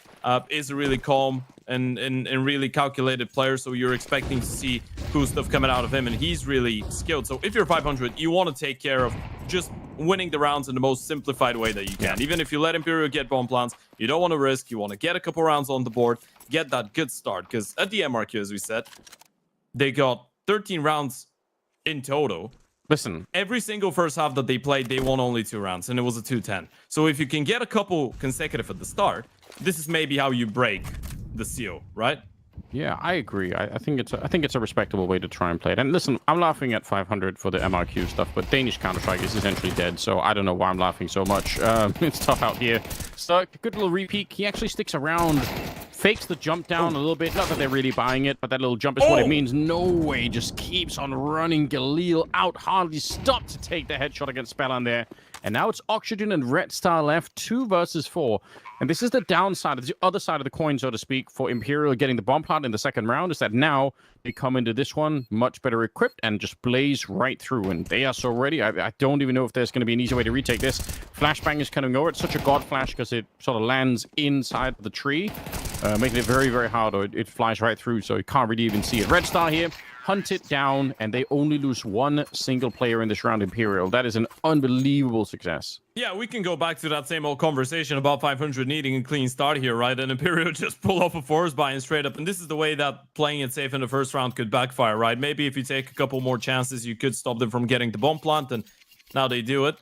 is a really calm and really calculated player, so you're expecting to see cool stuff coming out of him, and he's really skilled. So if you're 500, you want to take care of just winning the rounds in the most simplified way that you can. Even if you let Imperial get bomb plants, you don't want to risk. You want to get a couple rounds on the board, get that good start, because at the MRQ, as we said, they got 13 rounds in total. Listen, every single first half that they played, they won only 2 rounds, and it was a 2-10. So if you can get a couple consecutive at the start, this is maybe how you break the seal, right? Yeah, I agree. I think it's a respectable way to try and play it. And listen, I'm laughing at 500 for the MRQ stuff, but Danish Counter-Strike is essentially dead, so I don't know why I'm laughing so much. It's tough out here. So, good little repeat. He actually sticks around, fakes the jump down a little bit. Not that they're really buying it, but that little jump is what it means. No Way just keeps on running Galil out, hardly stopped to take the headshot against Spellan there. And now it's Oxygen and Red Star left, 2 versus 4. And this is the downside, the other side of the coin, so to speak, for Imperial getting the bomb plant in the second round, is that now they come into this one much better equipped and just blaze right through. And they are so ready. I don't even know if there's going to be an easy way to retake this. Flashbang is coming over. It's such a god flash because it sort of lands inside the tree, making it very, very hard, or it flies right through, so you can't really even see it. Red Star here, hunt it down, and they only lose 1 single player in this round, Imperial. That is an unbelievable success. Yeah, we can go back to that same old conversation about 500 needing a clean start here, right? And Imperial just pull off a forest buy and straight up. And this is the way that playing it safe in the first round could backfire, right? Maybe if you take a couple more chances, you could stop them from getting the bomb plant, and now they do it.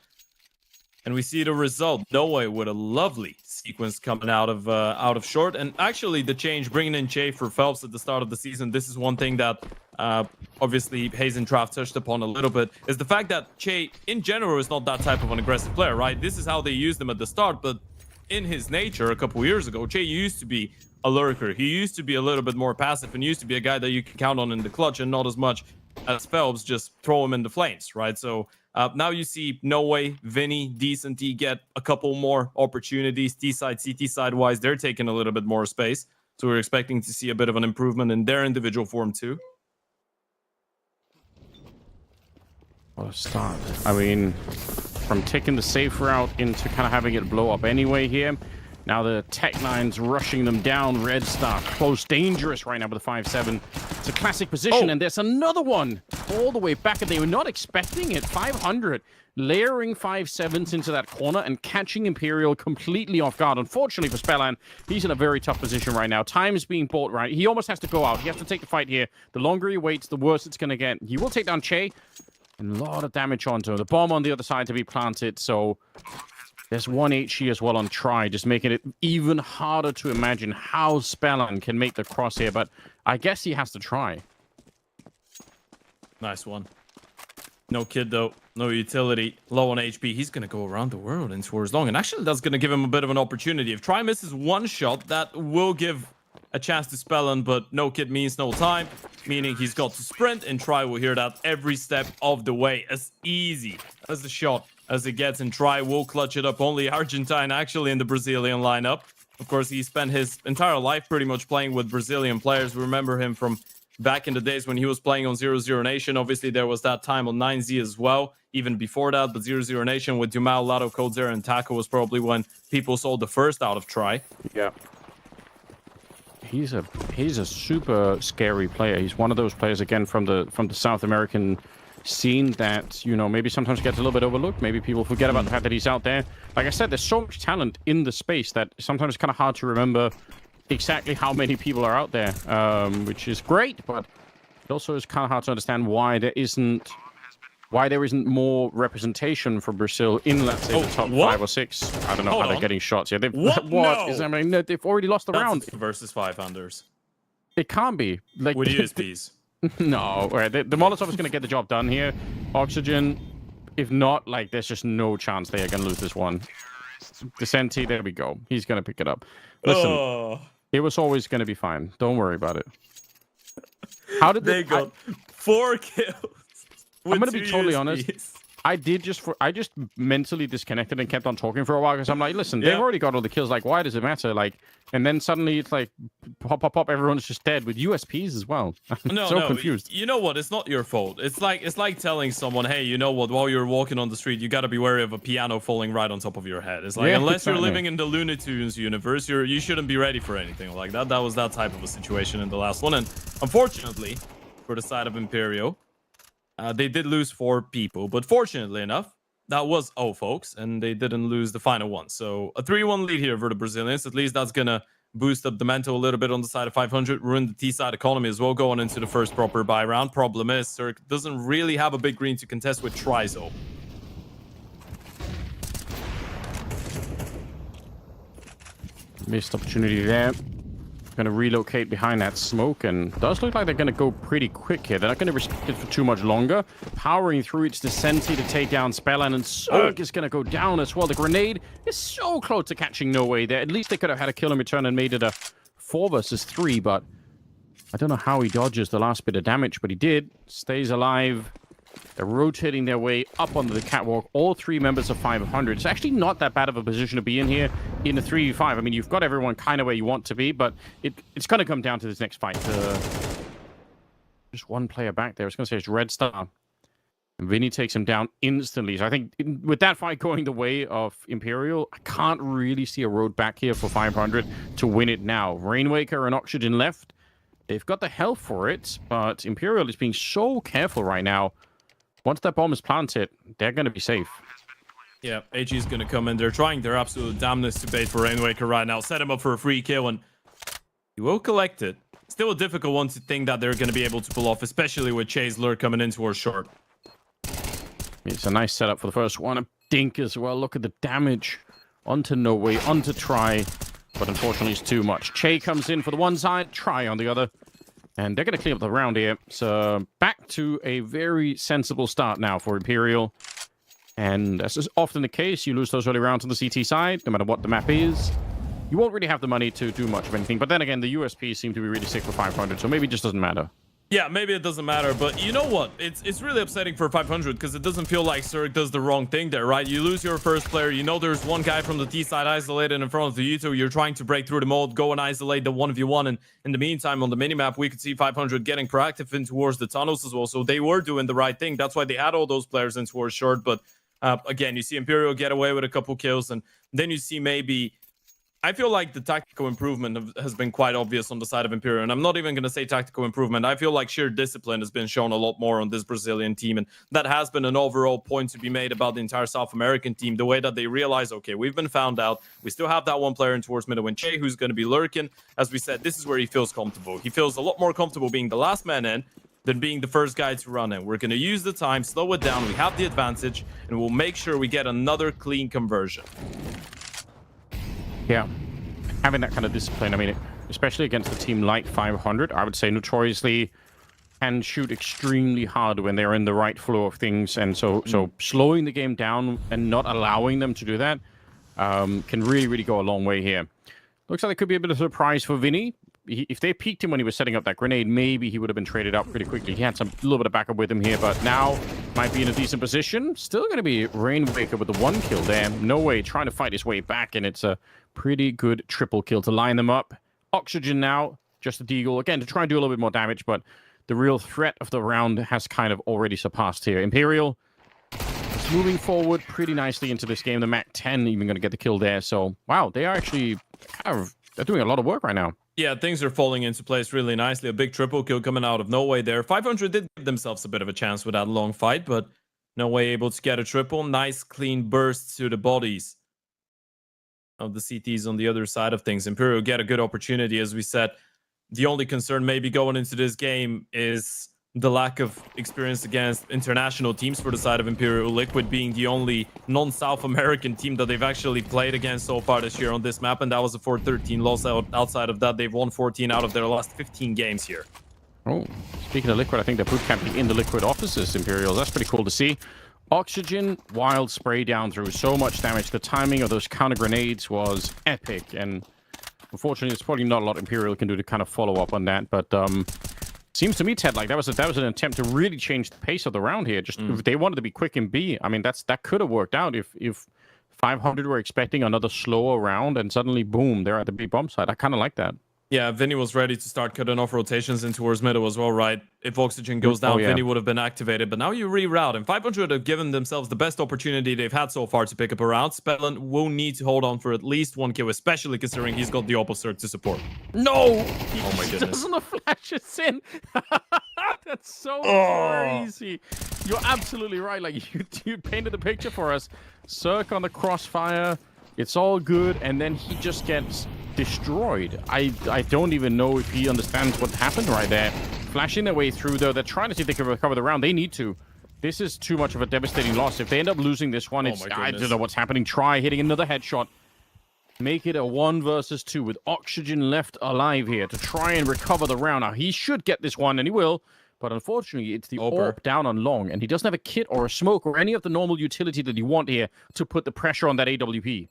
And we see the result. No Way with a lovely sequence coming out of short. And actually, the change, bringing in Che for Phelps at the start of the season, this is one thing that obviously Hazen Traff touched upon a little bit, is the fact that Che, in general, is not that type of an aggressive player, right? This is how they used him at the start, but in his nature, a couple years ago, Che used to be a lurker. He used to be a little bit more passive and used to be a guy that you can count on in the clutch, and not as much as Phelps, just throw him in the flames, right? So now you see No Way, Vinny, Decent T get a couple more opportunities. T side, CT side wise, they're taking a little bit more space. So we're expecting to see a bit of an improvement in their individual form too. What a start. I mean, from taking the safe route into kind of having it blow up anyway here. Now the Tech-9's rushing them down. Red Star close, dangerous right now with the 5-7. It's a classic position, and there's another one all the way back, and they were not expecting it. 500, layering 5-7s into that corner and catching Imperial completely off guard. Unfortunately for Spellan, he's in a very tough position right now. Time is being bought right. He almost has to go out. He has to take the fight here. The longer he waits, the worse it's going to get. He will take down Che, and a lot of damage onto him. The bomb on the other side to be planted, so there's 1 HE as well on try, just making it even harder to imagine how Spellan can make the cross here, but I guess he has to try. Nice one. No kid, though. No utility. Low on HP. He's going to go around the world in towards long, and actually that's going to give him a bit of an opportunity. If Try misses 1 shot, that will give a chance to Spellan, but no kid means no time, meaning he's got to sprint, and Try will hear that every step of the way. As easy as the shot as it gets, and Try will clutch it up. Only Argentine actually in the Brazilian lineup. Of course, he spent his entire life pretty much playing with Brazilian players. We remember him from back in the days when he was playing on 0-0 Nation. Obviously, there was that time on 9Z as well, even before that. But 0-0 Nation with Dumal, Lado, Coldzera, and Taco was probably when people saw the first out of try. Yeah. He's a super scary player. He's one of those players again from the South American scene that, you know, maybe sometimes gets a little bit overlooked. Maybe people forget about the fact that he's out there. Like I said, there's so much talent in the space that sometimes it's kind of hard to remember exactly how many people are out there, which is great, but it also is kind of hard to understand why there isn't more representation for Brazil in, let's say, the top 5 or 6. I don't know how they're getting shots. Yeah, they've they've already lost the round. Versus 500s. It can't be. Like, with USPs. No, right. The Molotov is going to get the job done here. Oxygen, if not, like, there's just no chance they are going to lose this one. Decenti, there we go. He's going to pick it up. Listen, it was always going to be fine. Don't worry about it. How did they got 4 kills? I'm going to be totally honest. I just mentally disconnected and kept on talking for a while because I'm like, listen, they've already got all the kills. Like, why does it matter? Like, and then suddenly it's like, pop, everyone's just dead with USPs as well. I'm so confused. You know what? It's not your fault. It's like telling someone, hey, you know what? While you're walking on the street, you got to be wary of a piano falling right on top of your head. It's like, unless you're living in the Looney Tunes universe, you shouldn't be ready for anything like that. That was that type of a situation in the last one, and unfortunately, for the side of Imperial. They did lose 4 people, but fortunately enough, that was all, folks, and they didn't lose the final one. So a 3-1 lead here for the Brazilians. At least that's going to boost up the mental a little bit on the side of 500, ruin the T-side economy as well going into the first proper buy round. Problem is, Cirque doesn't really have a big green to contest with Trizo. Missed opportunity there. Going to relocate behind that smoke, and does look like they're going to go pretty quick here. They're not going to risk it for too much longer. Powering through, it's Decenti to take down Spellman, and Cirque is going to go down as well. The grenade is so close to catching No Way there. At least they could have had a kill in return and made it a 4 versus 3, but I don't know how he dodges the last bit of damage, but he did. Stays alive. They're rotating their way up onto the catwalk. All 3 members of 500. It's actually not that bad of a position to be in here in a 3v5. I mean, you've got everyone kind of where you want to be, but it's going to come down to this next fight. Just one player back there. I was going to say it's Red Star. And Vinny takes him down instantly. So I think with that fight going the way of Imperial, I can't really see a road back here for 500 to win it now. Rainwaker and Oxygen left. They've got the health for it, but Imperial is being so careful right now. Once that bomb is planted, they're going to be safe. Yeah, AG is going to come in. They're trying their absolute damnness to bait for Rainwaker right now. Set him up for a free kill, and he will collect it. Still a difficult one to think that they're going to be able to pull off, especially with Chase Lure coming in towards short. It's a nice setup for the first one. A dink as well. Look at the damage. Onto No Way, onto Try. But unfortunately, it's too much. Che comes in for the one side, Try on the other. And they're going to clean up the round here. So back to a very sensible start now for Imperial. And as is often the case, you lose those early rounds on the CT side, no matter what the map is. You won't really have the money to do much of anything. But then again, the USP seem to be really sick for 500, so maybe it just doesn't matter. Yeah, maybe it doesn't matter, but you know what? It's really upsetting for 500 because it doesn't feel like Cirque does the wrong thing there, right? You lose your first player. You know there's one guy from the T side isolated in front of you two. You're trying to break through the mold, go and isolate the 1v1. And in the meantime, on the minimap, we could see 500 getting proactive in towards the tunnels as well. So they were doing the right thing. That's why they had all those players in towards short. But again, you see Imperial get away with a couple kills. And then you see maybe... I feel like the tactical improvement has been quite obvious on the side of Imperial. And I'm not even going to say tactical improvement. I feel like sheer discipline has been shown a lot more on this Brazilian team. And that has been an overall point to be made about the entire South American team. The way that they realize, okay, we've been found out. We still have that one player in towards middle and Che who's going to be lurking. As we said, this is where he feels comfortable. He feels a lot more comfortable being the last man in than being the first guy to run in. We're going to use the time, slow it down. We have the advantage, and we'll make sure we get another clean conversion. Yeah. Having that kind of discipline, I mean, especially against a team like 500, I would say notoriously can shoot extremely hard when they're in the right flow of things. And so slowing the game down and not allowing them to do that can really, really go a long way here. Looks like there could be a bit of a surprise for Vinny. If they peeked him when he was setting up that grenade, maybe he would have been traded up pretty quickly. He had a little bit of backup with him here, but now might be in a decent position. Still going to be Rainwaker with the 1 kill there. No Way trying to fight his way back, and it's a Pretty good triple kill to line them up. Oxygen now, just a deagle. Again, to try and do a little bit more damage, but the real threat of the round has kind of already surpassed here. Imperial is moving forward pretty nicely into this game. The Mac 10 even going to get the kill there. So, wow, they are actually they're doing a lot of work right now. Yeah, things are falling into place really nicely. A big triple kill coming out of Norway there. 500 did give themselves a bit of a chance with that long fight, but Norway able to get a triple. Nice clean bursts to the bodies of the CTs on the other side of things. Imperial get a good opportunity, as we said. The only concern maybe going into this game is the lack of experience against international teams for the side of Imperial. Liquid being the only non-South American team that they've actually played against so far this year on this map, and that was a 4-13 loss. Outside of that, they've won 14 out of their last 15 games here. Oh, speaking of Liquid, I think they're boot camping in the Liquid offices, Imperials. That's pretty cool to see. Oxygen, wild spray down through, so much damage. The timing of those counter grenades was epic, and unfortunately, there's probably not a lot Imperial can do to kind of follow up on that, but seems to me, Ted, like that was an attempt to really change the pace of the round here. Just if they wanted to be quick in B, I mean, that could have worked out if 500 were expecting another slower round and suddenly, boom, they're at the B bomb side. I kind of like that. Yeah, Vinny was ready to start cutting off rotations in towards middle as well, right? If Oxygen goes down, Vinny would have been activated, but now you reroute, and 500 have given themselves the best opportunity they've had so far to pick up a round. Spellin will need to hold on for at least one kill, especially considering he's got the opposite to support. No! Oh my goodness. Doesn't flash us in. That's so crazy. You're absolutely right. Like, you painted the picture for us. Cirque on the crossfire. It's all good, and then he just gets destroyed. I don't even know if he understands what happened right there. Flashing their way through, though. They're trying to see if they can recover the round. They need to. This is too much of a devastating loss. If they end up losing this one, I don't know what's happening. Try hitting another headshot. Make it a 1 versus 2 with Oxygen left alive here to try and recover the round. Now, he should get this one, and he will. But unfortunately, it's the AWP down on long, and he doesn't have a kit or a smoke or any of the normal utility that you want here to put the pressure on that AWP.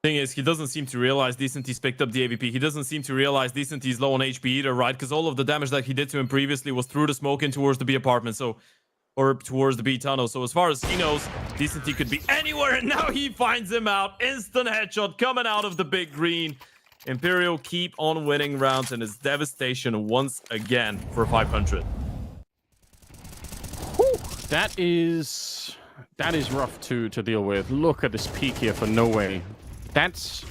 Thing is, he doesn't seem to realize Decenty's picked up the AVP. He doesn't seem to realize Decenty's low on HP either, right? Because all of the damage that he did to him previously was through the smoke in towards the B apartment, or towards the B tunnel. So as far as he knows, Decenty could be anywhere, and now he finds him out. Instant headshot coming out of the big green. Imperial keep on winning rounds, and it's devastation once again for 500. Whew, that is rough to deal with. Look at this peak here for Norway. That's,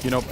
you know,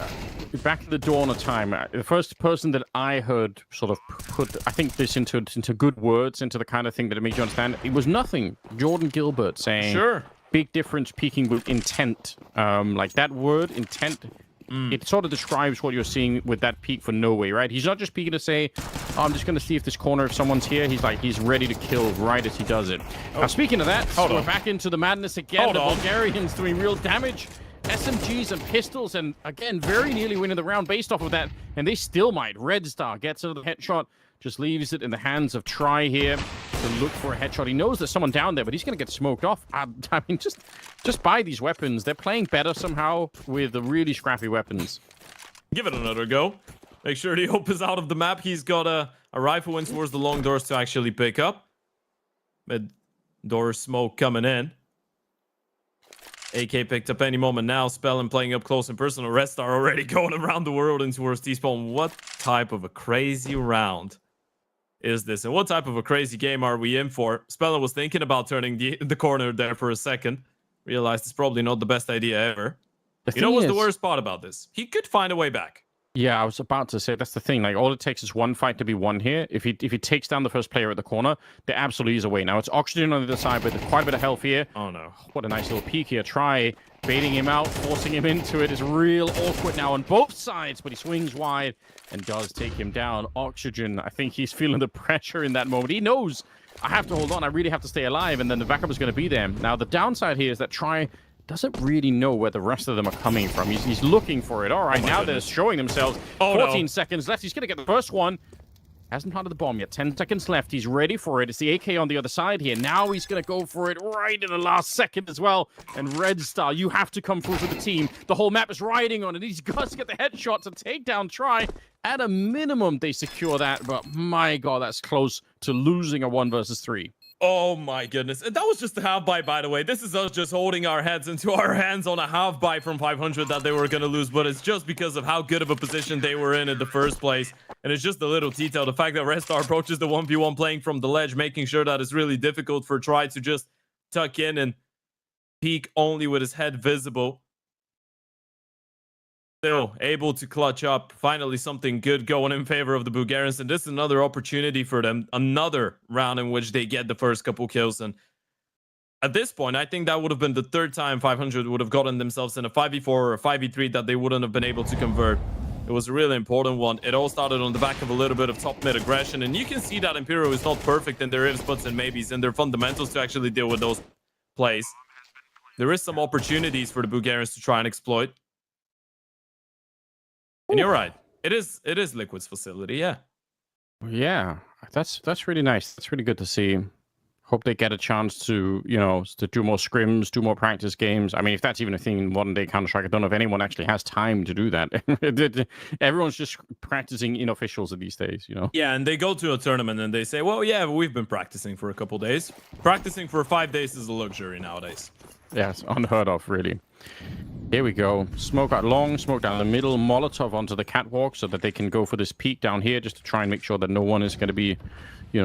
back in the dawn of time, the first person that I heard sort of put, I think, this into good words, into the kind of thing that it made you understand, it was nothing. Jordan Gilbert saying, sure, big difference peaking with intent. Like that word, intent, it sort of describes what you're seeing with that peak for Norway, right? He's not just peeking to say, oh, I'm just going to see if this corner, if someone's here. He's like, he's ready to kill right as he does it. Now, speaking of that, we're back into the madness again. The Bulgarians doing real damage. SMGs and pistols, and again, very nearly winning the round based off of that, and they still might. Red Star gets another headshot, just leaves it in the hands of Try here to look for a headshot. He knows there's someone down there, but he's going to get smoked off. I mean, just buy these weapons. They're playing better somehow with the really scrappy weapons. Give it another go. Make sure the hope is out of the map. He's got a rifle in towards the long doors to actually pick up. Mid door smoke coming in. AK picked up any moment now. Spellin playing up close and personal. Red Star already going around the world and towards T-spawn. What type of a crazy round is this? And what type of a crazy game are we in for? Spellin was thinking about turning the corner there for a second. Realized it's probably not the best idea ever. You know what's the worst part about this? He could find a way back. Yeah, I was about to say, that's the thing. Like, all it takes is one fight to be won here. If he takes down the first player at the corner, there absolutely is a way. Now, it's Oxygen on the other side, but there's quite a bit of health here. Oh, no. What a nice little peek here. Try baiting him out, forcing him into it is real awkward now on both sides, but he swings wide and does take him down. Oxygen, I think he's feeling the pressure in that moment. He knows, I have to hold on. I really have to stay alive, and then the backup is going to be there. Now, the downside here is that Try doesn't really know where the rest of them are coming from. He's looking for it. All right, now they're showing themselves. 14 seconds left. He's going to get the first one. Hasn't planted the bomb yet. 10 seconds left. He's ready for it. It's the AK on the other side here. Now he's going to go for it right in the last second as well. And Red Star, you have to come through for the team. The whole map is riding on it. He's got to get the headshot to take down Try. At a minimum, they secure that. But my God, that's close to losing a 1 versus 3. Oh my goodness. And that was just a half buy, by the way. This is us just holding our heads into our hands on a half buy from 500 that they were going to lose, but it's just because of how good of a position they were in the first place. And it's just a little detail. The fact that Red Star approaches the 1v1 playing from the ledge, making sure that it's really difficult for Try to just tuck in and peek only with his head visible. Still able to clutch up. Finally, something good going in favor of the Bulgarians. And this is another opportunity for them. Another round in which they get the first couple kills. And at this point, I think that would have been the third time 500 would have gotten themselves in a 5v4 or a 5v3 that they wouldn't have been able to convert. It was a really important one. It all started on the back of a little bit of top mid aggression. And you can see that Imperial is not perfect in their ifs, buts, and maybes and their fundamentals to actually deal with those plays. There is some opportunities for the Bulgarians to try and exploit. And you're right. It is Liquid's facility, yeah. Yeah, that's really nice. That's really good to see. Hope they get a chance to, to do more scrims, do more practice games. I mean, if that's even a thing in modern day Counter-Strike, I don't know if anyone actually has time to do that. Everyone's just practicing in officials these days, Yeah, and they go to a tournament and they say, well, yeah, we've been practicing for a couple days. Practicing for 5 days is a luxury nowadays. Yeah, it's unheard of, really. Here we go. Smoke out long, smoke down the middle, Molotov onto the catwalk so that they can go for this peek down here just to try and make sure that no one is going to be,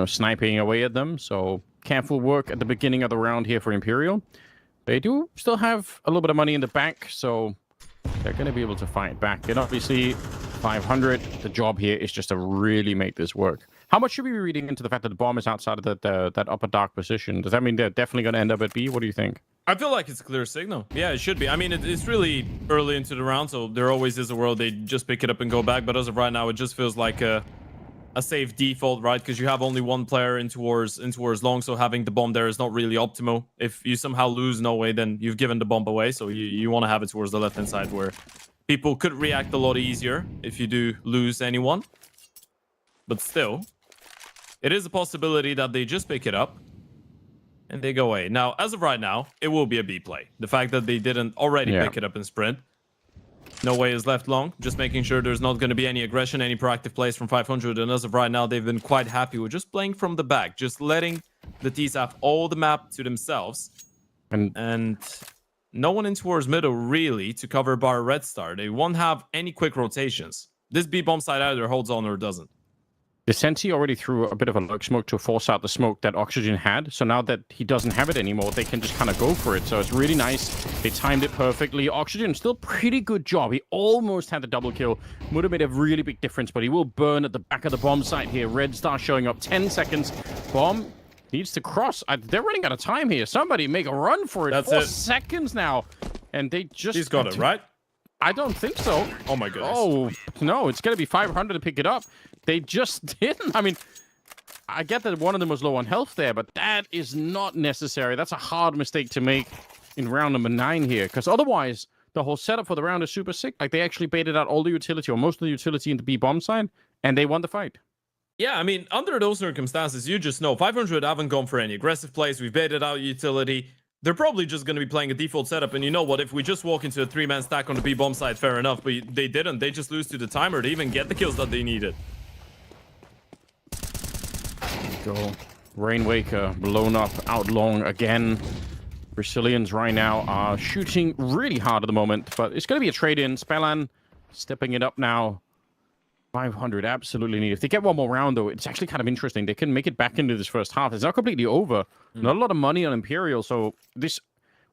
sniping away at them. So careful work at the beginning of the round here for Imperial. They do still have a little bit of money in the bank, so they're going to be able to fight back. And obviously, 500, the job here is just to really make this work. How much should we be reading into the fact that the bomb is outside of that upper dark position? Does that mean they're definitely going to end up at B? What do you think? I feel like it's a clear signal. Yeah, it should be. I mean, it's really early into the round, so there always is a world they just pick it up and go back. But as of right now, it just feels like a safe default, right? Because you have only one player in towards long, so having the bomb there is not really optimal. If you somehow lose, no way, then you've given the bomb away. So you want to have it towards the left-hand side where people could react a lot easier if you do lose anyone. But still, it is a possibility that they just pick it up and they go away. Now, as of right now, it will be a B play. The fact that they didn't already pick it up in sprint. No way is left long. Just making sure there's not going to be any aggression, any proactive plays from 500. And as of right now, they've been quite happy with just playing from the back. Just letting the T's have all the map to themselves. And no one in towards middle, really, to cover bar Red Star. They won't have any quick rotations. This B bomb side either holds on or doesn't. The Senti already threw a bit of a lurk smoke to force out the smoke that Oxygen had. So now that he doesn't have it anymore, they can just kind of go for it. So it's really nice. They timed it perfectly. Oxygen, still pretty good job. He almost had the double kill. Would have made a really big difference, but he will burn at the back of the bomb site here. Red Star showing up 10 seconds. Bomb needs to cross. They're running out of time here. Somebody make a run for it. That's 4 it. seconds now. And they just... He's got it, right? I don't think so. Oh my goodness. Oh, no, it's going to be 500 to pick it up. They just didn't. I mean, I get that one of them was low on health there, but that is not necessary. That's a hard mistake to make in round number 9 here, because otherwise, the whole setup for the round is super sick. Like, they actually baited out all the utility, or most of the utility in the B bomb side, and they won the fight. Yeah, I mean, under those circumstances, you just know 500 haven't gone for any aggressive plays. We've baited out utility. They're probably just going to be playing a default setup. And you know what? If we just walk into a 3-man stack on the B bomb side, fair enough. But they didn't. They just lose to the timer to even get the kills that they needed. Go. Rainwaker blown up out long again. Brazilians right now are shooting really hard at the moment, but it's going to be a trade-in. Spellan stepping it up now. 500 absolutely need. If they get one more round, though, it's actually kind of interesting. They can make it back into this first half. It's not completely over. Not a lot of money on Imperial, so this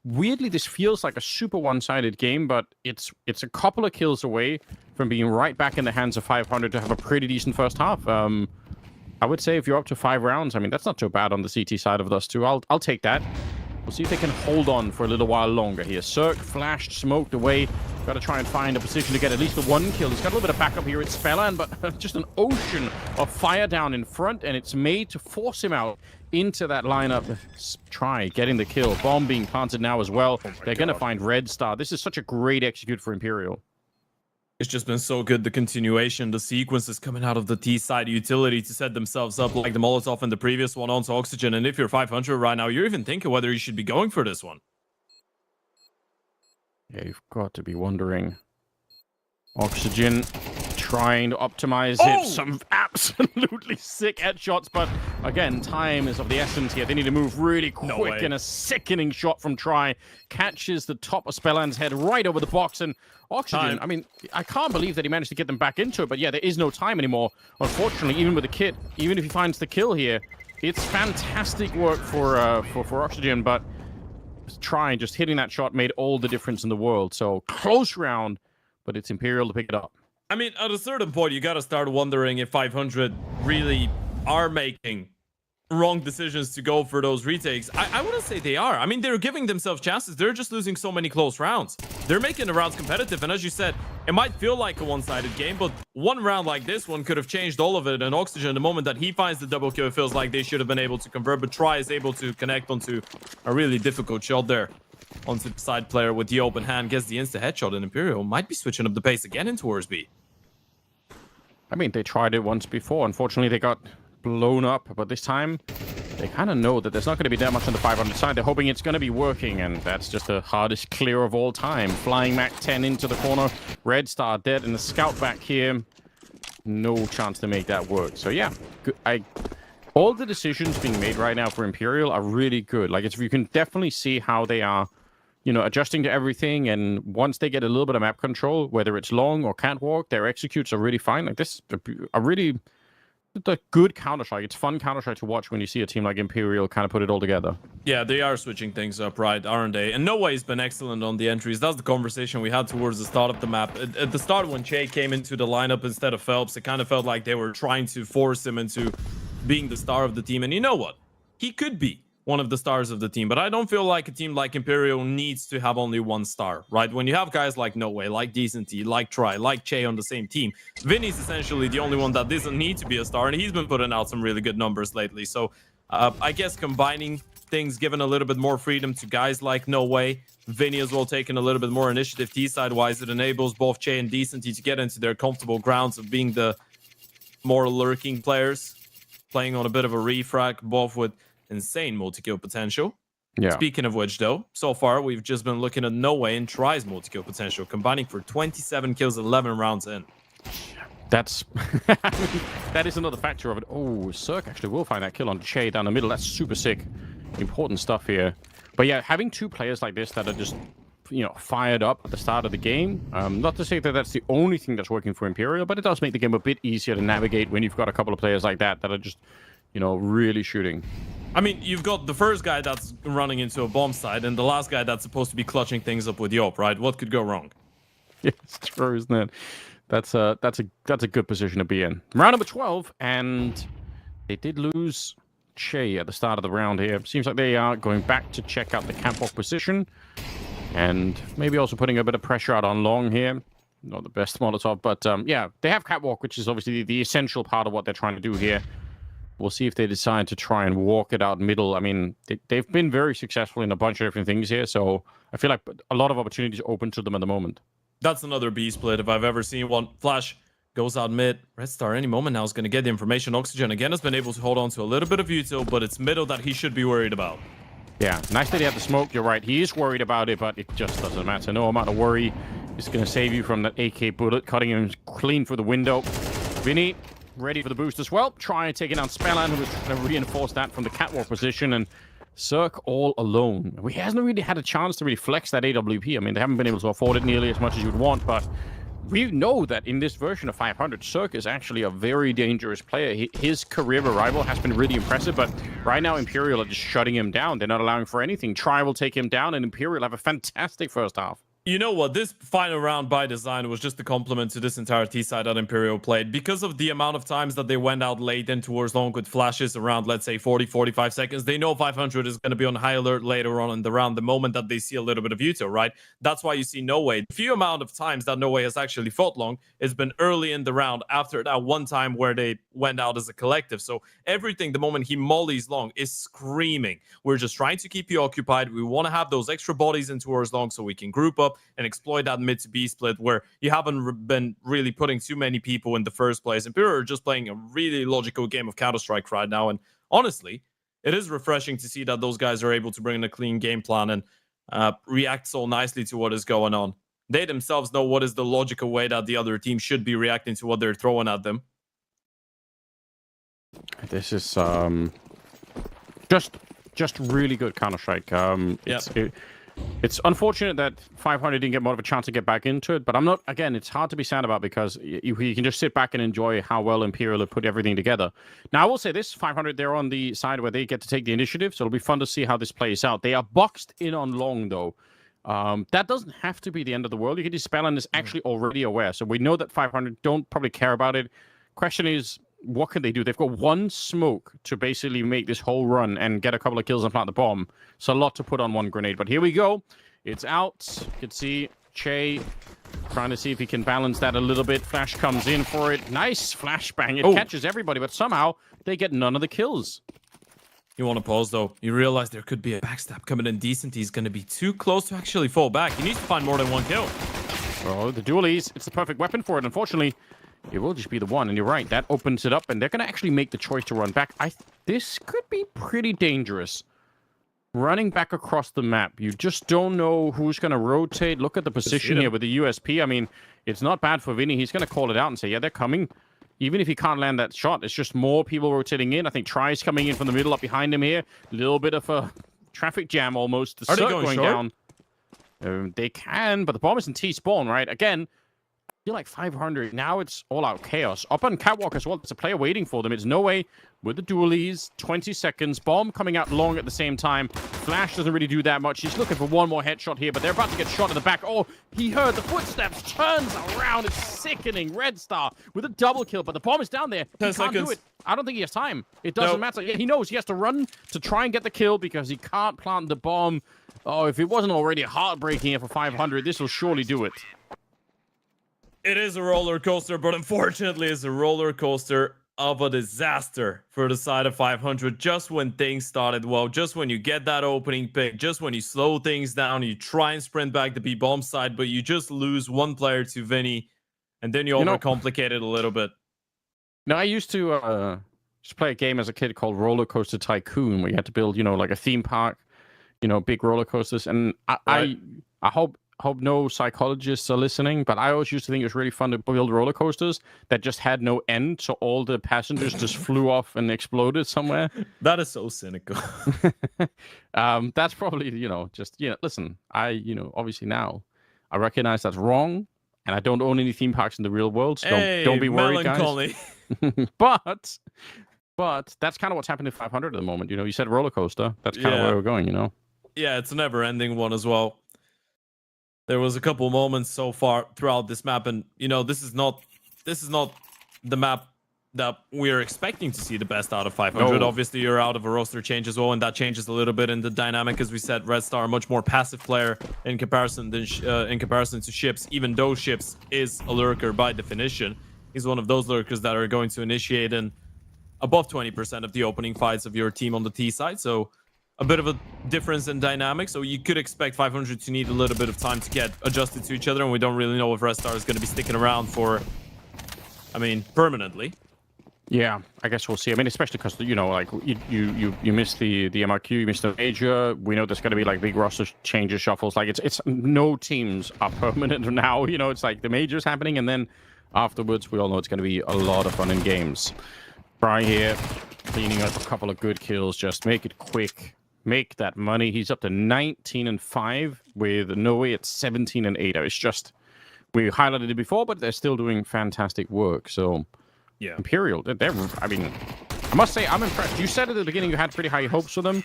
weirdly this feels like a super one-sided game, but it's a couple of kills away from being right back in the hands of 500 to have a pretty decent first half. I would say if you're up to 5 rounds, I mean, that's not too bad on the CT side of us, too. I'll take that. We'll see if they can hold on for a little while longer here. Cirque flashed, smoked away. Got to try and find a position to get at least the 1 kill. He's got a little bit of backup here. It's Spellan, but just an ocean of fire down in front, and it's made to force him out into that lineup. Try getting the kill. Bomb being planted now as well. They're going to find Red Star. This is such a great execute for Imperial. It's just been so good, the continuation, the sequences coming out of the T-side utility to set themselves up like the Molotov and the previous one onto Oxygen. And if you're 500 right now, you're even thinking whether you should be going for this one. Yeah, you've got to be wondering. Oxygen trying to optimize it. Some absolutely sick headshots, but again, time is of the essence here. They need to move really quick, and a sickening shot from Try catches the top of Spelland's head right over the box, and Oxygen, I mean, I can't believe that he managed to get them back into it, but yeah, there is no time anymore. Unfortunately, even with the kit, even if he finds the kill here, it's fantastic work for Oxygen, but Try just hitting that shot made all the difference in the world. So close round, but it's Imperial to pick it up. I mean, at a certain point, you got to start wondering if 500 really are making wrong decisions to go for those retakes. I wouldn't say they are. I mean, they're giving themselves chances. They're just losing so many close rounds. They're making the rounds competitive, and as you said, it might feel like a one-sided game, but one round like this one could have changed all of it. And Oxygen, the moment that he finds the double kill, it feels like they should have been able to convert, but Try is able to connect onto a really difficult shot there. Onto the side player with the open hand, gets the insta headshot, and Imperial might be switching up the pace again in towards B. I mean, they tried it once before. Unfortunately, they got blown up, but this time they kind of know that there's not going to be that much on the 500 side. They're hoping it's going to be working, and that's just the hardest clear of all time. Flying Mac 10 into the corner. Red Star dead, and the scout back here. No chance to make that work. So yeah, all the decisions being made right now for Imperial are really good. Like, you can definitely see how they are, you know, adjusting to everything, and once they get a little bit of map control, whether it's long or catwalk, their executes are really fine. Like, this are really a good Counter-Strike. It's fun Counter-Strike to watch when you see a team like Imperial kind of put it all together. Yeah, they are switching things up, right, aren't they? And No Way's been excellent on the entries. That's the conversation we had towards the start of the map. At the start, when Che came into the lineup instead of Phelps, it kind of felt like they were trying to force him into being the star of the team. And you know what? He could be one of the stars of the team, but I don't feel like a team like Imperial needs to have only one star, right? When you have guys like No Way, like Decenty, like Try, like Che on the same team, Vinny's essentially the only one that doesn't need to be a star, and he's been putting out some really good numbers lately. So I guess combining things, giving a little bit more freedom to guys like No Way, Vinny as well taking a little bit more initiative T-side wise, it enables both Che and Decenty to get into their comfortable grounds of being the more lurking players, playing on a bit of a refrag, both with insane multi-kill potential. Yeah. Speaking of which, though, so far we've just been looking at No Way and Try's multi-kill potential, combining for 27 kills, 11 rounds in. That's that is another factor of it. Oh, Cirque actually will find that kill on Che down the middle. That's super sick. Important stuff here. But yeah, having two players like this that are just, you know, fired up at the start of the game. Not to say that that's the only thing that's working for Imperial, but it does make the game a bit easier to navigate when you've got a couple of players like that are just, you know, really shooting. I mean, you've got the first guy that's running into a bomb site and the last guy that's supposed to be clutching things up with Yop, right? What could go wrong? Yeah, it's true, isn't it? That's a good position to be in. Round number 12, and they did lose Che at the start of the round here. Seems like they are going back to check out the catwalk position, and maybe also putting a bit of pressure out on long here. Not the best Molotov, but yeah, they have catwalk, which is obviously the essential part of what they're trying to do here. We'll see if they decide to try and walk it out middle. I mean, they've been very successful in a bunch of different things here, so I feel like a lot of opportunities open to them at the moment. That's another B split if I've ever seen one. Flash goes out mid. Red Star any moment now is going to get the information. Oxygen again has been able to hold on to a little bit of util, but it's middle that he should be worried about. Yeah, nice that he had the smoke. You're right. He is worried about it, but it just doesn't matter. No amount of worry is going to save you from that AK bullet, cutting him clean through the window. Vinny ready for the boost as well. Try and take it down Spelland, who was trying to reinforce that from the catwalk position, and Cirque all alone. He hasn't really had a chance to really flex that AWP. I mean, they haven't been able to afford it nearly as much as you'd want, but we know that in this version of 500, Cirque is actually a very dangerous player. His career arrival has been really impressive, but right now Imperial are just shutting him down. They're not allowing for anything. Try will take him down, and Imperial have a fantastic first half. You know what? This final round by design was just a compliment to this entire T-side that Imperial played. Because of the amount of times that they went out late and towards long with flashes around, let's say, 40-45 seconds, they know 500 is going to be on high alert later on in the round, the moment that they see a little bit of util, right? That's why you see No Way. The few amount of times that No Way has actually fought long has been early in the round after that one time where they went out as a collective. So everything, the moment he mollies long, is screaming. We're just trying to keep you occupied. We want to have those extra bodies in towards long so we can group up and exploit that mid to B split where you haven't been really putting too many people in the first place. Imperial are just playing a really logical game of Counter-Strike right now, and honestly, it is refreshing to see that those guys are able to bring in a clean game plan and react so nicely to what is going on. They themselves know what is the logical way that the other team should be reacting to what they're throwing at them. This is just really good Counter-Strike. It's unfortunate that 500 didn't get more of a chance to get back into it, but I'm not. Again, it's hard to be sad about because you can just sit back and enjoy how well Imperial have put everything together. Now, I will say this: 500, they're on the side where they get to take the initiative, so it'll be fun to see how this plays out. They are boxed in on long, though. That doesn't have to be the end of the world. You can dispel and is actually already aware, so we know that 500 don't probably care about it. Question is, what can they do? They've got one smoke to basically make this whole run and get a couple of kills and plant the bomb. It's a lot to put on one grenade, but here we go. It's out. You can see Che trying to see if he can balance that a little bit. Flash comes in for it. Nice flashbang. It catches everybody, but somehow they get none of the kills. You want to pause, though. You realize there could be a backstab coming in decent. He's going to be too close to actually fall back. He needs to find more than one kill. Oh, the dualies. It's the perfect weapon for it. Unfortunately, it will just be the one, and you're right. That opens it up, and they're going to actually make the choice to run back. This could be pretty dangerous. Running back across the map. You just don't know who's going to rotate. Look at the position here with the USP. I mean, it's not bad for Vinny. He's going to call it out and say, yeah, they're coming. Even if he can't land that shot, it's just more people rotating in. I think Try's coming in from the middle up behind him here. A little bit of a traffic jam almost. The Are they circle going down. They can, but the bomb is in T-spawn, right? Again, you're like 500. Now it's all-out chaos. Up on Catwalk as well. There's a player waiting for them. It's no way with the dualies. 20 seconds. Bomb coming out long at the same time. Flash doesn't really do that much. He's looking for one more headshot here, but they're about to get shot in the back. Oh, he heard the footsteps. Turns around. It's sickening. Red Star with a double kill, but the bomb is down there. He 10 can't seconds. do it. I don't think he has time. It doesn't matter. He knows he has to run to try and get the kill because he can't plant the bomb. Oh, if it wasn't already heartbreaking here for 500, this will surely do it. It is a roller coaster, but unfortunately, it's a roller coaster of a disaster for the side of 500. Just when things started well, just when you get that opening pick, just when you slow things down, you try and sprint back to B-bomb side, but you just lose one player to Vinny, and then you overcomplicate it a little bit. Now, I used to just play a game as a kid called Roller Coaster Tycoon, where you had to build, like a theme park, big roller coasters. And I hope no psychologists are listening, but I always used to think it was really fun to build roller coasters that just had no end, so all the passengers just flew off and exploded somewhere. That is so cynical. That's probably, listen, obviously now I recognize that's wrong, and I don't own any theme parks in the real world, so don't be worried, melancholy. guys. But that's kind of what's happening to 500 at the moment. You said roller coaster. That's kind of where we're going, Yeah, it's a never-ending one as well. There was a couple moments so far throughout this map, and this is not the map that we're expecting to see the best out of 500. No. Obviously, you're out of a roster change as well, and that changes a little bit in the dynamic. As we said, Red Star a much more passive player in comparison to Ships. Even though Ships is a lurker by definition, he's one of those lurkers that are going to initiate in above 20% of the opening fights of your team on the T side. So a bit of a difference in dynamics, so you could expect 500 to need a little bit of time to get adjusted to each other, and we don't really know if Red Star is going to be sticking around for, permanently. Yeah, I guess we'll see. Especially because you missed the MRQ, you missed the major. We know there's going to be big roster changes, shuffles. It's no teams are permanent now. It's like the major's happening, and then afterwards we all know it's going to be a lot of fun in games. Fry here, cleaning up a couple of good kills. Just make it quick. Make that money. He's up to 19-5 with Noe at 17-8. It's just, we highlighted it before, but they're still doing fantastic work. So, yeah, Imperial, I must say, I'm impressed. You said at the beginning you had pretty high hopes for them.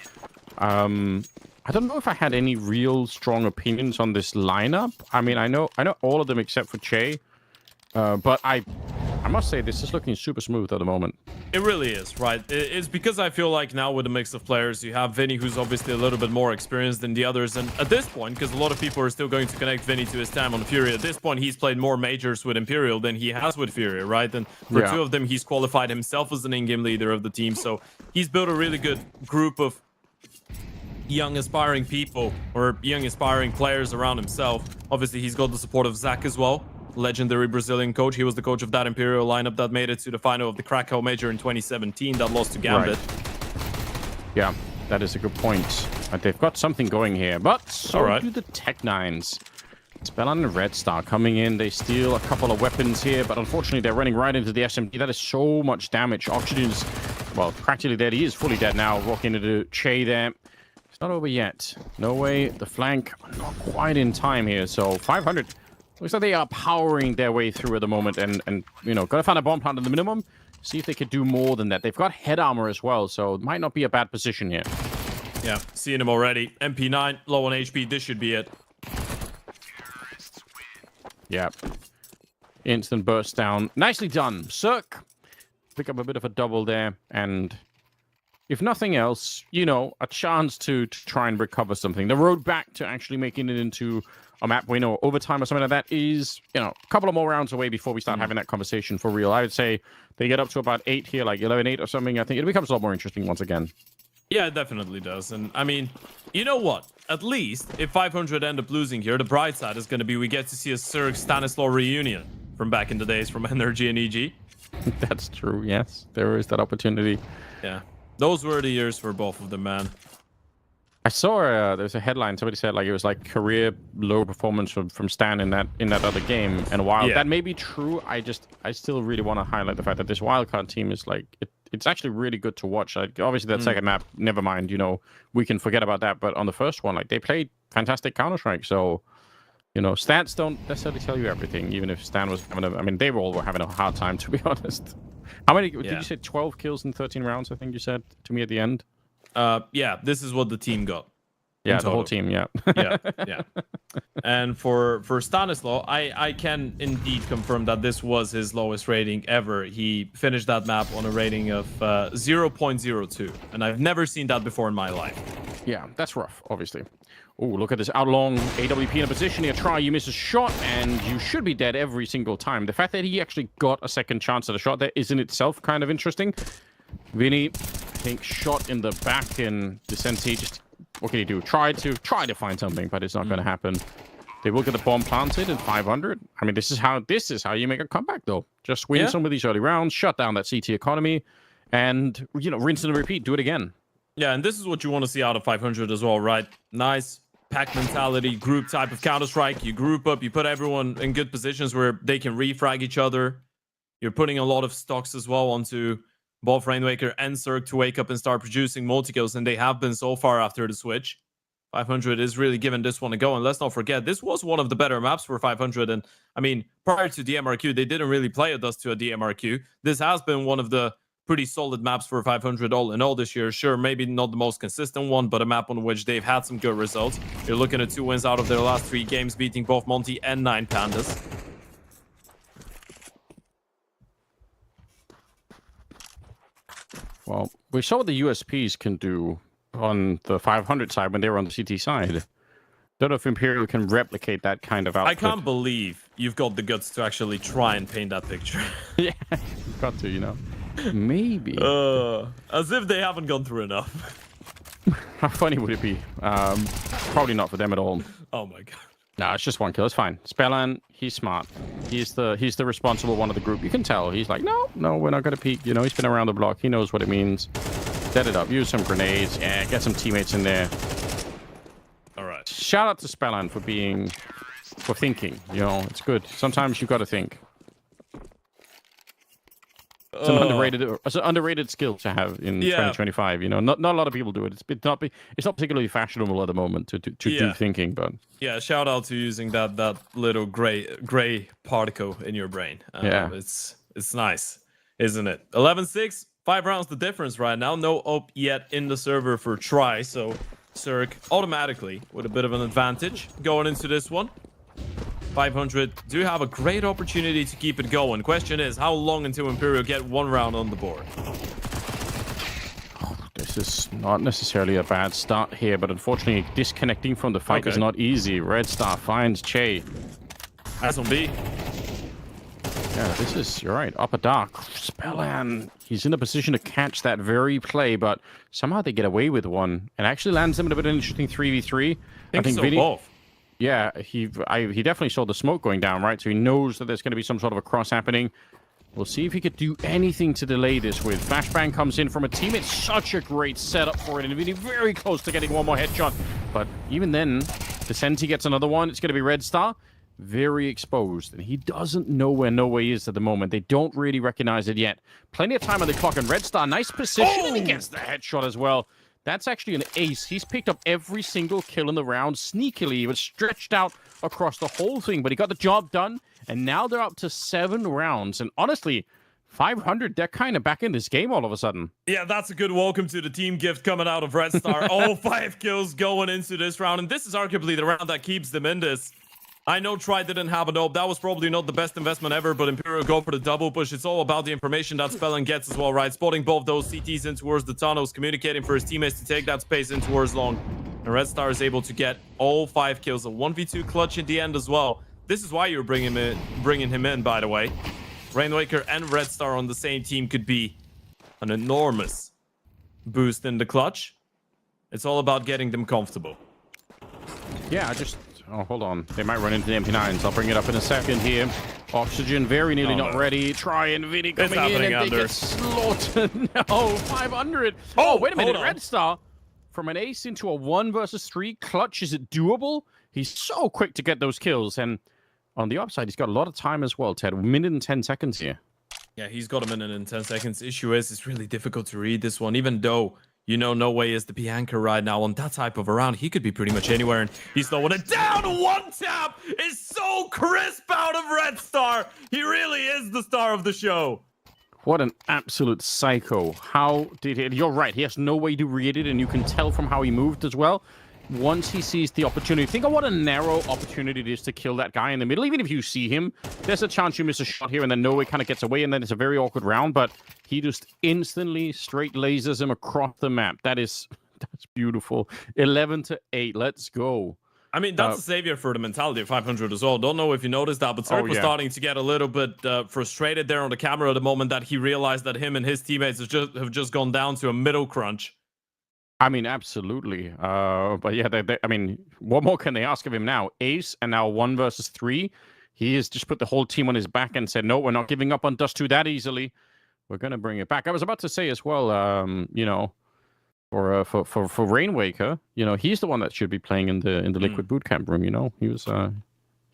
I don't know if I had any real strong opinions on this lineup. I know all of them except for Che, but I must say this is looking super smooth at the moment. It really is, right? It's because I feel like now with a mix of players, you have Vinny, who's obviously a little bit more experienced than the others. And at this point, because a lot of people are still going to connect Vinny to his time on Fury, at this point, he's played more majors with Imperial than he has with Fury, right? And for two of them, he's qualified himself as an in-game leader of the team. So he's built a really good group of young aspiring people or young aspiring players around himself. Obviously, he's got the support of Zach as well. Legendary Brazilian coach. He was the coach of that Imperial lineup that made it to the final of the Krakow Major in 2017 that lost to Gambit. Right. Yeah, that is a good point. They've got something going here, but so do the Tech9s. Spellan and Red Star coming in. They steal a couple of weapons here, but unfortunately they're running right into the SMG. That is so much damage. Oxygen's, well, practically dead. He is fully dead now. Walking into Che there. It's not over yet. No way. The flank not quite in time here. So 500. Looks like they are powering their way through at the moment, and you know, gotta find a bomb plant at the minimum. See if they could do more than that. They've got head armor as well, so it might not be a bad position here. Yeah, seeing him already. MP9, low on HP. This should be it. Yeah. Instant burst down. Nicely done. Cirque. Pick up a bit of a double there. And if nothing else, you know, a chance to try and recover something. The road back to actually making it into a map win or overtime or something like that is, you know, a couple of more rounds away before we start having that conversation for real. I would say they get up to about 8 here, like 11-8 or something. I think it becomes a lot more interesting once again. Yeah, it definitely does. And I mean, you know what? At least if 500 end up losing here, the bright side is going to be we get to see a Cirque Stanislaw reunion from back in the days from Energy and EG. That's true, yes. There is that opportunity. Yeah. Those were the years for both of them, man. I saw there's a headline. Somebody said like it was like career low performance from Stan in that other game. And while that may be true, I still really want to highlight the fact that this wildcard team is like it's actually really good to watch. Like obviously that second map, never mind. You know, we can forget about that. But on the first one, like they played fantastic Counter-Strike. So you know, stats don't necessarily tell you everything. Even if Stan was having I mean, they all were having a hard time, to be honest. How many did you say? 12 kills in 13 rounds? I think you said to me at the end. Yeah, this is what the team got. Yeah, the whole team, yeah. yeah. And for Stanislaw, I can indeed confirm that this was his lowest rating ever. He finished that map on a rating of 0.02, and I've never seen that before in my life. Yeah, that's rough, obviously. Oh, look at this outlong AWP in a position here. Try, you miss a shot, and you should be dead every single time. The fact that he actually got a second chance at a shot there is in itself kind of interesting. Vinny, I think, shot in the back, and Descenti just, what can he do? Try to find something, but it's not going to happen. They will get the bomb planted in 500. I mean, this is how you make a comeback, though. Just win some of these early rounds, shut down that CT economy, and, you know, rinse and repeat. Do it again. Yeah, and this is what you want to see out of 500 as well, right? Nice pack mentality, group type of Counter-Strike. You group up, you put everyone in good positions where they can refrag each other. You're putting a lot of stocks as well onto both Rainwaker and Cirque to wake up and start producing multi-kills, and they have been so far after the switch. 500 is really giving this one a go, and let's not forget, this was one of the better maps for 500, and I mean, prior to DMRQ, they didn't really play with us to a DMRQ. This has been one of the pretty solid maps for 500 all in all this year. Sure, maybe not the most consistent one, but a map on which they've had some good results. You're looking at 2 wins out of their last 3 games, beating both Monty and 9 Pandas. Well, we saw what the USPs can do on the 500 side when they were on the CT side. Don't know if Imperial can replicate that kind of output. I can't believe you've got the guts to actually try and paint that picture. Yeah, you've got to, you know. Maybe. As if they haven't gone through enough. How funny would it be? Probably not for them at all. Oh my god. No, it's just 1 kill. It's fine. Spellan, he's smart. He's the responsible one of the group. You can tell. He's like, no, we're not going to peek. You know, he's been around the block. He knows what it means. Set it up. Use some grenades. Yeah, get some teammates in there. All right. Shout out to Spellan for thinking. You know, it's good. Sometimes you got to think. It's an underrated skill to have in 2025. You know, not a lot of people do it. It's not particularly fashionable at the moment to do thinking, but yeah, shout out to using that little gray particle in your brain. It's nice, isn't it? 11-6, 5 rounds the difference right now. No op yet in the server for try, so Cirque automatically with a bit of an advantage going into this one. 500 do have a great opportunity to keep it going. Question is, how long until Imperial get 1 round on the board? This is not necessarily a bad start here, but unfortunately, disconnecting from the fight is not easy. Red Star finds Che. That's on B. Yeah, this is, you're right, upper dark. Spellan, he's in a position to catch that very play, but somehow they get away with one and actually lands them in a bit of an interesting 3v3. I think so, Vinny, both. Yeah, he definitely saw the smoke going down, right? So he knows that there's going to be some sort of a cross happening. We'll see if he could do anything to delay this with. Flashbang comes in from a team. It's such a great setup for it. And Vinny very close to getting 1 more headshot. But even then, Descenti gets another one. It's going to be Red Star. very exposed, and he doesn't know where No Way is at the moment. They don't really recognize it yet. Plenty of time on the clock, and Red Star, nice position, and he gets the headshot as well. That's actually an ace. He's picked up every single kill in the round sneakily. He was stretched out across the whole thing, but he got the job done, and now they're up to 7 rounds. And honestly, 500, they're kind of back in this game all of a sudden. Yeah, that's a good welcome to the team gift coming out of Red Star. All 5 kills going into this round, and this is arguably the round that keeps them in this. I know Try didn't have a nope. That was probably not the best investment ever, but Imperial go for the double push. It's all about the information that Spellin gets as well, right? Spotting both those CTs in towards the tunnels, communicating for his teammates to take that space in towards long. And Red Star is able to get all 5 kills. A 1v2 clutch in the end as well. This is why you're bringing him in, by the way. Rainwaker and Red Star on the same team could be an enormous boost in the clutch. It's all about getting them comfortable. Yeah, oh, hold on. They might run into the MP9s. I'll bring it up in a second here. Oxygen very nearly not ready. Try and Vinny coming in and they get slaughtered. No, 500. Oh, wait a minute. Red Star from an ace into a 1 versus 3 clutch. Is it doable? He's so quick to get those kills. And on the upside, he's got a lot of time as well, Ted. 1 minute and 10 seconds here. Yeah, he's got a minute and 10 seconds. Issue is, it's really difficult to read this one, even though you know No Way is the P-anchor right now on that type of a round. He could be pretty much anywhere, and he's slowing it down. 1 tap is so crisp out of Red Star. He really is the star of the show. What an absolute psycho. How did he... You're right. He has no way to read it, and you can tell from how he moved as well. Once he sees the opportunity, think of what a narrow opportunity it is to kill that guy in the middle. Even if you see him, there's a chance you miss a shot here, and then No Way kind of gets away, and then it's a very awkward round, but he just instantly straight lasers him across the map. That's beautiful. 11-8. Let's go. I mean, that's a savior for the mentality of 500 as well. Don't know if you noticed that, but Cirque was starting to get a little bit frustrated there on the camera the moment that he realized that him and his teammates have just gone down to a middle crunch. I mean, absolutely. But yeah, I mean, what more can they ask of him now? Ace, and now 1 versus 3. He has just put the whole team on his back and said, no, we're not giving up on Dust 2 that easily. We're going to bring it back. I was about to say as well, you know, for Rainwaker, you know, he's the one that should be playing in the Liquid Bootcamp room, you know. He was...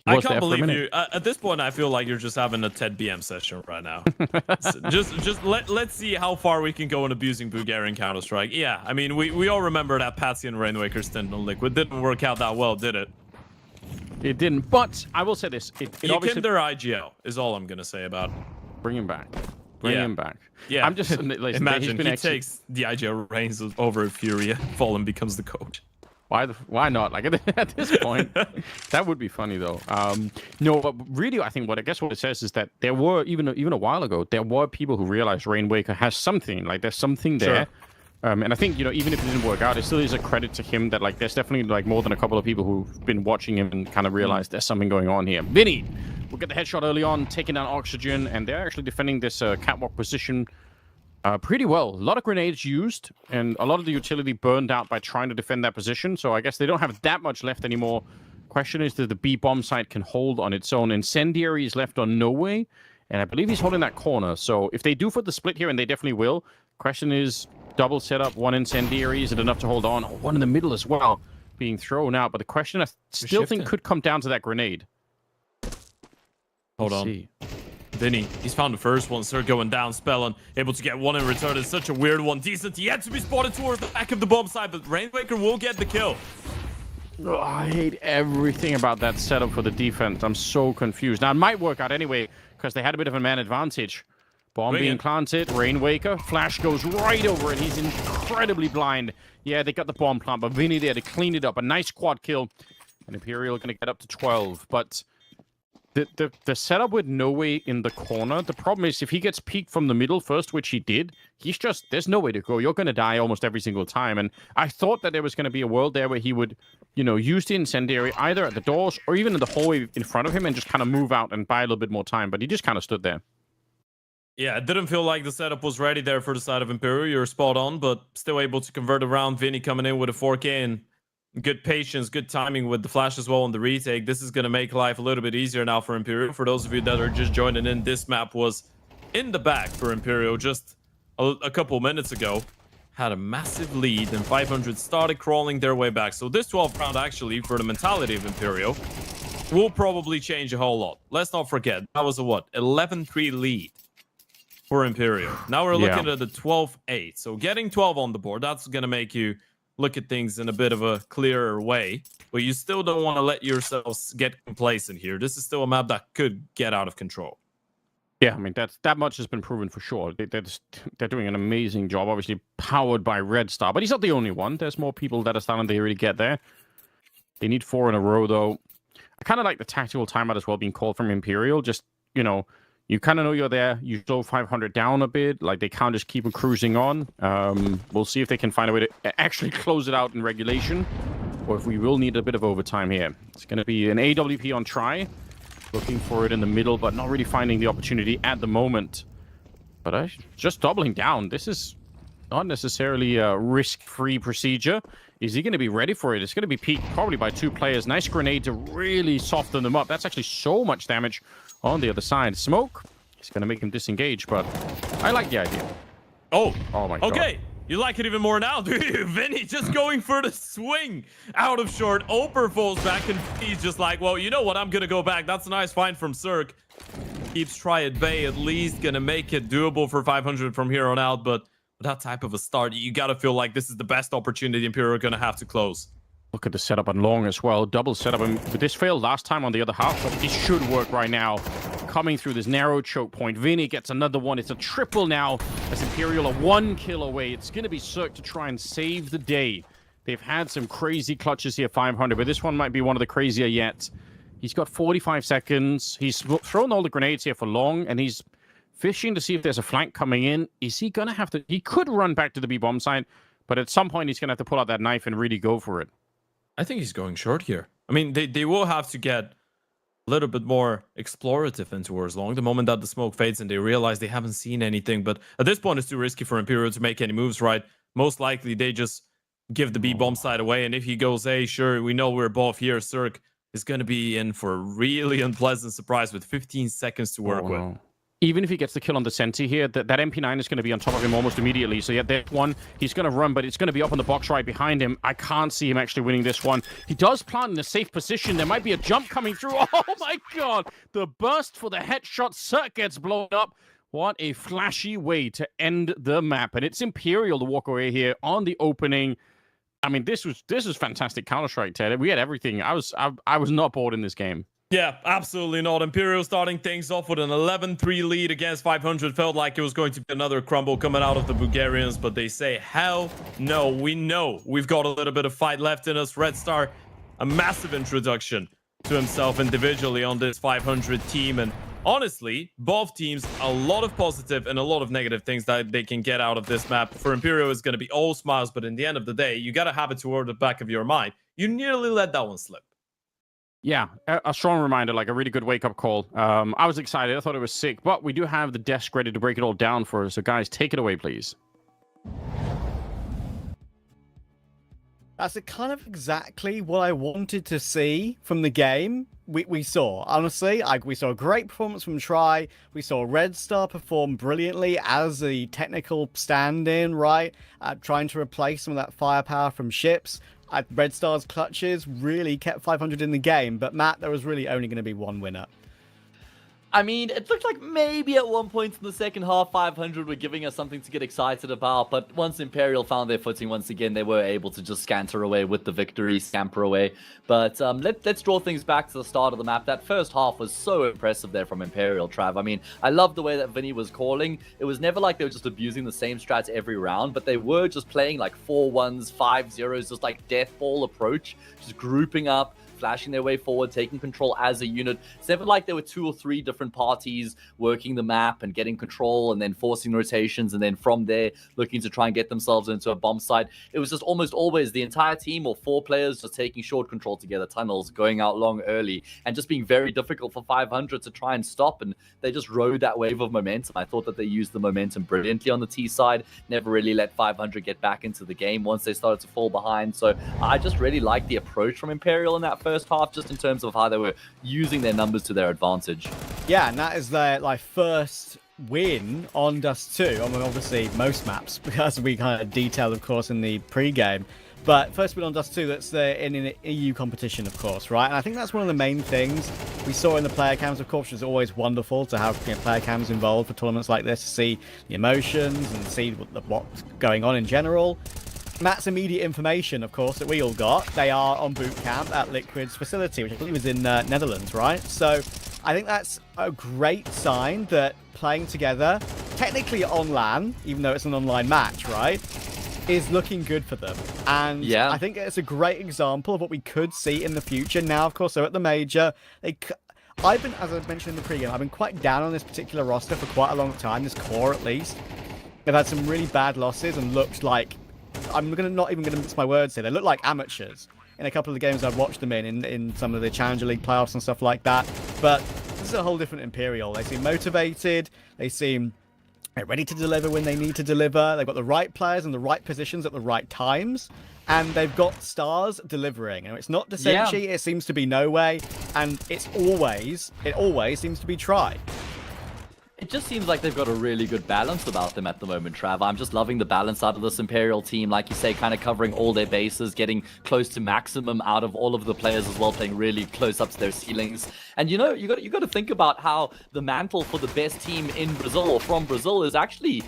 I can't believe you. At this point, I feel like you're just having a Ted BM session right now. Let's see how far we can go in abusing Bulgarian Counter-Strike. Yeah, I mean, we all remember that Patsy and Rainwaker stint on Liquid. Didn't work out that well, did it? It didn't, but I will say this. You obviously... their IGL, is all I'm going to say about it. Bring him back. Bring him back. Yeah. I'm just... Listen, imagine he takes the IGL reins over at Fury, Fallen becomes the coach. Why not? Like at this point, that would be funny though. No, but really, I think what it says is that there were even a while ago there were people who realized Rainwaker has something. Like there's something there. Sure. And I think, you know, even if it didn't work out, it still is a credit to him that like there's definitely like more than a couple of people who've been watching him and kind of realized there's something going on here. Vinny will get the headshot early on, taking down Oxygen, and they're actually defending this catwalk position. Pretty well. A lot of grenades used, and a lot of the utility burned out by trying to defend that position, so I guess they don't have that much left anymore. Question is that the B bomb site can hold on its own. Incendiary is left on No Way, and I believe he's holding that corner, so if they do for the split here, and they definitely will, question is double setup, 1 Incendiary, is it enough to hold on? 1 in the middle as well, being thrown out, but the question I still think could come down to that grenade. Hold on. Vinny, he's found the first one. Sir going down. Spellin able to get 1 in return. It's such a weird one. Decent. He had to be spotted towards the back of the bomb side, but Rainwaker will get the kill. Oh, I hate everything about that setup for the defense. I'm so confused. Now, it might work out anyway, because they had a bit of a man advantage. Bomb being planted. Rainwaker. Flash goes right over it. He's incredibly blind. Yeah, they got the bomb plant, but Vinny there to clean it up. A nice quad kill. And Imperial going to get up to 12, but... The setup with No Way in the corner, the problem is if he gets peeked from the middle first, which he did, there's no way to go. You're going to die almost every single time. And I thought that there was going to be a world there where he would, you know, use the Incendiary either at the doors or even in the hallway in front of him and just kind of move out and buy a little bit more time. But he just kind of stood there. Yeah, it didn't feel like the setup was ready there for the side of Imperial. You're spot on, but still able to convert around. Vinny coming in with a 4K and good patience, good timing with the flash as well on the retake. This is going to make life a little bit easier now for Imperial. For those of you that are just joining in, this map was in the back for Imperial just a couple minutes ago. Had a massive lead, and 500 started crawling their way back. So this 12th round, actually, for the mentality of Imperial, will probably change a whole lot. Let's not forget, that was a what? 11-3 lead for Imperial. Now we're looking at the 12-8. So getting 12 on the board, that's going to make you look at things in a bit of a clearer way. But you still don't want to let yourselves get complacent here. This is still a map that could get out of control. Yeah, I mean, that much has been proven for sure. They're doing an amazing job, obviously powered by Red Star. But he's not the only one. There's more people that are starting to really get there. They need 4 in a row, though. I kind of like the tactical timeout as well being called from Imperial. Just, you know, you kind of know you're there. You slow 500 down a bit. Like, they can't just keep on cruising on. We'll see if they can find a way to actually close it out in regulation, or if we will need a bit of overtime here. It's going to be an AWP on try. Looking for it in the middle, but not really finding the opportunity at the moment. But just doubling down. This is not necessarily a risk-free procedure. Is he going to be ready for it? It's going to be peaked probably by 2 players. Nice grenade to really soften them up. That's actually so much damage on the other side. Smoke, it's going to make him disengage, but I like the idea. Oh my God. Okay. You like it even more now, do you? Vinny just going for the swing out of short. Oper falls back, and he's just like, well, you know what? I'm going to go back. That's a nice find from Cirque. Keeps try at bay, at least going to make it doable for 500 from here on out. But with that type of a start, you got to feel like this is the best opportunity Imperial are going to have to close. Look at the setup on long as well. Double setup. And this failed last time on the other half, but it should work right now. Coming through this narrow choke point. Vinny gets another one. It's a triple now as Imperial are 1 kill away. It's going to be Cirque to try and save the day. They've had some crazy clutches here, 500, but this one might be one of the crazier yet. He's got 45 seconds. He's thrown all the grenades here for long, and he's fishing to see if there's a flank coming in. Is he going to have to... He could run back to the B-bomb side, but at some point he's going to have to pull out that knife and really go for it. I think he's going short here. I mean, they will have to get a little bit more explorative into towards long. The moment that the smoke fades and they realize they haven't seen anything. But at this point, it's too risky for Imperial to make any moves, right? Most likely, they just give the B-bomb side away. And if he goes A, sure, we know we're both here. Cirque is going to be in for a really unpleasant surprise with 15 seconds to work with. Even if he gets the kill on the Senti here, that MP9 is going to be on top of him almost immediately. So yeah, there's one. He's going to run, but it's going to be up on the box right behind him. I can't see him actually winning this one. He does plant in a safe position. There might be a jump coming through. Oh my God. The burst for the headshot. Cirque gets blown up. What a flashy way to end the map. And it's Imperial to walk away here on the opening. I mean, this was fantastic Counter-Strike, Ted. We had everything. I was not bored in this game. Yeah, absolutely not. Imperial starting things off with an 11-3 lead against 500. Felt like it was going to be another crumble coming out of the Bulgarians, but they say, hell no. We know we've got a little bit of fight left in us. Red Star, a massive introduction to himself individually on this 500 team. And honestly, both teams, a lot of positive and a lot of negative things that they can get out of this map. For Imperial, it's going to be all smiles, but in the end of the day, you got to have it toward the back of your mind. You nearly let that one slip. Yeah, a strong reminder, like a really good wake-up call. I was excited. I thought it was sick, but we do have the desk ready to break it all down for us. So, guys, take it away, please. That's kind of exactly what I wanted to see from the game. We saw, honestly, we saw a great performance from Try. We saw Red Star perform brilliantly as a technical stand-in, right? Trying to replace some of that firepower from ships. Red Star's clutches really kept 500 in the game, but Matt, there was really only going to be one winner. I mean, it looked like maybe at one point in the second half, 500 were giving us something to get excited about, but once Imperial found their footing once again, they were able to just scanter away with the victory, scamper away. But let's draw things back to the start of the map. That first half was so impressive there from Imperial, Trav. I mean, I love the way that Vinny was calling. It was never like they were just abusing the same strats every round, but they were just playing like 4-1s, 5-0s, just like death ball approach, just grouping up, flashing their way forward, taking control as a unit. It's never like there were 2 or 3 different parties working the map and getting control and then forcing rotations and then from there looking to try and get themselves into a bomb site. It was just almost always the entire team or 4 players just taking short control together, tunnels, going out long early, and just being very difficult for 500 to try and stop, and they just rode that wave of momentum. I thought that they used the momentum brilliantly on the T side, never really let 500 get back into the game once they started to fall behind. So I just really liked the approach from Imperial in that first half, just in terms of how they were using their numbers to their advantage. Yeah, and that is their first win on Dust 2. I mean, obviously most maps, because we kind of detailed, of course, in the pre-game. But first win on Dust 2, that's in an EU competition, of course, right? And I think that's one of the main things we saw in the player cams. Of course, it's always wonderful to have player cams involved for tournaments like this, to see the emotions and see what's going on in general. Matt's immediate information, of course, that we all got, they are on boot camp at Liquid's facility, which I believe is in Netherlands, right? So I think that's a great sign that playing together, technically on LAN, even though it's an online match, right, is looking good for them. And Yeah. I think it's a great example of what we could see in the future. Now, of course, they're at the major. I've been, as I mentioned in the pregame, I've been quite down on this particular roster for quite a long time, this core at least. They've had some really bad losses and looked like, not even going to mince my words here, they look like amateurs in a couple of the games I've watched them in some of the Challenger League playoffs and stuff like that. But this is a whole different Imperial. They seem motivated, they seem ready to deliver when they need to deliver. They've got the right players in the right positions at the right times, and they've got stars delivering. And it's not Desenchi, it seems to be No Way, and it always seems to be Try. It just seems like they've got a really good balance about them at the moment, Trav. I'm just loving the balance out of this Imperial team. Like you say, kind of covering all their bases, getting close to maximum out of all of the players as well, playing really close up to their ceilings. And you know, you got to think about how the mantle for the best team in Brazil or from Brazil is actually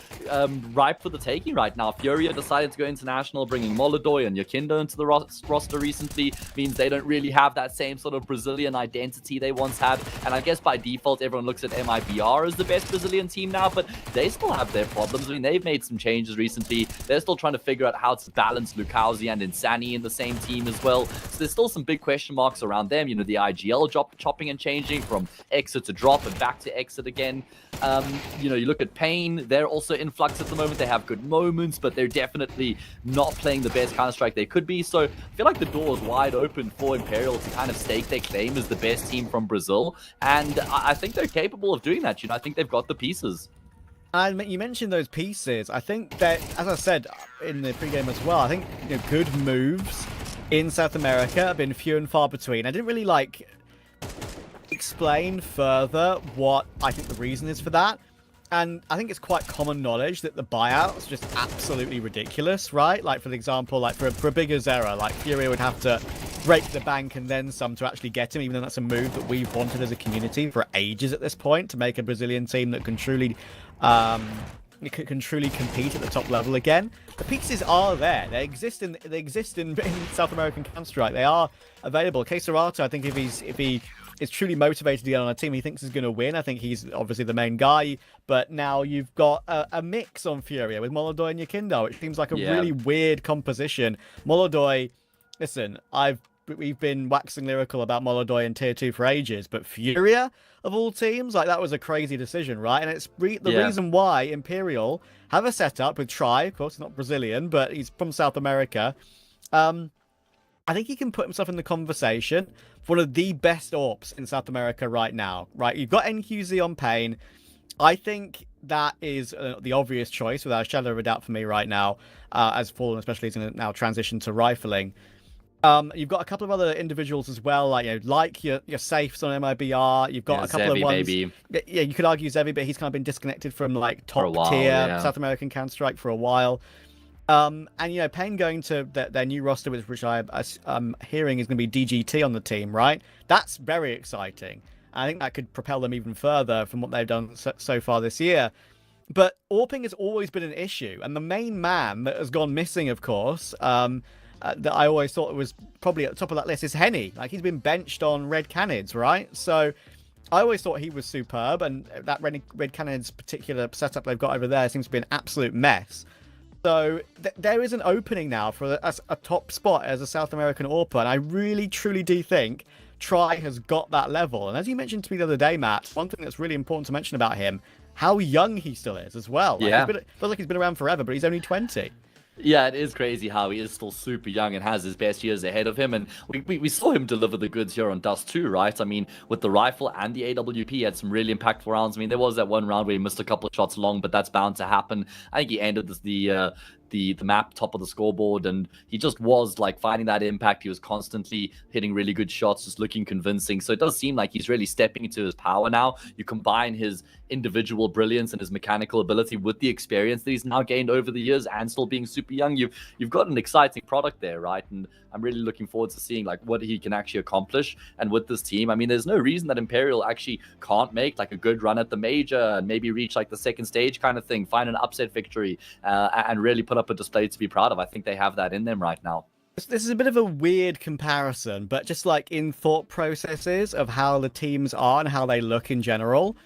ripe for the taking right now. Furia decided to go international, bringing Molodoy and Yakindo into the roster recently. Means they don't really have that same sort of Brazilian identity they once had. And I guess by default, everyone looks at MIBR as the best Brazilian team now, but they still have their problems. I mean, they've made some changes recently. They're still trying to figure out how to balance Lucauzi and Insani in the same team as well. So there's still some big question marks around them. You know, the IGL chopping and changing from exit to drop and back to exit again. You know, you look at Pain, they're also in flux at the moment. They have good moments, but they're definitely not playing the best Counter-Strike they could be. So I feel like the door is wide open for Imperial to kind of stake their claim as the best team from Brazil. And I think they're capable of doing that. You know, I think they've got the pieces. And you mentioned those pieces. I think that, as I said in the pregame as well, I think good moves in South America have been few and far between. I didn't really explain further what I think the reason is for that. And I think it's quite common knowledge that the buyout's just absolutely ridiculous, right? Like, for example, like for a bigger Zera, like Furia would have to break the bank and then some to actually get him, even though that's a move that we've wanted as a community for ages at this point, to make a Brazilian team that can truly compete at the top level again. The pieces are there. They exist in South American Counter-Strike. They are available. Keserato, I think if he is truly motivated to get on a team he thinks is going to win, I think he's obviously the main guy. But now you've got a mix on Furia with Molodoy and Yakindo. It seems like a really weird composition. Molodoy, listen, we've been waxing lyrical about Molodoy in Tier 2 for ages, but Furia, of all teams, like, that was a crazy decision, right? And it's the reason why Imperial have a setup with Try, of course, not Brazilian, but he's from South America. I think he can put himself in the conversation for one of the best AWPs in South America right now, right? You've got NQZ on Pain. I think that is the obvious choice, without a shadow of a doubt for me right now, as Fallen especially is going to now transition to rifling. You've got a couple of other individuals as well, like your safes on MIBR. You've got a couple of ones. Maybe. Yeah, you could argue Zevi, but he's kind of been disconnected from like top tier South American Counter-Strike for a while. And Pain going to their new roster, which I'm hearing is going to be DGT on the team, right? That's very exciting. I think that could propel them even further from what they've done so far this year. But AWPing has always been an issue, and the main man that has gone missing, of course, that I always thought was probably at the top of that list is Henny. Like, he's been benched on Red Canids, right? So I always thought he was superb, and that Red Canids particular setup they've got over there seems to be an absolute mess. So there is an opening now for a top spot as a South American AWPer, and I really, truly do think Try has got that level. And as you mentioned to me the other day, Matt, one thing that's really important to mention about him, how young he still is as well. Like, feels like he's been around forever, but he's only 20. Yeah, it is crazy how he is still super young and has his best years ahead of him. And we saw him deliver the goods here on Dust 2, right? I mean, with the rifle and the AWP, he had some really impactful rounds. I mean, there was that one round where he missed a couple of shots long, but that's bound to happen. I think he ended the the map, top of the scoreboard, and he just was like finding that impact. He was constantly hitting really good shots, just looking convincing. So it does seem like he's really stepping into his power now. You combine his individual brilliance and his mechanical ability with the experience that he's now gained over the years, and still being super young. You've got an exciting product there, right? And I'm really looking forward to seeing like what he can actually accomplish. And with this team, I mean, there's no reason that Imperial actually can't make like a good run at the major and maybe reach like the second stage kind of thing, find an upset victory, and really put up a display to be proud of. I think they have that in them right now. This is a bit of a weird comparison, but just like in thought processes of how the teams are and how they look in general,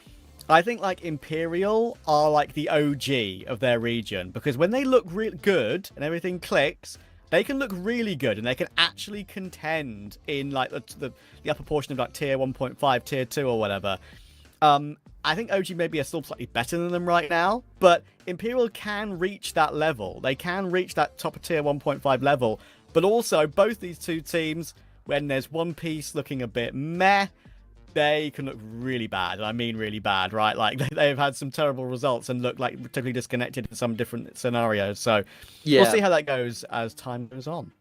I think like Imperial are like the OG of their region, because when they look really good and everything clicks, they can look really good and they can actually contend in like the upper portion of like tier 1.5, tier 2 or whatever. I think OG maybe are still slightly better than them right now, but Imperial can reach that level. They can reach that top of tier 1.5 level, but also both these two teams, when there's one piece looking a bit meh, they can look really bad. And I mean really bad, right? Like they've had some terrible results and look like totally disconnected in some different scenarios. So we'll see how that goes as time goes on.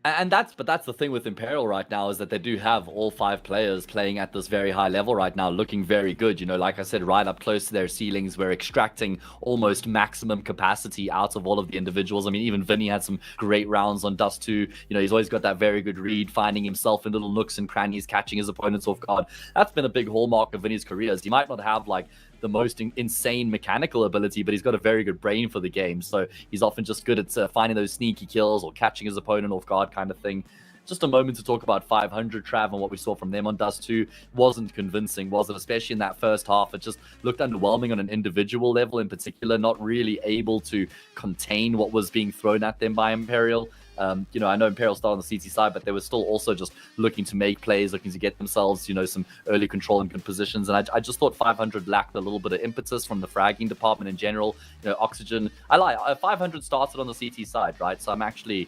And that's the thing with Imperial right now, is that they do have all 5 players playing at this very high level right now, looking very good. You know, like I said, right up close to their ceilings. We're extracting almost maximum capacity out of all of the individuals. I mean, even Vinny had some great rounds on Dust 2. You know, he's always got that very good read, finding himself in little nooks and crannies, catching his opponents off guard. That's been a big hallmark of Vinny's career. Is he might not have like the most insane mechanical ability, but he's got a very good brain for the game. So he's often just good at finding those sneaky kills or catching his opponent off guard kind of thing. Just a moment to talk about 500 Trav and what we saw from them on Dust 2. Wasn't convincing, was it? Especially in that first half. It just looked underwhelming on an individual level in particular, not really able to contain what was being thrown at them by Imperial. You know, I know Imperial started on the CT side, but they were still also just looking to make plays, looking to get themselves, you know, some early control in good positions. And I just thought 500 lacked a little bit of impetus from the fragging department in general. You know, Oxygen, 500 started on the CT side, right? So I'm actually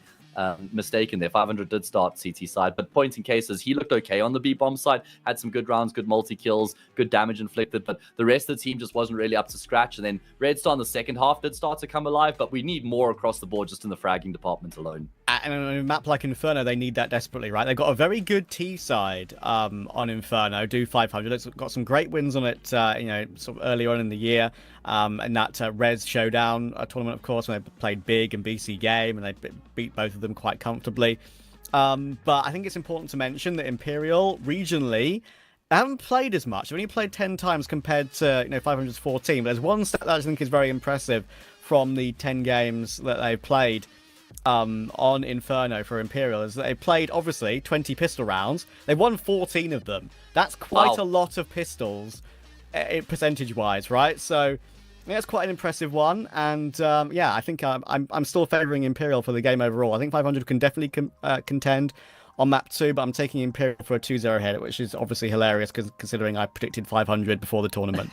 mistaken there. 500 did start CT side, but point in cases, he looked okay on the B-bomb side, had some good rounds, good multi-kills, good damage inflicted, but the rest of the team just wasn't really up to scratch. And then Red Star in the second half did start to come alive, but we need more across the board just in the fragging department alone. And on a map like Inferno, they need that desperately, right? They've got a very good T side on Inferno, do 500. It's got some great wins on it, you know, sort of early on in the year. And that Res Showdown tournament, of course, when they played big and BC Game, and they beat both of them quite comfortably. But I think it's important to mention that Imperial, regionally, they haven't played as much. They've only played 10 times compared to, you know, 500's 14. There's one stat that I think is very impressive from the 10 games that they've played on Inferno for Imperial, is that they played, obviously, 20 pistol rounds. They've won 14 of them. That's quite a lot of pistols, percentage-wise, right? So that's quite an impressive one. And yeah, I think I'm still favouring Imperial for the game overall. I think 500 can definitely contend on map 2, but I'm taking Imperial for a 2-0 head, which is obviously hilarious considering I predicted 500 before the tournament.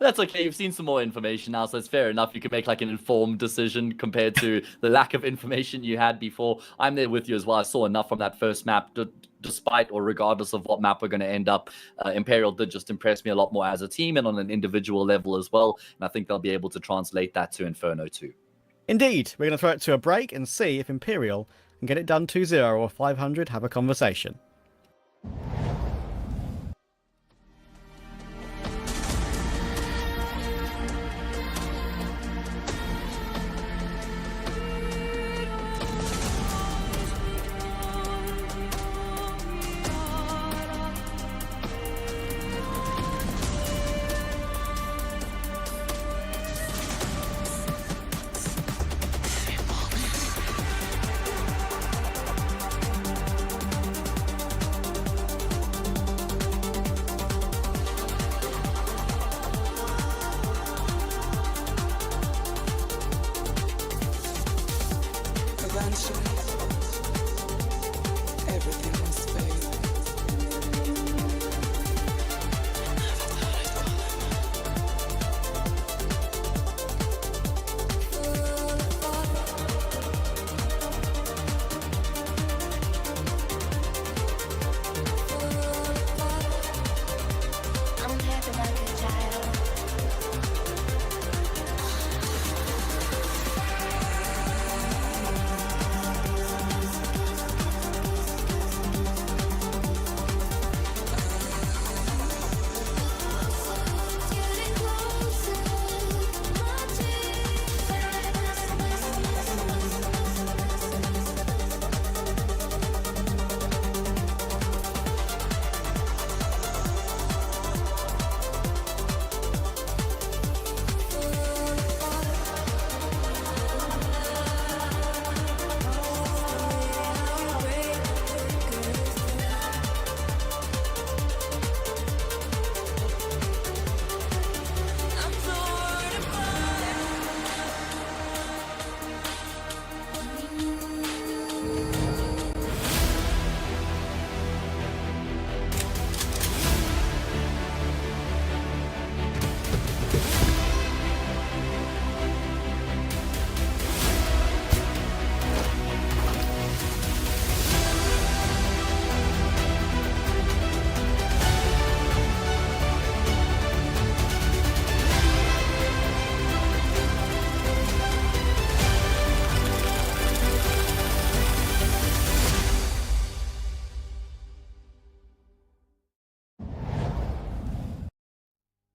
That's okay. You've seen some more information now, so it's fair enough. You can make like an informed decision compared to the lack of information you had before. I'm there with you as well. I saw enough from that first map despite or regardless of what map we're going to end up. Imperial did just impress me a lot more as a team and on an individual level as well. And I think they'll be able to translate that to Inferno too. Indeed. We're going to throw it to a break and see if Imperial can get it done 2-0 or 500 have a conversation.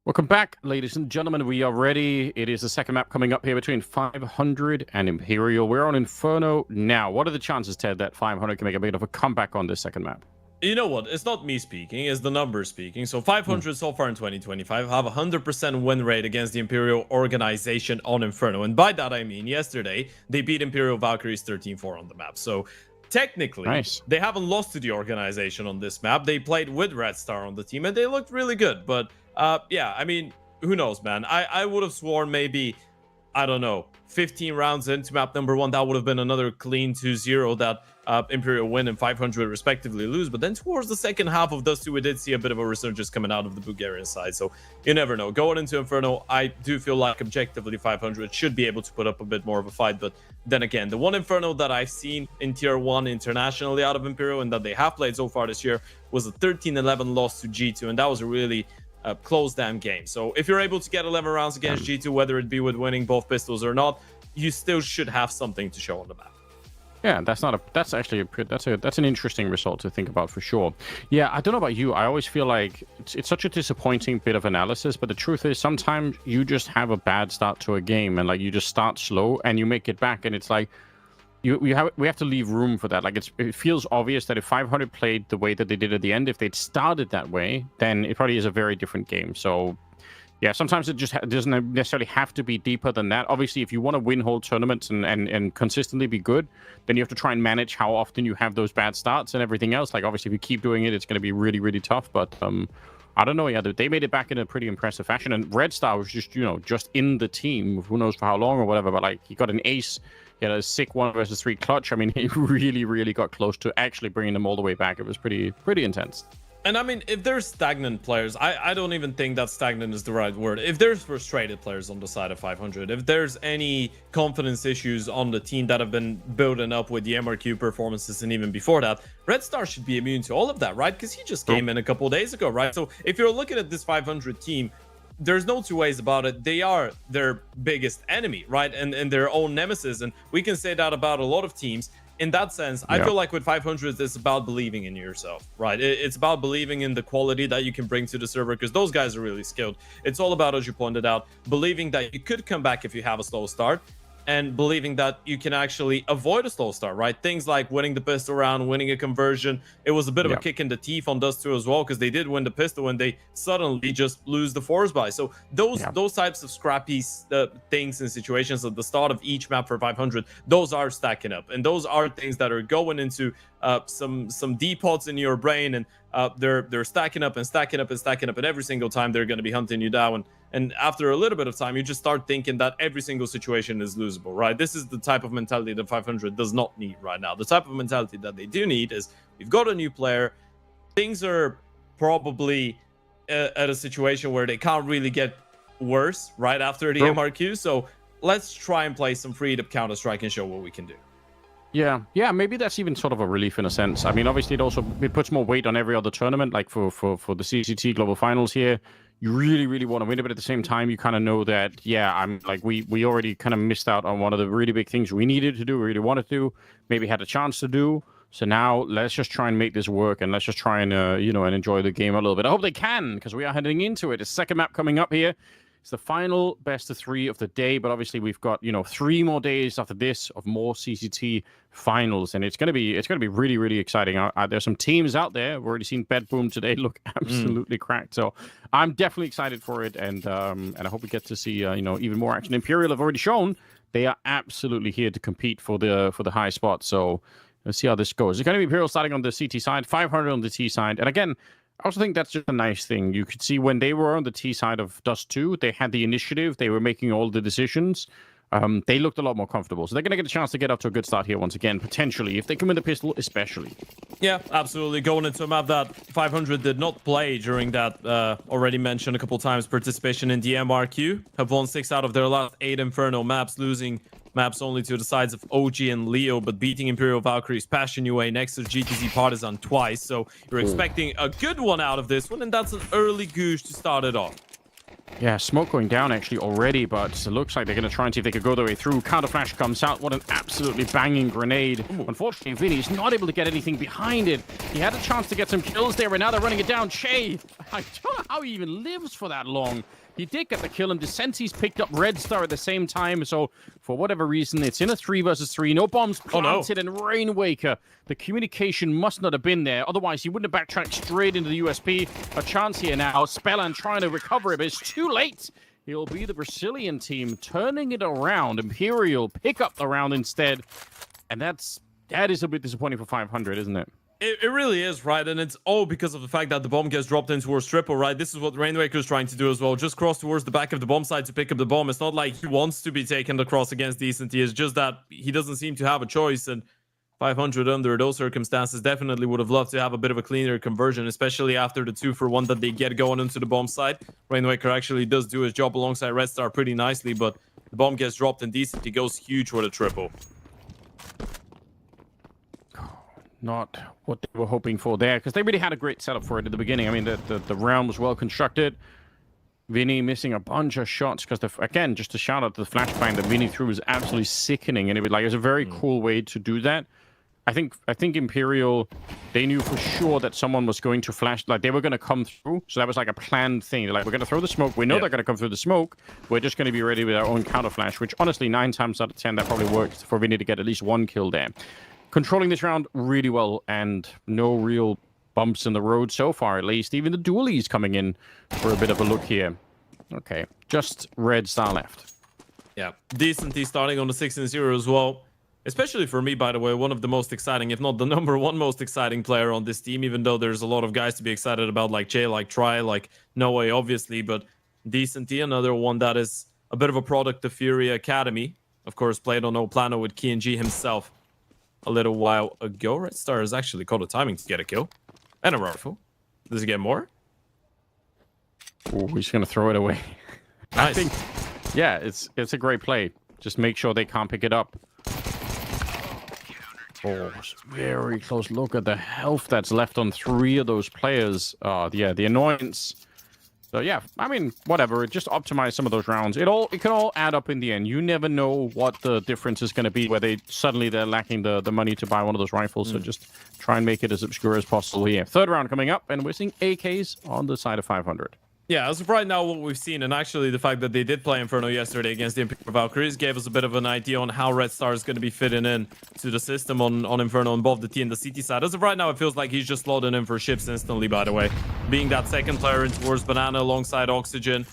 Welcome back, ladies and gentlemen. We are ready. It is the second map coming up here between 500 and Imperial. We're on Inferno now. What are the chances, Ted, that 500 can make a bit of a comeback on this second map? You know what? It's not me speaking, it's the numbers speaking. So 500 so far in 2025 have a 100% win rate against the Imperial organization on Inferno. And by that I mean yesterday, they beat Imperial Valkyries 13-4 on the map. So technically, they haven't lost to the organization on this map. They played with Red Star on the team and they looked really good. But yeah, I mean, who knows, man? I would have sworn maybe, I don't know, 15 rounds into map number 1, that would have been another clean 2-0 that Imperial win and 500 respectively lose. But then towards the second half of those two, we did see a bit of a resurgence coming out of the Bulgarian side. So you never know. Going into Inferno, I do feel like objectively 500 should be able to put up a bit more of a fight. But then again, the one Inferno that I've seen in Tier 1 internationally out of Imperial and that they have played so far this year was a 13-11 loss to G2. And that was a really close damn game. So if you're able to get 11 rounds against G2, whether it be with winning both pistols or not, you still should have something to show on the map. Yeah, that's actually that's an interesting result to think about for sure. Yeah, I don't know about you. I always feel like it's such a disappointing bit of analysis, but the truth is sometimes you just have a bad start to a game and like you just start slow and you make it back and it's like we have to leave room for that. Like it feels obvious that if 500 played the way that they did at the end, if they'd started that way, then it probably is a very different game. So yeah, sometimes it just doesn't necessarily have to be deeper than that. Obviously, if you want to win whole tournaments and consistently be good, then you have to try and manage how often you have those bad starts and everything else. Like, obviously, if you keep doing it, it's going to be really, really tough. But I don't know. Yeah, they made it back in a pretty impressive fashion. And Red Star was just, just in the team. Who knows for how long or whatever. But, like, he got an ace. He had a sick 1-versus-3 clutch. I mean, he really, really got close to actually bringing them all the way back. It was pretty intense. And I mean, if there's stagnant players, I don't even think that stagnant is the right word. If there's frustrated players on the side of 500, if there's any confidence issues on the team that have been building up with the MRQ performances and even before that, Red Star should be immune to all of that, right? Because he just came in a couple of days ago, right? So if you're looking at this 500 team, there's no two ways about it. They are their biggest enemy, right? And their own nemesis. And we can say that about a lot of teams. In that sense, I feel like with 500, it's about believing in yourself, right? It's about believing in the quality that you can bring to the server because those guys are really skilled. It's all about, as you pointed out, believing that you could come back if you have a slow start and believing that you can actually avoid a slow start, right? Things like winning the pistol round, winning a conversion. It was a bit of a kick in the teeth on Dust 2 as well because they did win the pistol and they suddenly just lose the force buy. So those types of scrappy things and situations at the start of each map for 500, those are stacking up. And those are things that are going into some depots in your brain and they're stacking up and stacking up and stacking up, and every single time they're going to be hunting you down. And after a little bit of time, you just start thinking that every single situation is losable, right? This is the type of mentality that 500 does not need right now. The type of mentality that they do need is we've got a new player. Things are probably at a situation where they can't really get worse right after the MRQ. So let's try and play some freed up Counter-Strike and show what we can do. Yeah, maybe that's even sort of a relief in a sense. I mean, obviously it puts more weight on every other tournament, like for the CCT Global Finals here. You really, really want to win it, but at the same time, you kind of know that, I'm like, we already kind of missed out on one of the really big things we needed to do, really wanted to do, maybe had a chance to do. So now let's just try and make this work, and let's just try and, and enjoy the game a little bit. I hope they can, because we are heading into it. The second map coming up here. It's the final best of 3 of the day, but obviously we've got 3 more days after this of more CCT finals, and it's gonna be really, really exciting. There's some teams out there. We've already seen Bedboom today look absolutely cracked, so I'm definitely excited for it, and I hope we get to see even more action. Imperial have already shown they are absolutely here to compete for the high spot. So let's see how this goes. It's gonna be Imperial starting on the CT side, 500 on the T side, and again, I also think that's just a nice thing. You could see when they were on the T side of Dust 2, they had the initiative. They were making all the decisions. They looked a lot more comfortable. So they're going to get a chance to get up to a good start here once again, potentially, if they come in the pistol especially. Yeah, absolutely. Going into a map that 500 did not play during that already mentioned a couple times participation in the MRQ. Have won 6 out of their last 8 Inferno maps, losing maps only to the sides of OG and Leo, but beating Imperial Valkyries, Passion UA next to GTZ Partisan twice. So you're expecting a good one out of this one, and that's an early goose to start it off. Yeah, smoke going down actually already, but it looks like they're going to try and see if they could go their way through. Counter flash comes out. What an absolutely banging grenade. Unfortunately, Vinny's not able to get anything behind it. He had a chance to get some kills there, but now they're running it down. Shay, I don't know how he even lives for that long. He did get the kill, and Descenties picked up Red Star at the same time. So, for whatever reason, it's in a 3 versus 3. No bombs planted, and Rainwaker. The communication must not have been there. Otherwise, he wouldn't have backtracked straight into the USP. A chance here now. Spellan trying to recover it, but it's too late. He'll be the Brazilian team turning it around. Imperial pick up the round instead. And that is a bit disappointing for 500, isn't it? It really is, right? And it's all because of the fact that the bomb gets dropped in towards triple, right? This is what Rainwaker is trying to do as well. Just cross towards the back of the bomb site to pick up the bomb. It's not like he wants to be taken across against Decent. It's just that he doesn't seem to have a choice. And 500 under those circumstances definitely would have loved to have a bit of a cleaner conversion, especially after the 2-for-1 that they get going into the bomb site. Rainwaker actually does do his job alongside Red Star pretty nicely, but the bomb gets dropped and Decent. He goes huge for the triple. Not what they were hoping for there, because they really had a great setup for it at the beginning. I mean, the round was well constructed. Vinny missing a bunch of shots because, again, just a shout out to the flashbang that Vinny threw was absolutely sickening, and it was a very cool way to do that. I think Imperial, they knew for sure that someone was going to flash, like they were going to come through, so that was like a planned thing. They're like, we're going to throw the smoke. We know they're going to come through the smoke. We're just going to be ready with our own counter flash, which honestly, 9 times out of 10, that probably worked for Vinny to get at least 1 kill there. Controlling this round really well, and no real bumps in the road so far, at least. Even the dualies coming in for a bit of a look here. Okay, just Red Star left. Yeah, Decent. He's starting on the 6-0 as well. Especially for me, by the way, one of the most exciting, if not the #1 most exciting player on this team, even though there's a lot of guys to be excited about, like Jay, like Try, like No Way, obviously. But Decent, another one that is a bit of a product of Fury Academy. Of course, played on Oplano with KNG himself a little while ago. Red Star has actually caught a timing to get a kill. And a rifle. Does he get more? Oh, he's going to throw it away. Nice. I think, yeah, it's a great play. Just make sure they can't pick it up. Oh, very close look at the health that's left on 3 of those players. Yeah, the annoyance. So yeah, I mean, whatever. Just optimize some of those rounds. It can all add up in the end. You never know what the difference is going to be, where they're lacking the money to buy one of those rifles. So just try and make it as obscure as possible here. 3rd round coming up, and we're seeing AKs on the side of 500. Yeah, as of right now, what we've seen, and actually the fact that they did play Inferno yesterday against the Imperial Valkyries gave us a bit of an idea on how Red Star is going to be fitting in to the system on Inferno on both the T and the CT side. As of right now, it feels like he's just slotted in for ships instantly, by the way. Being that second player in towards Banana alongside Oxygen.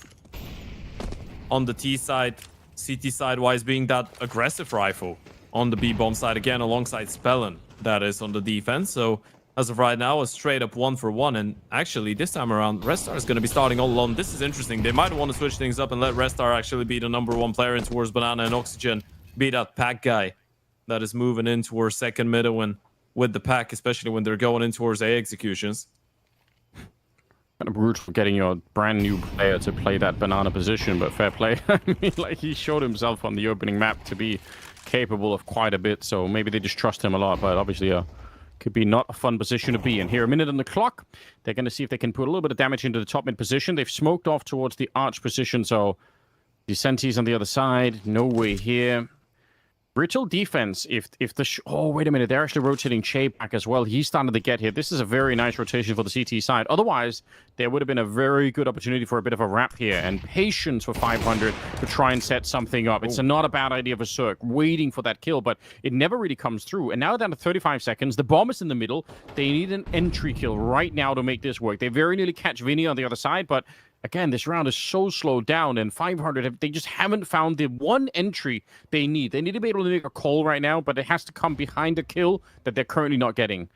On the T side, CT side-wise, being that aggressive rifle on the B-bomb side, again, alongside Spellan, that is on the defense. So as of right now, a straight up 1-for-1. And actually, this time around, Red Star is going to be starting all alone. This is interesting. They might want to switch things up and let Red Star actually be the #1 player in towards Banana and Oxygen. Be that pack guy that is moving in towards second middle and with the pack, especially when they're going in towards A executions. Kind of rude for getting your brand new player to play that Banana position, but fair play. I mean, like, he showed himself on the opening map to be capable of quite a bit, so maybe they just trust him a lot, but obviously could be not a fun position to be in. Here, a minute on the clock. They're going to see if they can put a little bit of damage into the top mid position. They've smoked off towards the arch position, so Descenties on the other side. No way here. Brittle defense. If the oh, wait a minute, they're actually rotating Che back as well. He's starting to get here. This is a very nice rotation for the CT side. Otherwise, there would have been a very good opportunity for a bit of a wrap here, and patience for 500 to try and set something up. It's not a bad idea for Cirque, waiting for that kill, but it never really comes through. And now down to 35 seconds. The bomb is in the middle. They need an entry kill right now to make this work. They very nearly catch Vinny on the other side, but again, this round is so slowed down, and 500, they just haven't found the one entry they need. They need to be able to make a call right now, but it has to come behind a kill that they're currently not getting.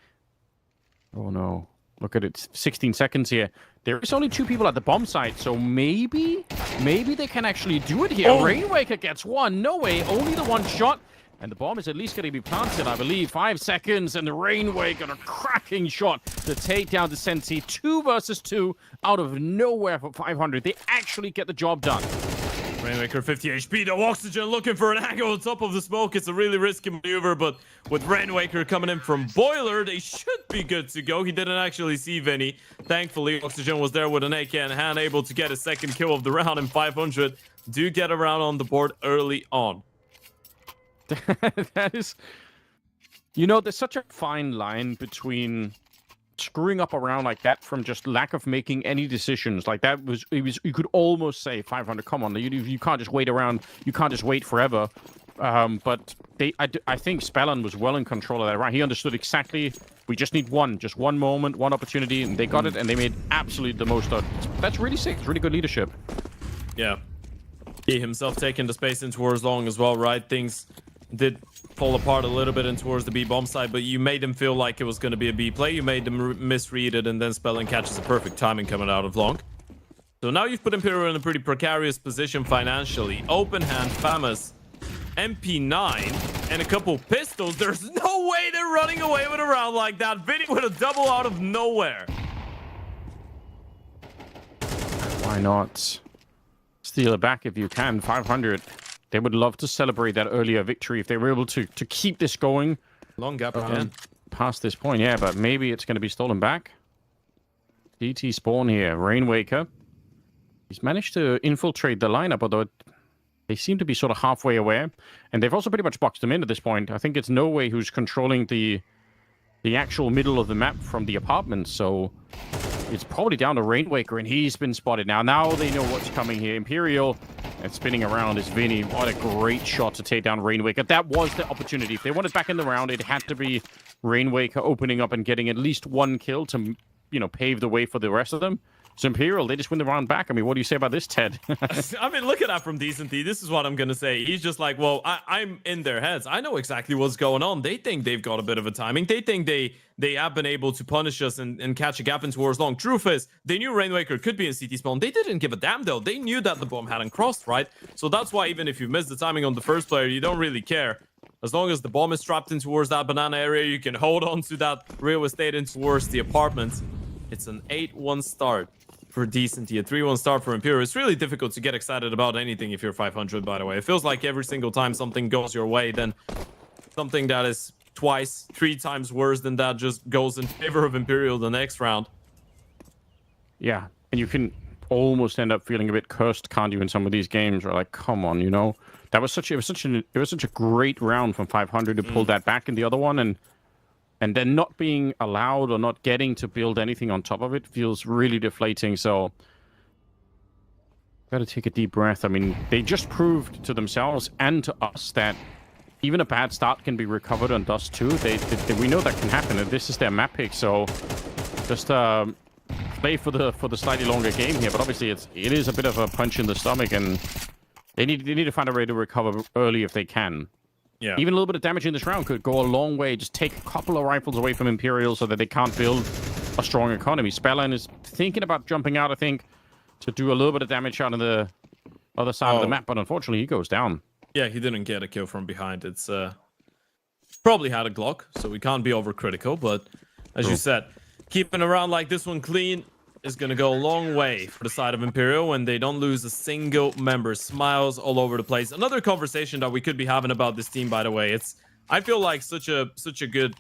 Oh, no. Look at it. 16 seconds here. There is only 2 people at the bomb site, so maybe they can actually do it here. Oh. Rainwaker gets 1. No way. Only the 1 shot. And the bomb is at least going to be planted, I believe. 5 seconds, and the Rainwaker, a cracking shot to take down the Sensi. 2 versus 2 out of nowhere for 500. They actually get the job done. Rainmaker 50 HP, no oxygen, looking for an angle on top of the smoke. It's a really risky maneuver, but with Rainmaker coming in from Boiler, they should be good to go. He didn't actually see Vinny. Thankfully, Oxygen was there with an AK in hand, able to get a second kill of the round, and 500 do get around on the board early on. That is... You know, there's such a fine line between screwing up around like that from just lack of making any decisions. Like that was, you could almost say 500, come on, you can't just wait around, you can't just wait forever. But I think Spellon was well in control of that, right? He understood exactly, we just need just one moment, one opportunity, and they got it, and they made absolutely the most of it. That's really sick. It's really good leadership. Yeah. He himself taking the space in towards long as well, right? Things did fall apart a little bit in towards the B bomb side, but you made them feel like it was going to be a B play. You made them misread it, and then Spellon catches a perfect timing coming out of long. So now you've put Imperial in a pretty precarious position financially. Open hand, Famous, MP9, and a couple pistols. There's no way they're running away with a round like that. Vinny with a double out of nowhere. Why not? Steal it back if you can. 500. They would love to celebrate that earlier victory if they were able to keep this going. Long gap again. Past this point, yeah, but maybe it's going to be stolen back. DT spawn here. Rainwaker. He's managed to infiltrate the lineup, although they seem to be sort of halfway aware. And they've also pretty much boxed him in at this point. I think it's No Way who's controlling the actual middle of the map from the apartment, so it's probably down to Rainwaker, and he's been spotted now. Now they know what's coming here. Imperial, and spinning around is Vinny. What a great shot to take down Rainwaker. That was the opportunity. If they wanted back in the round, it had to be Rainwaker opening up and getting at least one kill to, pave the way for the rest of them. So Imperial, they just win the round back. I mean, what do you say about this, Ted? I mean, look at that from Decenty. This is what I'm going to say. He's just like, well, I'm in their heads. I know exactly what's going on. They think they've got a bit of a timing. They think they have been able to punish us and catch a gap in towards long. Truth is, they knew Rainwaker could be in CT spawn. They didn't give a damn, though. They knew that the bomb hadn't crossed, right? So that's why even if you missed the timing on the first player, you don't really care. As long as the bomb is trapped in towards that banana area, you can hold on to that real estate in towards the apartment. It's an 8-1 start for Decenty, a 3-1 start for Imperial. It's really difficult to get excited about anything if you're 500, by the way. It feels like every single time something goes your way, then something that is twice, 3 times worse than that just goes in favor of Imperial the next round. Yeah, and you can almost end up feeling a bit cursed, can't you, in some of these games? Or like, come on, that was such a great round from 500 to pull that back in the other one, and then not being allowed or not getting to build anything on top of it feels really deflating. So, gotta take a deep breath. I mean, they just proved to themselves and to us that even a bad start can be recovered on Dust 2. We know that can happen, and this is their map pick. So, just play for the slightly longer game here. But obviously, it is a bit of a punch in the stomach, and they need to find a way to recover early if they can. Yeah. Even a little bit of damage in this round could go a long way. Just take a couple of rifles away from Imperial so that they can't build a strong economy. Spellon is thinking about jumping out, I think, to do a little bit of damage out on the other side of the map, but unfortunately he goes down. Yeah, he didn't get a kill from behind. It's probably had a Glock, so we can't be overcritical, but as you said, keeping a round like this one clean is going to go a long way for the side of Imperial when they don't lose a single member. Smiles all over the place. Another conversation that we could be having about this team, by the way. I feel like such a good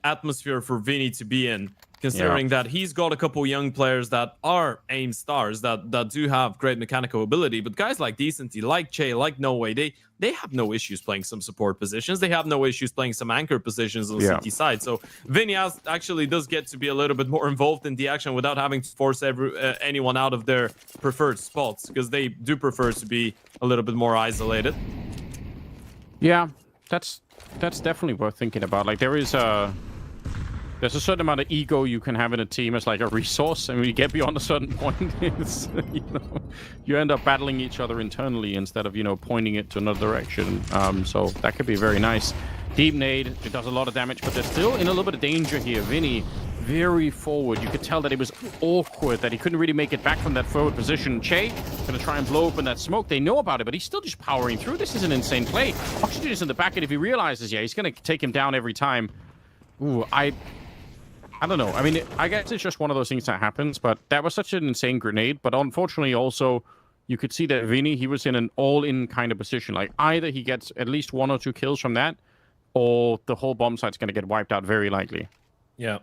atmosphere for Vinny to be in, considering that he's got a couple young players that are aim stars that do have great mechanical ability. But guys like Decenty, like Che, like No Way, they have no issues playing some support positions. They have no issues playing some anchor positions on the CT side. So Vinny actually does get to be a little bit more involved in the action without having to force anyone out of their preferred spots, because they do prefer to be a little bit more isolated. Yeah, that's definitely worth thinking about. Like there's a certain amount of ego you can have in a team as like a resource, and when you get beyond a certain point, it's, you end up battling each other internally instead of pointing it to another direction. So that could be very nice. Deep nade, it does a lot of damage, but they're still in a little bit of danger here. Vinny, very forward. You could tell that it was awkward, that he couldn't really make it back from that forward position. Che gonna try and blow open that smoke. They know about it, but he's still just powering through. This is an insane play. Oxygen is in the back, and if he realizes, he's gonna take him down every time. Ooh, I don't know. I mean, I guess it's just one of those things that happens, but that was such an insane grenade. But unfortunately, also, you could see that Vinny, he was in an all-in kind of position. Like, either he gets at least 1 or 2 kills from that, or the whole bomb site's going to get wiped out very likely. Yeah.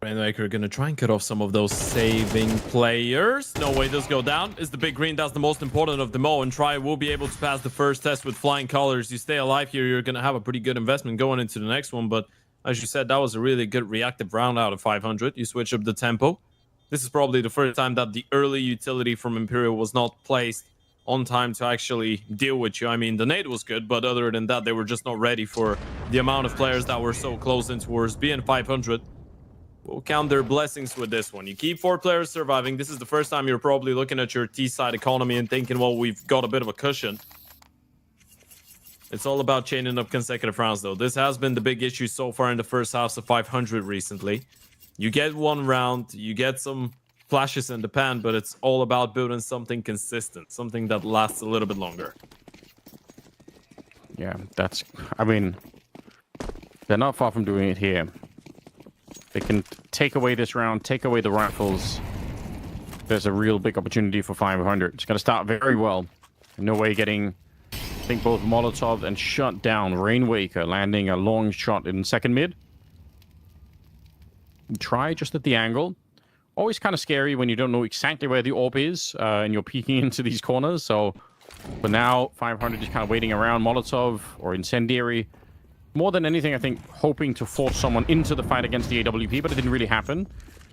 Rainmaker going to try and cut off some of those saving players. No way does go down. Is the big green. That's the most important of them all. And Try will be able to pass the first test with flying colors. You stay alive here, you're going to have a pretty good investment going into the next one. But as you said, that was a really good reactive round out of 500. You switch up the tempo. This is probably the first time that the early utility from Imperial was not placed on time to actually deal with you. I mean, the nade was good, but other than that, they were just not ready for the amount of players that were so close in towards being 500. We'll count their blessings with this one. You keep 4 players surviving. This is the first time you're probably looking at your T-side economy and thinking, well, we've got a bit of a cushion. It's all about chaining up consecutive rounds, though. This has been the big issue so far in the first half of 500 recently. You get 1 round, you get some flashes in the pan, but it's all about building something consistent, something that lasts a little bit longer. Yeah, that's... I mean, they're not far from doing it here. They can take away this round, take away the rifles. There's a real big opportunity for 500. It's going to start very well. No way getting, I think, both Molotov and shut down. Rainwaker landing a long shot in second mid. Try just at the angle. Always kind of scary when you don't know exactly where the orb is and you're peeking into these corners. So, but now 500 is kind of waiting around. Molotov or Incendiary. More than anything, I think, hoping to force someone into the fight against the AWP, but it didn't really happen.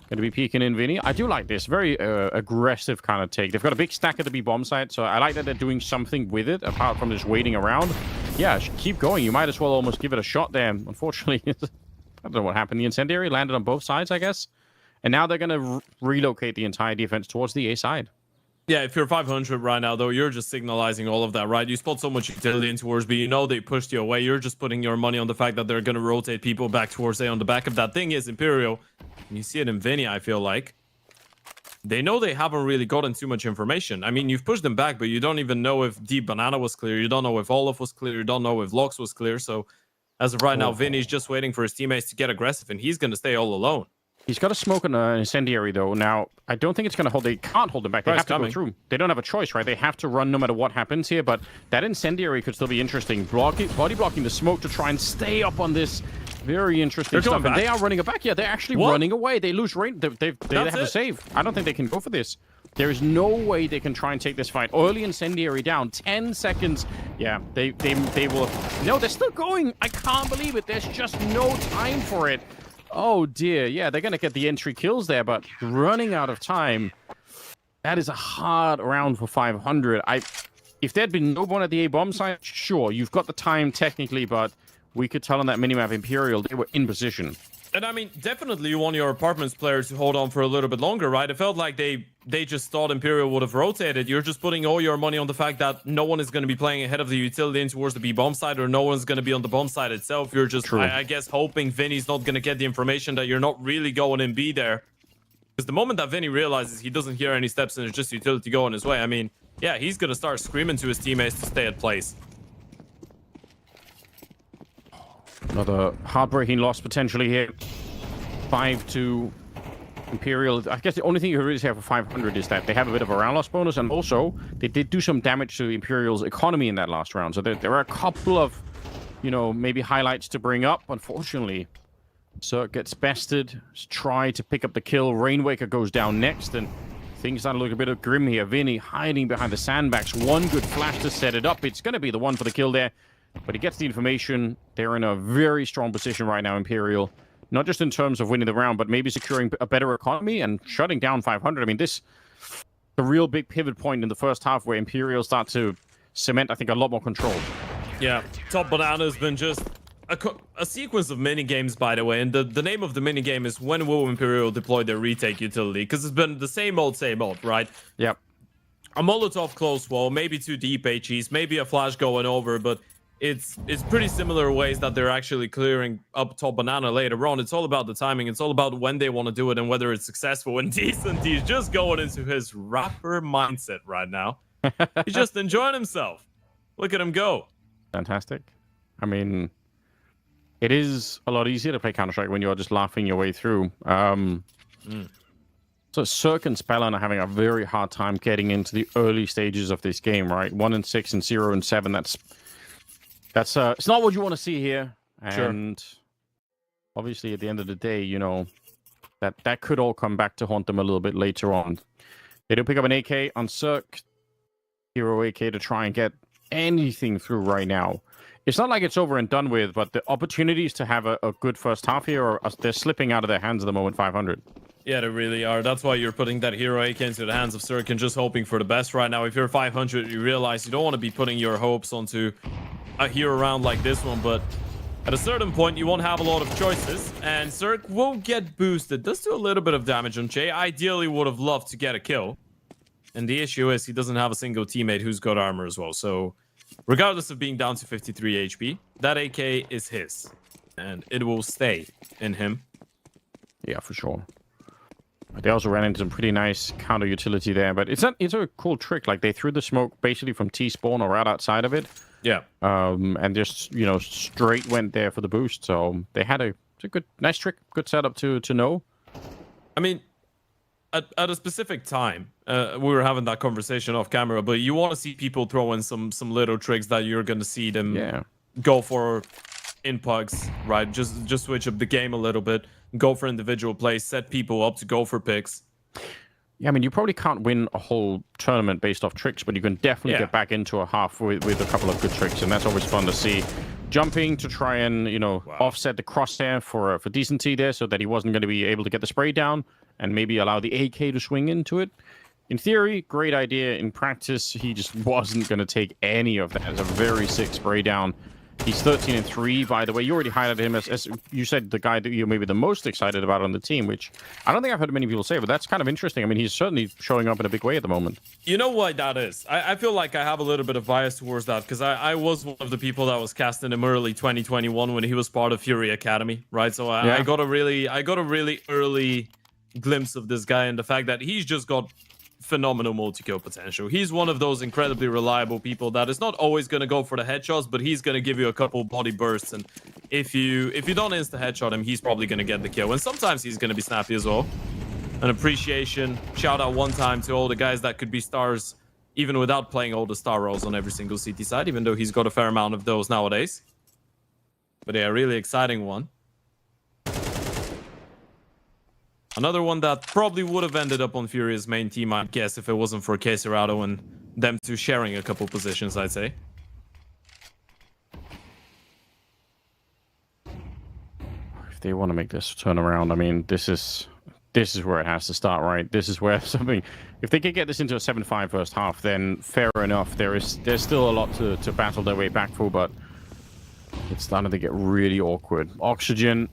Going to be peeking in Vinny. I do like this. Very aggressive kind of take. They've got a big stack at the B bomb site, so I like that they're doing something with it, apart from just waiting around. Yeah, keep going. You might as well almost give it a shot there. Unfortunately, I don't know what happened. The Incendiary landed on both sides, I guess. And now they're going to relocate the entire defense towards the A side. Yeah, if you're 500 right now, though, you're just signalizing all of that, right? You spot so much utility in towards B. You know they pushed you away. You're just putting your money on the fact that they're going to rotate people back towards A on the back of that. Thing is, Imperial, and you see it in Vinny, I feel like, they know they haven't really gotten too much information. I mean, you've pushed them back, but you don't even know if Deep Banana was clear. You don't know if Olaf was clear. You don't know if Lox was clear. So, as of right now, Vinny's just waiting for his teammates to get aggressive, and he's going to stay all alone. He's got a smoke on an Incendiary, though. Now, I don't think it's going to hold... They can't hold them back. They have to go through. They don't have a choice, right? They have to run no matter what happens here, but that Incendiary could still be interesting. Body blocking the smoke to try and stay up on this. Very interesting stuff. And they are running it back. Yeah, they're actually running away. They lose range. They have to save. I don't think they can go for this. There is no way they can try and take this fight. Early Incendiary down. 10 seconds. Yeah, they will... No, they're still going. I can't believe it. There's just no time for it. Oh, dear. Yeah, they're going to get the entry kills there, but running out of time. That is a hard round for 500. If there'd been no one at the A-bomb site, sure, you've got the time technically, but we could tell on that minimap Imperial, they were in position. And I mean, definitely you want your apartments players to hold on for a little bit longer, right? It felt like they just thought Imperial would have rotated. You're just putting all your money on the fact that no one is going to be playing ahead of the utility in towards the B bomb side, or no one's going to be on the bomb side itself. You're just, I guess, hoping Vinny's not going to get the information that you're not really going in B there. Because the moment that Vinny realizes he doesn't hear any steps and it's just utility going his way, I mean, yeah, he's going to start screaming to his teammates to stay at place. Another heartbreaking loss potentially here. 5-2 Imperial. I guess the only thing you really say for 500 is that they have a bit of a round loss bonus, and also they did do some damage to Imperial's economy in that last round. So there are a couple of, maybe highlights to bring up. Unfortunately, Cirque gets bested. Try to pick up the kill. Rainwaker goes down next, and things start to look a bit grim here. Vinny hiding behind the sandbags. One good flash to set it up. It's going to be the one for the kill there. But he gets the information. They're in a very strong position right now, Imperial. Not just in terms of winning the round, but maybe securing a better economy and shutting down 500. I mean, this the real big pivot point in the first half where Imperial start to cement, I think, a lot more control. Yeah, Top Banana has been just a sequence of mini-games, by the way. And the name of the mini-game is when will Imperial deploy their retake utility? Because it's been the same old, right? Yep. A Molotov close wall, maybe 2 deep HEs, maybe a flash going over, but it's pretty similar ways that they're actually clearing up Top Banana later on. It's all about the timing. It's all about when they want to do it and whether it's successful. And Decent, he's just going into his rapper mindset right now. He's just enjoying himself. Look at him go. Fantastic. I mean, it is a lot easier to play Counter-Strike when you're just laughing your way through. So So Cirque and Spellon are having a very hard time getting into the early stages of this game, right? 1-6 and 0-7. That's it's not what you want to see here. And obviously, at the end of the day, you know, that could all come back to haunt them a little bit later on. They do pick up an AK on Cirque, Hero AK to try and get anything through right now. It's not like it's over and done with, but the opportunities to have a good first half here, they're slipping out of their hands at the moment, 500. Yeah, they really are. That's why you're putting that Hero AK into the hands of Cirque and just hoping for the best right now. If you're 500, you realize you don't want to be putting your hopes onto a hero round like this one, but at a certain point, you won't have a lot of choices, and Cirque will get boosted. Does do a little bit of damage on Che. Ideally, would have loved to get a kill. And the issue is he doesn't have a single teammate who's got armor as well. So regardless of being down to 53 HP, that AK is his. And it will stay in him. Yeah, for sure. They also ran into some pretty nice counter utility there, but it's a cool trick. Like they threw the smoke basically from T-spawn or right outside of it. Yeah. And just, you know, straight went there for the boost. So they had it's a good, nice trick, good setup to know. I mean, at a specific time, we were having that conversation off camera, but you want to see people throw in some little tricks that you're going to see them go for in pugs, right? Just switch up the game a little bit, go for individual plays, set people up to go for picks. Yeah, I mean, you probably can't win a whole tournament based off tricks, but you can definitely get back into a half with a couple of good tricks, and that's always fun to see. Jumping to try and, you know, offset the crosshair for decency there so that he wasn't going to be able to get the spray down and maybe allow the AK to swing into it. In theory, great idea. In practice, he just wasn't going to take any of that. It's a very sick spray down. He's 13-3, by the way. You already highlighted him as you said, the guy that you're maybe the most excited about on the team, which I don't think I've heard many people say, but that's kind of interesting. I mean, he's certainly showing up in a big way at the moment. You know why that is? I feel like I have a little bit of bias towards that because I was one of the people that was casting him early 2021 when he was part of Fury Academy, right? So I got a really early glimpse of this guy and the fact that he's just got phenomenal multi-kill potential. He's one of those incredibly reliable people that is not always going to go for the headshots, but he's going to give you a couple body bursts, and if you don't insta headshot him, he's probably going to get the kill, and sometimes he's going to be snappy as well. An appreciation, shout out one time to all the guys that could be stars even without playing all the star roles on every single CT side, even though he's got a fair amount of those nowadays. But yeah, really exciting one. Another one that probably would have ended up on Furious main team, I guess, if it wasn't for Queserado and them two sharing a couple positions, I'd say. If they want to make this turn around, I mean, this is where it has to start, right? This is where something... If they can get this into a 7-5 first half, then fair enough. There's still a lot to battle their way back for, but it's starting to get really awkward. Oxygen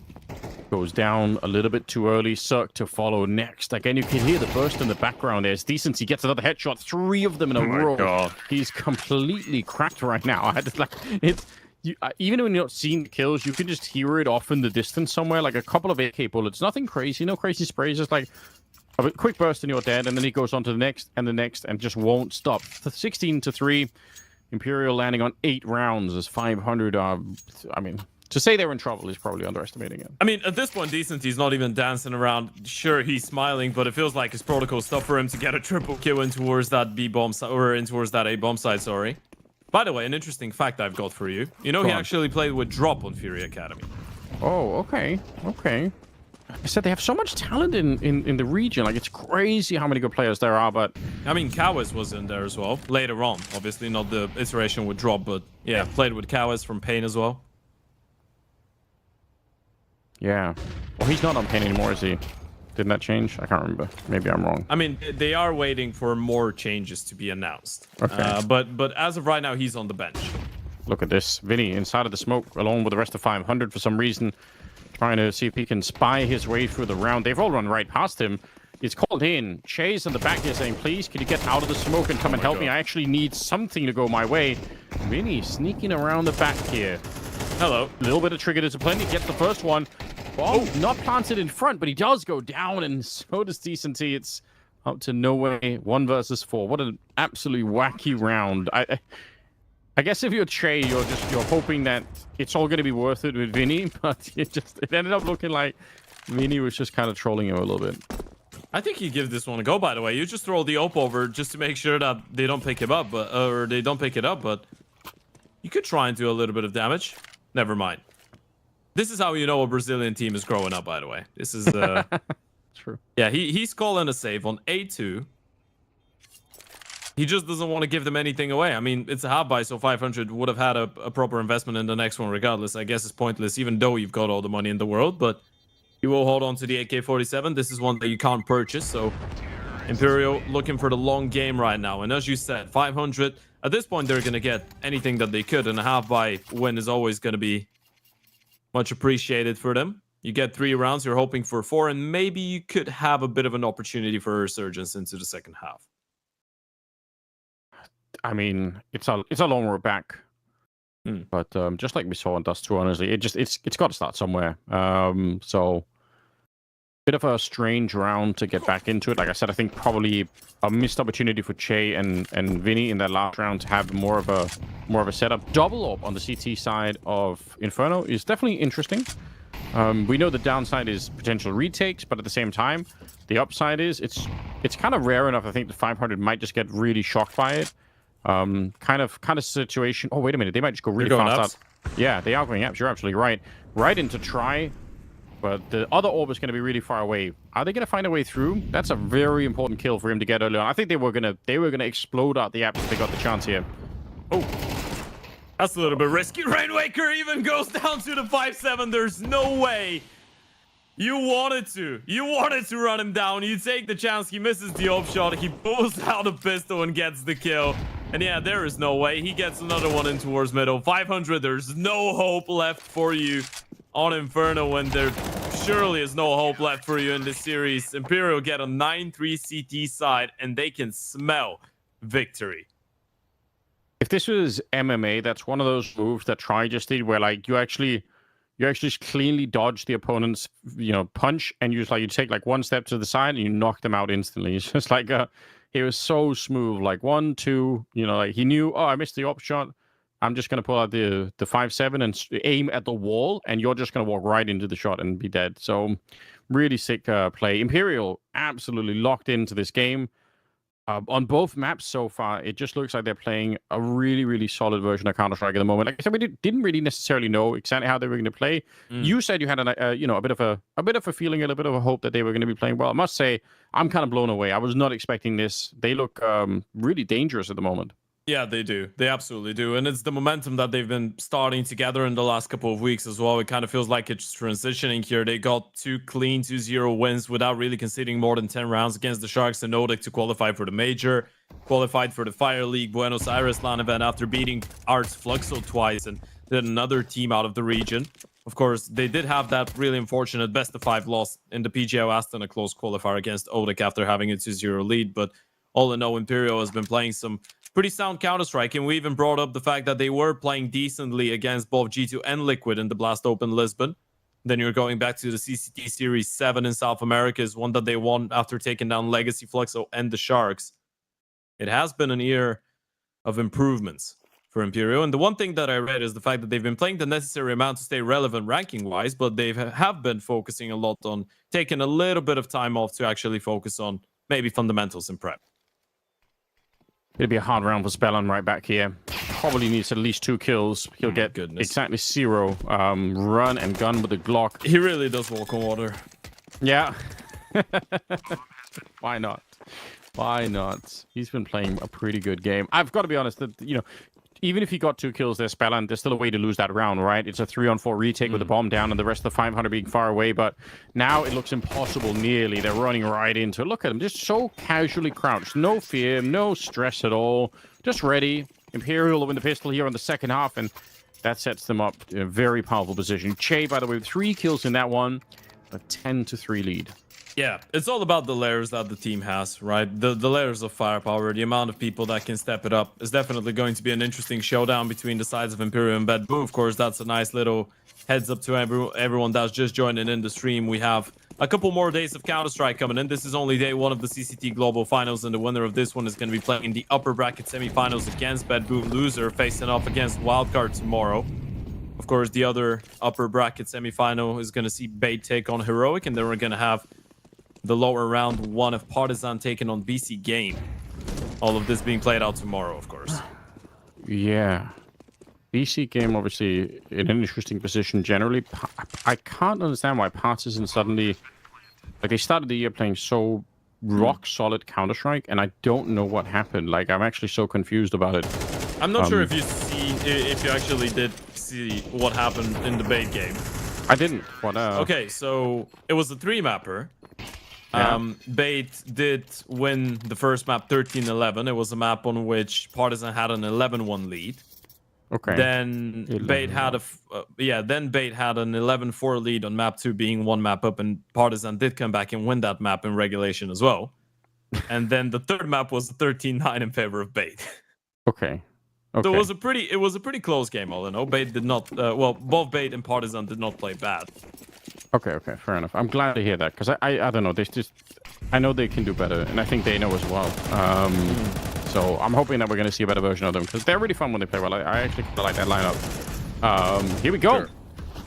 goes down a little bit too early. Cirque to follow next. Again, you can hear the burst in the background. There's Decency gets another headshot. 3 of them in a row. God. He's completely cracked right now. Even when you're not seeing the kills, you can just hear it off in the distance somewhere. Like a couple of AK bullets. Nothing crazy. No crazy sprays. Just like a quick burst and you're dead. And then he goes on to the next and just won't stop. 16-3. Imperial landing on 8 rounds as 500. I mean... To say they're in trouble is probably underestimating it. I mean, at this point, Decency's not even dancing around. Sure, he's smiling, but it feels like his protocol stuff for him to get a triple kill in towards that B bomb side, or in towards that A bomb side, sorry. By the way, an interesting fact I've got for you. You know, he actually played with Drop on Fury Academy. Oh, okay. Okay. I said they have so much talent in the region. Like, it's crazy how many good players there are, but... I mean, Kawes was in there as well, later on. Obviously, not the iteration with Drop, but yeah, played with Kawes from Pain as well. Yeah. Well, he's not on Pain anymore, is he? Didn't that change? I can't remember. Maybe I'm wrong. I mean, they are waiting for more changes to be announced. Okay. But as of right now, he's on the bench. Look at this. Vinny inside of the smoke, along with the rest of 500 for some reason, trying to see if he can spy his way through the round. They've all run right past him. He's called in. Chase in the back here saying, please, can you get out of the smoke and come and help me? I actually need something to go my way. Vinny sneaking around the back here. Hello. A little bit of trigger discipline. He gets the first one. Oh, not planted in front, but he does go down, and so does Decency. It's up to no way. 1 versus 4. What an absolutely wacky round. I guess if you're Che, you're hoping that it's all going to be worth it with Vinny, but it ended up looking like Vinny was just kind of trolling him a little bit. I think you give this one a go, by the way. You just throw the op over just to make sure that they don't pick him up, or they don't pick it up, but you could try and do a little bit of damage. Never mind. This is how you know a Brazilian team is growing up, by the way. This is True. yeah, he's calling a save on A2. He just doesn't want to give them anything away. I mean, it's a half buy, so 500 would have had a proper investment in the next one regardless. I guess it's pointless, even though you've got all the money in the world, but you will hold on to the AK-47. This is one that you can't purchase, so Imperial looking for the long game right now. And as you said, 500, at this point, they're going to get anything that they could, and a half buy win is always going to be much appreciated for them. You get 3 rounds, you're hoping for 4, and maybe you could have a bit of an opportunity for a resurgence into the second half. I mean, it's a long road back, but just like we saw in Dust 2, honestly, it's got to start somewhere. So bit of a strange round to get back into it. Like I said, I think probably a missed opportunity for Che and Vinny in that last round to have more of a setup. Double up on the CT side of Inferno is definitely interesting. We know the downside is potential retakes, but at the same time, the upside is it's kind of rare enough. I think the 500 might just get really shocked by it. Kind of situation. Oh, wait a minute. They might just go really fast out. Yeah, they are going apps. You're absolutely right. Right into try, but the other orb is going to be really far away. Are they going to find a way through? That's a very important kill for him to get early on. I think they were gonna explode out the apps if they got the chance here. Oh, that's a little bit risky. Rainwaker even goes down to the 5-7. There's no way. You wanted to run him down. You take the chance. He misses the op shot. He pulls out a pistol and gets the kill. And yeah, there is no way. He gets another one in towards middle. 500, there's no hope left for you on Inferno when there surely is no hope left for you in this series. Imperial get a 9-3 CT side and they can smell victory. If this was MMA, that's one of those moves that Try just did where like you actually cleanly dodge the opponent's, punch, and you take like one step to the side and you knock them out instantly. It's just like it was so smooth. Like 1, 2, like he knew, oh, I missed the op shot. I'm just gonna pull out the 5-7 and aim at the wall, and you're just gonna walk right into the shot and be dead. So really sick play. Imperial absolutely locked into this game. On both maps so far, it just looks like they're playing a really, really solid version of Counter-Strike at the moment. Like I said, we didn't really necessarily know exactly how they were going to play. You said you had a bit of a feeling, a little bit of a hope that they were going to be playing well. I must say, I'm kind of blown away. I was not expecting this. They look really dangerous at the moment. Yeah, they do. They absolutely do. And it's the momentum that they've been starting together in the last couple of weeks as well. It kind of feels like it's transitioning here. They got 2 clean 2-0 wins without really conceding more than 10 rounds against the Sharks and Nordic to qualify for the Major. Qualified for the Fire League Buenos Aires LAN event after beating Arts Fluxo twice and then another team out of the region. Of course, they did have that really unfortunate best-of-5 loss in the PGO Aston, a close qualifier against Odic after having a 2-0 lead. But all in all, Imperial has been playing some pretty sound Counter-Strike, and we even brought up the fact that they were playing decently against both G2 and Liquid in the Blast Open Lisbon. Then you're going back to the CCT Series 7 in South America, is one that they won after taking down Legacy Fluxo and the Sharks. It has been an year of improvements for Imperial, and the one thing that I read is the fact that they've been playing the necessary amount to stay relevant ranking-wise, but they have been focusing a lot on taking a little bit of time off to actually focus on maybe fundamentals and prep. It'll be a hard round for Spellon right back here. Probably needs at least 2 kills. He'll get exactly 0. Run and gun with the Glock. He really does walk on water. Yeah. Why not? Why not? He's been playing a pretty good game. I've got to be honest that, even if he got 2 kills there, Spellon, there's still a way to lose that round, right? It's a 3-on-4 retake with the bomb down and the rest of the 500 being far away, but now it looks impossible nearly. They're running right into it. Look at them, just so casually crouched. No fear, no stress at all. Just ready. Imperial will win the pistol here on the second half, and that sets them up in a very powerful position. Che, by the way, with 3 kills in that one, a 10-3 lead. Yeah, it's all about the layers that the team has, right? The layers of firepower, the amount of people that can step it up is definitely going to be an interesting showdown between the sides of Imperial and Bad Boo. Of course, that's a nice little heads up to everyone that's just joining in the stream. We have a couple more days of Counter-Strike coming in. This is only day 1 of the CCT Global Finals, and the winner of this one is going to be playing the upper bracket semifinals against Bad Boo. Loser facing off against Wildcard tomorrow. Of course, the other upper bracket semifinal is going to see Bait take on Heroic, and then we're going to have the lower round one of Partizan taking on BC Game. All of this being played out tomorrow, of course. Yeah. BC Game, obviously, in an interesting position generally. I can't understand why Partizan suddenly... Like, they started the year playing so rock-solid Counter-Strike, and I don't know what happened. Like, I'm actually so confused about it. I'm not sure if you actually did see what happened in the bait game. I didn't. What? Okay, so it was a 3-mapper. Yeah. Bait did win the first map 13-11. It was a map on which Partizan had an 11-1 lead. Okay. Then Bait had then Bait had an 11-4 lead on map 2, being one map up, and Partizan did come back and win that map in regulation as well. And then the third map was 13-9 in favor of Bait. Okay. Okay. So it was a pretty close game, all in all. Bait did not both Bait and Partizan did not play bad. Okay, fair enough. I'm glad to hear that, because I don't know, I know they can do better, and I think they know as well. So I'm hoping that we're going to see a better version of them, because they're really fun when they play well. I actually like that lineup. Here we go. Sure.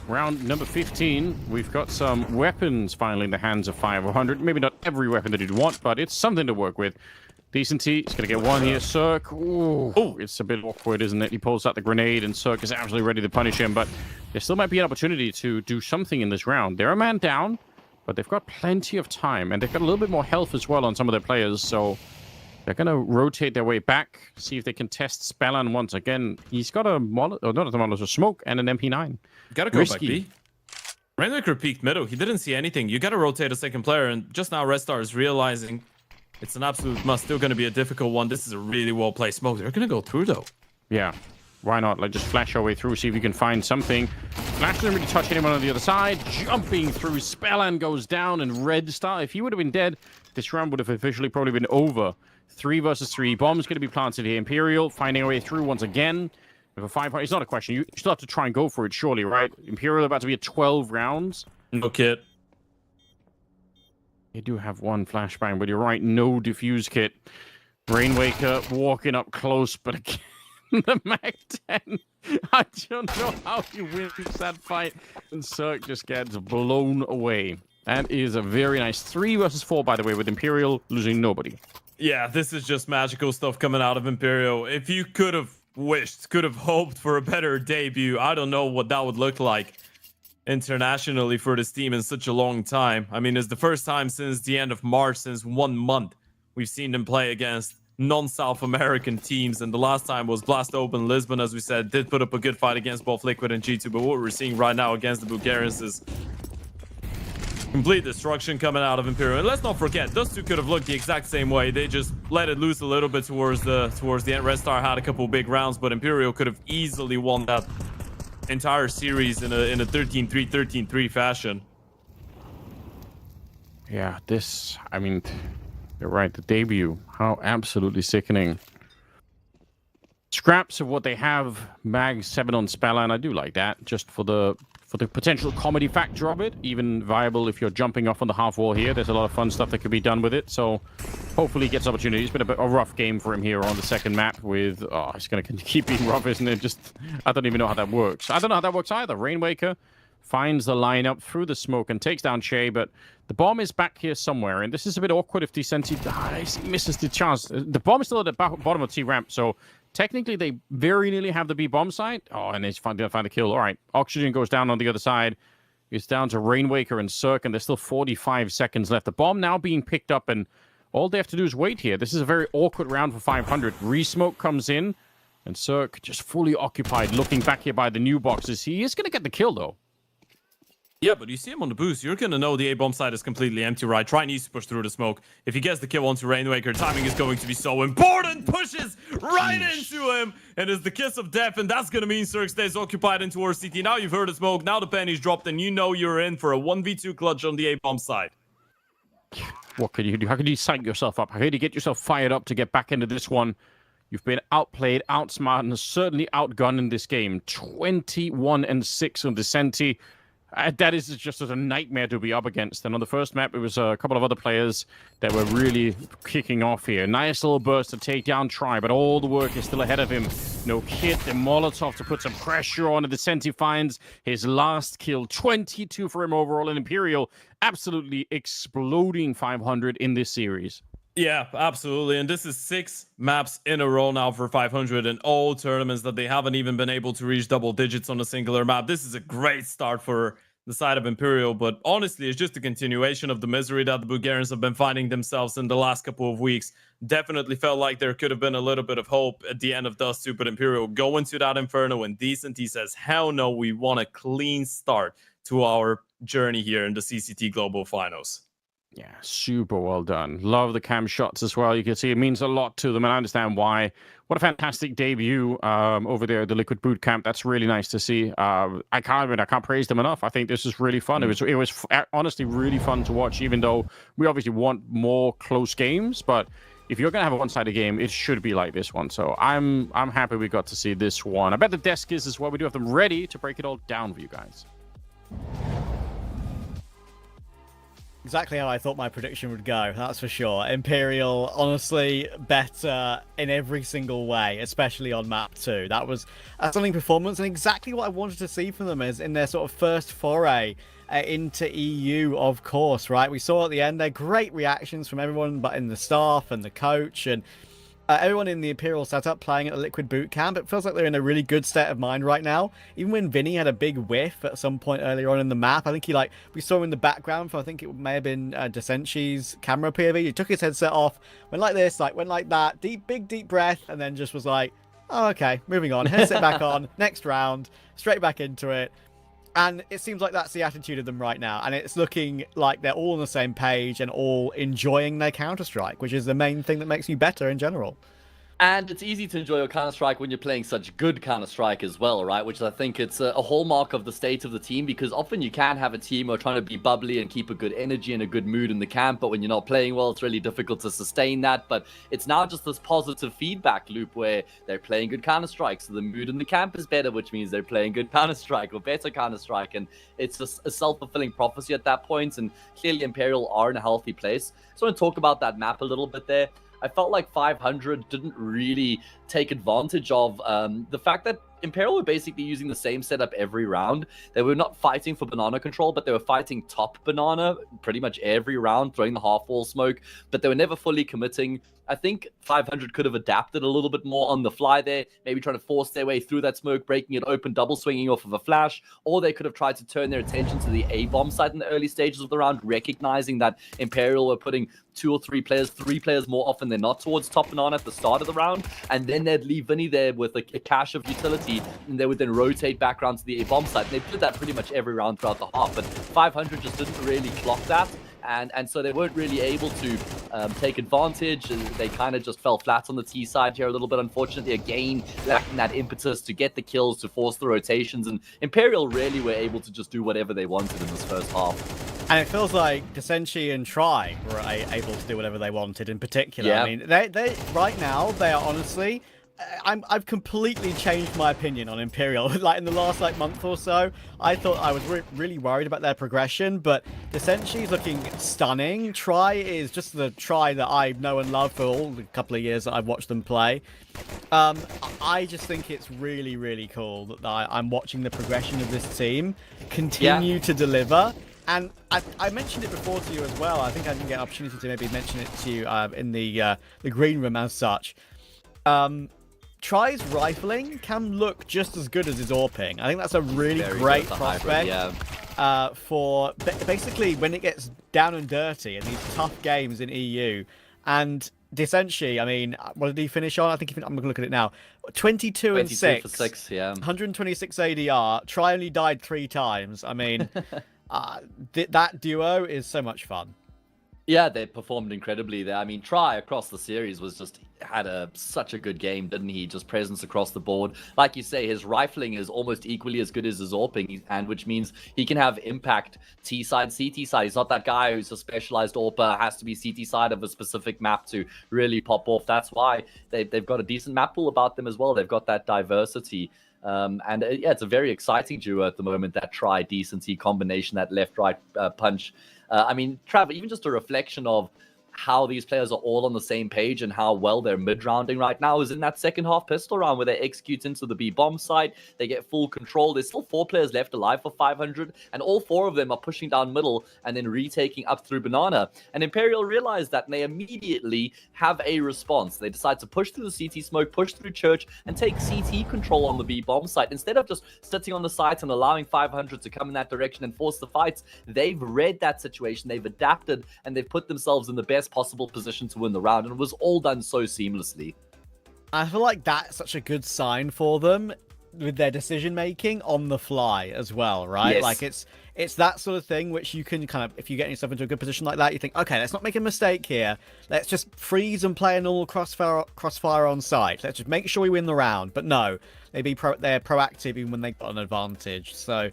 Round number 15. We've got some weapons finally in the hands of 500. Maybe not every weapon that you'd want, but it's something to work with. Decency, he's going to get one here. Cirque, ooh, it's a bit awkward, isn't it? He pulls out the grenade, and Cirque is absolutely ready to punish him, but there still might be an opportunity to do something in this round. They're a man down, but they've got plenty of time, and they've got a little bit more health as well on some of their players, so they're going to rotate their way back, see if they can test Spellan once again. He's got a smoke and an MP9. Gotta go Risky. back B. Rainmaker peeked middle. He didn't see anything. You gotta rotate a second player, and just now Red Star is realizing it's an absolute must. Still going to be a difficult one. This is a really well-placed smoke. They're going to go through, though. Yeah. Why not? Like, just flash our way through, see if you can find something. Flash doesn't really touch anyone on the other side. Jumping through. Spellan goes down, and Red Star, if he would have been dead, this round would have officially probably been over. 3 versus 3. Bomb's going to be planted here. Imperial finding a way through once again. With a 5, it's not a question. You still have to try and go for it, surely, right? Imperial about to be at 12 rounds. No kit. They do have one flashbang, but you're right, no diffuse kit. Rainwaker walking up close, but again, the Mac-10. I don't know how he wins that fight. And Cirque just gets blown away. That is a very nice 3 versus 4, by the way, with Imperial losing nobody. Yeah, this is just magical stuff coming out of Imperial. If you could have wished, could have hoped for a better debut, I don't know what that would look like internationally for this team in such a long time. I mean, it's the first time since the end of March, since 1 month, we've seen them play against non-South American teams, and the last time was Blast Open Lisbon, as we said, did put up a good fight against both Liquid and G2, but what we're seeing right now against the Bulgarians is complete destruction coming out of Imperial. And let's not forget, those two could have looked the exact same way. They just let it loose a little bit towards the end. Red Star had a couple big rounds, but Imperial could have easily won that entire series in a 13-3, 13-3 fashion. Yeah, I mean, you're right, the debut, how absolutely sickening. Scraps of what they have, Mag 7 on Spellan, I do like that, just for the potential comedy factor of it, even viable if you're jumping off on the half wall here. There's a lot of fun stuff that could be done with it, so hopefully he gets opportunities. It's been a bit of a rough game for him here on the second map with, it's going to keep being rough, isn't it? I don't even know how that works. I don't know how that works either. Rainwaker finds the lineup through the smoke and takes down Che, but the bomb is back here somewhere, and this is a bit awkward if Decenti misses the chance. The bomb is still at the bottom of T-ramp, so technically they very nearly have the B bomb site. Oh, and they find the kill. All right, Oxygen goes down on the other side. It's down to Rainwaker and Cirque, and there's still 45 seconds left. The bomb now being picked up, and all they have to do is wait here. This is a very awkward round for 500. Resmoke comes in, and Cirque just fully occupied, looking back here by the new boxes. He is going to get the kill, though. Yeah, but you see him on the boost, you're going to know the A-bomb side is completely empty, right? Try needs to push through the smoke. If he gets the kill onto Rainwaker, timing is going to be so important. Pushes right into him, and it's the kiss of death, and that's going to mean Cirque stays occupied in towards CT. Now you've heard the smoke, now the penny's dropped, and you know you're in for a 1v2 clutch on the A-bomb side. What can you do? How can you psych yourself up? How can you get yourself fired up to get back into this one? You've been outplayed, outsmarted, and certainly outgunned in this game. 21-6 on Decenti. That is just a nightmare to be up against. And on the first map, it was a couple of other players that were really kicking off here. Nice little burst to take down Try, but all the work is still ahead of him. No kit, the Molotov to put some pressure on, and Descenti finds his last kill. 22 for him overall, and Imperial absolutely exploding 500 in this series. Yeah, absolutely. And this is 6 maps in a row now for 500 in all tournaments that they haven't even been able to reach double digits on a singular map. This is a great start for the side of Imperial, but honestly, it's just a continuation of the misery that the Bulgarians have been finding themselves in the last couple of weeks. Definitely felt like there could have been a little bit of hope at the end of Dust 2, but Imperial go into that Inferno and Decent. He says, hell no, we want a clean start to our journey here in the CCT Global Finals. Yeah, super well done. Love the cam shots as well. You can see it means a lot to them, and I understand why. What a fantastic debut over there at the Liquid Boot Camp. That's really nice to see. I can't praise them enough. I think this is really fun. It was honestly really fun to watch, even though we obviously want more close games. But if you're gonna have a one-sided game, it should be like this one. So I'm happy we got to see this one. I bet the desk is as well. We do have them ready to break it all down for you guys. Exactly how I thought my prediction would go, that's for sure. Imperial, honestly, better in every single way, especially on map 2. That was a stunning performance, and exactly what I wanted to see from them is in their sort of first foray into EU, of course, right? We saw at the end there great reactions from everyone but in the staff and the coach, and everyone in the Imperial setup playing at the Liquid Boot Camp. It feels like they're in a really good state of mind right now. Even when Vinny had a big whiff at some point earlier on in the map, I think we saw him in the background for, I think it may have been Descenti's camera POV. He took his headset off, went like this, went like that, big deep breath, and then just was like, oh, okay, moving on. Headset back on, next round, straight back into it. And it seems like that's the attitude of them right now. And it's looking like they're all on the same page and all enjoying their Counter-Strike, which is the main thing that makes you better in general. And it's easy to enjoy your Counter-Strike when you're playing such good Counter-Strike as well, right? Which I think it's a hallmark of the state of the team, because often you can have a team who are trying to be bubbly and keep a good energy and a good mood in the camp, but when you're not playing well, it's really difficult to sustain that. But it's now just this positive feedback loop where they're playing good Counter-Strike, so the mood in the camp is better, which means they're playing good Counter-Strike or better Counter-Strike, and it's just a self-fulfilling prophecy at that point, and clearly Imperial are in a healthy place. So I want to talk about that map a little bit there. I felt like 500 didn't really take advantage of the fact that Imperial were basically using the same setup every round. They were not fighting for banana control, but they were fighting top banana pretty much every round, throwing the half-wall smoke, but they were never fully committing. I think 500 could have adapted a little bit more on the fly there, maybe trying to force their way through that smoke, breaking it open, double swinging off of a flash, or they could have tried to turn their attention to the A-bomb site in the early stages of the round, recognizing that Imperial were putting 2 or 3 players more often than not towards top banana at the start of the round, and then they'd leave Vinny there with a cache of utility, and they would then rotate back around to the A-bomb site. And they did that pretty much every round throughout the half, but 500 just didn't really clock that. And so they weren't really able to take advantage. They kind of just fell flat on the T side here a little bit, unfortunately. Again, lacking that impetus to get the kills, to force the rotations. And Imperial really were able to just do whatever they wanted in this first half. And it feels like Descenti and Try were able to do whatever they wanted in particular. Yeah. I mean, they right now, they are honestly... I've completely changed my opinion on Imperial. Like in the last month or so, I thought I was really worried about their progression, but Descenti is looking stunning. Try is just the Try that I know and love for all the couple of years that I've watched them play. I just think it's really, really cool that I'm watching the progression of this team continue to deliver. And I mentioned it before to you as well. I think I didn't get an opportunity to maybe mention it to you in the green room as such. Try's rifling can look just as good as his AWPing. I think that's a really great prospect for basically when it gets down and dirty in these tough games in EU. And Descenti, I mean, what did he finish on? I'm going to look at it now. 22 and 6. For 6, yeah. 126 ADR. Try only died 3 times. I mean, that duo is so much fun. Yeah, they performed incredibly there. I mean, Try across the series had such a good game, didn't he? Just presence across the board. Like you say, his rifling is almost equally as good as his AWPing, and which means he can have impact T side, CT side. He's not that guy who's a specialized AWPer, has to be CT side of a specific map to really pop off. That's why they've got a decent map pool about them as well. They've got that diversity. Yeah, it's a very exciting duo at the moment, that try-decency combination, that left-right punch. I mean, Trav, even just a reflection of how these players are all on the same page and how well they're mid-rounding right now is in that second half pistol round where they execute into the B bomb site. They get full control. There's still 4 players left alive for 500, and all 4 of them are pushing down middle and then retaking up through banana. And Imperial realize that, and they immediately have a response. They decide to push through the CT smoke, push through church, and take CT control on the B bomb site. Instead of just sitting on the site and allowing 500 to come in that direction and force the fights, they've read that situation, they've adapted, and they've put themselves in the best possible position to win the round, and it was all done so seamlessly. I feel like that's such a good sign for them with their decision making on the fly as well, right? Yes. Like it's that sort of thing which you can kind of, if you get yourself into a good position like that, you think, okay, let's not make a mistake here. Let's just freeze and play a normal crossfire on site. Let's just make sure we win the round. But no, they're proactive even when they got an advantage. So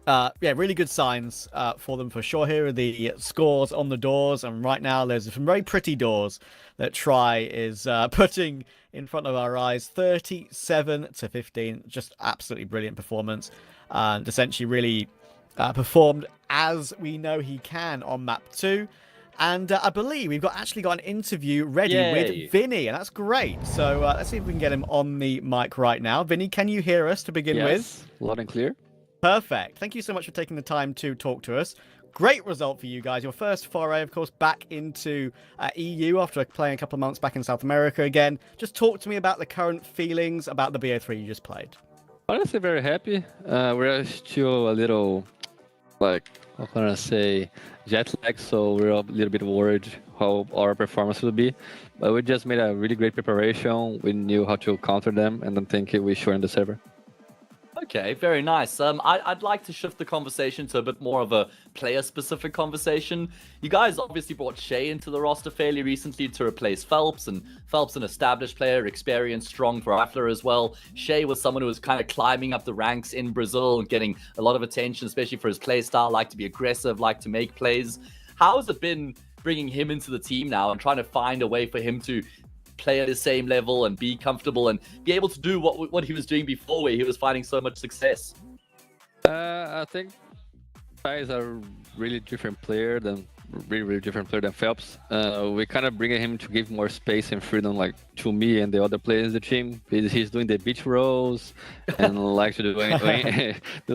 yeah, really good signs for them for sure. Here are the scores on the doors, and right now there's some very pretty doors that Try is putting in front of our eyes. 37-15, just absolutely brilliant performance, and essentially really performed as we know he can on map 2. And I believe we've actually got an interview ready with Vinny, and that's great. So let's see if we can get him on the mic right now. Vinny, can you hear us to begin with? Loud and clear. Perfect. Thank you so much for taking the time to talk to us. Great result for you guys. Your first foray, of course, back into EU after playing a couple of months back in South America again. Just talk to me about the current feelings about the BO3 you just played. Honestly, very happy. We're still a little, like, how can I say, jet lag, so we're a little bit worried how our performance will be. But we just made a really great preparation. We knew how to counter them, and I think we sure in the server. Okay, very nice. I'd like to shift the conversation to a bit more of a player-specific conversation. You guys obviously brought Shay into the roster fairly recently to replace Phelps, and Phelps an established player, experienced, strong for Rifler as well. Shay was someone who was kind of climbing up the ranks in Brazil and getting a lot of attention, especially for his play style, like to be aggressive, like to make plays. How has it been bringing him into the team now and trying to find a way for him to play at the same level and be comfortable and be able to do what he was doing before, where he was finding so much success? I think Ty is a really different player than Phelps. We kind of bring him to give more space and freedom, like to me and the other players in the team. He's doing the beach rolls and like to do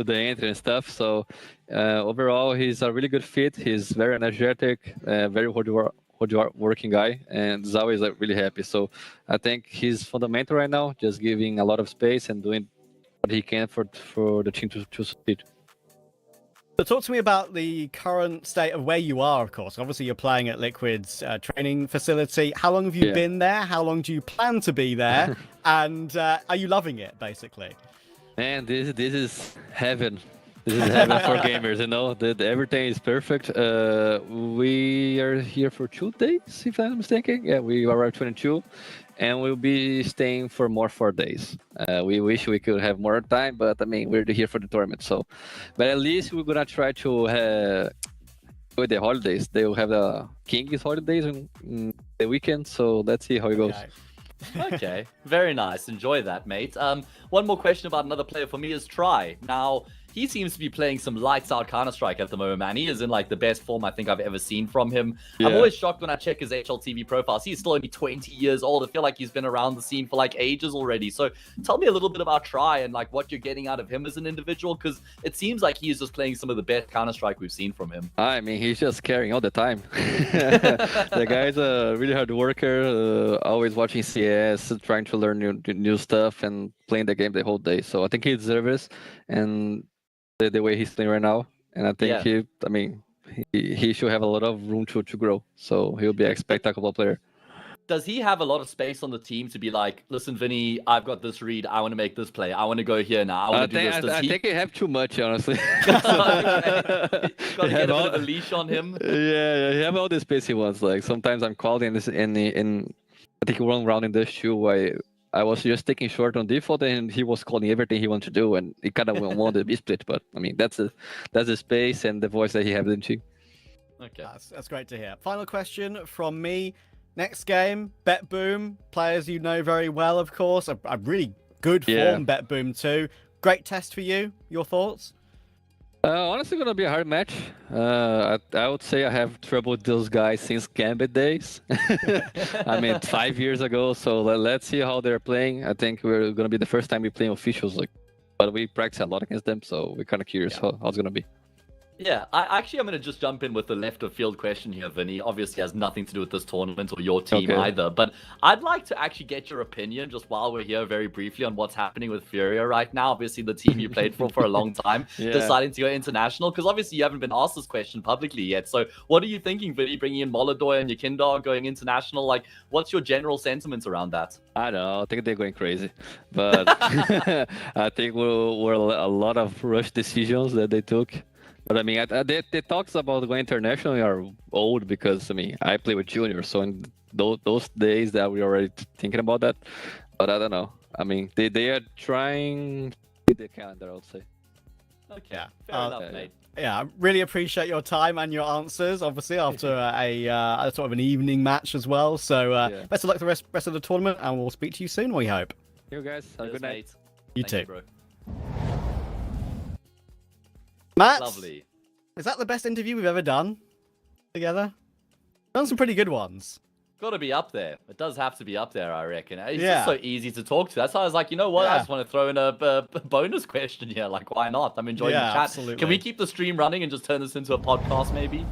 the entry and stuff. So overall, he's a really good fit. He's very energetic, very working guy, and is always like really happy. So I think he's fundamental right now, just giving a lot of space and doing what he can for the team to succeed. So talk to me about the current state of where you are, of course. Obviously, you're playing at Liquid's training facility. How long have you been there? How long do you plan to be there? And are you loving it, basically? Man, this is heaven. This is heaven for gamers, you know. Everything is perfect. We are here for 2 days, if I'm mistaken. Yeah, we arrived 22, and we'll be staying for more 4 days. We wish we could have more time, but I mean, we're here for the tournament, so. But at least we're gonna try to with the holidays. They will have the King's holidays on the weekend, so let's see how it goes. Okay, very nice. Enjoy that, mate. One more question about another player for me is Try. Now, he seems to be playing some lights out Counter-Strike at the moment, man. He is in like the best form I think I've ever seen from him. I'm always shocked when I check his HLTV profiles. He's still only 20 years old. I feel like he's been around the scene for like ages already. So tell me a little bit about Try and like what you're getting out of him as an individual, because it seems like he is just playing some of the best Counter-Strike we've seen from him. I mean, he's just carrying all the time. The guy's a really hard worker, always watching CS, trying to learn new stuff and playing the game the whole day. So I think he deserves it, and the way he's playing right now, and I think he should have a lot of room to grow. So he'll be a spectacular player. Does he have a lot of space on the team to be like, listen, Vinny, I've got this read. I want to make this play. I want to go here now. I want to do this. I think he have too much, honestly. Got to get a bit of a leash on him. Yeah, he have all the space he wants. Like sometimes I'm calling in I think one round in this shoe, I was just taking short on default, and he was calling everything he wanted to do, and he kind of wanted to be split. But I mean, that's the space and the voice that he has in team. Okay, that's great to hear. Final question from me. Next game, Bet Boom, players you know very well, of course. A really good Yeah. form, Bet Boom too. Great test for you. Your thoughts? Honestly, gonna be a hard match. I would say I have troubled those guys since Gambit days. I mean, 5 years ago. So let's see how they're playing. I think we're gonna be the first time we play officials, like, but we practice a lot against them, so we're kind of curious how it's gonna be. Yeah, I'm going to just jump in with the left of field question here, Vinny. Obviously has nothing to do with this tournament or your team Okay. either, but I'd like to actually get your opinion just while we're here very briefly on what's happening with Furia right now. Obviously the team you played for a long time, Yeah. deciding to go international, because obviously you haven't been asked this question publicly yet. So what are you thinking, Vinny, bringing in Molodoy and Yakindar going international? Like, what's your general sentiments around that? I know. I think they're going crazy, but I think we're a lot of rush decisions that they took. But I mean, the talks about going international are old because I mean, I play with juniors, so in those days that we already thinking about that. But I don't know. I mean, they are trying the calendar, I would say. Okay, Yeah. fair enough, mate. Yeah, I really appreciate your time and your answers, obviously, after a sort of an evening match as well. So Yeah. best of luck for the rest of the tournament, and we'll speak to you soon, we hope. You guys, have a Cheers, good night. mate. You Thank too. bro. Matt, Lovely. is that the best interview we've ever done together? Done some pretty good ones. Got to be up there. It does have to be up there, I reckon. It's Yeah. just so easy to talk to. That's why I was like, you know what? I Yeah. just want to throw in a bonus question here. Like, why not? I'm enjoying Yeah, the chat. absolutely. Can we keep the stream running and just turn this into a podcast, maybe?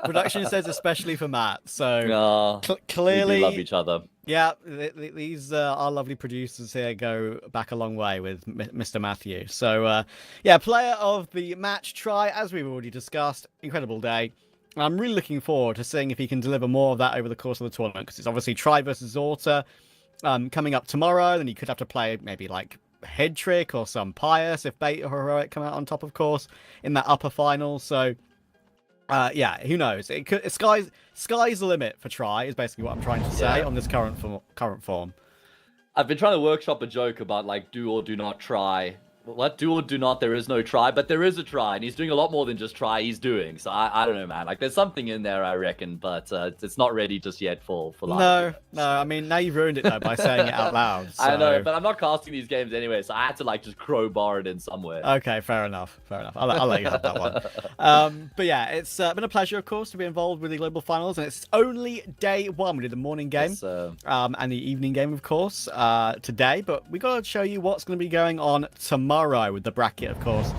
Production says especially for Matt. So We clearly, do love each other. yeah, these our lovely producers here go back a long way with Mr. Matthew. So yeah, player of the match try, as we've already discussed. Incredible day. I'm really looking forward to seeing if he can deliver more of that over the course of the tournament, because it's obviously Try versus Zorta coming up tomorrow. Then you could have to play maybe like Head Trick or some Pious if Bait or Heroic come out on top, of course, in that upper final. So yeah, who knows? It could, sky's the limit for Try is basically what I'm trying to say on this current form. I've been trying to workshop a joke about like do or do not try. What do or do not? There is no try, but there is a try, and he's doing a lot more than just try. He's doing. So I don't know, man. Like there's something in there, I reckon, but it's not ready just yet for live. No. I mean, now you've ruined it though by saying it out loud. So... I know, but I'm not casting these games anyway, so I had to like just crowbar it in somewhere. Okay, fair enough. I'll let you have that one. But yeah, it's been a pleasure, of course, to be involved with the global finals, and it's only day one. We did the morning game Yes, and the evening game, of course, today. But we got to show you what's going to be going on tomorrow with the bracket, of course.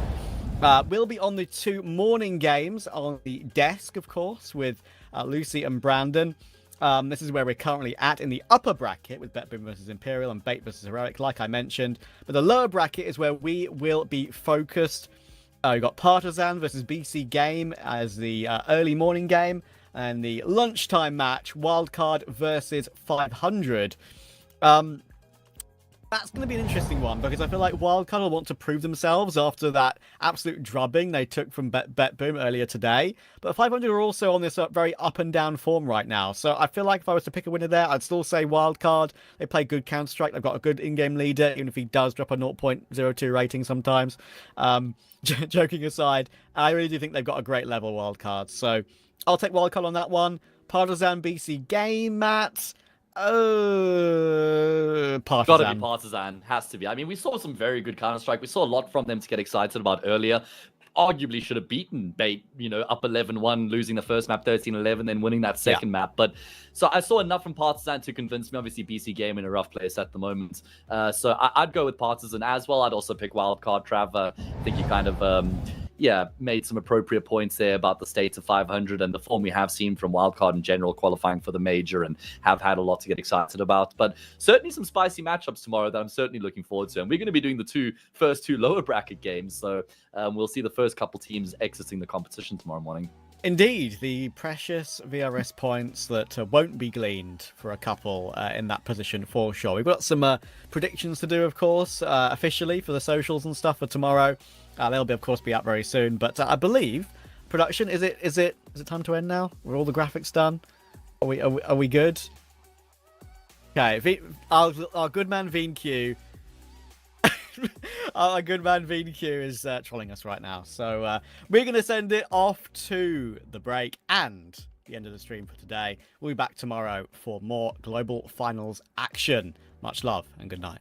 We'll be on the two morning games on the desk, of course, with Lucy and Brandon. This is where we're currently at in the upper bracket with BetBoom versus Imperial and Bait versus Heroic, like I mentioned. But the lower bracket is where we will be focused. We've got Partisan versus BC Game as the early morning game, and the lunchtime match, Wildcard versus 500. That's going to be an interesting one, because I feel like Wildcard will want to prove themselves after that absolute drubbing they took from BetBoom earlier today. But 500 are also on this very up and down form right now. So I feel like if I was to pick a winner there, I'd still say Wildcard. They play good Counter-Strike. They've got a good in-game leader, even if he does drop a 0.02 rating sometimes. Joking aside, I really do think they've got a great level Wildcard. So I'll take Wildcard on that one. Partisan BC Game, Matt. Partisan. Gotta be Partisan. Has to be. I mean, we saw some very good Counter-Strike. We saw a lot from them to get excited about earlier. Arguably should have beaten Bait, up 11-1, losing the first map 13-11, then winning that second map. But so I saw enough from Partisan to convince me. Obviously, BC Game in a rough place at the moment. So I'd go with Partisan as well. I'd also pick Wildcard, Trav. I think you kind of... made some appropriate points there about the state of 500 and the form we have seen from Wildcard in general, qualifying for the major, and have had a lot to get excited about. But certainly some spicy matchups tomorrow that I'm certainly looking forward to. And we're going to be doing the first two lower bracket games. So we'll see the first couple teams exiting the competition tomorrow morning. Indeed, the precious VRS points that won't be gleaned for a couple in that position for sure. We've got some predictions to do, of course, officially for the socials and stuff for tomorrow. They'll be, of course, be out very soon. But I believe production is it time to end now? Are all the graphics done? Are we good? Okay, our good man VNQ. Our good man VNQ is trolling us right now. So we're going to send it off to the break. And the end of the stream for today. We'll be back tomorrow for more global finals action. Much love and good night.